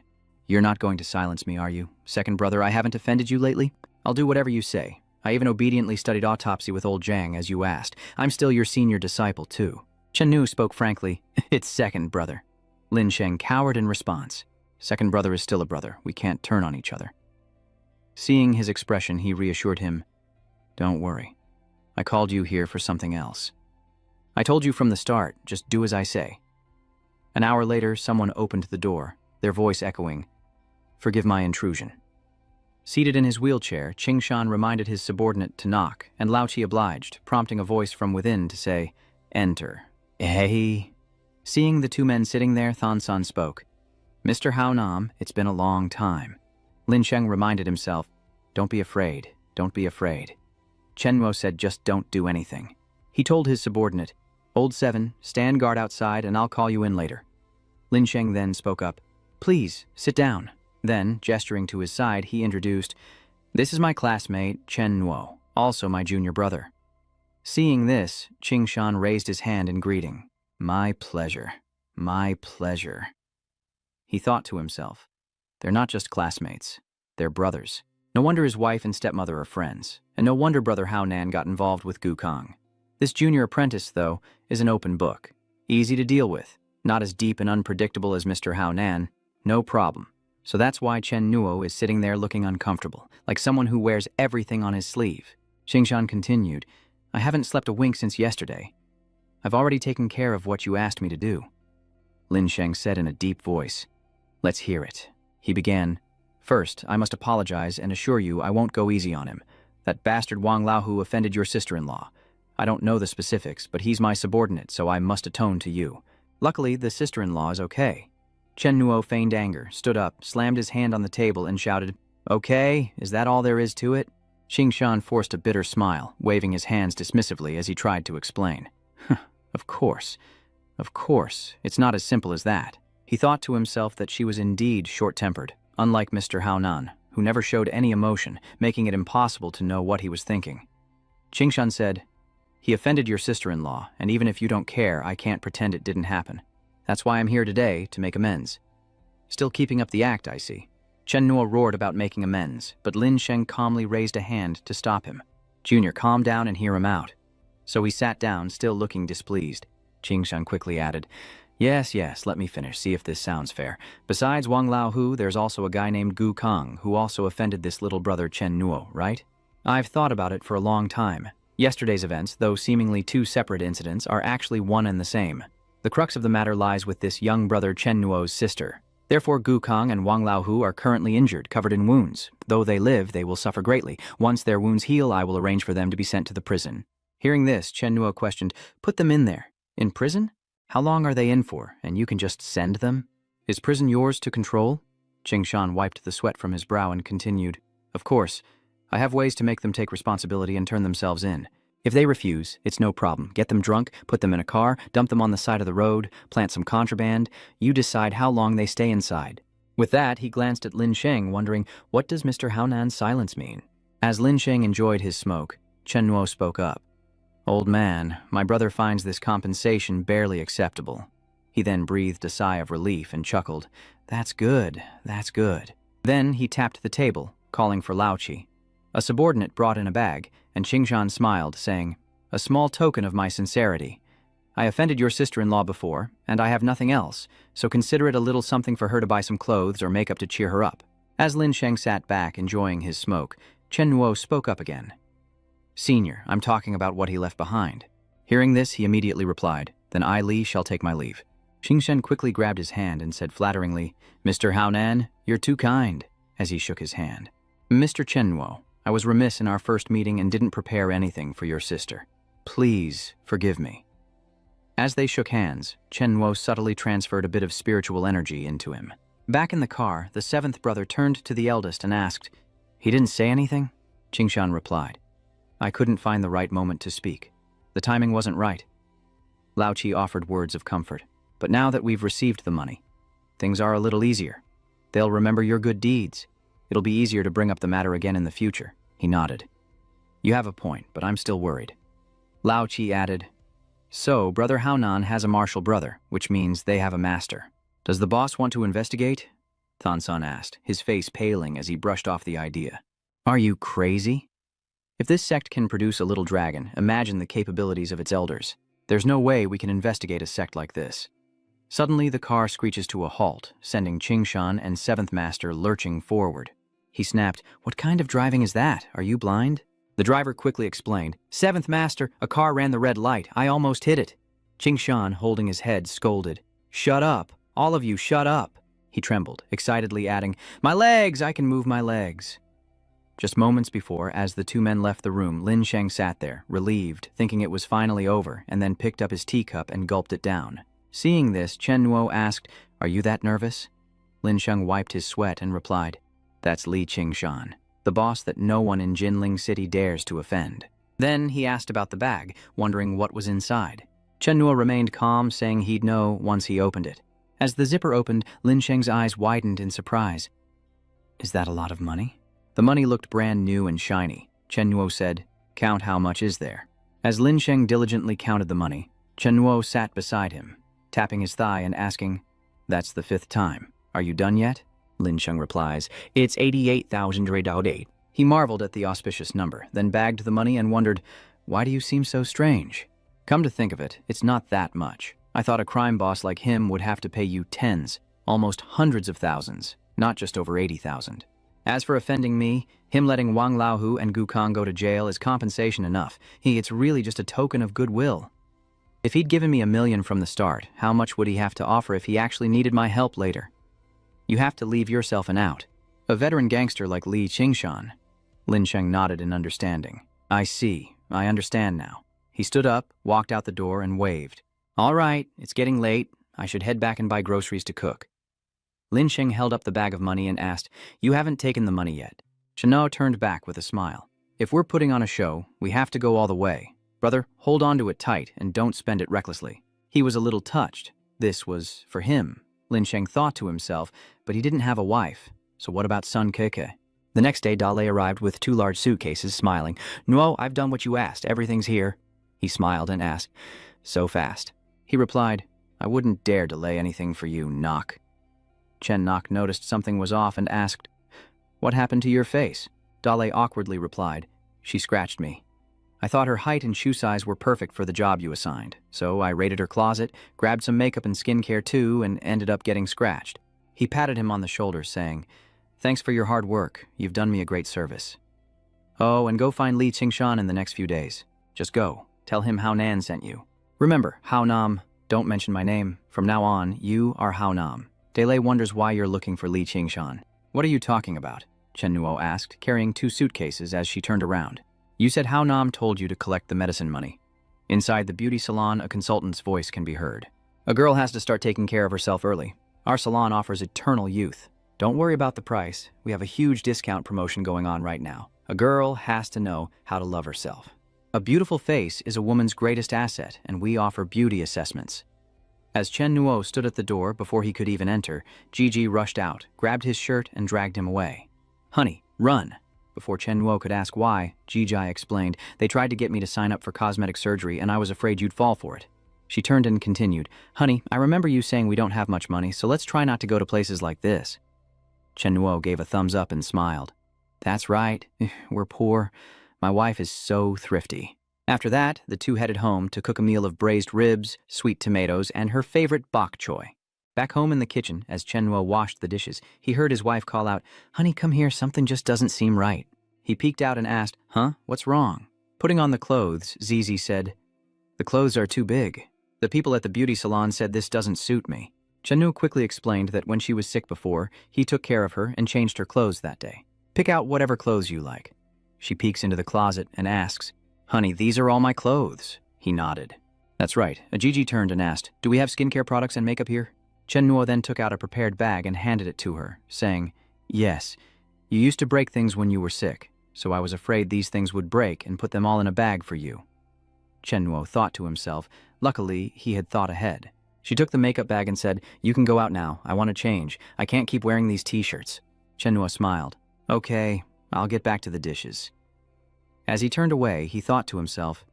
You're not going to silence me, are you? Second brother, I haven't offended you lately? I'll do whatever you say. I even obediently studied autopsy with old Zhang, as you asked. I'm still your senior disciple, too. Chen Nu spoke frankly. It's second brother. Lin Sheng cowered in response. Second brother is still a brother. We can't turn on each other. Seeing his expression, he reassured him, Don't worry. I called you here for something else. I told you from the start, just do as I say. An hour later, someone opened the door, their voice echoing, Forgive my intrusion. Seated in his wheelchair, Qingshan reminded his subordinate to knock, and Lao Qi obliged, prompting a voice from within to say, Enter. Hey. Seeing the two men sitting there, Thansan spoke. Mr. Haonam, it's been a long time. Lin Sheng reminded himself, Don't be afraid, don't be afraid. Chen Nuo said just don't do anything. He told his subordinate, Old Seven, stand guard outside and I'll call you in later. Lin Sheng then spoke up, Please, sit down. Then, gesturing to his side, he introduced, This is my classmate, Chen Nuo, also my junior brother. Seeing this, Qingshan raised his hand in greeting. My pleasure, my pleasure. He thought to himself, They're not just classmates, they're brothers. No wonder his wife and stepmother are friends, and no wonder Brother Haonan got involved with Gu Kang. This junior apprentice, though, is an open book. Easy to deal with, not as deep and unpredictable as Mr. Haonan, no problem. So that's why Chen Nuo is sitting there looking uncomfortable, like someone who wears everything on his sleeve. Qingshan continued, I haven't slept a wink since yesterday. I've already taken care of what you asked me to do. Lin Sheng said in a deep voice, Let's hear it. He began, First, I must apologize and assure you I won't go easy on him. That bastard Wang Laohu offended your sister-in-law. I don't know the specifics, but he's my subordinate, so I must atone to you. Luckily, the sister-in-law is okay. Chen Nuo feigned anger, stood up, slammed his hand on the table, and shouted, Okay, is that all there is to it? Qingshan forced a bitter smile, waving his hands dismissively as he tried to explain. Of course, it's not as simple as that. He thought to himself that she was indeed short-tempered, unlike Mr. Haonan, who never showed any emotion, making it impossible to know what he was thinking. Qingshan said, He offended your sister-in-law, and even if you don't care, I can't pretend it didn't happen. That's why I'm here today, to make amends. Still keeping up the act, I see. Chen Nuo roared about making amends, but Lin Sheng calmly raised a hand to stop him. Junior, calm down and hear him out. So he sat down, still looking displeased. Qingshan quickly added, Yes, let me finish, see if this sounds fair. Besides Wang Laohu, there's also a guy named Gu Kang, who also offended this little brother Chen Nuo, right? I've thought about it for a long time. Yesterday's events, though seemingly two separate incidents, are actually one and the same. The crux of the matter lies with this young brother Chen Nuo's sister. Therefore, Gu Kang and Wang Laohu are currently injured, covered in wounds. Though they live, they will suffer greatly. Once their wounds heal, I will arrange for them to be sent to the prison. Hearing this, Chen Nuo questioned, Put them in there. In prison? How long are they in for, and you can just send them? Is prison yours to control? Qingshan wiped the sweat from his brow and continued, Of course, I have ways to make them take responsibility and turn themselves in. If they refuse, it's no problem. Get them drunk, put them in a car, dump them on the side of the road, plant some contraband. You decide how long they stay inside. With that, he glanced at Lin Sheng, wondering, what does Mr. Haonan's silence mean? As Lin Sheng enjoyed his smoke, Chen Nuo spoke up. Old man, my brother finds this compensation barely acceptable. He then breathed a sigh of relief and chuckled. That's good, that's good. Then he tapped the table, calling for Lao Chi. A subordinate brought in a bag, and Qingshan smiled, saying, A small token of my sincerity. I offended your sister-in-law before, and I have nothing else, so consider it a little something for her to buy some clothes or makeup to cheer her up. As Lin Sheng sat back, enjoying his smoke, Chen Nuo spoke up again. Senior, I'm talking about what he left behind. Hearing this, he immediately replied, Then I, Li, shall take my leave. Qingshan quickly grabbed his hand and said flatteringly, Mr. Haonan, you're too kind, as he shook his hand. Mr. Chen Nuo, I was remiss in our first meeting and didn't prepare anything for your sister. Please forgive me. As they shook hands, Chen Nuo subtly transferred a bit of spiritual energy into him. Back in the car, the seventh brother turned to the eldest and asked, He didn't say anything? Qingshan replied, I couldn't find the right moment to speak. The timing wasn't right. Lao Chi offered words of comfort. But now that we've received the money, things are a little easier. They'll remember your good deeds. It'll be easier to bring up the matter again in the future. He nodded. You have a point, but I'm still worried. Lao Chi added, So, Brother Haonan has a martial brother, which means they have a master. Does the boss want to investigate? Thonsun asked, his face paling as he brushed off the idea. Are you crazy? If this sect can produce a little dragon, imagine the capabilities of its elders. There's no way we can investigate a sect like this. Suddenly, the car screeches to a halt, sending Qingshan and Seventh Master lurching forward. He snapped, What kind of driving is that? Are you blind? The driver quickly explained, Seventh Master, a car ran the red light. I almost hit it. Qingshan, holding his head, scolded, Shut up. All of you, shut up. He trembled, excitedly adding, My legs! I can move my legs. Just moments before, as the two men left the room, Lin Sheng sat there, relieved, thinking it was finally over, and then picked up his teacup and gulped it down. Seeing this, Chen Nuo asked, Are you that nervous? Lin Sheng wiped his sweat and replied, That's Li Qingshan, the boss that no one in Jinling City dares to offend. Then he asked about the bag, wondering what was inside. Chen Nuo remained calm, saying he'd know once he opened it. As the zipper opened, Lin Sheng's eyes widened in surprise. Is that a lot of money? The money looked brand new and shiny. Chen Nuo said, Count how much is there. As Lin Sheng diligently counted the money, Chen Nuo sat beside him, tapping his thigh and asking, That's the 5th time. Are you done yet? Lin Sheng replies, It's 88,008. He marveled at the auspicious number, then bagged the money and wondered, Why do you seem so strange? Come to think of it, it's not that much. I thought a crime boss like him would have to pay you tens, almost hundreds of thousands, not just over 80,000. As for offending me, him letting Wang Laohu and Gu Kang go to jail is compensation enough. It's really just a token of goodwill. If he'd given me $1 million from the start, how much would he have to offer if he actually needed my help later? You have to leave yourself an out. A veteran gangster like Li Qingshan. Lin Sheng nodded in understanding. I see. I understand now. He stood up, walked out the door, and waved. All right, it's getting late. I should head back and buy groceries to cook. Lin Sheng held up the bag of money and asked, You haven't taken the money yet. Chino turned back with a smile. If we're putting on a show, we have to go all the way. Brother, hold on to it tight and don't spend it recklessly. He was a little touched. This was for him. Lin Sheng thought to himself, but he didn't have a wife. So what about Sun Keke? The next day, Dale arrived with 2 large suitcases, smiling. No, I've done what you asked. Everything's here. He smiled and asked, So fast? He replied, I wouldn't dare delay anything for you, Nok. Chen Nok noticed something was off and asked, What happened to your face? Dale awkwardly replied, She scratched me. I thought her height and shoe size were perfect for the job you assigned, so I raided her closet, grabbed some makeup and skincare too, and ended up getting scratched. He patted him on the shoulder, saying, Thanks for your hard work. You've done me a great service. Oh, and go find Li Qingshan in the next few days. Just go. Tell him Haonan sent you. Remember, Haonam, don't mention my name. From now on, you are Haonam. Dele wonders why you're looking for Li Qingshan. What are you talking about? Chen Nuo asked, carrying 2 suitcases as she turned around. You said Haonam told you to collect the medicine money. Inside the beauty salon, a consultant's voice can be heard. A girl has to start taking care of herself early. Our salon offers eternal youth. Don't worry about the price. We have a huge discount promotion going on right now. A girl has to know how to love herself. A beautiful face is a woman's greatest asset, and we offer beauty assessments. As Chen Nuo stood at the door before he could even enter, Gigi rushed out, grabbed his shirt, and dragged him away. "Honey, run!" Before Chen Nuo could ask why, Gigi explained, "They tried to get me to sign up for cosmetic surgery, and I was afraid you'd fall for it." She turned and continued, "Honey, I remember you saying we don't have much money, so let's try not to go to places like this." Chen Nuo gave a thumbs up and smiled. "That's right, we're poor. My wife is so thrifty." After that, the two headed home to cook a meal of braised ribs, sweet tomatoes, and her favorite bok choy. Back home in the kitchen, as Chen Nuo washed the dishes, he heard his wife call out, "Honey, come here, something just doesn't seem right." He peeked out and asked, "Huh, what's wrong?" Putting on the clothes, Zizi said, "The clothes are too big. The people at the beauty salon said this doesn't suit me." Chen Nuo quickly explained that when she was sick before, he took care of her and changed her clothes that day. "Pick out whatever clothes you like." She peeks into the closet and asks, "Honey, these are all my clothes." He nodded. "That's right." Gigi turned and asked, "Do we have skincare products and makeup here?" Chen Nuo then took out a prepared bag and handed it to her, saying, "Yes, you used to break things when you were sick, so I was afraid these things would break and put them all in a bag for you." Chen Nuo thought to himself. Luckily, he had thought ahead. She took the makeup bag and said, "You can go out now. I want to change. I can't keep wearing these t-shirts." Chen Nuo smiled. "Okay, I'll get back to the dishes." As he turned away, he thought to himself,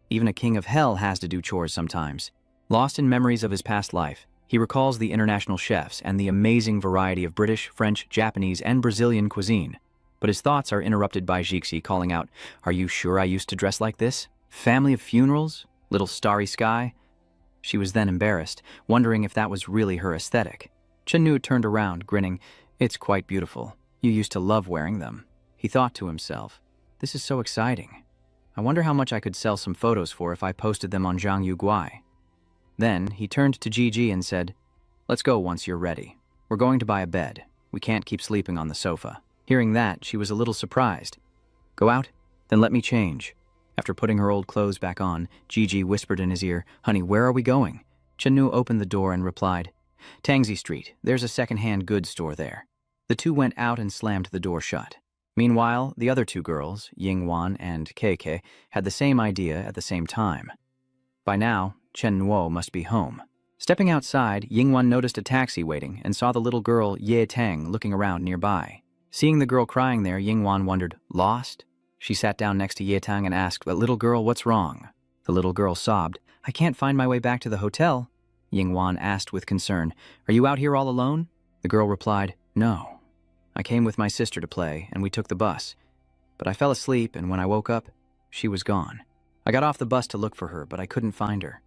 even a king of hell has to do chores sometimes. Lost in memories of his past life, he recalls the international chefs and the amazing variety of British, French, Japanese, and Brazilian cuisine. But his thoughts are interrupted by Jixi calling out, "Are you sure I used to dress like this? Family of funerals? Little starry sky?" She was then embarrassed, wondering if that was really her aesthetic. Chen Nu turned around, grinning. "It's quite beautiful. You used to love wearing them." He thought to himself, "This is so exciting. I wonder how much I could sell some photos for if I posted them on Zhang Yu Guai." Then he turned to Gigi and said, "Let's go once you're ready. We're going to buy a bed. We can't keep sleeping on the sofa." Hearing that, she was a little surprised. "Go out? Then let me change." After putting her old clothes back on, Gigi whispered in his ear, "Honey, where are we going?" Chen Nu opened the door and replied, "Tangzi Street. There's a second-hand goods store there." The two went out and slammed the door shut. Meanwhile, the other two girls, Yingwan and Keike, had the same idea at the same time. By now, Chen Nuo must be home. Stepping outside, Yingwan noticed a taxi waiting and saw the little girl Ye Tang looking around nearby. Seeing the girl crying there, Yingwan wondered, "Lost?" She sat down next to Ye Tang and asked, "Little girl, what's wrong?" The little girl sobbed, "I can't find my way back to the hotel." Yingwan asked with concern, "Are you out here all alone?" The girl replied, "No. I came with my sister to play, and we took the bus. But I fell asleep, and when I woke up, she was gone. I got off the bus to look for her, but I couldn't find her."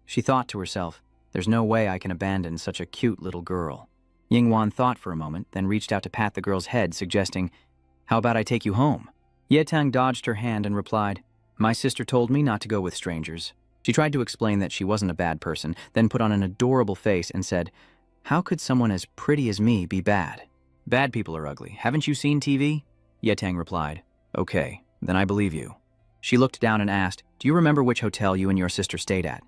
She thought to herself, "There's no way I can abandon such a cute little girl." Yingwan thought for a moment, then reached out to pat the girl's head, suggesting, "How about I take you home?" Ye Tang dodged her hand and replied, "My sister told me not to go with strangers." She tried to explain that she wasn't a bad person, then put on an adorable face and said, "How could someone as pretty as me be bad?" "Bad people are ugly. Haven't you seen TV?" Ye Tang replied, "Okay, then I believe you." She looked down and asked, "Do you remember which hotel you and your sister stayed at?"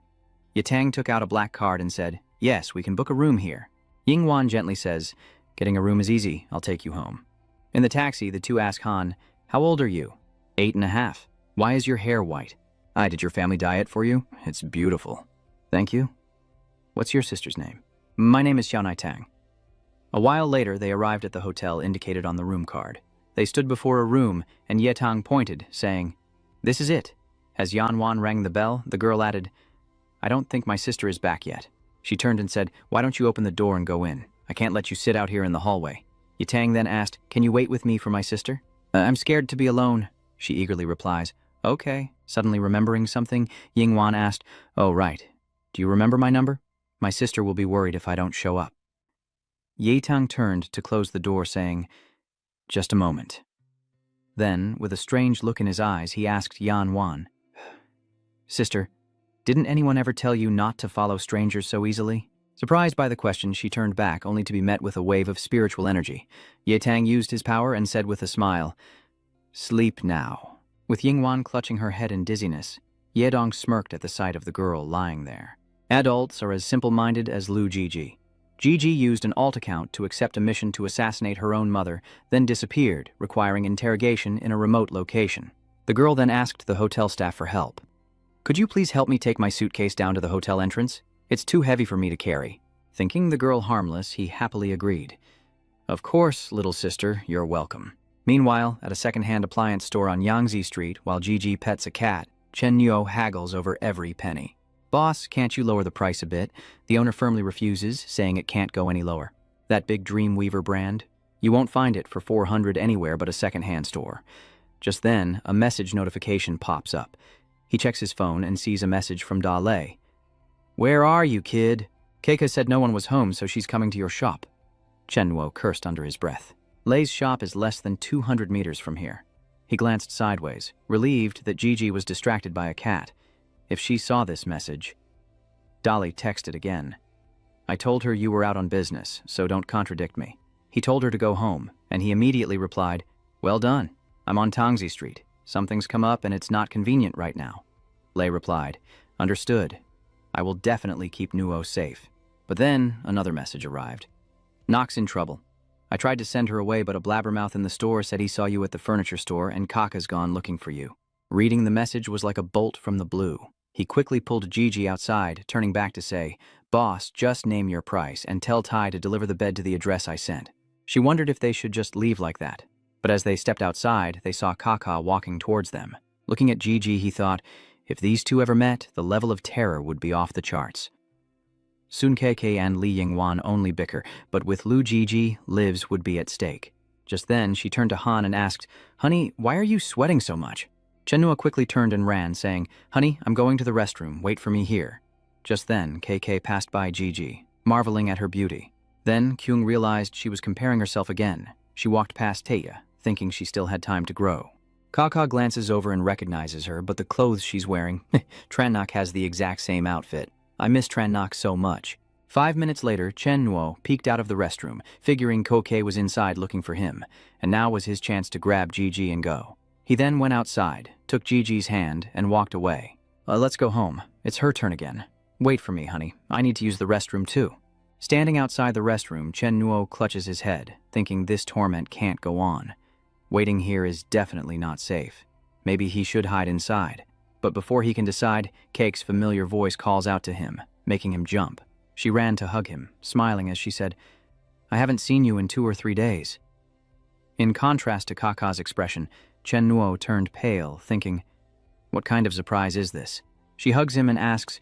Ye Tang took out a black card and said, "Yes, we can book a room here." Yingwan gently says, "Getting a room is easy. I'll take you home." In the taxi, the two ask Han, "How old are you?" 8.5. "Why is your hair white?" "Did your family dye it for you? It's beautiful." "Thank you." "What's your sister's name?" "My name is Xiaonai Tang." A while later, they arrived at the hotel indicated on the room card. They stood before a room, and Ye Tang pointed, saying, "This is it." As Yanwan rang the bell, the girl added, "I don't think my sister is back yet." She turned and said, "Why don't you open the door and go in? I can't let you sit out here in the hallway." Ye Tang then asked, "Can you wait with me for my sister?" "I'm scared to be alone," she eagerly replies. "Okay." Suddenly remembering something, Yingwan asked, "Oh, right. Do you remember my number? My sister will be worried if I don't show up." Ye Tang turned to close the door, saying, "Just a moment." Then, with a strange look in his eyes, he asked Yan Wan, "Sister, didn't anyone ever tell you not to follow strangers so easily?" Surprised by the question, she turned back, only to be met with a wave of spiritual energy. Ye Tang used his power and said with a smile, "Sleep now." With Yingwan clutching her head in dizziness, Ye Dong smirked at the sight of the girl lying there. Adults are as simple-minded as Lu Jiji. Gigi used an alt account to accept a mission to assassinate her own mother, then disappeared, requiring interrogation in a remote location. The girl then asked the hotel staff for help. "Could you please help me take my suitcase down to the hotel entrance? It's too heavy for me to carry." Thinking the girl harmless, he happily agreed. "Of course, little sister, you're welcome." Meanwhile, at a second-hand appliance store on Yangtze Street, while Gigi pets a cat, Chen Nuo haggles over every penny. "Boss, can't you lower the price a bit?" The owner firmly refuses, saying it can't go any lower. "That big Dreamweaver brand? You won't find it for 400 anywhere but a second-hand store." Just then, a message notification pops up. He checks his phone and sees a message from Da Lei. "Where are you, kid? Keika said no one was home, so she's coming to your shop." Chen Nuo cursed under his breath. Lei's shop is less than 200 meters from here. He glanced sideways, relieved that Gigi was distracted by a cat. If she saw this message... Dolly texted again. "I told her you were out on business, so don't contradict me." He told her to go home, and he immediately replied, "Well done. I'm on Tangzi Street. Something's come up and it's not convenient right now." Lei replied, "Understood. I will definitely keep Nuo safe." But then another message arrived. "Knock's in trouble. I tried to send her away, but a blabbermouth in the store said he saw you at the furniture store and Kaka's gone looking for you." Reading the message was like a bolt from the blue. He quickly pulled Gigi outside, turning back to say, "Boss, just name your price and tell Tai to deliver the bed to the address I sent." She wondered if they should just leave like that. But as they stepped outside, they saw Kaka walking towards them. Looking at Gigi, he thought, if these two ever met, the level of terror would be off the charts. Sun Keke and Li Yingwan only bicker, but with Lu Gigi, lives would be at stake. Just then, she turned to Han and asked, "Honey, why are you sweating so much?" Chenhua quickly turned and ran, saying, "Honey, I'm going to the restroom. Wait for me here." Just then, KK passed by Gigi, marveling at her beauty. Then, Kyung realized she was comparing herself again. She walked past Taya, thinking she still had time to grow. Kaka glances over and recognizes her, but the clothes she's wearing, Trannak has the exact same outfit. I miss Trannak so much. 5 minutes later, Chen Nuo peeked out of the restroom, figuring Koke was inside looking for him, and now was his chance to grab Gigi and go. He then went outside, took Gigi's hand, and walked away. Let's go home. It's her turn again. Wait for me, honey. I need to use the restroom too." Standing outside the restroom, Chen Nuo clutches his head, thinking this torment can't go on. Waiting here is definitely not safe. Maybe he should hide inside. But before he can decide, Cake's familiar voice calls out to him, making him jump. She ran to hug him, smiling as she said, "I haven't seen you in 2 or 3 days." In contrast to Kaka's expression, Chen Nuo turned pale, thinking, what kind of surprise is this? She hugs him and asks,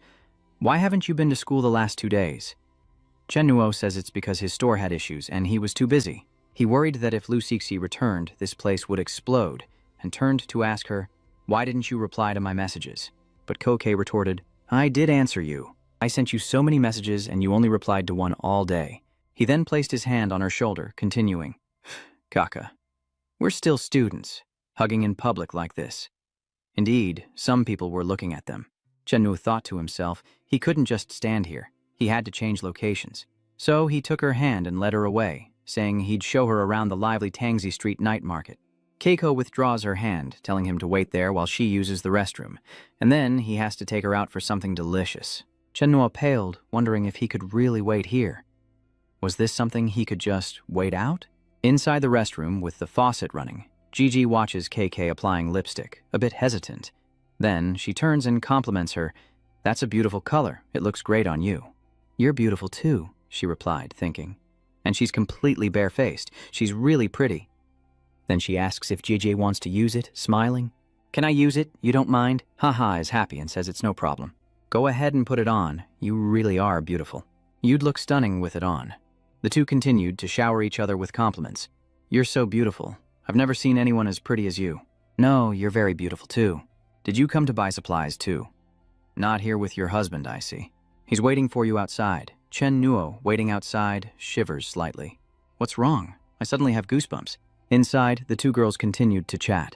"Why haven't you been to school the last 2 days?" Chen Nuo says it's because his store had issues and he was too busy. He worried that if Lu Sixi returned, this place would explode, and turned to ask her, "Why didn't you reply to my messages?" But Koke retorted, "I did answer you. I sent you so many messages and you only replied to one all day." He then placed his hand on her shoulder, continuing, "Kaka, we're still students, hugging in public like this." Indeed, some people were looking at them. Chennu thought to himself, he couldn't just stand here. He had to change locations. So he took her hand and led her away, saying he'd show her around the lively Tangzi Street night market. Keiko withdraws her hand, telling him to wait there while she uses the restroom, and then he has to take her out for something delicious. Chenhua paled, wondering if he could really wait here. Was this something he could just wait out? Inside the restroom, with the faucet running, Gigi watches KK applying lipstick, a bit hesitant. Then she turns and compliments her. "That's a beautiful color. It looks great on you." "You're beautiful too," she replied, thinking. "And she's completely barefaced. She's really pretty." Then she asks if Gigi wants to use it, smiling. "Can I use it? You don't mind?" Haha is happy and says it's no problem. "Go ahead and put it on. You really are beautiful. You'd look stunning with it on." The two continued to shower each other with compliments. "You're so beautiful. I've never seen anyone as pretty as you." "No, you're very beautiful too. Did you come to buy supplies too?" "Not here with your husband, I see. He's waiting for you outside." Chen Nuo, waiting outside, shivers slightly. "What's wrong? I suddenly have goosebumps." Inside, the two girls continued to chat.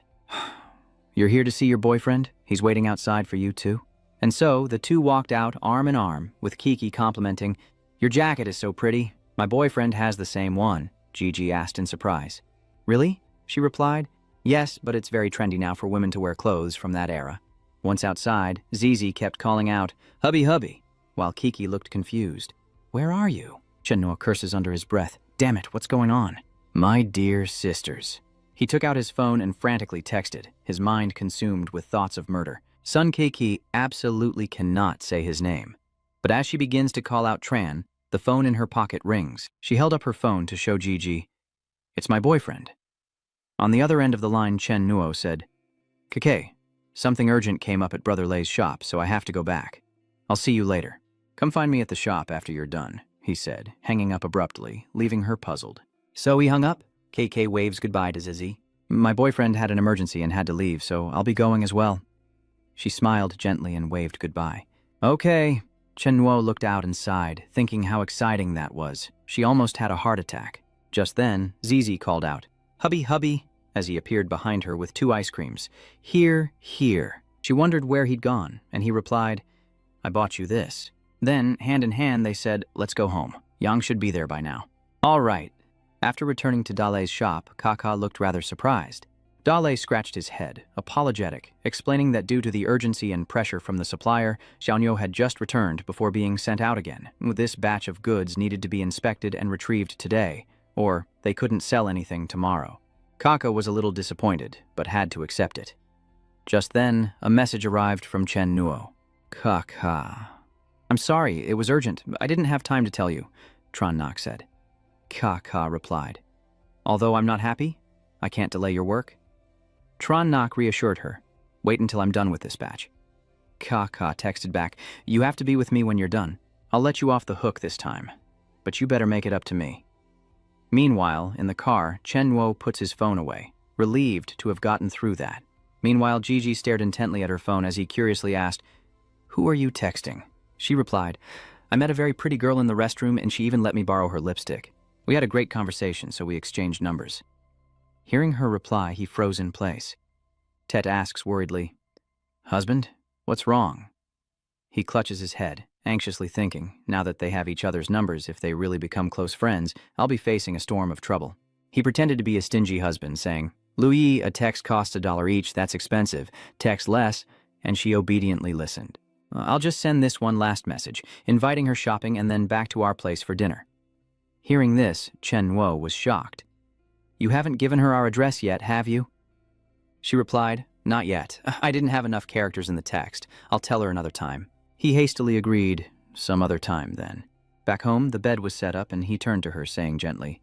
"You're here to see your boyfriend? He's waiting outside for you too?" And so, the two walked out arm in arm, with Kiki complimenting, "Your jacket is so pretty. My boyfriend has the same one," Gigi asked in surprise. "Really?" she replied. "Yes, but it's very trendy now for women to wear clothes from that era." Once outside, Zizi kept calling out, "Hubby, hubby," while Kiki looked confused. "Where are you?" Chen Nuo curses under his breath. Damn it, what's going on? My dear sisters. He took out his phone and frantically texted, his mind consumed with thoughts of murder. Sun Keiki absolutely cannot say his name. But as she begins to call out Tran, the phone in her pocket rings. She held up her phone to show Gigi. It's my boyfriend. On the other end of the line, Chen Nuo said, Kake, something urgent came up at Brother Lei's shop, so I have to go back. I'll see you later. Come find me at the shop after you're done, he said, hanging up abruptly, leaving her puzzled. So he hung up? KK waves goodbye to Zizi. My boyfriend had an emergency and had to leave, so I'll be going as well. She smiled gently and waved goodbye. Okay. Chen Nuo looked out and sighed, thinking how exciting that was. She almost had a heart attack. Just then, Zizi called out, Hubby, hubby, as he appeared behind her with 2 ice creams. Here, here. She wondered where he'd gone, and he replied, I bought you this. Then, hand in hand, they said, let's go home. Yang should be there by now. All right. After returning to Dale's shop, Kaka looked rather surprised. Dale scratched his head, apologetic, explaining that due to the urgency and pressure from the supplier, Xiaonyo had just returned before being sent out again. This batch of goods needed to be inspected and retrieved today, or they couldn't sell anything tomorrow. Kaka was a little disappointed, but had to accept it. Just then, a message arrived from Chen Nuo. Kaka. I'm sorry, it was urgent. I didn't have time to tell you, Tran Nok said. Kaka replied. Although I'm not happy, I can't delay your work. Tran Nok reassured her. Wait until I'm done with this batch. Kaka texted back, you have to be with me when you're done. I'll let you off the hook this time, but you better make it up to me. Meanwhile, in the car, Chen Nuo puts his phone away, relieved to have gotten through that. Meanwhile, Gigi stared intently at her phone as he curiously asked, Who are you texting? She replied, I met a very pretty girl in the restroom and she even let me borrow her lipstick. We had a great conversation, so we exchanged numbers. Hearing her reply, he froze in place. Tet asks worriedly, Husband, what's wrong? He clutches his head, anxiously thinking, now that they have each other's numbers, if they really become close friends, I'll be facing a storm of trouble. He pretended to be a stingy husband, saying, Louis, a text costs $1 each, that's expensive. Text less, and she obediently listened. I'll just send this one last message, inviting her shopping and then back to our place for dinner. Hearing this, Chen Nuo was shocked. You haven't given her our address yet, have you? She replied, Not yet. I didn't have enough characters in the text. I'll tell her another time. He hastily agreed, some other time then. Back home, the bed was set up and he turned to her, saying gently,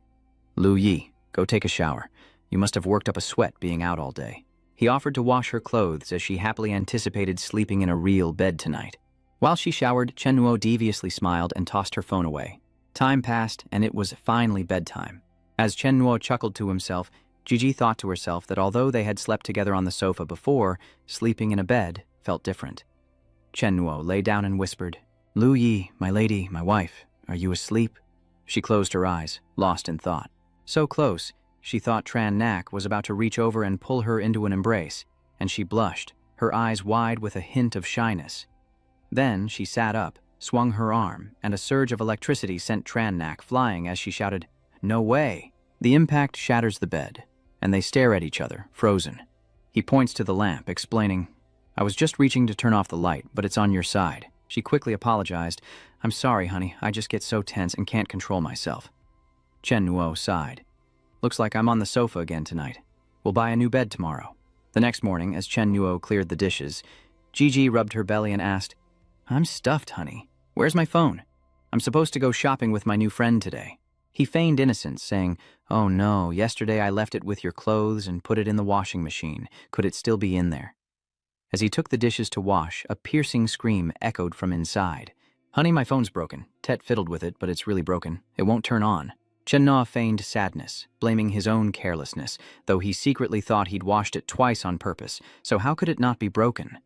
Lu Yi, go take a shower. You must have worked up a sweat being out all day. He offered to wash her clothes as she happily anticipated sleeping in a real bed tonight. While she showered, Chen Nuo deviously smiled and tossed her phone away. Time passed, and it was finally bedtime. As Chen Nuo chuckled to himself, Gigi thought to herself that although they had slept together on the sofa before, sleeping in a bed felt different. Chen Nuo lay down and whispered, Lu Yi, my lady, my wife, are you asleep? She closed her eyes, lost in thought. So close, she thought Tran Nak was about to reach over and pull her into an embrace, and she blushed, her eyes wide with a hint of shyness. Then she sat up, swung her arm, and a surge of electricity sent Tran Nak flying as she shouted, No way! The impact shatters the bed, and they stare at each other, frozen. He points to the lamp, explaining, I was just reaching to turn off the light, but it's on your side. She quickly apologized. I'm sorry, honey, I just get so tense and can't control myself. Chen Nuo sighed. Looks like I'm on the sofa again tonight. We'll buy a new bed tomorrow. The next morning, as Chen Nuo cleared the dishes, Gigi rubbed her belly and asked, I'm stuffed, honey. Where's my phone? I'm supposed to go shopping with my new friend today. He feigned innocence, saying, Oh no, yesterday I left it with your clothes and put it in the washing machine. Could it still be in there? As he took the dishes to wash, a piercing scream echoed from inside. Honey, my phone's broken. Tet fiddled with it, but it's really broken. It won't turn on. Chen Na feigned sadness, blaming his own carelessness, though he secretly thought he'd washed it twice on purpose, so how could it not be broken?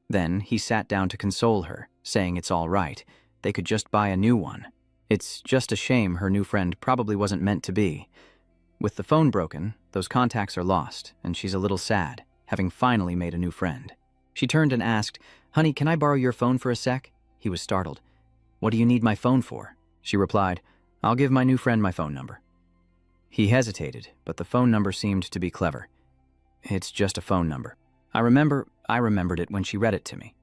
Then he sat down to console her, saying it's all right. They could just buy a new one. It's just a shame her new friend probably wasn't meant to be. With the phone broken, those contacts are lost, and she's a little sad, having finally made a new friend. She turned and asked, Honey, can I borrow your phone for a sec? He was startled. What do you need my phone for? She replied, I'll give my new friend my phone number. He hesitated, but the phone number seemed to be clever. It's just a phone number. I remembered it when she read it to me.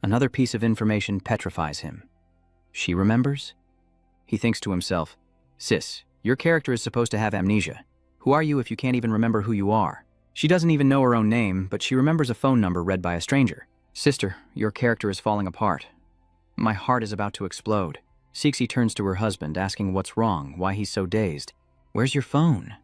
Another piece of information petrifies him. She remembers? He thinks to himself, "Sis, your character is supposed to have amnesia. Who are you if you can't even remember who you are?" She doesn't even know her own name, but she remembers a phone number read by a stranger. "Sister, your character is falling apart. My heart is about to explode." Cixi turns to her husband, asking what's wrong, why he's so dazed. "Where's your phone?"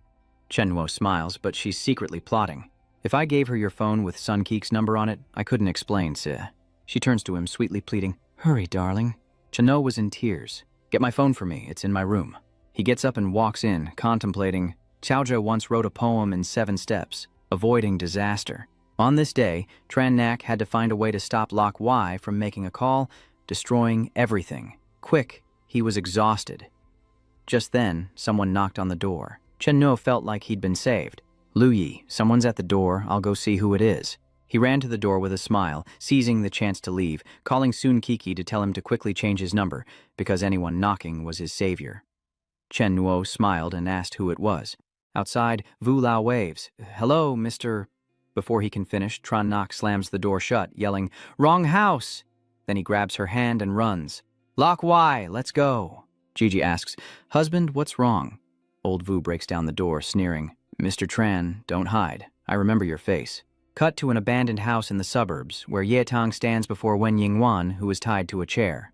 Chenwo smiles, but she's secretly plotting. "If I gave her your phone with Sun Keek's number on it, I couldn't explain, Si." She turns to him, sweetly pleading, "Hurry, darling." Chenwo was in tears. "Get my phone for me, it's in my room." He gets up and walks in, contemplating. Chaozhou once wrote a poem in 7 steps, avoiding disaster. On this day, Tran Nak had to find a way to stop Lok Wai from making a call, destroying everything. Quick, he was exhausted. Just then, someone knocked on the door. Chen Nuo felt like he'd been saved. "Lu Yi, someone's at the door, I'll go see who it is." He ran to the door with a smile, seizing the chance to leave, calling Sun Kiki to tell him to quickly change his number, because anyone knocking was his savior. Chen Nuo smiled and asked who it was. Outside, Vu Lao waves. "Hello, Mr." Before he can finish, Tran Nak slams the door shut, yelling, "Wrong house!" Then he grabs her hand and runs. "Lok Wai, let's go." Gigi asks, "Husband, what's wrong?" Old Vu breaks down the door, sneering, "Mr. Tran, don't hide. I remember your face." Cut to an abandoned house in the suburbs, where Ye Tang stands before Wen Yingwan, who is tied to a chair.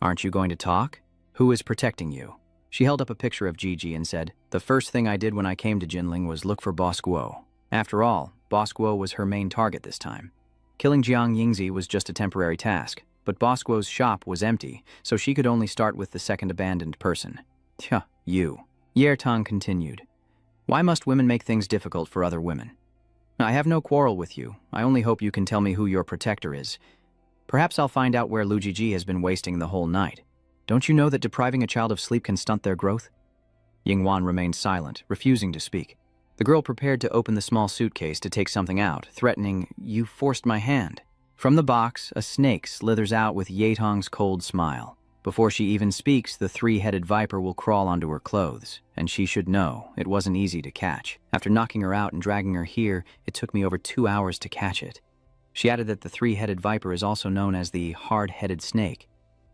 "Aren't you going to talk? Who is protecting you?" She held up a picture of Gigi and said, "The first thing I did when I came to Jinling was look for Boss Guo." After all, Boss Guo was her main target this time. Killing Jiang Yingzi was just a temporary task, but Boss Guo's shop was empty, so she could only start with the second abandoned person. "Tja, you." Ye Tang continued, "Why must women make things difficult for other women? I have no quarrel with you. I only hope you can tell me who your protector is. Perhaps I'll find out where Lu Jiji has been wasting the whole night. Don't you know that depriving a child of sleep can stunt their growth?" Yingwan remained silent, refusing to speak. The girl prepared to open the small suitcase to take something out, threatening, "You forced my hand." From the box, a snake slithers out with Ye Tang's cold smile. Before she even speaks, the 3-headed viper will crawl onto her clothes, and she should know it wasn't easy to catch. After knocking her out and dragging her here, it took me over 2 hours to catch it. She added that the 3-headed viper is also known as the hard-headed snake,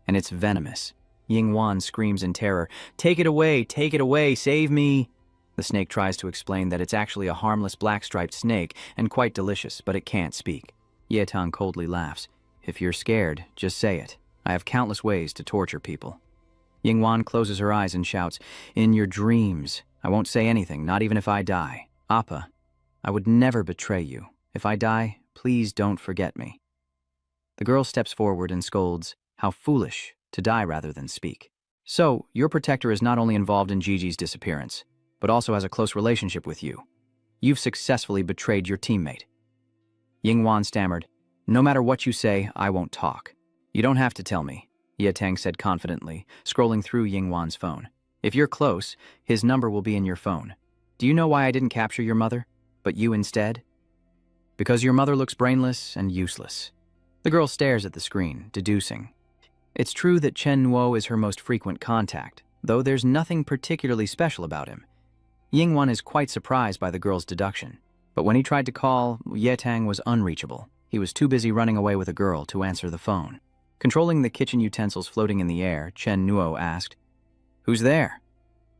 and it's venomous. Yingwan screams in terror, take it away, save me!" The snake tries to explain that it's actually a harmless black-striped snake and quite delicious, but it can't speak. Ye Tang coldly laughs. "If you're scared, just say it. I have countless ways to torture people." Yingwan closes her eyes and shouts, "In your dreams. I won't say anything, not even if I die. Appa, I would never betray you. If I die, please don't forget me." The girl steps forward and scolds, "How foolish, to die rather than speak. So, your protector is not only involved in Gigi's disappearance, but also has a close relationship with you. You've successfully betrayed your teammate." Yingwan stammered, "No matter what you say, I won't talk." "You don't have to tell me," Ye Tang said confidently, scrolling through Yingwan's phone. "If you're close, his number will be in your phone. Do you know why I didn't capture your mother, but you instead? Because your mother looks brainless and useless." The girl stares at the screen, deducing. It's true that Chen Nuo is her most frequent contact, though there's nothing particularly special about him. Yingwan is quite surprised by the girl's deduction. But when he tried to call, Ye Tang was unreachable. He was too busy running away with a girl to answer the phone. Controlling the kitchen utensils floating in the air, Chen Nuo asked, "Who's there?"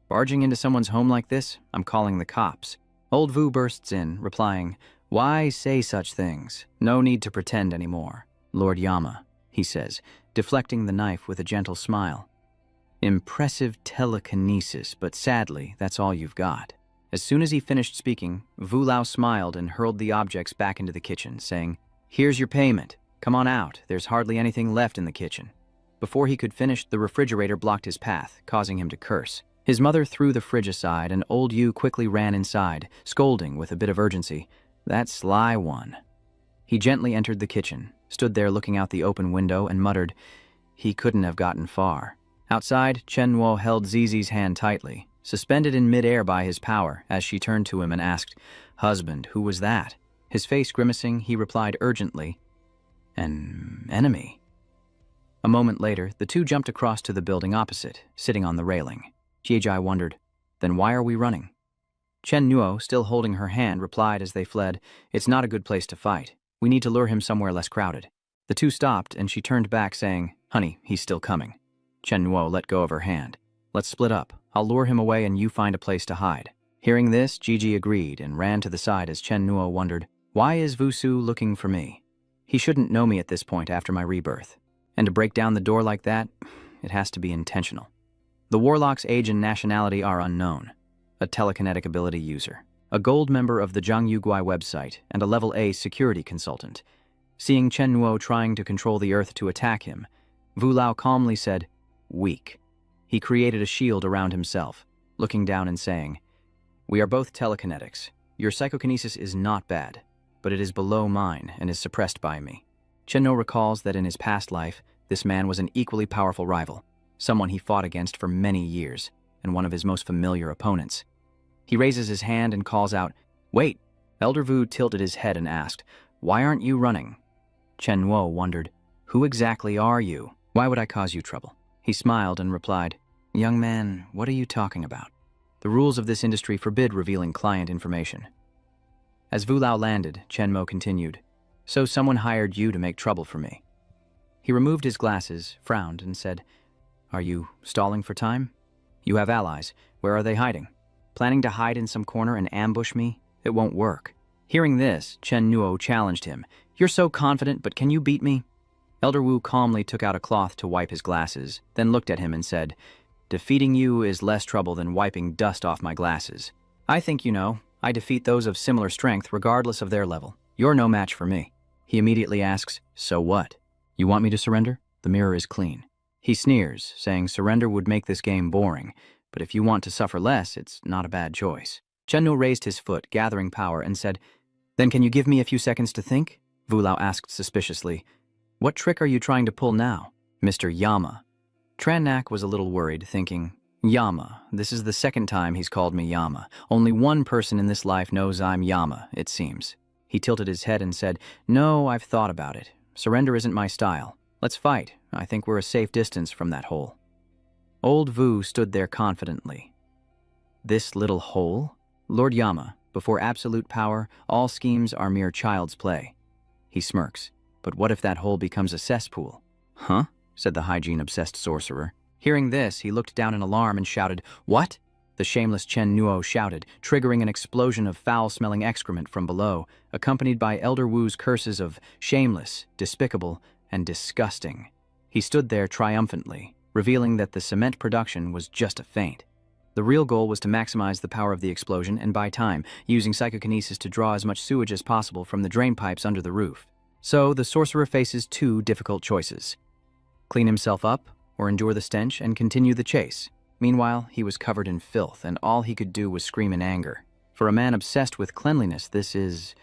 "Barging into someone's home like this? I'm calling the cops." Old Vu bursts in, replying, "Why say such things? No need to pretend anymore. Lord Yama," he says, deflecting the knife with a gentle smile. "Impressive telekinesis, but sadly, that's all you've got." As soon as he finished speaking, Vu Lao smiled and hurled the objects back into the kitchen, saying, "Here's your payment. Come on out, there's hardly anything left in the kitchen." Before he could finish, the refrigerator blocked his path, causing him to curse. His mother threw the fridge aside, and old Yu quickly ran inside, scolding with a bit of urgency, "That sly one." He gently entered the kitchen, stood there looking out the open window, and muttered, "He couldn't have gotten far." Outside, Chen Nuo held Zizi's hand tightly, suspended in midair by his power, as she turned to him and asked, "Husband, who was that?" His face grimacing, he replied urgently, "An enemy." A moment later, the two jumped across to the building opposite, sitting on the railing. Jiejai wondered, "Then why are we running?" Chen Nuo, still holding her hand, replied as they fled, "It's not a good place to fight. We need to lure him somewhere less crowded." The two stopped, and she turned back, saying, "Honey, he's still coming." Chen Nuo let go of her hand. Let's split up. I'll lure him away and you find a place to hide. Hearing this, Gigi agreed and ran to the side as Chen Nuo wondered, why is Vusu looking for me? He shouldn't know me at this point after my rebirth. And to break down the door like that, it has to be intentional. The warlock's age and nationality are unknown. A telekinetic ability user, a gold member of the Zhangyuguai website, and a level A security consultant. Seeing Chen Nuo trying to control the earth to attack him, Vu Lao calmly said, weak. He created a shield around himself, looking down and saying, we are both telekinetics. Your psychokinesis is not bad, but it is below mine and is suppressed by me. Chen Nuo recalls that in his past life, this man was an equally powerful rival, someone he fought against for many years, and one of his most familiar opponents. He raises his hand and calls out, wait! Elder Vu tilted his head and asked, why aren't you running? Chen Nuo wondered, who exactly are you? Why would I cause you trouble? He smiled and replied, young man, what are you talking about? The rules of this industry forbid revealing client information. As Vu Lao landed, Chen Mo continued, so someone hired you to make trouble for me. He removed his glasses, frowned, and said, are you stalling for time? You have allies. Where are they hiding? Planning to hide in some corner and ambush me? It won't work. Hearing this, Chen Nuo challenged him. You're so confident, but can you beat me? Elder Wu calmly took out a cloth to wipe his glasses, then looked at him and said, defeating you is less trouble than wiping dust off my glasses. I think you know, I defeat those of similar strength regardless of their level. You're no match for me. He immediately asks, so what? You want me to surrender? The mirror is clean. He sneers, saying surrender would make this game boring, but if you want to suffer less, it's not a bad choice. Chen Nuo raised his foot, gathering power, and said, then can you give me a few seconds to think? Vu Lao asked suspiciously, what trick are you trying to pull now? Mr. Yama. Tran Nak was a little worried, thinking, Yama, this is the second time he's called me Yama. Only one person in this life knows I'm Yama, it seems. He tilted his head and said, no, I've thought about it. Surrender isn't my style. Let's fight. I think we're a safe distance from that hole. Old Vu stood there confidently. This little hole? Lord Yama, before absolute power, all schemes are mere child's play. He smirks. But what if that hole becomes a cesspool? Huh? Said the hygiene-obsessed sorcerer. Hearing this, he looked down in alarm and shouted, what? The shameless Chen Nuo shouted, triggering an explosion of foul-smelling excrement from below, accompanied by Elder Wu's curses of shameless, despicable, and disgusting. He stood there triumphantly, revealing that the cement production was just a feint. The real goal was to maximize the power of the explosion and buy time, using psychokinesis to draw as much sewage as possible from the drain pipes under the roof. So, the sorcerer faces two difficult choices. Clean himself up, or endure the stench and continue the chase. Meanwhile, he was covered in filth, and all he could do was scream in anger. For a man obsessed with cleanliness, this is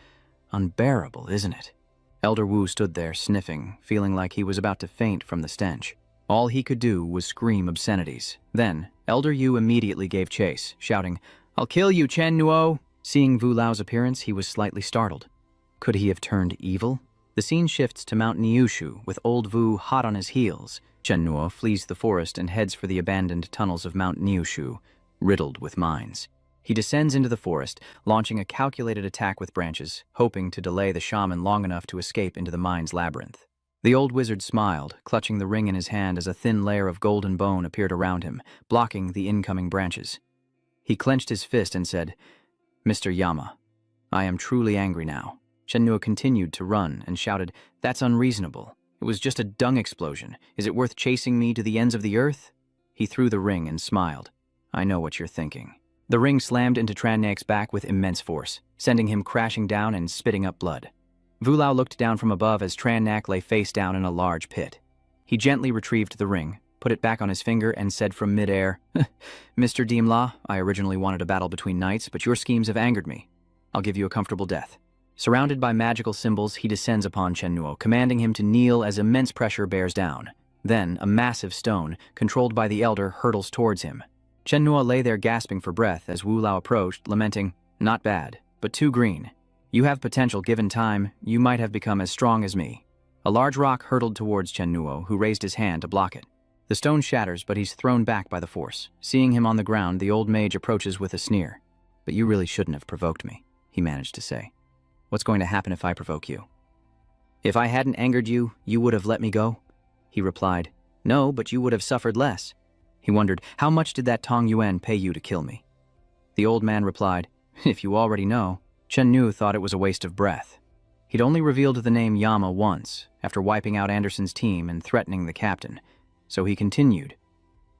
unbearable, isn't it? Elder Wu stood there, sniffing, feeling like he was about to faint from the stench. All he could do was scream obscenities. Then, Elder Yu immediately gave chase, shouting, I'll kill you, Chen Nuo! Seeing Vu Lao's appearance, he was slightly startled. Could he have turned evil? The scene shifts to Mount Niushu, with old Vu hot on his heels. Chen Nuo flees the forest and heads for the abandoned tunnels of Mount Niushu, riddled with mines. He descends into the forest, launching a calculated attack with branches, hoping to delay the shaman long enough to escape into the mine's labyrinth. The old wizard smiled, clutching the ring in his hand as a thin layer of golden bone appeared around him, blocking the incoming branches. He clenched his fist and said, Mr. Yama, I am truly angry now. Chen Nuo continued to run and shouted, That's unreasonable. It was just a dung explosion. Is it worth chasing me to the ends of the earth? He threw the ring and smiled. I know what you're thinking. The ring slammed into Tran Nak's back with immense force, sending him crashing down and spitting up blood. Vu Lao looked down from above as Tran Nak lay face down in a large pit. He gently retrieved the ring, put it back on his finger, and said from midair, Mr. Deemla, I originally wanted a battle between knights, but your schemes have angered me. I'll give you a comfortable death. Surrounded by magical symbols, he descends upon Chen Nuo, commanding him to kneel as immense pressure bears down. Then, a massive stone, controlled by the elder, hurtles towards him. Chen Nuo lay there gasping for breath as Wu Lao approached, lamenting, Not bad, but too green. You have potential. Given time, you might have become as strong as me. A large rock hurtled towards Chen Nuo, who raised his hand to block it. The stone shatters, but he's thrown back by the force. Seeing him on the ground, the old mage approaches with a sneer. But you really shouldn't have provoked me, he managed to say. What's going to happen if I provoke you? If I hadn't angered you, you would have let me go? He replied, No, but you would have suffered less. He wondered, how much did that Tong Yuan pay you to kill me? The old man replied, if you already know. Chen Nu thought it was a waste of breath. He'd only revealed the name Yama once, after wiping out Anderson's team and threatening the captain. So he continued,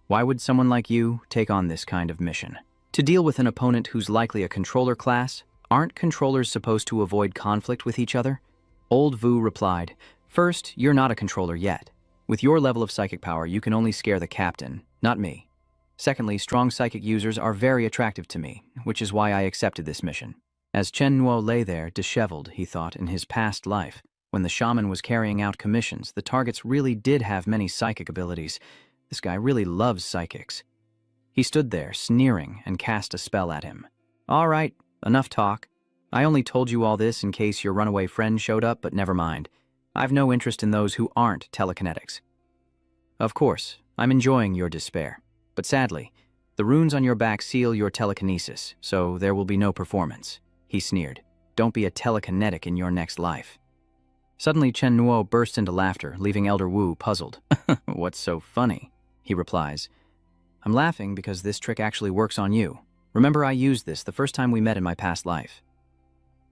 why would someone like you take on this kind of mission? To deal with an opponent who's likely a controller class? Aren't controllers supposed to avoid conflict with each other? Old Vu replied, first, you're not a controller yet. With your level of psychic power, you can only scare the captain, not me. Secondly, strong psychic users are very attractive to me, which is why I accepted this mission. As Chen Nuo lay there, disheveled, he thought, in his past life, when the shaman was carrying out commissions, the targets really did have many psychic abilities. This guy really loves psychics. He stood there, sneering, and cast a spell at him. All right, enough talk. I only told you all this in case your runaway friend showed up, but never mind. I've no interest in those who aren't telekinetics. Of course, I'm enjoying your despair, but sadly, the runes on your back seal your telekinesis, so there will be no performance. He sneered. Don't be a telekinetic in your next life. Suddenly, Chen Nuo burst into laughter, leaving Elder Wu puzzled. What's so funny? He replies. I'm laughing because this trick actually works on you. Remember, I used this the first time we met in my past life.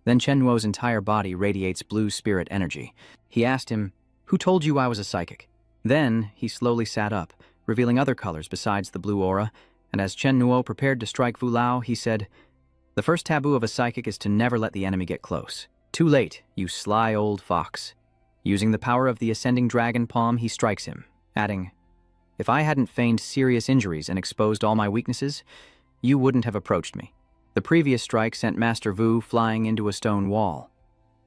Then Chen Nuo's entire body radiates blue spirit energy. He asked him, who told you I was a psychic? Then he slowly sat up, revealing other colors besides the blue aura, and as Chen Nuo prepared to strike Wu Lao, he said, the first taboo of a psychic is to never let the enemy get close. Too late, you sly old fox. Using the power of the ascending dragon palm, he strikes him, adding, if I hadn't feigned serious injuries and exposed all my weaknesses, you wouldn't have approached me. The previous strike sent Master Wu flying into a stone wall.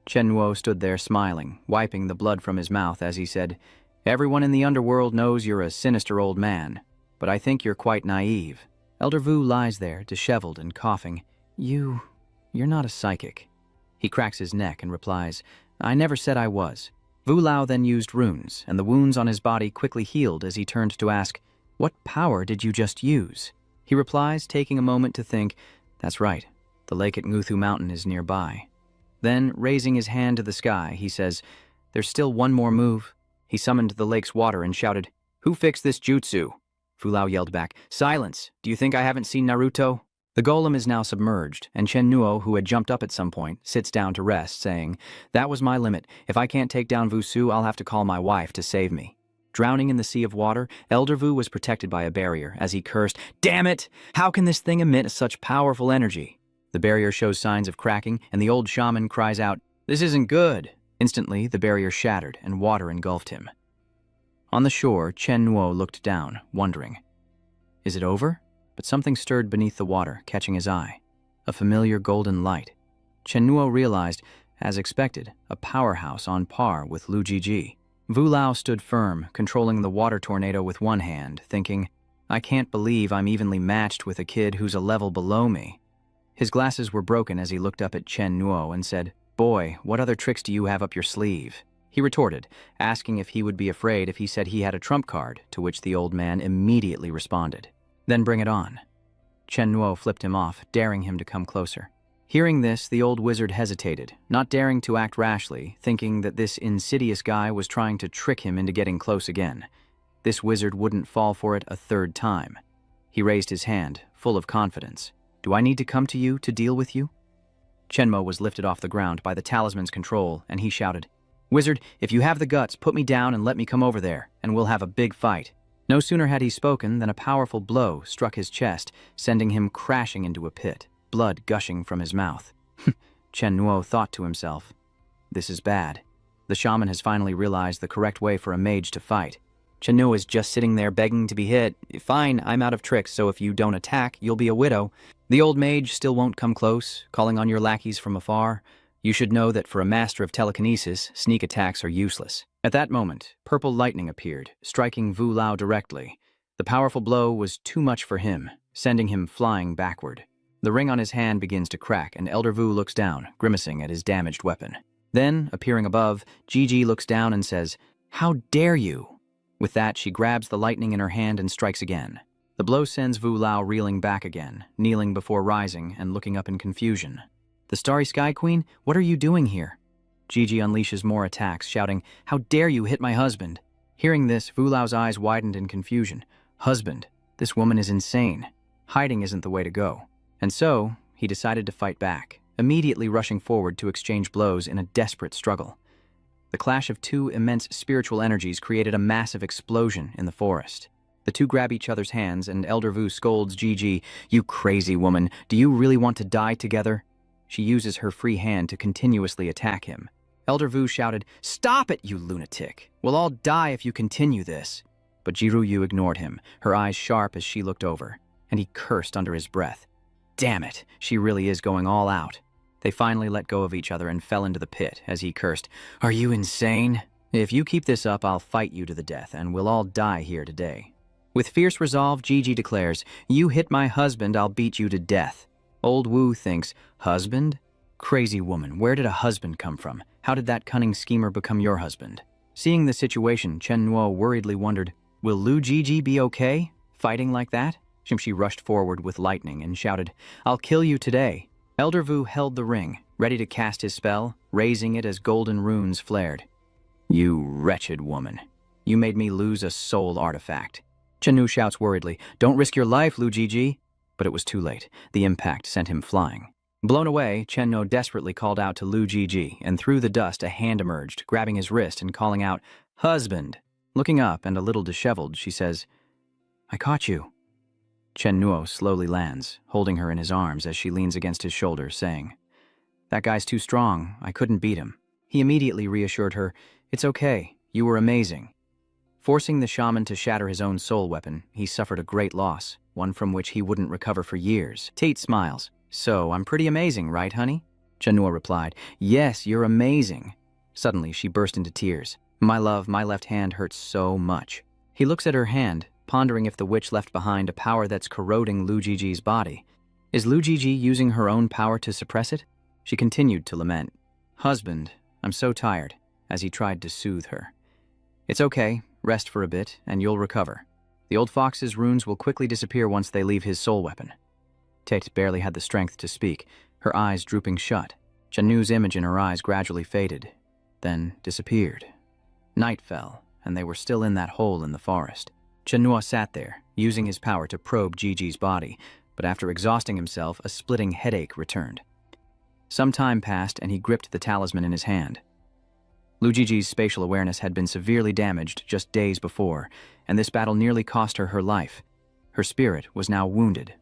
Chen Nuo stood there smiling, wiping the blood from his mouth as he said, everyone in the underworld knows you're a sinister old man, but I think you're quite naive. Elder Wu lies there, disheveled and coughing. You're not a psychic. He cracks his neck and replies, I never said I was. Wu Lao then used runes, and the wounds on his body quickly healed as he turned to ask, what power did you just use? He replies, taking a moment to think, that's right, the lake at Nguthu Mountain is nearby. Then, raising his hand to the sky, he says, there's still one more move. He summoned the lake's water and shouted, who fixed this jutsu? Wu Lao yelled back, silence! Do you think I haven't seen Naruto? The golem is now submerged, and Chen Nuo, who had jumped up at some point, sits down to rest, saying, that was my limit. If I can't take down Wusu, I'll have to call my wife to save me. Drowning in the sea of water, Elder Wu was protected by a barrier as he cursed, damn it! How can this thing emit such powerful energy? The barrier shows signs of cracking, and the old shaman cries out, this isn't good! Instantly, the barrier shattered, and water engulfed him. On the shore, Chen Nuo looked down, wondering, is it over? But something stirred beneath the water, catching his eye. A familiar golden light. Chen Nuo realized, as expected, a powerhouse on par with Lu Jiji. Wu Lao stood firm, controlling the water tornado with one hand, thinking, I can't believe I'm evenly matched with a kid who's a level below me. His glasses were broken as he looked up at Chen Nuo and said, boy, what other tricks do you have up your sleeve? He retorted, asking if he would be afraid if he said he had a trump card, to which the old man immediately responded. Then bring it on. Chen Nuo flipped him off, daring him to come closer. Hearing this, the old wizard hesitated, not daring to act rashly, thinking that this insidious guy was trying to trick him into getting close again. This wizard wouldn't fall for it a third time. He raised his hand, full of confidence. Do I need to come to you to deal with you? Chenmo was lifted off the ground by the talisman's control, and he shouted, Wizard, if you have the guts, put me down and let me come over there, and we'll have a big fight. No sooner had he spoken than a powerful blow struck his chest, sending him crashing into a pit, blood gushing from his mouth. Chen Nuo thought to himself, this is bad. The shaman has finally realized the correct way for a mage to fight. Chen Nuo is just sitting there begging to be hit. Fine, I'm out of tricks, so if you don't attack, you'll be a widow. The old mage still won't come close, calling on your lackeys from afar. You should know that for a master of telekinesis, sneak attacks are useless. At that moment, purple lightning appeared, striking Wu Lao directly. The powerful blow was too much for him, sending him flying backward. The ring on his hand begins to crack, and Elder Wu looks down, grimacing at his damaged weapon. Then, appearing above, Gigi looks down and says, How dare you? With that, she grabs the lightning in her hand and strikes again. The blow sends Wu Lao reeling back again, kneeling before rising and looking up in confusion. The Starry Sky Queen, what are you doing here? Gigi unleashes more attacks, shouting, How dare you hit my husband? Hearing this, Vu Lao's eyes widened in confusion. Husband, this woman is insane. Hiding isn't the way to go. And so, he decided to fight back, immediately rushing forward to exchange blows in a desperate struggle. The clash of two immense spiritual energies created a massive explosion in the forest. The two grab each other's hands, and Elder Vu scolds Gigi, "You crazy woman, do you really want to die together?" She uses her free hand to continuously attack him. Elder Vu shouted, "Stop it, you lunatic! We'll all die if you continue this." But Jiruyu ignored him, her eyes sharp as she looked over, and he cursed under his breath. Damn it, she really is going all out. They finally let go of each other and fell into the pit as he cursed, "Are you insane? If you keep this up, I'll fight you to the death, and we'll all die here today." With fierce resolve, Gigi declares, "You hit my husband, I'll beat you to death." Old Wu thinks, "Husband? Crazy woman, where did a husband come from? How did that cunning schemer become your husband?" Seeing the situation, Chen Nuo worriedly wondered, "Will Lu Gigi be okay, fighting like that?" She rushed forward with lightning and shouted, "I'll kill you today." Elder Vu held the ring, ready to cast his spell, raising it as golden runes flared. "You wretched woman. You made me lose a soul artifact." Chen Nu shouts worriedly, "Don't risk your life, Lu Gigi." But it was too late. The impact sent him flying. Blown away, Chen Nu desperately called out to Lu Gigi, and through the dust a hand emerged, grabbing his wrist and calling out, "Husband." Looking up and a little disheveled, she says, "I caught you." Chen Nuo slowly lands, holding her in his arms as she leans against his shoulder, saying, "That guy's too strong. I couldn't beat him." He immediately reassured her, "It's okay. You were amazing." Forcing the shaman to shatter his own soul weapon, he suffered a great loss, one from which he wouldn't recover for years. Tate smiles. "So, I'm pretty amazing, right, honey?" Chen Nuo replied, "Yes, you're amazing." Suddenly, she burst into tears. "My love, my left hand hurts so much." He looks at her hand, pondering if the witch left behind a power that's corroding Lu Gigi's body. Is Lu Gigi using her own power to suppress it? She continued to lament, "Husband, I'm so tired," as he tried to soothe her. "It's okay, rest for a bit, and you'll recover. The old fox's runes will quickly disappear once they leave his soul weapon." Tate barely had the strength to speak, her eyes drooping shut. Chen Nu's image in her eyes gradually faded, then disappeared. Night fell, and they were still in that hole in the forest. Chen Nu sat there, using his power to probe Gigi's body, but after exhausting himself, a splitting headache returned. Some time passed, and he gripped the talisman in his hand. Lu Gigi's spatial awareness had been severely damaged just days before, and this battle nearly cost her her life. Her spirit was now wounded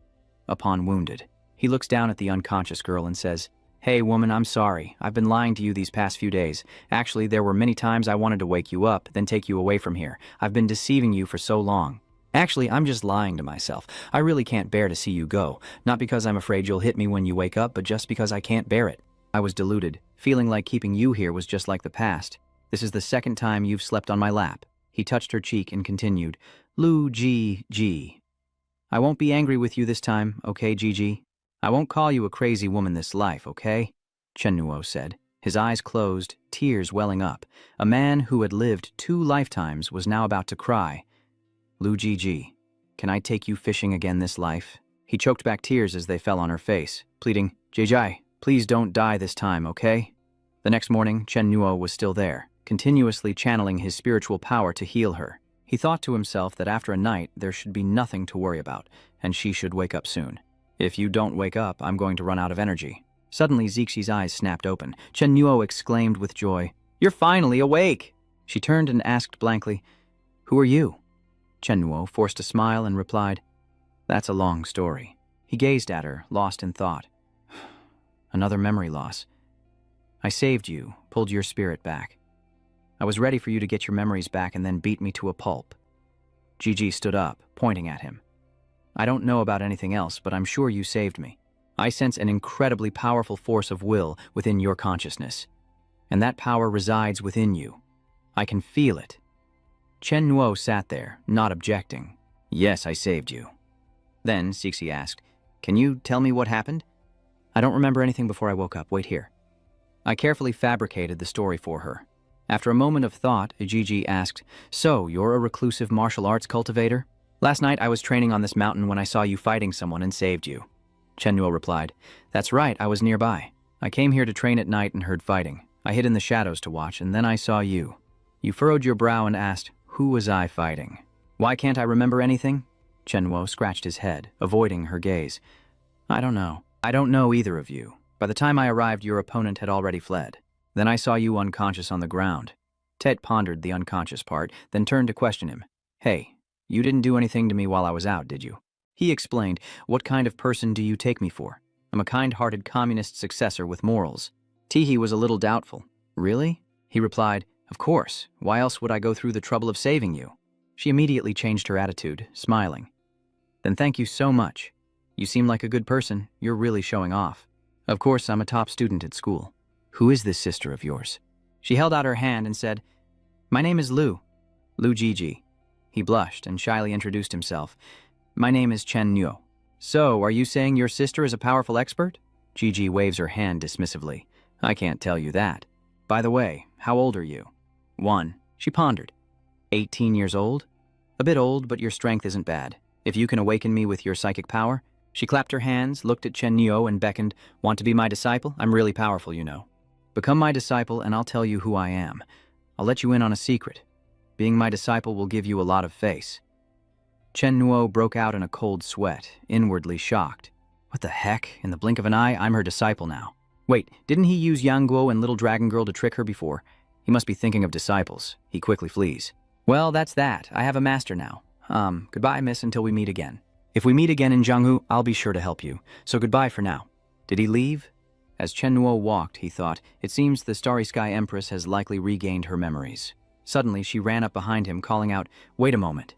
upon wounded. He looks down at the unconscious girl and says, "Hey woman, I'm sorry. I've been lying to you these past few days. Actually, there were many times I wanted to wake you up, then take you away from here. I've been deceiving you for so long. Actually, I'm just lying to myself. I really can't bear to see you go. Not because I'm afraid you'll hit me when you wake up, but just because I can't bear it. I was deluded, feeling like keeping you here was just like the past. This is the second time you've slept on my lap." He touched her cheek and continued, "Lu Gigi. I won't be angry with you this time, okay, Gigi? I won't call you a crazy woman this life, okay?" Chen Nuo said, his eyes closed, tears welling up. A man who had lived 2 lifetimes was now about to cry, "Lu Gigi, can I take you fishing again this life?" He choked back tears as they fell on her face, pleading, "Jijai, please don't die this time, okay?" The next morning, Chen Nuo was still there, continuously channeling his spiritual power to heal her. He thought to himself that after a night, there should be nothing to worry about, and she should wake up soon. "If you don't wake up, I'm going to run out of energy." Suddenly, Zixi's eyes snapped open. Chen Nuo exclaimed with joy, "You're finally awake!" She turned and asked blankly, "Who are you?" Chen Nuo forced a smile and replied, "That's a long story." He gazed at her, lost in thought. Another memory loss. "I saved you, pulled your spirit back. I was ready for you to get your memories back and then beat me to a pulp." Gigi stood up, pointing at him. "I don't know about anything else, but I'm sure you saved me. I sense an incredibly powerful force of will within your consciousness, and that power resides within you. I can feel it." Chen Nuo sat there, not objecting. "Yes, I saved you." Then Cixi asked, "Can you tell me what happened?" "I don't remember anything before I woke up. Wait here." I carefully fabricated the story for her. After a moment of thought, Gigi asked, "So, you're a reclusive martial arts cultivator? Last night I was training on this mountain when I saw you fighting someone and saved you." Chen Nuo replied, "That's right, I was nearby. I came here to train at night and heard fighting. I hid in the shadows to watch, and then I saw you. You furrowed your brow and asked, Who was I fighting? Why can't I remember anything? Chennuo scratched his head, avoiding her gaze. I don't know. I don't know either of you. By the time I arrived, your opponent had already fled. Then I saw you unconscious on the ground. Tet pondered the unconscious part, then turned to question him. Hey, you didn't do anything to me while I was out, did you? He explained, what kind of person do you take me for? I'm a kind-hearted communist successor with morals. Teehee was a little doubtful. Really? He replied, of course. Why else would I go through the trouble of saving you? She immediately changed her attitude, smiling. Then thank you so much. You seem like a good person. You're really showing off. Of course, I'm a top student at school. Who is this sister of yours? She held out her hand and said, my name is Lu Gigi. He blushed and shyly introduced himself. My name is Chen Nuo. So, are you saying your sister is a powerful expert? Gigi waves her hand dismissively. I can't tell you that. By the way, how old are you? 1. She pondered. 18 years old? A bit old, but your strength isn't bad. If you can awaken me with your psychic power. She clapped her hands, looked at Chen Nuo and beckoned. Want to be my disciple? I'm really powerful, you know. Become my disciple and I'll tell you who I am. I'll let you in on a secret. Being my disciple will give you a lot of face. Chen Nuo broke out in a cold sweat, inwardly shocked. What the heck? In the blink of an eye, I'm her disciple now. Wait, didn't he use Yang Guo and Little Dragon Girl to trick her before? He must be thinking of disciples. He quickly flees. Well, that's that. I have a master now. Goodbye, miss, until we meet again. If we meet again in Jianghu, I'll be sure to help you. So goodbye for now. Did he leave? As Chen Nuo walked, he thought, it seems the Starry Sky Empress has likely regained her memories. Suddenly, she ran up behind him, calling out, wait a moment.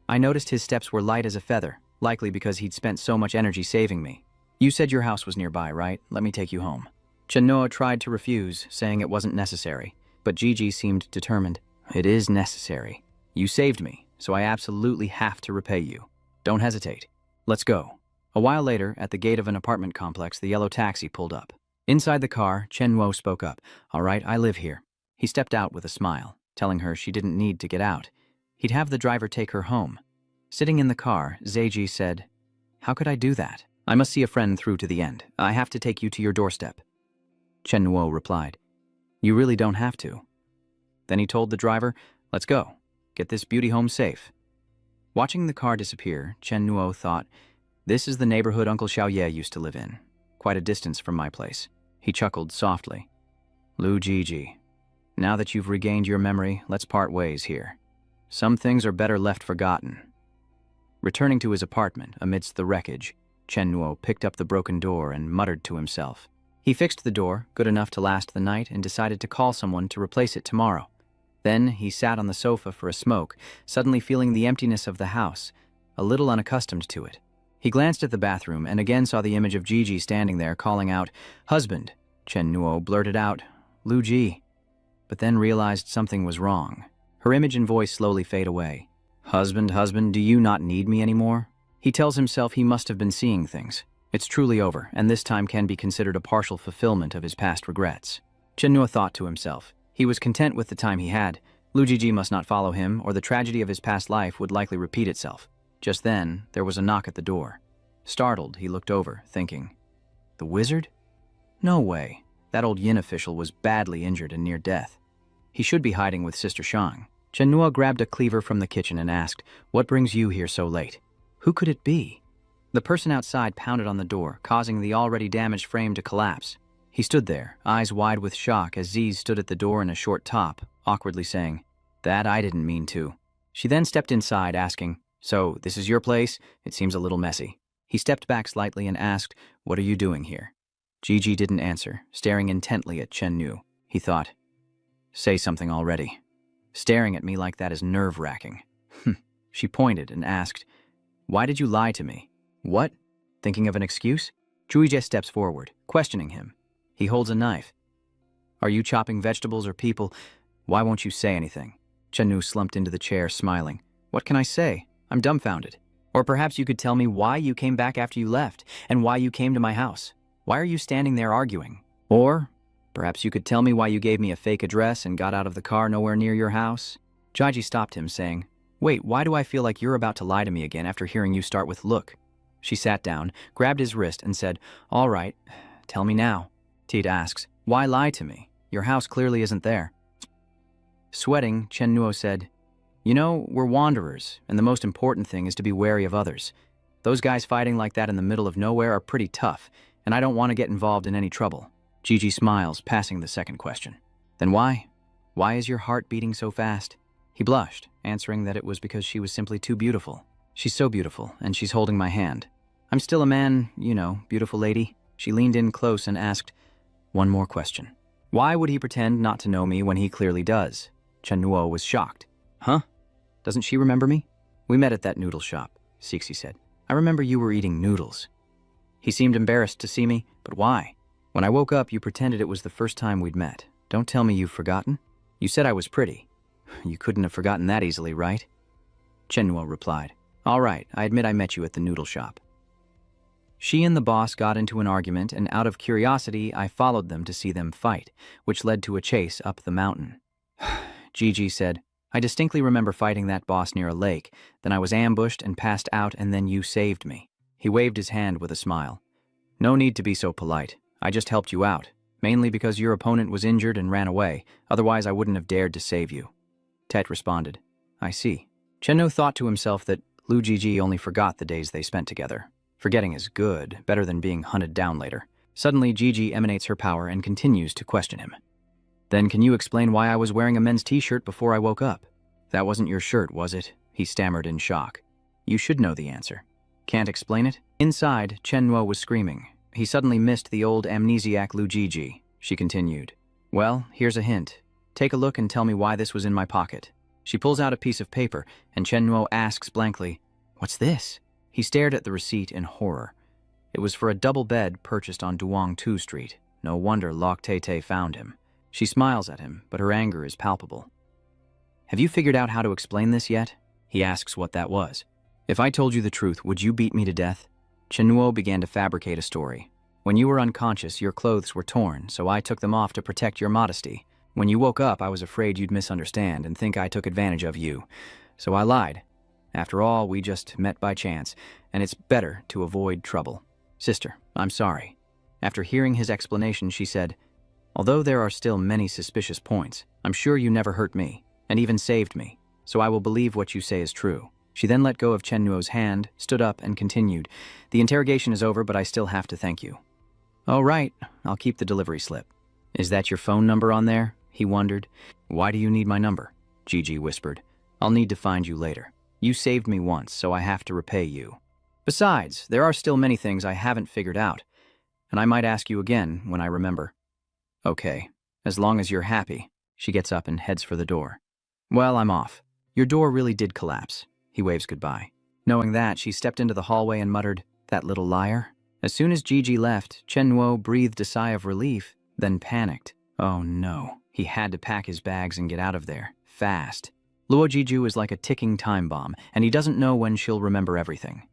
I noticed his steps were light as a feather, likely because he'd spent so much energy saving me. You said your house was nearby, right? Let me take you home. Chen Nuo tried to refuse, saying it wasn't necessary, but Gigi seemed determined. It is necessary. You saved me, so I absolutely have to repay you. Don't hesitate. Let's go. A while later, at the gate of an apartment complex, the yellow taxi pulled up. Inside the car, Chen Nuo spoke up. All right, I live here. He stepped out with a smile, telling her she didn't need to get out. He'd have the driver take her home. Sitting in the car, Zeiji said, how could I do that? I must see a friend through to the end. I have to take you to your doorstep. Chen Nuo replied, you really don't have to. Then he told the driver, let's go. Get this beauty home safe. Watching the car disappear, Chen Nuo thought, this is the neighborhood Uncle Xiaoye used to live in, quite a distance from my place. He chuckled softly. Lu Gigi, now that you've regained your memory, let's part ways here. Some things are better left forgotten. Returning to his apartment amidst the wreckage, Chen Nuo picked up the broken door and muttered to himself. He fixed the door, good enough to last the night, and decided to call someone to replace it tomorrow. Then he sat on the sofa for a smoke, suddenly feeling the emptiness of the house, a little unaccustomed to it. He glanced at the bathroom and again saw the image of Gigi standing there, calling out, husband. Chen Nuo blurted out, Lu Ji, but then realized something was wrong. Her image and voice slowly fade away. Husband, do you not need me anymore? He tells himself he must have been seeing things. It's truly over, and this time can be considered a partial fulfillment of his past regrets. Chen Nuo thought to himself. He was content with the time he had. Lu Jiji must not follow him, or the tragedy of his past life would likely repeat itself. Just then, there was a knock at the door. Startled, he looked over, thinking, the wizard? No way. That old Yin official was badly injured and near death. He should be hiding with Sister Shang. Chen Nuo grabbed a cleaver from the kitchen and asked, what brings you here so late? Who could it be? The person outside pounded on the door, causing the already damaged frame to collapse. He stood there, eyes wide with shock, as Ziz stood at the door in a short top, awkwardly saying, that I didn't mean to. She then stepped inside, asking, so, this is your place? It seems a little messy. He stepped back slightly and asked, what are you doing here? Gigi didn't answer, staring intently at Chen Nuo. He thought, say something already. Staring at me like that is nerve-wracking. She pointed and asked, why did you lie to me? What? Thinking of an excuse? Chuije steps forward, questioning him. He holds a knife. Are you chopping vegetables or people? Why won't you say anything? Chen Nuo slumped into the chair, smiling. What can I say? I'm dumbfounded. Or perhaps you could tell me why you came back after you left, and why you came to my house. Why are you standing there arguing? Or perhaps you could tell me why you gave me a fake address and got out of the car nowhere near your house? Jaiji stopped him, saying, wait, why do I feel like you're about to lie to me again after hearing you start with look? She sat down, grabbed his wrist, and said, all right, tell me now. Teed asks, why lie to me? Your house clearly isn't there. Sweating, Chen Nuo said, You know, we're wanderers, and the most important thing is to be wary of others. Those guys fighting like that in the middle of nowhere are pretty tough, and I don't want to get involved in any trouble. Gigi smiles, passing the second question. Then why? Why is your heart beating so fast? He blushed, answering that it was because she was simply too beautiful. She's so beautiful, and she's holding my hand. I'm still a man, you know, beautiful lady. She leaned in close and asked, one more question. Why would he pretend not to know me when he clearly does? Chen Nuo was shocked. Huh? Doesn't she remember me? We met at that noodle shop, Cixi said. I remember you were eating noodles. He seemed embarrassed to see me, but why? When I woke up, you pretended it was the first time we'd met. Don't tell me you've forgotten. You said I was pretty. You couldn't have forgotten that easily, right? Chen Nuo replied. All right, I admit I met you at the noodle shop. She and the boss got into an argument, and out of curiosity, I followed them to see them fight, which led to a chase up the mountain. Gigi said, I distinctly remember fighting that boss near a lake, then I was ambushed and passed out, and then you saved me. He waved his hand with a smile. No need to be so polite. I just helped you out, mainly because your opponent was injured and ran away, otherwise I wouldn't have dared to save you. Tet responded, I see. Chenno thought to himself that Lu Gigi only forgot the days they spent together. Forgetting is good, better than being hunted down later. Suddenly, Gigi emanates her power and continues to question him. Then can you explain why I was wearing a men's t-shirt before I woke up? That wasn't your shirt, was it? He stammered in shock. You should know the answer. Can't explain it? Inside, Chen Nuo was screaming. He suddenly missed the old amnesiac Lu Gigi. She continued. Well, here's a hint. Take a look and tell me why this was in my pocket. She pulls out a piece of paper, and Chen Nuo asks blankly, What's this? He stared at the receipt in horror. It was for a double bed purchased on Duong 2 Street. No wonder Lok Tay found him. She smiles at him, but her anger is palpable. Have you figured out how to explain this yet? He asks what that was. If I told you the truth, would you beat me to death? Chen Nuo began to fabricate a story. When you were unconscious, your clothes were torn, so I took them off to protect your modesty. When you woke up, I was afraid you'd misunderstand and think I took advantage of you. So I lied. After all, we just met by chance, and it's better to avoid trouble. Sister, I'm sorry. After hearing his explanation, she said, Although there are still many suspicious points, I'm sure you never hurt me, and even saved me, so I will believe what you say is true. She then let go of Chen Nuo's hand, stood up, and continued, The interrogation is over, but I still have to thank you. Oh, right, I'll keep the delivery slip. Is that your phone number on there? He wondered. Why do you need my number? Gigi whispered. I'll need to find you later. You saved me once, so I have to repay you. Besides, there are still many things I haven't figured out, and I might ask you again when I remember. Okay, as long as you're happy. She gets up and heads for the door. Well, I'm off. Your door really did collapse. He waves goodbye. Knowing that, she stepped into the hallway and muttered, That little liar? As soon as Gigi left, Chen Nuo breathed a sigh of relief, then panicked. Oh no, he had to pack his bags and get out of there, fast. Luo Jiju is like a ticking time bomb, and he doesn't know when she'll remember everything.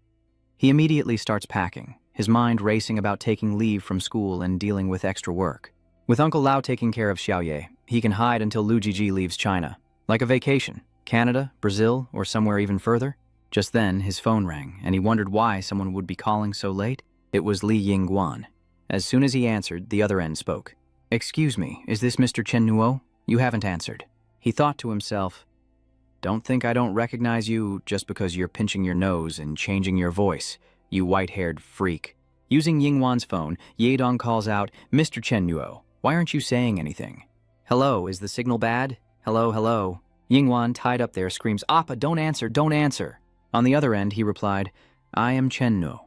He immediately starts packing, his mind racing about taking leave from school and dealing with extra work. With Uncle Lao taking care of Xiaoye, he can hide until Lu Jiji leaves China. Like a vacation, Canada, Brazil, or somewhere even further. Just then, his phone rang, and he wondered why someone would be calling so late. It was Li Yingguan. As soon as he answered, the other end spoke. Excuse me, is this Mr. Chen Nuo? You haven't answered. He thought to himself, Don't think I don't recognize you just because you're pinching your nose and changing your voice, you white-haired freak. Using Yingguan's phone, Yedong calls out, Mr. Chen Nuo, why aren't you saying anything? Hello, is the signal bad? Hello, hello. Yingguan, tied up there, screams, Appa, don't answer, don't answer. On the other end, he replied, I am Chen Nuo.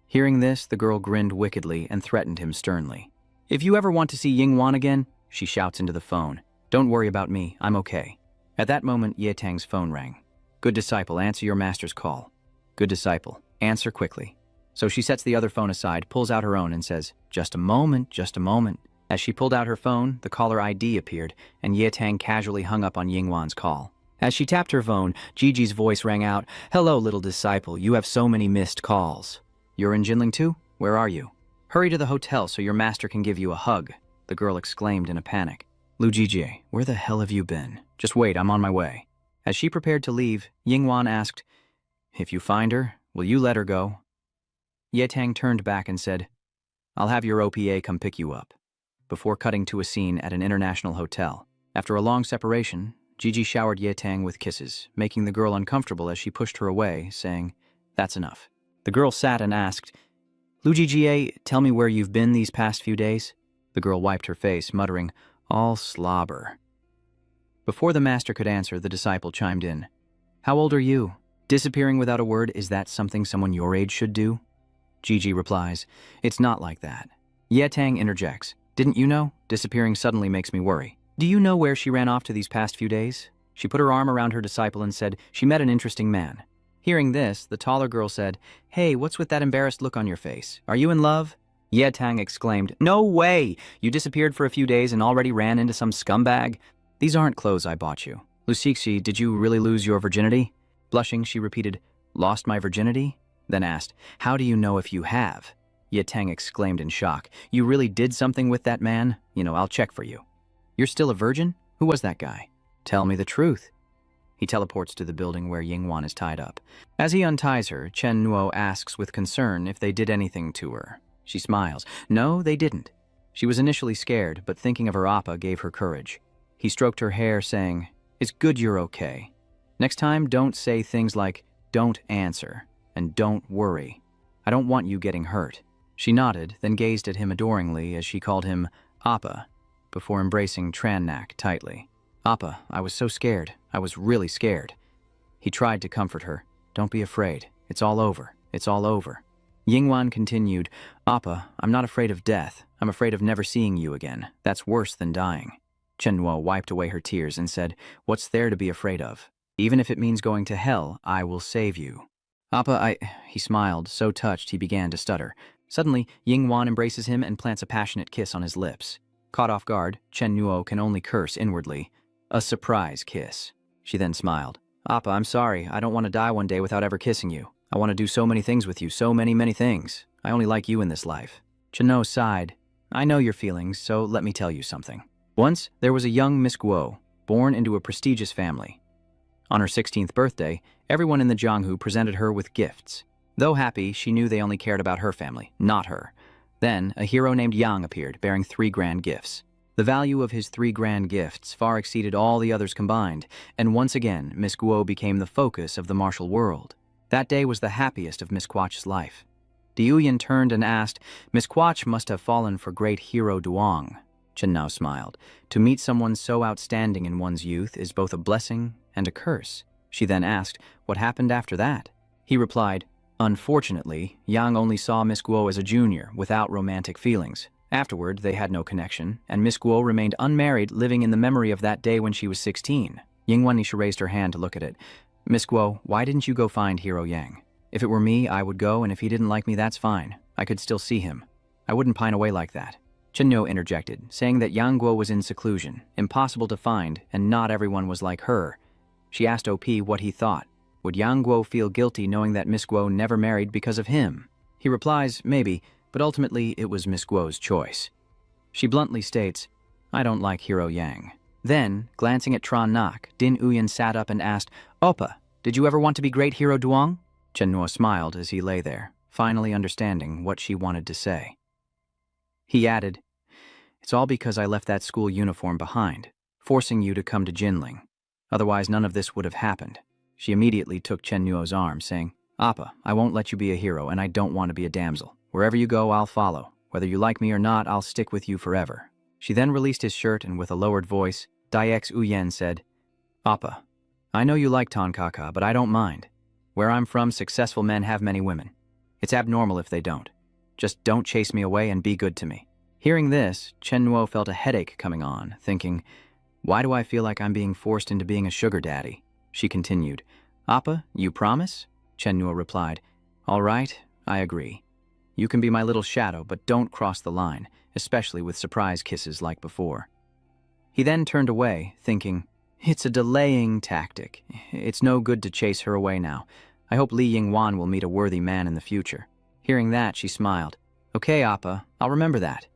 Hearing this, the girl grinned wickedly and threatened him sternly. If you ever want to see Yingguan again, she shouts into the phone, don't worry about me, I'm okay. At that moment, Ye Tang's phone rang. Good disciple, answer your master's call. Good disciple, answer quickly. So she sets the other phone aside, pulls out her own and says, Just a moment, just a moment. As she pulled out her phone, the caller ID appeared, and Ye Tang casually hung up on Yingguan's call. As she tapped her phone, Gigi's voice rang out, Hello, little disciple, you have so many missed calls. You're in Jinling too? Where are you? Hurry to the hotel so your master can give you a hug, the girl exclaimed in a panic. Lu Jijie, where the hell have you been? Just wait, I'm on my way. As she prepared to leave, Yingguan asked, If you find her, will you let her go? Ye Tang turned back and said, I'll have your OPA come pick you up. Before cutting to a scene at an international hotel. After a long separation, Gigi showered Ye Tang with kisses, making the girl uncomfortable as she pushed her away, saying, "That's enough." The girl sat and asked, "Lu Jie, tell me where you've been these past few days?" The girl wiped her face, muttering, "All slobber." Before the master could answer, the disciple chimed in. "How old are you? Disappearing without a word, is that something someone your age should do?" Gigi replies, "It's not like that." Ye Tang interjects, "Didn't you know? Disappearing suddenly makes me worry." "Do you know where she ran off to these past few days?" She put her arm around her disciple and said she met an interesting man. Hearing this, the taller girl said, "Hey, what's with that embarrassed look on your face? Are you in love?" Ye Tang exclaimed, "No way! You disappeared for a few days and already ran into some scumbag? These aren't clothes I bought you." "Lu Cixi, did you really lose your virginity?" Blushing, she repeated, "Lost my virginity?" Then asked, "How do you know if you have?" Ye Tang exclaimed in shock, "You really did something with that man? I'll check for you." "You're still a virgin? Who was that guy?" "Tell me the truth." He teleports to the building where Yingwan is tied up. As he unties her, Chen Nuo asks with concern if they did anything to her. She smiles. "No, they didn't." She was initially scared, but thinking of her appa gave her courage. He stroked her hair, saying, "It's good you're okay. Next time, don't say things like, 'Don't answer,' and 'Don't worry.' I don't want you getting hurt." She nodded, then gazed at him adoringly as she called him Appa, before embracing Trannak tightly. "Appa, I was so scared. I was really scared." He tried to comfort her. "Don't be afraid. It's all over. It's all over." Yingwan continued, "Appa, I'm not afraid of death. I'm afraid of never seeing you again. That's worse than dying." Chen Nuo wiped away her tears and said, "What's there to be afraid of? Even if it means going to hell, I will save you." "Appa, He smiled, so touched he began to stutter. Suddenly, Yingwan embraces him and plants a passionate kiss on his lips. Caught off guard, Chen Nuo can only curse inwardly. A surprise kiss. She then smiled. "Appa, I'm sorry. I don't want to die one day without ever kissing you. I want to do so many things with you, so many, many things. I only like you in this life." Chen Nuo sighed. "I know your feelings, so let me tell you something. Once, there was a young Miss Guo, born into a prestigious family. On her 16th birthday, everyone in the Jianghu presented her with gifts. Though happy, she knew they only cared about her family, not her. Then, a hero named Yang appeared, bearing 3 grand gifts. The value of his 3 grand gifts far exceeded all the others combined, and once again, Miss Guo became the focus of the martial world. That day was the happiest of Miss Quach's life. Diuyan turned and asked, "Miss Quach must have fallen for great hero Duong." Chen Nao smiled. "To meet someone so outstanding in one's youth is both a blessing and a curse." She then asked, "What happened after that?" He replied, "Unfortunately, Yang only saw Miss Guo as a junior, without romantic feelings. Afterward, they had no connection, and Miss Guo remained unmarried, living in the memory of that day when she was 16. Yingwan Nisha raised her hand to look at it. "Miss Guo, why didn't you go find Hero Yang? If it were me, I would go, and if he didn't like me, that's fine. I could still see him. I wouldn't pine away like that." Chen Nuo interjected, saying that Yang Guo was in seclusion, impossible to find, and not everyone was like her. She asked OP what he thought. Would Yang Guo feel guilty knowing that Miss Guo never married because of him? He replies, maybe, but ultimately it was Miss Guo's choice. She bluntly states, "I don't like Hero Yang." Then, glancing at Tron Nak, Din Uyan sat up and asked, "Oppa, did you ever want to be great Hero Duong?" Chen Nuo smiled as he lay there, finally understanding what she wanted to say. He added, "It's all because I left that school uniform behind, forcing you to come to Jinling. Otherwise, none of this would have happened." She immediately took Chen Nuo's arm, saying, "Appa, I won't let you be a hero, and I don't want to be a damsel. Wherever you go, I'll follow. Whether you like me or not, I'll stick with you forever." She then released his shirt, and with a lowered voice, Daiex Uyen said, "Appa, I know you like Tonkaka, but I don't mind. Where I'm from, successful men have many women. It's abnormal if they don't. Just don't chase me away and be good to me." Hearing this, Chen Nuo felt a headache coming on, thinking, "Why do I feel like I'm being forced into being a sugar daddy?" She continued, "Appa, you promise?" Chen Nuo replied, "All right, I agree. You can be my little shadow, but don't cross the line, especially with surprise kisses like before." He then turned away, thinking, "It's a delaying tactic. It's no good to chase her away now. I hope Li Yingwan will meet a worthy man in the future." Hearing that, she smiled. "Okay, Appa, I'll remember that."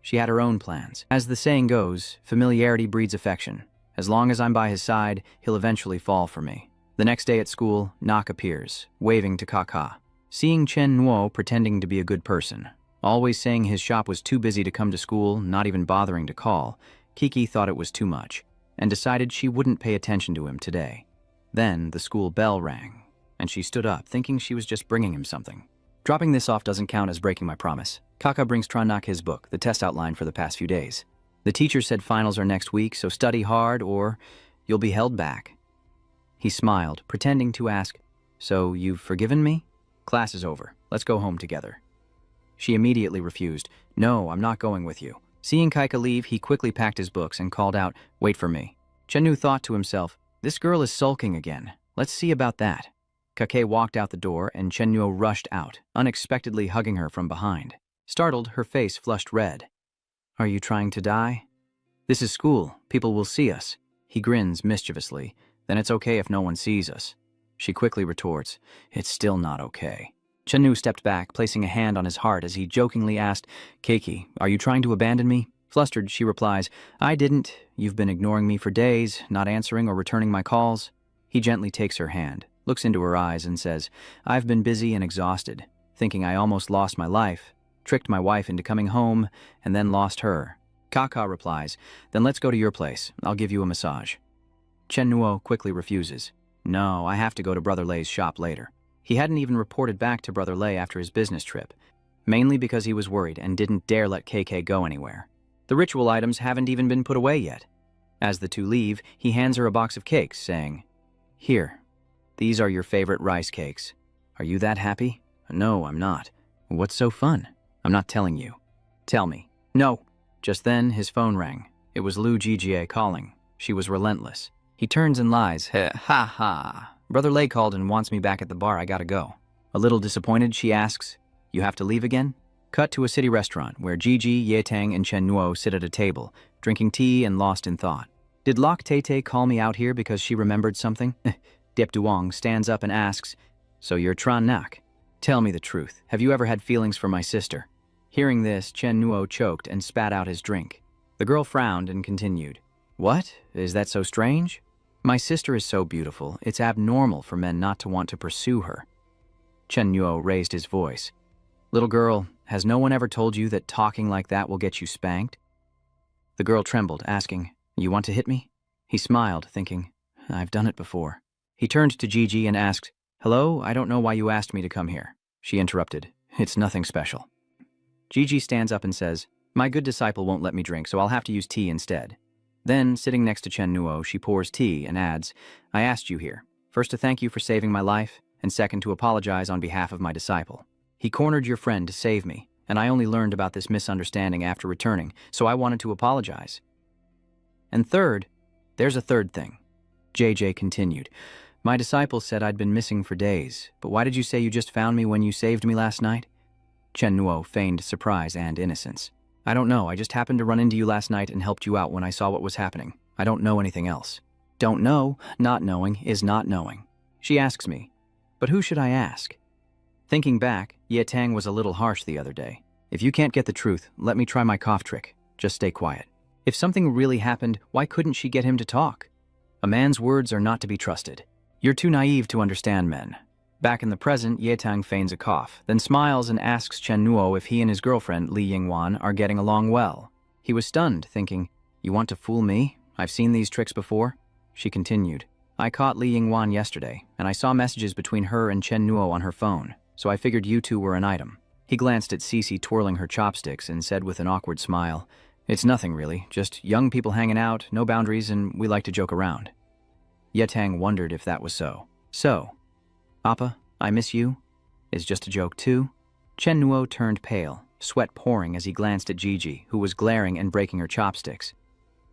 She had her own plans. As the saying goes, familiarity breeds affection. As long as I'm by his side, he'll eventually fall for me. The next day at school, Nak appears, waving to Kaka. Seeing Chen Nuo pretending to be a good person, always saying his shop was too busy to come to school, not even bothering to call, Kiki thought it was too much. and decided she wouldn't pay attention to him today. Then the school bell rang, and she stood up, thinking she was just bringing him something. Dropping this off doesn't count as breaking my promise. Kaka brings Trannak his book, the test outline for the past few days. The teacher said finals are next week, so study hard or you'll be held back. He smiled, pretending to ask, "So you've forgiven me? Class is over. Let's go home together." She immediately refused. "No, I'm not going with you." Seeing Kaika leave, he quickly packed his books and called out, "Wait for me." Chennu thought to himself, "This girl is sulking again. Let's see about that." Kake walked out the door and Chennuo rushed out, unexpectedly hugging her from behind. Startled, her face flushed red. "Are you trying to die?" "This is school. People will see us." He grins mischievously. "Then it's okay if no one sees us." She quickly retorts, "It's still not okay." Chennu stepped back, placing a hand on his heart as he jokingly asked, "Keiki, are you trying to abandon me?" Flustered, she replies, "I didn't. You've been ignoring me for days, not answering or returning my calls." He gently takes her hand, looks into her eyes and says, "I've been busy and exhausted, thinking I almost lost my life, tricked my wife into coming home, and then lost her." Kaka replies, "Then let's go to your place. I'll give you a massage." Chennuo quickly refuses. "No, I have to go to Brother Lei's shop later." He hadn't even reported back to Brother Lei after his business trip, mainly because he was worried and didn't dare let KK go anywhere. The ritual items haven't even been put away yet. As the two leave, he hands her a box of cakes, saying, "Here, these are your favorite rice cakes. Are you that happy?" "No, I'm not." "What's so fun?" "I'm not telling you." "Tell me." "No." Just then, his phone rang. It was Lu Jijie calling. She was relentless. He turns and lies. Ha ha. Brother Lei called and wants me back at the bar. I gotta go. A little disappointed, she asks, "You have to leave again?" Cut to a city restaurant where Gigi, Yetang, and Chen Nuo sit at a table, drinking tea and lost in thought. "Did Lok Tete call me out here because she remembered something?" Diep Duong stands up and asks, "So you're Tran Nak? Tell me the truth. Have you ever had feelings for my sister?" Hearing this, Chen Nuo choked and spat out his drink. The girl frowned and continued, "What? Is that so strange? My sister is so beautiful, it's abnormal for men not to want to pursue her." Chen Nuo raised his voice. "Little girl, has no one ever told you that talking like that will get you spanked?" The girl trembled, asking, "You want to hit me?" He smiled, thinking, "I've done it before." He turned to Gigi and asked, "Hello, I don't know why you asked me to come here." She interrupted, "It's nothing special." Gigi stands up and says, "My good disciple won't let me drink, so I'll have to use tea instead." Then, sitting next to Chen Nuo, she pours tea and adds, "I asked you here, first to thank you for saving my life, and second to apologize on behalf of my disciple. He cornered your friend to save me, and I only learned about this misunderstanding after returning, so I wanted to apologize. And third, there's a third thing." JJ continued, "My disciple said I'd been missing for days, but why did you say you just found me when you saved me last night?" Chen Nuo feigned surprise and innocence. "I don't know, I just happened to run into you last night and helped you out when I saw what was happening. I don't know anything else." Don't know, not knowing, is not knowing. She asks me, "But who should I ask?" Thinking back, Ye Tang was a little harsh the other day. "If you can't get the truth, let me try my cough trick. Just stay quiet." If something really happened, why couldn't she get him to talk? A man's words are not to be trusted. You're too naive to understand men. Back in the present, Ye Tang feigns a cough, then smiles and asks Chen Nuo if he and his girlfriend, Li Yingwan, are getting along well. He was stunned, thinking, "You want to fool me? I've seen these tricks before." She continued, "I caught Li Yingwan yesterday, and I saw messages between her and Chen Nuo on her phone, so I figured you two were an item." He glanced at Cece twirling her chopsticks and said with an awkward smile, "It's nothing really, just young people hanging out, no boundaries, and we like to joke around." Yetang wondered if that was so. "So, Appa, I miss you? Is just a joke too?" Chen Nuo turned pale, sweat pouring as he glanced at Gigi, who was glaring and breaking her chopsticks.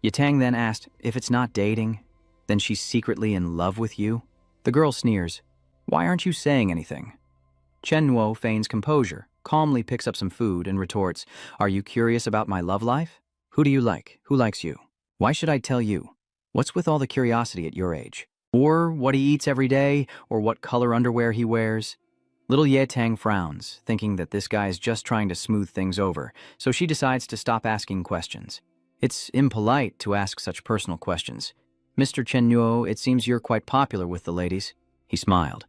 Yetang then asked, "If it's not dating, then she's secretly in love with you?" The girl sneers, "Why aren't you saying anything?" Chen Nuo feigns composure, calmly picks up some food and retorts, "Are you curious about my love life? Who do you like? Who likes you? Why should I tell you? What's with all the curiosity at your age? Or what he eats every day, or what color underwear he wears?" Little Ye Tang frowns, thinking that this guy is just trying to smooth things over, so she decides to stop asking questions. "It's impolite to ask such personal questions. Mr. Chen Nuo, it seems you're quite popular with the ladies." He smiled.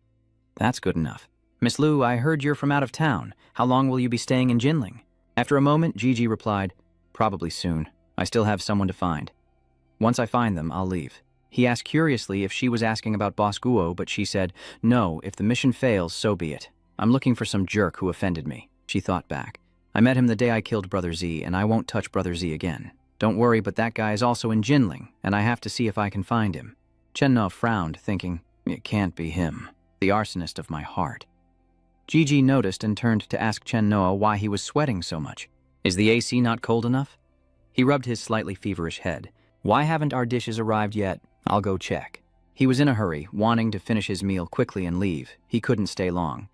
"That's good enough. Miss Lu, I heard you're from out of town. How long will you be staying in Jinling?" After a moment, Gigi replied, "Probably soon. I still have someone to find." Once I find them, I'll leave. He asked curiously if she was asking about Boss Guo, but she said, no, if the mission fails, so be it. I'm looking for some jerk who offended me. She thought back. I met him the day I killed Brother Z, and I won't touch Brother Z again. Don't worry, but that guy is also in Jinling, and I have to see if I can find him. Chen-No frowned, thinking, it can't be him, the arsonist of my heart. Gigi noticed and turned to ask Chen-No why he was sweating so much. Is the AC not cold enough? He rubbed his slightly feverish head. Why haven't our dishes arrived yet? I'll go check. He was in a hurry, wanting to finish his meal quickly and leave. He couldn't stay long.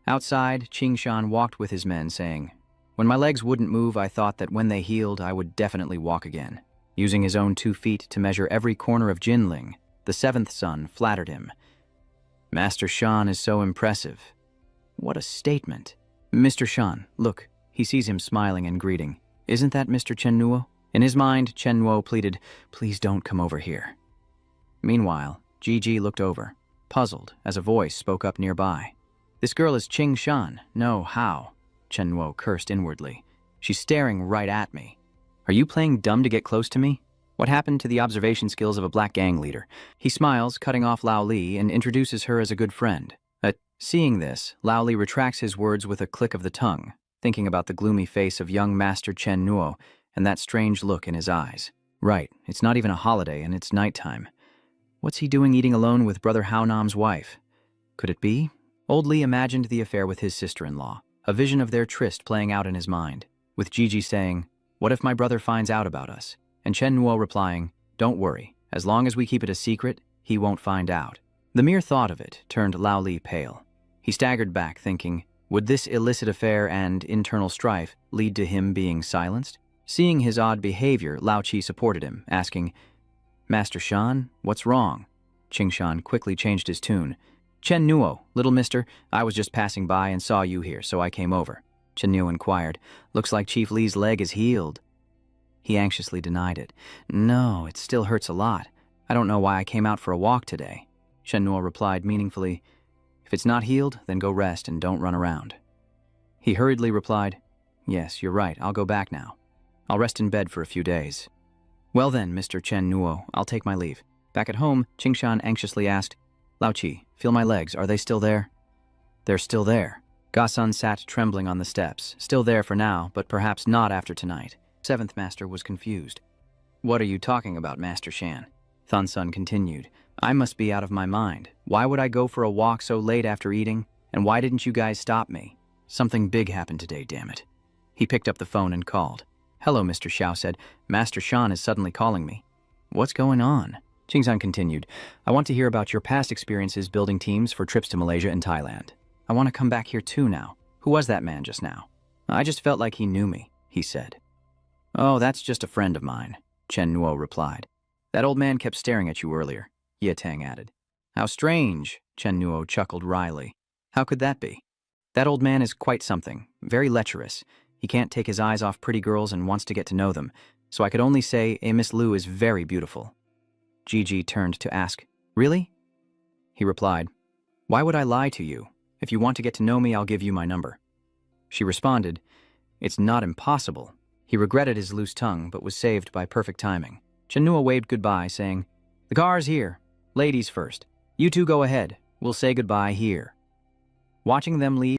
Outside, Qingshan walked with his men, saying, when my legs wouldn't move, I thought that when they healed, I would definitely walk again. Using his own 2 feet to measure every corner of Jinling, the 7th son flattered him. Master Shan is so impressive. What a statement. Mr. Shan, look. He sees him smiling and greeting. Isn't that Mr. Chen-Nuo? In his mind, Chen-Nuo pleaded, please don't come over here. Meanwhile, Gigi looked over, puzzled, as a voice spoke up nearby. This girl is Qingshan. No, how? Chen-Nuo cursed inwardly. She's staring right at me. Are you playing dumb to get close to me? What happened to the observation skills of a black gang leader? He smiles, cutting off Lao Li, and introduces her as a good friend. Seeing this, Lao Li retracts his words with a click of the tongue, thinking about the gloomy face of young Master Chen-Nuo and that strange look in his eyes. Right, it's not even a holiday and it's nighttime. What's he doing eating alone with Brother Haonam's wife? Could it be? Old Li imagined the affair with his sister-in-law, a vision of their tryst playing out in his mind, with Gigi saying, what if my brother finds out about us? And Chen-Nuo replying, don't worry, as long as we keep it a secret, he won't find out. The mere thought of it turned Lao Li pale. He staggered back, thinking, would this illicit affair and internal strife lead to him being silenced? Seeing his odd behavior, Lao Qi supported him, asking, Master Shan, what's wrong? Qingshan quickly changed his tune. Chen-Nuo, little mister, I was just passing by and saw you here, so I came over. Chen-Nuo inquired, looks like Chief Li's leg is healed. He anxiously denied it. No, it still hurts a lot. I don't know why I came out for a walk today. Chen-Nuo replied meaningfully, if it's not healed, then go rest and don't run around. He hurriedly replied, yes, you're right, I'll go back now. I'll rest in bed for a few days. Well then, Mr. Chen-Nuo, I'll take my leave. Back at home, Qingshan anxiously asked, Lao Qi, feel my legs, are they still there? They're still there. Ga-sun sat trembling on the steps, still there for now, but perhaps not after tonight. 7th Master was confused. What are you talking about, Master Shan? Thun-sun continued. I must be out of my mind. Why would I go for a walk so late after eating? And why didn't you guys stop me? Something big happened today, damn it. He picked up the phone and called. Hello, Mr. Xiao said. Master Shan is suddenly calling me. What's going on? Qingshan continued. I want to hear about your past experiences building teams for trips to Malaysia and Thailand. I want to come back here too now. Who was that man just now? I just felt like he knew me, he said. Oh, that's just a friend of mine, Chen-Nuo replied. That old man kept staring at you earlier, Ye Tang added. How strange, Chen-Nuo chuckled wryly. How could that be? That old man is quite something, very lecherous. He can't take his eyes off pretty girls and wants to get to know them, so I could only say Miss Lu is very beautiful. Gigi turned to ask, really? He replied, why would I lie to you? If you want to get to know me, I'll give you my number. She responded, it's not impossible. He regretted his loose tongue, but was saved by perfect timing. Chen-Nuo waved goodbye, saying, the car's here. Ladies first. You two go ahead. We'll say goodbye here. Watching them leave,